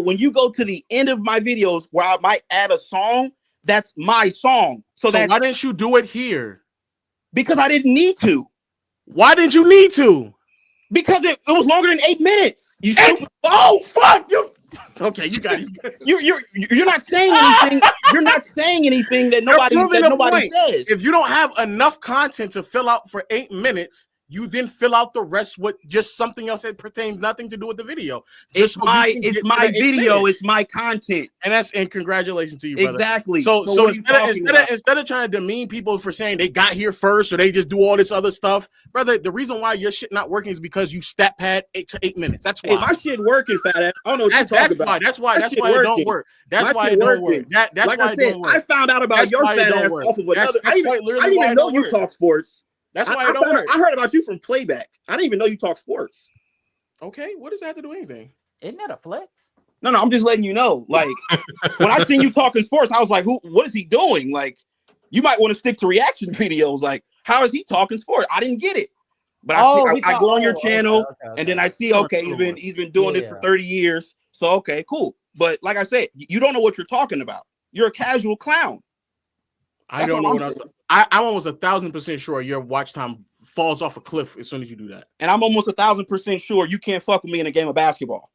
when you go to the end of my videos where I might add a song, that's my song. So why didn't you do it here? Because I didn't need to. Why didn't you need to? Because it was longer than 8 minutes. Oh fuck you. Okay, you got it. You're not saying anything. You're not saying anything that nobody says. If you don't have enough content to fill out for 8 minutes, you then fill out the rest with just something else that pertains nothing to do with the video. It's my video. It's my content. And congratulations to you, brother. Exactly. So instead of trying to demean people for saying they got here first or they just do all this other stuff, brother, the reason why your shit not working is because you stat pad 8 to 8 minutes. That's why. Hey, my shit working, fat ass. I don't know what you're talking about. That's why it don't work. That's why it don't work. That's like why I said, I found out about your fat ass off of another. I didn't even know you talk sports. That's why it don't work. I heard about you from playback. I didn't even know you talk sports. Okay, what does that have to do with anything? Isn't that a flex? No, I'm just letting you know. Like when I seen you talking sports, I was like, what is he doing? Like, you might want to stick to reaction videos. Like, how is he talking sports? I didn't get it. But I go on your channel and then I see, he's been doing this for 30 years. So okay, cool. But like I said, you don't know what you're talking about. You're a casual clown. I don't know what I'm almost 1,000% sure your watch time falls off a cliff as soon as you do that. And I'm almost 1,000% sure you can't fuck with me in a game of basketball.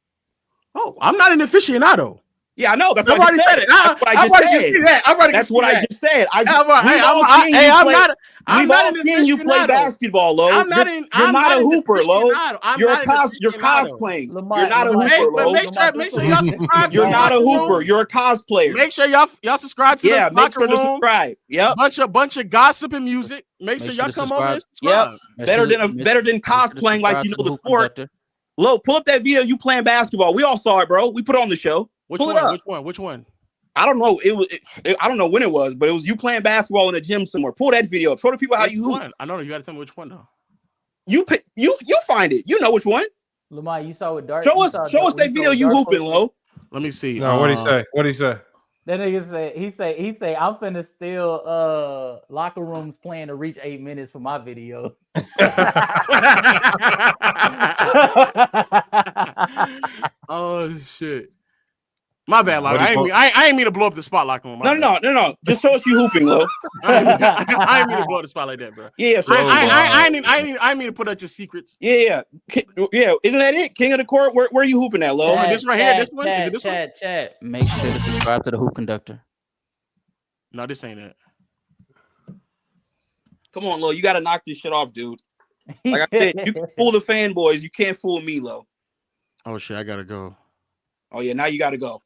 Oh, I'm not an aficionado. Yeah, I know. That's what I just said. That's what I just said. We've all seen you play basketball, Lo. You're not a hooper, Lo. You're cosplaying. You're not a hooper, Lo. Make sure y'all subscribe. You're not a hooper. You're a cosplayer. Make sure y'all subscribe to the Locker Room. Subscribe. Yep. Bunch of gossip and music. Make sure y'all come over and subscribe. Yep. Better than cosplaying like you know the sport. Lo, pull up that video you playing basketball. We all saw it, bro. We put it on the show. Which one? I don't know. I don't know when it was, but it was you playing basketball in a gym somewhere. Pull that video up. Show the people how you hoop. I know. You got to tell me which one though. You find it. You know which one. Lamar, you saw it dark. Show us that video you hooping, Lo. Let me see. No, what did he say? What did he say? That nigga say he say I'm finna steal locker rooms playing to reach 8 minutes for my video. Oh shit. My bad, Locker. I ain't mean to blow up the spot, Locker Room. No. Just show us you hooping, Lo. I ain't mean to blow up the spot like that, bro. Yeah. I mean to put out your secrets. Yeah. Isn't that it? King of the Court. Where are you hooping at, Lo? This right here. This one. Is it this one? Chat. Make sure to subscribe to the Hoop Conductor. No, this ain't it. Come on, Lo. You got to knock this shit off, dude. Like I said, you can fool the fanboys. You can't fool me, Lo. Oh shit, I gotta go. Oh yeah, now you gotta go.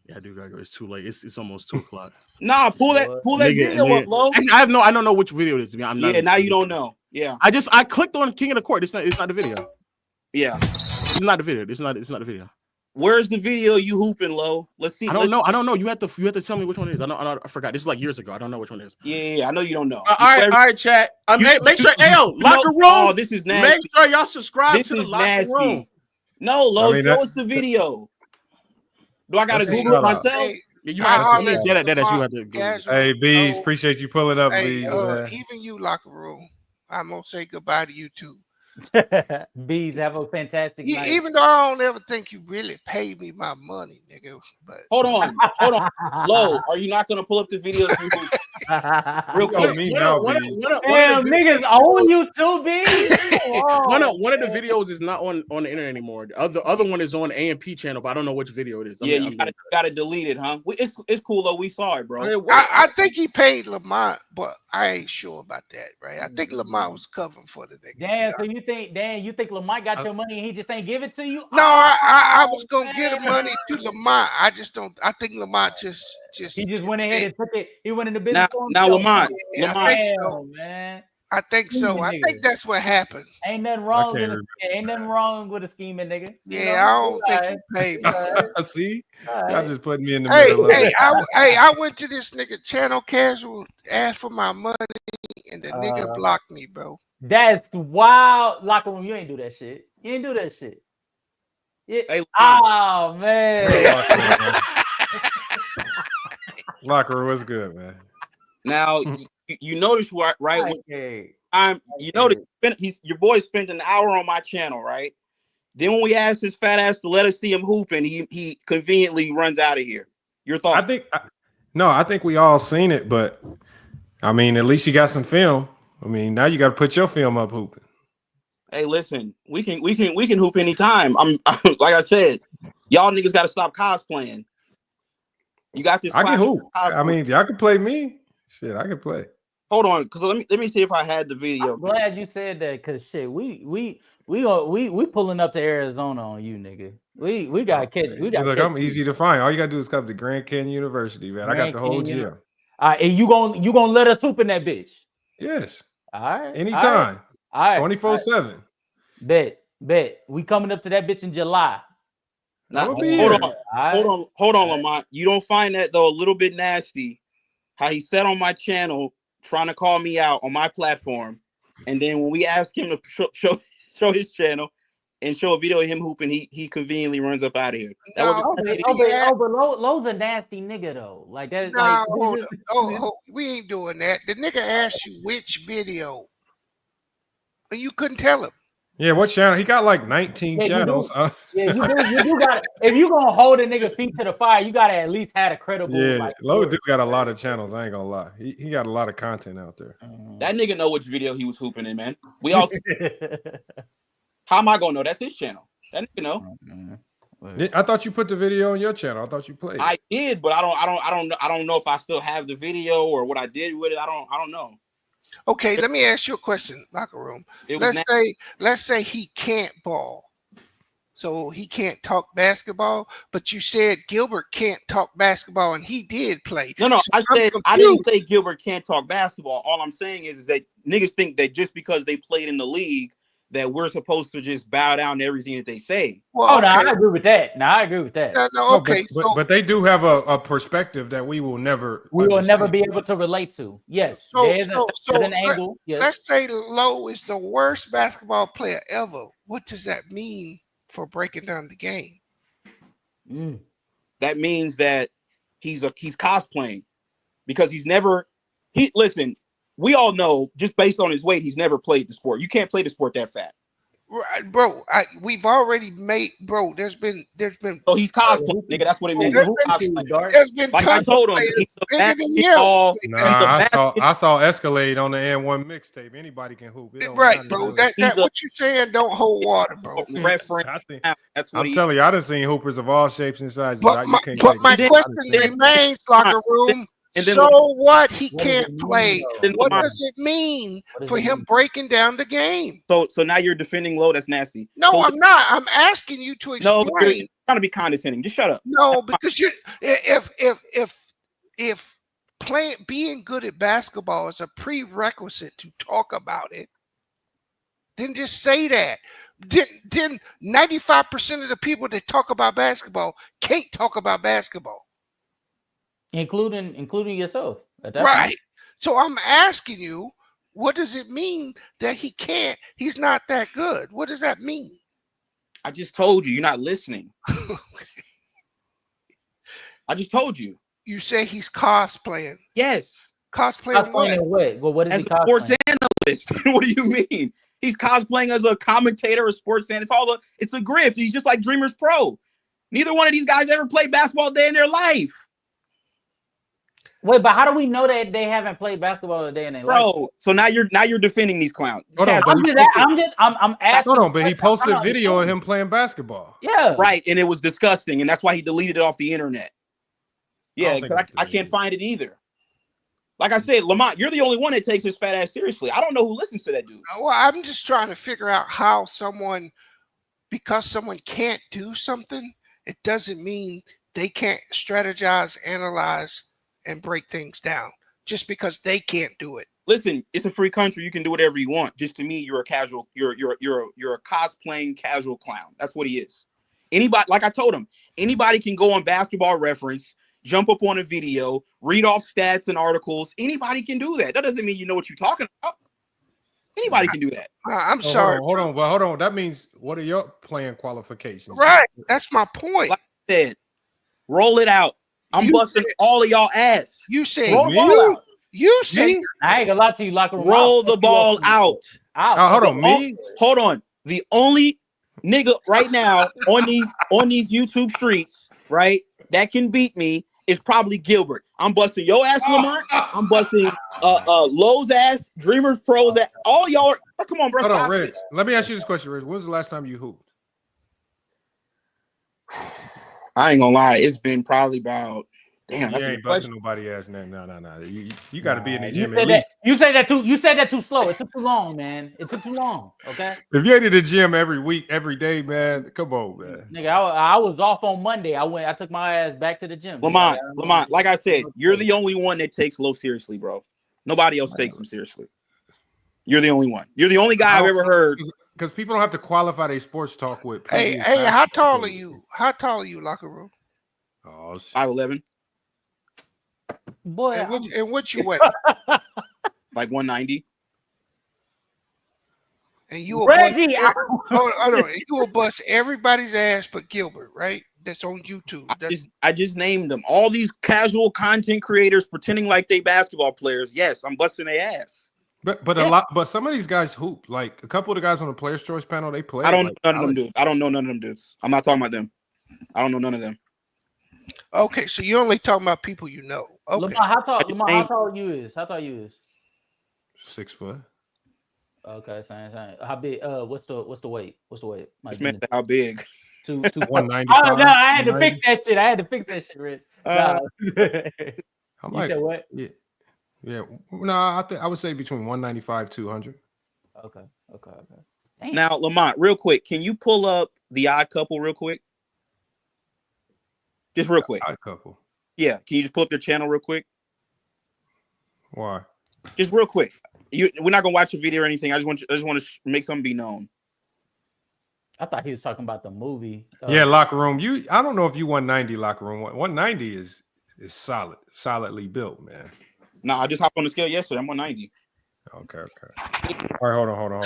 Yeah, I do gotta go. It's too late. It's almost 2 o'clock. Nah, pull that video up, Lo. Actually, I don't know which video it is. Now you don't know. Yeah. I clicked on King of the Court. It's not the video. Yeah. It's not the video. It's not the video. Where's the video you hooping, Lo? Let's see. I don't know. You have to tell me which one it is. I forgot. This is like years ago. I don't know which one it is. Yeah, I know you don't know. All right, chat. Make sure, Locker Room. Oh, this is nasty. Make sure y'all subscribe to the Locker Room. No, Lo, show us the video. Do I gotta Google it myself? You have to. Hey, Bees, appreciate you pulling up. Hey, Bees, even you, Locker Room, I'm gonna say goodbye to you too. Bees, have a fantastic night. Even though I don't ever think you really pay me my money, nigga. But hold on. Lo, are you not gonna pull up the videos? Real quick. Damn, niggas own you too, B. One of the videos is not on the internet anymore. The other one is on AMP channel, but I don't know which video it is. Yeah, you gotta delete it, huh? It's cool though. We saw it, bro. I think he paid Lamont, but I ain't sure about that, right? I think Lamont was covering for the nigga. Damn, so you think Lamont got your money and he just ain't give it to you? No, I was gonna get the money to Lamont. I just don't. I think Lamont just he just went ahead and took it. He went into business. Now Lamont, I think so. man. I think so. I think that's what happened. Ain't nothing wrong with a scheming nigga. Yeah, I don't think he paid me. See, y'all just putting me in the middle. I went to this nigga Channel Casual, asked for my money, and the nigga blocked me, bro. That's wild. Locker room, you ain't do that shit. You ain't do that shit. Yeah. Hey, oh man. Locker room was good, man. Now you notice right? You notice your boy spent an hour on my channel, right? Then when we asked his fat ass to let us see him hooping, he conveniently runs out of here. Your thoughts? I think we all seen it, but I mean, at least you got some film. I mean, now you got to put your film up hooping. Hey, listen, we can hoop anytime. I'm like I said, y'all niggas got to stop cosplaying. You got this. I can hoop. I mean, y'all can play me. Shit, I can play. Hold on, because let me see if I had the video. I'm glad you said that, because shit, we pulling up to Arizona on you, nigga. We got catch. Look, I'm easy to find. All you gotta do is come to Grand Canyon University, man. I got the whole gym. And you gonna let us hoop in that bitch? Yes. All right. Anytime. All right. 24/7. Bet. We coming up to that bitch in July. Now, hold on, Lamont. You don't find that though a little bit nasty? How he said on my channel, trying to call me out on my platform, and then when we ask him to show his channel and show a video of him hooping, he conveniently runs up out of here. But Lowe's a nasty nigga though. Like that. Nah, hold up. We ain't doing that. The nigga asked you which video, and you couldn't tell him. Yeah, what channel? He got like 19 channels. You do got. If you gonna hold a nigga feet to the fire, you gotta at least have a credible. Yeah, Lowe dude got a lot of channels. I ain't gonna lie. He got a lot of content out there. That nigga know which video he was hooping in, man. We all. How am I gonna know? That's his channel. That nigga know. I thought you put the video on your channel. I thought you played. I did, but I don't know if I still have the video or what I did with it. I don't know. Okay, let me ask you a question, Locker Room. Let's say he can't ball, so he can't talk basketball. But you said Gilbert can't talk basketball, and he did play. No, so I didn't say Gilbert can't talk basketball. All I'm saying is that niggas think that just because they played in the league, that we're supposed to just bow down to everything that they say. Well, I agree with that. Okay. But they do have a perspective that we will never be able to relate to. Yes. There's an angle. Yes. Let's say Lowe is the worst basketball player ever. What does that mean for breaking down the game? That means that he's cosplaying because listen. We all know, just based on his weight, he's never played the sport. You can't play the sport that fat, right, bro. We've already made, bro. There's been. Oh, he's cosplaying, nigga. That's what it means. There's been like I told him, he's a basketball. I saw Escalade on the N1 mixtape. Anybody can hoop. Right, bro. That what you're saying don't hold water, bro. That's what I'm telling you, I done seen hoopers of all shapes and sizes. But my question remains, Locker Room. So what? He can't play. What does it mean for him breaking down the game? So now you're defending Lowe. That's nasty. No, I'm not. I'm asking you to explain. No, you're trying to be condescending. Just shut up. No, because if being good at basketball is a prerequisite to talk about it, then just say that. Then 95% of the people that talk about basketball can't talk about basketball. Including yourself. Right. So I'm asking you, what does it mean that he can't? He's not that good. What does that mean? I just told you. You're not listening. I just told you. You say he's cosplaying. Yes. Cosplaying what? Well, what is as he a sports analyst? What do you mean? He's cosplaying as a commentator, a sports fan. It's a grift. He's just like Dreamers Pro. Neither one of these guys ever played basketball a day in their life. Wait, but how do we know that they haven't played basketball a day in their life? Bro, so now you're defending these clowns. Hold on, I'm asking. Hold on, but he posted a video of him playing basketball. Yeah. Right, and it was disgusting, and that's why he deleted it off the internet. Yeah, because I can't find it either. Like I said, Lamont, you're the only one that takes his fat ass seriously. I don't know who listens to that dude. Well, I'm just trying to figure out how because someone can't do something, it doesn't mean they can't strategize, analyze, and break things down just because they can't do it. Listen, it's a free country. You can do whatever you want. Just to me, you're a casual. You're a cosplaying casual clown. That's what he is. Anybody, like I told him, anybody can go on Basketball Reference, jump up on a video, read off stats and articles. Anybody can do that. That doesn't mean you know what you're talking about. Anybody can do that. I'm sorry. Hold on. That means what are your playing qualifications? Right. That's my point. Like I said, roll it out. I'm busting all of y'all ass. You say roll the ball out. You say I ain't gonna lie to you, Locker Room. Roll the ball out. Hold on, me. Hold on. The only nigga right now on these YouTube streets, right, that can beat me is probably Gilbert. I'm busting your ass, Lamont. I'm busting Lowe's ass, Dreamers Pros ass. All y'all are, come on, bro. Hold on, Reg. Let me ask you this question, Reg. When was the last time you hooped? I ain't gonna lie, it's been probably about damn. You ain't busting nobody ass. No. You got to be in the gym you at least. You said that too. You said that too slow. It took too long, man. It took too long. Okay. If you ain't in the gym every week, every day, man, come on, man. Nigga, I was off on Monday. I took my ass back to the gym. Lamont, like I said, you're the only one that takes Low seriously, bro. Nobody else takes him seriously. You're the only one. You're the only guy I've ever heard. Because people don't have to qualify their sports talk with. Hey, how tall are you? How tall are you, Locker Room? Oh, 5'11". Boy, and what you weigh? Like 190. And you will Reggie, you will bust everybody's ass but Gilbert, right? That's on YouTube. I just named them. All these casual content creators pretending like they basketball players. Yes, I'm busting their ass. But some of these guys hoop. Like a couple of the guys on the Players' Choice panel, they play. I don't know none of them dudes. I don't know none of them dudes. I'm not talking about them. I don't know none of them. Okay, so you're only talking about people you know. Okay. Lamont, how tall you is? How tall you is? 6 foot. Okay, same. How big? What's the weight? What's the weight? This man, how big? 195. Oh no, I had to fix that shit. Rich. You said what? Yeah. No, I would say between 195 200. Okay. Damn. Now, Lamont, real quick, can you pull up The Odd Couple real quick? Just real quick. Odd Couple. Yeah, can you just pull up their channel real quick? Why? Just real quick. We're not gonna watch a video or anything. I just want to make something be known. I thought he was talking about the movie. Yeah, Locker Room. I don't know if you 190 Locker Room. 190 is solidly built, man. Nah, I just hopped on the scale yesterday. I'm 190. Okay. All right, hold on.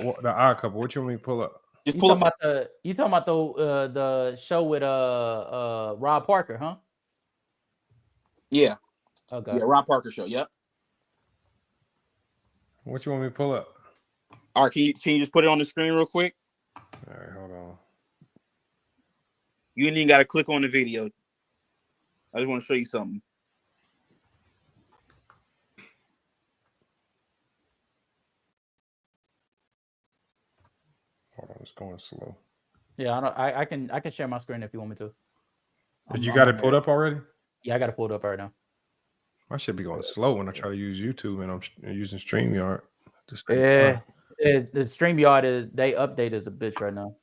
What the Odd Couple? What you want me to pull up? Just pull up. You talking about the show with Rob Parker, huh? Yeah. Okay. Yeah, Rob Parker show. Yep. What you want me to pull up? All right, can you just put it on the screen real quick? All right, hold on. You ain't even got to click on the video. I just want to show you something. Hold on, it's going slow. Yeah, I can share my screen if you want me to. But you got it pulled up already? Yeah, I got it pulled up right now. I should be going slow when I try to use YouTube and I'm using StreamYard. The StreamYard they update as a bitch right now.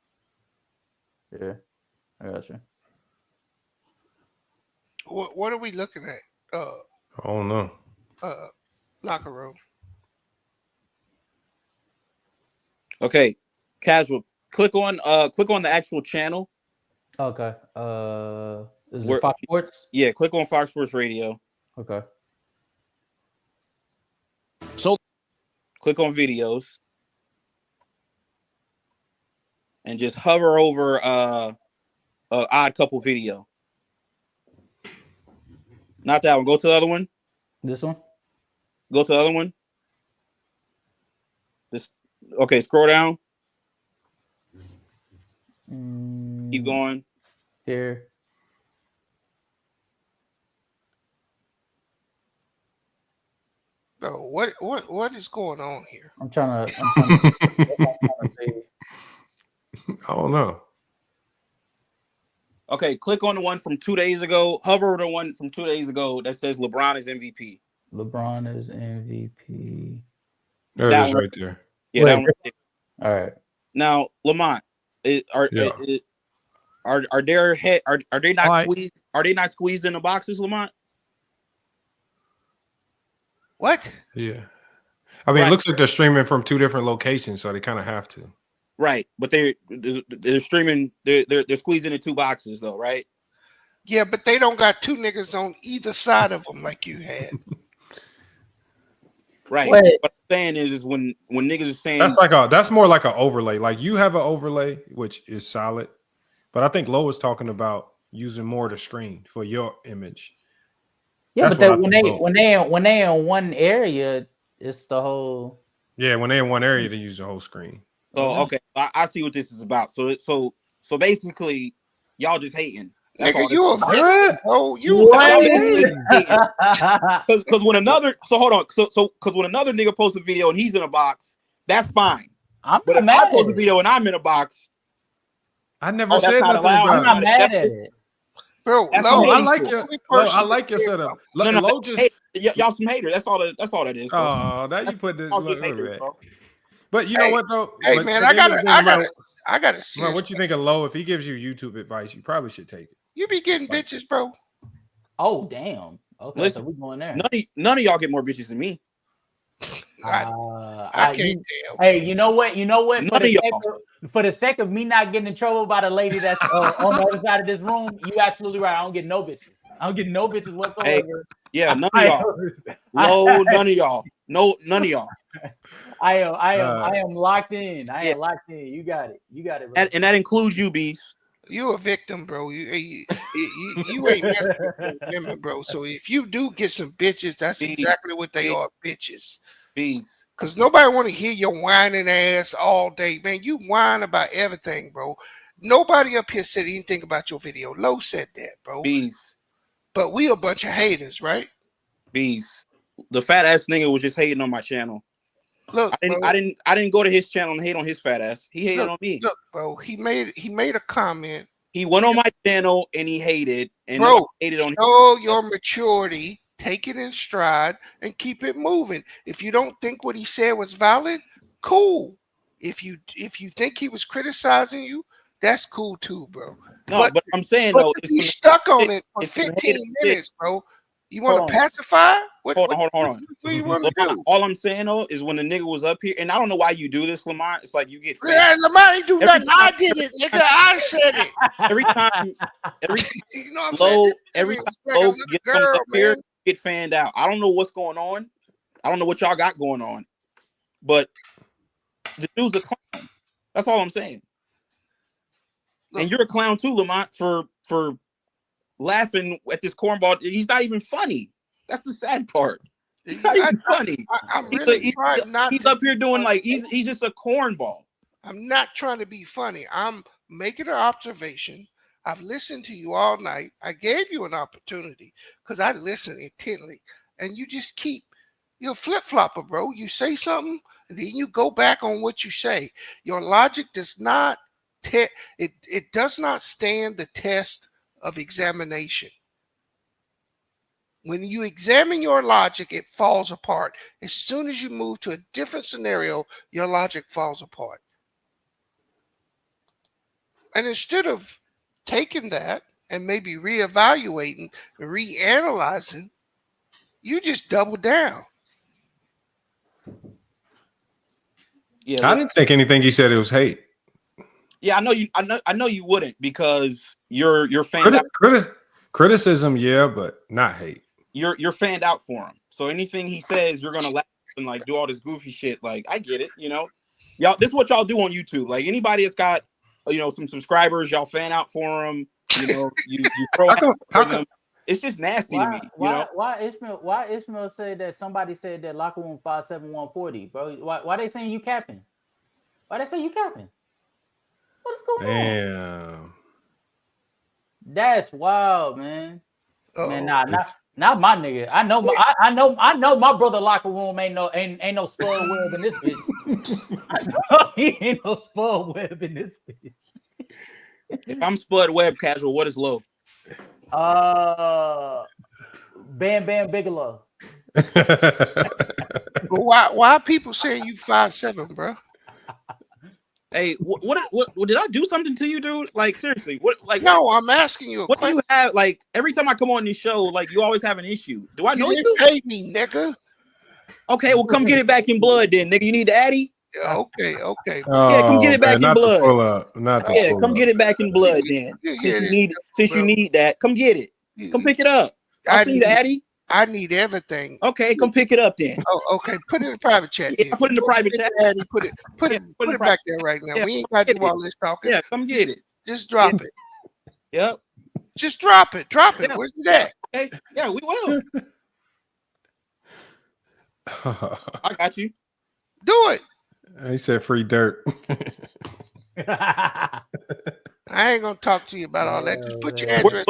Yeah, I got you. What are we looking at? I don't know. Locker Room. Okay, casual. Click on the actual channel. Okay. Is it Fox Sports? Yeah, click on Fox Sports Radio. Okay. So click on videos and just hover over Odd Couple video. Not that one. Go to the other one. This one? Go to the other one. Okay, scroll down. Keep going. Here. Bro, what is going on here? I'm trying to see. I don't know. Okay, click on the one from 2 days ago. Hover over the one from 2 days ago that says LeBron is MVP. LeBron is MVP. There it is right there. Yeah, that one right there. All right. Now, Lamont, are they not squeezed? Are they not squeezed in the boxes, Lamont? What? Yeah. I mean, it looks like they're streaming from 2 different locations, so they kind of have to. Right, but they're streaming. They're squeezing in 2 boxes though, right? Yeah, but they don't got 2 niggas on either side of them like you had. Right. What I'm saying is when niggas are saying that's more like an overlay. Like you have an overlay, which is solid, but I think Lo was talking about using more of the screen for your image. Yeah, but when they in one area, it's the whole. Yeah, when they're in one area, they use the whole screen. So okay, I see what this is about. So basically, y'all just hating. That's Nigga, you a victim, bro. Because when another hold on, because when another nigga posts a video and he's in a box, that's fine. But if I post a video and I'm in a box, I never said nothing about I'm not mad at it. Bro, I like your setup. No, y'all some haters. That's all that is. Bro. Oh, now you put this. Haters, bro. But you know what though? Hey man, I gotta see. What you think of Lo? If he gives you YouTube advice, you probably should take it. You be getting bitches, bro. Oh damn. Okay, listen, so we going there. None of y'all get more bitches than me. I can't tell. Hey, you know what? None For the sake of me not getting in trouble by the lady that's on the other side of this room, you absolutely right. I don't get no bitches. I don't get no bitches whatsoever. Hey, yeah, none of y'all. Low, none of y'all. No, none of y'all. I am locked in. I am locked in. You got it. You got it. Bro. And that includes you, Beast. You a victim, bro. You ain't messing with women, bro. So if you do get some bitches, that's exactly what they are, bitches. Beast. Because nobody want to hear your whining ass all day, man. You whine about everything, bro. Nobody up here said anything about your video. Lo said that, bro. Beast. But we a bunch of haters, right? Beast. The fat ass nigga was just hating on my channel. Look, I didn't go to his channel and hate on his fat ass. He hated on me. Look, bro, he made a comment. He went on my channel and he hated. And bro, hated on show your maturity, take it in stride, and keep it moving. If you don't think what he said was valid, cool. If you think he was criticizing you, that's cool too, bro. No, but I'm saying but though, you stuck on it for 15 minutes, bro. You want to pacify? Hold on. What do you want to do? All I'm saying though is when the nigga was up here, and I don't know why you do this, Lamont. It's like you get Lamont ain't do nothing. I did it, nigga. I said it. Every time you know what every time Low gets up here, get fanned out. I don't know what's going on. I don't know what y'all got going on, but the dude's a clown. That's all I'm saying. And you're a clown too, Lamont, for laughing at this cornball. He's not even funny. That's the sad part. He's not even funny. I'm really trying not. He's up here doing like he's just a cornball. I'm not trying to be funny. I'm making an observation. I've listened to you all night. I gave you an opportunity because I listen intently, and you just you're a flip flopper, bro. You say something, and then you go back on what you say. Your logic does not it does not stand the test of examination. When you examine your logic, it falls apart. As soon as you move to a different scenario, your logic falls apart. And instead of taking that and maybe reevaluating, reanalyzing, you just double down. Yeah, I didn't take anything he said it was hate. Yeah, I know you wouldn't because you're fanned out. Criticism, yeah, but not hate. You're fanned out for him. So anything he says, you're gonna laugh and like do all this goofy shit. Like I get it, you know. Y'all, this is what y'all do on YouTube. Like anybody that's got some subscribers, y'all fan out for them. You know, you throw out for them. It's just nasty to me. Why Ishmael said that somebody said that locker room 5'7", 140, bro? Why they saying you capping? Why they say you capping? What's going on? Damn. That's wild, man. Uh-oh. Man, Not my nigga. I know my brother locker room ain't no Spud Webb in this bitch. I know he ain't no Spud Webb in this bitch. If I'm Spud Webb casual, what is low? Bam Bam Bigelow. But why are people saying you 5'7", bro? Hey, what did I do something to you, dude? Like seriously, what? Like no, I'm asking you. What do you have? Like every time I come on this show, like you always have an issue. Do I know you? You pay me, nigga. Okay, well come get it back in blood, then, nigga. You need the Addy. Yeah, okay. Yeah, come get it back in blood. Yeah, come get it back in blood, then. Since you need that, come get it. Come pick it up. I'll send you the Addy. I need everything. Okay, come pick it up then. Oh, okay. Put it in the private chat. Yeah, put it in the private chat. Put it back there right now. Yeah, we ain't got to do all this talking. Yeah, come get it. Just drop it. Yep. Just drop it. Drop it. Yeah. Where's it at? Okay. Yeah, we will. I got you. Do it. He said free dirt. I ain't gonna talk to you about all that. Just put your address.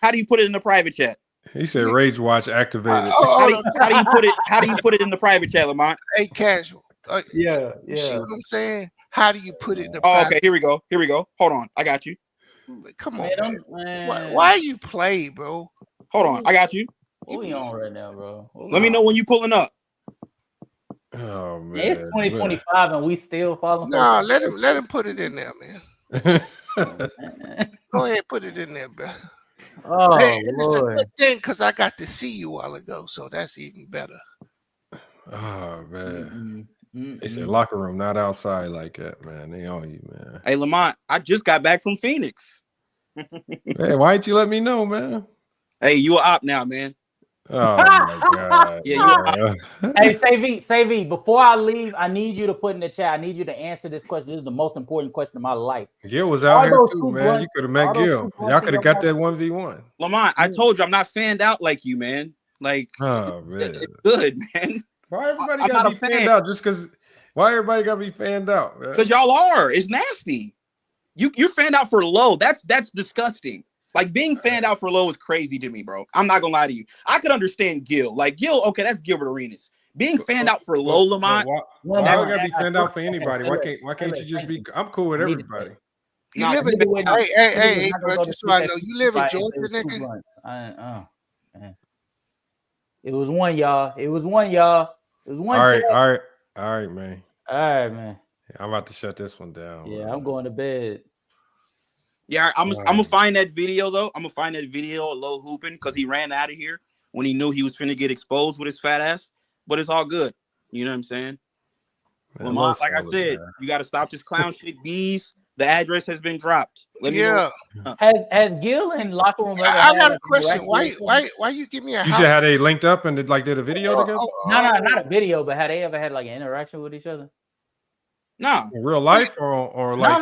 How do you put it in the private chat? He said Rage Watch activated. How do you put it? How do you put it in the private chat, Lamont? Hey, casual. Yeah. You see what I'm saying? How do you put it in the private? Okay, here we go. Hold on, I got you. Come on, man. Why you play, bro? Hold on, I got you. What we on right now, bro? Let me know when you pulling up. Oh man, it's 2025 and we still falling. No, let him put it in there, man. Go ahead, put it in there, bro. Oh, hey, it's Lord. a good thing because I got to see you a while ago, so that's even better. Oh man, they said locker room, not outside like that, man. They on you, man. Hey, Lamont, I just got back from Phoenix. Hey, why didn't you let me know, man? Hey, you a op now, man. Oh my god. Yeah, Hey, Say V, before I leave, I need you to put in the chat. I need you to answer this question. This is the most important question of my life. Gil was out here too, man. You could have met Gil. Y'all could have got that 1v1. Lamont, I told you I'm not fanned out like you, man. Like, oh man, it's good, man. Why everybody got to be fanned out? Just because? Why everybody got to be fanned out? Because y'all are. It's nasty. You're fanned out for low. That's disgusting. Like being fanned out for low is crazy to me, bro. I'm not gonna lie to you. I could understand Gil. Like Gil, okay, that's Gilbert Arenas. Being fanned out for low, Lamont. Why I gotta be fanned out for anybody? Why can't you just be? I'm cool with everybody. You live in hey, bro, just so I know, you live in Georgia, nigga. It was one, y'all. It was one. All right, man. All right, man. Yeah, I'm about to shut this one down. Yeah, I'm going to bed. Yeah, I'm gonna find that video though. I'm gonna find that video of Low hooping because he ran out of here when he knew he was finna get exposed with his fat ass. But it's all good. You know what I'm saying? Man, Lamont, like I said, you got to stop this clown shit. Bees, the address has been dropped. Let me know. Has Gil in locker room? I got a question. Why you give me a? You should have they linked up and did a video together. No, not a video, but had they ever had like an interaction with each other? No, in real life or like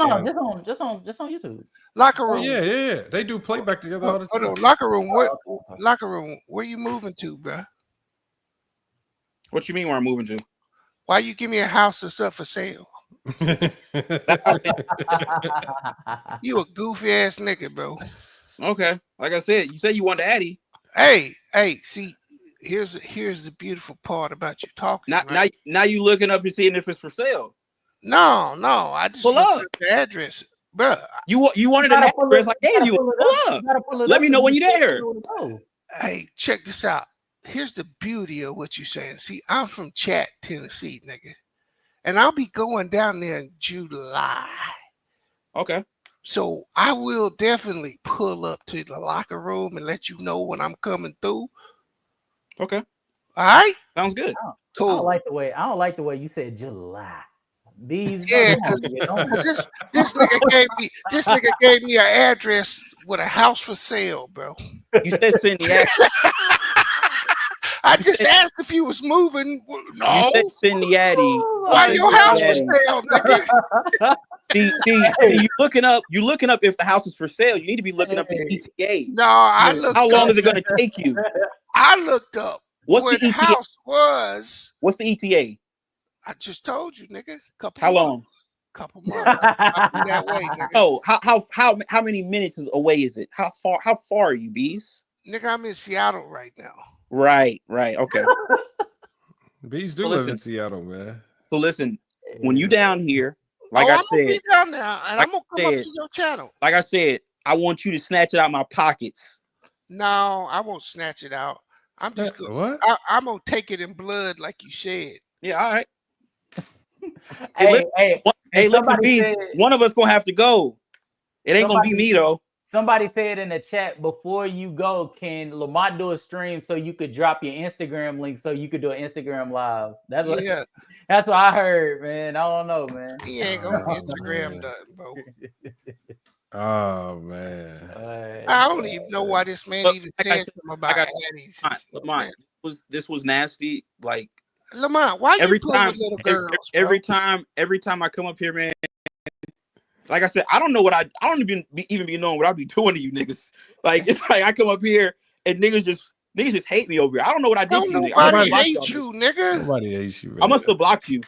just on YouTube. Locker room. Yeah. They do playback together all the time. Hold on, locker room. Locker room. Where you moving to, bro? What you mean where I'm moving to? Why you give me a house that's up for sale? You a goofy ass nigga, bro. Okay, like I said, you said you want the Addy. Hey, see, here's the beautiful part about you talking. Now you looking up and seeing if it's for sale. No, I just pull up the address, bro. You wanted an address? I gave you. Pull up. Let me know when you're there. Hey, check this out. Here's the beauty of what you're saying. See, I'm from Chat, Tennessee, nigga. And I'll be going down there in July. Okay. So I will definitely pull up to the locker room and let you know when I'm coming through. Okay. All right. Sounds good. Cool. I don't like the way you said July. Bees. Yeah, because this nigga gave me an address with a house for sale, bro. You said send the address. I just asked if you was moving. No. You said send the Addy. Why your house for sale, nigga? See, you looking up if the house is for sale. You need to be looking up the ETA. No, I looked How long up. is it going to take you? I looked up what's where the ETA? House was. What's the ETA? I just told you, nigga. How long? Couple months. I'll be that way, nigga. Oh, how many minutes away is it? How far are you, Bees? Nigga, I'm in Seattle right now. Right. Okay. Bees do live in Seattle, man. So listen, when you down here, like I'm I gonna said, be down there, and like I'm gonna come up to your channel. Like I said, I want you to snatch it out my pockets. No, I won't snatch it out. I'm just good. What? I'm gonna take it in blood, like you said. Yeah, all right. Hey, listen, Bees, one of us gonna have to go. It ain't gonna be me though. Somebody said in the chat, before you go, can Lamont do a stream so you could drop your Instagram link so you could do an Instagram live? That's what that's what I heard, man. I don't know, man. He ain't gonna Instagram nothing, bro. Oh man. I don't even know why this man even said something about Addies. Lamont, this was nasty. Like Lamont, why every you play time, with little girls? every time I come up here, man. Like I said, I don't know what I don't even be knowing what I be doing to you niggas. Like it's like I come up here and niggas just hate me over here. I don't know what I did to you. Nobody hate you, nigga. Nobody hates you. Man. I must have blocked you.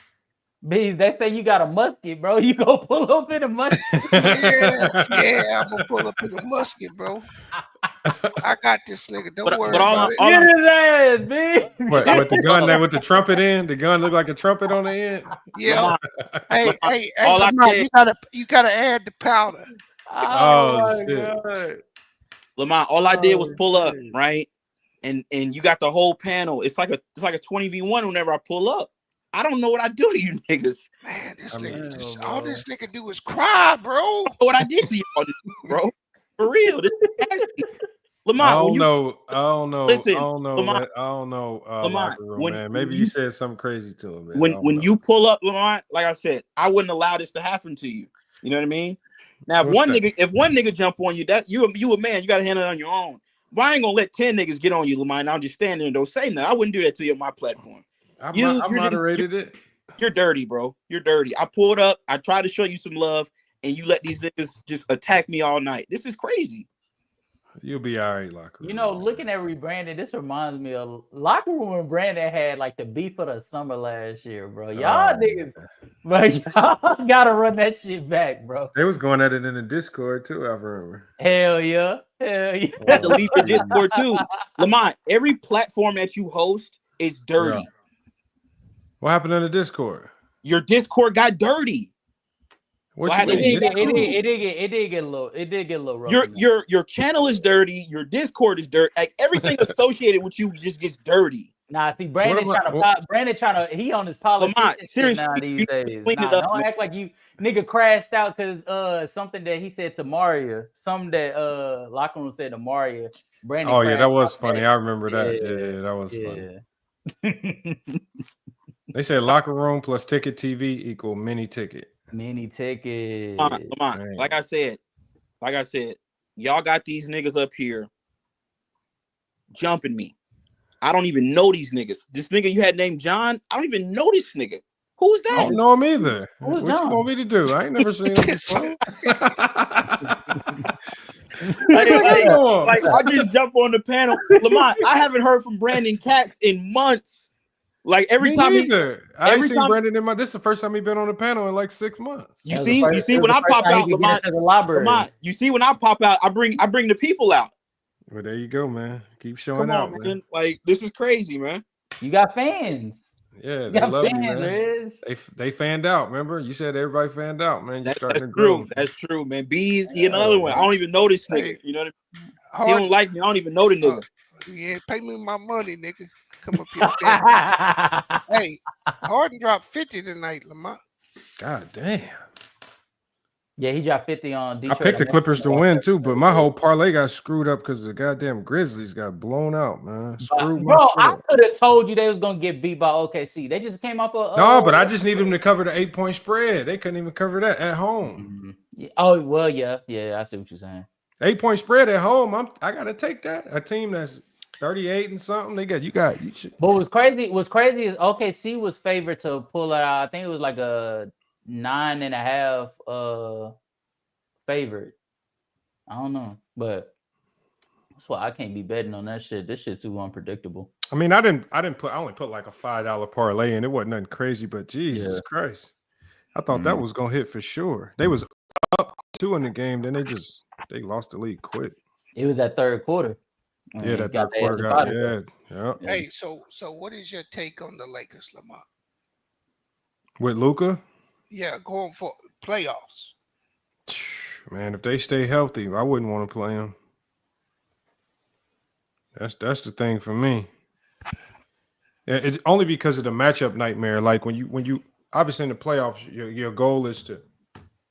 Bees, they say you got a musket, bro. You go pull up in a musket. yeah, I'm gonna pull up in a musket, bro. I got this nigga. Don't worry about it. Get his ass, B. What, with the gun there with the trumpet in? The gun look like a trumpet on the end? Yeah. hey, Lamont, you gotta add the powder. Oh shit. Lamont, all I did was pull up, right? And you got the whole panel. It's like a 20v1 whenever I pull up. I don't know what I do to you niggas. Man, this nigga all this nigga do is cry, bro. I don't know what I did to you, bro. For real. This is nasty. Lamont, I don't know. Listen, I don't know. Lamont, I don't know. Lamont, man. Maybe you said something crazy to him. Man. When you pull up, Lamont, like I said, I wouldn't allow this to happen to you. You know what I mean? Now, if one nigga jump on you, that you a man, you got to handle it on your own. But I ain't gonna let 10 niggas get on you, Lamont. I'll just stand there and don't say nothing. I wouldn't do that to you on my platform. I moderated it. You're dirty, bro. You're dirty. I pulled up. I tried to show you some love, and you let these niggas just attack me all night. This is crazy. You'll be all right, Locker Room. You know, looking at rebranding, this reminds me of Locker Room and Brandon had like the beef of the summer last year, bro. Y'all niggas, but y'all gotta run that shit back, bro. They was going at it in the Discord too, I remember. Hell yeah. You had to leave your Discord too. Lamont, every platform that you host is dirty. Yeah. What happened in the Discord? Your Discord got dirty. It did get a little rough. Your channel is dirty. Your Discord is dirty. Like everything associated with you just gets dirty. Nah, see, Brandon trying to he on his politics now these days. Don't act like you nigga crashed out because something that he said to Maria, something that Locker Room said to Maria. Brandon. Oh yeah, that was funny. I remember that. Yeah, that was funny. They said Locker Room plus Ticket TV equal mini ticket. Mini ticket. Come on. Like I said, y'all got these niggas up here jumping me. I don't even know these niggas. This nigga you had named John, I don't even know this nigga. Who is that? I don't know him either. Who's what John? You want me to do? I ain't never seen him before. like I just jump on the panel. Lamont, I haven't heard from Brandon Katz in months. Like every time I ain't seen Brandon in my. This is the first time he been on the panel in like 6 months. You see when I pop out, Lamont. You see when I pop out, I bring the people out. Well, there you go, man. Keep showing out, man. Like this is crazy, man. You got fans. Yeah, they love you, man. They fanned out. Remember, you said everybody fanned out, man. You're starting to grow. That's true, man. Bees, he another one. I don't even know this nigga. You know what I mean? He don't like me. I don't even know the nigga. Yeah, pay me my money, nigga. Come up here. Hey, Harden dropped 50 tonight, Lamont. God damn. Yeah, he dropped 50 on Detroit. I picked the Clippers to win too, but my whole parlay got screwed up because the goddamn Grizzlies got blown out, man. Screwed my shit. I could have told you they was gonna get beat by OKC. They just came off a no, but I just need them to cover the 8-point spread. They couldn't even cover that at home. Yeah. Oh well, yeah. I see what you're saying. 8-point spread at home. I gotta take that. A team that's 38 and something. You should. But what's crazy is OKC was favored to pull it out. I think it was like a 9.5 favorite. I don't know, but that's why I can't be betting on that shit. This shit's too unpredictable. I mean, I only put like a $5 parlay in. It wasn't nothing crazy, but Jesus Christ. I thought that was gonna hit for sure. They was up 2 in the game, then they lost the lead quick. It was that third quarter. Yeah, that third quarter got yeah. Hey, so what is your take on the Lakers, Lamar? With Luka? Yeah, going for playoffs. Man, if they stay healthy, I wouldn't want to play them. That's the thing for me. It's only because of the matchup nightmare. Like when you obviously in the playoffs, your goal is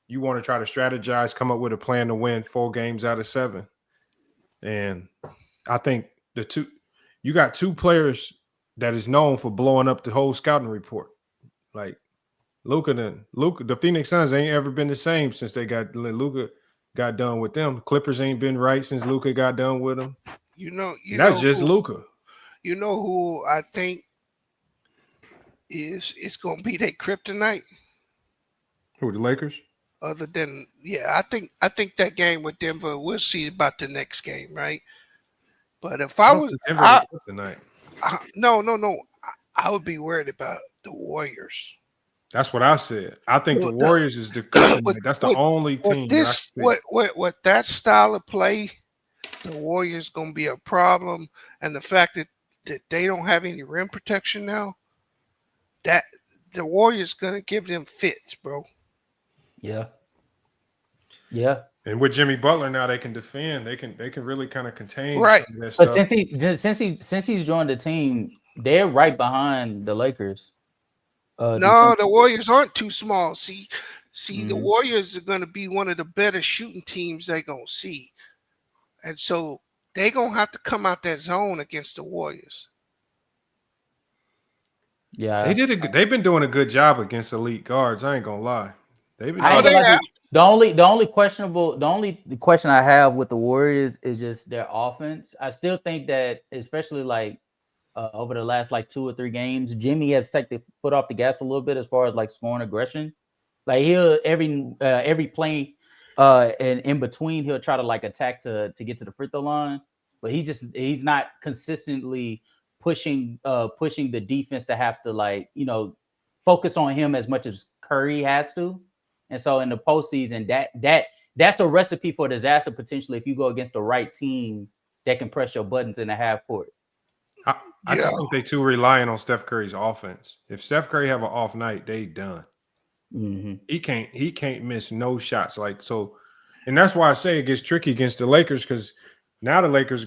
you want to try to strategize, come up with a plan to win 4 games out of 7. And I think you got 2 players that is known for blowing up the whole scouting report. Like Luka, the Phoenix Suns ain't ever been the same since Luka got done with them. Clippers ain't been right since Luka got done with them. That's just Luka. You know who I think it's gonna be their kryptonite? Who, the Lakers? Other than I think that game with Denver, we'll see about the next game, right? But if I was tonight, no, I would be worried about the Warriors. That's what I said. I think the Warriors is the kryptonite. That's the only team. What that style of play, the Warriors gonna be a problem, and the fact that they don't have any rim protection now, that the Warriors gonna give them fits, bro. Yeah. And with Jimmy Butler now, they can defend. They can really kind of contain. Right. But since he's joined the team, they're right behind the Lakers. No, the Warriors aren't too small. See, the Warriors are going to be one of the better shooting teams they're going to see. And so they're going to have to come out that zone against the Warriors. Yeah. They've been doing a good job against elite guards. I ain't going to lie. The only question I have with the Warriors is just their offense. I still think that, especially like over the last like 2 or 3 games, Jimmy has taken the foot off the gas a little bit as far as like scoring aggression. Like he'll every play and in between he'll try to like attack to get to the free throw line, but he's not consistently pushing the defense to have to like focus on him as much as Curry has to. And so in the postseason, that's a recipe for disaster potentially if you go against the right team that can press your buttons in the half court. I just think they too relying on Steph Curry's offense. If Steph Curry have an off night, they done. Mm-hmm. He can't miss no shots. And that's why I say it gets tricky against the Lakers, because now the Lakers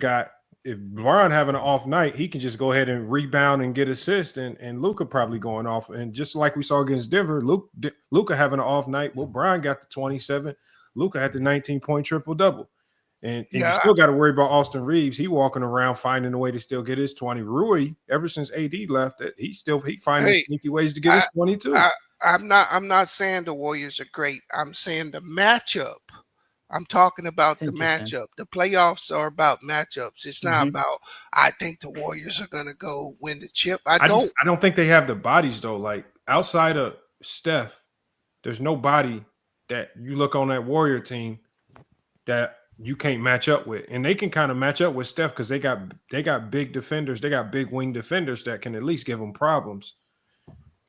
if LeBron having an off night, he can just go ahead and rebound and get assists, and Luka probably going off. And just like we saw against Denver, Luka having an off night. Well, Bryant got the 27. Luka had the 19-point triple-double. And you still got to worry about Austin Reaves. He walking around finding a way to still get his 20. Rui, ever since AD left, he finding sneaky ways to get his 22. I'm not saying the Warriors are great. I'm saying the matchup. I'm talking about the matchup. The playoffs are about matchups. It's not about I think the Warriors are gonna go win the chip. I don't think they have the bodies though. Like outside of Steph, there's nobody that you look on that Warrior team that you can't match up with. And they can kind of match up with Steph because they got big defenders, they got big wing defenders that can at least give them problems.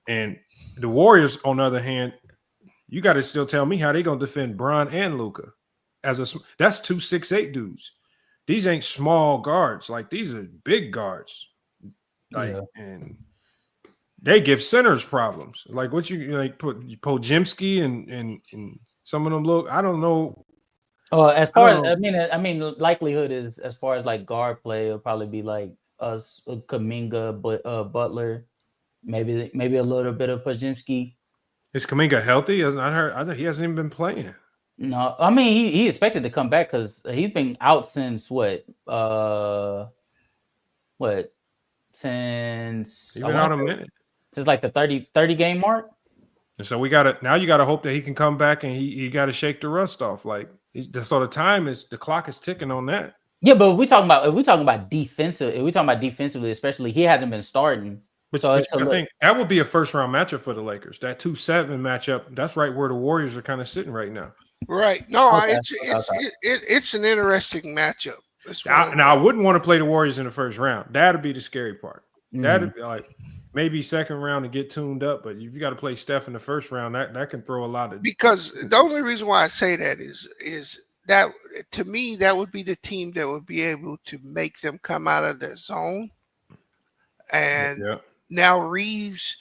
And the Warriors, on the other hand, you got to still tell me how they gonna defend Bron and Luka. That's 2 6'8" dudes. These ain't small guards. Like these are big guards. And they give centers problems. Like what you like put Podziemski and some of them look. I don't know. As far as I mean, the likelihood is as far as like guard play, it'll probably be like us, Kuminga, Butler, maybe a little bit of Podziemski. Is Kuminga healthy? I think he hasn't even been playing. No, I mean he expected to come back because he's been out since since he's been out a minute. Since like the 30 game mark. And so you gotta hope that he can come back and he gotta shake the rust off. Like so the clock is ticking on that. Yeah, but if we talking about defensively, especially, he hasn't been starting. But I think that would be a first round matchup for the Lakers. That 2-7 matchup, that's right where the Warriors are kind of sitting right now. Right. No, it's an interesting matchup. Now I wouldn't want to play the Warriors in the first round. That'd be the scary part. That'd be like maybe second round to get tuned up, but if you got to play Steph in the first round, that can throw a lot of. Because the only reason why I say that is that to me, that would be the team that would be able to make them come out of their zone. And now Reaves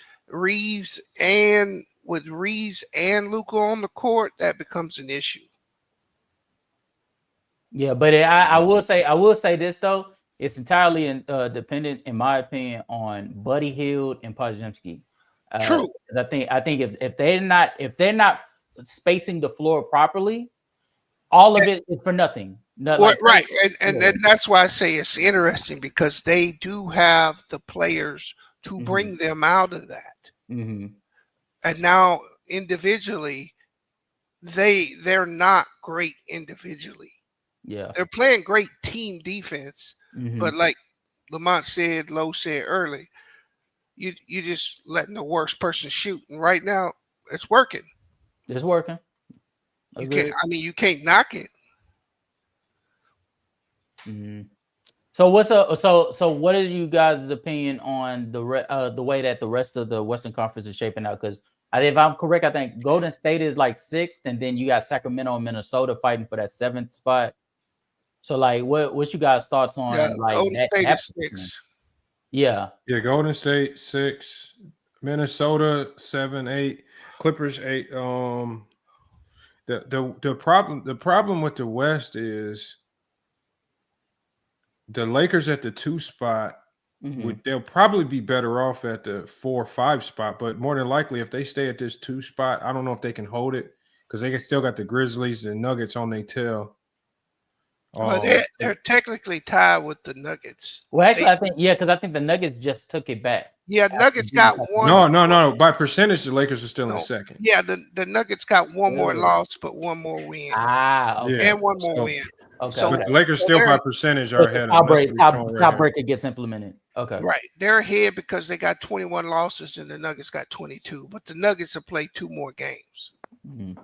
and with Reaves and Luka on the court, that becomes an issue. Yeah, but I will say this though, it's entirely dependent, in my opinion, on Buddy Hield and Podziemski. True. I think if they're not spacing the floor properly, all of it is for nothing. Right, and that's why I say it's interesting because they do have the players to bring them out of that. Mm-hmm. And now individually, they're not great individually. Yeah, they're playing great team defense, mm-hmm. but like Lamont said, Lowe said early, you just letting the worst person shoot, and right now it's working. It's working. You can't knock it. Mm-hmm. So what is you guys' opinion on the way that the rest of the Western Conference is shaping out? Because if I'm correct, I think Golden State is like 6th, and then you got Sacramento and Minnesota fighting for that 7th spot. So like, what's you guys' thoughts on Golden State is 6. Yeah. Yeah, Golden State 6, Minnesota 7, 8, Clippers 8. The problem with the West is the Lakers at the 2 spot. Mm-hmm. They'll probably be better off at the 4 or 5 spot, but more than likely, if they stay at this 2 spot, I don't know if they can hold it because they still got the Grizzlies and Nuggets on their tail. Well, they're technically tied with the Nuggets. Well, actually, because I think the Nuggets just took it back. Yeah, Nuggets got one. No. By percentage, the Lakers are still in second. Yeah, the Nuggets got one more loss, but one more win. Okay. And one more win. Okay. So but the Lakers still by percentage are ahead of them. Tiebreaker gets implemented. Okay. Right. They're ahead because they got 21 losses and the Nuggets got 22. But the Nuggets have played 2 more games. Mm-hmm.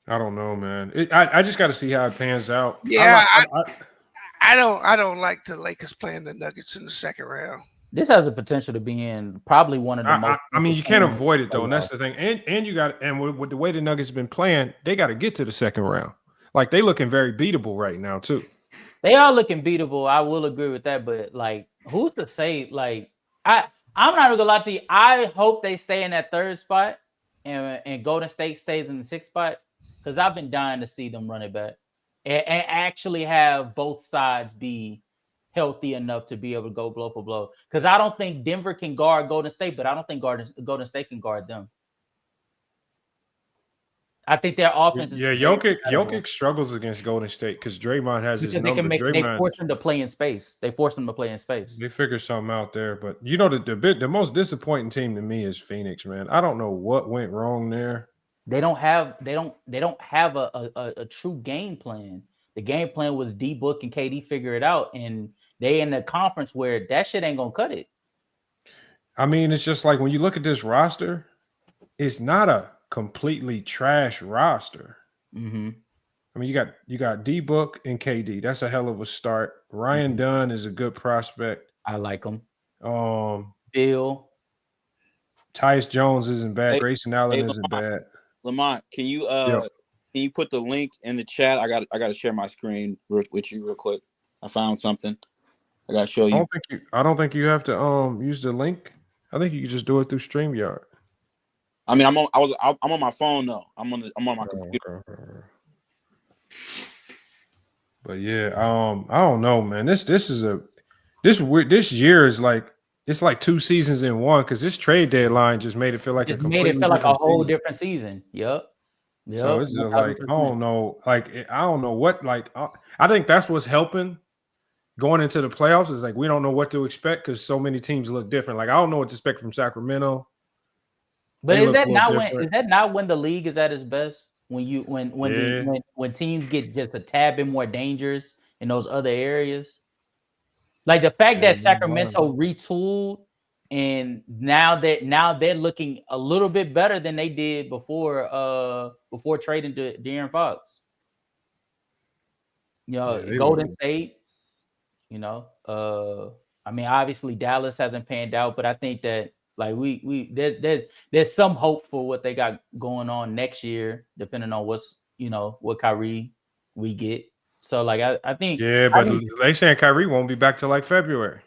I don't know, man. I just got to see how it pans out. Yeah, I don't like the Lakers playing the Nuggets in the second round. This has the potential to be in probably one of the most. I mean, you can't avoid it though, and that's the thing. And you got with the way the Nuggets have been playing, they got to get to the second round. Like they looking very beatable right now too. They are looking beatable. I will agree with that, but like, who's to say? Like, I'm not gonna lie to you. I hope they stay in that 3rd spot, and Golden State stays in the 6th spot because I've been dying to see them run it back and actually have both sides be healthy enough to be able to go blow for blow. Because I don't think Denver can guard Golden State, but I don't think Golden State can guard them. I think their offense is Jokic struggles against Golden State because Draymond has his number. They force him to play in space. They figure something out there. But you know the most disappointing team to me is Phoenix, man. I don't know what went wrong there. They don't have a true game plan. The game plan was D-Book and KD figure it out, and they in the conference where that shit ain't gonna cut it. I mean, it's just like when you look at this roster, it's not a completely trash roster. Mm-hmm. I mean, you got D-Book and KD. That's a hell of a start. Ryan Dunn is a good prospect. I like him. Bill. Tyus Jones isn't bad. Grayson Allen isn't bad. Lamont, can you put the link in the chat? I got to share my screen with you real quick. I found something. I got to show you. I don't think you have to use the link. I think you can just do it through StreamYard. I mean, I'm on my phone though. I'm on my computer. Okay. But yeah, I don't know, man. This year is like it's like 2 seasons in one because this trade deadline just made it feel like a whole different season. Yep. So it's just like I don't know, what. Like I think that's what's helping going into the playoffs is like we don't know what to expect because so many teams look different. Like I don't know what to expect from Sacramento. But is that not when the league is at its best? When teams get just a tad bit more dangerous in those other areas? Like the fact that Sacramento retooled and now they're looking a little bit better than they did before trading to De'Aaron Fox. Golden State, I mean, obviously Dallas hasn't panned out, but I think that like there's some hope for what they got going on next year, depending on what Kyrie we get. So like I think they saying Kyrie won't be back till like February.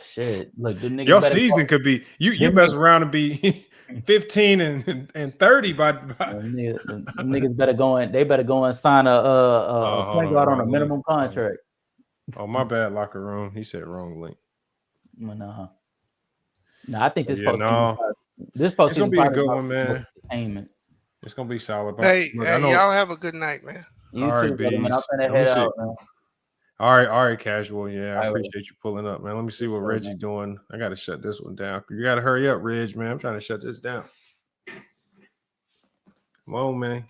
Shit, look, the niggas Your season could be you mess around and be 15 and 30 by niggas better go in. They better go and sign a point guard on a minimum contract. Oh, my bad, locker room. He said wrong link. No, I think this it's gonna be a good one, man. Entertainment. It's gonna be solid. Hey, y'all have a good night, man. You all too, right, brother, man. I'm Bees. finna head out, man. All right, casual. Yeah, I appreciate you pulling up, man. Let me see what Reggie's doing. I gotta shut this one down. You gotta hurry up, Reg, man. I'm trying to shut this down. Come on, man.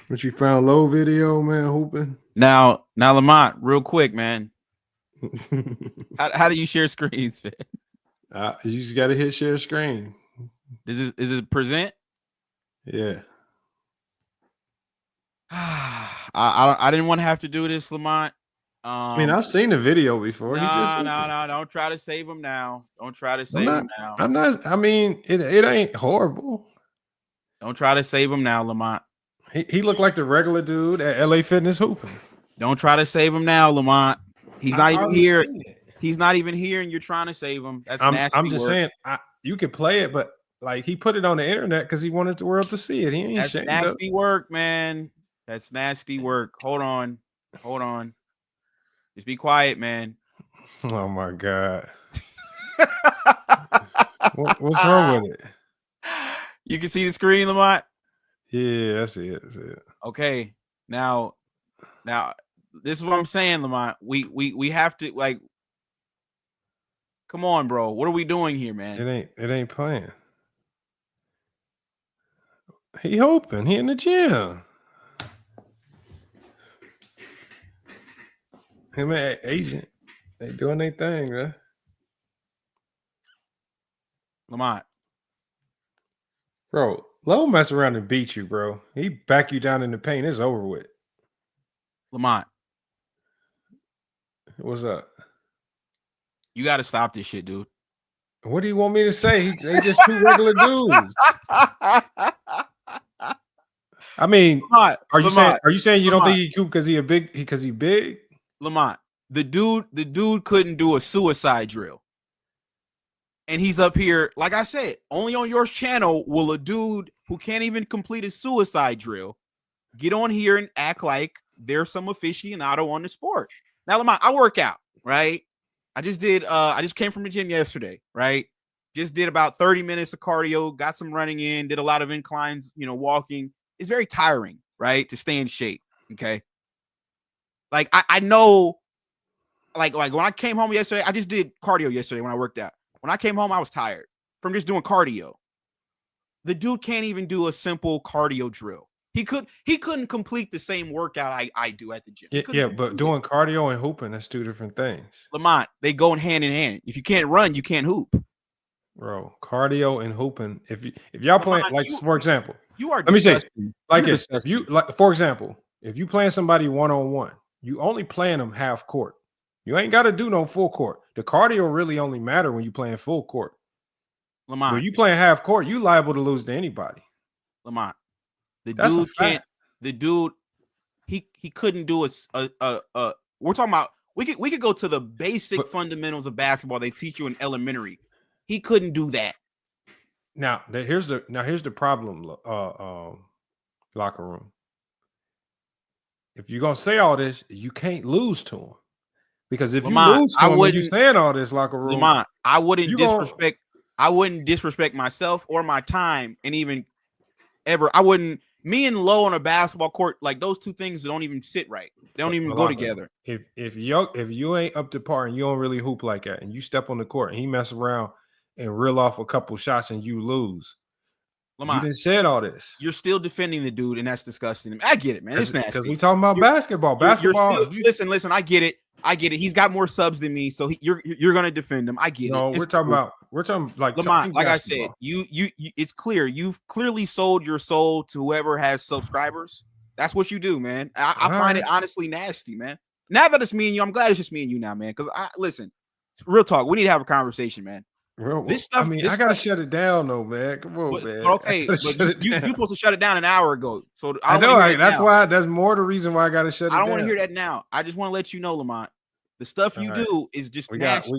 What you found low video, man, hooping? Now, Lamont, real quick, man. How do you share screens, man? You just gotta hit share screen. Is it present? Yeah. I didn't want to have to do this, Lamont. I mean, I've seen the video before. No. Don't try to save him now. Don't try to save him now. I'm not. I mean, it ain't horrible. Don't try to save him now, Lamont. He looked like the regular dude at LA Fitness hooping. Don't try to save him now, Lamont. He's not even here. He's not even here, and you're trying to save him. That's nasty. I'm just saying, you could play it, but like he put it on the internet because he wanted the world to see it. He ain't That's nasty work, man. That's nasty work. Hold on. Just be quiet, man. Oh my God. What's wrong with it? You can see the screen, Lamont. Yeah, that's it. Okay. Now, this is what I'm saying, Lamont. We have to like. Come on, bro. What are we doing here, man? It ain't playing. He hoping. He in the gym. Him and agent. They doing their thing, man. Lamont. Bro, Low mess around and beat you, bro. He back you down in the paint. It's over with. Lamont. What's up? You got to stop this shit, dude. What do you want me to say? They just two regular dudes. I mean, Lamont, are you saying you don't think he cool because he big? Lamont, the dude couldn't do a suicide drill. And he's up here, like I said, only on your channel will a dude who can't even complete a suicide drill get on here and act like there's some aficionado on the sport. Now, Lamont, I work out, right? I just came from the gym yesterday, right? Just did about 30 minutes of cardio, got some running in, did a lot of inclines, walking. It's very tiring, right? To stay in shape, okay? Like, I know, like when I came home yesterday, I just did cardio yesterday when I worked out. When I came home, I was tired from just doing cardio. The dude can't even do a simple cardio drill. He couldn't complete the same workout I do at the gym. Yeah, but doing cardio and hooping, that's two different things. Lamont, they go hand in hand. If you can't run, you can't hoop. Bro, cardio and hooping. If y'all playing, like, for example, you are. Let me say, like, if you, like, for example, if you playing somebody 1-on-1, you only playing them half court. You ain't got to do no full court. The cardio really only matter when you playing full court. Lamont, when you playing half court, you liable to lose to anybody. Lamont, the dude, he couldn't do a. We're talking about we could go to the basic fundamentals of basketball they teach you in elementary. He couldn't do that. Now here's the problem, locker room. If you're gonna say all this, you can't lose to him. Because if Lamont, you lose to him when you saying all this, locker room, Lamont, I wouldn't disrespect myself or my time, and even ever. I wouldn't. Me and Low on a basketball court, like those two things don't even sit right. They don't even go together. If you ain't up to par and you don't really hoop like that, and you step on the court and he mess around and reel off a couple shots and you lose, Lamont, you done said all this. You're still defending the dude, and that's disgusting. I get it, man. It's nasty. Because we talking about basketball. Listen. I get it. He's got more subs than me, so you're gonna defend him. I get it. No, we're talking like Lamont. Like I said, you it's clear you've clearly sold your soul to whoever has subscribers. That's what you do, man. I find it honestly nasty, man. Now that it's me and you, I'm glad it's just me and you now, man. Because listen, real talk. We need to have a conversation, man. This stuff. I mean, I gotta shut it down, though, man. Come on, man. Okay, but you supposed to shut it down an hour ago. So I know. That's more the reason why I gotta shut it down. I don't want to hear that now. I just want to let you know, Lamont, the stuff you do is just nasty.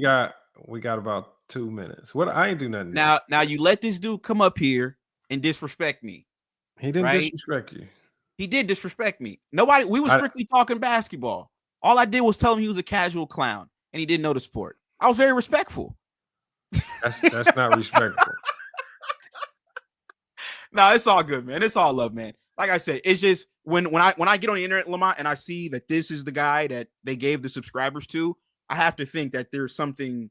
We got about 2 minutes. What? I ain't do nothing. Now you let this dude come up here and disrespect me. He didn't disrespect you. He did disrespect me. We were strictly talking basketball. All I did was tell him he was a casual clown and he didn't know the sport. I was very respectful. That's not respectful. No, it's all good, man. It's all love, man. Like I said, it's just when I get on the internet, Lamont, and I see that this is the guy that they gave the subscribers to, I have to think that there's something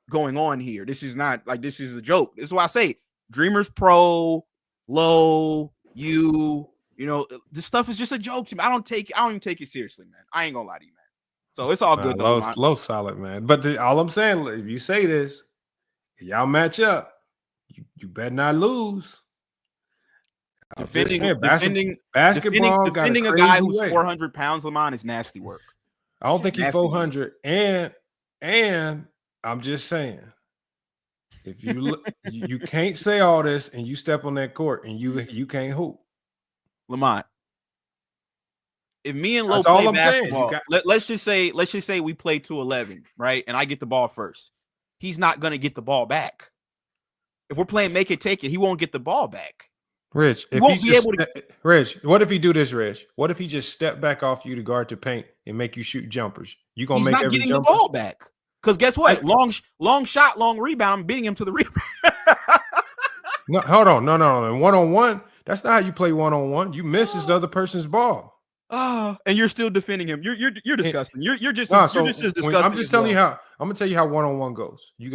going on here. This is not like this is a joke. This is why I say Dreamers Pro, Low, you know, this stuff is just a joke to me. I don't even take it seriously, man. I ain't gonna lie to you, man. So it's all good, though. Low solid, man. But all I'm saying, if you say this, y'all match up, you better not lose. Defending basketball, defending a guy who's 400 pounds, Lamont, is nasty work. I don't think he's 400, and I'm just saying, if you look, you can't say all this and you step on that court and you can't hoop, Lamont. If me and Lo play basketball, let's just say we play 2-11, right? And I get the ball first. He's not gonna get the ball back. If we're playing make it take it, he won't get the ball back. Rich, Rich, what if he do this, Rich? What if he just step back off you to guard the paint and make you shoot jumpers? You gonna make every jumper? He's not getting the ball back. Because guess what? Long shot, long rebound. I'm beating him to the rebound. No, hold on. No. And 1-on-1, that's not how you play 1-on-1. You miss the other person's ball. Oh, and you're still defending him. You're disgusting. You're just as disgusting. I'm just telling you how. I'm gonna tell you how 1-on-1 goes. You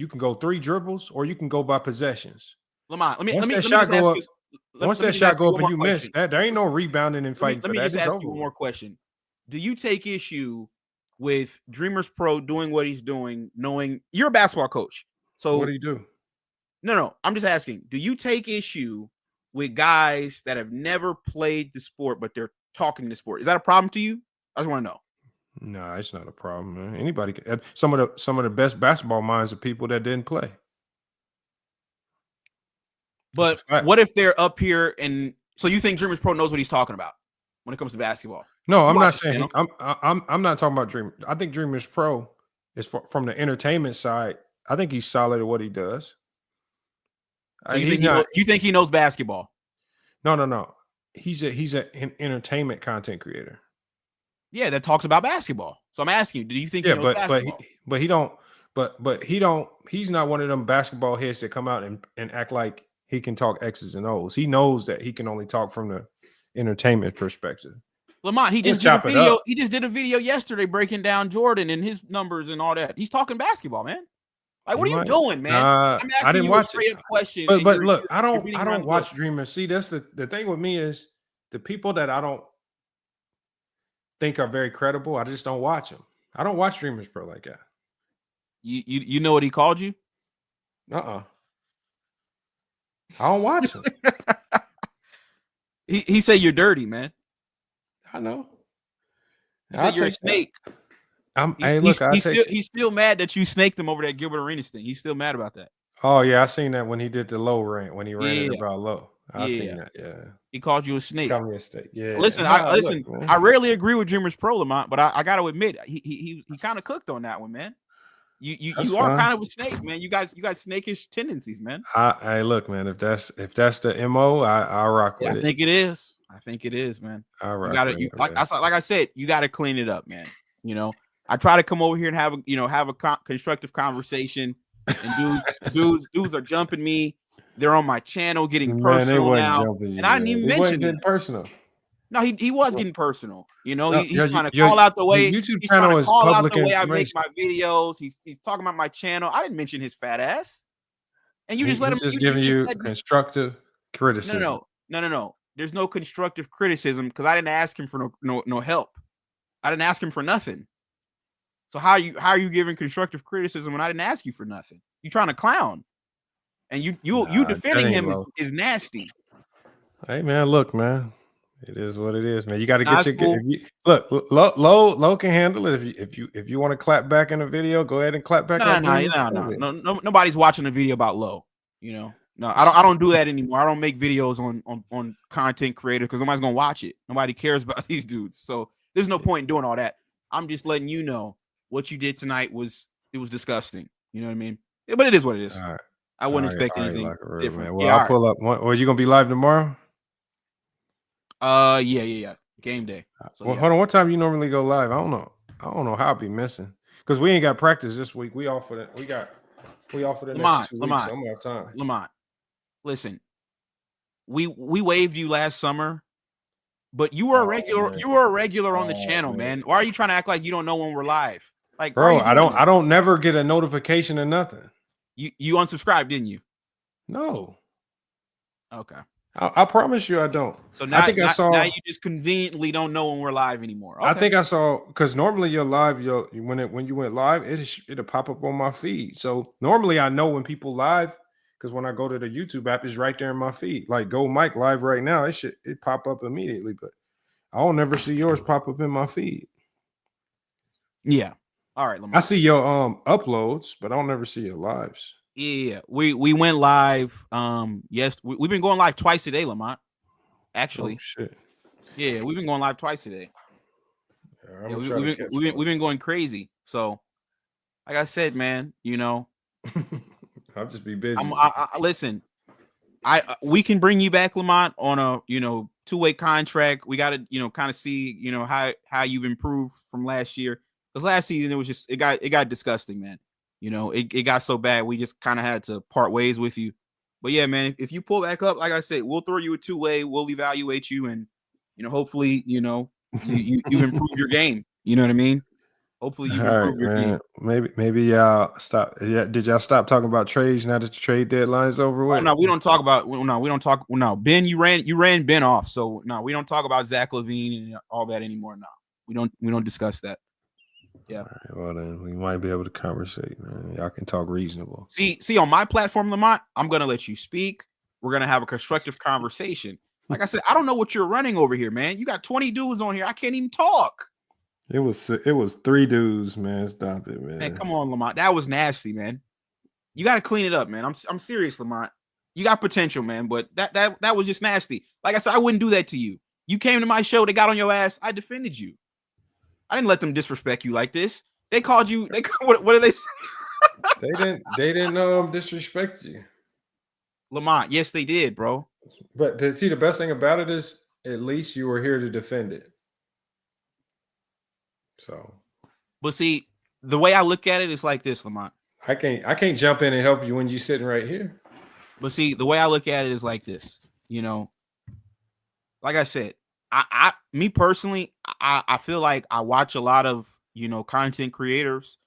can go 3 dribbles or you can go by possessions. Lamont, let me once just that shot go up and you miss, there ain't no rebounding and fighting. Let me just ask you one more question. Do you take issue with Dreamers Pro doing what he's doing, knowing you're a basketball coach? So what do you do? No. I'm just asking. Do you take issue with guys that have never played the sport but they're talking the sport? Is that a problem to you? I just want to know. No, it's not a problem, man. Anybody can. Some of the best basketball minds are people that didn't play. But what if they're up here and so you think Dreamers Pro knows what he's talking about when it comes to basketball? No, I'm not saying I'm not talking about Dream. I think Dreamers Pro is from the entertainment side. I think he's solid at what he does. So you think he knows basketball? No. He's an entertainment content creator. Yeah, that talks about basketball. So I'm asking you, do you think he knows basketball? He's not one of them basketball heads that come out and act like he can talk X's and O's. He knows that he can only talk from the entertainment perspective. Lamont, he just did a video. He just did a video yesterday breaking down Jordan and his numbers and all that. He's talking basketball, man. Like, what are you doing, man? I'm asking I didn't watch a question. But look, I don't watch Dreamers. See, that's the thing with me is the people that I don't think are very credible. I just don't watch them. I don't watch Dreamers Pro like that. You know what he called you? I don't watch him. He said you're dirty, man. I know. He said you're a snake. He's still mad that you snaked him over that Gilbert Arenas thing. He's still mad about that. Oh yeah, I seen that when he did the Low rant when he ran about Low. I seen that. Yeah, he called you a snake. Called me a snake. Yeah. Listen, I rarely agree with Dreamers Pro, Lamont, but I got to admit he kind of cooked on that one, man. You are kind of a snake, man. You got snakish tendencies, man. Hey, look, man. If that's the MO, I'll rock with it. I think it is, man. All right. Like I said, you got to clean it up, man. You know, I try to come over here and have a constructive conversation, and dudes are jumping me. They're on my channel getting personal now, and I didn't even mention it. Personal. No, he was getting personal. You know, he's trying to call out the way. YouTube channel is public information. I make my videos. He's talking about my channel. I didn't mention his fat ass, and you just let him. Just giving you constructive criticism. No. There's no constructive criticism because I didn't ask him for no help. I didn't ask him for nothing. So how are you giving constructive criticism when I didn't ask you for nothing? You trying to clown, and you defending him is nasty. Hey man, look, man. It is what it is, man. You got to Nah, get your cool. look. Low can handle it. If you want to clap back in the video, go ahead and clap back. No. Nobody's watching a video about Low. You know, no, I don't do that anymore. I don't make videos on content creators because nobody's gonna watch it. Nobody cares about these dudes. So there's no point in doing all that. I'm just letting you know what you did tonight was disgusting. You know what I mean? Yeah, but it is what it is. All right. I wouldn't expect anything different. Man. Well, I'll pull up. Well, you gonna be live tomorrow? Yeah. Game day. So, well, hold on. What time you normally go live? I don't know how I'll be missing because we ain't got practice this week. We off for the next 2 weeks. So I'm gonna have time. Lamont, listen, we waived you last summer, but you were a regular. Man. You were a regular on the channel, man. Why are you trying to act like you don't know when we're live? Like, bro, I don't never get a notification or nothing. You unsubscribed, didn't you? No. Okay. I promise you I don't. So now, now you just conveniently don't know when we're live anymore. Okay. I think I saw because normally you're live. When you went live, it'll pop up on my feed. So normally I know when people live because when I go to the YouTube app, it's right there in my feed. Like Go Mike live right now, it pop up immediately. But I'll never see yours pop up in my feed. Yeah. All right. I see your uploads, but I'll never see your lives. Yeah, we went live. Yes, we've been going live twice a day, Lamont. Actually, shit. Yeah, we've been going live twice a day. Yeah, we've been going crazy. So, like I said, man, you know, I'll just be busy. Listen, we can bring you back, Lamont, on a 2-way contract. We got to kind of see how you've improved from last year because last season it was just it got disgusting, man. It got so bad we just kind of had to part ways with you. But yeah, man, if you pull back up, like I said, we'll throw you a 2-way. We'll evaluate you, and hopefully, you've improved your game. You know what I mean? Hopefully, you've improved your game. Maybe y'all stop. Yeah, did y'all stop talking about trades now that the trade deadline is over with? Oh, no, we don't talk about. No, we don't talk. No, Ben, you ran Ben off. So no, we don't talk about Zach LaVine and all that anymore. No, we don't discuss that. Yeah. Right, well then we might be able to conversate, man. Y'all can talk reasonable. See on my platform, Lamont, I'm gonna let you speak. We're gonna have a constructive conversation. Like I said, I don't know what you're running over here, man. You got 20 dudes on here. I can't even talk. It was 3 dudes, man. Stop it, man. Man, come on, Lamont. That was nasty, man. You got to clean it up, man. I'm serious, Lamont. You got potential, man, but that was just nasty. Like I said, I wouldn't do that to you. You came to my show, they got on your ass. I defended you. I didn't let them disrespect you like this. They called you. What did they say? They didn't disrespect you, Lamont. Yes, they did, bro. But see, the best thing about it is at least you were here to defend it. So, but see, the way I look at it is like this, Lamont. I can't jump in and help you when you're sitting right here. But see, the way I look at it is like this. Like I said, me personally, I feel like I watch a lot of content creators,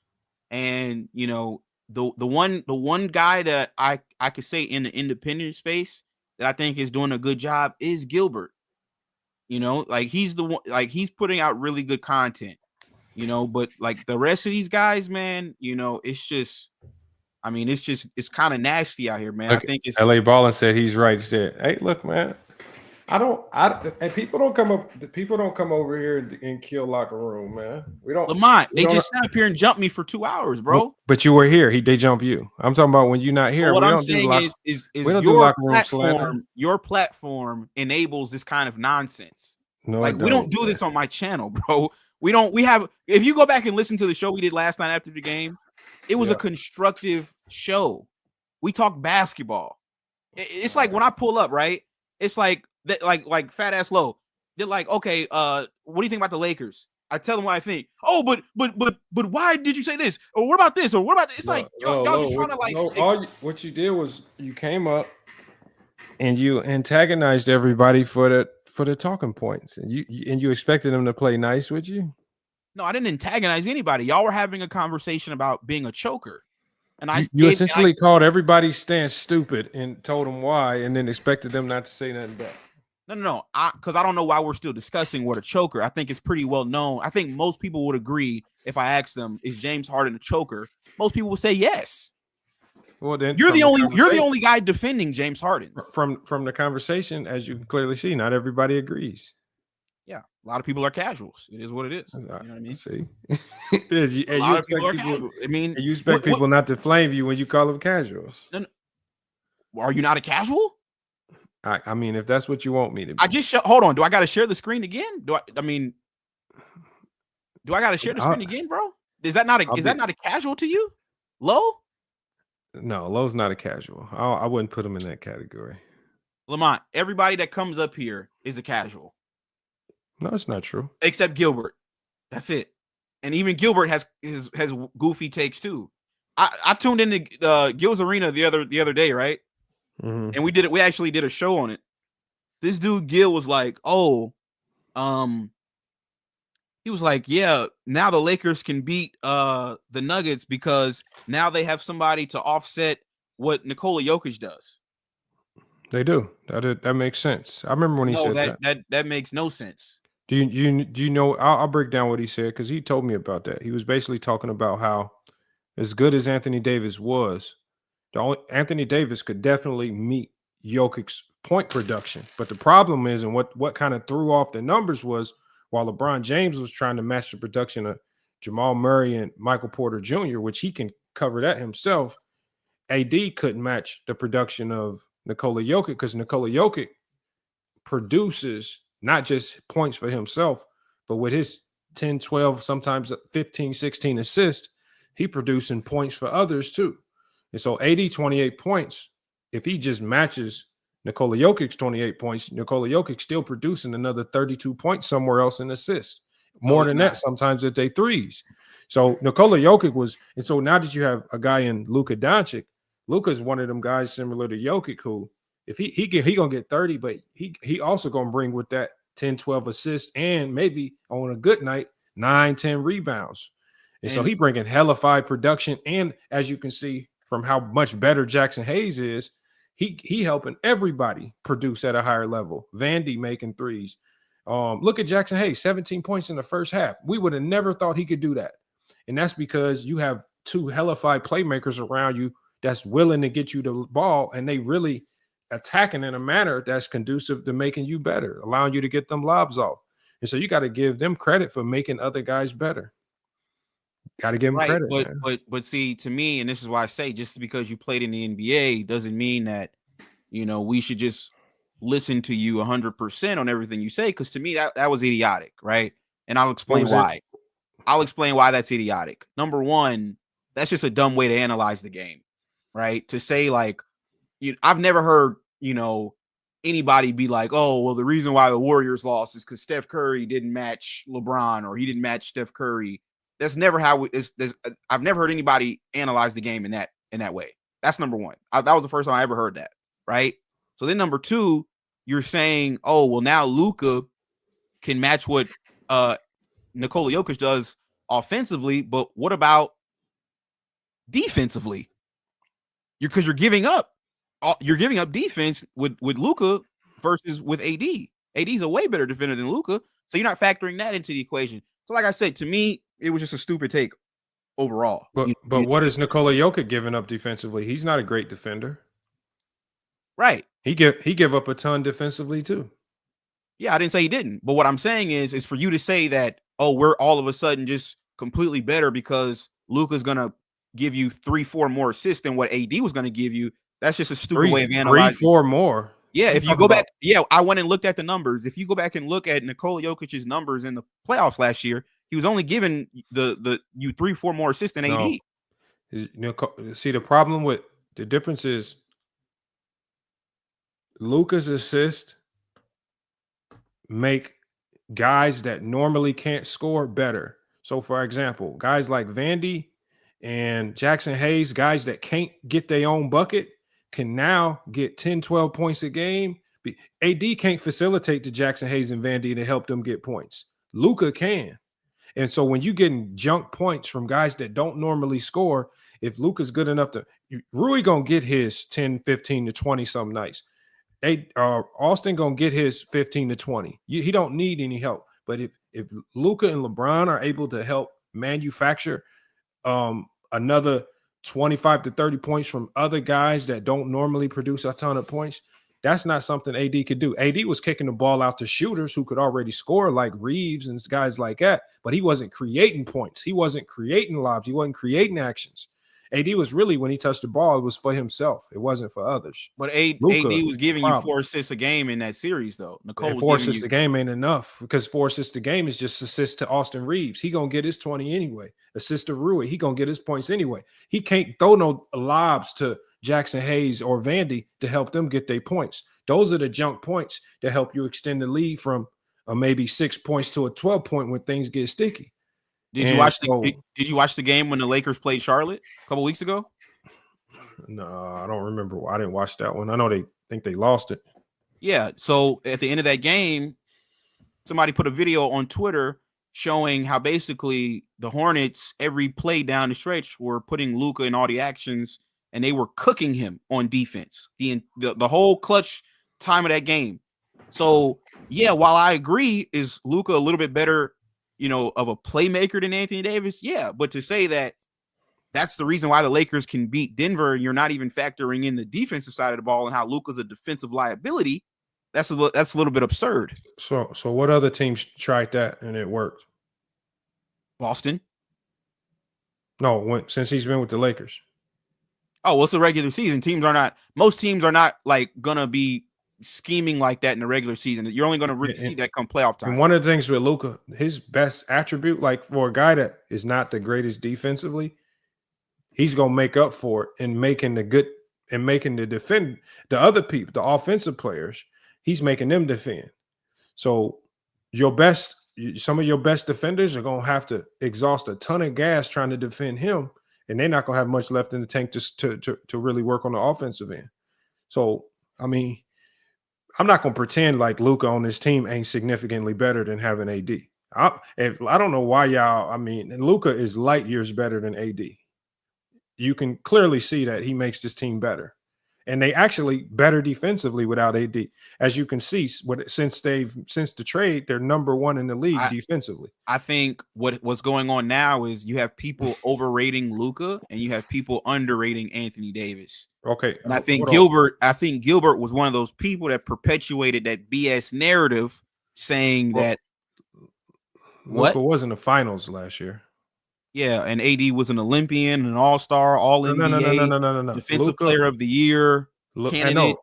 and the one guy that I could say in the independent space that I think is doing a good job is Gilbert. Like he's the one, like he's putting out really good content. But like the rest of these guys, man, it's just, I mean, it's kind of nasty out here, man. Look, I think it's LA Ballin said he's right. He said, "Hey, look, man. And people don't come over here and kill locker room, man. We don't. Lamont, they just sat up here and jumped me for 2 hours, bro. But you were here. They jump you. I'm talking about when you're not here. What I'm saying is your platform enables this kind of nonsense. No, like we don't do this on my channel, bro. If you go back and listen to the show we did last night after the game, it was a constructive show. We talked basketball. It's like when I pull up, right? It's like that, like Fat Ass Low. They're like, okay, what do you think about the Lakers? I tell them what I think. Oh, but why did you say this? Or what about this? Or what about this? It's like y'all just trying to like. What you did was you came up and you antagonized everybody for the talking points, and you expected them to play nice with you. No, I didn't antagonize anybody. Y'all were having a conversation about being a choker, and you essentially called everybody's stance stupid and told them why, and then expected them not to say nothing back. No. Because I don't know why we're still discussing what a choker. I think it's pretty well known. I think most people would agree if I asked them, "Is James Harden a choker?" Most people would say yes. Well, then you're the only guy defending James Harden. From the conversation, as you can clearly see, not everybody agrees. Yeah, a lot of people are casuals. It is what it is. You know what I mean? See, a lot of people are casual. I mean, you expect people not to flame you when you call them casuals. Are you not a casual? I mean, if that's what you want me to be. I just hold on. Do I got to share the screen again? Do I got to share the screen again, bro? Is that not a casual to you? Low? No, Low's not a casual. I wouldn't put him in that category. Lamont, everybody that comes up here is a casual. No, it's not true. Except Gilbert. That's it. And even Gilbert has goofy takes too. I tuned into Gil's Arena the other day, right? Mm-hmm. And we actually did a show on it. This dude Gil was like, he was like, yeah, now the Lakers can beat the Nuggets because now they have somebody to offset what Nikola Jokic does. They do. That makes sense. I remember when he said that. That makes no sense. Do you know? I'll break down what he said because he told me about that. He was basically talking about how, as good as Anthony Davis was, Anthony Davis could definitely meet Jokic's point production. But the problem is, and what kind of threw off the numbers was, while LeBron James was trying to match the production of Jamal Murray and Michael Porter Jr., which he can cover that himself, AD couldn't match the production of Nikola Jokic because Nikola Jokic produces not just points for himself, but with his 10, 12, sometimes 15, 16 assists, he producing points for others too. And so AD 28 points, if he just matches Nikola Jokic's 28 points, Nikola Jokic still producing another 32 points somewhere else in assists. More than that, sometimes at they threes. So Nikola Jokic was, and so now that you have a guy in Luka Doncic, Luka's one of them guys similar to Jokic who, if he gonna get 30, but he also gonna bring with that 10, 12 assists and maybe on a good night 9, 10 rebounds. And so he bringing hellified production. And as you can see from how much better Jackson Hayes is, he helping everybody produce at a higher level. Vandy making threes. Look at Jackson Hayes, 17 points in the first half. We would have never thought he could do that. And that's because you have two hellified playmakers around you that's willing to get you the ball, and they really attacking in a manner that's conducive to making you better, allowing you to get them lobs off. And so you got to give them credit for making other guys better. Got to give them credit. But see, to me, and this is why I say, just because you played in the NBA doesn't mean that, we should just listen to you 100% on everything you say. Because to me, that was idiotic, right? And I'll explain why. I'll explain why that's idiotic. Number one, that's just a dumb way to analyze the game, right? To say like, I've never heard, anybody be like, oh, well, the reason why the Warriors lost is because Steph Curry didn't match LeBron or he didn't match Steph Curry. That's never how I've never heard anybody analyze the game in that way. That's number one. That was the first time I ever heard that, right? So then number two, you're saying, oh, well, now Luka can match what Nikola Jokic does offensively, but what about defensively? Because you're giving up defense with Luka versus with AD. AD's a way better defender than Luka, so you're not factoring that into the equation. So, like I said, to me, it was just a stupid take overall. But what is Nikola Jokic giving up defensively? He's not a great defender, right? He give up a ton defensively too. Yeah, I didn't say he didn't, but what I'm saying is for you to say that, oh, we're all of a sudden just completely better because Luka's gonna give you 3-4 more assists than what AD was gonna give you. That's just a stupid way of analyzing. 3-4 more. Yeah, if you go back, I went and looked at the numbers. If you go back and look at Nikola Jokic's numbers in the playoffs last year, he was only giving you 3-4 more assists than AD. See, the problem with the difference is Luka's assists make guys that normally can't score better. So, for example, guys like Vandy and Jackson Hayes, guys that can't get their own bucket, can now get 10, 12 points a game. AD can't facilitate to Jackson Hayes and Vandy to help them get points. Luka can. And so when you're getting junk points from guys that don't normally score, if Luka's good enough to – Rui going to get his 10, 15 to 20 some nights. Austin going to get his 15 to 20. He don't need any help. But if Luka and LeBron are able to help manufacture another 25 to 30 points from other guys that don't normally produce a ton of points, That's not something AD could do. AD was kicking the ball out to shooters who could already score, like Reaves and guys like that, but he wasn't creating points. He wasn't creating lobs. He wasn't creating actions. AD was really, when he touched the ball, it was for himself. It wasn't for others. But AD was giving you 4 assists a game in that series, though. Nicole was 4 assists a game ain't enough, because 4 assists a game is just assists to Austin Reaves. He gonna get his 20 anyway. Assist to Rui, he gonna get his points anyway. He can't throw no lobs to Jackson Hayes or Vandy to help them get their points. Those are the junk points that help you extend the lead from maybe 6 points to a 12-point when things get sticky. Did you watch did you watch the game when the Lakers played Charlotte a couple weeks ago? No, I don't remember. I didn't watch that one. I know they think they lost it. Yeah. So at the end of that game, somebody put a video on Twitter showing how basically the Hornets, every play down the stretch, were putting Luka in all the actions, and they were cooking him on defense the whole clutch time of that game. So yeah, while I agree, is Luka a little bit better, of a playmaker than Anthony Davis? Yeah, but to say that that's the reason why the Lakers can beat Denver, and you're not even factoring in the defensive side of the ball and how Luka's a defensive liability, that's a little bit absurd. So what other teams tried that and it worked? Boston. No, since he's been with the Lakers. Oh, well, it's the regular season. Most teams are not like gonna be scheming like that in the regular season. You're only gonna really see that come playoff time. And one of the things with Luka, his best attribute, like for a guy that is not the greatest defensively, he's gonna make up for it in making the other people, the offensive players, he's making them defend. So some of your best defenders are gonna have to exhaust a ton of gas trying to defend him, and they're not gonna have much left in the tank to really work on the offensive end. So I mean, I'm not gonna pretend like Luka on this team ain't significantly better than having AD. I don't know why y'all. I mean, Luka is light years better than AD. You can clearly see that he makes this team better, and they actually better defensively without AD. As you can see, since the trade, they're number 1 in the league defensively. I think what's going on now is you have people overrating Luka and you have people underrating Anthony Davis. Okay, and I think Gilbert was one of those people that perpetuated that BS narrative, saying that Luka was in the finals last year. Yeah, and AD was an Olympian, an All-Star, All-NBA, no. Defensive Player of the Year candidate.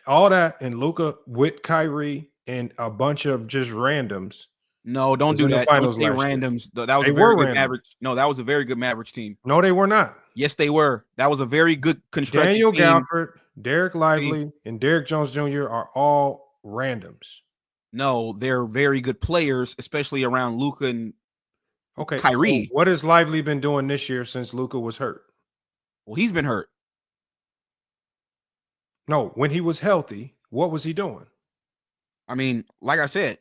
All that, and Luka with Kyrie and a bunch of just randoms. No, don't do that. Don't say randoms. That was a very good Mavericks. No, that was a very good Mavericks team. No, they were not. Yes, they were. That was a very good constructed Daniel team. Gafford, Derek Lively, and Derek Jones Jr. are all randoms. No, they're very good players, especially around Luka and Kyrie. So what has Lively been doing this year since Luka was hurt? Well, he's been hurt. No, when he was healthy, what was he doing? I mean, like I said,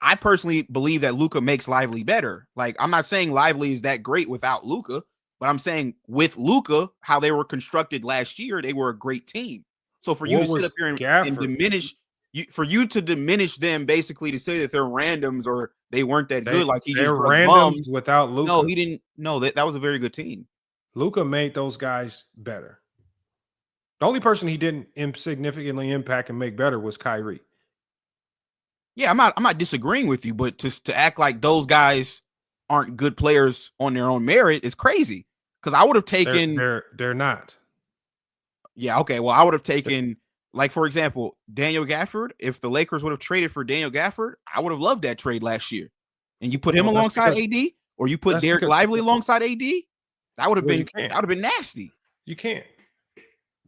I personally believe that Luka makes Lively better. Like, I'm not saying Lively is that great without Luka, but I'm saying with Luka, how they were constructed last year, they were a great team. So for you to sit up here and diminish, for you to diminish them, basically to say that they're randoms or they weren't that good, like they're randoms without Luka. No, he didn't. No, that was a very good team. Luka made those guys better. The only person he didn't significantly impact and make better was Kyrie. Yeah, I'm not disagreeing with you, but to act like those guys aren't good players on their own merit is crazy. Because I would have taken they're not. Yeah, okay. Well, I would have taken, like, for example, Daniel Gafford. If the Lakers would have traded for Daniel Gafford, I would have loved that trade last year. And you put him alongside AD, or you put Derek Lively alongside AD, that would have been nasty. You can't.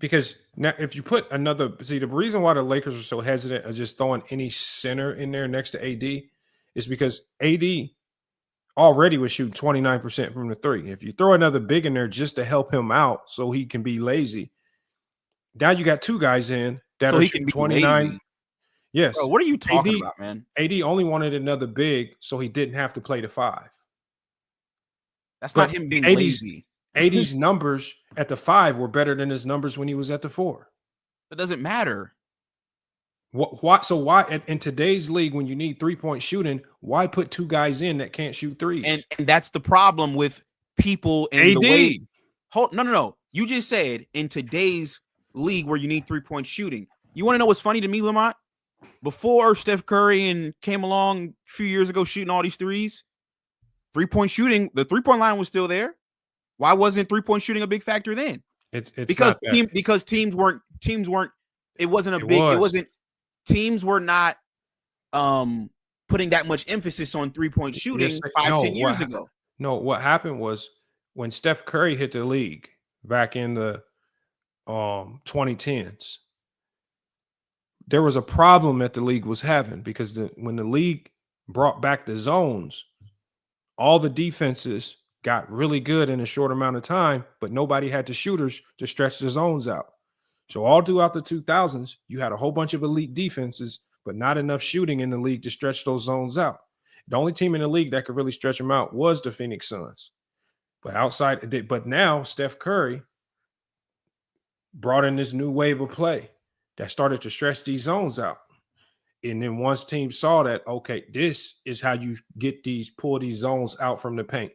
Because now, if you put the reason why the Lakers are so hesitant of just throwing any center in there next to AD is because AD already was shooting 29% from the three. If you throw another big in there just to help him out so he can be lazy, now you got two guys in that are shooting 29. Lazy. Yes. Bro, what are you talking about, man? AD only wanted another big so he didn't have to play the five. Not him being lazy. AD's numbers at the five were better than his numbers when he was at the four. It doesn't matter. Why in today's league, when you need 3-point shooting, why put two guys in that can't shoot threes? And that's the problem with people in AD. the way. No. You just said in today's league where you need 3-point shooting. You want to know what's funny to me, Lamont? Before Steph Curry and came along a few years ago shooting all these threes, three-point shooting, the three-point line was still there. Why wasn't three-point shooting a big factor then? It's because not teams weren't it wasn't teams were not putting that much emphasis on three-point shooting 10 years ago. No, what happened was when Steph Curry hit the league back in the 2010s, there was a problem that the league was having because when the league brought back the zones, all the defenses got really good in a short amount of time, but nobody had the shooters to stretch the zones out. So all throughout the 2000s, you had a whole bunch of elite defenses, but not enough shooting in the league to stretch those zones out. The only team in the league that could really stretch them out was the Phoenix Suns. But now Steph Curry brought in this new wave of play that started to stretch these zones out. And then once teams saw that, okay, this is how you pull these zones out from the paint.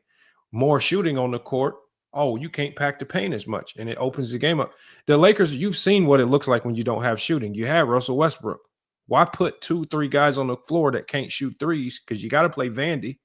More shooting on the court. Oh, you can't pack the paint as much. And it opens the game up. The Lakers, you've seen what it looks like when you don't have shooting. You have Russell Westbrook. Why put 2-3 guys on the floor that can't shoot threes? Because you got to play Vandy.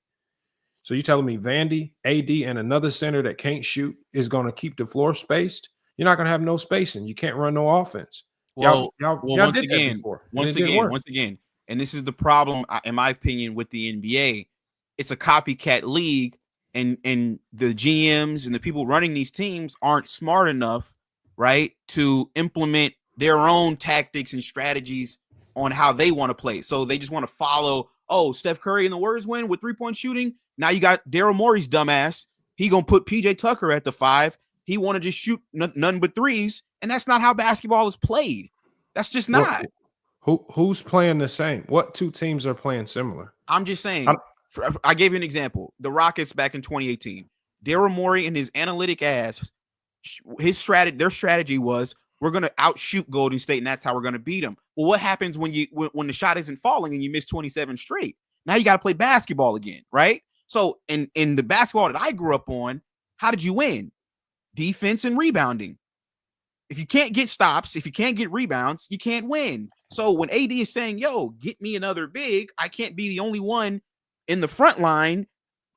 So you're telling me Vandy, AD, and another center that can't shoot is going to keep the floor spaced? You're not going to have no spacing. You can't run no offense. Y'all once again, and this is the problem, in my opinion, with the NBA. It's a copycat league, and the GMs and the people running these teams aren't smart enough, right, to implement their own tactics and strategies on how they want to play. So they just want to follow, Steph Curry and the Warriors win with three-point shooting. Now you got Daryl Morey's dumbass. He going to put PJ Tucker at the 5. He want to just shoot none but threes, and that's not how basketball is played. That's just not. Who's playing the same? What two teams are playing similar? I'm just saying. I gave you an example. The Rockets back in 2018. Daryl Morey and his analytic ass, their strategy was, we're going to outshoot Golden State, and that's how we're going to beat them. Well, what happens when the shot isn't falling and you miss 27 straight? Now you got to play basketball again, right? So in the basketball that I grew up on, how did you win? Defense and rebounding. If you can't get stops, if you can't get rebounds, you can't win. So when AD is saying, yo, get me another big, I can't be the only one in the front line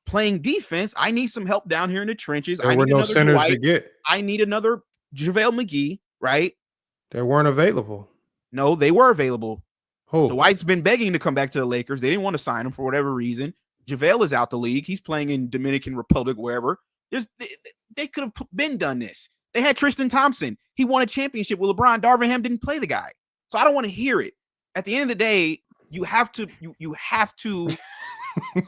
playing defense. I need some help down here in the trenches. There were no centers to get. I need another JaVale McGee, right? They weren't available. No, they were available. Who? Dwight's been begging to come back to the Lakers. They didn't want to sign him for whatever reason. JaVale is out the league. He's playing in Dominican Republic, wherever. They could have been done this. They had Tristan Thompson. He won a championship with LeBron. Darvingham didn't play the guy. So I don't want to hear it. At the end of the day, you have to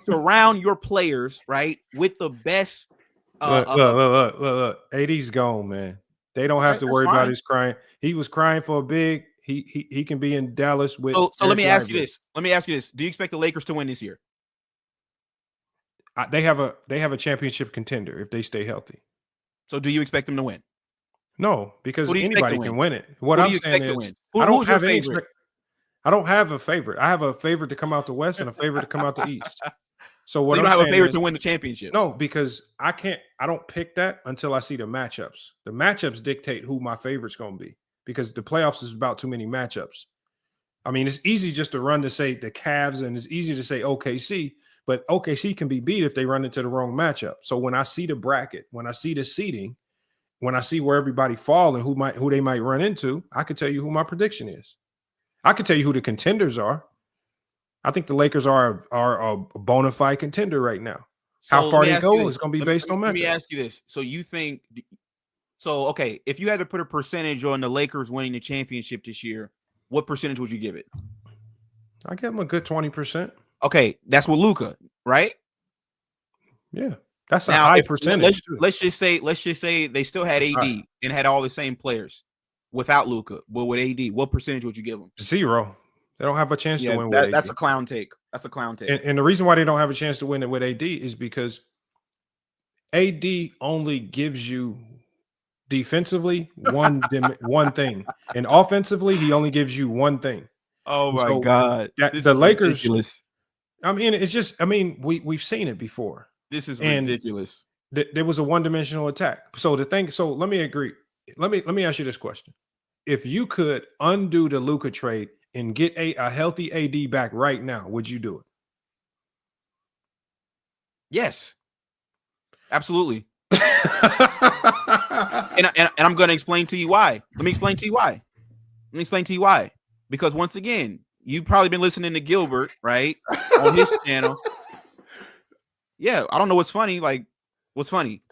surround your players, right, with the best. Look. AD's gone, man. They don't have to worry about his crying. He was crying for a big. He can be in Dallas with. So let me ask you this. Do you expect the Lakers to win this year? They have a championship contender if they stay healthy. So do you expect them to win? No, because anybody can win it. What I'm saying is, I don't have a favorite. I have a favorite to come out the West and a favorite to come out the East. So what you don't have a favorite to win the championship? No, because I don't pick that until I see the matchups. The matchups dictate who my favorite's going to be because the playoffs is about too many matchups. I mean, it's easy just to run to say the Cavs and it's easy to say OKC, but OKC can be beat if they run into the wrong matchup. So when I see the bracket, when I see the seeding, when I see where everybody fall and who they might run into, I could tell you who my prediction is. I could tell you who the contenders are. I think the Lakers are a bona fide contender right now. So how far they go is going to be based on matchup. Let me ask you this. So you think okay, if you had to put a percentage on the Lakers winning the championship this year, what percentage would you give it? I give them a good 20%. Okay, that's with Luka, right? Yeah. That's a high percentage. Let's just say they still had AD and had all the same players without Luka, but with AD, what percentage would you give them? 0. They don't have a chance to win with AD. That's a clown take. And the reason why they don't have a chance to win it with AD is because AD only gives you defensively one thing, and offensively he only gives you one thing. Oh my God! The Lakers. Ridiculous. I mean, it's just. I mean, we've seen it before. This is ridiculous. There was a one-dimensional attack. So let me agree. Let me ask you this question. if you could undo the Luka trade and get a healthy AD back right now, would you do it? Yes, absolutely. and I'm going to explain to you why. Let me explain to you why. Because once again, you've probably been listening to Gilbert, right, on his channel. Yeah, I don't know what's funny. Like, what's funny?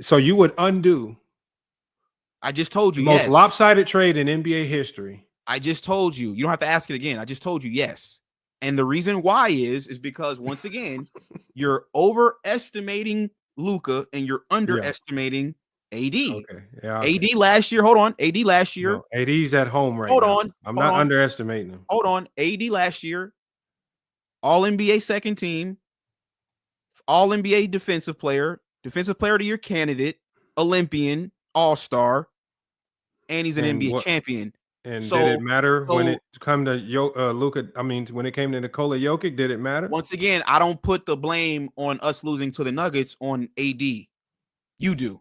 So you would undo. I just told you the most yes. lopsided trade in NBA history. I just told you. You don't have to ask it again. I just told you yes. And the reason why is because once again, you're overestimating Luka and you're underestimating AD. Okay. Yeah. AD last year. Hold on. AD last year. No, AD's at home right hold now. on. I'm hold not on. underestimating him. Hold on. AD last year, all NBA second team, all NBA defensive player of the year candidate, Olympian, all-star, and he's an NBA champion. And did it matter when it come to Luka? I mean, when it came to Nikola Jokic, did it matter? Once again, I don't put the blame on us losing to the Nuggets on AD. You do.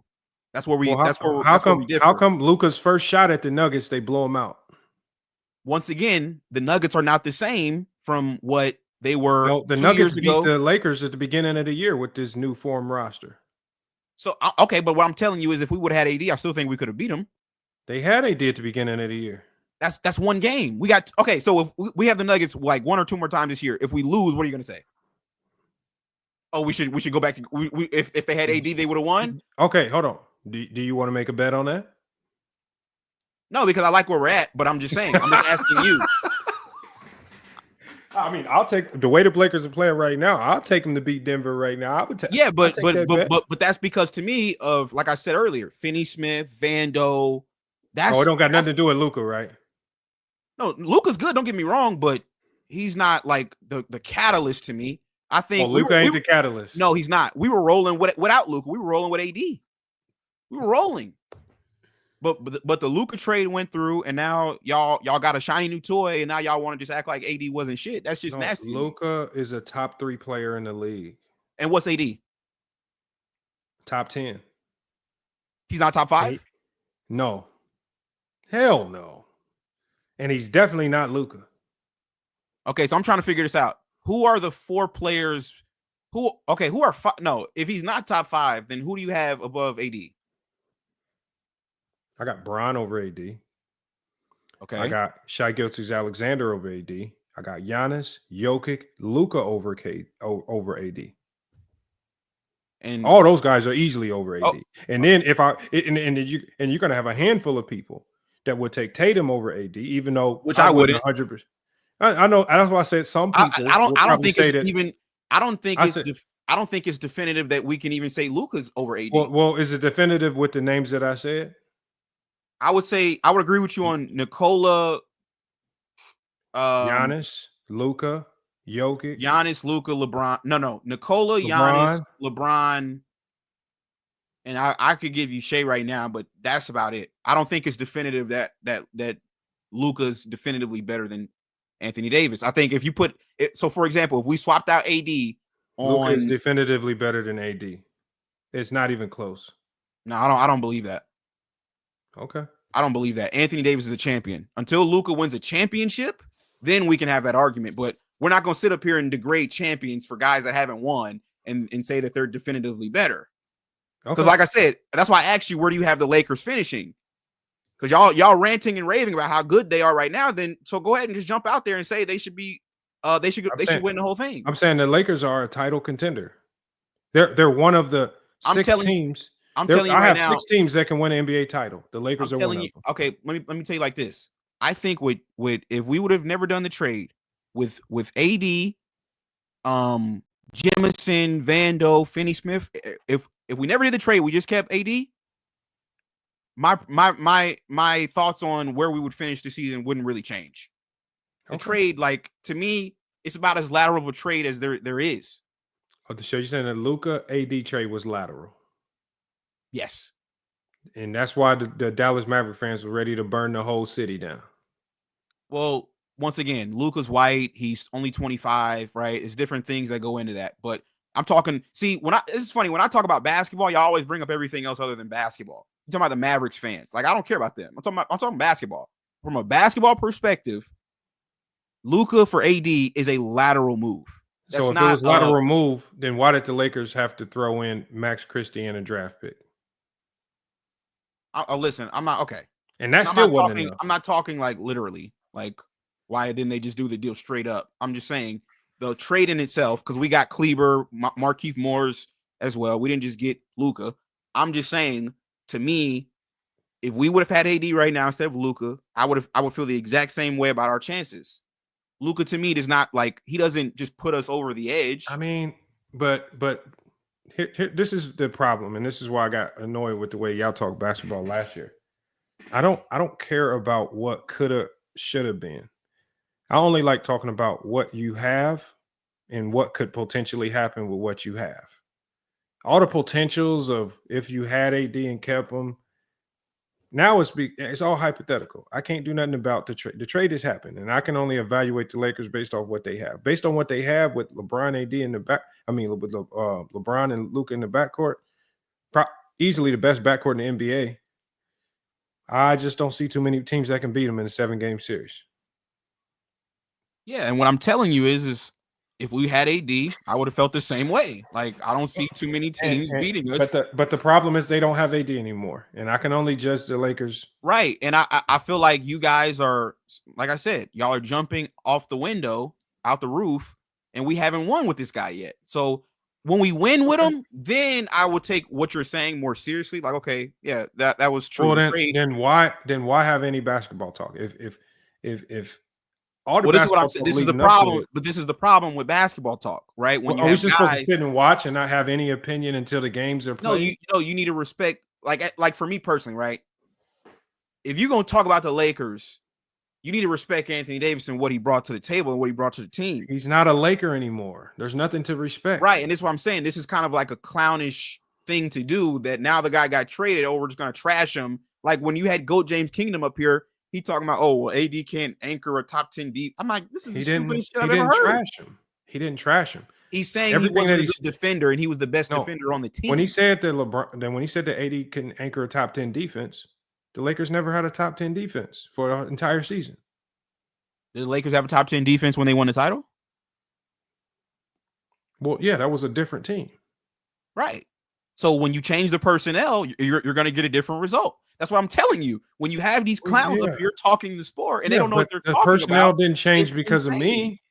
That's where we. Well, how come Luka's first shot at the Nuggets they blow him out? Once again, the Nuggets are not the same from what they were. No, the Nuggets beat the Lakers at the beginning of the year with this new form roster. So okay, but what I'm telling you is, if we would have had AD, I still think we could have beat them. They had AD at the beginning of the year. That's one game. We got okay. So if we have the Nuggets like one or two more times this year, if we lose, what are you going to say? Oh, we should go back. If they had AD, they would have won. Okay, hold on. Do you want to make a bet on that? No, because I like where we're at. But I'm just saying. I'm just asking you. I mean, I'll take the way the Lakers are playing right now. I'll take them to beat Denver right now. I would take. Yeah, but that's because to me of, like I said earlier, Finney-Smith, Vando. It don't got nothing to do with Luka, right? No, Luka's good. Don't get me wrong, but he's not like the catalyst to me. I think Luka ain't the catalyst. No, he's not. We were rolling without Luka. We were rolling with AD. We were rolling, but the Luka trade went through, and now y'all got a shiny new toy, and now y'all want to just act like AD wasn't shit. That's just nasty. Luka is a top 3 player in the league. And what's AD? Top 10. He's not top 5. No. Hell no. And he's definitely not Luka. Okay, so I'm trying to figure this out. Who are the 4 players who are five? No, if he's not top 5, then who do you have above AD? I got Bron over AD. Okay. I got Shai Gilgeous-Alexander over AD. I got Giannis, Jokic, Luka over AD. And all those guys are easily over AD. And then you're gonna have a handful of people that would take Tatum over AD, even though I wouldn't 100%. I know that's why I said some people. I don't think it's definitive that we can even say Luka's over AD. Well, is it definitive with the names that I said? I would agree with you on Nikola, Giannis, Luka, Jokic, Giannis, Luka, LeBron. No, Nikola, Giannis, LeBron, and I could give you Shea right now, but that's about it. I don't think it's definitive that Luka's definitively better than Anthony Davis. I think if you put it, so for example, if we swapped out AD on, Luka is definitively better than AD. It's not even close. No, I don't believe that. Okay. I don't believe that. Anthony Davis is a champion. Until Luka wins a championship, then we can have that argument. But we're not going to sit up here and degrade champions for guys that haven't won and say that they're definitively better. Because like I said, that's why I asked you, where do you have the Lakers finishing? Because y'all ranting and raving about how good they are right now. Then so go ahead and just jump out there and say they should be they should win the whole thing. I'm saying the Lakers are a title contender. They're one of the 6 teams. I'm telling you right now, 6 teams that can win an NBA title. The Lakers are one of them. Okay, let me tell you like this. I think with if we would have never done the trade with AD, Jemison, Vando, Finney-Smith, if we never did the trade, we just kept AD. My thoughts on where we would finish the season wouldn't really change. The trade, like, to me, it's about as lateral of a trade as there is. Oh, so you're saying the Luka AD trade was lateral? Yes. And that's why the Dallas Maverick fans were ready to burn the whole city down. Well, once again, Luka's white. He's only 25, right? It's different things that go into that. But I'm talking, see, this is funny. When I talk about basketball, y'all always bring up everything else other than basketball. You're talking about the Mavericks fans. Like, I don't care about them. I'm talking basketball. From a basketball perspective, Luka for AD is a lateral move. So if it was lateral move, then why did the Lakers have to throw in Max Christie and a draft pick? Listen, I'm not okay. And that still wasn't enough. I'm not talking like literally, like why didn't they just do the deal straight up? I'm just saying the trade in itself, because we got Kleber, Markieff Morris as well. We didn't just get Luka. I'm just saying, to me, if we would have had AD right now instead of Luka, I would feel the exact same way about our chances. Luka, to me, does not, like, he doesn't just put us over the edge. I mean, but here, this is the problem, and this is why I got annoyed with the way y'all talk basketball last year. I don't care about what coulda, shoulda been. I only like talking about what you have and what could potentially happen with what you have. All the potentials of if you had AD and kept him. Now it's all hypothetical. I can't do nothing about the trade. The trade has happened, and I can only evaluate the Lakers based off what they have. Based on what they have with LeBron, AD in the back. I mean, with LeBron and Luka in the backcourt, easily the best backcourt in the NBA. I just don't see too many teams that can beat them in a 7-game series. Yeah, and what I'm telling you is if we had AD, I would have felt the same way. Like, I don't see too many teams beating us. But the problem is they don't have AD anymore, and I can only judge the Lakers. Right, and I feel like you guys are, like I said, y'all are jumping off the window, out the roof, and we haven't won with this guy yet. So when we win with him, then I would take what you're saying more seriously. Like, okay, yeah, that was true. Well, then why have any basketball talk? If all the this is what I'm saying. This is the problem, but this is the problem with basketball talk, right? When are we just supposed to sit and watch and not have any opinion until the games are played? No, you need to respect. Like for me personally, right? If you're gonna talk about the Lakers, you need to respect Anthony Davis and what he brought to the table and what he brought to the team. He's not a Laker anymore. There's nothing to respect, right? And this is what I'm saying. This is kind of like a clownish thing to do. That now the guy got traded, we're just gonna trash him. Like when you had GOAT James Kingdom up here. He talking about, oh, well, AD can't anchor a top 10 deep. I'm like, this is the stupidest shit I've ever heard. He didn't trash him. He's saying he wasn't a good defender and he was the best defender on the team. When he said that when he said that AD can anchor a top 10 defense, the Lakers never had a top 10 defense for the entire season. Did the Lakers have a top 10 defense when they won the title? Well, yeah, that was a different team. Right. So when you change the personnel, you're going to get a different result. That's what I'm telling you. When you have these clowns up here talking the sport and they don't know what they're talking about. The personnel didn't change because of me.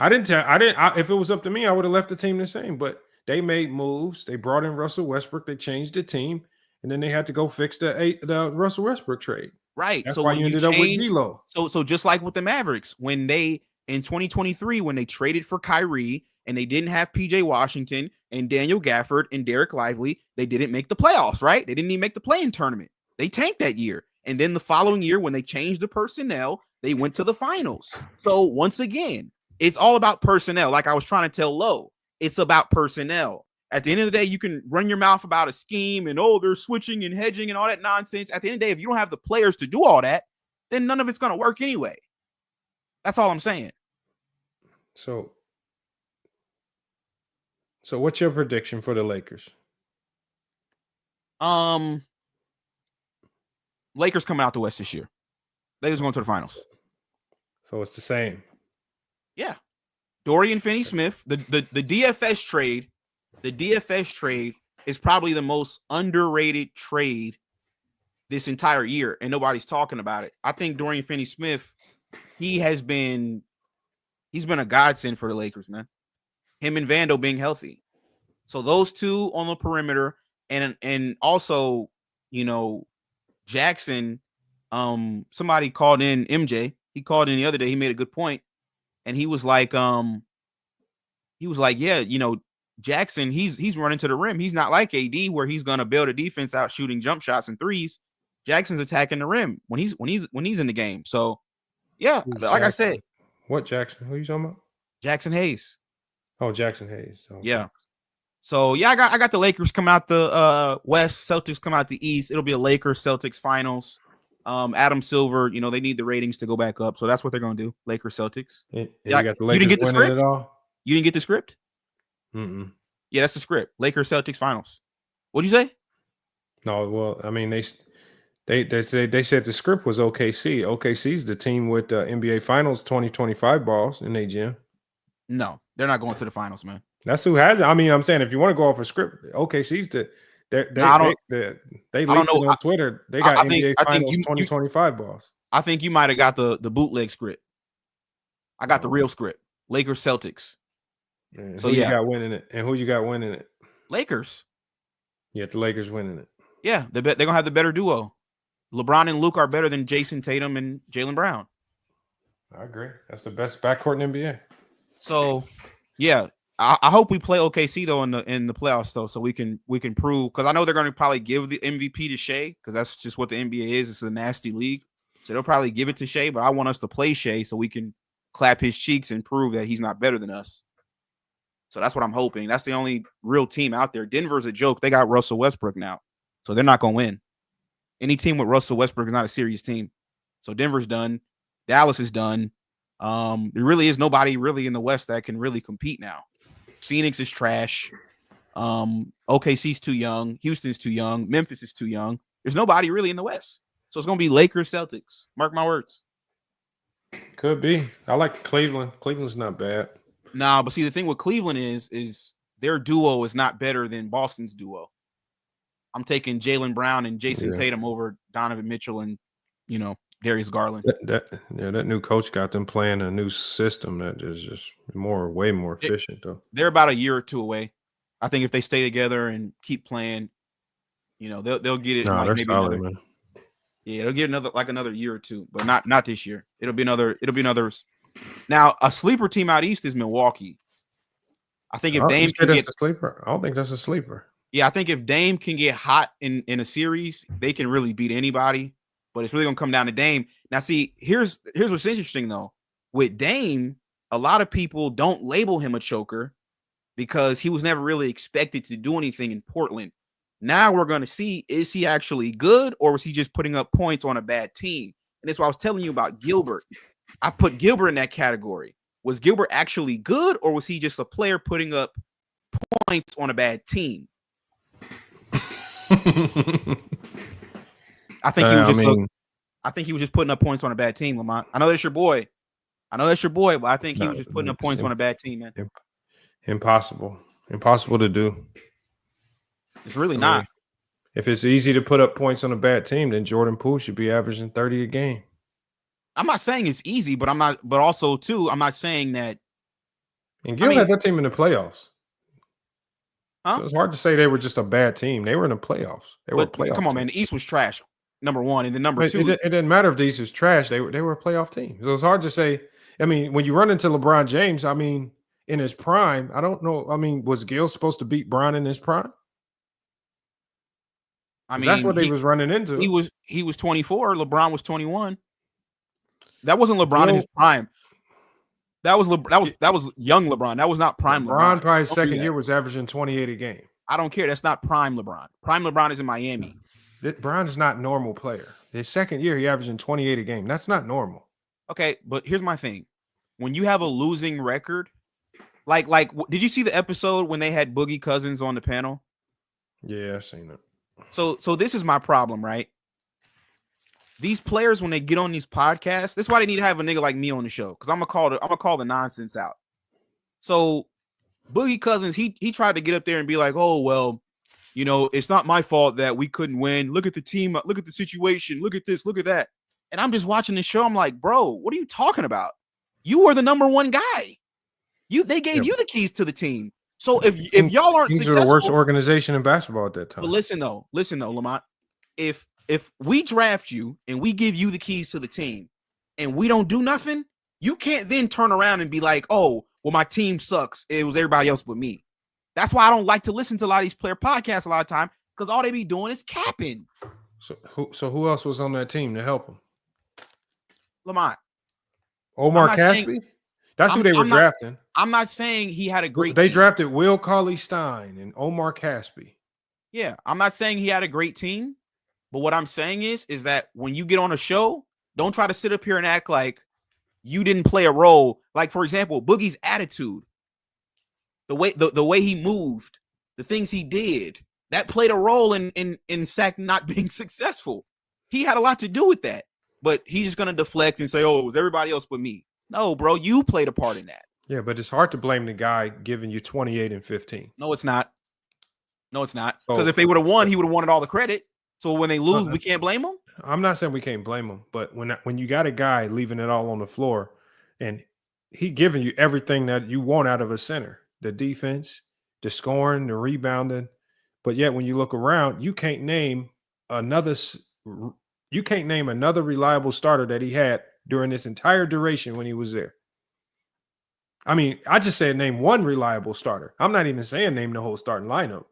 If it was up to me, I would have left the team the same. But they made moves. They brought in Russell Westbrook. They changed the team, and then they had to go fix the Russell Westbrook trade. Right. That's why you ended up with D'Lo. So just like with the Mavericks, when they in 2023, when they traded for Kyrie and they didn't have PJ Washington and Daniel Gafford and Derek Lively, they didn't make the playoffs, right? They didn't even make the play-in tournament. They tanked that year. And then the following year, when they changed the personnel, they went to the finals. So once again, it's all about personnel. Like I was trying to tell Lo, it's about personnel. At the end of the day, you can run your mouth about a scheme and, oh, they're switching and hedging and all that nonsense. At the end of the day, if you don't have the players to do all that, then none of it's going to work anyway. That's all I'm saying. So what's your prediction for the Lakers? Lakers coming out the West this year. Lakers going to the finals. So it's the same. Yeah. Dorian Finney-Smith, the DFS trade, is probably the most underrated trade this entire year, and nobody's talking about it. I think Dorian Finney-Smith, he's been a godsend for the Lakers, man. Him and Vando being healthy. So those two on the perimeter, and also, you know, Jackson, somebody called in MJ. He called in the other day. He made a good point. And he was like, yeah, you know, Jackson, he's running to the rim. He's not like AD where he's gonna build a defense out shooting jump shots and threes. Jackson's attacking the rim when he's in the game. So yeah, like I said. What Jackson? Who are you talking about? Jackson Hayes. Oh, Jackson Hayes. Okay. Yeah. So yeah, I got the Lakers come out the West, Celtics come out the East. It'll be a Lakers Celtics finals. Adam Silver, you know, they need the ratings to go back up, so that's what they're gonna do. Lakers Celtics. You got the Lakers. You didn't get the script at all? You didn't get the script? Mm-mm. Yeah, that's the script. Lakers Celtics finals. What'd you say? No, well, I mean they said the script was OKC. OKC's the team with NBA Finals 2025 balls in their gym. No, they're not going to the finals, man. That's who has it. I mean, I'm saying if you want to go off a script, OKC's they leaked it on Twitter. They got NBA Finals 2025 balls. I think you might have got the bootleg script. I got the real script. Lakers Celtics. Man, so who yeah, you got winning it, and who you got winning it? Lakers. Yeah, the Lakers winning it. Yeah, they're gonna have the better duo. LeBron and Luka are better than Jason Tatum and Jaylen Brown. I agree. That's the best backcourt in NBA. So, yeah, I hope we play OKC though in the playoffs though, so we can prove, because I know they're going to probably give the MVP to Shea, because that's just what the NBA is. It's a nasty league, so they'll probably give it to Shea. But I want us to play Shea so we can clap his cheeks and prove that he's not better than us. So that's what I'm hoping. That's the only real team out there. Denver's a joke. They got Russell Westbrook now, so they're not going to win. Any team with Russell Westbrook is not a serious team. So Denver's done. Dallas is done. There really is nobody really in the West that can really compete now. Phoenix is trash. OKC's too young. Houston's too young. Memphis is too young. There's nobody really in the West. So it's going to be Lakers, Celtics. Mark my words. Could be. I like Cleveland. Cleveland's not bad. Nah, but see, the thing with Cleveland is their duo is not better than Boston's duo. I'm taking Jaylen Brown and Jason Tatum over Donovan Mitchell and, Darius Garland. That new coach got them playing a new system that is just way more efficient, though. They're about a year or two away. I think if they stay together and keep playing, they'll get it. They're solid, man. Yeah, they'll get another year or two, but not this year. It'll be another. Now, a sleeper team out east is Milwaukee. I think if Dame can get a sleeper, I don't think that's a sleeper. Yeah, I think if Dame can get hot in a series, they can really beat anybody. But it's really gonna come down to Dame. Now, see, here's what's interesting though. With Dame, a lot of people don't label him a choker because he was never really expected to do anything in Portland. Now we're gonna see, is he actually good, or was he just putting up points on a bad team? And that's why I was telling you about Gilbert. I put Gilbert in that category. Was Gilbert actually good, or was he just a player putting up points on a bad team? I think he was just putting up points on a bad team, Lamont. I know that's your boy, but I think he was just putting up points on a bad team, man. Impossible to do. It's really not. If it's easy to put up points on a bad team, then Jordan Poole should be averaging 30 a game. I'm not saying it's easy, but I'm not saying that. And Gil had that team in the playoffs. Huh? So it's hard to say they were just a bad team. They were in the playoffs. They were a playoff come on, team. Man. The East was trash, number one. And then number two. It didn't matter if the East was trash. They were a playoff team. So it's hard to say. I mean, when you run into LeBron James, I mean, in his prime, I don't know. I mean, was Gil supposed to beat Bron in his prime? I mean, that's what he was running into. He was 24. LeBron was 21. That wasn't LeBron in his prime. That was young LeBron. That was not prime LeBron. Probably his second year was averaging 28 a game. I don't care. That's not prime LeBron. Prime LeBron is in Miami. Bron is not normal player. His second year, he averaging 28 a game. That's not normal. Okay, but here's my thing. When you have a losing record, like, did you see the episode when they had Boogie Cousins on the panel? Yeah, I've seen it. So this is my problem, right? These players, when they get on these podcasts, that's why they need to have a nigga like me on the show, because I'm gonna call the nonsense out. So Boogie Cousins, he tried to get up there and be like, oh, well, it's not my fault that we couldn't win. Look at the team, look at the situation, look at this, look at that. And I'm just watching the show. I'm like, bro, what are you talking about? You were the number one guy. They gave you the keys to the team. So if y'all aren't successful, are the worst organization in basketball at that time. But listen though, Lamont, if we draft you and we give you the keys to the team and we don't do nothing, you can't then turn around and be like, oh, well, my team sucks. It was everybody else but me. That's why I don't like to listen to a lot of these player podcasts a lot of time, because all they be doing is capping. So who else was on that team to help him? Lamont. Omar Caspi? That's who they were drafting. I'm not saying he had a great team. They drafted Will Cauley-Stein and Omar Caspi. Yeah, I'm not saying he had a great team. But what I'm saying is that when you get on a show, don't try to sit up here and act like you didn't play a role. Like, for example, Boogie's attitude, the way he moved, the things he did. that played a role in Shaq not being successful. He had a lot to do with that. But he's just gonna deflect and say, "Oh, it was everybody else but me." No, bro, you played a part in that. Yeah, but it's hard to blame the guy giving you 28 and 15. No, it's not. No, it's not. Because if they would have won, he would have wanted all the credit. So when they lose, we can't blame him. I'm not saying we can't blame him, but when you got a guy leaving it all on the floor and he giving you everything that you want out of a center, the defense, the scoring, the rebounding, but yet when you look around, you can't name another reliable starter that he had during this entire duration when he was there. I mean, I just said name one reliable starter. I'm not even saying name the whole starting lineup.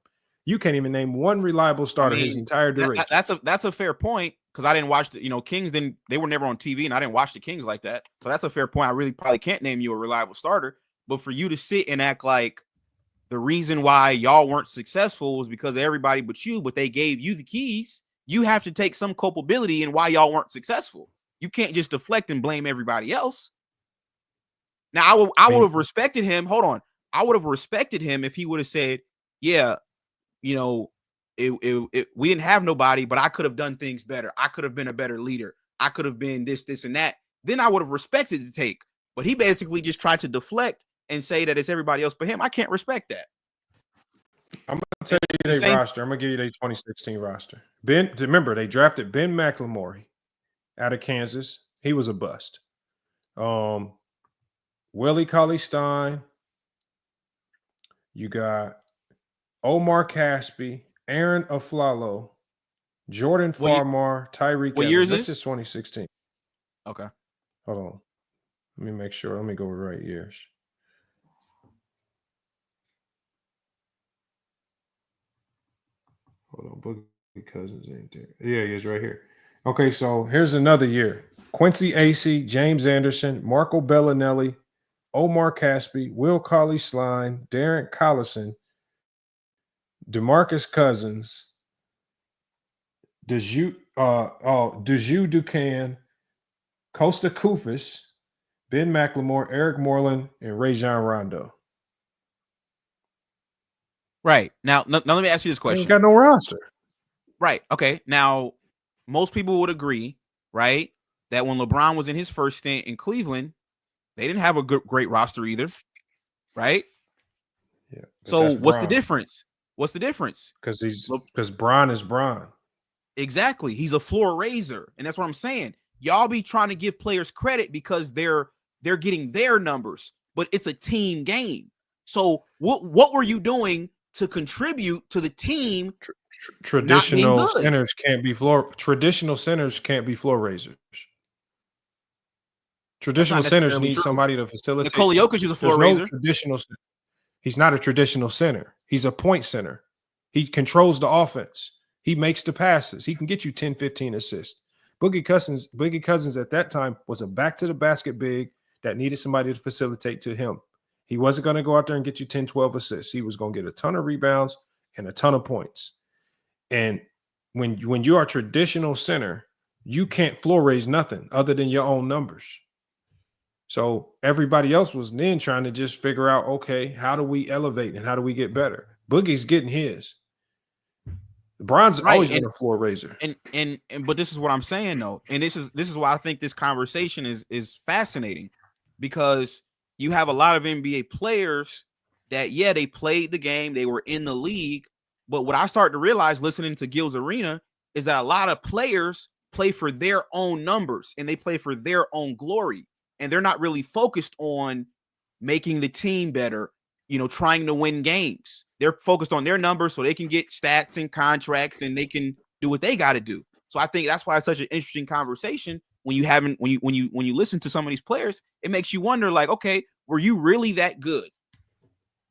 You can't even name one reliable starter his entire duration. That's a fair point because I didn't watch the Kings. They were never on TV, and I didn't watch the Kings like that. So that's a fair point. I really probably can't name you a reliable starter, but for you to sit and act like the reason why y'all weren't successful was because of everybody but you, but they gave you the keys, you have to take some culpability in why y'all weren't successful. You can't just deflect and blame everybody else. Now, I would have respected him. Hold on. I would have respected him if he would have said, yeah, we didn't have nobody, but I could have done things better. I could have been a better leader. I could have been this, and that. Then I would have respected the take. But he basically just tried to deflect and say that it's everybody else but him. I can't respect that. I'm going to tell you their roster. I'm going to give you their 2016 roster. Remember, they drafted Ben McLemore out of Kansas. He was a bust. Willie Cauley-Stein. You got Omar Caspi, Aaron Aflalo, Jordan Farmar, Tyreek. What year is this? This is 2016. Okay. Hold on. Let me make sure. Let me go with right years. Hold on. Boogie Cousins ain't there. Yeah, he is right here. Okay, so here's another year. Quincy Acey, James Anderson, Marco Bellinelli, Omar Caspi, Will Cauley-Stein, Darren Collison, DeMarcus Cousins, Deju Ducan, Costa Koufis, Ben McLemore, Eric Moreland, and Rajon Rondo. Right. Now let me ask you this question. Ain't got no roster. Right. Okay. Now, most people would agree, right, that when LeBron was in his first stint in Cleveland, they didn't have a great roster either, right? Yeah. So what's the difference? What's the difference? Because Bron is Bron. Exactly. He's a floor raiser, and that's what I'm saying. Y'all be trying to give players credit because they're getting their numbers, but it's a team game. So what were you doing to contribute to the team? Traditional centers can't be floor. Traditional centers can't be floor raisers. Traditional centers need somebody to facilitate. Nikola Jokic is a floor raiser. He's not a traditional center. He's a point center. He controls the offense. He makes the passes. He can get you 10, 15 assists. Boogie Cousins at that time was a back to the basket big that needed somebody to facilitate to him. He wasn't going to go out there and get you 10, 12 assists. He was going to get a ton of rebounds and a ton of points. And when you are a traditional center, you can't floor raise nothing other than your own numbers. So everybody else was then trying to just figure out, okay, how do we elevate and how do we get better? Boogie's getting his. LeBron's always been a floor raiser. And but this is what I'm saying though. And this is why I think this conversation is fascinating, because you have a lot of NBA players that, yeah, they played the game, they were in the league. But what I started to realize listening to Gils Arena is that a lot of players play for their own numbers and they play for their own glory. And they're not really focused on making the team better, trying to win games. They're focused on their numbers so they can get stats and contracts and they can do what they got to do. So I think that's why it's such an interesting conversation. When you listen to some of these players, it makes you wonder, like, okay, were you really that good?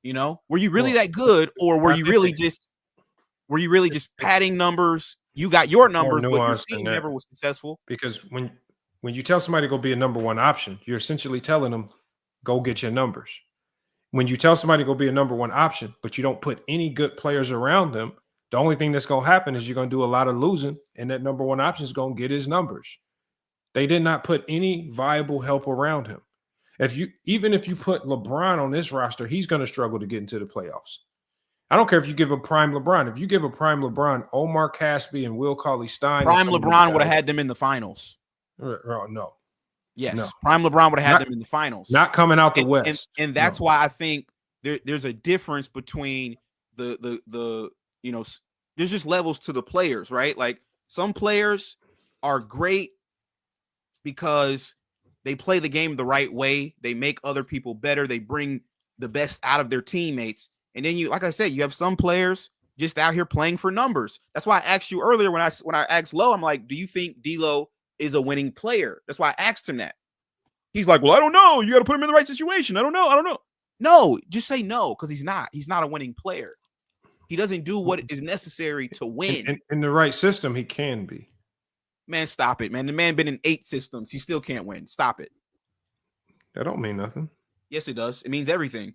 Were you really that good, or were you really just padding numbers? You got your numbers, but your team never was successful. Because when you tell somebody to go be a number one option, you're essentially telling them, go get your numbers. When you tell somebody to go be a number one option, but you don't put any good players around them, the only thing that's going to happen is you're going to do a lot of losing, and that number one option is going to get his numbers. They did not put any viable help around him. Even if you put LeBron on this roster, he's going to struggle to get into the playoffs. I don't care if you give a prime LeBron. If you give a prime LeBron, Omar Caspi and Will Cauley-Stein. Prime LeBron would have had them in the finals. No. Yes. No. Prime LeBron would have had them in the finals. Not coming out the West. And that's why I think there's a difference between the there's just levels to the players, right? Like some players are great because they play the game the right way. They make other people better. They bring the best out of their teammates. And then you, like I said, you have some players just out here playing for numbers. That's why I asked you earlier when I asked Lo, I'm like, do you think D'Lo is a winning player? That's why I asked him that. He's like, well, I don't know. You got to put him in the right situation. I don't know. No, just say no, because he's not. He's not a winning player. He doesn't do what is necessary to win. In the right system, he can be. Man, stop it, man. The man been in 8 systems. He still can't win. Stop it. That don't mean nothing. Yes, it does. It means everything.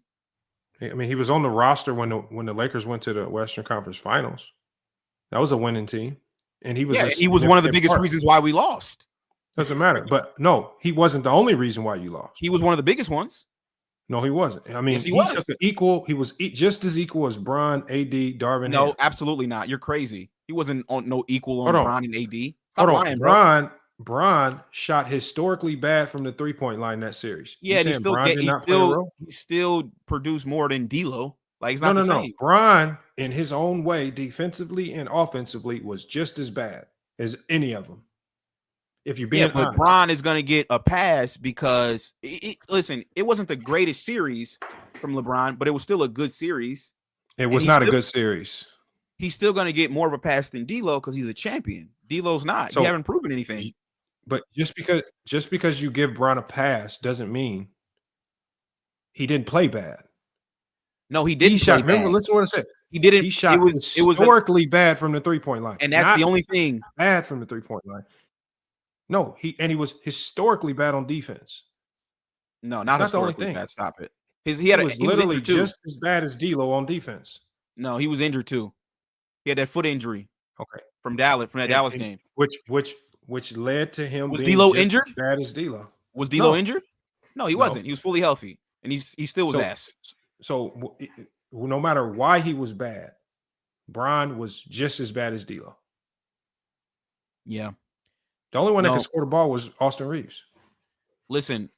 I mean, he was on the roster when the Lakers went to the Western Conference Finals. That was a winning team, and he was. Yeah, he was one of the biggest reasons why we lost. Doesn't matter, but no, he wasn't the only reason why you lost. He was one of the biggest ones. No, he wasn't. I mean, yes, he was equal. He was just as equal as Bron, AD, Darvin. No, Ham. Absolutely not. You're crazy. He wasn't on no equal on Bron and AD. Stop lying, bro. Bron shot historically bad from the 3-point line that series. Yeah, and he still produced more than D'Lo. Like it's not the same. Bron, in his own way, defensively and offensively, was just as bad as any of them. If you're being honest. Bron is going to get a pass because listen, it wasn't the greatest series from LeBron, but it was still a good series. It was not a good series. He's still going to get more of a pass than D'Lo because he's a champion. D'Lo's not. You haven't proven anything. But just because you give Bron a pass doesn't mean he didn't play bad. No, he didn't. Remember, listen to what I said. He didn't. He shot historically bad from the 3-point line, and that's the only thing. Bad from the 3-point line. No, he was historically bad on defense. No, not the only thing. Bad. Stop it. He was literally just as bad as D'Lo on defense. No, he was injured too. He had that foot injury. Okay, from Dallas, Dallas game, which led to him. Was D'Lo injured? As bad as D'Lo. Was D'Lo injured? No, he wasn't. He was fully healthy, and he still was ass. So no matter why he was bad, Bron was just as bad as D'Lo. Yeah. The only one that could score the ball was Austin Reaves. Listen,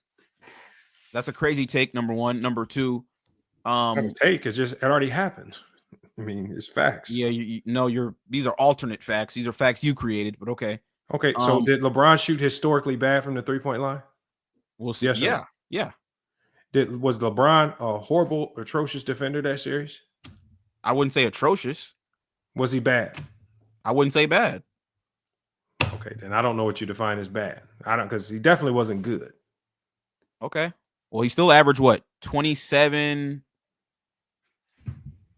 that's a crazy take. Number one. Number two, take is just it already happened. I mean, it's facts. Yeah, these are alternate facts. These are facts you created, but okay. Okay, so did LeBron shoot historically bad from the 3-point line? We'll see. Yes, yeah. Was LeBron a horrible, atrocious defender that series? I wouldn't say atrocious. Was he bad? I wouldn't say bad. Okay, then I don't know what you define as bad. I don't, because he definitely wasn't good. Okay. Well, he still averaged what? 27.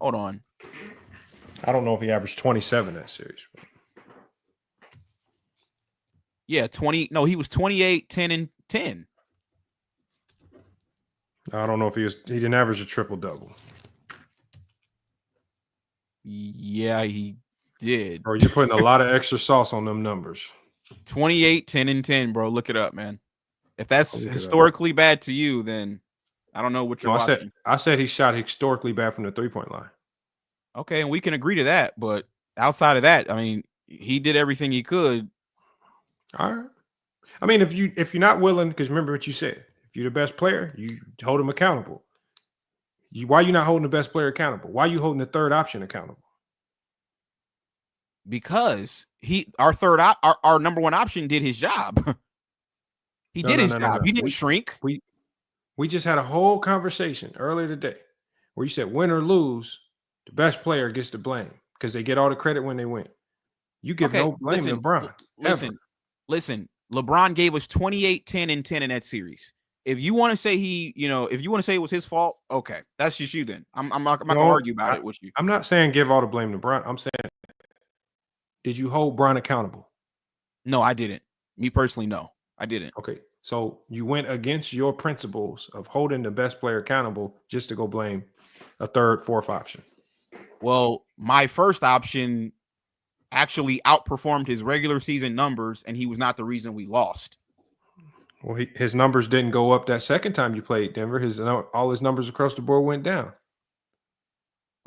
Hold on. I don't know if he averaged 27 that series. Yeah, 20. No, he was 28, 10, and 10. I don't know if he didn't average a triple-double. Yeah, he did. Bro, you're putting a lot of extra sauce on them numbers. 28, 10, and 10, bro. Look it up, man. If that's historically bad to you, then I don't know what you're watching. I said he shot historically bad from the 3-point line. Okay, and we can agree to that, but outside of that, I mean, he did everything he could. All right. I mean, if you're not willing, because remember what you said, if you're the best player, you hold him accountable. Why are you not holding the best player accountable? Why are you holding the third option accountable? Because our number one option did his job. He did his job. He didn't shrink. We just had a whole conversation earlier today where you said win or lose, the best player gets the blame because they get all the credit when they win. You give no blame to LeBron. Listen, LeBron gave us 28, 10, and 10 in that series. If you want to say if you want to say it was his fault, okay, that's just you then. I'm not gonna argue about it with you. I'm not saying give all the blame to LeBron. I'm saying, did you hold Bron accountable? No, I didn't. Me personally, no, I didn't. Okay, so you went against your principles of holding the best player accountable just to go blame a third, fourth option. Well, my first option actually outperformed his regular season numbers, and he was not the reason we lost. Well, his numbers didn't go up that second time you played Denver. All his numbers across the board went down.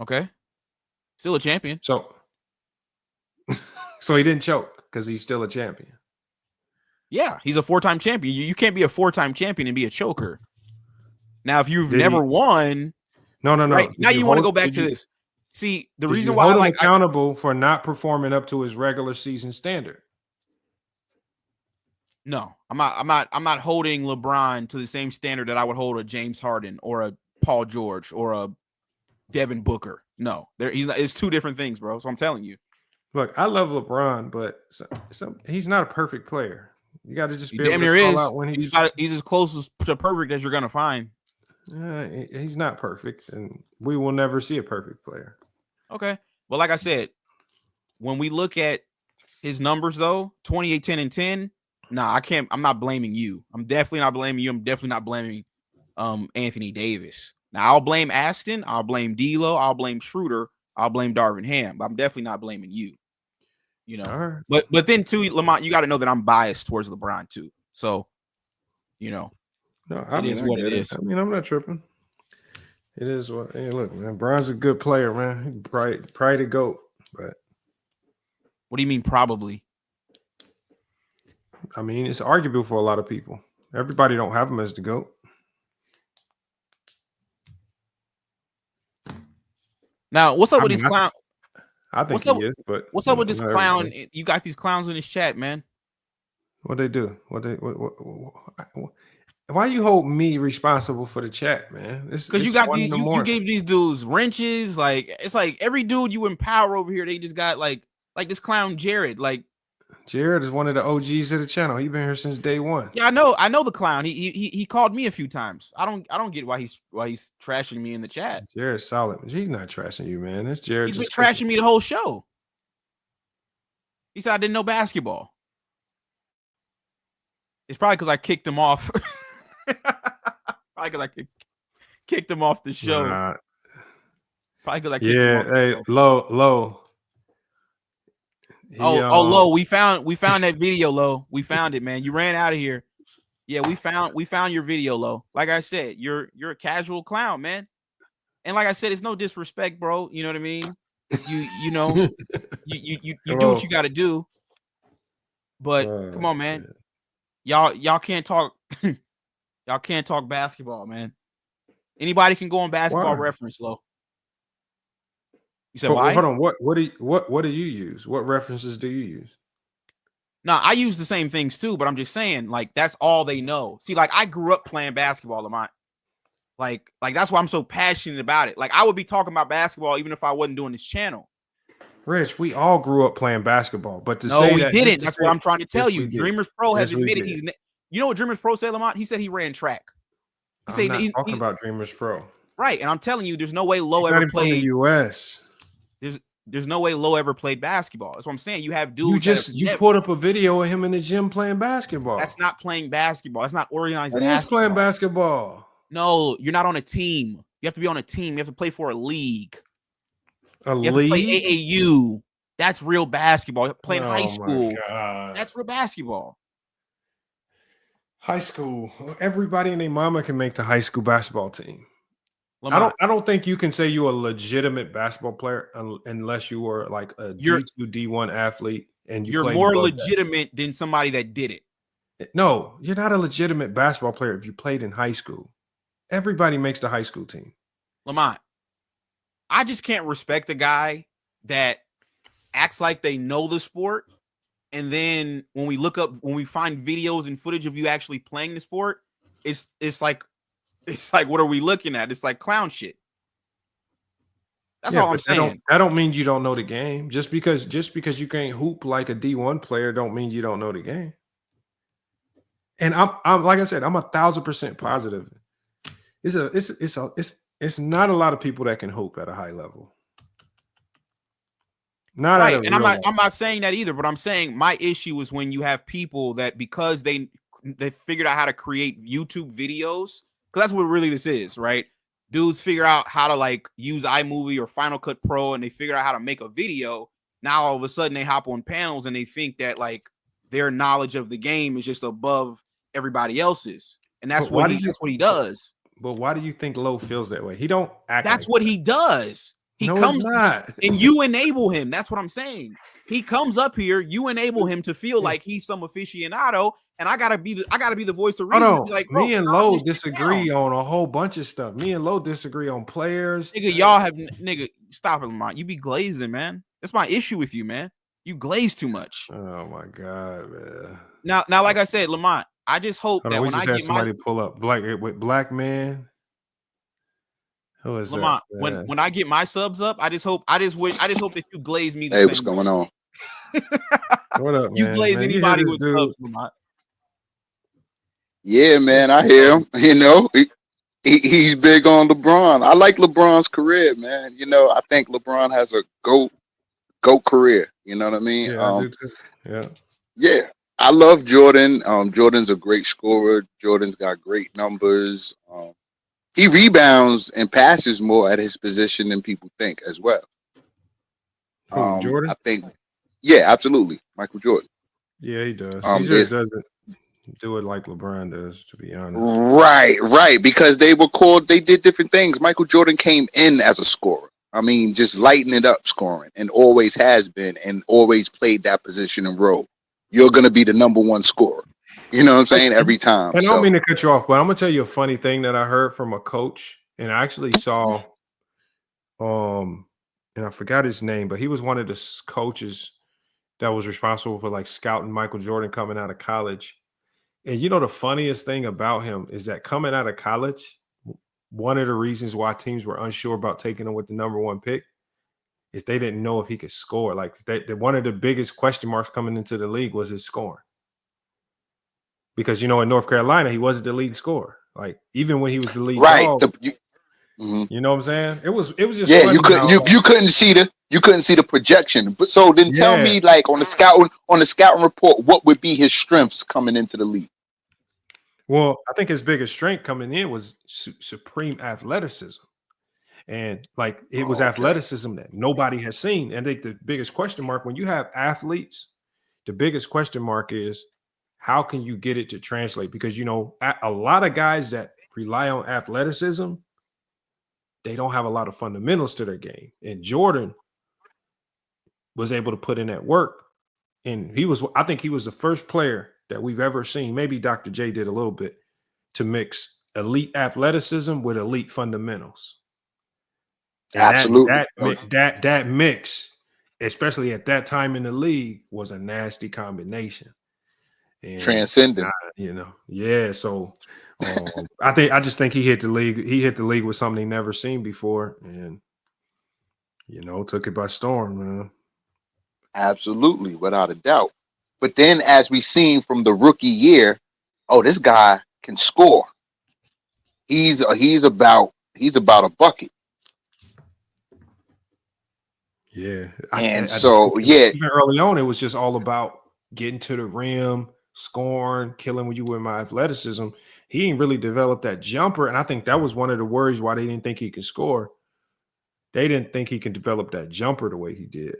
Okay. Still a champion. So he didn't choke because he's still a champion. Yeah, he's a 4-time champion. You can't be a 4-time champion and be a choker. Now, if you've never won, no. Right? Now you want to go back to this. See, the reason why I hold him accountable for not performing up to his regular season standard. No, I'm not holding LeBron to the same standard that I would hold a James Harden or a Paul George or a Devin Booker. No, it's two different things, bro. So I'm telling you. Look, I love LeBron, but he's not a perfect player. You got to just be able to call out when he's as close to perfect as you're gonna find. He's not perfect, and we will never see a perfect player. Okay. Well, like I said, when we look at his numbers, though, 28, 10, and 10, nah, I can't. I'm not blaming you. I'm definitely not blaming you. I'm definitely not blaming Anthony Davis. Now, I'll blame Aston. I'll blame D'Lo. I'll blame Schroeder. I'll blame Darvin Ham. But I'm definitely not blaming you. You know. Right. But then too, Lamont, you got to know that I'm biased towards LeBron too. So, you know. No, I mean, what it is. I mean, I'm not tripping. It is what. Hey, look, man, Bron's a good player, man. He probably the GOAT, but what do you mean probably? I mean, it's arguable for a lot of people. Everybody don't have him as the GOAT. Now, what's up with these clowns? I think he is, but what's up with this clown? Everybody. You got these clowns in this chat, man. What they do? Why you hold me responsible for the chat, man? Because you got these, you gave these dudes wrenches. Like it's like every dude you empower over here, they just got like this clown Jared. Like Jared is one of the OGs of the channel. He's been here since day one. Yeah, I know the clown. He called me a few times. I don't get why he's trashing me in the chat. Jared's solid. He's not trashing you, man. It's Jared. He's been trashing me the whole show. He said I didn't know basketball. It's probably because I kicked him off. Probably because I kicked him off the show. Probably because I kicked him off the show. Low. Low. We found that video, Low. We found it, man. You ran out of here. Yeah, we found your video, Low. Like I said, you're a casual clown, man. And like I said, it's no disrespect, bro. You know what I mean? You know, you do what you got to do. But come on, man. Y'all can't talk. Y'all can't talk basketball, man. Anybody can go on Basketball Reference, Low. You said why? Hold on. What do you use? What references do you use? No, I use the same things too, but I'm just saying, like, that's all they know. See, like, I grew up playing basketball, Lamont. Like that's why I'm so passionate about it. Like, I would be talking about basketball even if I wasn't doing this channel. Rich, we all grew up playing basketball, but we didn't. That's what I'm trying to tell you. Dreamers Pro has admitted he's. You know what Dreamers Pro said, Lamont? He said he ran track. I'm not talking about Dreamers Pro. Right, and I'm telling you, there's no way Low ever played in the U.S. There's no way Low ever played basketball. That's what I'm saying. You have dudes. You put up a video of him in the gym playing basketball. That's not playing basketball. That's not organized. That is playing basketball. No, you're not on a team. You have to be on a team. You have to play for a league. You have to play AAU. That's real basketball. Playing high school. That's real basketball. High school. Everybody and their mama can make the high school basketball team. Lamont, I don't think you can say you're a legitimate basketball player unless you were like a D2, D1 athlete and you're more legitimate than somebody that did it. No, you're not a legitimate basketball player if you played in high school. Everybody makes the high school team. Lamont, I just can't respect a guy that acts like they know the sport, and then when we find videos and footage of you actually playing the sport, it's like what are we looking at? It's like clown shit. That's all I'm saying. I don't mean you don't know the game. Just because you can't hoop like a D1 player don't mean you don't know the game. And I'm like I said, I'm 1,000% positive. It's not a lot of people that can hoop at a high level. Not right, and I'm not saying that either, but I'm saying my issue is when you have people that because they figured out how to create YouTube videos, because that's what really this is, right? Dudes figure out how to like use iMovie or Final Cut Pro, and they figure out how to make a video. Now all of a sudden they hop on panels and they think that like their knowledge of the game is just above everybody else's, and that's what he does. But why do you think Low feels that way? He don't act. That's what he does. He no, comes it's not. and you enable him. That's what I'm saying. He comes up here, you enable him to feel like he's some aficionado, and I gotta be the voice of reason. Hold on. Be like, bro, Me and calm Lowe this shit disagree down. on a whole bunch of stuff. Me and Lowe disagree on players. Nigga, y'all have stop it, Lamont. You be glazing, man. That's my issue with you, man. You glaze too much. Oh my god, man. Now, like I said, Lamont, I just hope that when I get somebody pull up black man. Who is Lamont, that? when I get my subs up, I just hope that you glaze me the Hey, same what's going way. on? What up, You man? glaze Man, anybody you with hear this subs, Lamont. Yeah, man, I hear him. You know, he's big on LeBron. I like LeBron's career, man. You know, I think LeBron has a GOAT career. You know what I mean? Yeah, I do too. Yeah. Yeah, I love Jordan. Jordan's a great scorer. Jordan's got great numbers. He rebounds and passes more at his position than people think as well. Who, Jordan? I think, yeah, absolutely, Michael Jordan. Yeah, he does. He just doesn't do it like LeBron does, to be honest. Right, because they did different things. Michael Jordan came in as a scorer. I mean, just lighting it up scoring, and always has been, and always played that position and role. You're going to be the number one scorer. You know what I'm saying? Every time. And I don't mean to cut you off, but I'm going to tell you a funny thing that I heard from a coach, and I actually saw, and I forgot his name, but he was one of the coaches that was responsible for like scouting Michael Jordan coming out of college. And you know, the funniest thing about him is that coming out of college, one of the reasons why teams were unsure about taking him with the number one pick is they didn't know if he could score. Like one of the biggest question marks coming into the league was his scoring. Because, you know, in North Carolina, he wasn't the lead scorer. Like, even when he was the lead dog, you know what I'm saying? It was just yeah. funny You couldn't see the projection. But so then tell me, like on the scouting report, what would be his strengths coming into the league? Well, I think his biggest strength coming in was supreme athleticism. And like it was athleticism that nobody has seen. And I think the biggest question mark when you have athletes, the biggest question mark is how can you get it to translate? Because, you know, a lot of guys that rely on athleticism, they don't have a lot of fundamentals to their game. And Jordan was able to put in that work. And I think he was the first player that we've ever seen, maybe Dr. J did a little bit, to mix elite athleticism with elite fundamentals. And absolutely. That mix, especially at that time in the league, was a nasty combination. And transcendent, you know, yeah. So I just think he hit the league. He hit the league with something he never seen before, and you know, took it by storm, man. Absolutely, without a doubt. But then, as we seen from the rookie year, this guy can score. He's about a bucket. Yeah, even early on, it was just all about getting to the rim, scoring, killing when you were in my athleticism. He didn't really develop that jumper. And I think that was one of the worries why they didn't think he could score. They didn't think he could develop that jumper the way he did.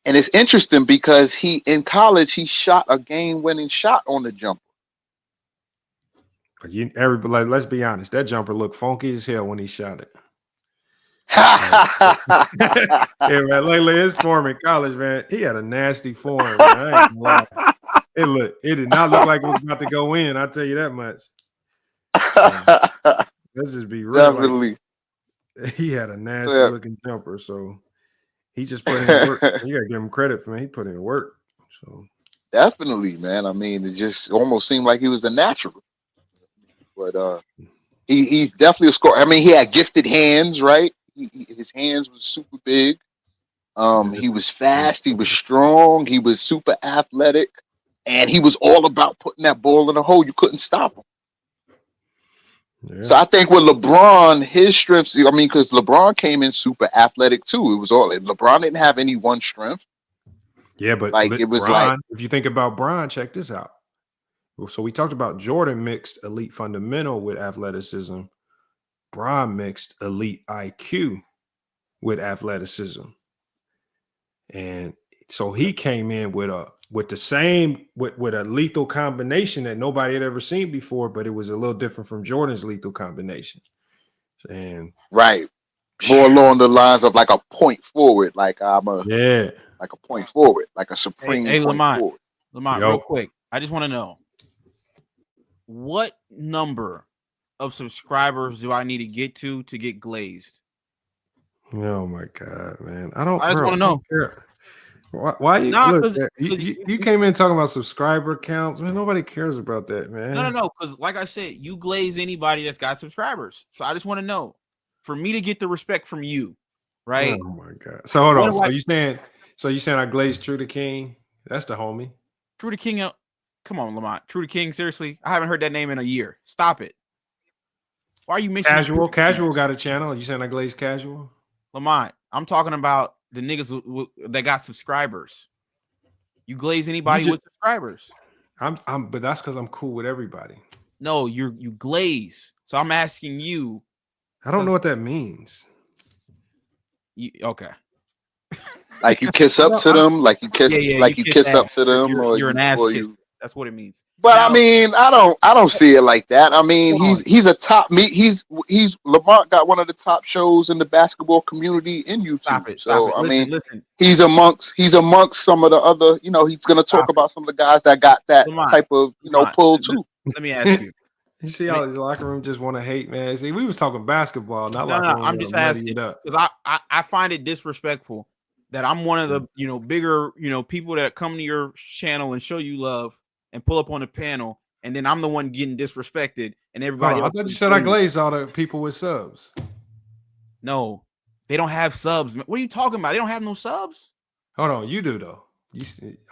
And it's interesting because in college, he shot a game-winning shot on the jumper. But let's be honest, that jumper looked funky as hell when he shot it. Yeah, man, lately his form in college, man, he had a nasty form. Man. I ain't gonna lie. It did not look like it was about to go in. I'll tell you that much. Let's just be real. Definitely. Like, he had a nasty looking jumper, so he just put in work. You gotta give him credit for he put in work. So definitely, man. I mean, it just almost seemed like he was the natural. But he's definitely a scorer. I mean, he had gifted hands, right? His hands was super big. He was fast. He was strong. He was super athletic. And he was all about putting that ball in the hole. You couldn't stop him. Yeah. So I think with LeBron, his strengths, I mean, because LeBron came in super athletic too. It was all LeBron didn't have any one strength. Yeah, but it was Bron, if you think about Bron, check this out. So we talked about Jordan mixed elite fundamental with athleticism. Bron mixed elite IQ with athleticism. And so he came in with a lethal combination that nobody had ever seen before, but it was a little different from Jordan's lethal combination. And right. more along the lines of like a point forward, like I'm a Yeah. like a point forward, like a supreme Hey, point Lamont, forward. Lamont, Yo. real quick. I just want to know what number of subscribers do I need to get glazed? Oh my god, man! I don't. I just Bro, want to know. care. Why you Nah, look? 'cause- You came in talking about subscriber counts, man. Nobody cares about that, man. No, because like I said, you glaze anybody that's got subscribers. So I just want to know, for me to get the respect from you, right? Oh my god! So hold What on. do So I- you saying I glazed True the King? That's the homie. True to King, come on, Lamont. True to King, seriously, I haven't heard that name in a year. Stop it. Why are you mentioning Casual got a channel. You saying I glazed Casual? Lamont, I'm talking about the niggas that got subscribers. You glaze anybody with subscribers. But that's because I'm cool with everybody. No, you glaze. So I'm asking you. I don't know what that means. Okay. Like you kiss up to them, like you kiss, like you kiss up to them, you're an ass or kiss. you. That's what it means. But I mean, I don't see it like that. I mean, he's a top he's Lamont got one of the top shows in the basketball community in YouTube. Stop it. So I Listen, mean, listen. he's amongst some of the other. You know, he's gonna talk about some of the guys that got that type of pull too. Let me ask you. You see how the locker room just want to hate, man. See, we was talking basketball, not locker room. I'm just asking because I find it disrespectful that I'm one of the bigger people that come to your channel and show you love and pull up on the panel, and then I'm the one getting disrespected, and everybody. I thought you said I glazed all the people with subs. No, they don't have subs. What are you talking about? They don't have no subs. Hold on, you do though.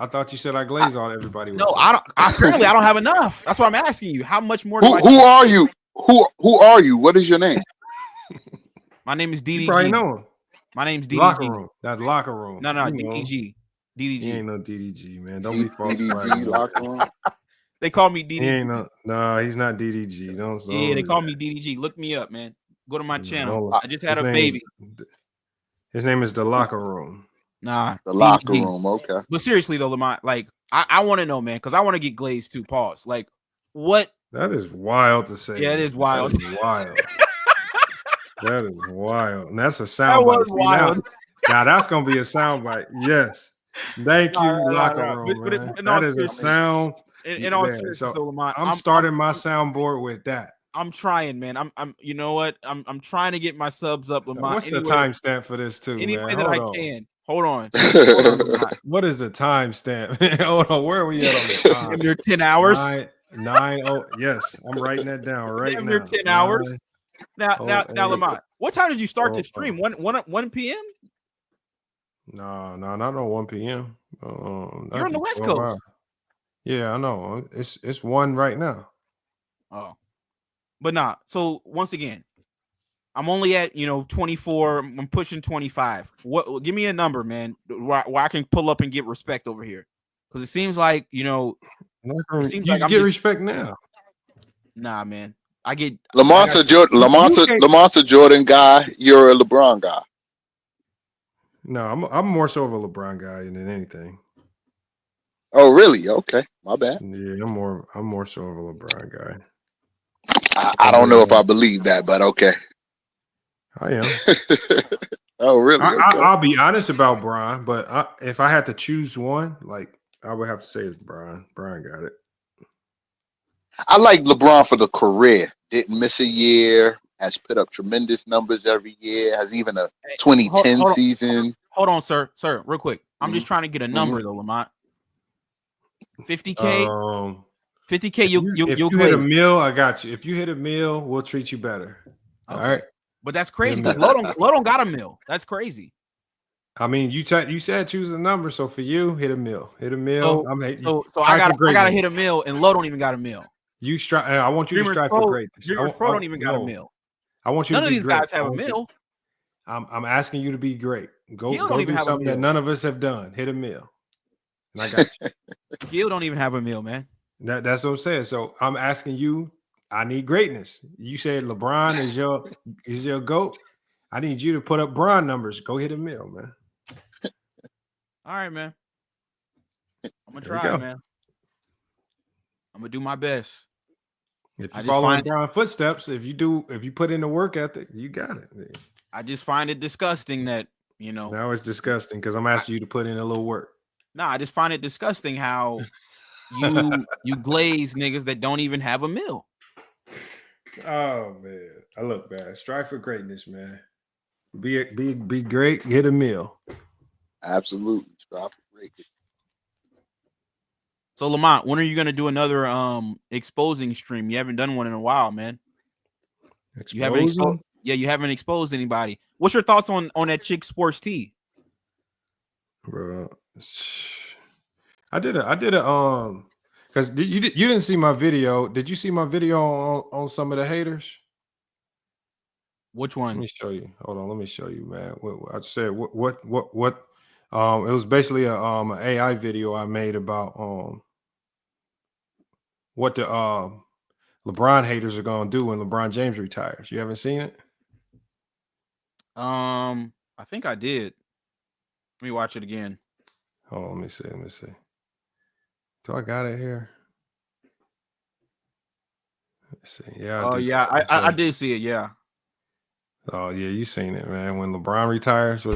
I thought you said I glazed all everybody. With subs. I don't. Apparently, I don't have enough. That's what I'm asking you. How much more? Who are you? Who are you? What is your name? My name is DDG. You probably know him. My name's DDG. Locker room. That locker room. No, DDG. DDG. He ain't no DDG, man. Don't be false. DDG locker room. They call me DDG. He ain't no, he's not DDG. Don't. Yeah, they call me DDG. Look me up, man. Go to my channel. No, I just had a baby. His name is the locker room. Nah, the locker room. Okay. But seriously though, Lamont, like I want to know, man, because I want to get glazed too. Pause. Like, what? That is wild to say. Yeah, it is wild. That is wild. That is wild. And that's a sound That was bite. wild. Now that's gonna be a sound bite. Yes. Thank you, locker room. Man. That is a sound. In all seriousness, though, Lamont, I'm starting my soundboard with that. I'm trying, man. I'm. You know what? I'm trying to get my subs up, Lamont. What's the timestamp for this too? Any man? way that I can. Hold on. What is the timestamp? Hold on. Where are we at on the time? Damn near 10 hours. 9. Oh, yes. I'm writing that down right Damn now. near 10 hours. Now, Lamont, what time did you start 8. the stream? 1 p.m. No, not on 1 p.m. You're on the West Coast. Hours. Yeah, I know. It's 1 right now. Oh, but nah. So once again, I'm only at 24. I'm pushing 25. What? Give me a number, man, where I can pull up and get respect over here. Because it seems like you get respect now. Nah, man. I get Lamont's a Jordan guy. You're a LeBron guy. No, I'm more so of a LeBron guy than anything. Oh, really? Okay, my bad. Yeah, I'm more so of a LeBron guy. I don't know if I believe that, but okay. I am. Oh, really? Okay. I'll be honest about Bron, but if I had to choose one, like I would have to say it's Bron. Bron got it. I like LeBron for the career. Didn't miss a year. Has put up tremendous numbers every year. Has even a 2010 season. Hold on, sir, real quick. I'm just trying to get a number though, Lamont. 50K. 50K. If you hit a meal, I got you. If you hit a meal, we'll treat you better. Okay. All right. But that's crazy because Lo don't got a meal. That's crazy. I mean, you said choose a number, so for you, hit a meal. Hit a meal. So I gotta hit a meal, and Lo don't even got a meal. You strive. I want you to strive for greatness. Dreamers Pro don't even got a meal. I want you. None to of be these great. guys have a meal. I'm asking you to be great. Go do have something that none of us have done. Hit a meal. And I got you. Gil don't even have a meal, man. That's what I'm saying. So I'm asking you. I need greatness. You said LeBron is your GOAT. I need you to put up Bron numbers. Go hit a meal, man. All right, man. I'm gonna try, man. I'm gonna do my best. If you follow in Bron footsteps, if you put in the work ethic, you got it. I just find it disgusting that, you know. Now it's disgusting because I'm asking you to put in a little work. No, I just find it disgusting how you glaze niggas that don't even have a mill. Oh man, I look bad. Strive for greatness, man. Be great. Get a meal. Absolutely, strive for greatness. So Lamont, when are you gonna do another exposing stream? You haven't done one in a while, man. You haven't exposed anybody. What's your thoughts on that chick Sports T? Bro, I did a because you didn't see my video. Did you see my video on some of the haters? Which one? Let me show you. Hold on, let me show you, man. I said what it was basically an AI video I made about what the LeBron haters are gonna do when LeBron James retires. You haven't seen it? I think I did. Let me watch it again. Hold on, let me see. Do I got it here? Let's see. Yeah. Oh yeah, I did see it. Yeah. Oh yeah, you seen it, man. When LeBron retires,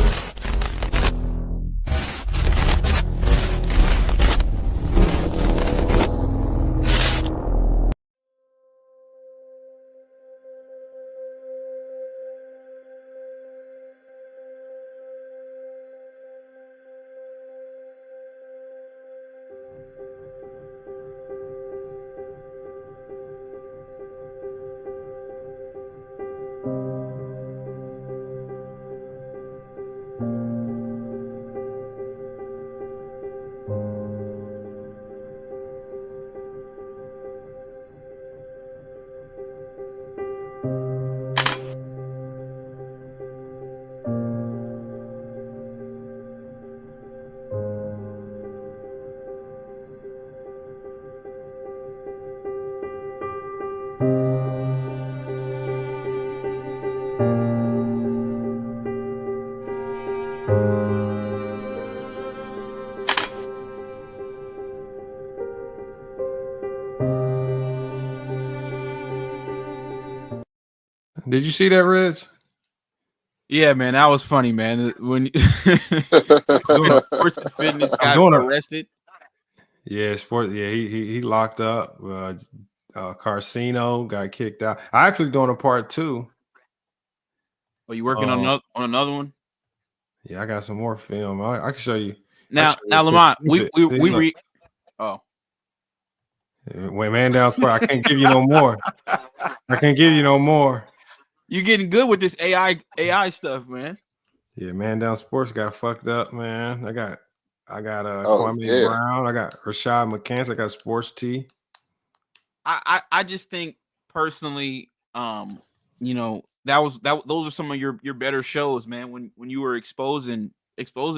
did you see that, Reg? Yeah, man, that was funny, man. When sports and fitness got arrested. Yeah, sports. Yeah, he locked up. Carcino got kicked out. I actually doing a part 2. Are you working on another one? Yeah, I got some more film. I can show you. Now, Lamont, we Wait, man down spot. I can't give you no more. I can't give you no more. You're getting good with this AI stuff, man. Yeah, man down sports got fucked up, man. I got Kwame Brown. I got Rashad McCants. I got Sports T. I just think personally, you know, those are some of your better shows, man. When you were exposing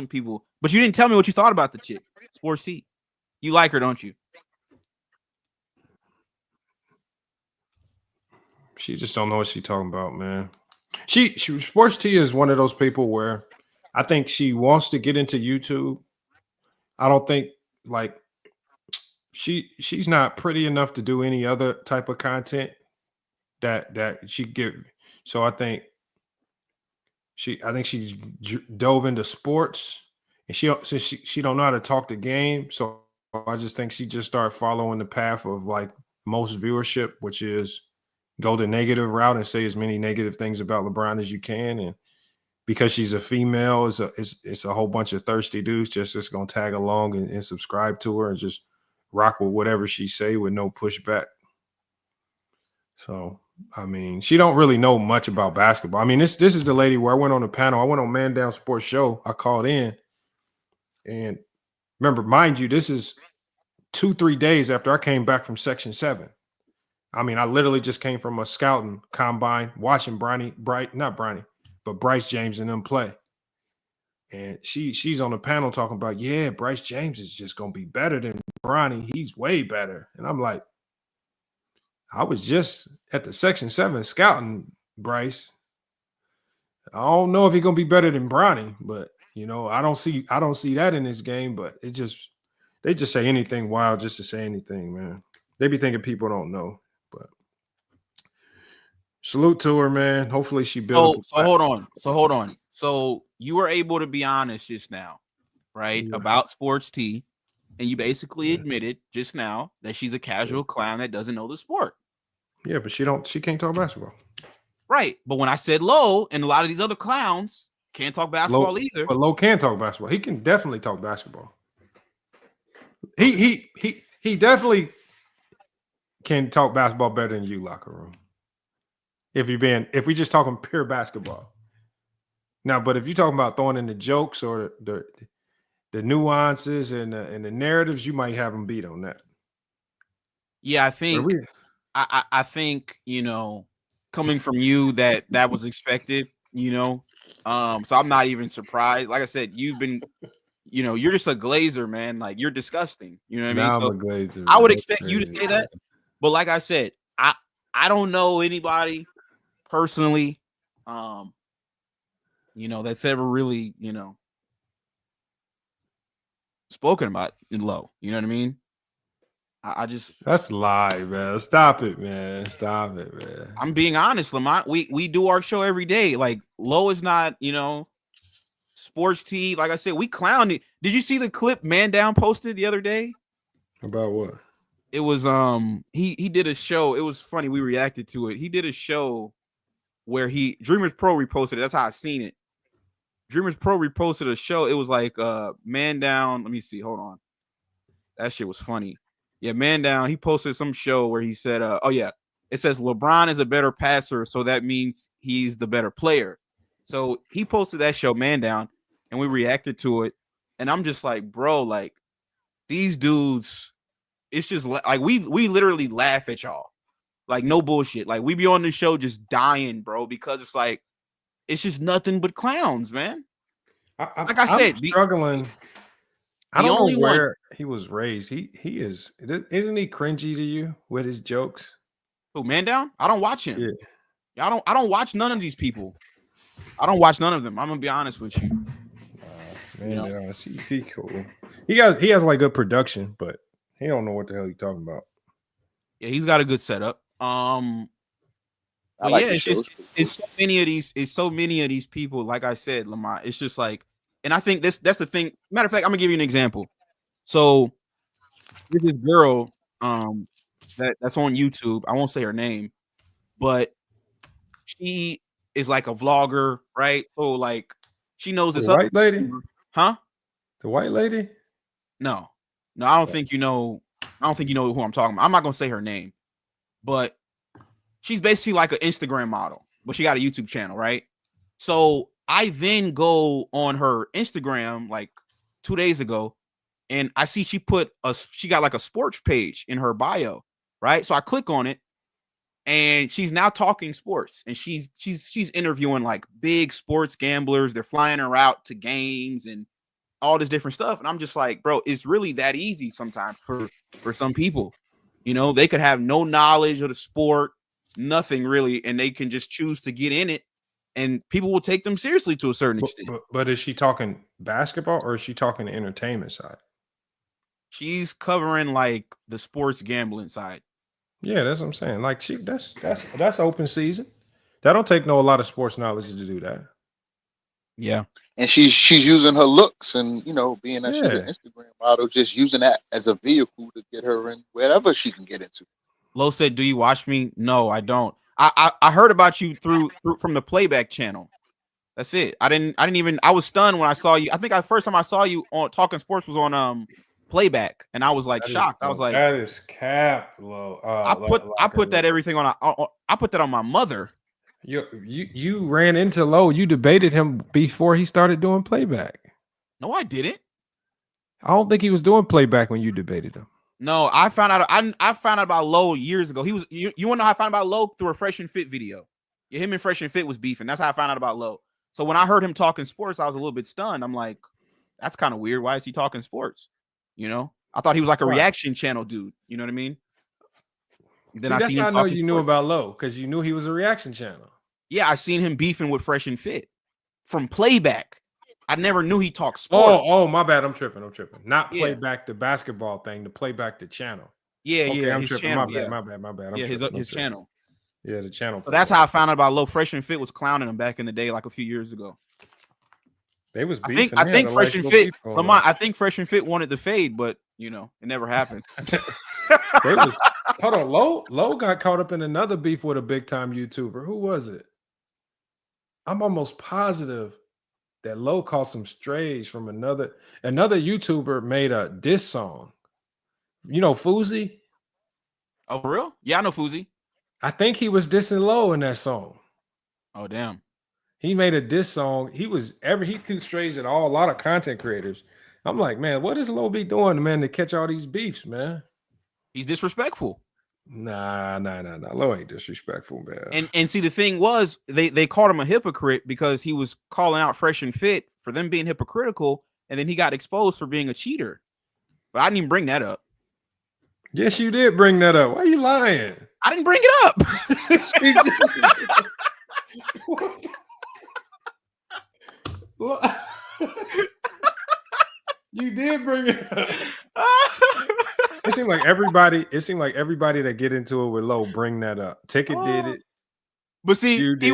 people, but you didn't tell me what you thought about the chick, Sports T. You like her, don't you? She just don't know what she's talking about, man. She Sports T is one of those people where I think she wants to get into YouTube. I don't think like she's not pretty enough to do any other type of content that she give. So I think she dove into sports, and she don't know how to talk the game. So I just think she just started following the path of like most viewership, which is go the negative route and say as many negative things about LeBron as you can. And because she's a female, it's a whole bunch of thirsty dudes just gonna tag along and subscribe to her and just rock with whatever she say with no pushback. So I mean, she don't really know much about basketball. I mean, this is the lady where I went on a panel. I went on Man Down Sports Show. I called in, and remember, mind you, this is 2-3 days after I came back from Section 7. I mean, I literally just came from a scouting combine, watching Bryce James and them play. And she's on the panel talking about, yeah, Bryce James is just gonna be better than Bronny. He's way better. And I'm like, I was just at the Section 7 scouting Bryce. I don't know if he's gonna be better than Bronny, but you know, I don't see that in this game. But they just say anything wild just to say anything, man. They be thinking people don't know. But Salute to her, man. Hopefully she built. So hold on. So you were able to be honest just now, right? Yeah. About sports tea, and you basically admitted just now that she's a casual clown that doesn't know the sport. Yeah, but she can't talk basketball. Right. But when I said Low and a lot of these other clowns can't talk basketball either. But Low can talk basketball. He can definitely talk basketball. He definitely can talk basketball better than you, locker room. If we just talking pure basketball. Now, but if you're talking about throwing in the jokes or the nuances and the narratives, you might have him beat on that. Yeah, I think I think, coming from you that was expected, so I'm not even surprised. Like I said, you've been, you're just a glazer, man. Like you're disgusting. You know what I mean? Now So I'm a glazer. I would That's expect you to crazy. say that. But like I said, I don't know anybody personally, that's ever really, spoken about in Low. You know what I mean? I just That's lie, man. Stop it, man. Stop it, man. I'm being honest, Lamont. We do our show every day. Like Low is not, sports tea. Like I said, we clown it. Did you see the clip Man Down posted the other day? About what? It was he did a show. It was funny. We reacted to it. He did a show where Dreamers Pro reposted it. That's how I seen it. Dreamers Pro reposted a show. It was like Man Down. Let me see. Hold on. That shit was funny. Yeah, Man Down. He posted some show where he said, it says LeBron is a better passer, so that means he's the better player. So he posted that show, Man Down, and we reacted to it. And I'm just like, bro, like these dudes, it's just like we literally laugh at y'all. Like no bullshit. Like we be on the show just dying, bro, because it's like it's just nothing but clowns, man. Like I said, I'm struggling. I don't know where he was raised. He is. Isn't he cringy to you with his jokes? Who, Man Down? I don't watch him. Yeah. I don't watch none of these people. I don't watch none of them. I'm gonna be honest with you. Man, he cool. He has like good production, but he don't know what the hell he's talking about. Yeah, he's got a good setup. But like yeah, the it's just shows. it's so many of these people. Like I said, Lamont, it's just like, and I think that's the thing. Matter of fact, I'm gonna give you an example. So there's this girl that's on YouTube. I won't say her name, but she is like a vlogger, right? So like she knows this The white lady? huh? The white lady? No, I don't think you know. I don't think you know who I'm talking about. I'm not gonna say her name, but she's basically like an Instagram model, but she got a YouTube channel, right? So I then go on her Instagram like 2 days ago, and I see she got like a sports page in her bio, right? So I click on it, and she's now talking sports, and she's interviewing like big sports gamblers. They're flying her out to games and all this different stuff, and I'm just like, bro, it's really that easy sometimes for some people. They could have no knowledge of the sport, nothing really, and they can just choose to get in it, and people will take them seriously to a certain extent. But is she talking basketball or is she talking the entertainment side? She's covering like the sports gambling side. Yeah, that's what I'm saying. Like that's open season. That don't take a lot of sports knowledge to do that. Yeah. And she's using her looks and being that she's an Instagram model, just using that as a vehicle to get her in wherever she can get into. Lo said, "Do you watch me?" No, I don't. I heard about you through from the playback channel. That's it. I didn't even. I was stunned when I saw you. I think the first time I saw you on Talking Sports was on playback, and I was like shocked. I was like, that is cap, Lo. I put that everything on. I put that on my mother. You ran into Lo. You debated him before he started doing playback. No, I didn't. I don't think he was doing playback when you debated him. No, I found out. I found out about Lo years ago. He was. You want to know how I found out about Lo? Through a Fresh and Fit video. Yeah, him and Fresh and Fit was beefing. That's how I found out about Lo. So when I heard him talking sports, I was a little bit stunned. I'm like, that's kind of weird. Why is he talking sports? I thought he was like a reaction channel dude. You know what I mean? Then that's how I know you knew about Lo, because you knew he was a reaction channel. Yeah, I seen him beefing with Fresh and Fit from playback. I never knew he talked sports. Oh, my bad. I'm tripping. Not playback the basketball thing, to playback the channel. Yeah, okay, yeah, I'm his tripping. channel. My bad. Yeah, his channel. Yeah, the channel. So that's how I found out about Low. Fresh and Fit was clowning him back in the day, like a few years ago. They was I beefing. think Fresh and Fit, Lamont, I think Fresh and Fit wanted the fade, but it never happened. Hold on, Low got caught up in another beef with a big time YouTuber. Who was it? I'm almost positive that Low caught some strays from another YouTuber made a diss song. You know Fuzi? Oh, for real? Yeah, I know Fuzi. I think he was dissing Low in that song. Oh, damn. He made a diss song. He threw strays at a lot of content creators. I'm like, man, what is Low be doing, man, to catch all these beefs, man? He's disrespectful. Nah. Low ain't disrespectful, man. And see, the thing was, they called him a hypocrite because he was calling out Fresh and Fit for them being hypocritical, and then he got exposed for being a cheater. But I didn't even bring that up. Yes, you did bring that up. Why are you lying? I didn't bring it up. You did bring it up. It seemed like everybody that get into it with Low bring that up. Ticket did it. But see, he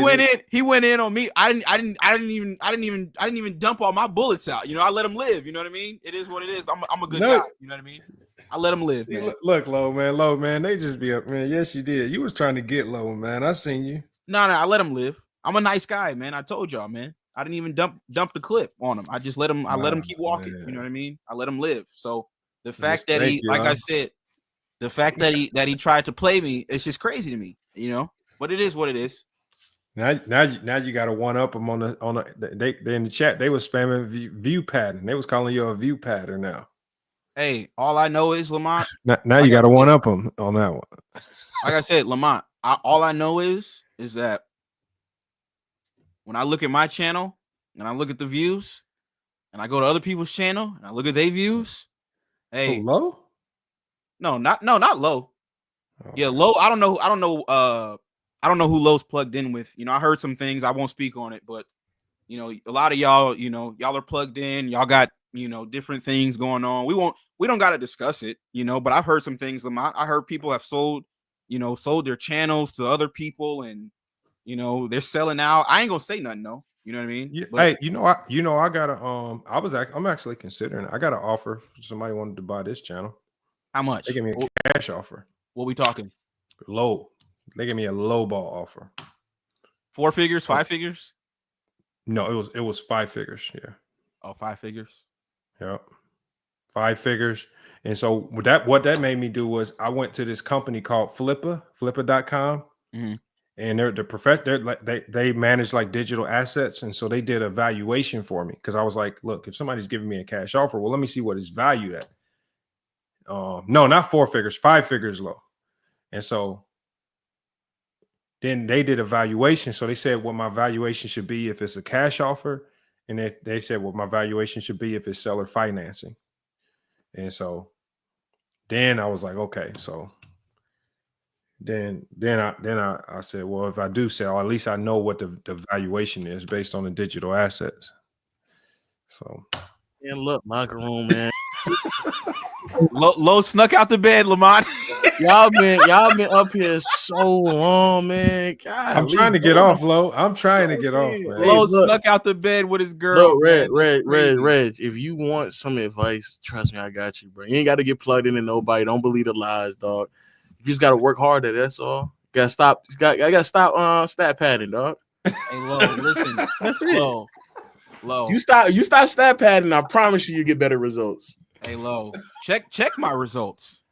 went in on me. I didn't even dump all my bullets out. I let him live. You know what I mean? It is what it is. I'm a good guy. You know what I mean? I let him live, man. Look, Low, man. They just be up, man. Yes, you did. You was trying to get Low, man. I seen you. No, I let him live. I'm a nice guy, man. I told y'all, man. I didn't even dump the clip on him. I just let him. I let him keep walking. Man. You know what I mean? I let him live. So the fact that he, like I said, the fact that he tried to play me, it's just crazy to me. But it is what it is. Now you got to one up them on they in the chat. They was spamming view pattern. They was calling you a view pattern now. Hey, all I know is Lamont. Now you got to one up them on that one. Like I said, Lamont. All I know is that when I look at my channel and I look at the views, and I go to other people's channel and I look at their views. Hey, Low? No, not Low. Oh. Yeah, Low. I don't know who Low's plugged in with. I heard some things. I won't speak on it, but a lot of y'all, y'all are plugged in. Y'all got different things going on. We don't got to discuss it, but I've heard some things. Lamont, I heard people have sold their channels to other people, and they're selling out. I ain't gonna say nothing though. You know what I mean? Yeah, but, hey, I got a I'm actually considering. I got an offer for somebody wanted to buy this channel. How much? They give me a cash offer. What we talking? Low. They give me a low ball offer. 4 figures, 5 figures? No, it was 5 figures. Yeah. Oh, 5 figures. Yep. 5 figures. And so what that made me do was I went to this company called flipper.com. Mm-hmm. And they manage like digital assets, and so they did a valuation for me because I was like, look, if somebody's giving me a cash offer, well, let me see what it's valued at. No, not 4 figures, 5 figures low. And so then they did a valuation. So they said what my valuation should be if it's a cash offer, and they said what my valuation should be if it's seller financing. And so then I was like, okay, so. Then I said, well, if I do sell, at least I know what the valuation is based on the digital assets. So, and look, locker room, man. Low snuck out the bed, Lamont. y'all been up here so long, man. God, I'm trying to get off, Low. I'm trying to get off, man. Low snuck out the bed with his girl. Look, Reg, if you want some advice, trust me, I got you, bro. You ain't got to get plugged into nobody. Don't believe the lies, dog. You just gotta work harder. That's all. I gotta stop stat padding, dog. Hey, Low, listen. That's it. Low. You stop stat padding. I promise you get better results. Hey, Low. Check my results.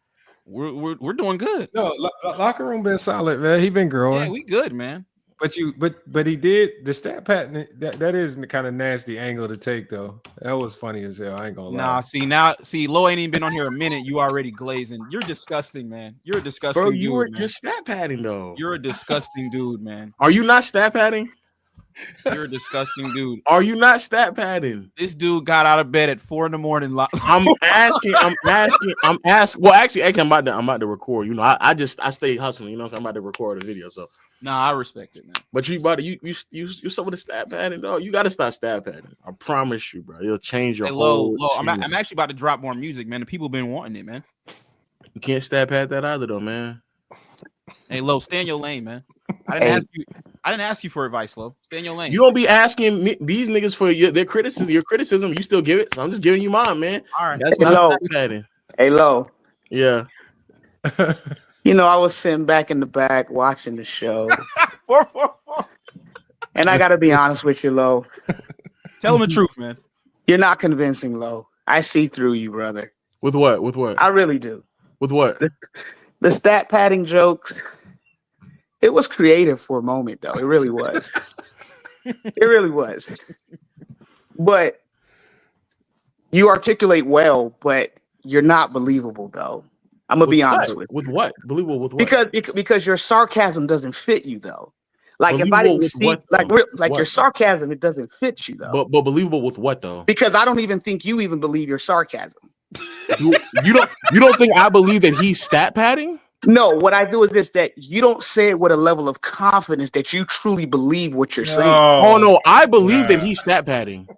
We're doing good. No, locker room been solid, man. He been growing. Yeah, we good, man. But he did the stat pattern. That is the kind of nasty angle to take, though. That was funny as hell. I ain't gonna lie. See, Low ain't even been on here a minute. You already glazing. You're disgusting, man. You're a disgusting bro. Dude, You're stat padding though. You're a disgusting dude, man. Are you not stat padding? You're a disgusting dude. Are you not stat padding? This dude got out of bed at 4 a.m. I'm asking. Well, actually, I'm about to record. I stay hustling. You know, so I'm about to record a video. So. Nah, I respect it, man. But you some of the stat padding, dog. You gotta stop stat padding. I promise you, bro. It'll change your whole. Low. I'm actually about to drop more music, man. The people been wanting it, man. You can't stat pad that either, though, man. Hey, Low, stay in your lane, man. I didn't ask you for advice, Lo. Stay in your lane. You don't be asking these niggas for their criticism. Your criticism, you still give it. So I'm just giving you mine, man. All right. That's what I'm adding. Hey, Lo. Yeah. You know, I was sitting back in the back watching the show. 444. And I got to be honest with you, Lo. Tell him the truth, man. You're not convincing, Lo. I see through you, brother. With what? With what? I really do. With what? The stat padding jokes. It was creative for a moment, though. It really was. It really was. But you articulate well, but you're not believable, though. I'm gonna be honest with you. With what? Believable with what? Because your sarcasm doesn't fit you, though. Like if I Believable didn't with see what, like though? like What, your though? sarcasm, it doesn't fit you though. But believable with what though? Because I don't even think you even believe your sarcasm. You don't think I believe that he's stat padding? No, what I do is just that you don't say it with a level of confidence that you truly believe what you're saying. Oh no, I believe that he's stat padding.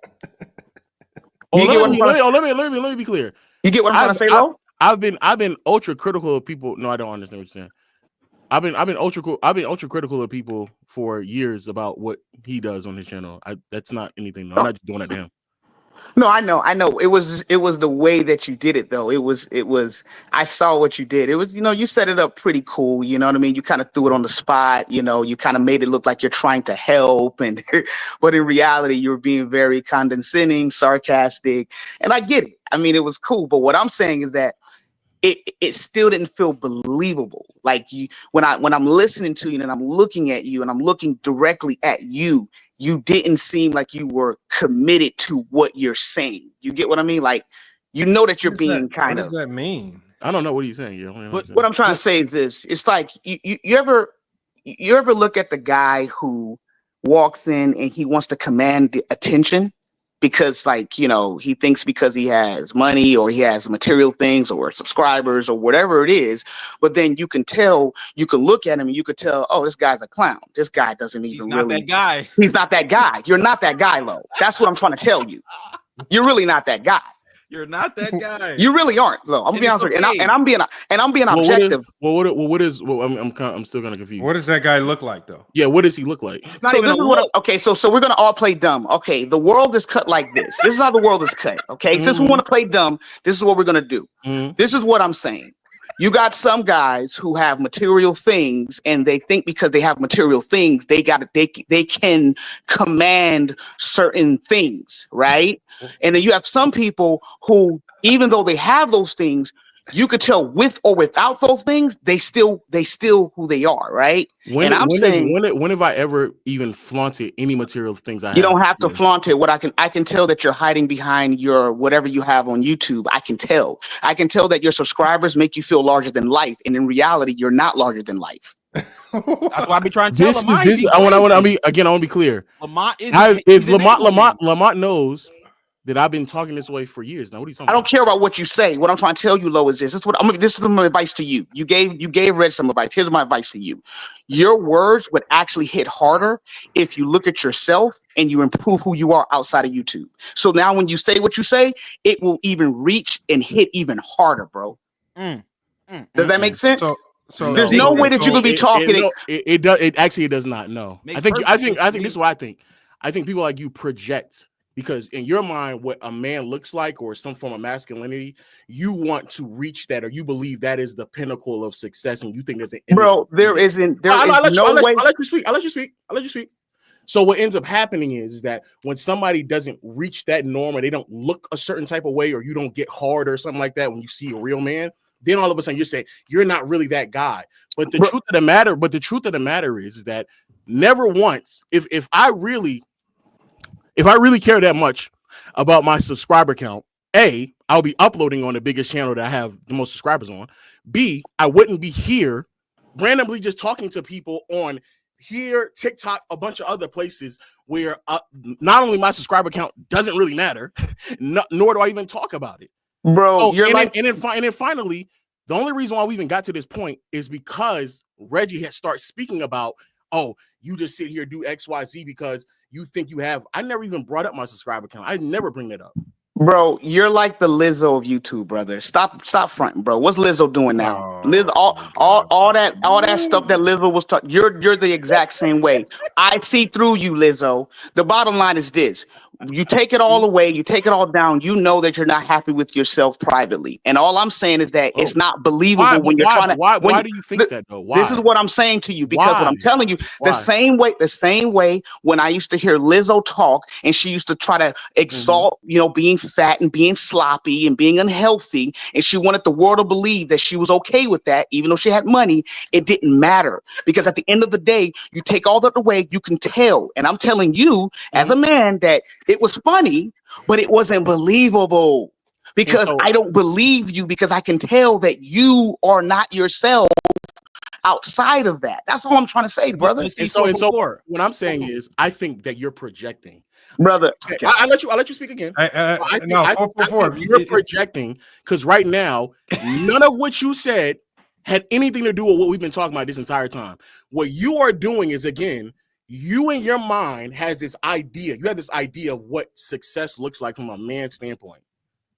You get what I'm trying to say? Let me be clear. You get what I'm trying to say, Lo? I've been ultra critical of people. No, I don't understand what you're saying. I've been ultra critical of people for years about what he does on his channel. That's not anything. I'm not just doing that to him. No, I know. It was the way that you did it though. It was I saw what you did. It was, you set it up pretty cool, you know what I mean? You kind of threw it on the spot, you kind of made it look like you're trying to help and but in reality you were being very condescending, sarcastic, and I get it. I mean, it was cool, but what I'm saying is that it still didn't feel believable. Like when I'm listening to you and I'm looking at you and I'm looking directly at you, you didn't seem like you were committed to what you're saying. You get what I mean? Like, that you're being kind of. What does that mean? I don't know. What are you saying? What I'm trying to say is this: it's like you ever look at the guy who walks in and he wants to command the attention because, he thinks because he has money or he has material things or subscribers or whatever it is, but then you can look at him and you could tell, oh, this guy's a clown. This guy doesn't even He's not that guy. He's not that guy. You're not that guy, Lo. That's what I'm trying to tell you. You're really not that guy. You're not that guy. You really aren't, Lo. I'm gonna be honest with you, and I'm being objective. I'm still kind of confused. What does that guy look like, though? Yeah, what does he look like? So we're gonna all play dumb. Okay, the world is cut like this. This is how the world is cut. Okay, since we want to play dumb, this is what we're gonna do. This is what I'm saying. You got some guys who have material things, and they think because they have material things, they can command certain things, right? And then you have some people who, even though they have those things, you could tell with or without those things, they still who they are, right? When have I ever even flaunted any material things I have? You don't have to flaunt it. What I can tell that you're hiding behind your whatever you have on YouTube. I can tell that your subscribers make you feel larger than life, and in reality, you're not larger than life. That's why I be trying to tell Lamont. I want to be clear. Lamont is if Lamont knows that I've been talking this way for years now. What are you talking about? I don't care about what you say. What I'm trying to tell you, Lo, is this. This is my advice to you. You gave Red some advice. Here's my advice to you. Your words would actually hit harder if you look at yourself and you improve who you are outside of YouTube. So now when you say what you say, it will even reach and hit even harder, bro. Does that make sense? So there's no way that you could be talking. It actually does not. No, I think this is what I think. I think people like you project. Because in your mind, what a man looks like or some form of masculinity, you want to reach that, or you believe that is the pinnacle of success, and you think there's an bro. There is no way. I'll let you speak. So what ends up happening is that when somebody doesn't reach that norm, or they don't look a certain type of way, or you don't get hard or something like that, when you see a real man, then all of a sudden you say you're not really that guy. But the truth of the matter is that never once, if I really care that much about my subscriber count, A, I'll be uploading on the biggest channel that I have the most subscribers on. B, I wouldn't be here randomly just talking to people on here, TikTok, a bunch of other places where not only my subscriber count doesn't really matter, nor do I even talk about it. Bro, and then finally, the only reason why we even got to this point is because Reggie had started speaking about, oh, you just sit here, do XYZ because you think you have. I never even brought up my subscriber count. I never bring that up. Bro, you're like the Lizzo of YouTube, brother. Stop fronting, bro. What's Lizzo doing now? Liz, all that stuff that Lizzo was talking. You're the exact same way. I see through you, Lizzo. The bottom line is this: you take it all away, you take it all down. You know that you're not happy with yourself privately, and all I'm saying is that it's not believable when you're trying to. Why do you think that though? Why? This is what I'm saying to you because what I'm telling you, the same way when I used to hear Lizzo talk and she used to try to exalt, being fat and being sloppy and being unhealthy, and she wanted the world to believe that she was okay with that, even though she had money. It didn't matter because at the end of the day, you take all that away, you can tell. And I'm telling you, as a man, that it was funny, but it wasn't believable. Because I don't believe you because I can tell that you are not yourself outside of that. That's all I'm trying to say, brother. And so what I'm saying is, I think that you're projecting, brother. Okay. I'll let you speak again. I think you're projecting because right now, none of what you said had anything to do with what we've been talking about this entire time. What you are doing is, again, you in your mind has this idea. You have this idea of what success looks like from a man's standpoint.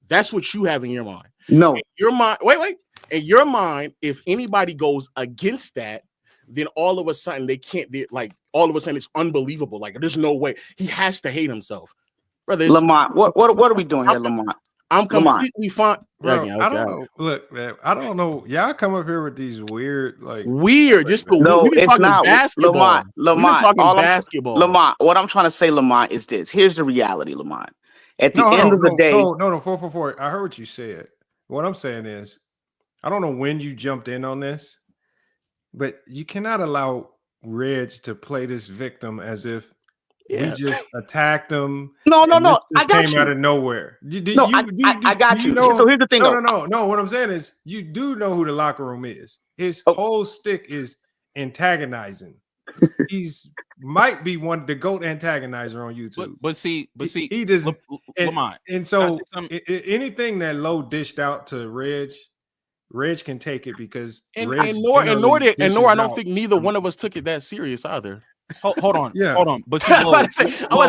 That's what you have in your mind. No. In your mind, wait. In your mind, if anybody goes against that, then all of a sudden all of a sudden it's unbelievable. Like there's no way. He has to hate himself. Brother, Lamont, what are we doing here, Lamont? I'm completely fine. Bro, I don't know. Look, man, I don't know. Y'all come up here with these weird, just the we've been talking basketball. Lamont, talking basketball. Lamont, what I'm trying to say, Lamont, is this. Here's the reality, Lamont. At the end of the day, no, 444. I heard what you said. What I'm saying is, I don't know when you jumped in on this, but you cannot allow Reg to play this victim as if we just attacked him. No. I got you. Out of nowhere. I got you. So here's the thing. No. What I'm saying is, you do know who the locker room is. His whole stick is antagonizing. He's might be the GOAT antagonizer on YouTube. But see, he doesn't. And so anything that Low dished out to Reg can take it because nor I don't think neither one of us took it that serious either. Hold on. Yeah. Hold on. But see, Low, I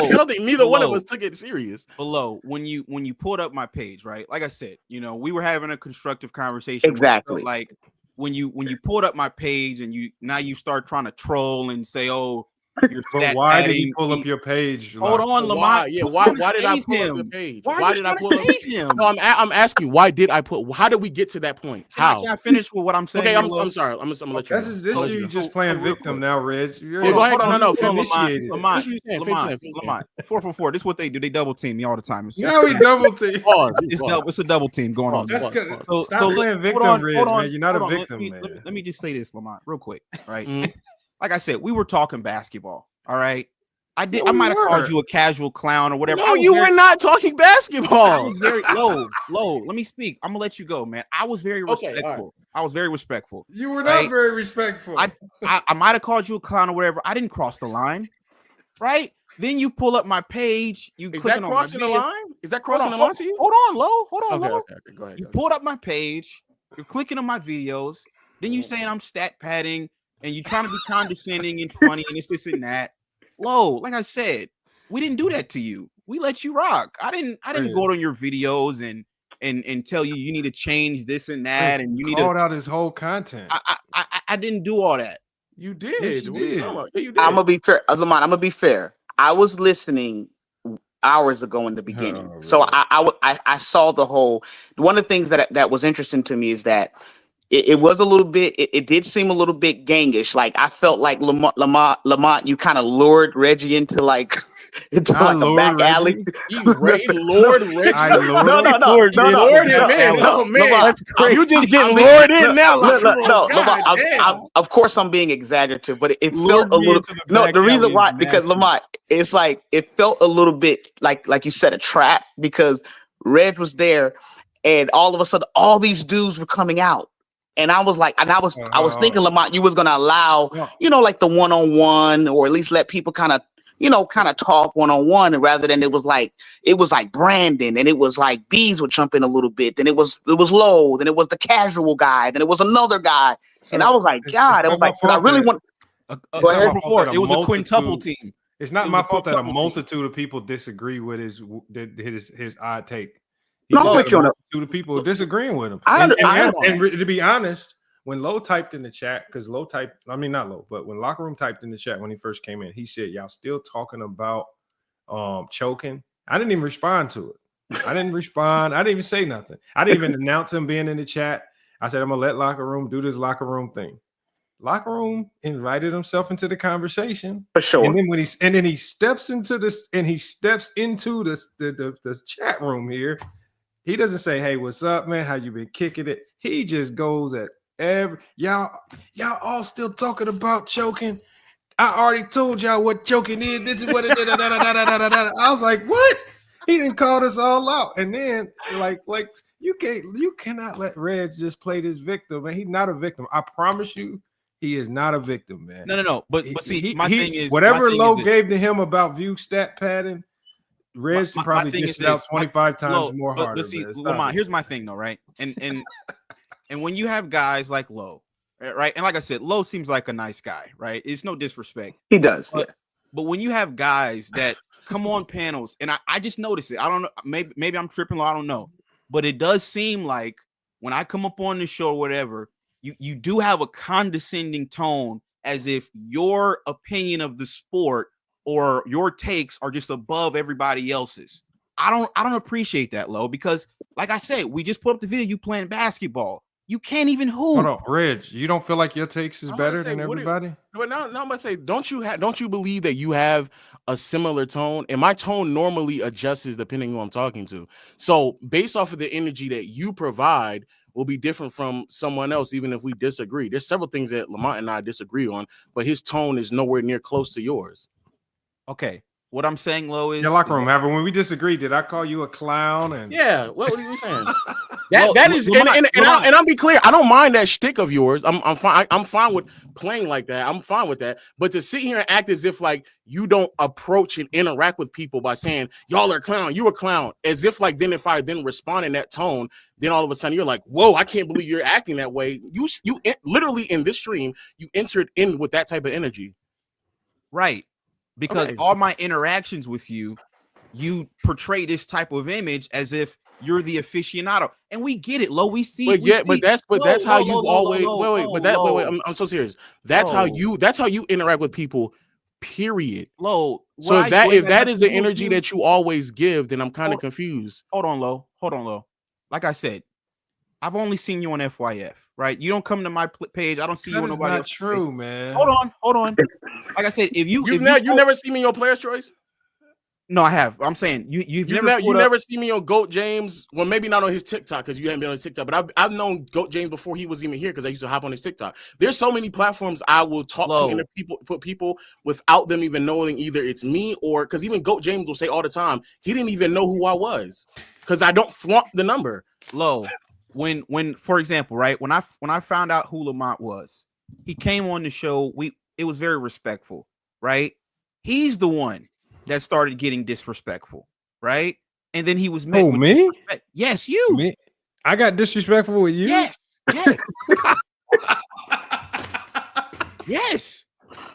don't think neither one of us took it serious. But Low, when you pulled up my page, right? Like I said, we were having a constructive conversation. Exactly. Like when you pulled up my page and you start trying to troll and say, oh, you're but why did you pull up your page? Hold on, Lamont. Why did I pull up the page? Why did I pull up him? No, I'm asking why did I put? How did we get to that point? How? Can I finish with what I'm saying? Okay, I'm sorry. I'm gonna let you. This is you just playing victim now, Reg. Go ahead. No. Lamont. 444. This is what they do. They double team me all the time. Now we double team. It's a double team going on. That's good. Stop playing victim, Reg, man. You're not a victim, man. Let me just say this, Lamont, real quick. Right. Like I said, we were talking basketball. All right. I might have called you a casual clown or whatever. No, you were not talking basketball. I was very low. Let me speak. I'm gonna let you go, man. I was very respectful. I was very respectful. You were not very respectful. I might have called you a clown or whatever. I didn't cross the line. Right? Then you pull up my page. Is that crossing the line? Is that crossing the line to you? Hold on, Low. Okay, go ahead. You pulled up my page. You're clicking on my videos. Then you saying I'm stat padding and you trying to be condescending and funny and this and that. Low, like I said, we didn't do that to you. We let you rock. I didn't go on your videos and tell you need to change this and that and you need to called out his whole content. I didn't do all that. You did. Yes, you did. You did. I'm gonna be fair, Lamont. I'm gonna be fair. I was listening hours ago in the beginning, so I saw the whole. One of the things that was interesting to me is that. It was a little bit. It did seem a little bit gangish. Like I felt like Lamont, you kind of lured Reggie into like a back alley. Lord Reggie. No. Man, that's crazy. You just getting lured in now. Of course, I'm being exaggerative, but it felt a little. No, the reason why because Lamont, it's like it felt a little bit like you said a trap because Reg was there, and all of a sudden, all these dudes were coming out. And I was like, I was thinking, Lamont, you was gonna allow, like the one-on-one, or at least let people kind of talk one-on-one, and rather than it was like Brandon, and it was like Bees would jump in a little bit, then it was Low, then it was the casual guy, then it was another guy, and I was like, God, I was like, I really want. Go ahead. It was a quintuple team. It's not my fault that a multitude of people disagree with his odd take. He just had a multitude of people disagreeing with him. And to be honest, when Low typed in the chat, because Low typed, I mean not Low, but when Locker Room typed in the chat when he first came in, he said, "Y'all still talking about choking?" I didn't even respond to it. I didn't respond. I didn't even say nothing. I didn't even announce him being in the chat. I said, I'm gonna let Locker Room do this Locker Room thing. Locker Room invited himself into the conversation for sure. And then he steps into this and he steps into the chat room here. He doesn't say, "Hey, what's up, man? How you been kicking it?" He just goes at y'all all still talking about choking. I already told y'all what choking is. This is what it is. I was like, what? He didn't call us all out. And then like you cannot let Reg just play this victim, man. He's not a victim. I promise you. He is not a victim, man. No. But see, my thing is whatever Low gave to him about view stat padding, Reg can probably dish it out 25 times more harder. But see, Lamont, here's my thing though, right? And and when you have guys like Low, right? And like I said, Low seems like a nice guy, right? It's no disrespect. He does. But when you have guys that come on panels, and I just noticed it. I don't know, maybe I'm tripping, I don't know. But it does seem like when I come up on the show or whatever, you do have a condescending tone as if your opinion of the sport or your takes are just above everybody else's. I don't appreciate that, Low, because like I said, we just put up the video you playing basketball. You can't even hoop. Hold on, Reg, you don't feel like your takes is better than everybody? But now I'm gonna say, don't you believe that you have a similar tone? And my tone normally adjusts depending on who I'm talking to. So based off of the energy that you provide will be different from someone else, even if we disagree. There's several things that Lamont and I disagree on, but his tone is nowhere near close to yours. Okay. What I'm saying, Low, is your Locker Room. However, when we disagree, did I call you a clown? And yeah, what were you saying? that is, and I'll be clear. I don't mind that shtick of yours. I'm fine. I'm fine with playing like that. I'm fine with that. But to sit here and act as if like you don't approach and interact with people by saying y'all are a clown, you a clown, as if like then if I then respond in that tone, then all of a sudden you're like, whoa, I can't believe you're acting that way. You literally in this stream you entered in with that type of energy, right? Because all my interactions with you portray this type of image as if you're the aficionado, and we get it, Low. We see, but that's how you've always. Wait. I'm so serious. That's how you interact with people. Period. Low. So if that is the energy that you always give, then I'm kind of confused. Hold on, Low. Like I said, I've only seen you on FYF, right? You don't come to my page. I don't see you on nobody else. True, page. Man. Hold on. Like I said, if you never see me on Player's Choice. No, I have. I'm saying you've never seen me on Goat James. Well, maybe not on his TikTok because you haven't been on his TikTok. But I've known Goat James before he was even here because I used to hop on his TikTok. There's so many platforms I will talk to people without them even knowing either it's me or because even Goat James will say all the time he didn't even know who I was because I don't flaunt the number. Low. When for example, right, when I found out who Lamont was, he came on the show. It was very respectful, right? He's the one that started getting disrespectful, right? And then he was met with me? Disrespect. Yes, you. Me? I got disrespectful with you? Yes. Yes.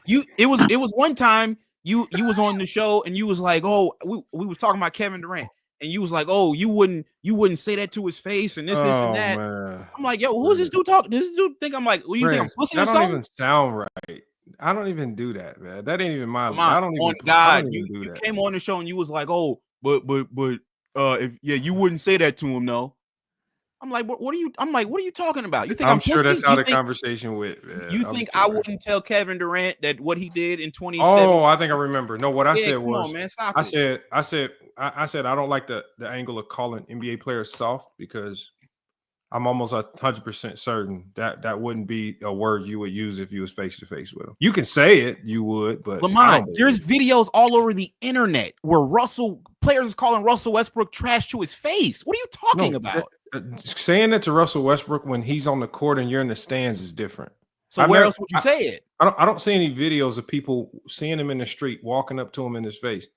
It was one time you was on the show and you was like, oh, we was talking about Kevin Durant. And you was like, oh, you wouldn't say that to his face and this and that. Man. I'm like, yo, who's this dude talking? Does this dude think I'm like, well, you think I'm pussy or something? That don't even sound right. I don't even do that, man. That ain't even my. I don't even. God, you came on the show and you was like, oh, but if you wouldn't say that to him, no. I'm like, what are you talking about? You think I'm sure that's how the conversation went. You think I wouldn't tell Kevin Durant that what he did in 2017? Oh, I think I remember. No, what I said was, on, man, stop I said I don't like the angle of calling NBA players soft because I'm almost 100% certain that wouldn't be a word you would use if you was face to face with them. You can say it, you would, but Lamont, there's videos all over the internet where players is calling Russell Westbrook trash to his face. What are you talking about? Saying it to Russell Westbrook when he's on the court and you're in the stands is different. So where else would you say it? I don't see any videos of people seeing him in the street, walking up to him in his face.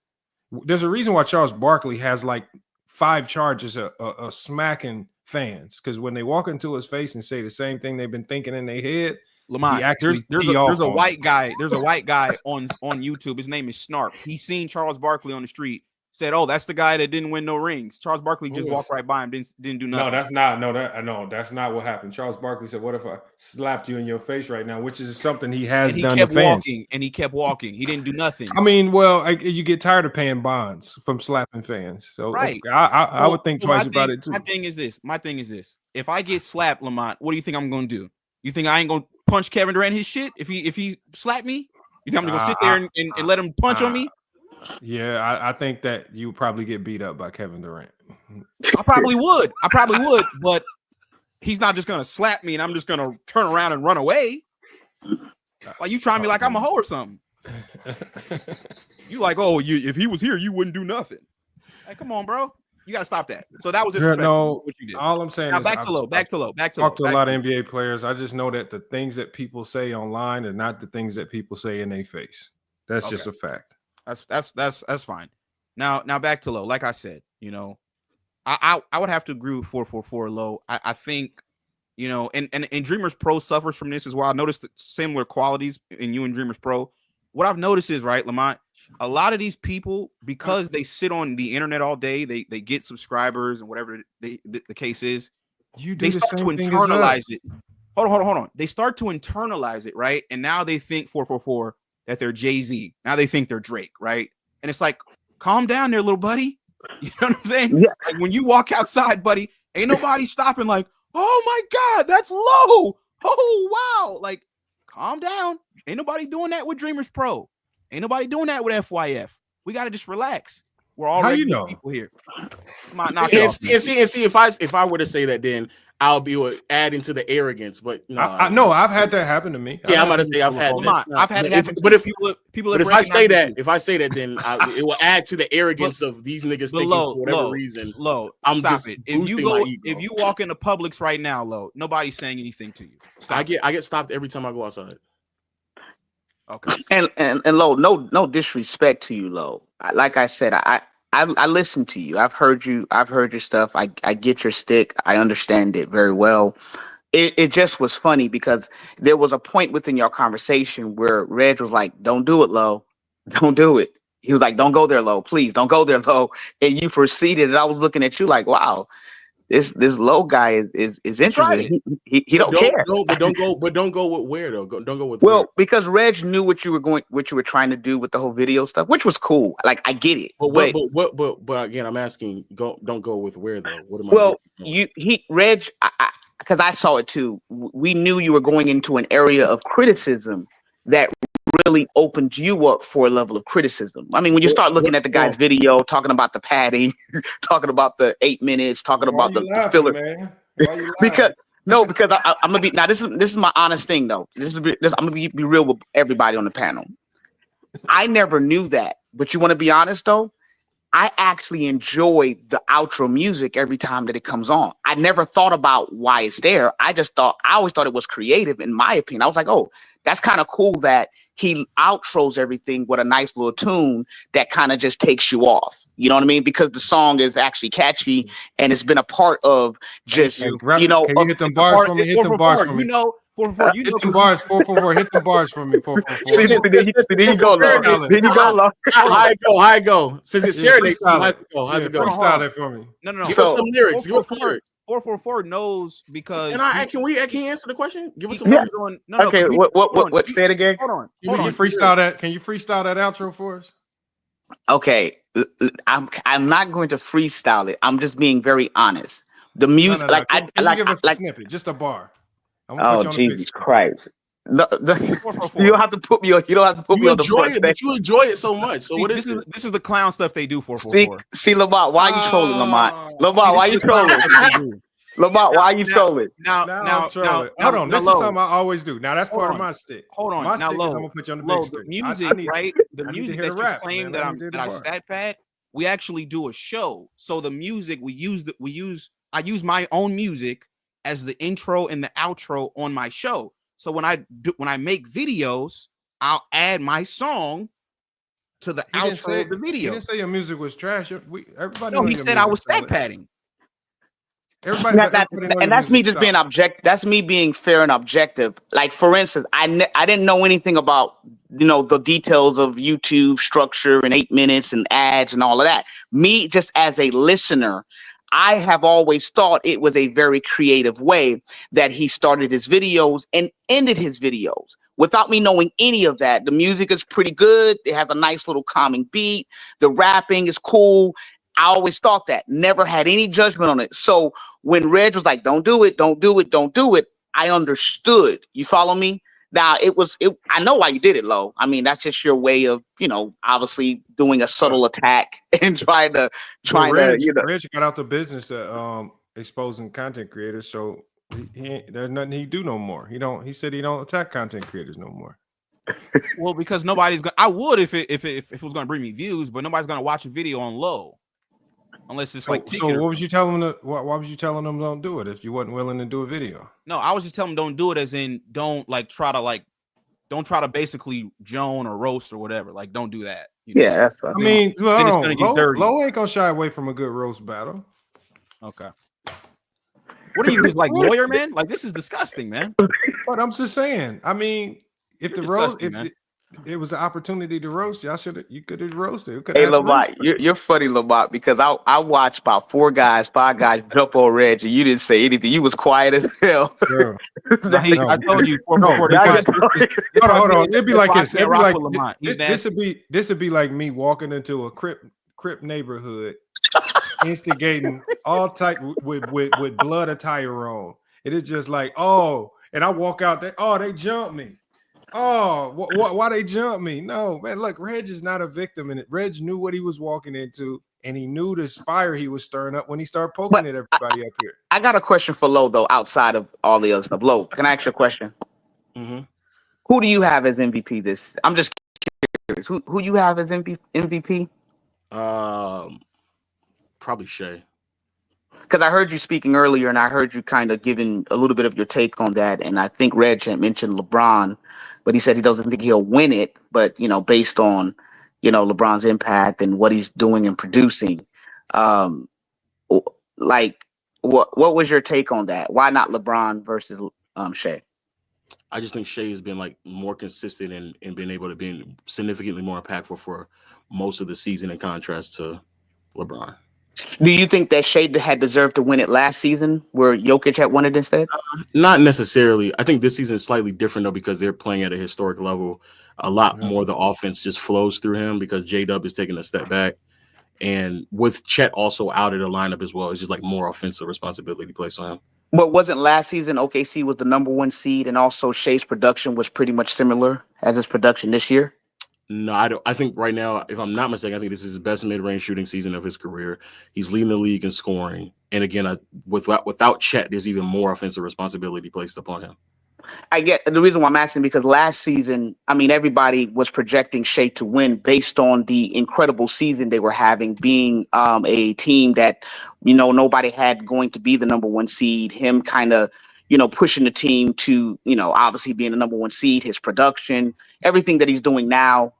There's a reason why Charles Barkley has like 5 charges of smacking fans, because when they walk into his face and say the same thing they've been thinking in their head, Lamont, actually there's a white guy. There's a white guy on YouTube. His name is Snarp. He seen Charles Barkley on the street. Said, "Oh, that's the guy that didn't win no rings." Charles Barkley just walked right by him. Didn't do nothing. No, that's not. That's not what happened. Charles Barkley said, "What if I slapped you in your face right now?" Which is something he has done. Kept walking, and he kept walking. He didn't do nothing. I mean, well, you get tired of paying bonds from slapping fans, so right. I would think twice about it too. My thing is this: if I get slapped, Lamont, what do you think I'm going to do? You think I ain't going to punch Kevin Durant his shit if he slapped me? You think I'm going to sit there and let him punch on me? Yeah, I think that you would probably get beat up by Kevin Durant. I probably would, but he's not just gonna slap me and I'm just gonna turn around and run away. Like you trying me like I'm a hoe or something. You like, oh, if he was here, you wouldn't do nothing. Like, come on, bro. You gotta stop that. So that was no. What you did. All I'm saying now is back to low. Talked to a lot of NBA players. I just know that the things that people say online are not the things that people say in their face. That's just a fact. That's fine. Now back to low. Like I said, you know, I would have to agree with 444 low. I think, you know, and Dreamers Pro suffers from this as well. I noticed similar qualities in you and Dreamers Pro. What I've noticed is, right, Lamont, a lot of these people, because they sit on the internet all day, they get subscribers and whatever the case is, they start to internalize it. Hold on. They start to internalize it, right? And now they think 444 that they're Jay-Z. Now they think they're Drake, right? And it's like, calm down there, little buddy. You know what I'm saying? Yeah. Like when you walk outside, buddy, ain't nobody stopping like, oh my God, that's low. Oh, wow. Like, calm down. Ain't nobody doing that with Dreamers Pro. Ain't nobody doing that with FYF. We got to just relax. We're all people here. Come on, knock it off. And see, if I were to say that, then I'll be adding to the arrogance. But no, I know I've had that happen to me. Yeah, I'm about to say I've had it happen. But if I say that, then it will add to the arrogance of these niggas thinking for whatever reason. I'm stop it. If you walk into Publix right now, nobody's saying anything to you. I get stopped every time I go outside. Okay. And Lo, no disrespect to you, Lo. Like I said, I listen to you. I've heard your stuff. I get your stick. I understand it very well. It just was funny because there was a point within your conversation where Reg was like, "Don't do it, Lo. Don't do it." He was like, "Don't go there, Lo. Please don't go there, Lo." And you proceeded, and I was looking at you like, "Wow, this low guy is interested. He don't care." But don't go with where though. Don't go with because Reg knew what you were trying to do with the whole video stuff, which was cool. Like I get it. But again, I'm asking. Don't go with where though. What am I? Reg, because I saw it too. We knew you were going into an area of criticism that really opened you up for a level of criticism. I mean, when you start looking at the guy's video, talking about the padding, talking about the 8 minutes, talking about the filler. Man? because I'm gonna be now. This is my honest thing though. I'm gonna be real with everybody on the panel. I never knew that, but you want to be honest though. I actually enjoy the outro music every time that it comes on. I never thought about why it's there. I always thought it was creative, in my opinion. I was like, oh, that's kind of cool that he outros everything with a nice little tune that kind of just takes you off. You know what I mean? Because the song is actually catchy and it's been a part of just, Can you hit them bars for me? Hit them bars for me. You know, 444. Hit them bars, 444. Hit them bars for me. 444. There you go, Lo. There you go, Lo. How I go? Since it's Saturday, how's it go? Freestyle it for me. No. Give us some lyrics. Give us some lyrics. 444 knows because. Can you answer the question? Give us some lyrics on. Okay. What? Say it again. Hold on. Can you freestyle that? Can you freestyle that outro for us? Okay. I'm not going to freestyle it. I'm just being very honest. The music, give us a snippet, just a bar. Oh, Jesus Christ. You don't have to put me on. You don't have to put me on the front. But you enjoy it so much. So what is it? This is the clown stuff they do. 444. See, Lamont, why are you trolling, Lamont? Lamont, why are you trolling? Lamont, why are you trolling? Now, hold on. This is something I always do. Now that's part of my stick. Hold on. My now, stick is I'm gonna put you on the big screen. Music, right? The music that you claim that I stat pad. We actually do a show. So the music I use my own music as the intro and the outro on my show. So when I make videos, I'll add my song to the outro of the video. He didn't say your music was trash. Everybody. No, he said I was stat padding. Everybody, and that's me just being objective. That's me being fair and objective. Like, for instance, I didn't know anything about, the details of YouTube structure and 8 minutes and ads and all of that. Me, just as a listener, I have always thought it was a very creative way that he started his videos and ended his videos without me knowing any of that. The music is pretty good. It has a nice little calming beat. The rapping is cool. I always thought that. Never had any judgment on it. So when Reg was like, don't do it, don't do it, don't do it, I understood. You follow me? Now, I know why you did it, Lo. I mean, that's just your way of, obviously doing a subtle attack and trying to. Reg got out the business of exposing content creators, so there's nothing he do no more. He said he don't attack content creators no more. Well, because nobody's gonna. I would if it was gonna bring me views, but nobody's gonna watch a video on low. Unless it's like so what was you telling them? Why was you telling them don't do it if you wasn't willing to do a video? No, I was just telling them don't do it, as in don't try to basically Joan or roast or whatever. Like, don't do that. Yeah, that's what I mean. Then it's gonna get dirty. Low ain't gonna shy away from a good roast battle. Okay. What are you, just like lawyer, man? Like, this is disgusting, man. But I'm just saying. I mean, if You're the roast, it was an opportunity to roast, you could have roasted. Hey, Lamont, you're funny, Lamont, because I watched about 5 guys jump on Reg, and you didn't say anything. You was quiet as hell. Yeah. I told you. Hold on. It'd be like this. It'd be like this would be like me walking into a Crip neighborhood, instigating all type with blood attire on. It is just like, and I walk out there. Oh, they jumped me. Oh, why they jump me? No, man, look, Reg is not a victim in it. Reg knew what he was walking into, and he knew this fire he was stirring up when he started poking at everybody up here. I got a question for Lo, though, outside of all the other stuff. Lo, can I ask you a question? Mm-hmm. Who do you have as MVP I'm just curious. Who you have as MVP? Probably Shea. Because I heard you speaking earlier, and I heard you kind of giving a little bit of your take on that. And I think Reg had mentioned LeBron, but he said he doesn't think he'll win it. But, based on, LeBron's impact and what he's doing and producing, what was your take on that? Why not LeBron versus Shea? I just think Shea has been like more consistent and been able to be significantly more impactful for most of the season in contrast to LeBron. Do you think that Shea had deserved to win it last season where Jokic had won it instead? Not necessarily. I think this season is slightly different, though, because they're playing at a historic level. A lot more of the offense just flows through him because J-Dub is taking a step back. And with Chet also out of the lineup as well, it's just like more offensive responsibility placed on him. But wasn't last season OKC was the #1 seed, and also Shea's production was pretty much similar as his production this year? No, I don't. I think right now, if I'm not mistaken, I think this is his best mid-range shooting season of his career. He's leading the league in scoring, and again, without Chet, there's even more offensive responsibility placed upon him. I get the reason why I'm asking, because last season, I mean, everybody was projecting Shea to win based on the incredible season they were having, being a team that nobody had going to be the #1 seed. Him kind of pushing the team to, obviously being the #1 seed, his production, everything that he's doing now.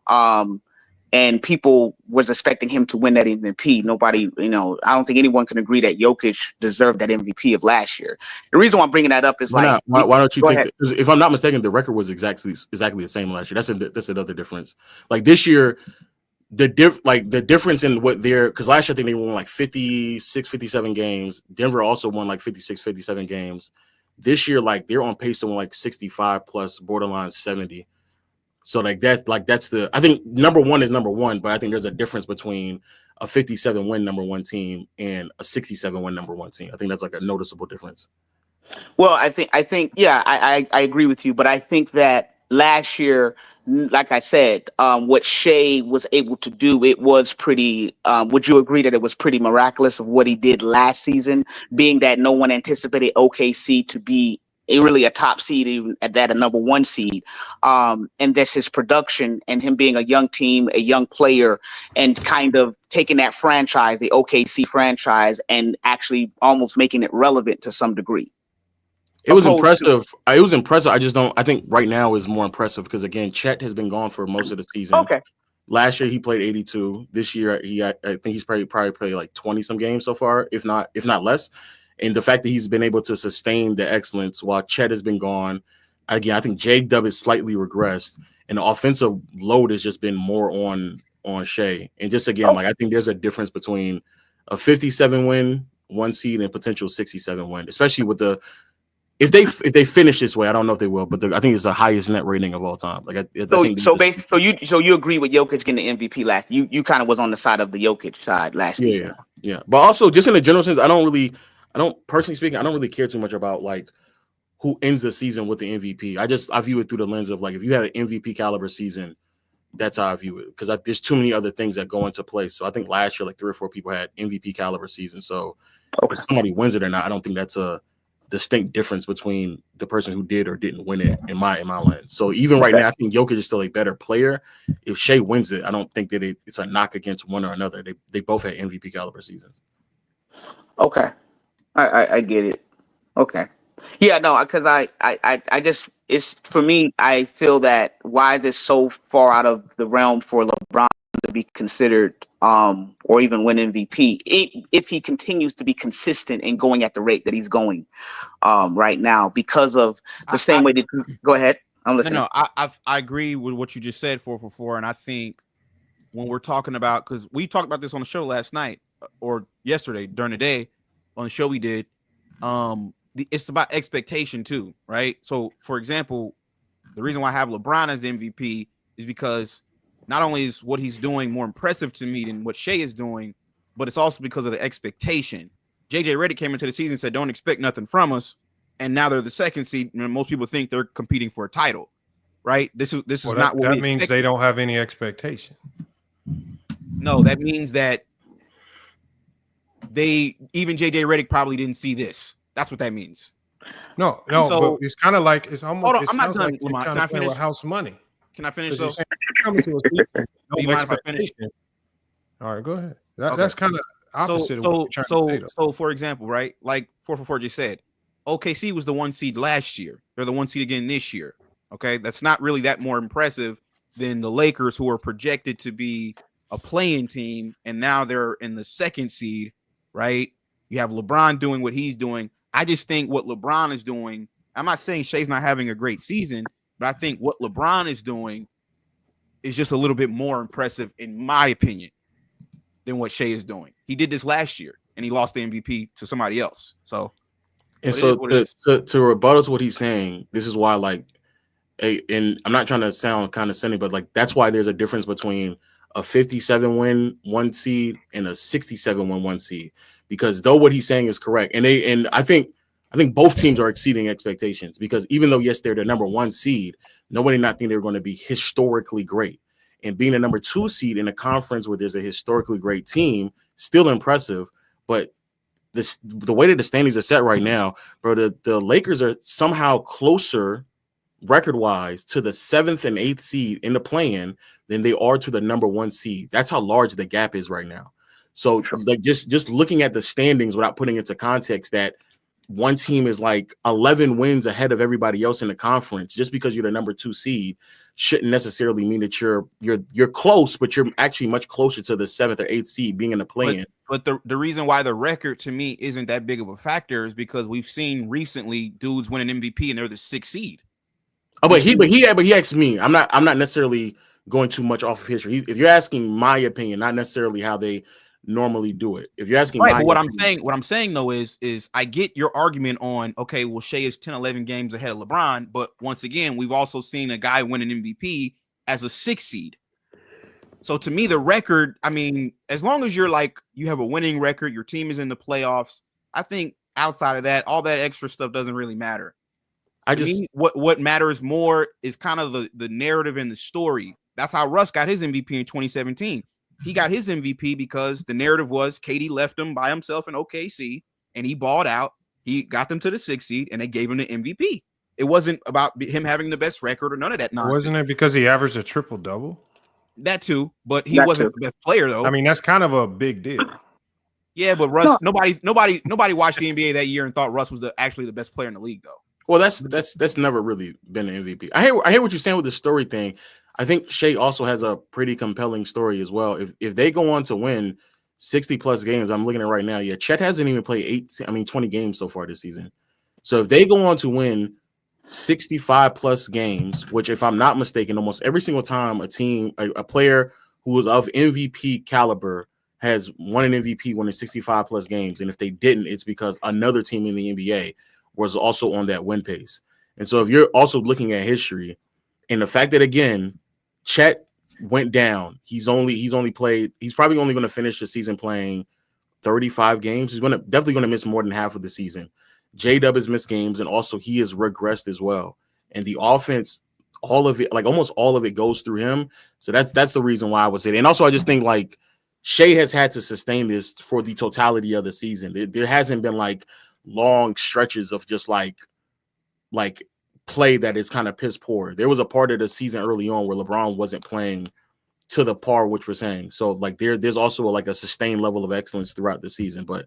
And people was expecting him to win that MVP. Nobody, I don't think anyone can agree that Jokic deserved that MVP of last year. The reason why I'm bringing that up is why don't you think that, if I'm not mistaken, the record was exactly the same last year. That's another difference. Like this year, the difference in what they're, because last year I think they won like 56, 57 games. Denver also won like 56, 57 games. This year, like they're on pace to win like 65 plus, borderline 70. So that's the, I think #1 is #1, but I think there's a difference between a 57 win #1 team and a 67 win #1 team. I think that's like a noticeable difference. Well, I think, yeah, I agree with you, but I think that last year, like I said, what Shea was able to do, it was pretty, would you agree that it was pretty miraculous of what he did last season, being that no one anticipated OKC to be really a top seed, even at that, a #1 seed. And that's his production and him being a young team, a young player, and kind of taking that franchise, the OKC franchise, and actually almost making it relevant to some degree. It was impressive. It was impressive. I think right now is more impressive because, again, Chet has been gone for most of the season. Okay. Last year he played 82. This year I think he's probably played like 20 some games so far, if not less. And the fact that he's been able to sustain the excellence while Chet has been gone. Again, I think J-Dub is slightly regressed, and the offensive load has just been more on Shea. And just again, like I think there's a difference between a 57 win 1 seed and potential 67 win, especially with the if they finish this way. I don't know if they will, but I think it's the highest net rating of all time. Like so you agree with Jokic getting the MVP last? You kind of was on the side of the Jokic side last season. Yeah. But also just in a general sense, I don't personally speaking, I don't really care too much about like who ends the season with the MVP. I view it through the lens of like if you had an MVP caliber season, that's how I view it, because there's too many other things that go into play. So I think last year like 3 or 4 people had MVP caliber season. So if somebody wins it or not, I don't think that's a distinct difference between the person who did or didn't win it in my lens. So even right now, I think Jokic is still a better player. If Shea wins it, I don't think that it's a knock against one or another. They both had MVP caliber seasons. Okay, I get it. Okay. Yeah, no, because I just, it's for me, I feel that why is it so far out of the realm for LeBron to be considered or even win MVP if he continues to be consistent and going at the rate that he's going right now because of the same way that go ahead. I'm listening. No, I agree with what you just said 4 for 4, and I think when we're talking about, because we talked about this on the show last night or yesterday during the day on the show we did, it's about expectation too, right? So, for example, the reason why I have LeBron as MVP is because not only is what he's doing more impressive to me than what Shea is doing, but it's also because of the expectation. JJ Redick came into the season and said, "Don't expect nothing from us," and now they're the 2nd seed. And most people think they're competing for a title, right? This is not what that means. They don't have any expectation. No, that means that even JJ Redick probably didn't see this. That's what that means. No, but it's kind of like it's almost. Hold on, I'm not done, like Lamont. Can I finish? House money. Can I finish though? Coming to a season, Do you mind if I finish? All right, go ahead. That's kind of opposite. So for example, right? Like 4 for 4 just said, OKC was the 1 seed last year. They're the 1 seed again this year. Okay, that's not really that more impressive than the Lakers, who are projected to be a playing team, and now they're in the 2nd seed, right? You have LeBron doing what he's doing. I just think what LeBron is doing, I'm not saying Shea's not having a great season, but I think what LeBron is doing is just a little bit more impressive, in my opinion, than what Shea is doing. He did this last year, and he lost the MVP to somebody else. So, to rebuttal to what he's saying, this is why, like, and I'm not trying to sound condescending, but like that's why there's a difference between a 57 win 1 seed and a 67 win 1 seed. Because though what he's saying is correct, and I think both teams are exceeding expectations, because even though yes they're the number 1 seed, nobody not think they're going to be historically great, and being a number 2 seed in a conference where there's a historically great team, still impressive. But the way that the standings are set right now, bro, the Lakers are somehow closer record wise to the 7th and 8th seed in the play-in than they are to the number 1 seed. That's how large the gap is right now. So like just looking at the standings without putting into context that one team is like 11 wins ahead of everybody else in the conference, just because you're the number 2 seed shouldn't necessarily mean that you're close, but you're actually much closer to the 7th or 8th seed being in the play-in. But the reason why the record to me isn't that big of a factor is because we've seen recently dudes win an MVP and they're the 6th seed. Oh, but he asked me. I'm not necessarily going too much off of history. If you're asking my opinion, not necessarily how they normally do it. If you're asking right, but what I'm saying though is I get your argument on, okay, well, Shea is 10-11 games ahead of LeBron, but once again, we've also seen a guy win an MVP as a 6th seed. So to me, the record, I mean, as long as you're like you have a winning record, your team is in the playoffs, I think outside of that, all that extra stuff doesn't really matter. What matters more is kind of the narrative and the story. That's how Russ got his MVP in 2017. He got his MVP because the narrative was KD left him by himself in OKC and he balled out. He got them to the 6th seed and they gave him the MVP. It wasn't about him having the best record or none of that nonsense. Wasn't it because he averaged a triple-double? That too, but he wasn't the best player though. I mean, that's kind of a big deal. Yeah, but Russ, nobody watched the NBA that year and thought Russ was actually the best player in the league though. Well, that's never really been an MVP. I hear what you're saying with the story thing. I think Shea also has a pretty compelling story as well. If they go on to win, 60 plus games. I'm looking at right now. Yeah, Chet hasn't even played 20 games so far this season. So if they go on to win 65 plus games, which if I'm not mistaken, almost every single time a player who is of MVP caliber has won an MVP winning 65 plus games. And if they didn't, it's because another team in the NBA was also on that win pace. And so if you're also looking at history and the fact that, again, Chet went down, he's probably only going to finish the season playing 35 games. He's definitely going to miss more than half of the season. J-Dub has missed games, and also he has regressed as well. And the offense, all of it, like almost all of it goes through him. So that's the reason why I would say that. And also I just think like Shea has had to sustain this for the totality of the season. There hasn't been like long stretches of just like play that is kind of piss poor. There was a part of the season early on where LeBron wasn't playing to the par which we're saying. So like there's also like a sustained level of excellence throughout the season. But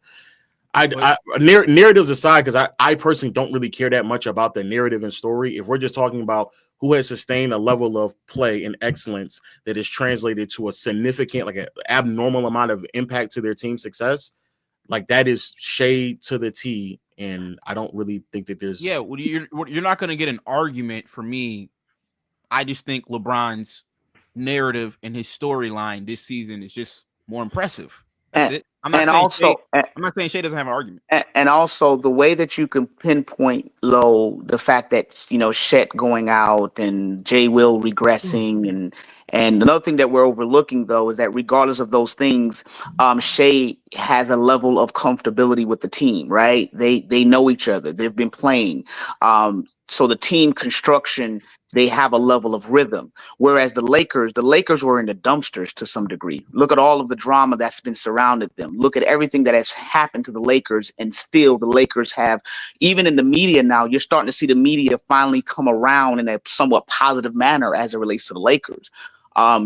narratives aside, because I personally don't really care that much about the narrative and story. If we're just talking about who has sustained a level of play and excellence that is translated to a significant, like an abnormal amount of impact to their team success, like that is Shea to the T. And I don't really think that there's well, you're not going to get an argument for me. I just think LeBron's narrative and his storyline this season is just more impressive. That's it. I'm not saying Shea doesn't have an argument. And also the way that you can pinpoint the fact that Chet going out and Jay Will regressing and another thing that we're overlooking though is that regardless of those things, Shea has a level of comfortability with the team, right? They know each other. They've been playing. So the team construction, they have a level of rhythm. Whereas the Lakers were in the dumpsters to some degree. Look at all of the drama that's been surrounded them. Look at everything that has happened to the Lakers, and still the Lakers have, even in the media now, you're starting to see the media finally come around in a somewhat positive manner as it relates to the Lakers.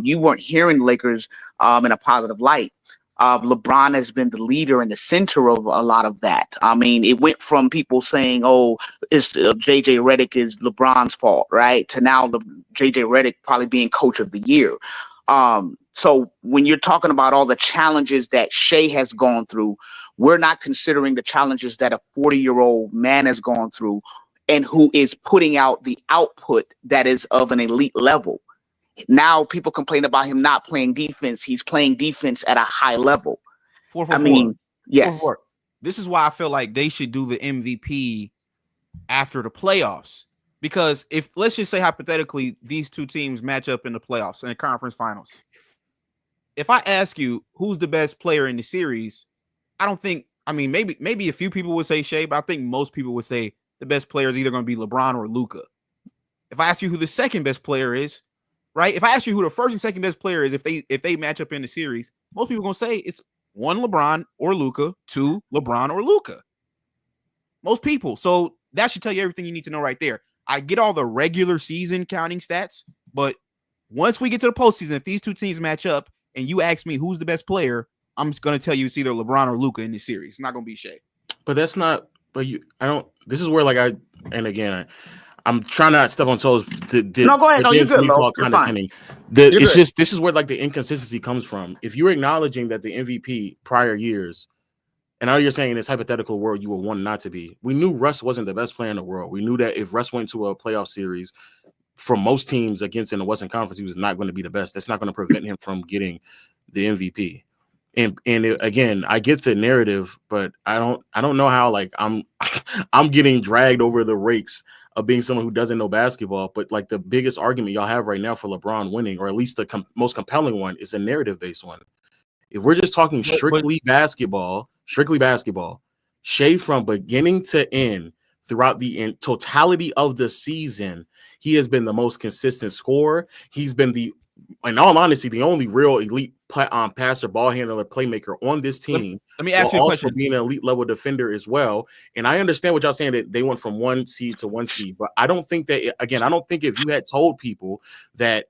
You weren't hearing the Lakers in a positive light. LeBron has been the leader and the center of a lot of that. I mean, it went from people saying, "Oh, it's JJ Redick is LeBron's fault," right, to now JJ Redick probably being coach of the year. So when you're talking about all the challenges that Shea has gone through, we're not considering the challenges that a 40-year-old man has gone through and who is putting out the output that is of an elite level. Now people complain about him not playing defense. He's playing defense at a high level. 4-4-4. Yes. 4-4-4. This is why I feel like they should do the MVP after the playoffs. Because if, let's just say hypothetically, these two teams match up in the playoffs, in the conference finals. If I ask you who's the best player in the series, I don't think, maybe a few people would say Shea, but I think most people would say the best player is either going to be LeBron or Luka. If I ask you who the second best player is, right? If I ask you who the first and second best player is, if they match up in the series, most people are gonna say it's 1 LeBron or Luka, 2 LeBron or Luka. Most people. So that should tell you everything you need to know right there. I get all the regular season counting stats, but once we get to the postseason, if these two teams match up and you ask me who's the best player, I'm just gonna tell you it's either LeBron or Luka in this series. It's not gonna be Shea. But that's not. This is where I'm trying not to step on toes. No, go ahead. No, you're good, Lo. You're fine. This is where like the inconsistency comes from. If you're acknowledging that the MVP prior years, and now you're saying in this hypothetical world you would want not to be. We knew Russ wasn't the best player in the world. We knew that if Russ went to a playoff series, for most teams against in the Western Conference, he was not going to be the best. That's not going to prevent him from getting the MVP. And again, I get the narrative, but I don't know how like I'm getting dragged over the rakes of being someone who doesn't know basketball. But like the biggest argument y'all have right now for LeBron winning, or at least the most compelling one, is a narrative-based one. If we're just talking strictly basketball, Shea from beginning to end throughout the totality of the season, he has been the most consistent scorer. He's been in all honesty, the only real elite passer, ball handler, playmaker on this team. Let me ask you a question. Also being an elite level defender as well. And I understand what y'all saying, that they went from 1 seed to 1 seed, but I don't think that, again, I don't think if you had told people that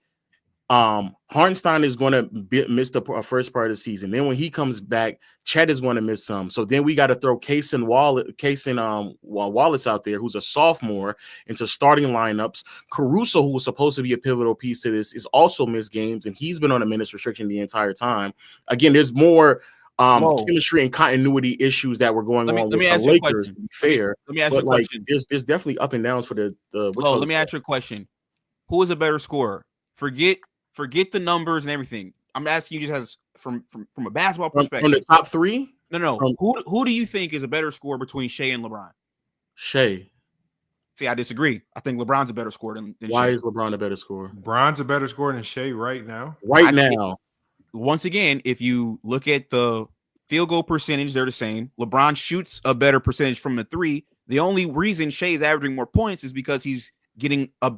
Hartenstein is going to miss the first part of the season, then when he comes back, Chet is going to miss some. So then we got to throw Case and Wallace out there, who's a sophomore, into starting lineups. Caruso, who was supposed to be a pivotal piece to this, is also missed games, and he's been on a minutes restriction the entire time. Again, there's more chemistry and continuity issues that were going on with the Lakers. To be fair, let me ask you a like question. there's definitely up and downs for the. Let me ask you a question. Who is a better scorer? Forget the numbers and everything. I'm asking you just as from a basketball perspective. From the top three? No. Who do you think is a better scorer between Shea and LeBron? Shea. See, I disagree. I think LeBron's a better scorer than Why Shea. is LeBron a better scorer? LeBron's a better scorer than Shea right now. Once again, if you look at the field goal percentage, they're the same. LeBron shoots a better percentage from the three. The only reason Shea is averaging more points is because he's getting a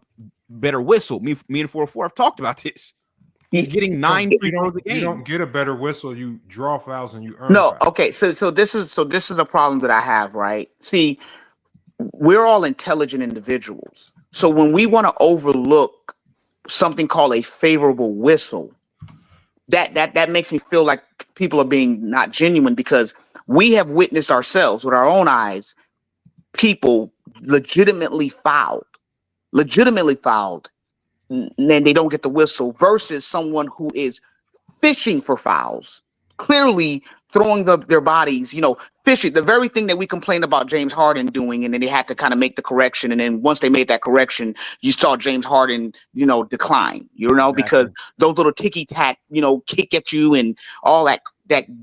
better whistle. Me and 4-4 have talked about this. He's getting 9 free throws a game. You don't get a better whistle. You draw fouls and you earn. No, fouls. okay. So this is a problem that I have, right? See, we're all intelligent individuals. So when we want to overlook something called a favorable whistle, that makes me feel like people are being not genuine, because we have witnessed ourselves with our own eyes people legitimately fouled, and they don't get the whistle, versus someone who is fishing for fouls, clearly throwing their bodies, fishing, the very thing that we complained about James Harden doing, and then they had to kind of make the correction. And then once they made that correction, you saw James Harden, decline, because those little ticky-tack, kick at you and all that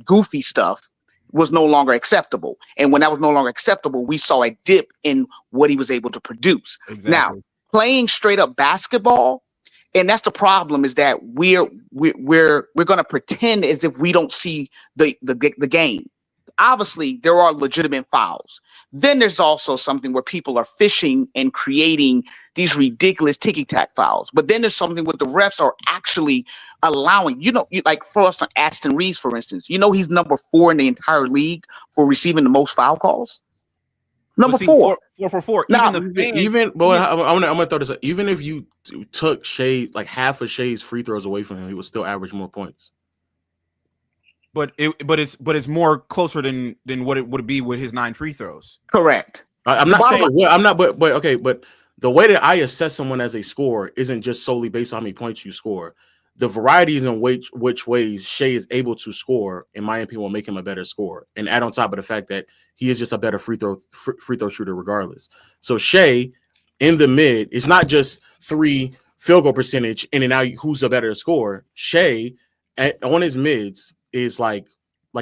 goofy stuff was no longer acceptable. And when that was no longer acceptable, we saw a dip in what he was able to produce. Exactly. Now, playing straight up basketball, and that's the problem, is that we're going to pretend as if we don't see the game. Obviously, there are legitimate fouls. Then there's also something where people are fishing and creating these ridiculous ticky-tack fouls. But then there's something where the refs are actually allowing, like for us, Aston Reaves, for instance, he's number 4 in the entire league for receiving the most foul calls. Number 4. 4. I'm gonna throw this up. Even if you took Shea, like half of Shea's free throws away from him, he would still average more points. But it's more closer than what it would be with his 9 free throws. Correct. I'm not saying but the way that I assess someone as a scorer isn't just solely based on how many points you score. The varieties in which ways Shea is able to score, in my opinion, will make him a better scorer. And add on top of the fact that he is just a better free throw shooter regardless. So Shea in the mid, it's not just 3 field goal percentage in and out who's a better scorer. Shea on his mids is like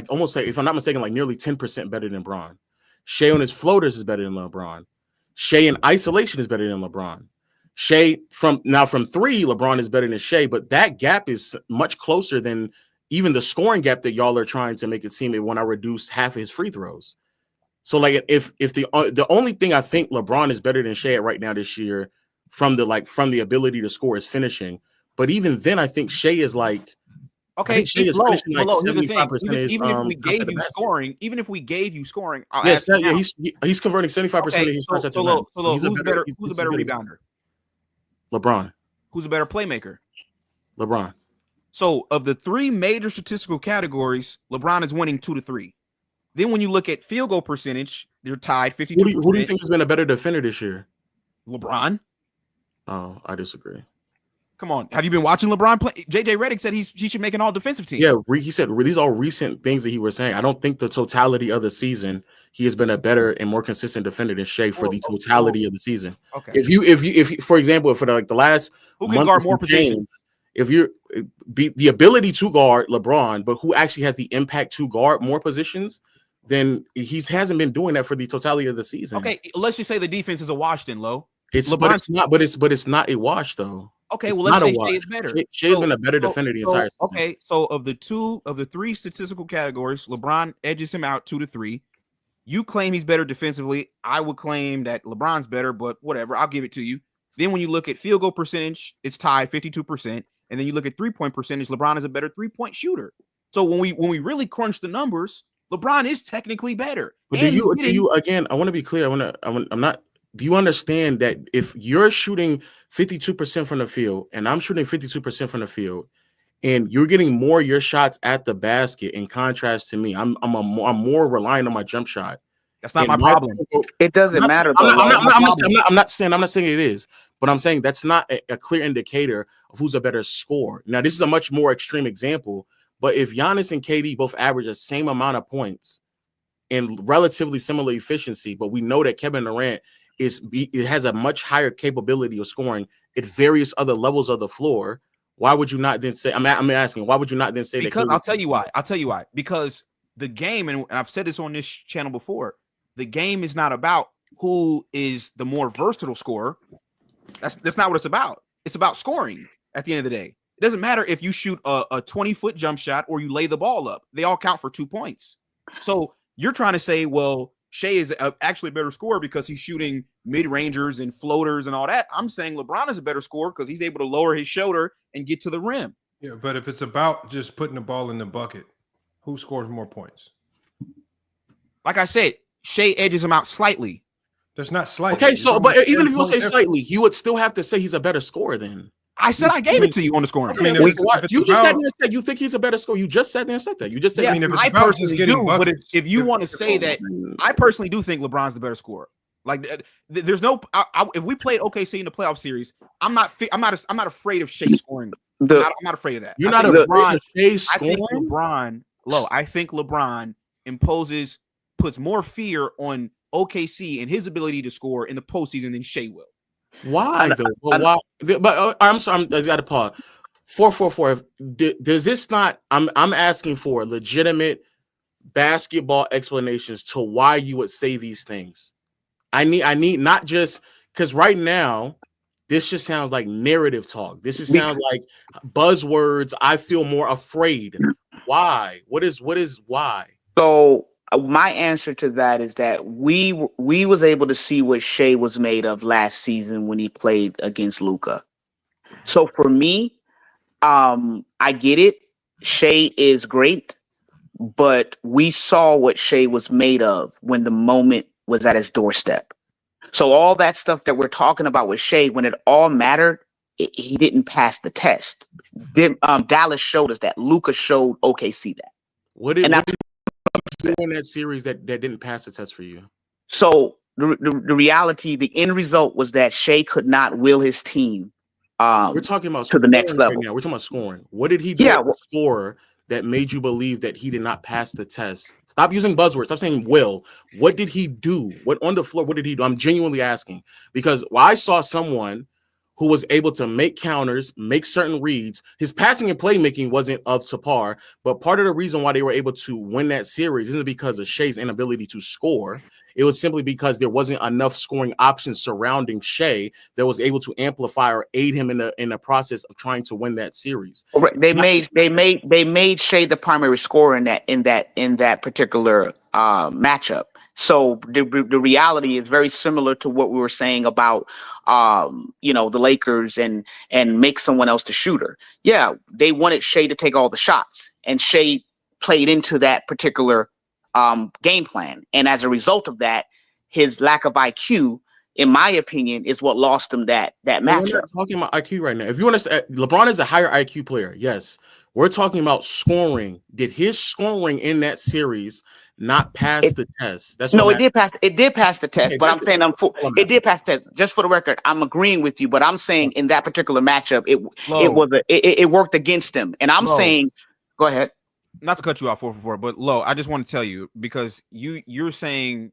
almost, like, if I'm not mistaken, like nearly 10% better than LeBron. Shea on his floaters is better than LeBron. Shea in isolation is better than LeBron. Shea from 3, LeBron is better than Shea, but that gap is much closer than even the scoring gap that y'all are trying to make it seem when I reduce half of his free throws. So like if the only thing I think LeBron is better than Shea right now this year from the ability to score is finishing, but even then I think Shea is like, okay, Shea is finishing like 75%. Even if we gave you scoring, he's converting 75% of his shots at the rim. Who's a better rebounder? LeBron. Who's a better playmaker? LeBron. So of the 3 major statistical categories, LeBron is winning 2 to 3. Then when you look at field goal percentage, they're tied 52%. Who do you think has been a better defender this year? LeBron. Oh, I disagree. Come on. Have you been watching LeBron play? JJ Redick said he should make an all-defensive team. Yeah, he said these are all recent things that he was saying. I don't think the totality of the season he has been a better and more consistent defender than Shea for the totality of the season. Okay. If you for example, for the last who can guard more positions? If you're the ability to guard LeBron, but who actually has the impact to guard more positions, then he hasn't been doing that for the totality of the season. Okay, let's just say the defense is a wash then, Lo. It's not a wash though. Okay, well, let's say Shea is better. Shea's been a better defender the entire season. Okay, so of the 3 statistical categories, LeBron edges him out 2 to 3. You claim he's better defensively. I would claim that LeBron's better, but whatever, I'll give it to you. Then when you look at field goal percentage, it's tied 52%. And then you look at 3-point percentage, LeBron is a better 3-point shooter. So when we really crunch the numbers, LeBron is technically better. But do you again, I want to be clear. Do you understand that if you're shooting 52% from the field and I'm shooting 52% from the field and you're getting more of your shots at the basket in contrast to me, I'm more reliant on my jump shot. That's not my problem. It doesn't matter. I'm not saying it is, but I'm saying that's not a clear indicator of who's a better scorer. Now, this is a much more extreme example, But if Giannis and KD both average the same amount of points and relatively similar efficiency, but we know that Kevin Durant it has a much higher capability of scoring at various other levels of the floor, why would you not then say? I'm asking, why would you not then say because that? I'll tell you why. Because the game, and I've said this on this channel before, the game is not about who is the more versatile scorer. That's not what it's about. It's about scoring at the end of the day. It doesn't matter if you shoot a 20-foot jump shot or you lay the ball up. They all count for 2 points. So you're trying to say, well, Shea is actually a better scorer because he's shooting mid-rangers and floaters and all that. I'm saying LeBron is a better scorer because he's able to lower his shoulder and get to the rim. Yeah, but if it's about just putting the ball in the bucket, who scores more points? Like I said, Shea edges him out slightly. That's not slightly. Okay, so but even if you say slightly, you would still have to say he's a better scorer then. I said I gave it to you on the scoring. I mean, you just sat there and said you think he's a better scorer. You just sat there and said that. You just said. Yeah, I personally do. But if you want to say that, I personally do think LeBron's the better scorer. Like, there's no. If we played OKC in the playoff series, I'm not afraid of Shea scoring. I'm not afraid of that. You're not afraid of Shea scoring. I think LeBron puts more fear on OKC and his ability to score in the postseason than Shea will. Why though? Why? But I'm sorry. I got to pause. 444. Does this not? I'm asking for legitimate basketball explanations to why you would say these things. I need not just because right now this just sounds like narrative talk. This just sounds like buzzwords. I feel more afraid. Why? What is why? So my answer to that is that we was able to see what Shea was made of last season when he played against Luka. So for me, I get it. Shea is great, but we saw what Shea was made of when the moment was at his doorstep. So all that stuff that we're talking about with Shea, when it all mattered, he didn't pass the test. Dallas showed us that. Luka showed OKC that. What did you in that series that didn't pass the test for you? So the reality, the end result was that Shea could not will his team. We're talking about to the next level. Right now. We're talking about scoring. What did he do as a scorer that made you believe that he did not pass the test? Stop using buzzwords. Stop saying will. What did he do? What on the floor? What did he do? I'm genuinely asking because I saw someone who was able to make counters, make certain reads. His passing and playmaking wasn't up to par, but part of the reason why they were able to win that series isn't because of Shea's inability to score. It was simply because there wasn't enough scoring options surrounding Shea that was able to amplify or aid him in the process of trying to win that series. They made Shea the primary scorer in that particular matchup. So the reality is very similar to what we were saying about the Lakers and make someone else the shooter. Yeah, they wanted Shea to take all the shots, and Shea played into that particular game plan. And as a result of that, his lack of IQ, in my opinion, is what lost him that matchup. We're not talking about IQ right now. If you want to say LeBron is a higher IQ player, yes. We're talking about scoring. Did his scoring in that series not pass the test? That's no, it did pass. It did pass the test, okay, but I'm saying it did pass the test. Just for the record, I'm agreeing with you, but I'm saying in that particular matchup, it worked against him. And I'm saying, go ahead. Not to cut you off 444, but Lo, I just want to tell you because you're saying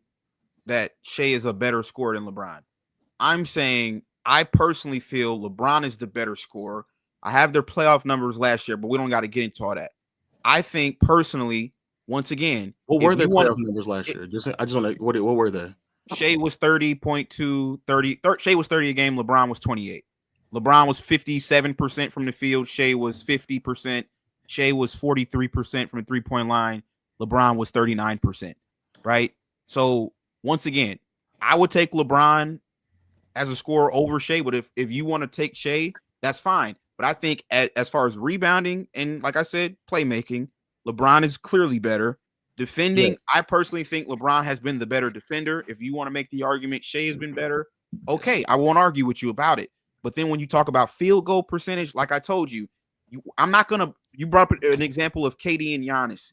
that Shea is a better scorer than LeBron. I'm saying I personally feel LeBron is the better scorer. I have their playoff numbers last year, but we don't got to get into all that. I think personally, once again, what were their playoff numbers last year? I just want to what were they? Shea was 30.2, 30. Shea was 30 a game. LeBron was 28. LeBron was 57% from the field. Shea was 50%. Shea was 43% from the three-point line. LeBron was 39%. Right. So once again, I would take LeBron as a scorer over Shea. But if you want to take Shea, that's fine. But I think as far as rebounding and, like I said, playmaking, LeBron is clearly better. Defending, yes. I personally think LeBron has been the better defender. If you want to make the argument Shea has been better, okay, I won't argue with you about it. But then when you talk about field goal percentage, like I told you, you brought up an example of KD and Giannis.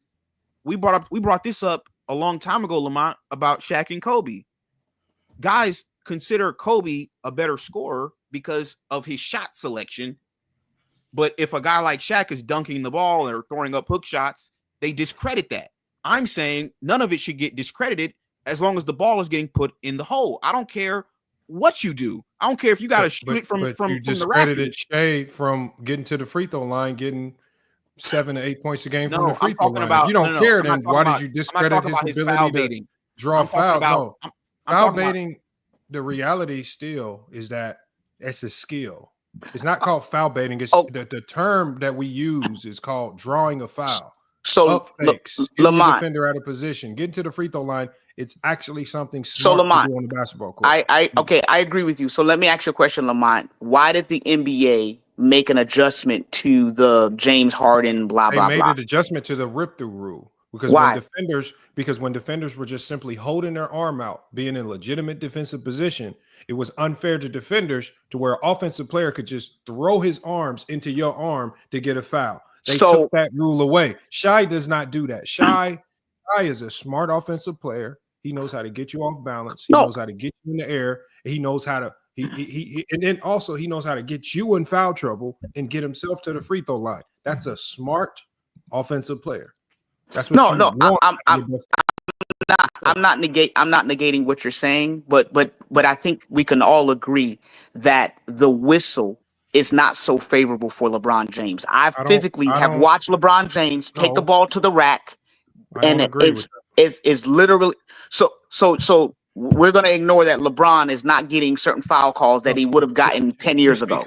We brought this up a long time ago, Lamont, about Shaq and Kobe. Guys consider Kobe a better scorer because of his shot selection. But if a guy like Shaq is dunking the ball or throwing up hook shots, they discredit that. I'm saying none of it should get discredited as long as the ball is getting put in the hole. I don't care what you do. I don't care if you got to shoot it from you the discredited rafters. Shea from getting to the free throw line, getting 7 to 8 points a game from the No, free I'm throw talking line. about If you don't no, care, I'm not then why talking did you about- I'm not discredit talking his about his ability foul to baiting. draw I'm talking fouls? about- No, I'm foul talking about- baiting. The reality still is that it's a skill. It's not called foul baiting. It's the term that we use is called drawing a foul. So, Up fakes, getting your Lamont, defender out of position, getting to the free throw line. It's actually something So smart to Lamont, do on the basketball court. I agree with you. So let me ask you a question, Lamont. Why did the NBA make an adjustment to the James Harden blah They blah made blah? an adjustment to the rip through rule because Why? when defenders were just simply holding their arm out, being in legitimate defensive position, it was unfair to defenders to where an offensive player could just throw his arms into your arm to get a foul. They took that rule away. Shai does not do that. Shai is a smart offensive player. He knows how to get you off balance. He knows how to get you in the air. He knows how to and then also he knows how to get you in foul trouble and get himself to the free throw line. That's a smart offensive player. That's what I'm not negating what you're saying, but I think we can all agree that the whistle is not so favorable for LeBron James. I physically have watched LeBron James take the ball to the rack, and it's literally so we're going to ignore that LeBron is not getting certain foul calls that he would have gotten 10 years ago.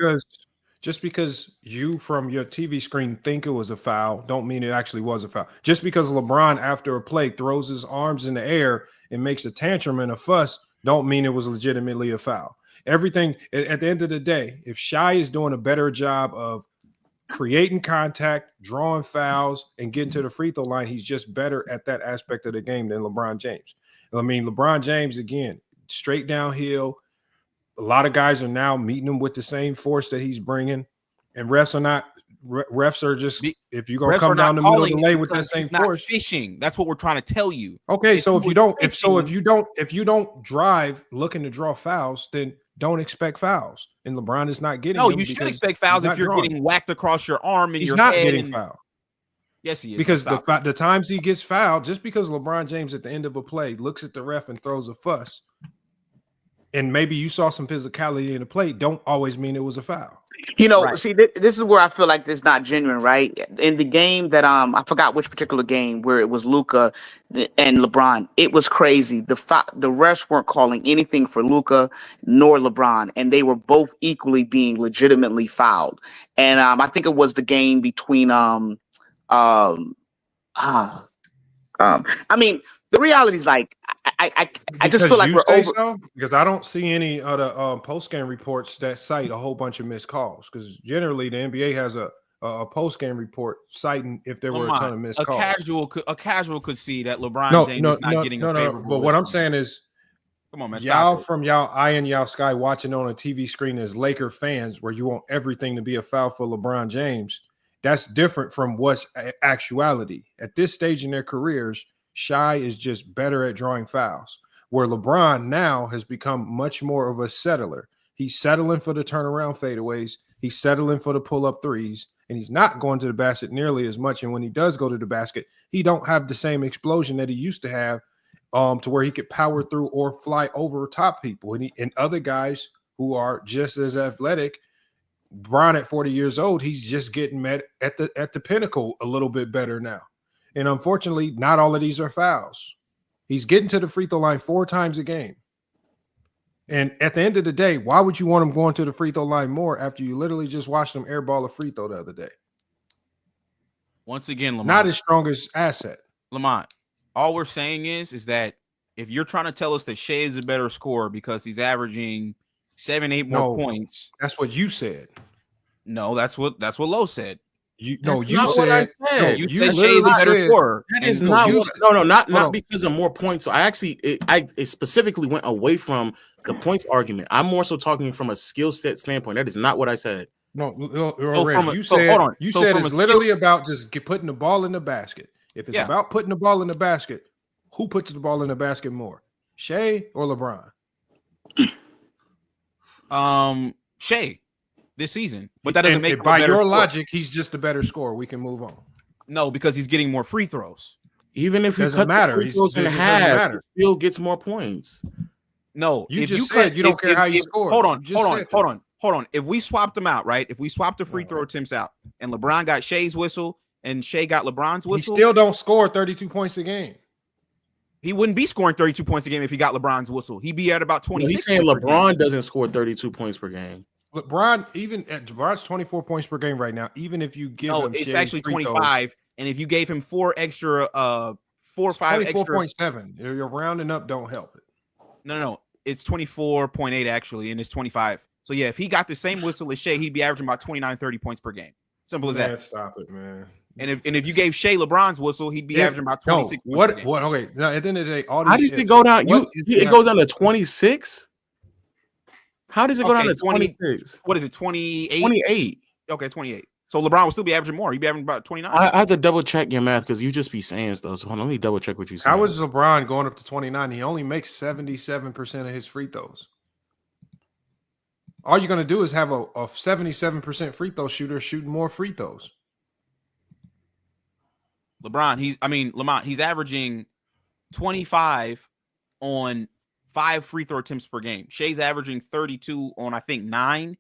Just because you from your TV screen think it was a foul, don't mean it actually was a foul. Just because LeBron after a play throws his arms in the air and makes a tantrum and a fuss, don't mean it was legitimately a foul. Everything at the end of the day, if Shai is doing a better job of creating contact, drawing fouls, and getting to the free throw line, he's just better at that aspect of the game than LeBron James. I mean, LeBron James, again, straight downhill. A lot of guys are now meeting him with the same force that he's bringing, and refs are just, if you're gonna come down the middle of the lane with that same force, fishing. That's what we're trying to tell you. Okay, so if you don't drive looking to draw fouls, then don't expect fouls. And LeBron is not getting. No, you should expect fouls if you're getting whacked across your arm and he's your not head getting fouled. Yes, he is. Because the times he gets fouled, just because LeBron James at the end of a play looks at the ref and throws a fuss, and maybe you saw some physicality in the play, don't always mean it was a foul. See, this is where I feel like this is not genuine, right? In the game that I forgot which particular game where it was Luka and LeBron, it was crazy. The refs weren't calling anything for Luka nor LeBron, and they were both equally being legitimately fouled. And I think it was the game between I mean, the reality is like I just feel like we're over. So? Because I don't see any other post game reports that cite a whole bunch of missed calls. Because generally the NBA has a post game report citing if there were a ton of missed calls. A casual could see that LeBron James is not getting a favorable. But what I'm saying is, come on, man, y'all eye and y'all sky watching on a TV screen as Laker fans, where you want everything to be a foul for LeBron James. That's different from what's actuality. At this stage in their careers, Shai is just better at drawing fouls, where LeBron now has become much more of a settler. He's settling for the turnaround fadeaways. He's settling for the pull-up threes, and he's not going to the basket nearly as much. And when he does go to the basket, he don't have the same explosion that he used to have to where he could power through or fly over top people. And other guys who are just as athletic, Bryant at 40 years old, he's just getting met at the pinnacle a little bit better now. And unfortunately, not all of these are fouls. He's getting to the free throw line 4 times a game. And at the end of the day, why would you want him going to the free throw line more after you literally just watched him airball a free throw the other day? Once again, Lamont, not his strongest asset. Lamont, all we're saying is that if you're trying to tell us that Shea is a better scorer because he's averaging 7-8 more points, that's what you said. No, that's what Lowe said. You said that is not what, not because of more points. So I actually I specifically went away from the points argument. I'm more so talking from a skill set standpoint. That is not what I said. You said it's literally about just putting the ball in the basket. If it's about putting the ball in the basket, who puts the ball in the basket more, Shea or LeBron? Shea. this season. But that doesn't make him by a better your scorer. logic, he's just a better scorer. We can move on. No, because he's getting more free throws. Even if he cut the free throws in half, he still gets more points. No, You if just you said you don't care how you score. Hold on, You just said that. hold on. If we swapped them out, right? If we swapped the free throw attempts out, and LeBron got Shea's whistle, and Shea got LeBron's whistle, He still don't score 32 points a game. he wouldn't be scoring 32 points a game if he got LeBron's whistle. He'd be at about 26. He's saying LeBron doesn't score 32 points per game. LeBron, LeBron's 24 points per game right now. Even if you give him, it's Shea's actually free 25. And if you gave him 4 or 5 extra, 24.7. You're rounding up. Don't help it. No, it's 24.8 actually, and it's 25. So yeah, if he got the same whistle as Shea, he'd be averaging about 29, 30 points per game. Simple as Man, that. stop it, man. And if you gave Shea LeBron's whistle, he'd be averaging about 26. What? Okay. Now, at the end of the day, all these How does it go down? It goes down to 26. How does it go down to 26? What is it? 28. 28. Okay, 28. So LeBron will still be averaging more. He'd be averaging about 29. I have to double check your math because you just be saying stuff. So let me double check what you said. How is LeBron going up to 29? He only makes 77% of his free throws. All you're going to do is have a 77% free throw shooter shooting more free throws. Lamont, he's averaging 25 on 5 free throw attempts per game. Shea's averaging 32 on, I think, 9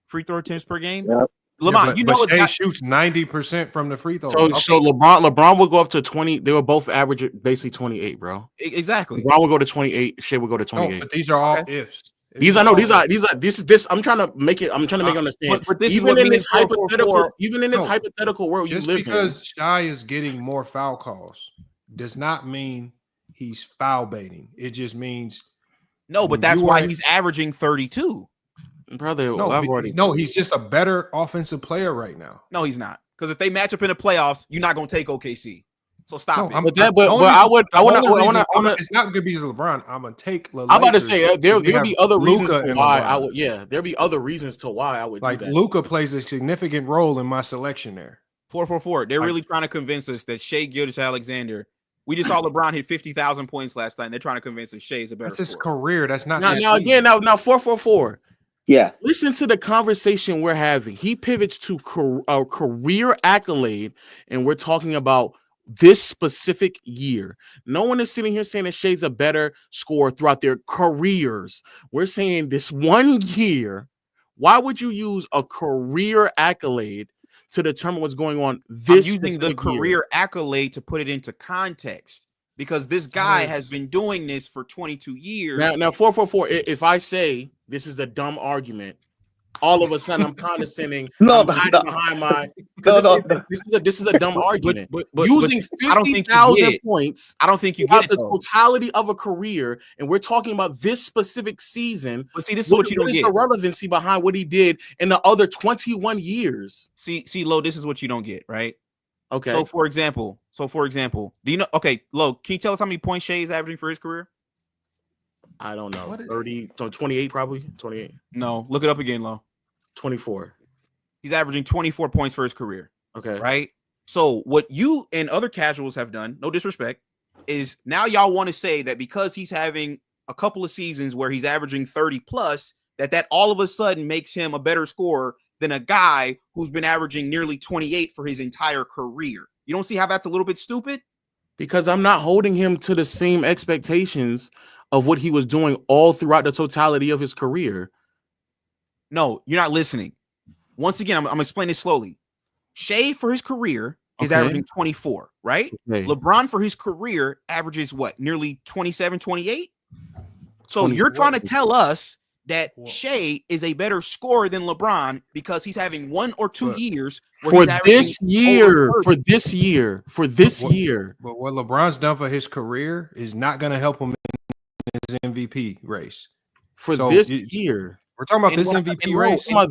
free throw attempts per game. Yep. Lamont, but Shea shoots 90% from the free throw. So LeBron will go up to 20. They were both average basically 28, bro. Exactly. LeBron will go to 28. Shea will go to 28. No, but these are all ifs. This I'm trying to make it understand. But this even is in this hypothetical world just you live because Shai is getting more foul calls does not mean he's foul baiting. It just means but that's why he's averaging 32. Brother, he's just a better offensive player right now. No, he's not. Because if they match up in the playoffs, you're not going to take OKC. So stop it. It's not going to be LeBron. I'm going to take. I'm about to say there'll be other reasons why I would. Yeah, there'll be other reasons to why I would. Like do that. Luka plays a significant role in my selection there. 444. They're really trying to convince us that Shai Gilgeous-Alexander. We just saw LeBron hit 50,000 points last night. And they're trying to convince us Shea is a better. That's his career. That's not. Now 444. Yeah. Listen to the conversation we're having. He pivots to a career accolade, and we're talking about this specific year. No one is sitting here saying that Shea's a better scorer throughout their careers. We're saying this one year. Why would you use a career accolade to determine what's going on this I'm using the career accolade to put it into context. Because this guy has been doing this for 22 years. Now 444. If I say this is a dumb argument, all of a sudden I'm condescending. Behind my. This is a dumb argument. But using 50,000 points. I don't think you get the totality of a career, and we're talking about this specific season. But see, this is what you don't get. The relevancy behind what he did in the other 21 years. See, Lo, this is what you don't get, right? Okay. So for example, do you know? Okay, Lo, can you tell us how many points Shea is averaging for his career? I don't know. 30, so 28 probably. 28. No, look it up again, Lo. 24. He's averaging 24 points for his career. Okay. Right. So what you and other casuals have done, no disrespect, is now y'all want to say that because he's having a couple of seasons where he's averaging 30 plus, that all of a sudden makes him a better scorer than a guy who's been averaging nearly 28 for his entire career. You don't see how that's a little bit stupid? Because I'm not holding him to the same expectations of what he was doing all throughout the totality of his career. No, you're not listening. Once again, I'm explaining this slowly. Shea for his career is averaging 24, right? Okay. LeBron for his career averages what? Nearly 27, 28? So you're trying to tell us that Shea is a better scorer than LeBron because he's having 1 or 2 years for this year. But what LeBron's done for his career is not going to help him in his MVP race. This year. We're talking about this MVP race. Let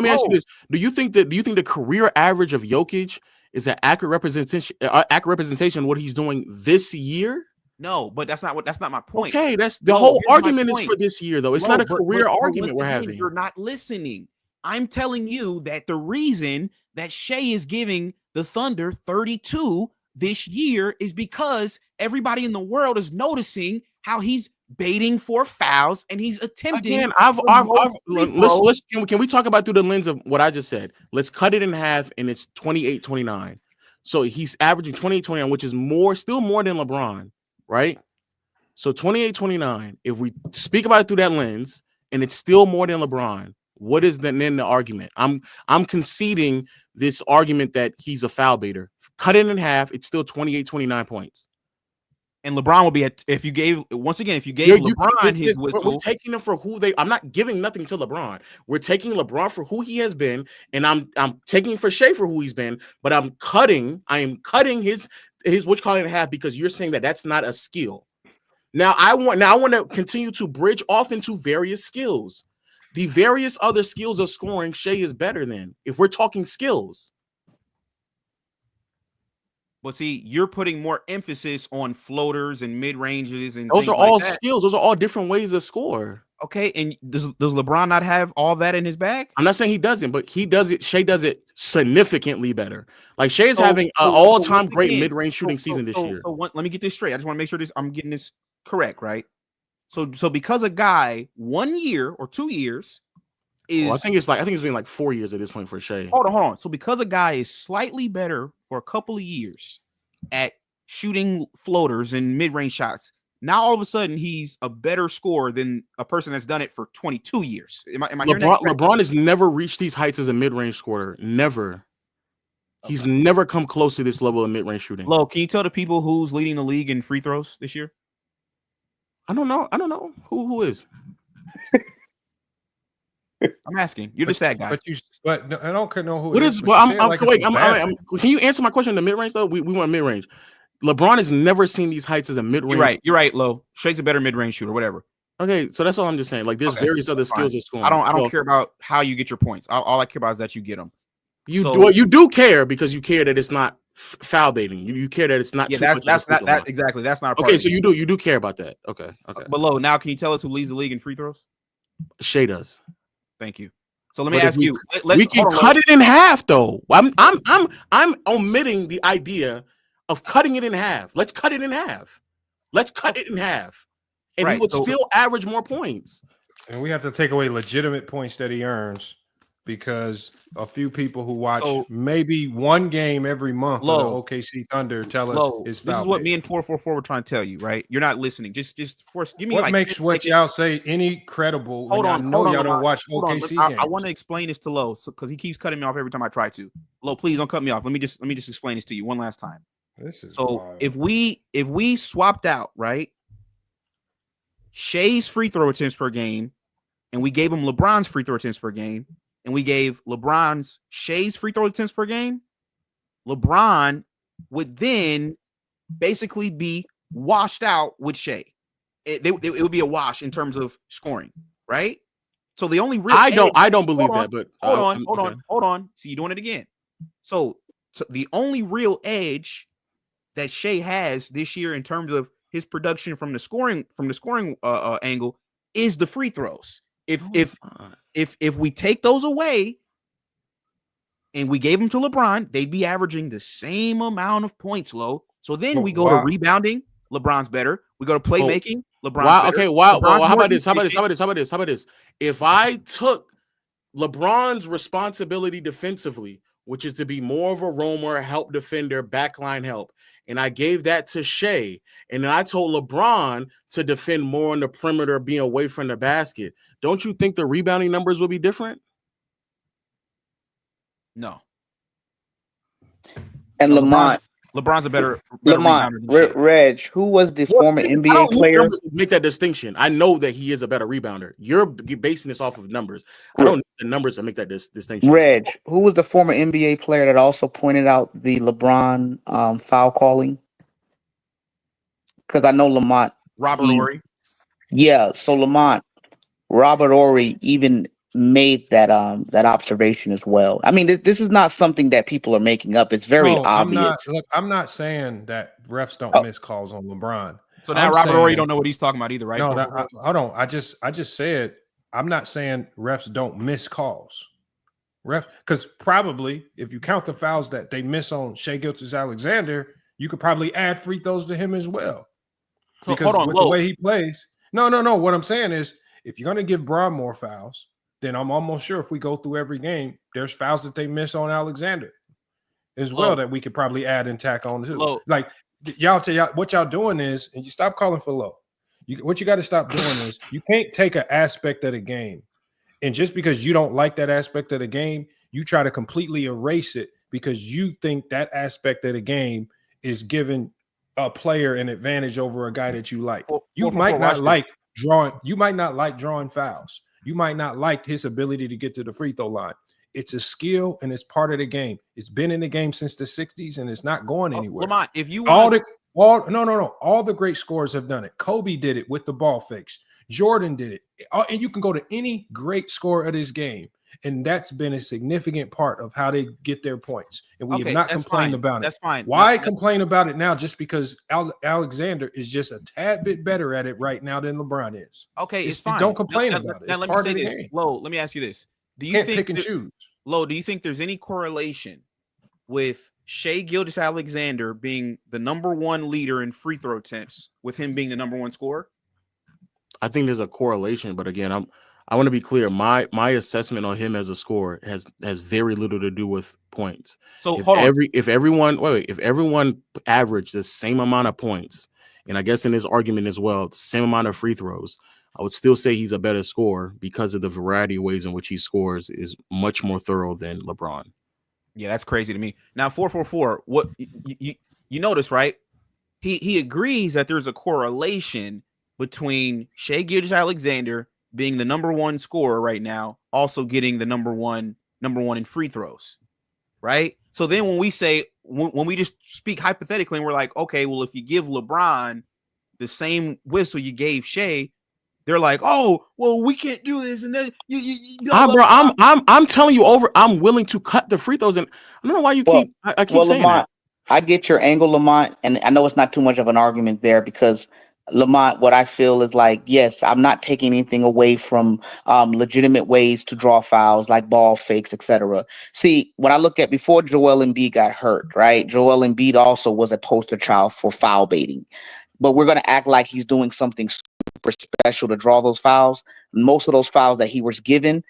me ask you this. Do you think the career average of Jokic is an accurate representation of what he's doing this year? No, but that's not my point. Okay, that's the whole argument is for this year, though. It's not a career argument we're having. You're not listening. I'm telling you that the reason that Shea is giving the Thunder 32 this year is because everybody in the world is noticing how he's baiting for fouls and he's attempting. Again, can we talk about through the lens of what I just said? Let's cut it in half, and it's 28-29. So he's averaging 28-29, which is still more than LeBron, right? So 28-29. If we speak about it through that lens, and it's still more than LeBron, what is then the argument? I'm conceding this argument that he's a foul baiter. Cut it in half, it's still 28-29 points. And LeBron will be if you gave LeBron his whistle. We're taking them for who they. I'm not giving nothing to LeBron. We're taking LeBron for who he has been, and I'm taking for Shea for who he's been. But I am cutting his what you call it in half because you're saying that that's not a skill. Now I want to continue to bridge off into various skills. The various other skills of scoring, Shea is better than. If we're talking skills. But see, you're putting more emphasis on floaters and mid ranges, and those are all skills. Those are all different ways to score. Okay, and does LeBron not have all that in his bag? I'm not saying he doesn't, but he does it. Shea does it significantly better. Like Shea is having an all-time great mid-range shooting season this year. Let me get this straight. I just want to make sure I'm getting this correct, right? So because a guy 1 year or 2 years is, I think it's been like 4 years at this point for Shea. Hold on. So because a guy is slightly better for a couple of years at shooting floaters and mid-range shots, now all of a sudden he's a better scorer than a person that's done it for 22 years. Am I hearing that correct? LeBron has never reached these heights as a mid-range scorer. Never. Okay. He's never come close to this level of mid-range shooting. Lo, can you tell the people who's leading the league in free throws this year? I don't know. Who is? I'm asking. You're the stat guy. But I don't know who. What is? Well, can you answer my question in the mid range though? We want mid range. LeBron has never seen these heights as a mid range. You're right, Lo. Shea's a better mid range shooter. Whatever. Okay, so that's all I'm just saying. Like, there's various other skills of scoring. I don't care about how you get your points. All I care about is that you get them. You do care because you care that it's not foul baiting. You care that it's not. Yeah, that's not exactly. That's not a part okay. So you do care about that. Okay. But Lo, now can you tell us who leads the league in free throws? Shea does. Thank you. So let me ask you. We can cut it in half, though. I'm omitting the idea of cutting it in half. Let's cut it in half. And he would still average more points. And we have to take away legitimate points that he earns because a few people who watch maybe one game every month of the OKC Thunder tell us it's foul. This is what me and 444 were trying to tell you, right? You're not listening. Just give me what makes what y'all say any credible. Hold on, y'all don't watch OKC games. I want to explain this to Lo because he keeps cutting me off every time I try to. Lo, please don't cut me off. Let me just explain this to you one last time. This is wild. If we swapped out, right, Shea's free throw attempts per game, and we gave him LeBron's free throw attempts per game, and we gave LeBron's Shea's free throw attempts per game, LeBron would then basically be washed out with Shea. It would be a wash in terms of scoring, right? So the only real I don't believe that, but hold on. See, you're doing it again. So the only real edge that Shea has this year in terms of his production from the scoring angle is the free throws. If we take those away and we gave them to LeBron, they'd be averaging the same amount of points, Lo. So then we go to rebounding, LeBron's better. We go to playmaking, LeBron's better. Okay, wow. How about this? If I took LeBron's responsibility defensively, which is to be more of a roamer, help defender, backline help, and I gave that to Shea, and then I told LeBron to defend more on the perimeter, being away from the basket, don't you think the rebounding numbers will be different? No. And LeBron's a better rebounder than Shea. Reg, who was the former NBA player? Make that distinction. I know that he is a better rebounder. You're basing this off of numbers. I don't need the numbers to make that distinction. Reg, who was the former NBA player that also pointed out the LeBron foul calling? Because I know Lamont. Robert Horry. Yeah, so Lamont, Robert Horry even made that observation as well. I mean, this is not something that people are making up. It's very obvious. I'm not saying that refs don't miss calls on LeBron. So now Robert Horry don't know what he's talking about either, right? No, hold on. I just said I'm not saying refs don't miss calls. Because probably if you count the fouls that they miss on Shai Gilgeous-Alexander, you could probably add free throws to him as well. because with the way he plays. No. What I'm saying is, if you're going to give Bron more fouls, then I'm almost sure if we go through every game, there's fouls that they miss on Alexander as well that we could probably add and tack on too. Like y'all what y'all doing is, and you stop calling for low. What you got to stop doing is you can't take an aspect of the game, and just because you don't like that aspect of the game, you try to completely erase it because you think that aspect of the game is giving a player an advantage over a guy that you like. You might not like drawing fouls. You might not like his ability to get to the free throw line. It's a skill and it's part of the game. It's been in the game since the 60s and it's not going anywhere. Lamont, if you all the great scorers have done it. Kobe did it with the ball fakes. Jordan did it. And you can go to any great scorer of this game, and that's been a significant part of how they get their points. And we have not complained about it. That's fine. Why complain about it now just because Alexander is just a tad bit better at it right now than LeBron is? Okay, it's fine. Don't complain about it. Now let me say this. Lo, let me ask you this. Do you think pick and choose? Lo, do you think there's any correlation with Shai Gilgeous-Alexander being the number one leader in free throw attempts with him being the number one scorer? I think there's a correlation, but again, I want to be clear. My assessment on him as a scorer has very little to do with points. So if everyone averaged the same amount of points, and I guess in this argument as well, the same amount of free throws, I would still say he's a better scorer because of the variety of ways in which he scores is much more thorough than LeBron. Yeah, that's crazy to me. Now, 444, what you notice, right? He agrees that there's a correlation between Shai Gilgeous-Alexander being the number one scorer right now, also getting the number one in free throws, right? So then when we say, when we just speak hypothetically and we're like, okay, well, if you give LeBron the same whistle you gave Shai, they're like, oh, well, we can't do this. And then I'm telling you I'm willing to cut the free throws. And I don't know why you keep saying Lamont, that. I get your angle, Lamont, and I know it's not too much of an argument there because Lamont, what I feel is like, yes, I'm not taking anything away from legitimate ways to draw fouls like ball fakes, etc. See, when I look at before Joel Embiid got hurt, right? Joel Embiid also was a poster child for foul baiting, but we're going to act like he's doing something super special to draw those fouls. Most of those fouls that he was given,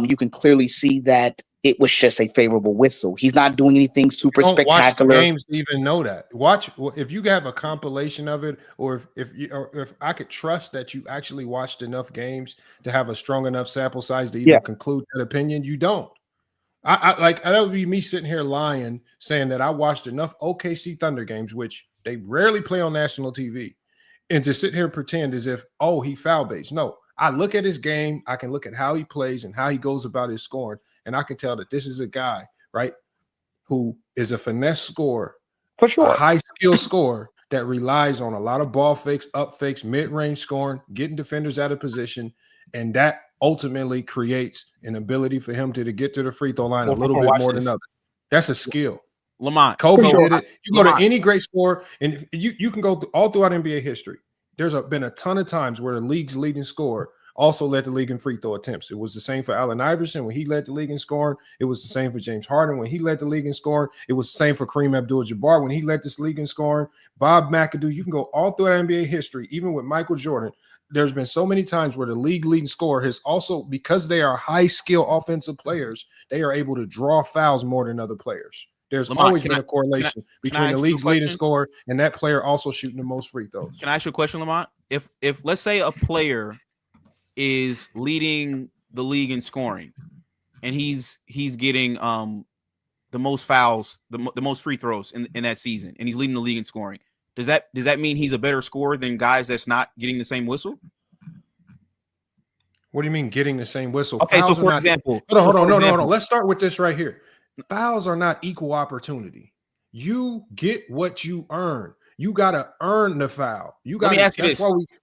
you can clearly see that it was just a favorable whistle. He's not doing anything super spectacular. Watch the games to even know that. Watch if you have a compilation of it, or if I could trust that you actually watched enough games to have a strong enough sample size to even conclude that opinion. You don't. I that would be me sitting here lying, saying that I watched enough OKC Thunder games, which they rarely play on national TV, and to sit here and pretend as if, oh, he foul baits. No, I look at his game. I can look at how he plays and how he goes about his scoring. And I can tell that this is a guy, right, who is a finesse scorer, for sure, a high skill scorer that relies on a lot of ball fakes, up fakes, mid-range scoring, getting defenders out of position, and that ultimately creates an ability for him to get to the free throw line a little bit more than others. That's a skill. Lamont, Kobe did it. You go to any great scorer, and you can go all throughout NBA history. There's been a ton of times where the league's leading scorer also led the league in free throw attempts. It was the same for Allen Iverson when he led the league in scoring. It was the same for James Harden when he led the league in scoring. It was the same for Kareem Abdul-Jabbar when he led this league in scoring. Bob McAdoo. You can go all throughout NBA history, even with Michael Jordan. There's been so many times where the league leading scorer has also, because they are high skill offensive players, they are able to draw fouls more than other players. There's always been a correlation between the league's leading scorer and that player also shooting the most free throws. Can I ask you a question, Lamont? If let's say a player is leading the league in scoring and he's getting the most fouls, the most free throws in that season, and he's leading the league in scoring, does that mean he's a better scorer than guys that's not getting the same whistle? What do you mean getting the same whistle? Okay, so for example, hold on. Let's start with this right here. Fouls are not equal opportunity. You get what you earn. You got to earn the foul. You got to ask you this.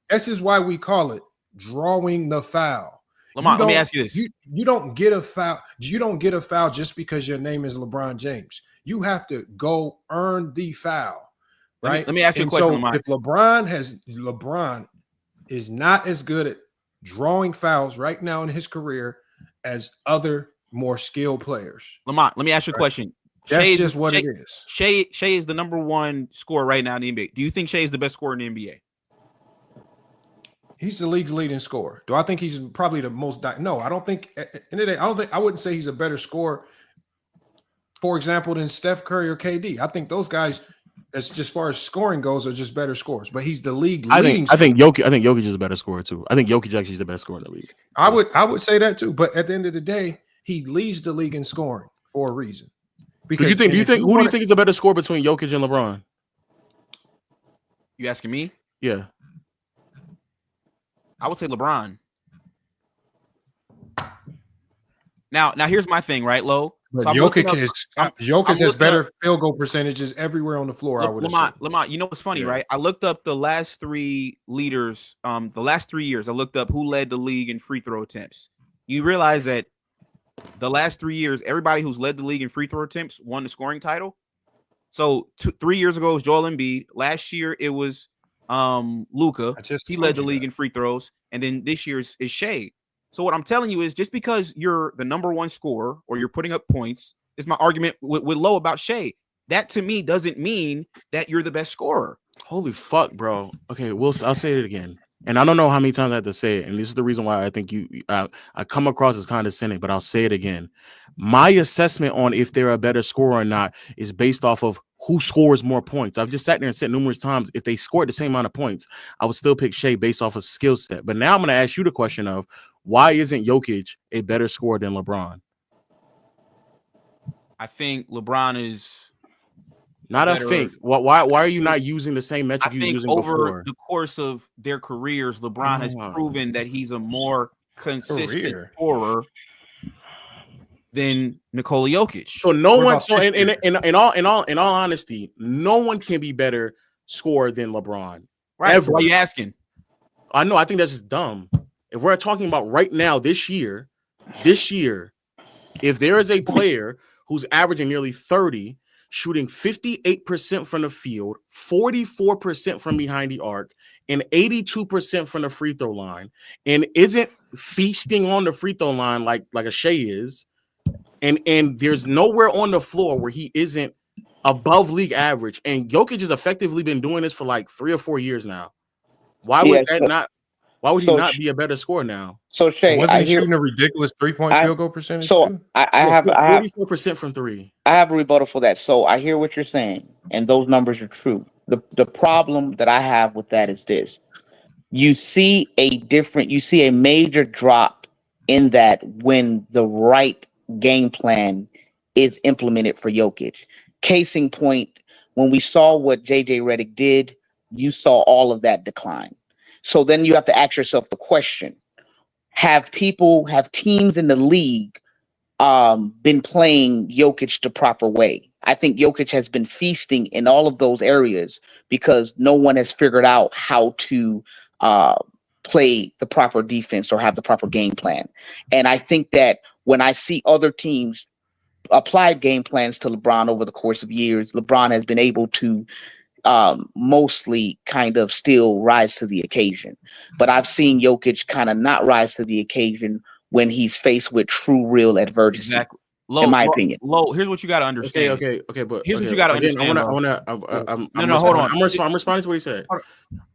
This is why we call it drawing the foul. Lamont, let me ask you this. You don't get a foul. You don't get a foul just because your name is LeBron James. You have to go earn the foul, right? Let me ask you a question, so Lamont. If LeBron is not as good at drawing fouls right now in his career as other more skilled players. Lamont, let me ask you a question. That's just what it is. Shai is the number one scorer right now in the NBA. Do you think Shai is the best scorer in the NBA? He's the league's leading scorer. Do I think he's probably the most? No, I don't think. I wouldn't say he's a better scorer, for example, than Steph Curry or KD. I think those guys, as just far as scoring goes, are just better scorers. But he's the league leading. I think Jokic is a better scorer too. I think Jokic actually is the best scorer in the league. I would say that too. But at the end of the day, he leads the league in scoring for a reason. Because who do you think is a better scorer between Jokic and LeBron? You asking me? Yeah. I would say LeBron. Now here's my thing, right, Lo? But so Jokic has better field goal percentages everywhere on the floor. Lamont, you know what's funny, right? I looked up the last three leaders, the last 3 years. I looked up who led the league in free throw attempts. You realize that the last 3 years, everybody who's led the league in free throw attempts won the scoring title. So 3 years ago it was Joel Embiid. Last year it was Luka. He led the league in free throws, and then this year's is Shea. So what I'm telling you is, just because you're the number one scorer or you're putting up points, is my argument with Lowe about Shea. That to me doesn't mean that you're the best scorer. Holy fuck, bro. Okay, I'll say it again. And I don't know how many times I have to say it. And this is the reason why I think I come across as condescending, but I'll say it again. My assessment on if they're a better scorer or not is based off of who scores more points. I've just sat there and said numerous times, if they scored the same amount of points, I would still pick Shea based off of skill set. But now I'm going to ask you the question of, why isn't Jokic a better scorer than LeBron? I think LeBron is not a think. Why are you not using the same metric you were using over before? The course of their careers, LeBron has proven that he's a more consistent scorer than Nikola Jokic. So no one. So in all honesty, no one can be better scorer than LeBron. Right? Ever. Why are you asking? I know. I think that's just dumb. If we're talking about right now, this year, if there is a player who's averaging nearly 30, shooting 58% from the field, 44% from behind the arc, and 82% from the free throw line, and isn't feasting on the free throw line like a Shea is, and there's nowhere on the floor where he isn't above league average, and Jokic has effectively been doing this for like 3 or 4 years now. Why would he not be a better scorer now? So Shea, wasn't he shooting a ridiculous 3-point field goal percentage? So I have 44% from three. I have a rebuttal for that. So I hear what you're saying, and those numbers are true. The problem that I have with that is this: you see a major drop in that when the right game plan is implemented for Jokic. Case in point, when we saw what JJ Redick did, you saw all of that decline. So then you have to ask yourself the question: have teams in the league been playing Jokic the proper way? I think Jokic has been feasting in all of those areas because no one has figured out how to play the proper defense or have the proper game plan. And I think that when I see other teams apply game plans to LeBron over the course of years, LeBron has been able to mostly kind of still rise to the occasion. But I've seen Jokic kind of not rise to the occasion when he's faced with true, real adversity. Exactly. In my opinion. Here's what you got to understand. But here's what you got to understand. Hold on. I'm responding to what he said.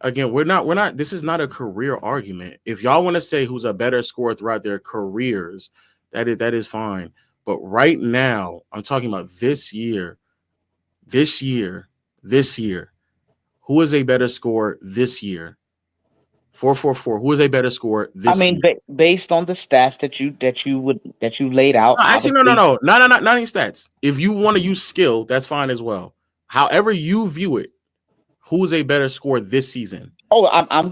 Again, we're not. This is not a career argument. If y'all want to say who's a better scorer throughout their careers, that is fine. But right now, I'm talking about this year. Who is a better scorer this year? 444. Who is a better scorer this year? Based on the stats that you laid out. No, actually, no, not even stats. If you want to use skill, that's fine as well. However you view it, who's a better scorer this season? Oh, I'm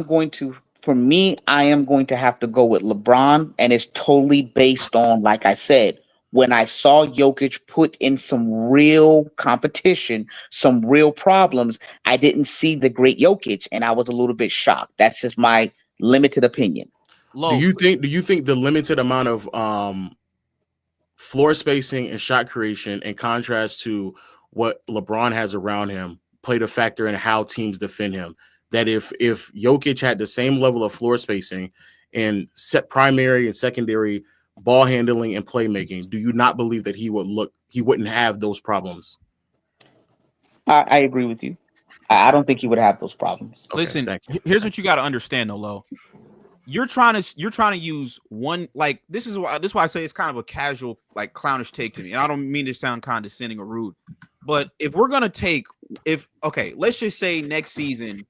going to. For me, I am going to have to go with LeBron, and it's totally based on, like I said, when I saw Jokic put in some real competition, some real problems, I didn't see the great Jokic, and I was a little bit shocked. That's just my limited opinion. Do you think the limited amount of floor spacing and shot creation, in contrast to what LeBron has around him, played a factor in how teams defend him? That if Jokic had the same level of floor spacing and set primary and secondary ball handling and playmaking, do you not believe that he wouldn't have those problems? I agree with you. I don't think he would have those problems. Listen, here's what you got to understand, though, Lo. You're trying to use one, like, this is why I say it's kind of a casual, like, clownish take to me. And I don't mean to sound condescending or rude, but if we're gonna let's just say next season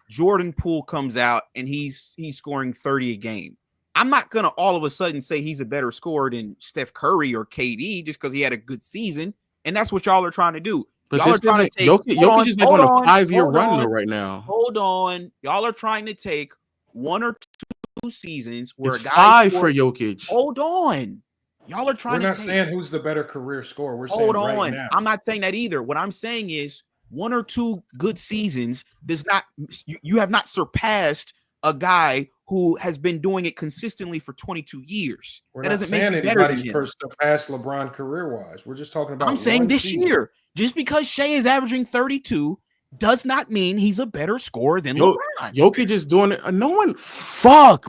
Jordan Poole comes out and he's scoring 30 a game. I'm not gonna all of a sudden say he's a better scorer than Steph Curry or KD just because he had a good season, and that's what y'all are trying to do. But y'all are trying to take Jokic is like on a 5-year run though right now. Hold on, y'all are trying to take 1 or 2 seasons where It's a guy 5 for Jokic. Hold on, y'all are trying. We're not saying who's the better career scorer. We're saying hold right on. now. I'm not saying that either. What I'm saying is 1 or 2 good seasons does not. You have not surpassed a guy who has been doing it consistently for 22 years. We're that not doesn't make saying you better than anybody's him. surpassed LeBron career-wise. We're just talking about. I'm saying this season. year, just because Shea is averaging 32 does not mean he's a better scorer than LeBron. Jokic is doing it. No one,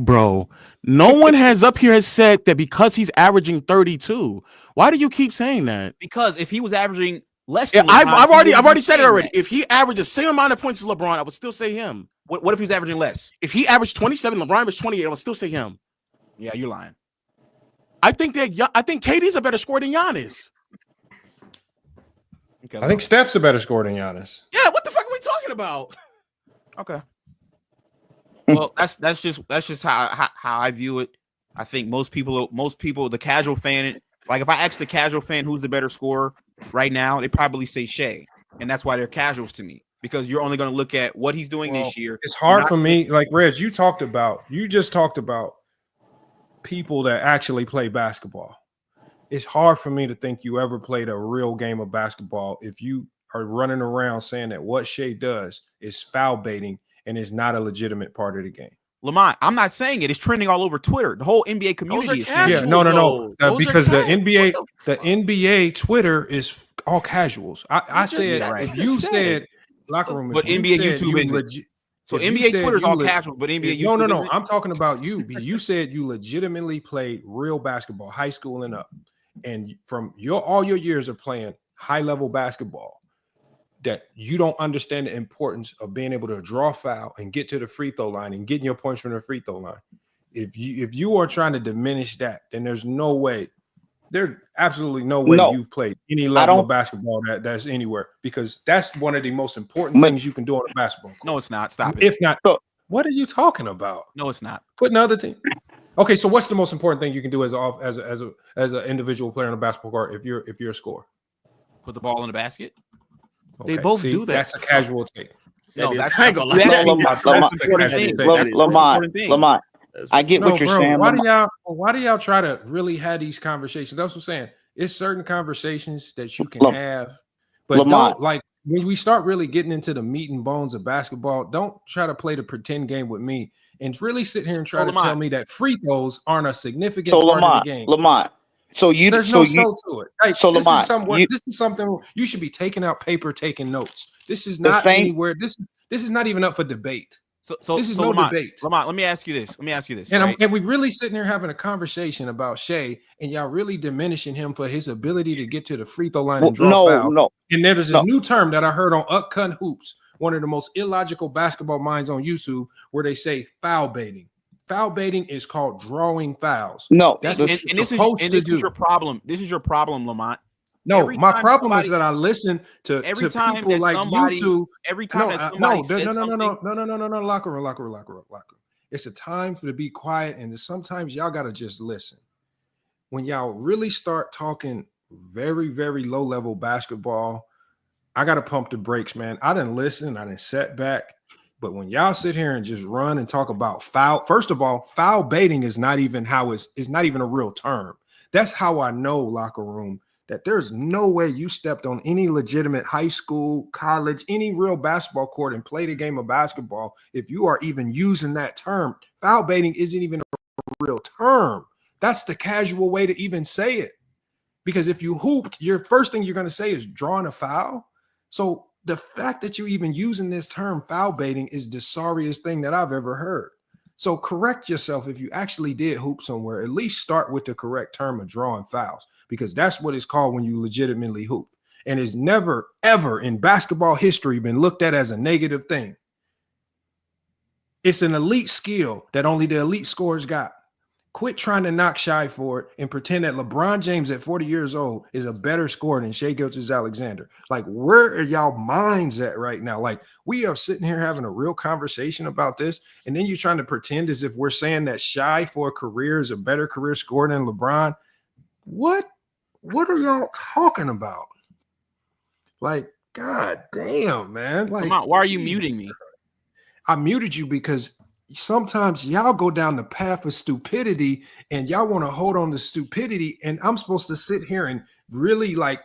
bro. No one has said that because he's averaging 32. Why do you keep saying that? Because if he was averaging less than I've LeBron, already said it already. that. If he averaged the same amount of points as LeBron, I would still say him. What if he's averaging less? If he averaged 27, LeBron averaged 28, I would still say him. Yeah, you're lying. I think KD's a better scorer than Giannis. Okay, I think Steph's a better scorer than Giannis. Yeah, what the fuck are we talking about? Okay. Well, that's just how I view it. I think most people, the casual fan, like if I ask the casual fan who's the better scorer right now, they probably say Shea, and that's why they're casuals to me, because you're only going to look at what he's doing this year. It's hard for me, like Reg, you just talked about people that actually play basketball. It's hard for me to think you ever played a real game of basketball if you are running around saying that what Shea does is foul baiting and is not a legitimate part of the game. Lamont, I'm not saying it. It's trending all over Twitter. The whole NBA community is saying it. No. Because the NBA Twitter is all casuals. I said if you said locker room, but NBA YouTube isn't. So NBA Twitter is all casual, but NBA YouTube no. I'm talking about you. You said you legitimately played real basketball, high school and up, and from all your years of playing high level basketball, that you don't understand the importance of being able to draw foul and get to the free throw line and getting your points from the free throw line. If you are trying to diminish that, then there's absolutely no way you've played any level of basketball that's anywhere, because that's one of the most important things you can do on a basketball court. No, it's not. Stop it. If not, what are you talking about? No, it's not. Putting other team. Okay, so what's the most important thing you can do as an individual player on a basketball court if you're a scorer? Put the ball in the basket. They both do that. That's a casual take. No, that's Lamont. I get what you're saying. Why do y'all try to really have these conversations? That's what I'm saying. It's certain conversations that you can have, but don't, like, when we start really getting into the meat and bones of basketball, don't try to play the pretend game with me and really sit here and try to tell me that free throws aren't a significant part of the game. Lamont. There's no soul to it. Like, so this Lamont, this is something you should be taking out paper, taking notes. This is not anywhere. This is not even up for debate. So this is no Lamont, debate. Lamont, let me ask you this. And, and we really sitting here having a conversation about Shea, and y'all really diminishing him for his ability to get to the free throw line and draw foul. And there's a new term that I heard on Upcut Hoops, one of the most illogical basketball minds on YouTube, where they say foul baiting. Foul baiting is called drawing fouls. No, this is your problem. This is your problem, Lamont. No, my problem is that I listen to people like YouTube. Every time no, locker room. It's a time to be quiet, and sometimes y'all gotta just listen. When y'all really start talking very, very low level basketball, I gotta pump the brakes, man. I didn't listen, I didn't set back. But when y'all sit here and just run and talk about foul, first of all, foul baiting is not even not even a real term. That's how I know, locker room, that there's no way you stepped on any legitimate high school, college, any real basketball court and played a game of basketball if you are even using that term. Foul baiting isn't even a real term. That's the casual way to even say it. Because if you hooped, your first thing you're going to say is drawing a foul. So the fact that you're even using this term foul baiting is the sorriest thing that I've ever heard. So correct yourself. If you actually did hoop somewhere, at least start with the correct term of drawing fouls, because that's what it's called when you legitimately hoop. and has never, ever in basketball history been looked at as a negative thing. It's an elite skill that only the elite scorers got. Quit trying to knock Shy for it and pretend that LeBron James at 40 years old is a better scorer than Shai Gilgeous-Alexander. Like, where are y'all minds at right now? Like, we are sitting here having a real conversation about this, and then you're trying to pretend as if we're saying that Shy for a career is a better career scorer than LeBron. What are y'all talking about? Like, God damn, man. Like, why are you muting me? I muted you because sometimes y'all go down the path of stupidity and y'all want to hold on to stupidity, and I'm supposed to sit here and really like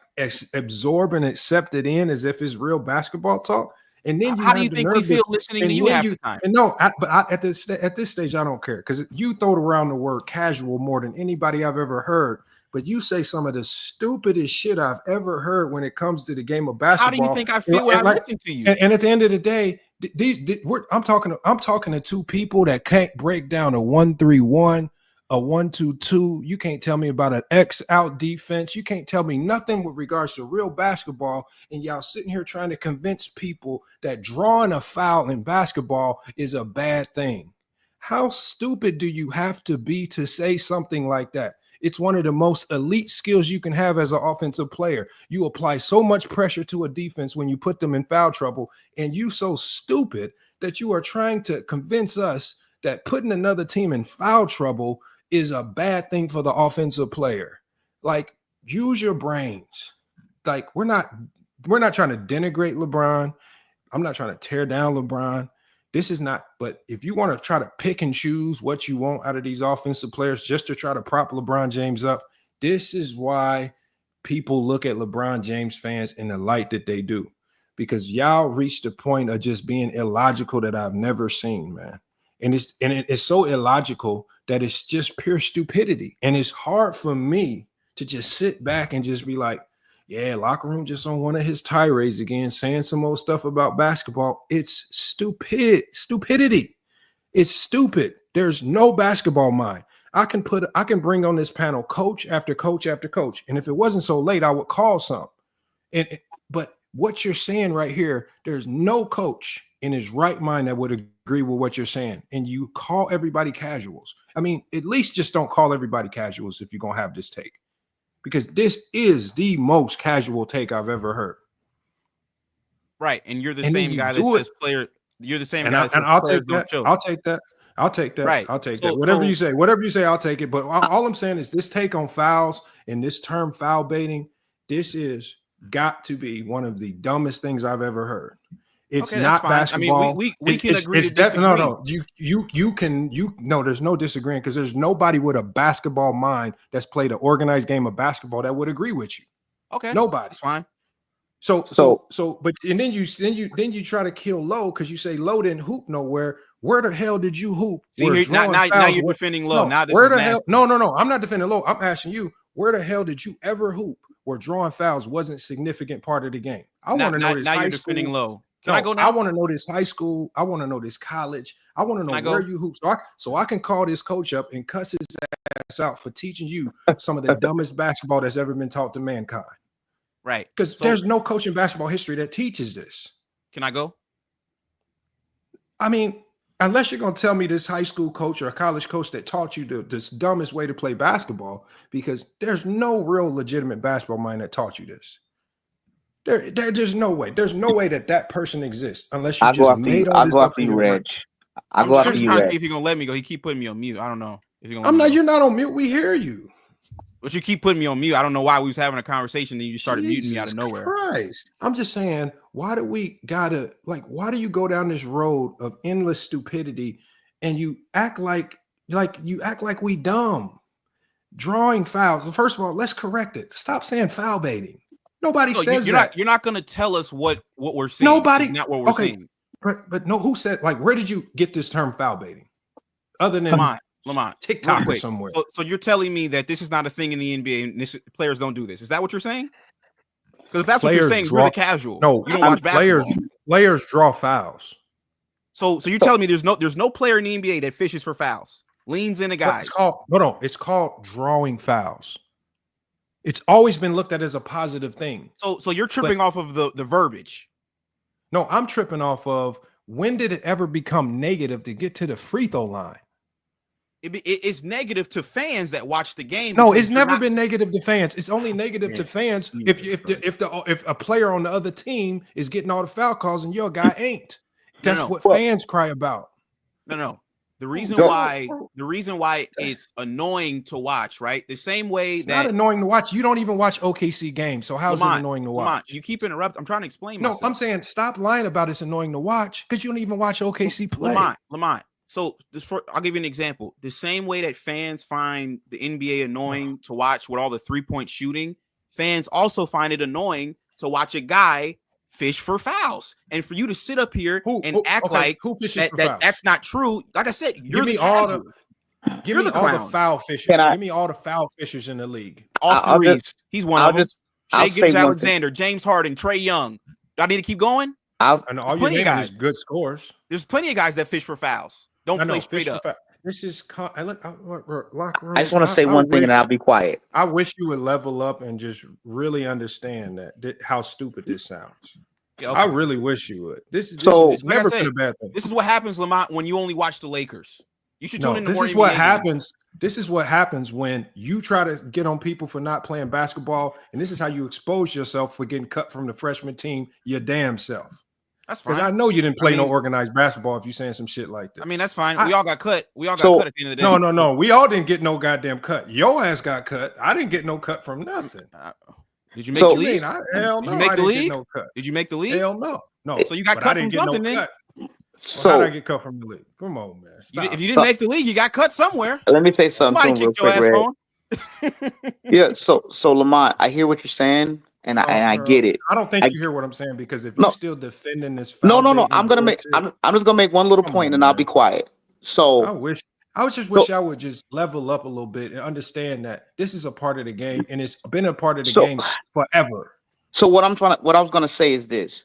absorb and accept it in as if it's real basketball talk. And then how do you think we feel listening to you half the time? And no, at this stage, I don't care, because you throw around the word casual more than anybody I've ever heard. But you say some of the stupidest shit I've ever heard when it comes to the game of basketball. How do you think I feel when I listen to you? And at the end of the day, I'm talking to two people that can't break down a 1-3-1, a 1-2-2. You can't tell me about an X out defense. You can't tell me nothing with regards to real basketball. And y'all sitting here trying to convince people that drawing a foul in basketball is a bad thing. How stupid do you have to be to say something like that? It's one of the most elite skills you can have as an offensive player. You apply so much pressure to a defense when you put them in foul trouble, and you so stupid that you are trying to convince us that putting another team in foul trouble is a bad thing for the offensive player. Like, use your brains. Like, we're not trying to denigrate LeBron. I'm not trying to tear down LeBron. This is not, but if you want to try to pick and choose what you want out of these offensive players just to try to prop LeBron James up, this is why people look at LeBron James fans in the light that they do, because y'all reached the point of just being illogical that I've never seen, man. And it's so illogical that it's just pure stupidity. And it's hard for me to just sit back and just be like, yeah, Locker Room just on one of his tirades again, saying some old stuff about basketball. It's stupidity. It's stupid. There's no basketball mind. I can bring on this panel coach after coach after coach. And if it wasn't so late, I would call some. But what you're saying right here, there's no coach in his right mind that would agree with what you're saying. And you call everybody casuals. I mean, at least just don't call everybody casuals if you're going to have this take. Because this is the most casual take I've ever heard. Right. And you're the same guy that says player. You're the same guy that says I'll take that. I'll take that. Right. I'll take that. Whatever you say, I'll take it. But all I'm saying is this take on fouls and this term foul baiting, this is got to be one of the dumbest things I've ever heard. It's not basketball. I mean, we can agree. No, there's no disagreeing, because there's nobody with a basketball mind that's played an organized game of basketball that would agree with you. Okay, nobody. It's fine. But then you try to kill Low because you say Low didn't hoop nowhere. Where the hell did you hoop? See, now you're defending Low. Where the hell? No. I'm not defending Low. I'm asking you, where the hell did you ever hoop where drawing fouls wasn't a significant part of the game? I want to know this. Now you're defending Low. Can I go now? I want to know this high school. I want to know this college. I want to know where you hoop. So I can call this coach up and cuss his ass out for teaching you some of the dumbest basketball that's ever been taught to mankind. Right. Because there's no coach in basketball history that teaches this. Can I go? I mean, unless you're going to tell me this high school coach or a college coach that taught you this dumbest way to play basketball, because there's no real legitimate basketball mind that taught you this. There's no way. There's no way that person exists unless you just made all this up in your brain. I'm just trying to see if you're gonna let me go. He keep putting me on mute. I don't know if you're gonna. You're not on mute. We hear you. But you keep putting me on mute. I don't know why we was having a conversation, then you started muting me out of nowhere. Christ. I'm just saying, why do you go down this road of endless stupidity and you act like we dumb? Drawing fouls. First of all, let's correct it. Stop saying foul baiting. Nobody says that. You're not going to tell us what we're seeing. Nobody. Not what we're seeing. But no, who said, where did you get this term foul baiting? Other than Lamont, TikTok or somewhere. So you're telling me that this is not a thing in the NBA and players don't do this. Is that what you're saying? Because if that's what you're saying, you're the casual. No, you don't watch basketball. Players draw fouls. So you're telling me there's no player in the NBA that fishes for fouls, leans in a guy. It's called drawing fouls. It's always been looked at as a positive thing. So you're tripping off of the verbiage. No, I'm tripping off of when did it ever become negative to get to the free throw line? It's negative to fans that watch the game. No, it's never been negative to fans. It's only negative to fans if a player on the other team is getting all the foul calls and your guy ain't. That's what fans cry about. No. The reason why it's annoying to watch, right? The same way it's not annoying to watch. You don't even watch OKC games, so how's it annoying to watch? You keep interrupting. I'm trying to explain myself. No, I'm saying stop lying about it's annoying to watch because you don't even watch OKC play. Lamont. So I'll give you an example. The same way that fans find the NBA annoying to watch with all the 3-point shooting, fans also find it annoying to watch a guy fish for fouls. And for you to sit up here and act like that's not true. Like I said, you're the casual. Give me all the foul fishers. Give me all the foul fishers in the league. Austin Reaves, he's one of them. Shea Gilgeous-Alexander, James Harden, Trae Young. Do I need to keep going? And all you name is good scores. There's plenty of guys that fish for fouls. Don't play straight up. This is locker room. I just want to say one thing and I'll be quiet. I wish you would level up and just really understand that how stupid this sounds. Yeah, okay. I really wish you would. This is never been a bad thing. This is what happens, Lamont, when you only watch the Lakers. You should tune in. This is what happens. This is what happens when you try to get on people for not playing basketball, and this is how you expose yourself for getting cut from the freshman team. Your damn self. That's fine. Because I know you didn't play no organized basketball if you're saying some shit like that. I mean, that's fine. We all got cut. We all got cut at the end of the day. No. We all didn't get no goddamn cut. Your ass got cut. I didn't get no cut from nothing. Did you make the league? Hell no. Did you make the league? No cut. Did you make the league? Hell no. No. So you got cut from something then? So how did I get cut from the league? Come on, man. If you didn't make the league, you got cut somewhere. Let me say something real quick, Red. Yeah. So Lamont, I hear what you're saying. And I get it. I don't think you hear what I'm saying because if you're still defending this, no. I'm just gonna make one little point and I'll be quiet. So I just wish I would just level up a little bit and understand that this is a part of the game and it's been a part of the game forever. So what I was gonna say is this: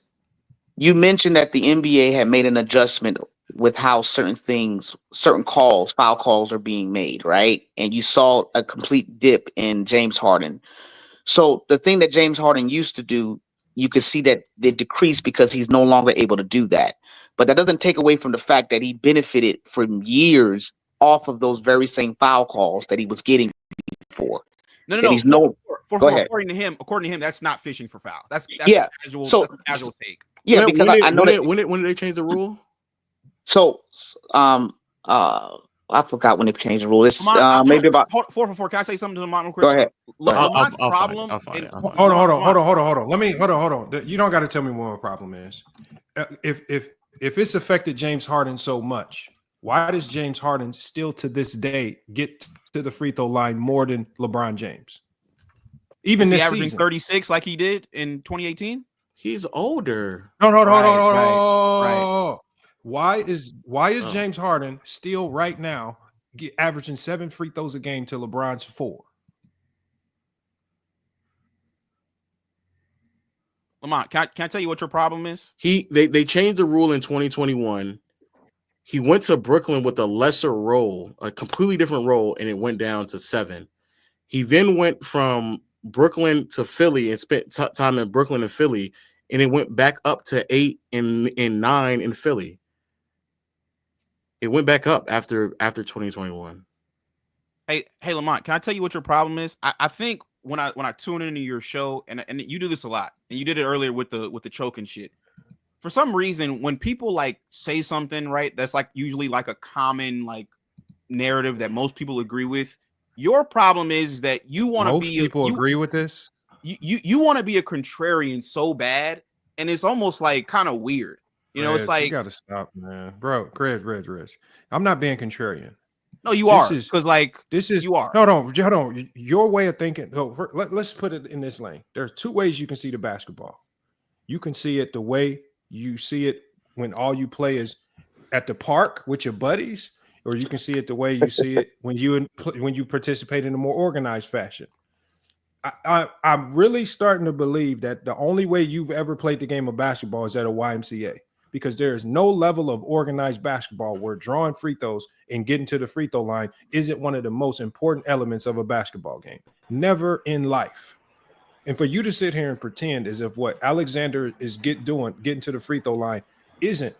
you mentioned that the NBA had made an adjustment with how certain foul calls are being made, right? And you saw a complete dip in James Harden. So the thing that James Harden used to do, you could see that they decreased because he's no longer able to do that. But that doesn't take away from the fact that he benefited from years off of those very same foul calls that he was getting before. No. According to him, that's not fishing for foul. That's a casual take. Yeah, because I know that when did they change the rule? So I forgot when they changed the rule. It's maybe about 4 for 4. Can I say something to Lamont real quick? Go ahead. Lamont's problem. Hold on. Hold on. You don't got to tell me what my problem is. If it's affected James Harden so much, why does James Harden still to this day get to the free throw line more than LeBron James? Even this averaging season, 36 like he did in 2018. He's older. No. Right. Why is James Harden still right now averaging 7 free throws a game to LeBron's 4? Lamont, can I tell you what your problem is? They changed the rule in 2021. He went to Brooklyn with a lesser role, a completely different role, and it went down to 7. He then went from Brooklyn to Philly and spent time in Brooklyn and Philly, and it went back up to 8 and 9 in Philly. It went back up after 2021. Hey, Lamont, can I tell you what your problem is? I think when I tune into your show, and you do this a lot, and you did it earlier with the choking shit. For some reason, when people like say something, right, that's like usually like a common like narrative that most people agree with. Your problem is that you want to be. People agree with this. You want to be a contrarian so bad, and it's almost like kind of weird. You know, it's like you gotta stop, man, bro. Reg. I'm not being contrarian. No, you are, because like this is you are. No, hold on. Your way of thinking. So let's put it in this lane. There's 2 ways you can see the basketball. You can see it the way you see it when all you play is at the park with your buddies, or you can see it the way you see it when you participate in a more organized fashion. I'm really starting to believe that the only way you've ever played the game of basketball is at a YMCA. because there is no level of organized basketball where drawing free throws and getting to the free throw line isn't one of the most important elements of a basketball game. Never in life. And for you to sit here and pretend as if what Alexander is getting to the free throw line isn't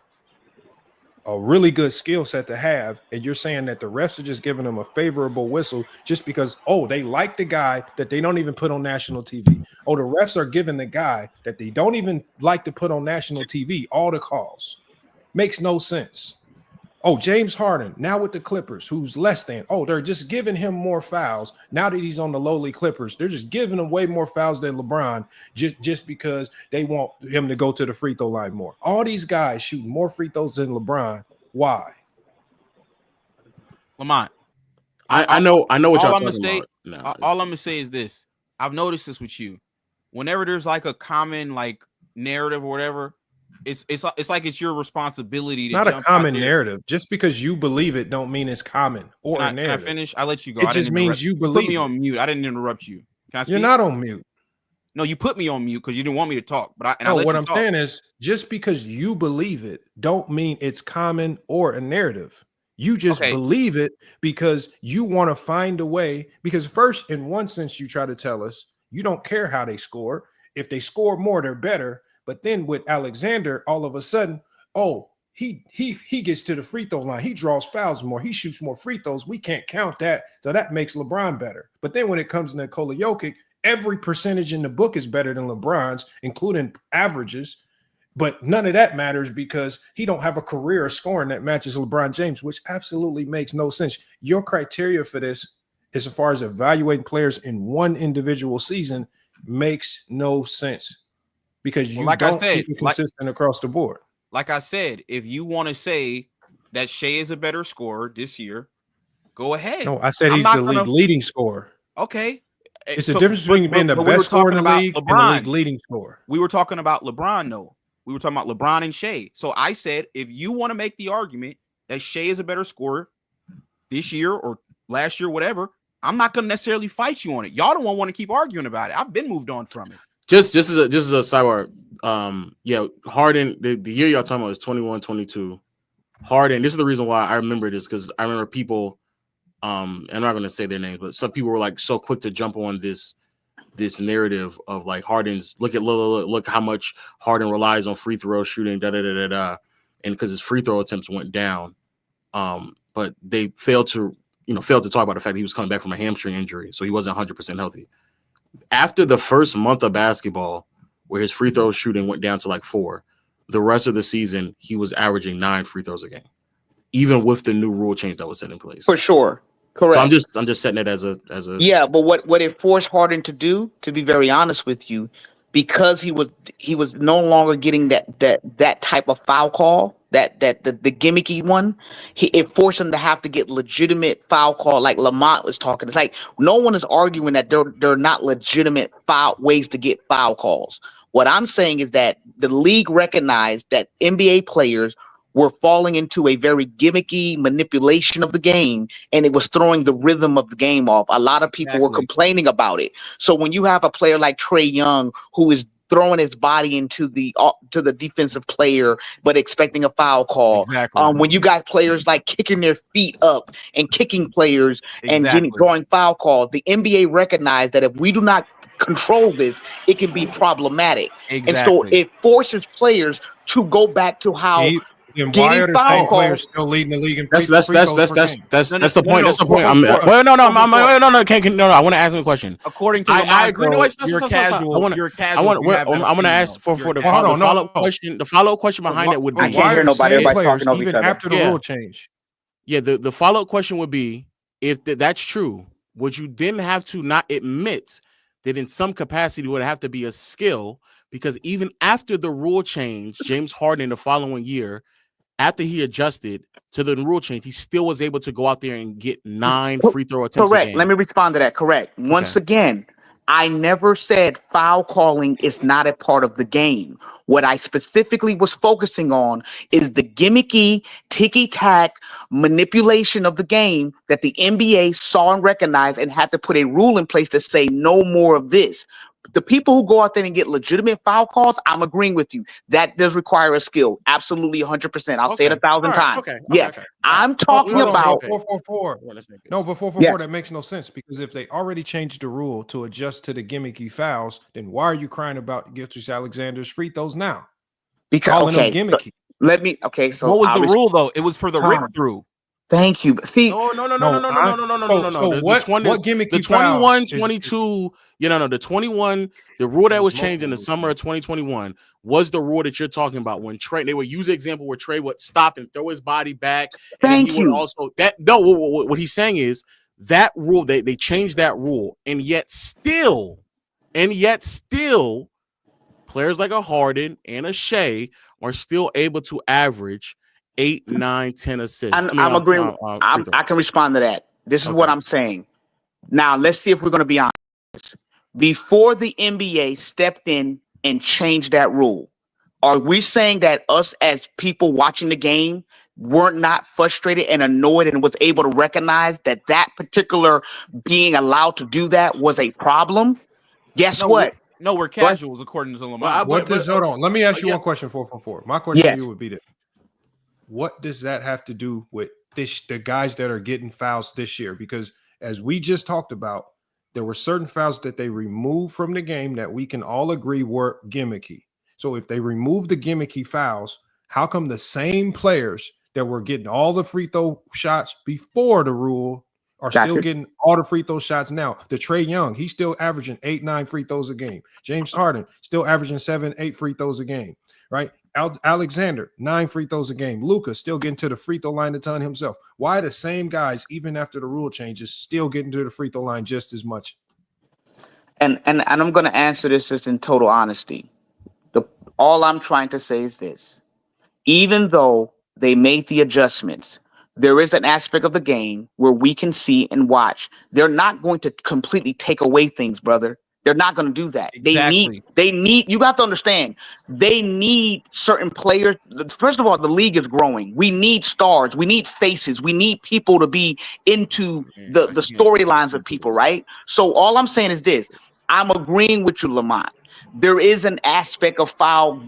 a really good skill set to have, and you're saying that the refs are just giving them a favorable whistle just because, oh, they like the guy that they don't even put on national TV. Oh, the refs are giving the guy that they don't even like to put on national TV all the calls. Makes no sense. Oh, James Harden, now with the Clippers, who's less than. Oh, they're just giving him more fouls. Now that he's on the lowly Clippers, they're just giving him way more fouls than LeBron just because they want him to go to the free throw line more. All these guys shoot more free throws than LeBron. Why? Lamont, I know what y'all talking about. All I'm gonna say is this. I've noticed this with you. Whenever there's like a common like narrative or whatever, it's like it's your responsibility to not jump a common out there. narrative. Just because you believe it don't mean it's common or a narrative. Can I finish? I let you go. It just means you believe. Put me on mute. I didn't interrupt you. Can I speak? You're not on mute. No, you put me on mute because you didn't want me to talk. But what I'm saying is, just because you believe it, don't mean it's common or a narrative. You just believe it because you want to find a way. Because first, in one sense, you try to tell us you don't care how they score. If they score more, they're better. But then with Alexander, all of a sudden, oh, he gets to the free throw line. He draws fouls more. He shoots more free throws. We can't count that. So that makes LeBron better. But then when it comes to Nikola Jokic, every percentage in the book is better than LeBron's, including averages. But none of that matters because he don't have a career of scoring that matches LeBron James, which absolutely makes no sense. Your criteria for this, as far as evaluating players in one individual season, makes no sense. Because you don't keep it consistent across the board. Like I said, if you want to say that Shea is a better scorer this year, go ahead. No, I said he's the league leading scorer. Okay. It's the difference between being the best scorer in the league and the league leading scorer. We were talking about LeBron, though. We were talking about LeBron and Shea. So I said, if you want to make the argument that Shea is a better scorer this year or last year, whatever, I'm not going to necessarily fight you on it. Y'all don't want to keep arguing about it. I've been moved on from it. Just as a sidebar. Harden, the year y'all talking about is 21-22. Harden, this is the reason why I remember this, because I remember people, I'm not going to say their names, but some people were like so quick to jump on this narrative of like Harden's look how much Harden relies on free throw shooting, and because his free throw attempts went down, but they failed to talk about the fact that he was coming back from a hamstring injury, so he wasn't 100% healthy. After the first month of basketball, where his free throw shooting went down to like 4, the rest of the season he was averaging 9 free throws a game, even with the new rule change that was set in place. For sure, correct. So I'm just setting it as a yeah. But what it forced Harden to do, to be very honest with you, because he was no longer getting that type of foul call, the gimmicky one, it forced him to have to get legitimate foul call, like Lamont was talking. It's like no one is arguing that they're not legitimate foul ways to get foul calls. What I'm saying is that the league recognized that NBA players were falling into a very gimmicky manipulation of the game, and it was throwing the rhythm of the game off. A lot of people were complaining about it. So when you have a player like Trae Young, who is throwing his body into the defensive player, but expecting a foul call. When you got players like kicking their feet up and kicking players and drawing foul calls, the NBA recognized that if we do not control this, it can be problematic. And so it forces players to go back to how why are the same players still leading the league in that's the point. That's the point. I want to ask him a question. According to I agree. You're casual. I'm going to ask for the follow-up question. The follow-up question behind it would be, I can't hear nobody. Everybody's talking over each other. After the rule change. Yeah, the follow-up question would be, if that's true, would you then have to not admit that in some capacity would have to be a skill? Because even after the rule change, James Harden the following year, after he adjusted to the rule change, he still was able to go out there and get 9 free throw attempts. Correct. Let me respond to that. Correct. Once again, I never said foul calling is not a part of the game. What I specifically was focusing on is the gimmicky, ticky-tack manipulation of the game that the NBA saw and recognized and had to put a rule in place to say no more of this. The people who go out there and get legitimate foul calls, I'm agreeing with you. That does require a skill. Absolutely 100%. I'll say it 1,000 times. Okay. Yes. I'm talking about 444. No, but 444, that makes no sense because if they already changed the rule to adjust to the gimmicky fouls, then why are you crying about Gilgeous-Alexander's free throws now? Because calling them gimmicky. So what was the rule though? It was for the rip through. Thank you. See, no. What gimmicky the 21, 22, the 21, the rule that was changed in the summer of 2021 was the rule that you're talking about when Trey, they would use the example where Trey would stop and throw his body back. And he would also what he's saying is that rule, they changed that rule, and yet still, players like a Harden and a Shea are still able to average 8, 9, 10 assists. I'm agreeing. I can respond to that. This is what I'm saying. Now, let's see if we're going to be honest. Before the NBA stepped in and changed that rule, are we saying that us as people watching the game weren't not frustrated and annoyed and was able to recognize that that particular being allowed to do that was a problem? Guess what? No, we're casuals according to Lamar. Hold on. Let me ask you one question, 444. My question to you would be this. What does that have to do with the guys that are getting fouls this year? Because as we just talked about, there were certain fouls that they removed from the game that we can all agree were gimmicky. So if they remove the gimmicky fouls, how come the same players that were getting all the free throw shots before the rule are still getting all the free throw shots now? The Trae Young, he's still averaging 8, 9 free throws a game. James Harden still averaging 7, 8 free throws a game, right? Alexander, 9 free throws a game. Luka still getting to the free throw line a ton himself. Why the same guys, even after the rule changes, still getting to the free throw line just as much? And I'm going to answer this just in total honesty. All I'm trying to say is this. Even though they made the adjustments, there is an aspect of the game where we can see and watch. They're not going to completely take away things, brother. They're not going to do that. Exactly. They need, you got to understand, they need certain players. First of all, the league is growing. We need stars. We need faces. We need people to be into the storylines of people, right? So all I'm saying is this. I'm agreeing with you, Lamont. There is an aspect of foul,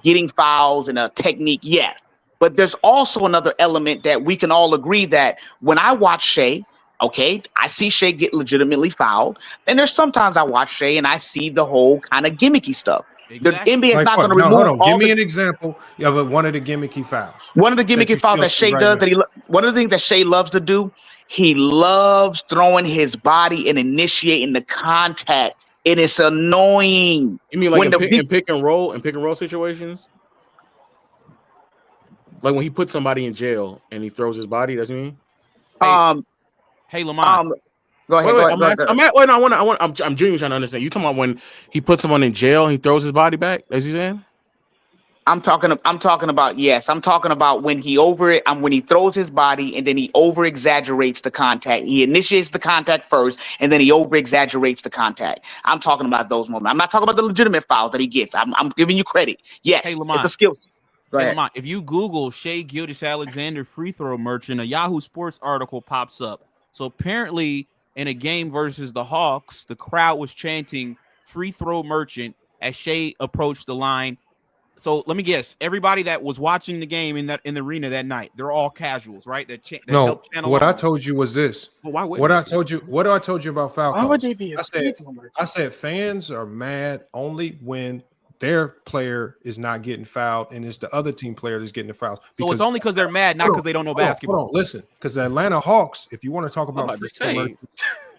getting fouls and a technique, yeah. But there's also another element that we can all agree that when I watch Shea, okay, I see Shea get legitimately fouled. And there's sometimes I watch Shea and I see the whole kind of gimmicky stuff. Exactly. The NBA is not going to remove. Hold on. Give me an example of one of the gimmicky fouls. One of the gimmicky fouls that Shea does, one of the things that Shea loves to do, he loves throwing his body and initiating the contact. It is annoying. You mean like in pick and roll situations? Like when he puts somebody in jail and he throws his body, doesn't he? Hey, Lamont. Go ahead. I'm genuinely trying to understand. You talking about when he puts someone in jail and he throws his body back? Is he saying? I'm talking about yes. I'm talking about when he throws his body and then he over exaggerates the contact. He initiates the contact first and then he over exaggerates the contact. I'm talking about those moments. I'm not talking about the legitimate fouls that he gets. I'm giving you credit. Yes, hey, Lamont, it's a skill. Lamont, if you Google Shea Gilgeous-Alexander free throw merchant, a Yahoo Sports article pops up. So apparently, in a game versus the Hawks, the crowd was chanting "free throw merchant" as Shea approached the line. So let me guess, everybody that was watching the game in the arena that night, they're all casuals, right? No, what I told you was this. Well, what I told you about foul calls. Why would they be? I said fans are mad only when their player is not getting fouled and it's the other team player that's getting the fouls. So it's only because they're mad, not because they don't know basketball. Hold on, listen, because the Atlanta Hawks, if you want to talk about free throw merchants,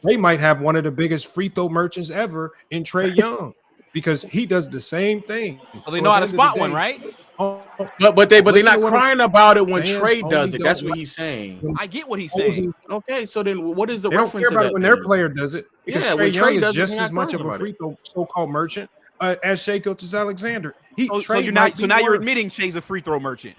they might have one of the biggest free throw merchants ever in Trae Young. Because he does the same thing. So they know how to spot one, right? But they're not crying about it when Trae does it. That's what he's saying. I get what he's saying. Okay, so then what is the they don't reference? care about it when their player does it. Because Yeah, Trae Young is does just as much of a free throw so-called merchant as Shea Gilgeous-Alexander. So now you're admitting Shea's a free throw merchant.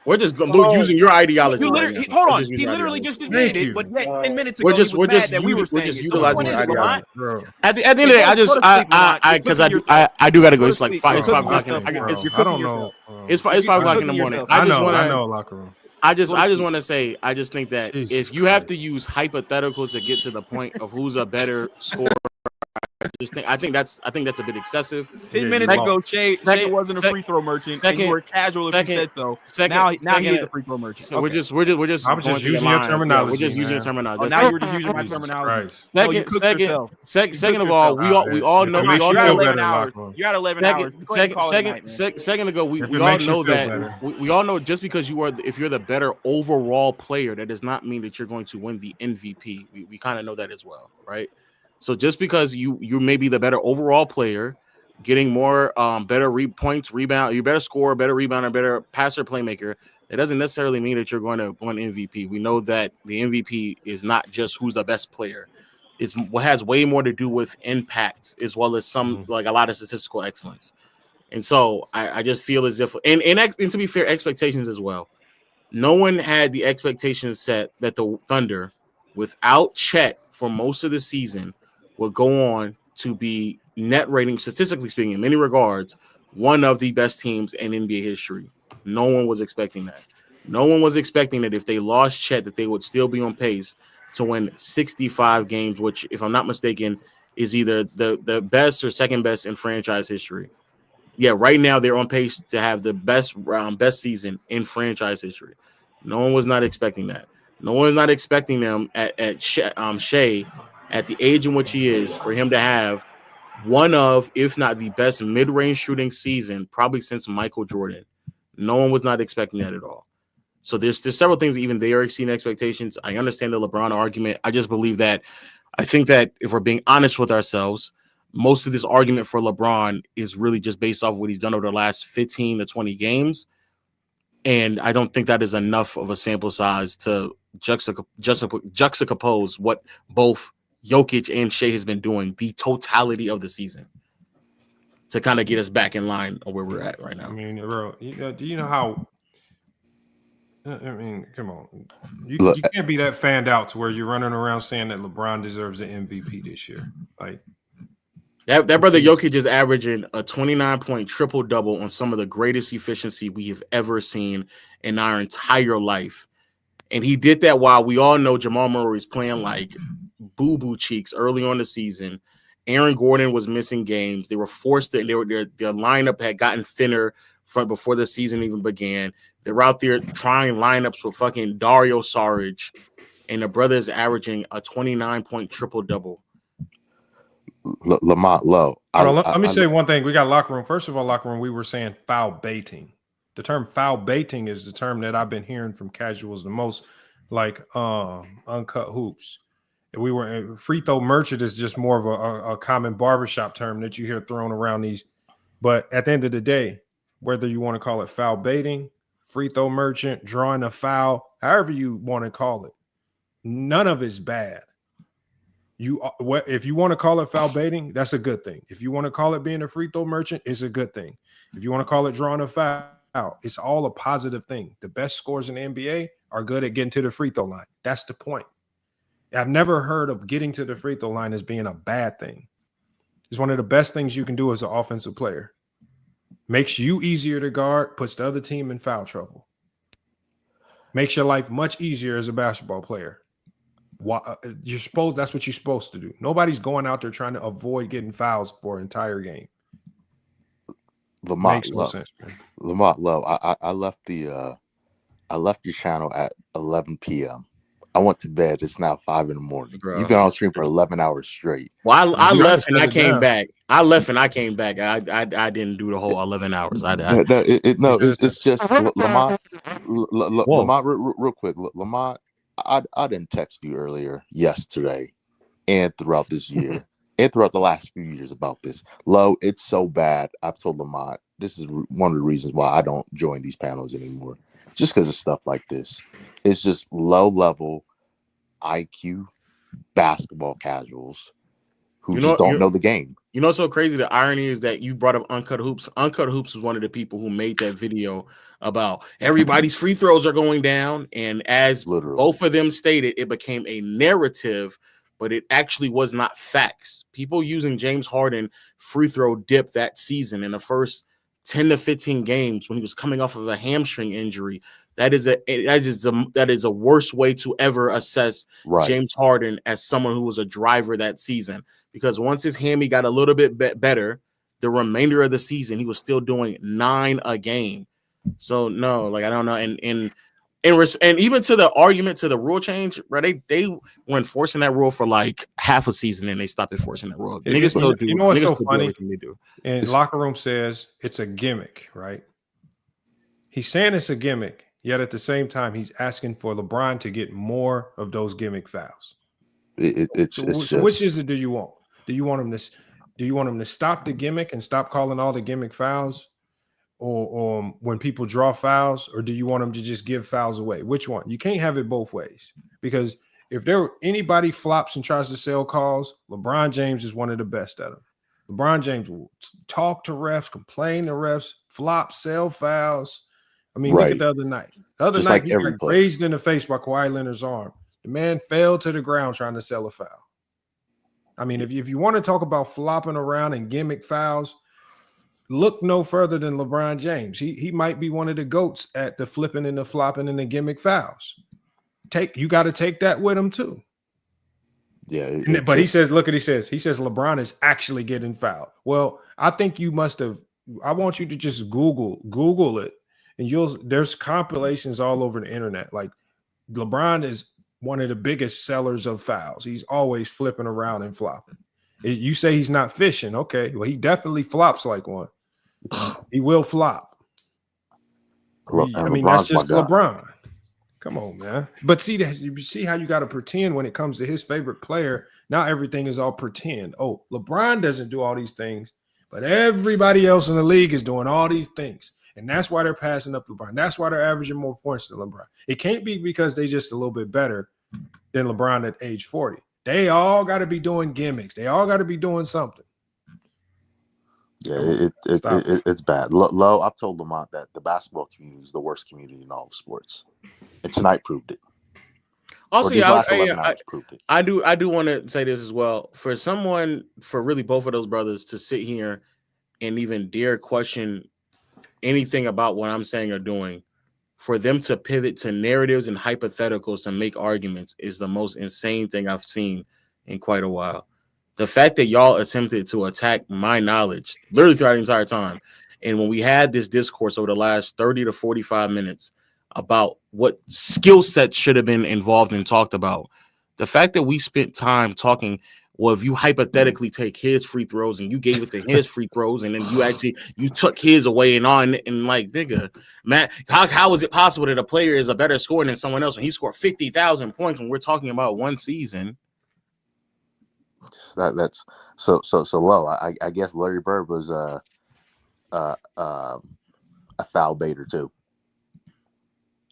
We're just using your ideology. Hold on. He literally just admitted it, but 10 minutes ago he was mad that we were saying it. Utilizing your ideology. At the end of the day, I do gotta go. It's like 5 o'clock. I don't know. It's 5 o'clock in the morning. I know locker room. I just want to say, I just think that if you have to use hypotheticals to get to the point of who's a better scorer, I think that's a bit excessive. 10 minutes ago, Shea wasn't a free throw merchant, and you were casual if you said so. Now he is a free throw merchant. So we're just I was going just through using your your terminology. Yeah, we're just using your terminology. Oh, now you were just using my terminology. Second of all, we all know. You're at 11 hours. You're at 11 hours. Second ago, we all know that we all know just because if you're the better overall player, that does not mean that you're going to win the MVP. We kind of know that as well, right? So just because you may be the better overall player, getting more better points, rebound, you better score, better rebounder, better passer, playmaker, that doesn't necessarily mean that you're going to win MVP. We know that the MVP is not just who's the best player. It's what has way more to do with impact as well as like a lot of statistical excellence. And so I just feel as if, and to be fair, expectations as well. No one had the expectations set that the Thunder, without Chet for most of the season, would go on to be net rating, statistically speaking, in many regards, one of the best teams in NBA history. No one was expecting that. No one was expecting that if they lost Chet, that they would still be on pace to win 65 games, which, if I'm not mistaken, is either the best or second best in franchise history. Yeah, right now they're on pace to have the best season in franchise history. No one was not expecting that. No one was not expecting them at Shea at the age in which he is, for him to have one of, if not the best mid-range shooting season probably since Michael Jordan. No one was not expecting that at all. So there's several things that even they are exceeding expectations. I understand the LeBron argument. I just believe that I think that if we're being honest with ourselves, most of this argument for LeBron is really just based off of what he's done over the last 15 to 20 games. And I don't think that is enough of a sample size to juxtapose what both Jokic and Shea has been doing the totality of the season to kind of get us back in line of where we're at right now. I mean, bro, do you know how? I mean, come on, you can't be that fanned out to where you're running around saying that LeBron deserves the MVP this year. Like that brother Jokic is averaging a 29-point triple-double on some of the greatest efficiency we have ever seen in our entire life. And he did that while we all know Jamal Murray's playing like boo-boo cheeks early on the season. Aaron Gordon was missing games. They were forced to, their lineup had gotten thinner before the season even began. They were out there trying lineups with fucking Dario Saric, and the brother is averaging a 29-point triple-double. Lamont Lowe. Let me say one thing. We got locker room. First of all, locker room, we were saying foul baiting. The term foul baiting is the term that I've been hearing from casuals the most, like uncut hoops. We were free throw merchant is just more of a common barbershop term that you hear thrown around these. But at the end of the day, whether you want to call it foul baiting, free throw merchant, drawing a foul, however you want to call it, none of it's bad. If you want to call it foul baiting, that's a good thing. If you want to call it being a free throw merchant, it's a good thing. If you want to call it drawing a foul, it's all a positive thing. The best scorers in the NBA are good at getting to the free throw line. That's the point. I've never heard of getting to the free throw line as being a bad thing. It's one of the best things you can do as an offensive player. Makes you easier to guard, puts the other team in foul trouble. Makes your life much easier as a basketball player. That's what you're supposed to do. Nobody's going out there trying to avoid getting fouls for an entire game. Lamont Lowe. I left the channel at 11 p.m. I went to bed. It's now 5 a.m. Bro. You've been on stream for 11 hours straight. Well, I left and I came back. I didn't do the whole 11 hours. It's just Lamont. Lamont, real quick. Lamont, I didn't text you earlier yesterday and throughout this year and throughout the last few years about this. Low, it's so bad. I've told Lamont this is one of the reasons why I don't join these panels anymore. Just because of stuff like this. It's just low-level IQ basketball casuals who just don't know the game. You know what's so crazy? The irony is that you brought up Uncut Hoops. Uncut Hoops was one of the people who made that video about everybody's free throws are going down. And as both of them stated, it became a narrative, but it actually was not facts. People using James Harden free throw dip that season in the first 10 to 15 games when he was coming off of a hamstring injury. That is a worse way to ever assess James Harden as someone who was a driver that season, because once his hammy got a little bit better, the remainder of the season he was still doing 9 a game. So no, like I don't know, and even to the argument to the rule change, right? They were enforcing that rule for like half a season and they stopped enforcing that rule. Niggas still do. You know what's so do funny? everything they do. And locker room says it's a gimmick, right? He's saying it's a gimmick, yet at the same time he's asking for LeBron to get more of those gimmick fouls. So which is it? Do you want? Do you want him to stop the gimmick and stop calling all the gimmick fouls? Or when people draw fouls, or do you want them to just give fouls away? Which one? You can't have it both ways, because if anybody flops and tries to sell calls, LeBron James is one of the best at them. LeBron James will talk to refs, complain to refs, flop, sell fouls. I mean, look at the other night. The other night, he got grazed in the face by Kawhi Leonard's arm. The man fell to the ground trying to sell a foul. I mean, if you want to talk about flopping around and gimmick fouls, look no further than LeBron James. He might be one of the GOATs at the flipping and the flopping and the gimmick fouls. You got to take that with him too. Yeah. But he says LeBron is actually getting fouled. Well, I think you must have. I want you to just Google it, and there's compilations all over the internet. Like, LeBron is one of the biggest sellers of fouls. He's always flipping around and flopping. You say he's not fishing. Okay. Well, he definitely flops like one. He will flop. I mean, that's just LeBron. Come on, man. But you see how you got to pretend when it comes to his favorite player. Now everything is all pretend. Oh, LeBron doesn't do all these things, but everybody else in the league is doing all these things. And that's why they're passing up LeBron. That's why they're averaging more points than LeBron. It can't be because they're just a little bit better than LeBron at age 40. They all got to be doing gimmicks. They all got to be doing something. Yeah, it's bad. Low, I've told Lamont that the basketball community is the worst community in all of sports, and tonight proved it. Also, I do want to say this as well. For really both of those brothers to sit here and even dare question anything about what I'm saying or doing, for them to pivot to narratives and hypotheticals and make arguments is the most insane thing I've seen in quite a while. The fact that y'all attempted to attack my knowledge literally throughout the entire time. And when we had this discourse over the last 30 to 45 minutes about what skill sets should have been involved and talked about, the fact that we spent time talking, well, if you hypothetically take his free throws and you gave it to his free throws, and then you took his away and like, nigga, Matt, how is it possible that a player is a better scorer than someone else when he scored 50,000 points when we're talking about one season? That's so low. I guess Larry Bird was a foul baiter too.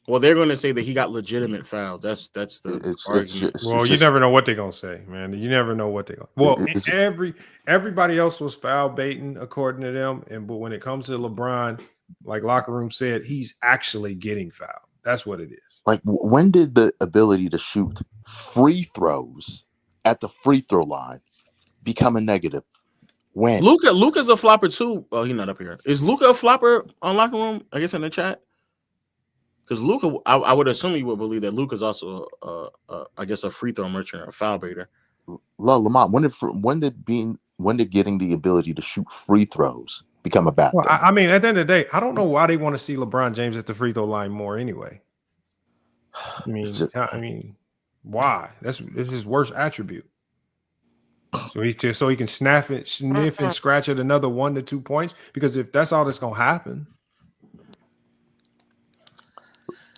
Well, they're going to say that he got legitimate fouls. That's the argument. Well, you never know what they're going to say, man. You never know what they're going to. Well, everybody else was foul baiting according to them, but when it comes to LeBron, like Locker Room said, he's actually getting fouled. That's what it is. Like, when did the ability to shoot free throws at the free throw line become a negative? When? Luka's a flopper too. Oh, he's not up here. Is Luka a flopper on Locker Room? I guess in the chat. Because Luka, I would assume you would believe that Luka's also, I guess, a free throw merchant or a foul baiter. Lamont, when did getting the ability to shoot free throws become a bad thing? I mean, at the end of the day, I don't know why they want to see LeBron James at the free throw line more anyway. I mean, why? That's his worst attribute. So he can sniff and scratch at another 1 to 2 points. Because if that's all that's gonna happen.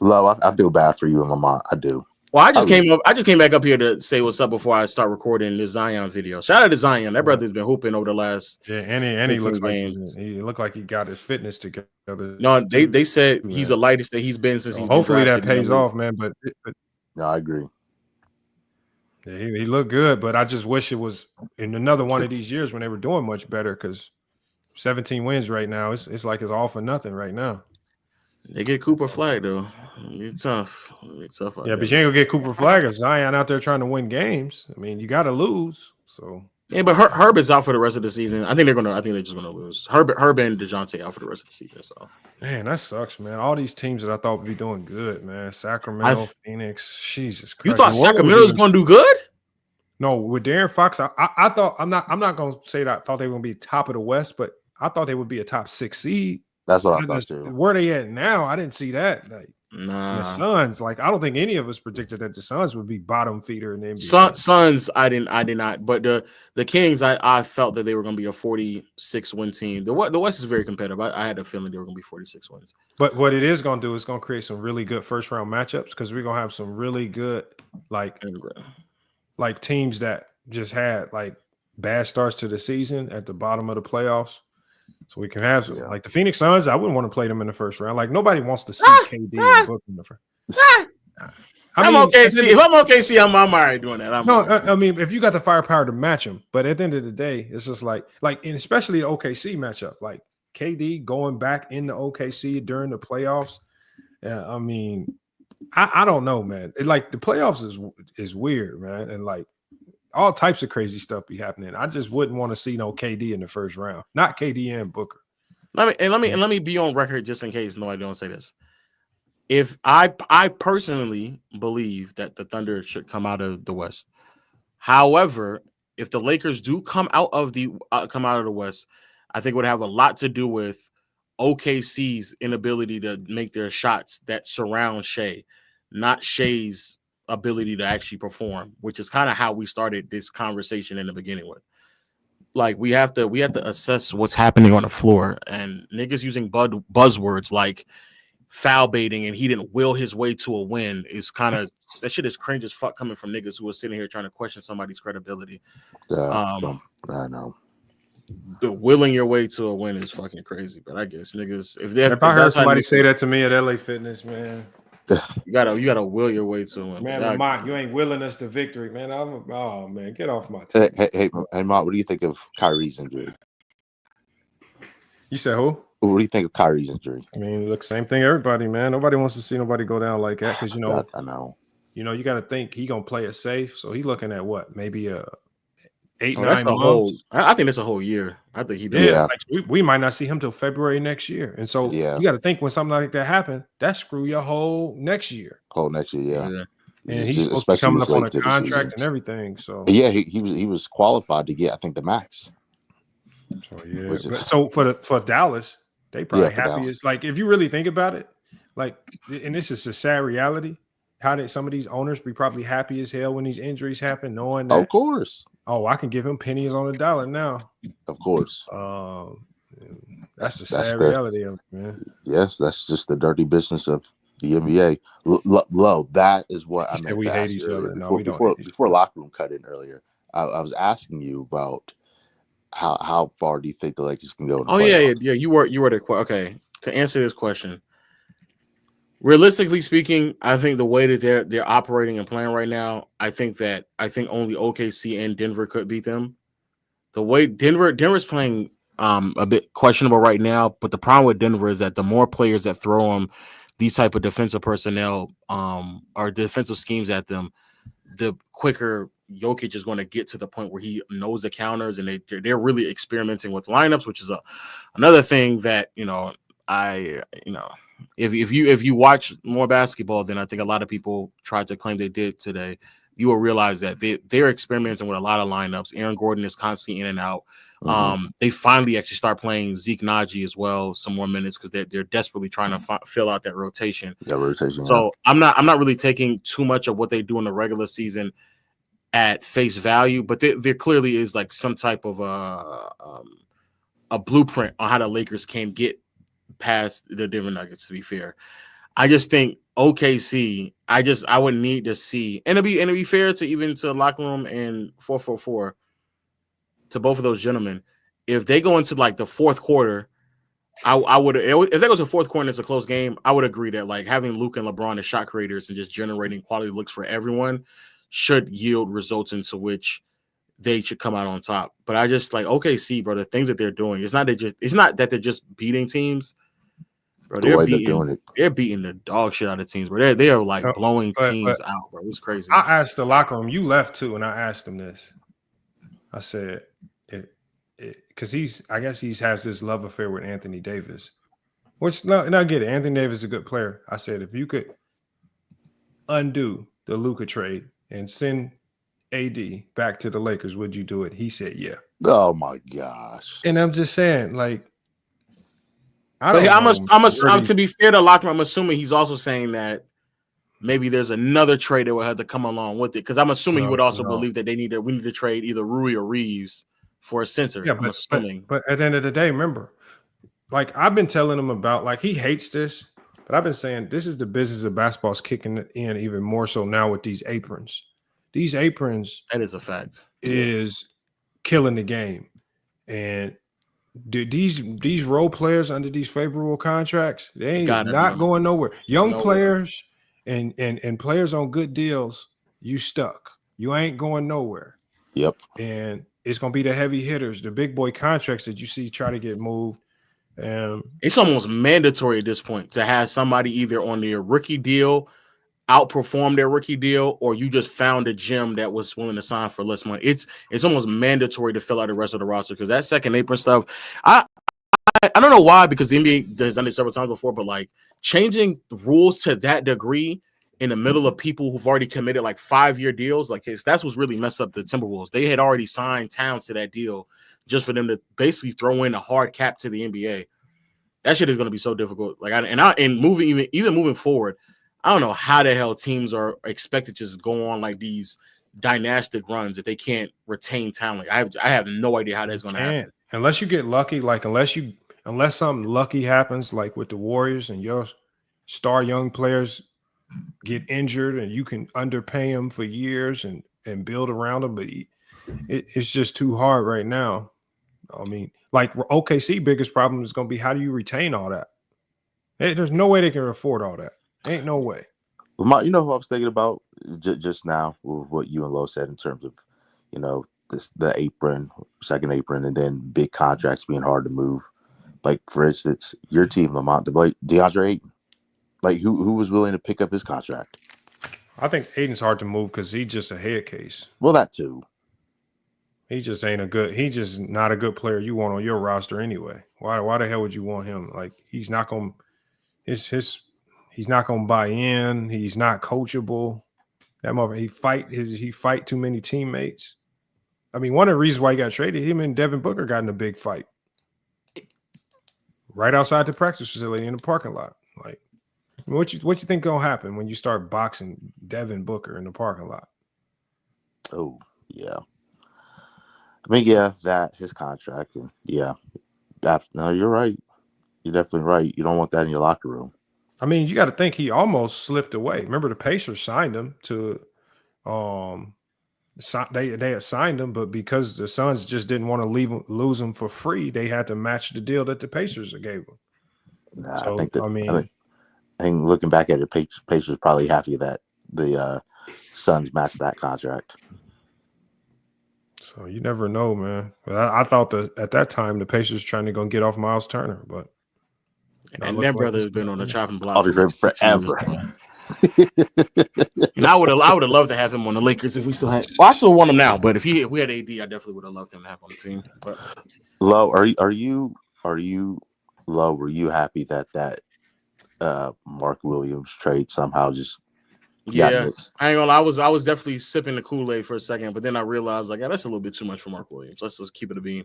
Lo, I feel bad for you and Lamont. I do. Well, I just came back up here to say what's up before I start recording the Zion video. Shout out to Zion. That brother's been hooping over the last and he looks games. Like he looked like he got his fitness together. No, they said he's the lightest that he's been since he's hopefully that pays off, man. But no, I agree. Yeah, he looked good, but I just wish it was in another one of these years when they were doing much better, because 17 wins right now, it's like it's all for nothing right now. They get Cooper Flag though. It's tough. Yeah, but you ain't gonna get Cooper Flag if Zion out there trying to win games. I mean, you got to lose. So Yeah, but Herb is out for the rest of the season. I think they're just gonna lose. Herb and DeJounte out for the rest of the season. So man, that sucks, man. All these teams that I thought would be doing good, man. Sacramento, Phoenix, Jesus Christ. You thought Sacramento was gonna do good? No, with De'Aaron Fox, I thought I'm not gonna say that I thought they were gonna be top of the West, but I thought they would be a top 6 seed. That's what I thought too. Where they at now? I didn't see that. Like, nah. The Suns, like I don't think any of us predicted that the Suns would be bottom feeder in the NBA. Suns, I did not. But the Kings, I felt that they were going to be a 46 win team. The West is very competitive. I had a feeling they were going to be 46 wins. But what it is going to do is going to create some really good first round matchups because we're going to have some really good like teams that just had like bad starts to the season at the bottom of the playoffs. So we can have like the Phoenix Suns. I wouldn't want to play them in the first round. Like nobody wants to see KD and Brook in the first. I'm OKC. If I'm OKC, I'm all right doing that. I mean, if you got the firepower to match them, but at the end of the day, it's just like, and especially the OKC matchup, like KD going back into OKC during the playoffs. I mean, I don't know, man. Like the playoffs is weird, man, and like all types of crazy stuff be happening. I just wouldn't want to see no KD in the first round, not KD and Booker. Let me be on record just in case nobody don't say this. If I personally believe that the Thunder should come out of the West. However, if the Lakers do come out of the West, I think it would have a lot to do with OKC's inability to make their shots that surround Shea, not Shea's ability to actually perform, which is kind of how we started this conversation in the beginning with. Like we have to assess what's happening on the floor, and niggas using buzzwords like foul baiting and he didn't will his way to a win is kind of that shit is cringe as fuck coming from niggas who are sitting here trying to question somebody's credibility. I know. The willing your way to a win is fucking crazy, but I guess niggas if I heard somebody say that to me at LA Fitness, man. You gotta will your way to a win. Man, Lamont, you ain't willing us to victory, man. Oh man, get off my team. Hey, Mont, what do you think of Kyrie's injury? You said who? What do you think of Kyrie's injury? I mean, look, same thing, everybody, man. Nobody wants to see nobody go down like that because I know. You got to think he gonna play it safe. So he looking at what, maybe 8-9 months. I think that's a whole year. I think he does. Yeah, like we might not see him till February next year. And so you got to think when something like that happens, that screw your whole next year. Yeah. And he's supposed to be coming up on a contract and everything. So yeah, he was qualified to get, I think, the max. So yeah, so for Dallas, they probably happiest. Like if you really think about it, like, and this is a sad reality. How did some of these owners be probably happy as hell when these injuries happen, knowing that? Of course. Oh, I can give him pennies on the dollar now. Of course. That's the sad reality of it, man. Yes, that's just the dirty business of the NBA. Low, that is what I meant. We hate each other. No, we don't. Before locker room cut in earlier, I was asking you about how far do you think the Lakers can go? In the playoffs? Yeah. You were the okay. To answer this question, realistically speaking, I think the way that they're operating and playing right now, I think only OKC and Denver could beat them. The way Denver's playing a bit questionable right now, but the problem with Denver is that the more players that throw them these type of defensive personnel or defensive schemes at them, the quicker Jokic is going to get to the point where he knows the counters, and they're really experimenting with lineups, which is another thing that if you watch more basketball than I think a lot of people tried to claim they did today, you will realize that they're experimenting with a lot of lineups. Aaron Gordon is constantly in and out. Mm-hmm. They finally actually start playing Zeke Naji as well some more minutes because they're desperately trying to fill out that rotation. So I'm not really taking too much of what they do in the regular season at face value, but there clearly is like some type of a blueprint on how the Lakers can get past the Denver Nuggets. To be fair, I just think OKC. I would need to see, and to be fair to Locker Room and 444 to both of those gentlemen, if they go into like the fourth quarter, I would, if they go to the fourth quarter and it's a close game, I would agree that like having Luka and LeBron as shot creators and just generating quality looks for everyone should yield results into which they should come out on top. But I just like OKC, bro, the things that they're doing, it's not that they're just beating teams. Bro, they're beating the dog shit out of teams, bro. They are like blowing teams out, bro. It's crazy. I asked the locker room, you left too, and I asked them this. I said because I guess he has this love affair with Anthony Davis, which and I get it. Anthony Davis is a good player. I said if you could undo the Luka trade and send AD back to the Lakers, would you do it? He said, yeah. Oh my gosh. And I'm just saying, like, to be fair to Locker, I'm assuming he's also saying that maybe there's another trade that will have to come along with it. Because I'm assuming he would also believe that we need to trade either Rui or Reaves for a center. Yeah, I'm assuming. But at the end of the day, remember, like I've been telling him about, like he hates this, but I've been saying this is the business of basketball's kicking in even more so now with these aprons. These aprons, that is a fact, is killing the game. And these role players under these favorable contracts, they ain't not going nowhere. Young players and players on good deals, you stuck. You ain't going nowhere. Yep. And it's gonna be the heavy hitters, the big boy contracts that you see try to get moved. It's almost mandatory at this point to have somebody either on their rookie deal outperform their rookie deal, or you just found a gym that was willing to sign for less money. It's almost mandatory to fill out the rest of the roster because that second apron stuff, I don't know why, because the NBA has done it several times before, but like changing rules to that degree in the middle of people who've already committed like 5-year deals, like that's what's really messed up the Timberwolves. They had already signed Towns to that deal just for them to basically throw in a hard cap to the NBA. That shit is going to be so difficult. Like, moving forward, I don't know how the hell teams are expected to just go on like these dynastic runs if they can't retain talent. I have no idea how that's going to happen. Unless you get lucky, like unless something lucky happens, like with the Warriors and your star young players get injured and you can underpay them for years and build around them, but it's just too hard right now. I mean, like OKC biggest problem is going to be how do you retain all that? There's no way they can afford all that. Ain't no way. You know who I was thinking about just now with what you and Lo said in terms of, the apron, second apron, and then big contracts being hard to move. Like, for instance, your team, Lamont, DeAndre Ayton. Like, who was willing to pick up his contract? I think Aiden's hard to move because he's just a head case. Well, that too. He's just not a good player you want on your roster anyway. Why the hell would you want him? Like, he's not going to he's not going to buy in. He's not coachable. That motherfucker, he fight too many teammates. I mean, one of the reasons why he got traded, him and Devin Booker got in a big fight right outside the practice facility in the parking lot. Like, what you think gonna happen when you start boxing Devin Booker in the parking lot? Oh yeah, I mean, yeah, that his contract, and yeah, no, you're right. You're definitely right. You don't want that in your locker room. I mean, you got to think he almost slipped away. Remember, the Pacers signed him to, they had signed him, but because the Suns just didn't want to lose him for free, they had to match the deal that the Pacers gave him. Nah, so, I think looking back at it, Pacers probably happy that the Suns matched that contract. So you never know, man. But I thought at that time the Pacers trying to go get off Miles Turner, but. And their brother has been on the chopping block. I'll be forever. And I would have loved to have him on the Lakers if we still had. Well, I still want him now, but if we had AD, I definitely would have loved him to have on the team. But Lo, are you Lo? Were you happy that Mark Williams trade somehow just? Yeah, I ain't gonna lie. I was definitely sipping the Kool-Aid for a second, but then I realized like, that's a little bit too much for Mark Williams. Let's just keep it a bean.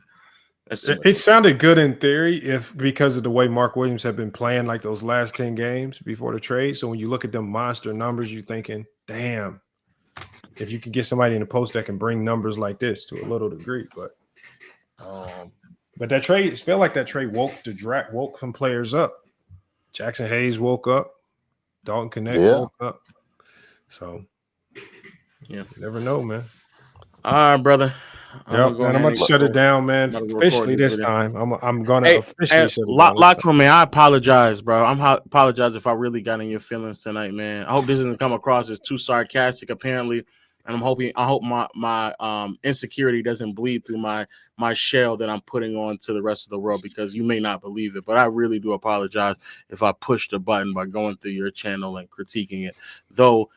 It sounded good in theory because of the way Mark Williams had been playing like those last 10 games before the trade. So when you look at them monster numbers, you're thinking, damn, if you could get somebody in the post that can bring numbers like this to a little degree. But that trade, it felt like that trade woke some players up. Jackson Hayes woke up. Dalton Connect woke up. So yeah, you never know, man. All right, brother. I'm gonna shut it down, man. Officially this time. I'm gonna officially shut it down. Locker room, man. I apologize, bro. I apologize if I really got in your feelings tonight, man. I hope this doesn't come across as too sarcastic. Apparently, and I hope my insecurity doesn't bleed through my shell that I'm putting on to the rest of the world, because you may not believe it, but I really do apologize if I pushed a button by going through your channel and critiquing it. Though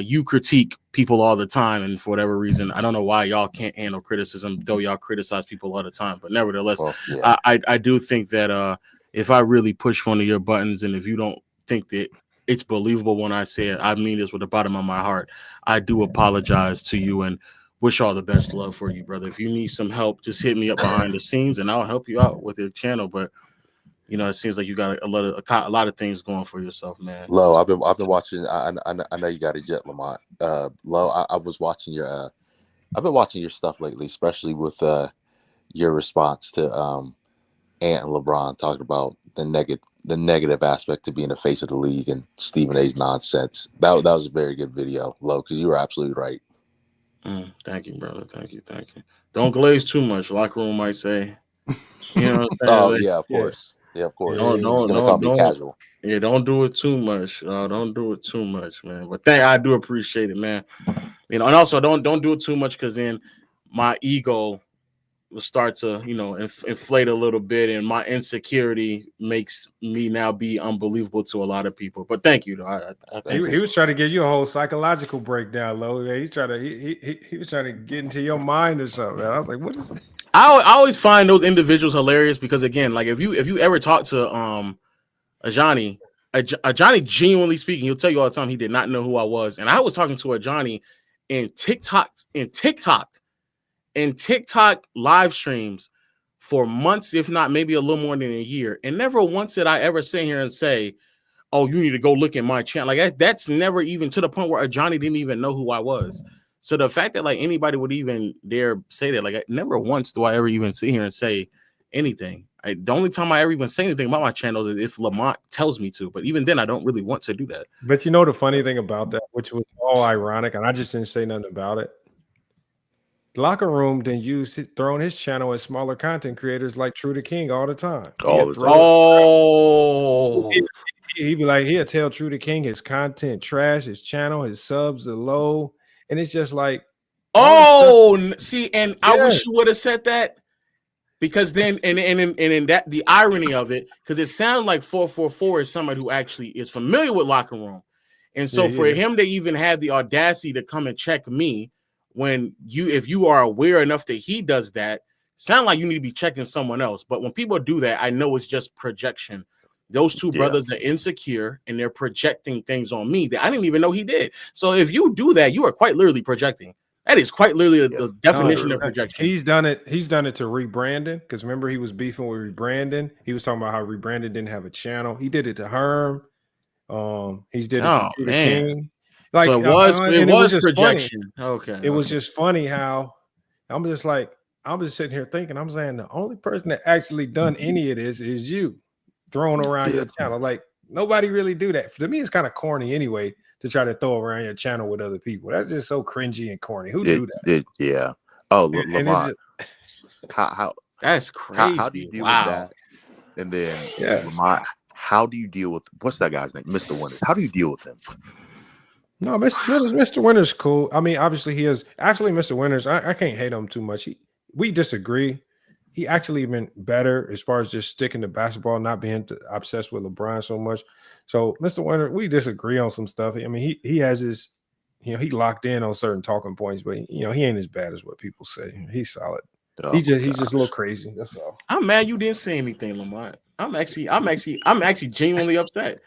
you critique people all the time, and for whatever reason, I don't know why y'all can't handle criticism, though y'all criticize people all the time. But nevertheless, I do think that if I really push one of your buttons, and if you don't think that it's believable when I say it, I mean this with the bottom of my heart, I do apologize to you and wish all the best love for you, brother. If you need some help, just hit me up behind the scenes and I'll help you out with your channel. But it seems like you got a lot of things going for yourself, man. Lo, I've been watching. I know you got a jet, Lamont. Lo, I was watching your. I've been watching your stuff lately, especially with your response to Ant and LeBron talking about the negative aspect to being the face of the league and Stephen A's nonsense. That was a very good video, Lo, because you were absolutely right. Thank you, brother. Thank you. Don't glaze too much. Locker room might say. You know what I'm saying? Oh yeah, of course. Yeah, of course. Don't be casual. Yeah, don't do it too much. Don't do it too much, man. But I do appreciate it, man. And also don't do it too much, because then my ego will start to, inflate a little bit, and my insecurity makes me now be unbelievable to a lot of people. But thank you, though. He was trying to give you a whole psychological breakdown, Lo. He was trying to get into your mind or something. Man. I was like, what is this? I always find those individuals hilarious, because again, like if you ever talk to Johnny, genuinely speaking, he'll tell you all the time he did not know who I was. And I was talking to Johnny in TikTok live streams for months, if not maybe a little more than a year. And never once did I ever sit here and say, oh, you need to go look at my channel. Like that's never even to the point where Johnny didn't even know who I was. So the fact that like anybody would even dare say that, like never once do I ever even sit here and say anything. The only time I ever even say anything about my channel is if Lamont tells me to. But even then, I don't really want to do that. But you know the funny thing about that, which was all ironic, and I just didn't say nothing about it. Locker Room then throwing his channel at smaller content creators like True the King all the time. He'd be like, he'll tell True the King his content trash, his channel, his subs are low, and it's just like, see, and I wish you would have said that, because then and in that the irony of it, because it sounds like 444 is somebody who actually is familiar with Locker Room, and so for him to even have the audacity to come and check me. When if you are aware enough that he does that, sound like you need to be checking someone else. But when people do that, I know it's just projection. Those two brothers are insecure and they're projecting things on me that I didn't even know he did. So if you do that, you are quite literally projecting. That is quite literally the definition of projection. He's done it to rebranding, because remember he was beefing with rebranding. He was talking about how rebranding didn't have a channel. He did it to Herm. He's did it to the King. Like so it was projection. Funny. Okay. It was just funny how I'm just sitting here thinking, I'm saying the only person that actually done any of this is you throwing around your channel. Like nobody really do that. To me, it's kind of corny anyway to try to throw around your channel with other people. That's just so cringy and corny. Who do that? Oh, Lamont. How that's crazy. How do you deal with that? And then Lamont, how do you deal with what's that guy's name? Mr. Winters. How do you deal with him? No, Mr. Winters cool. I mean, obviously he is actually Mr. Winters. I can't hate him too much. We disagree. He actually been better as far as just sticking to basketball, not being obsessed with LeBron so much. So Mr. Winters, we disagree on some stuff. I mean, he has his, he locked in on certain talking points, but he ain't as bad as what people say. He's solid. He's just a little crazy. That's all. I'm mad you didn't say anything, Lamont. I'm actually genuinely upset.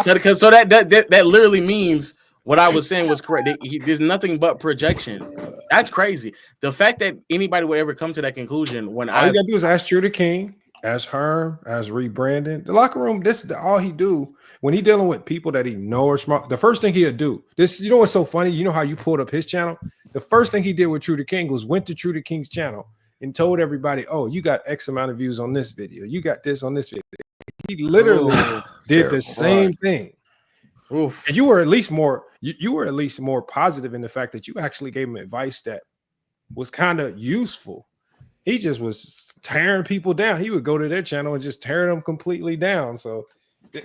So that literally means what I was saying was correct. There's nothing but projection. That's crazy. The fact that anybody would ever come to that conclusion when all you gotta do is ask True the King, ask Herm, ask rebranding. The Locker Room, this is all he do when he dealing with people that he know are smart. The first thing he'll do, this, you know what's so funny? You know how you pulled up his channel? The first thing he did with True the King was went to True the King's channel and told everybody, oh, you got X amount of views on this video. You got this on this video. He literally did the same thing. Oof. And you were at least more positive in the fact that you actually gave him advice that was kind of useful. He just was tearing people down. He would go to their channel and just tear them completely down. So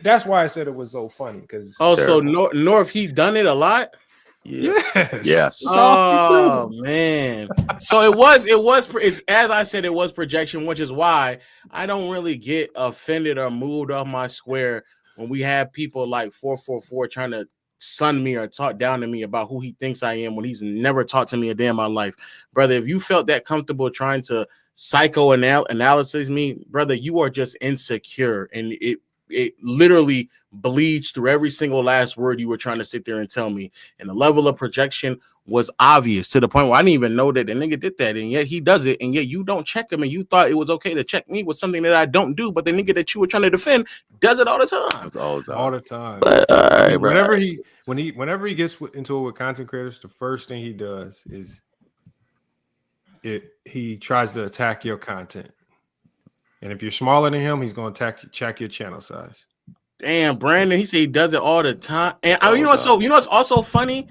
that's why I said it was so funny. Because so North, he done it a lot. Yes. Oh man. So it's as I said, it was projection, which is why I don't really get offended or moved off my square when we have people like 444 trying to sun me or talk down to me about who he thinks I am when he's never talked to me a day in my life. Brother, if you felt that comfortable trying to psychoanalysis me, brother, you are just insecure, and it literally bleeds through every single last word you were trying to sit there and tell me. And the level of projection was obvious to the point where I didn't even know that the nigga did that, and yet he does it, and yet you don't check him, and you thought it was okay to check me with something that I don't do, but the nigga that you were trying to defend does it all the time. All the time. But, I mean, whenever he gets into it with content creators, the first thing he does is he tries to attack your content. And if you're smaller than him, he's going to check your channel size. Damn, Brandon, he said he does it all the time. And you know what's also funny?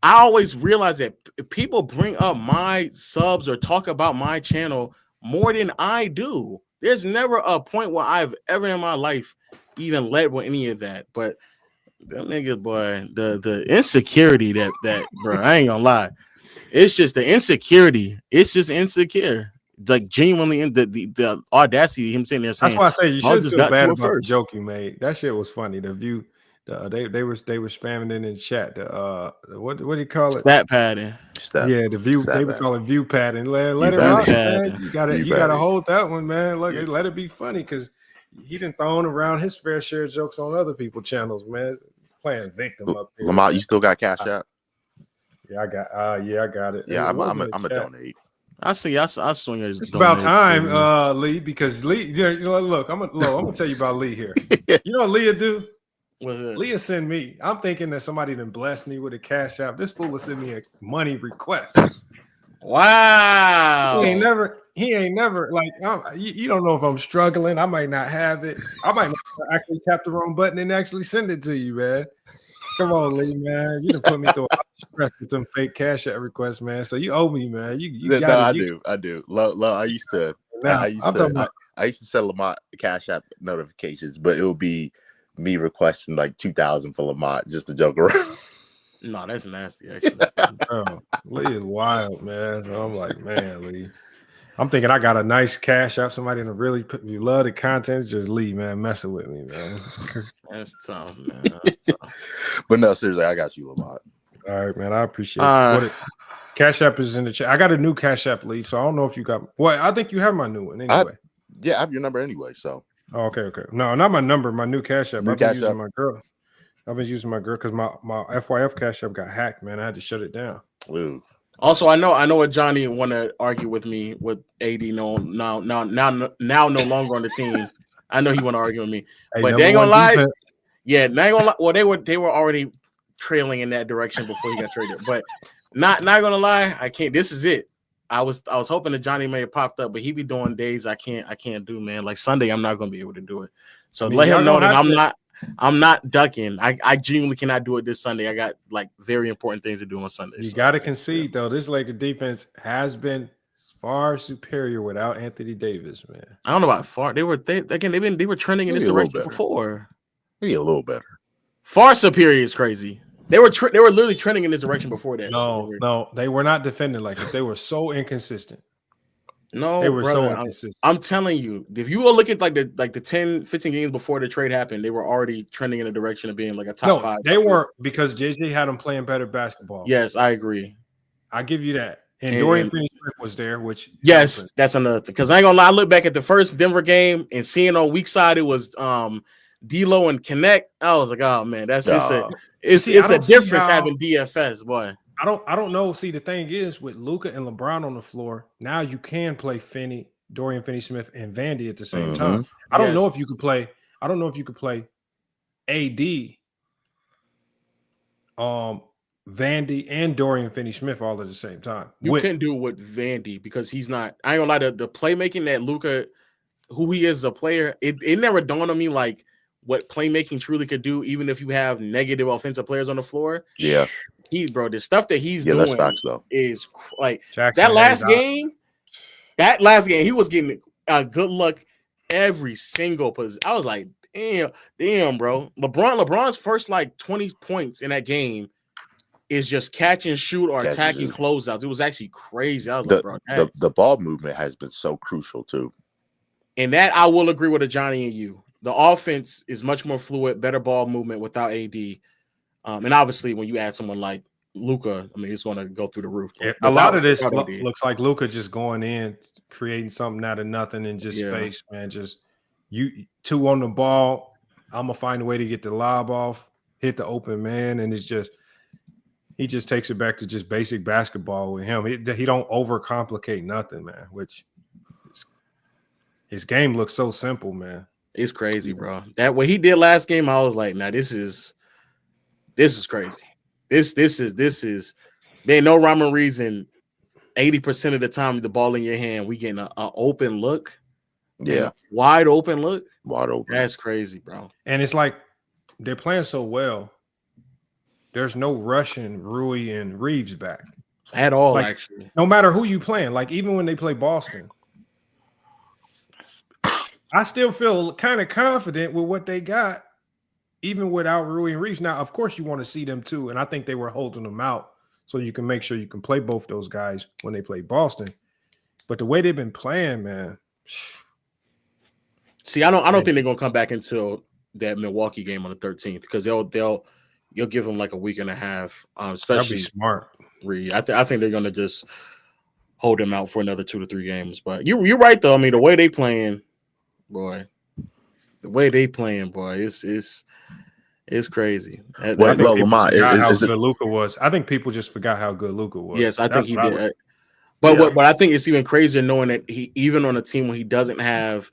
I always realize that people bring up my subs or talk about my channel more than I do. There's never a point where I've ever in my life even led with any of that. But them niggas, boy, the insecurity that bro, I ain't gonna lie. It's just the insecurity. It's just insecure. Like genuinely in the audacity of him sitting there saying. That's why I say you should feel bad about the joke you made. That shit was funny. The view, they were spamming it in the chat. What do you call it? Stat padding. Yeah, the view. They would call it view padding. Let it rock, man. You gotta hold that one, man. Look, let it be funny because he done thrown around his fair share of jokes on other people's channels, man. Playing victim up here. Lamont, you still got Cash App? Yeah, I got it. Yeah, I'm gonna donate. I swing it. It's about time, Lee, because Lee, you know, look, I'm gonna tell you about Lee here. You know what Leah do? Leah send me. I'm thinking that somebody done blessed me with a Cash App. This fool will send me a money request. Wow. He ain't never like you don't know if I'm struggling. I might not have it. I might not actually tap the wrong button and actually send it to you, man. Come on, Lee, man. You done put me through a lot of stress with some fake Cash App requests, man. So you owe me, man. I do. I used to set Lamont Cash App notifications, but it would be me requesting like 2,000 for Lamont just to joke around. No, that's nasty, actually. Bro, Lee is wild, man. So I'm like, man, Lee. I'm thinking I got a nice Cash App. Somebody to really you love the content. It's just Lee, man, messing with me, man. That's tough, man. That's tough. But no, seriously, I got you, Lamont. All right, man. I appreciate it. Cash App is in the chat. I got a new Cash App, Lee. So I don't know if you got. Well, I think you have my new one anyway. I have your number anyway. So. Oh, okay. No, not my number. My new Cash App. I've been using my girl. Because my FYF Cash App got hacked, man. I had to shut it down. Ooh. Also, I know what Johnny want to argue with me with AD now no longer on the team. I know he want to argue with me, but they ain't gonna lie. Defense. Yeah, they ain't gonna lie. Well, they were already trailing in that direction before he got traded. But not gonna lie, I can't. This is it. I was hoping that Johnny may have popped up, but he be doing days I can't do, man. Like Sunday, I'm not gonna be able to do it. So let him know that I'm not ducking. I genuinely cannot do it this Sunday. I got like very important things to do on Sunday. You got to concede though. This Lakers defense has been far superior without Anthony Davis, man. I don't know about far. They were trending in this direction before. Maybe a little better. Far superior is crazy. They were literally trending in this direction before that. No, they were not defending like this. They were so inconsistent. No, they were brother, so inconsistent. I'm telling you, if you will look at like the 10, 15 games before the trade happened, they were already trending in the direction of being like a top 5. They were because JJ had them playing better basketball. Yes, I agree. I give you that. And Dorian Finney-Smith was there, which that's another thing. Because I ain't gonna lie, I look back at the first Denver game and seeing on weak side it was D'Lo and Connect. I was like, oh man, it's a difference having DFS, boy. I don't know. See, the thing is with Luka and LeBron on the floor, now you can play Dorian Finney-Smith, and Vandy at the same time. I don't know if you could play AD, Vandy, and Dorian Finney-Smith all at the same time. You couldn't do it with Vandy because he's not. I ain't gonna lie, the playmaking that Luka, who he is as a player, it never dawned on me like what playmaking truly could do, even if you have negative offensive players on the floor. Yeah. The stuff that he's doing that's facts, though. is like Jackson that last game, he was getting a good look every single position. I was like, damn, bro. LeBron's first like 20 points in that game is just catch and shoot or attacking closeouts. It was actually crazy. I was like, bro, the ball movement has been so crucial too. And that I will agree with Johnny and you. The offense is much more fluid, better ball movement without AD. And obviously, when you add someone like Luka, I mean, it's going to go through the roof. A lot of this looks like Luka just going in, creating something out of nothing and just space, man. Just you two on the ball. I'm gonna find a way to get the lob off, hit the open man, and it's just he just takes it back to just basic basketball with him. He don't overcomplicate nothing, man. Which his game looks so simple, man. It's crazy, bro. That what he did last game, I was like, nah, this is crazy. This is there ain't no rhyme or reason. 80% of the time, the ball in your hand, we getting an open look. Yeah, wide open look. Wide open. That's crazy, bro. And it's like they're playing so well. There's no rushing Rui and Reaves back at all. Like, actually, no matter who you playing, like even when they play Boston, I still feel kind of confident with what they got, even without Rui and Reaves. Now, of course, you want to see them too, and I think they were holding them out so you can make sure you can play both those guys when they play Boston. But the way they've been playing, man. See, I don't think they're gonna come back until that Milwaukee game on the 13th because you'll give them like a week and a half, especially That'd be smart. Reed. I think they're gonna just hold them out for another 2 to 3 games. But you're right though. I mean, the way they playing, boy, it's crazy. Lamont, how good Luka was. I think people just forgot how good Luka was. Yes, I think he did. But I think it's even crazier knowing that he even on a team where he doesn't have.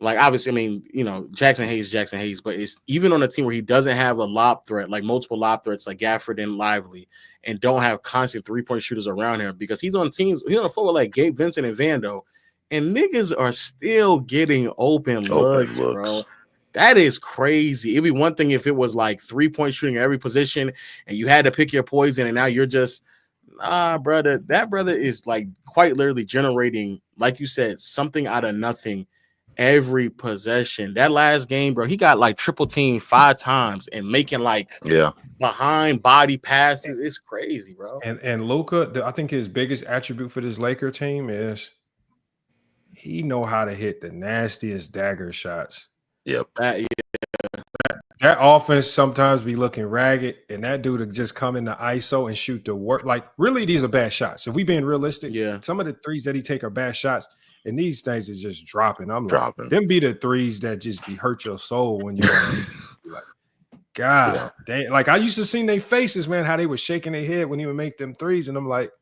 Like, obviously, I mean, you know, Jackson Hayes, but it's even on a team where he doesn't have a lob threat, like multiple lob threats like Gafford and Lively, and don't have constant three-point shooters around him because he's on teams, he's on a floor like Gabe Vincent and Vando, and niggas are still getting open looks, bro. That is crazy. It'd be one thing if it was like 3-point shooting at every position and you had to pick your poison, and now you're just, brother. That brother is like quite literally generating, like you said, something out of nothing. Every possession. That last game, bro, he got like triple team 5 times and making like behind body passes. It's crazy, bro. And Luka, I think his biggest attribute for this Laker team is he know how to hit the nastiest dagger shots. Yep. That offense sometimes be looking ragged, and that dude to just come in the ISO and shoot the work. Like, really, these are bad shots. If we being realistic, some of the threes that he take are bad shots. And these things are just dropping. I'm like, them be the threes that just be hurt your soul when you're like, God, damn. Like I used to see their faces, man, how they were shaking their head when he would make them threes, and I'm like,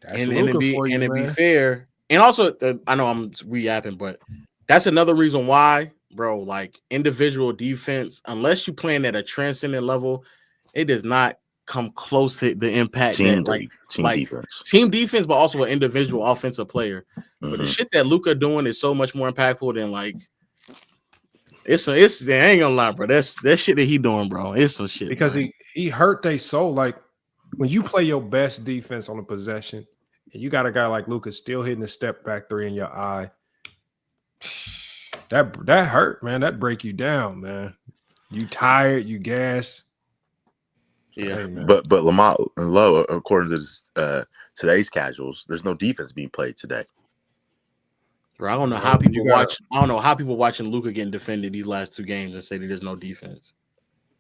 that's to be fair, and also I know I'm re-yapping, but that's another reason why, bro. Like individual defense, unless you're playing at a transcendent level, it does not come close to the impact team defense, but also an individual offensive player. But the shit that Luka doing is so much more impactful than like it's I ain't gonna lie, bro. That shit that he doing, bro. It's some shit because he hurt their soul. Like when you play your best defense on a possession, and you got a guy like Luka still hitting a step back 3 in your eye. That hurt, man. That break you down, man. You tired, you gassed. Yeah, but Lamont and Lowe, according to today's casuals, there's no defense being played today. Bro, I don't know how people watch. I don't know how people watching Luka getting defended these last 2 games and say that there's no defense.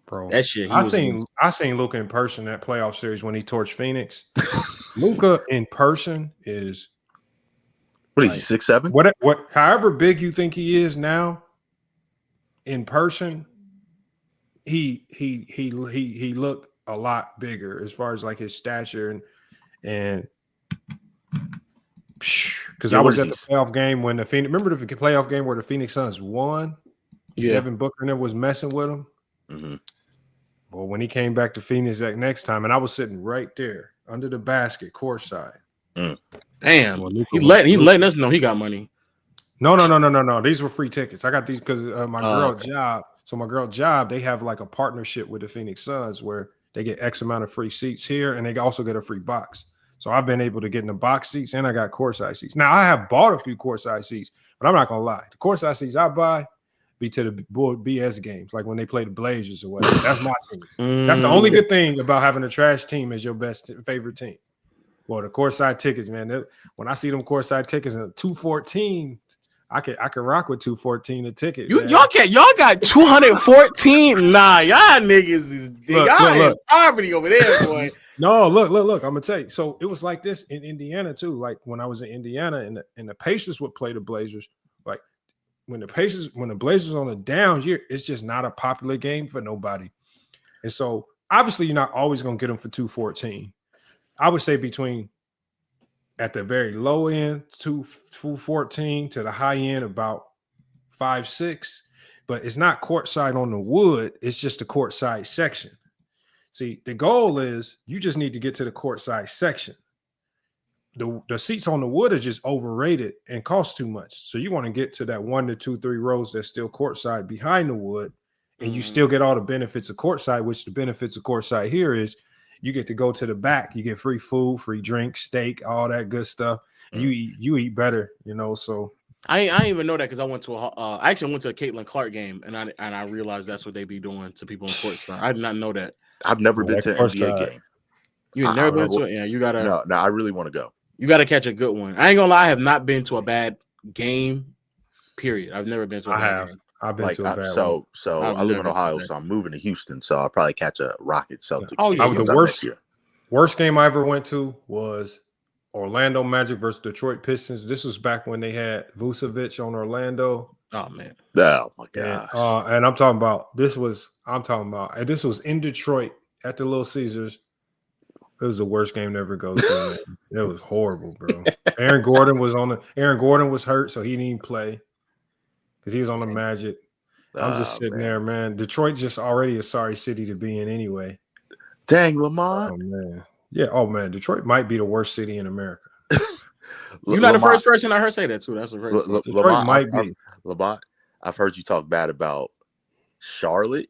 Bro, that shit. I seen Luka in person that playoff series when he torched Phoenix. Luka in person is what is he 6'7"? What? However big you think he is now, in person, he looked a lot bigger as far as like his stature and because I was at the playoff game when the Phoenix. Remember the playoff game where the Phoenix Suns won? Yeah, Devin Booker was messing with him. Well, when he came back to Phoenix that next time, and I was sitting right there under the basket, courtside. Damn, he letting us know he got money. No. These were free tickets. I got these because my girl job. So my girl job, they have like a partnership with the Phoenix Suns where they get X amount of free seats here, and they also get a free box. So I've been able to get in the box seats, and I got courtside seats. Now I have bought a few courtside seats, but I'm not gonna lie, the courtside seats I buy, be to the BS games, like when they play the Blazers or whatever. That's my team. That's the only good thing about having a trash team as your favorite team. Well, the courtside tickets, man. When I see them courtside tickets at 214, I can rock with 214 a ticket. Y'all got 214. Nah, y'all niggas is in poverty over there, boy. No, look. I'm gonna tell you. So it was like this in Indiana too. Like when I was in Indiana, and the Pacers would play the Blazers. Like when the Blazers on a down year, it's just not a popular game for nobody. And so obviously you're not always gonna get them for 214. I would say between at the very low end 214 to the high end about 5-6, but it's not courtside on the wood. It's just the courtside section. See, the goal is you just need to get to the courtside section. The seats on the wood are just overrated and cost too much. So you want to get to that 1 to 2, 3 rows that's still courtside behind the wood, and you still get all the benefits of courtside, which the benefits of courtside here is you get to go to the back, you get free food, free drink, steak, all that good stuff. And you eat better, so I didn't even know that because I went to I actually went to a Caitlin Clark game and I realized that's what they be doing to people in courtside. I did not know that. I've never been to an NBA game. You've never been to it? Yeah, you gotta. No, I really want to go. You gotta catch a good one. I ain't gonna lie, I have not been to a bad game. Period. I've never been to a bad game. I've been to a bad one. So I live in Ohio, so I'm moving to Houston. So I'll probably catch a Rocket Celtics. Oh, yeah. The worst game I ever went to was Orlando Magic versus Detroit Pistons. This was back when they had Vucevic on Orlando. Oh man. Oh my god. And I'm talking about this was in Detroit at the Little Caesars. It was the worst game to ever go to. It was horrible, bro. Aaron Gordon was hurt, so he didn't even play because he was on the Magic. I'm just sitting there, man. Detroit just already a sorry city to be in anyway. Dang, Lamont. Oh man. Yeah. Oh man, Detroit might be the worst city in America. You're not the first person I heard say that too. That's a very Detroit might be. Lamont, I've heard you talk bad about Charlotte.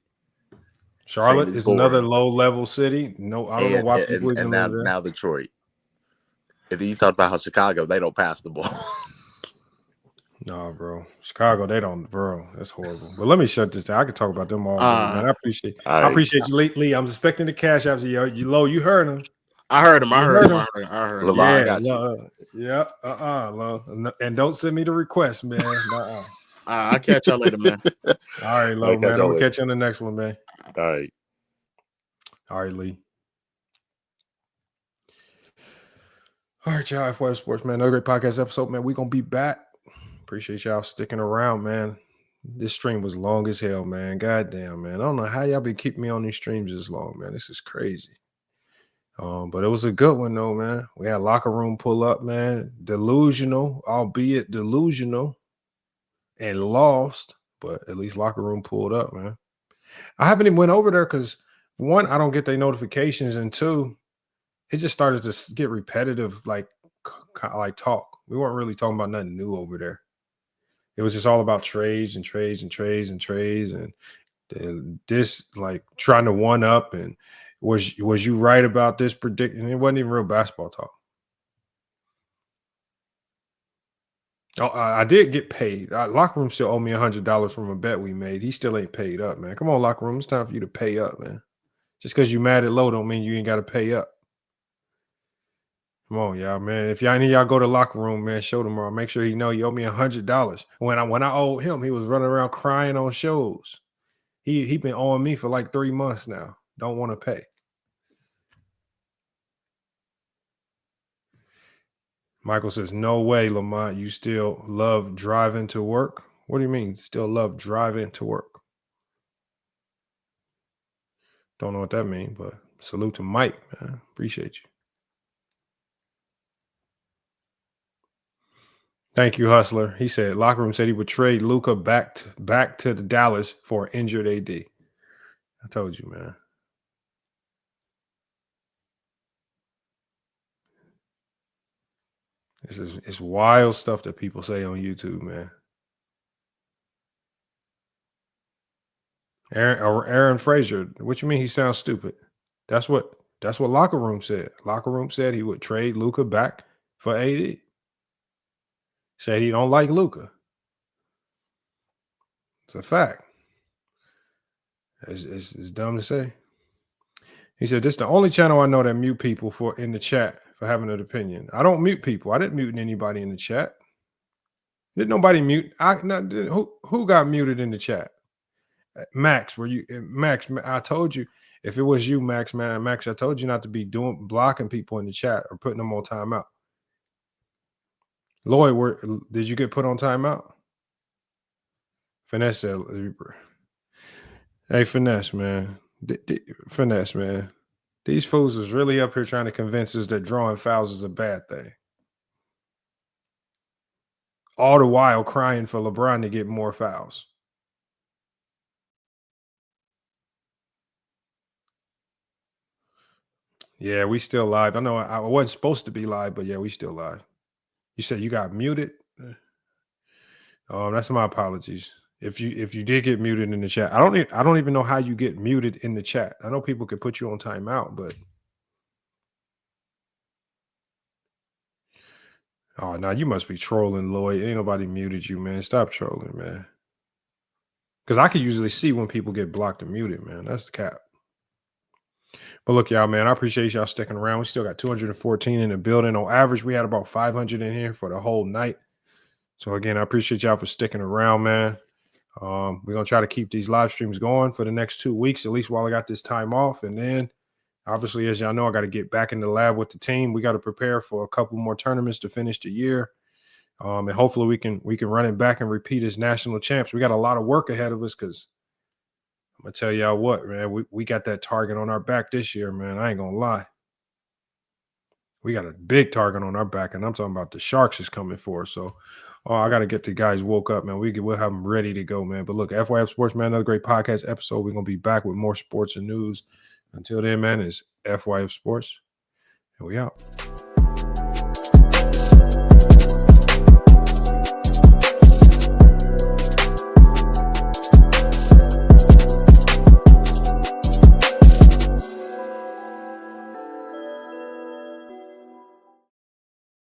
Charlotte is another low-level city. No, I don't know why people even live there. Now Detroit. And then you talk about how Chicago, they don't pass the ball. No, bro. Chicago, they don't, bro. That's horrible. But let me shut this down. I can talk about them all day, man. I appreciate you, Lee. I'm expecting the cash out. You heard him. I heard him. Yeah. And don't send me the request, man. I'll catch y'all later, man. All right, Lo, man. I'm gonna catch you on the next one, man. All right, Lee. All right, y'all. FYI Sports, man. Another great podcast episode, man. We're gonna be back. Appreciate y'all sticking around, man. This stream was long as hell, man. Goddamn, man. I don't know how y'all been keeping me on these streams this long, man. This is crazy. But it was a good one, though, man. We had Locker Room pull up, man. Delusional, albeit delusional, and lost. But at least Locker Room pulled up, man. I haven't even went over there because, one, I don't get their notifications, and two, it just started to get repetitive, like talk. We weren't really talking about nothing new over there. It was just all about trades and this, like, trying to one up and was you right about this prediction? It wasn't even real basketball talk. Oh, I did get paid. Locker Room still owe me $100 from a bet we made. He still ain't paid up, man. Come on, Locker Room. It's time for you to pay up, man. Just because you mad at low don't mean you ain't got to pay up. Come on, y'all, man. If any of y'all go to Locker Room, man, show tomorrow. Make sure he know you owe me $100. When I owed him, he was running around crying on shows. He been owing me for like 3 months now. Don't want to pay. Michael says, no way, Lamont. You still love driving to work? What do you mean? Still love driving to work? Don't know what that means, but salute to Mike, man. Appreciate you. Thank you, Hustler. He said Locker Room said he would trade Luka back to the Dallas for an injured AD. I told you, man. It's wild stuff that people say on YouTube, man. Aaron Frazier, what you mean he sounds stupid? That's what Locker Room said. Locker Room said he would trade Luka back for AD. Said he don't like Luka. It's a fact. It's dumb to say. He said, this is the only channel I know that mute people for in the chat for having an opinion. I don't mute people. I didn't mute anybody in the chat. Didn't nobody mute? Who got muted in the chat? Max, were you Max? I told you if it was you, Max, man, Max, I told you not to be blocking people in the chat or putting them on timeout. Lloyd, did you get put on timeout? Finesse said, hey, Finesse, man. Finesse, man. These fools is really up here trying to convince us that drawing fouls is a bad thing. All the while crying for LeBron to get more fouls. Yeah, we still live. I know I wasn't supposed to be live, but yeah, we still live. You said you got muted. That's my apologies. If you did get muted in the chat, I don't even know how you get muted in the chat. I know people could put you on timeout, but oh no, you must be trolling, Lloyd. Ain't nobody muted you, man. Stop trolling, man. Because I can usually see when people get blocked and muted, man. That's the cap. But look, y'all, man, I appreciate y'all sticking around. We still got 214 in the building. On average, we had about 500 in here for the whole night. So again, I appreciate y'all for sticking around, man. We're going to try to keep these live streams going for the next 2 weeks, at least while I got this time off. And then, obviously, as y'all know, I got to get back in the lab with the team. We got to prepare for a couple more tournaments to finish the year. And hopefully we can run it back and repeat as national champs. We got a lot of work ahead of us because I'm going to tell y'all what, man, we got that target on our back this year, man. I ain't going to lie. We got a big target on our back, and I'm talking about the Sharks is coming for us. So, I got to get the guys woke up, man. We'll have them ready to go, man. But look, FYF Sports, man, another great podcast episode. We're going to be back with more sports and news. Until then, man, it's FYF Sports, and we out.